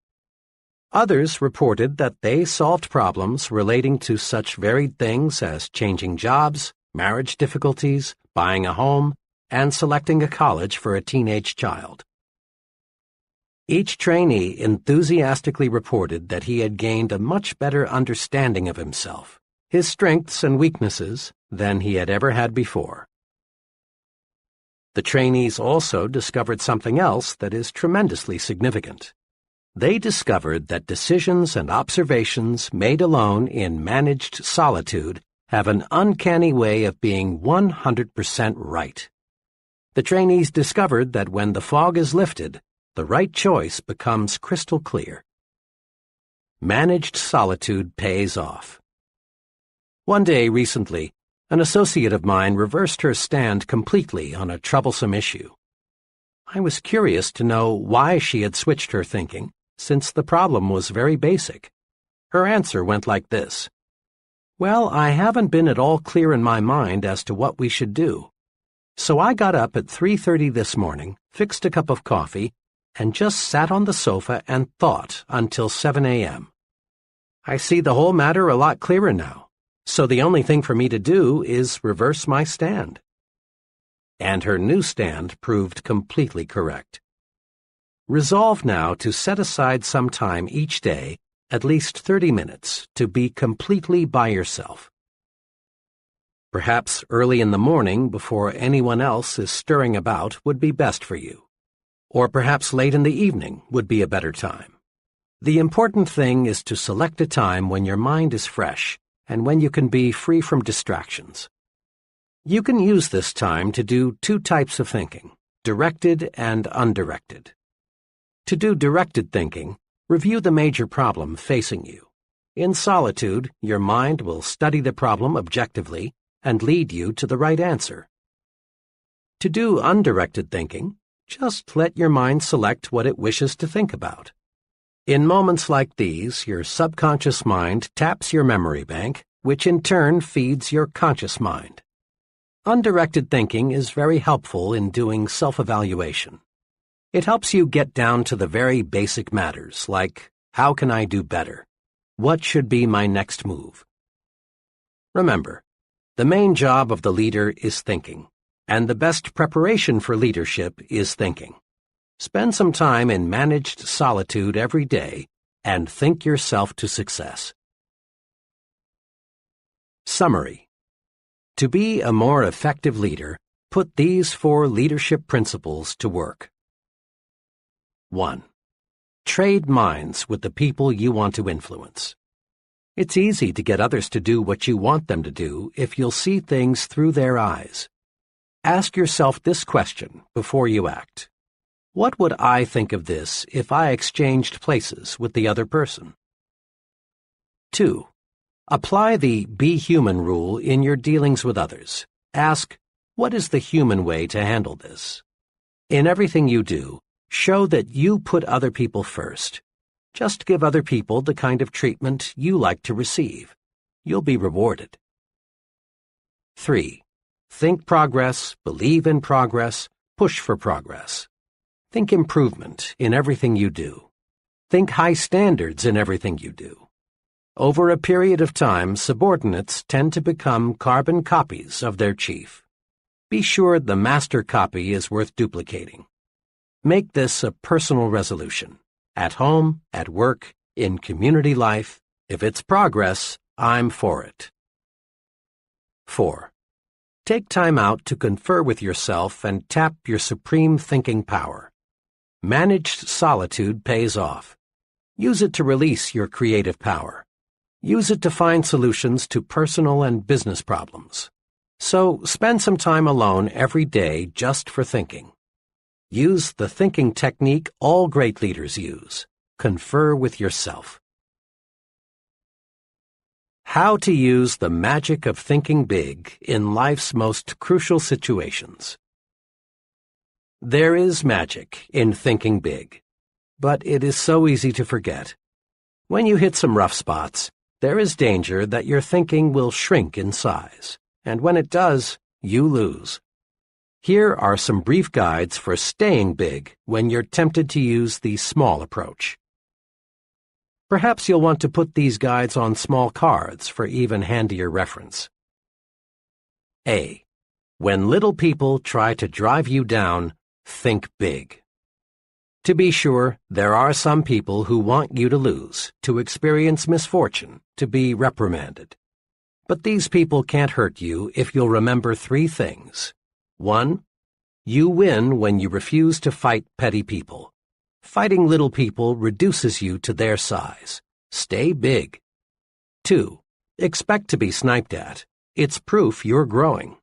Others reported that they solved problems relating to such varied things as changing jobs, marriage difficulties, buying a home, and selecting a college for a teenage child. Each trainee enthusiastically reported that he had gained a much better understanding of himself, his strengths and weaknesses, than he had ever had before. The trainees also discovered something else that is tremendously significant. They discovered that decisions and observations made alone in managed solitude have an uncanny way of being 100% right. The trainees discovered that when the fog is lifted, the right choice becomes crystal clear. Managed solitude pays off. One day recently, an associate of mine reversed her stand completely on a troublesome issue. I was curious to know why she had switched her thinking, since the problem was very basic. Her answer went like this: "Well, I haven't been at all clear in my mind as to what we should do. So I got up at 3:30 this morning, fixed a cup of coffee, and just sat on the sofa and thought until 7 a.m. I see the whole matter a lot clearer now, so the only thing for me to do is reverse my stand." And her new stand proved completely correct. Resolve now to set aside some time each day, at least 30 minutes, to be completely by yourself. Perhaps early in the morning before anyone else is stirring about would be best for you. Or perhaps late in the evening would be a better time. The important thing is to select a time when your mind is fresh and when you can be free from distractions. You can use this time to do 2 types of thinking, directed and undirected. To do directed thinking, review the major problem facing you. In solitude, your mind will study the problem objectively and lead you to the right answer. To do undirected thinking, just let your mind select what it wishes to think about. In moments like these, your subconscious mind taps your memory bank, which in turn feeds your conscious mind. Undirected thinking is very helpful in doing self-evaluation. It helps you get down to the very basic matters like, how can I do better? What should be my next move? Remember, the main job of the leader is thinking, and the best preparation for leadership is thinking. Spend some time in managed solitude every day and think yourself to success. Summary. To be a more effective leader, put these 4 leadership principles to work. 1. Trade minds with the people you want to influence. It's easy to get others to do what you want them to do if you'll see things through their eyes. Ask yourself this question before you act. What would I think of this if I exchanged places with the other person? 2. Apply the Be Human rule in your dealings with others. Ask, what is the human way to handle this? In everything you do, show that you put other people first. Just give other people the kind of treatment you like to receive. You'll be rewarded. 3. Think progress, believe in progress, push for progress. Think improvement in everything you do. Think high standards in everything you do. Over a period of time, subordinates tend to become carbon copies of their chief. Be sure the master copy is worth duplicating. Make this a personal resolution. At home, at work, in community life, if it's progress, I'm for it. 4. Take time out to confer with yourself and tap your supreme thinking power. Managed solitude pays off. Use it to release your creative power. Use it to find solutions to personal and business problems. So spend some time alone every day just for thinking. Use the thinking technique all great leaders use. Confer with yourself. How to use the magic of thinking big in life's most crucial situations. There is magic in thinking big, but it is so easy to forget. When you hit some rough spots, there is danger that your thinking will shrink in size, and when it does, you lose. Here are some brief guides for staying big when you're tempted to use the small approach. Perhaps you'll want to put these guides on small cards for even handier reference. A. When little people try to drive you down, think big. To be sure, there are some people who want you to lose, to experience misfortune, to be reprimanded. But these people can't hurt you if you'll remember 3 things. 1. You win when you refuse to fight petty people. Fighting little people reduces you to their size. Stay big. 2. Expect to be sniped at. It's proof you're growing.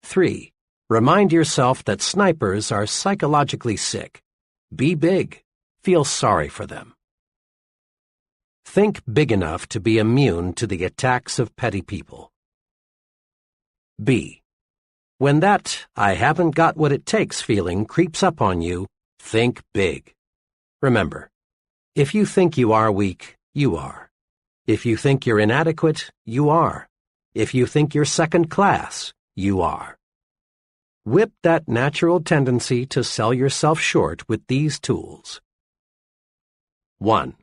3. Remind yourself that snipers are psychologically sick. Be big. Feel sorry for them. Think big enough to be immune to the attacks of petty people. B. When that I haven't got what it takes feeling creeps up on you, think big. Remember, if you think you are weak, you are. If you think you're inadequate, you are. If you think you're second class, you are. Whip that natural tendency to sell yourself short with these tools. 1.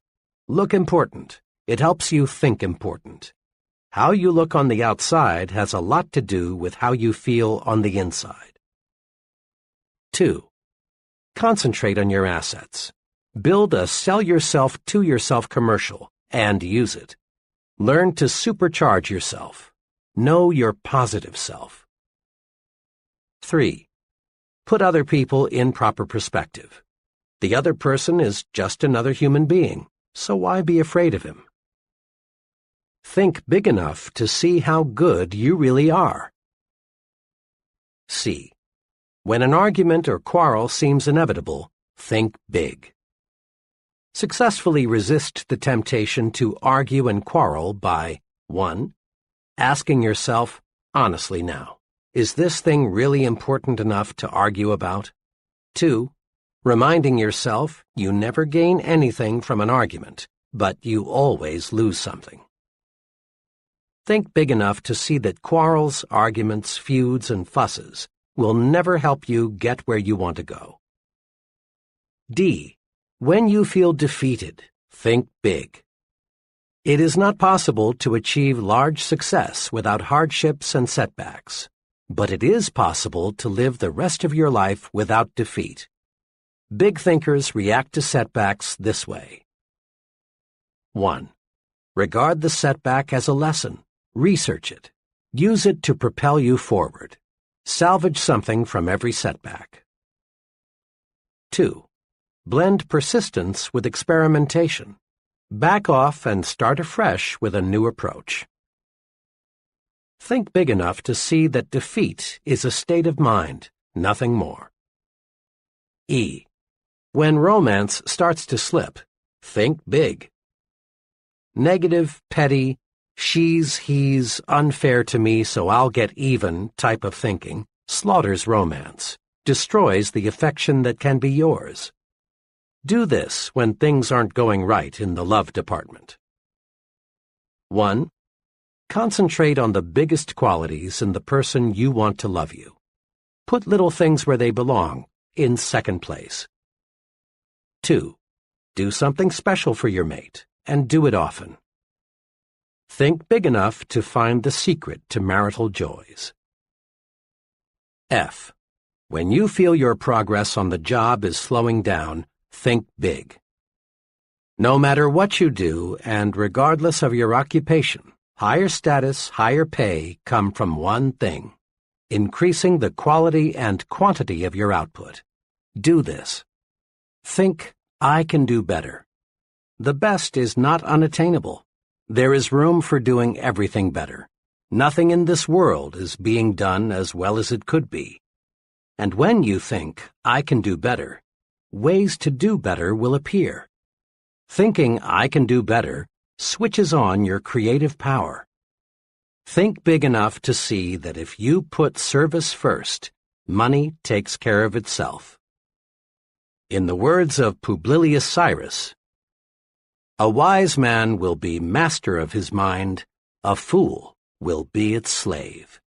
Look important. It helps you think important. How you look on the outside has a lot to do with how you feel on the inside. 2. Concentrate on your assets. Build a sell yourself to yourself commercial and use it. Learn to supercharge yourself. Know your positive self. 3. Put other people in proper perspective. The other person is just another human being, so why be afraid of him? Think big enough to see how good you really are. C. When an argument or quarrel seems inevitable, think big. Successfully resist the temptation to argue and quarrel by 1. Asking yourself, honestly now, is this thing really important enough to argue about? 2. reminding yourself you never gain anything from an argument, but you always lose something. Think big enough to see that quarrels, arguments, feuds, and fusses will never help you get where you want to go. D. When you feel defeated, think big. It is not possible to achieve large success without hardships and setbacks, but it is possible to live the rest of your life without defeat. Big thinkers react to setbacks this way. 1. Regard the setback as a lesson. Research it. Use it to propel you forward. Salvage something from every setback. 2. Blend persistence with experimentation. Back off and start afresh with a new approach. Think big enough to see that defeat is a state of mind, nothing more. E. When romance starts to slip, think big. Negative, petty, she's, he's, unfair to me so I'll get even type of thinking slaughters romance, destroys the affection that can be yours. Do this when things aren't going right in the love department. 1. Concentrate on the biggest qualities in the person you want to love you. Put little things where they belong, in second place. 2. Do something special for your mate, and do it often. Think big enough to find the secret to marital joys. F. When you feel your progress on the job is slowing down, think big. No matter what you do, and regardless of your occupation, higher status, higher pay come from one thing: increasing the quality and quantity of your output. Do this. Think, I can do better. The best is not unattainable. There is room for doing everything better. Nothing in this world is being done as well as it could be. And when you think, I can do better, ways to do better will appear. Thinking I can do better switches on your creative power. Think big enough to see that if you put service first, money takes care of itself. In the words of Publilius Cyrus, a wise man will be master of his mind, a fool will be its slave.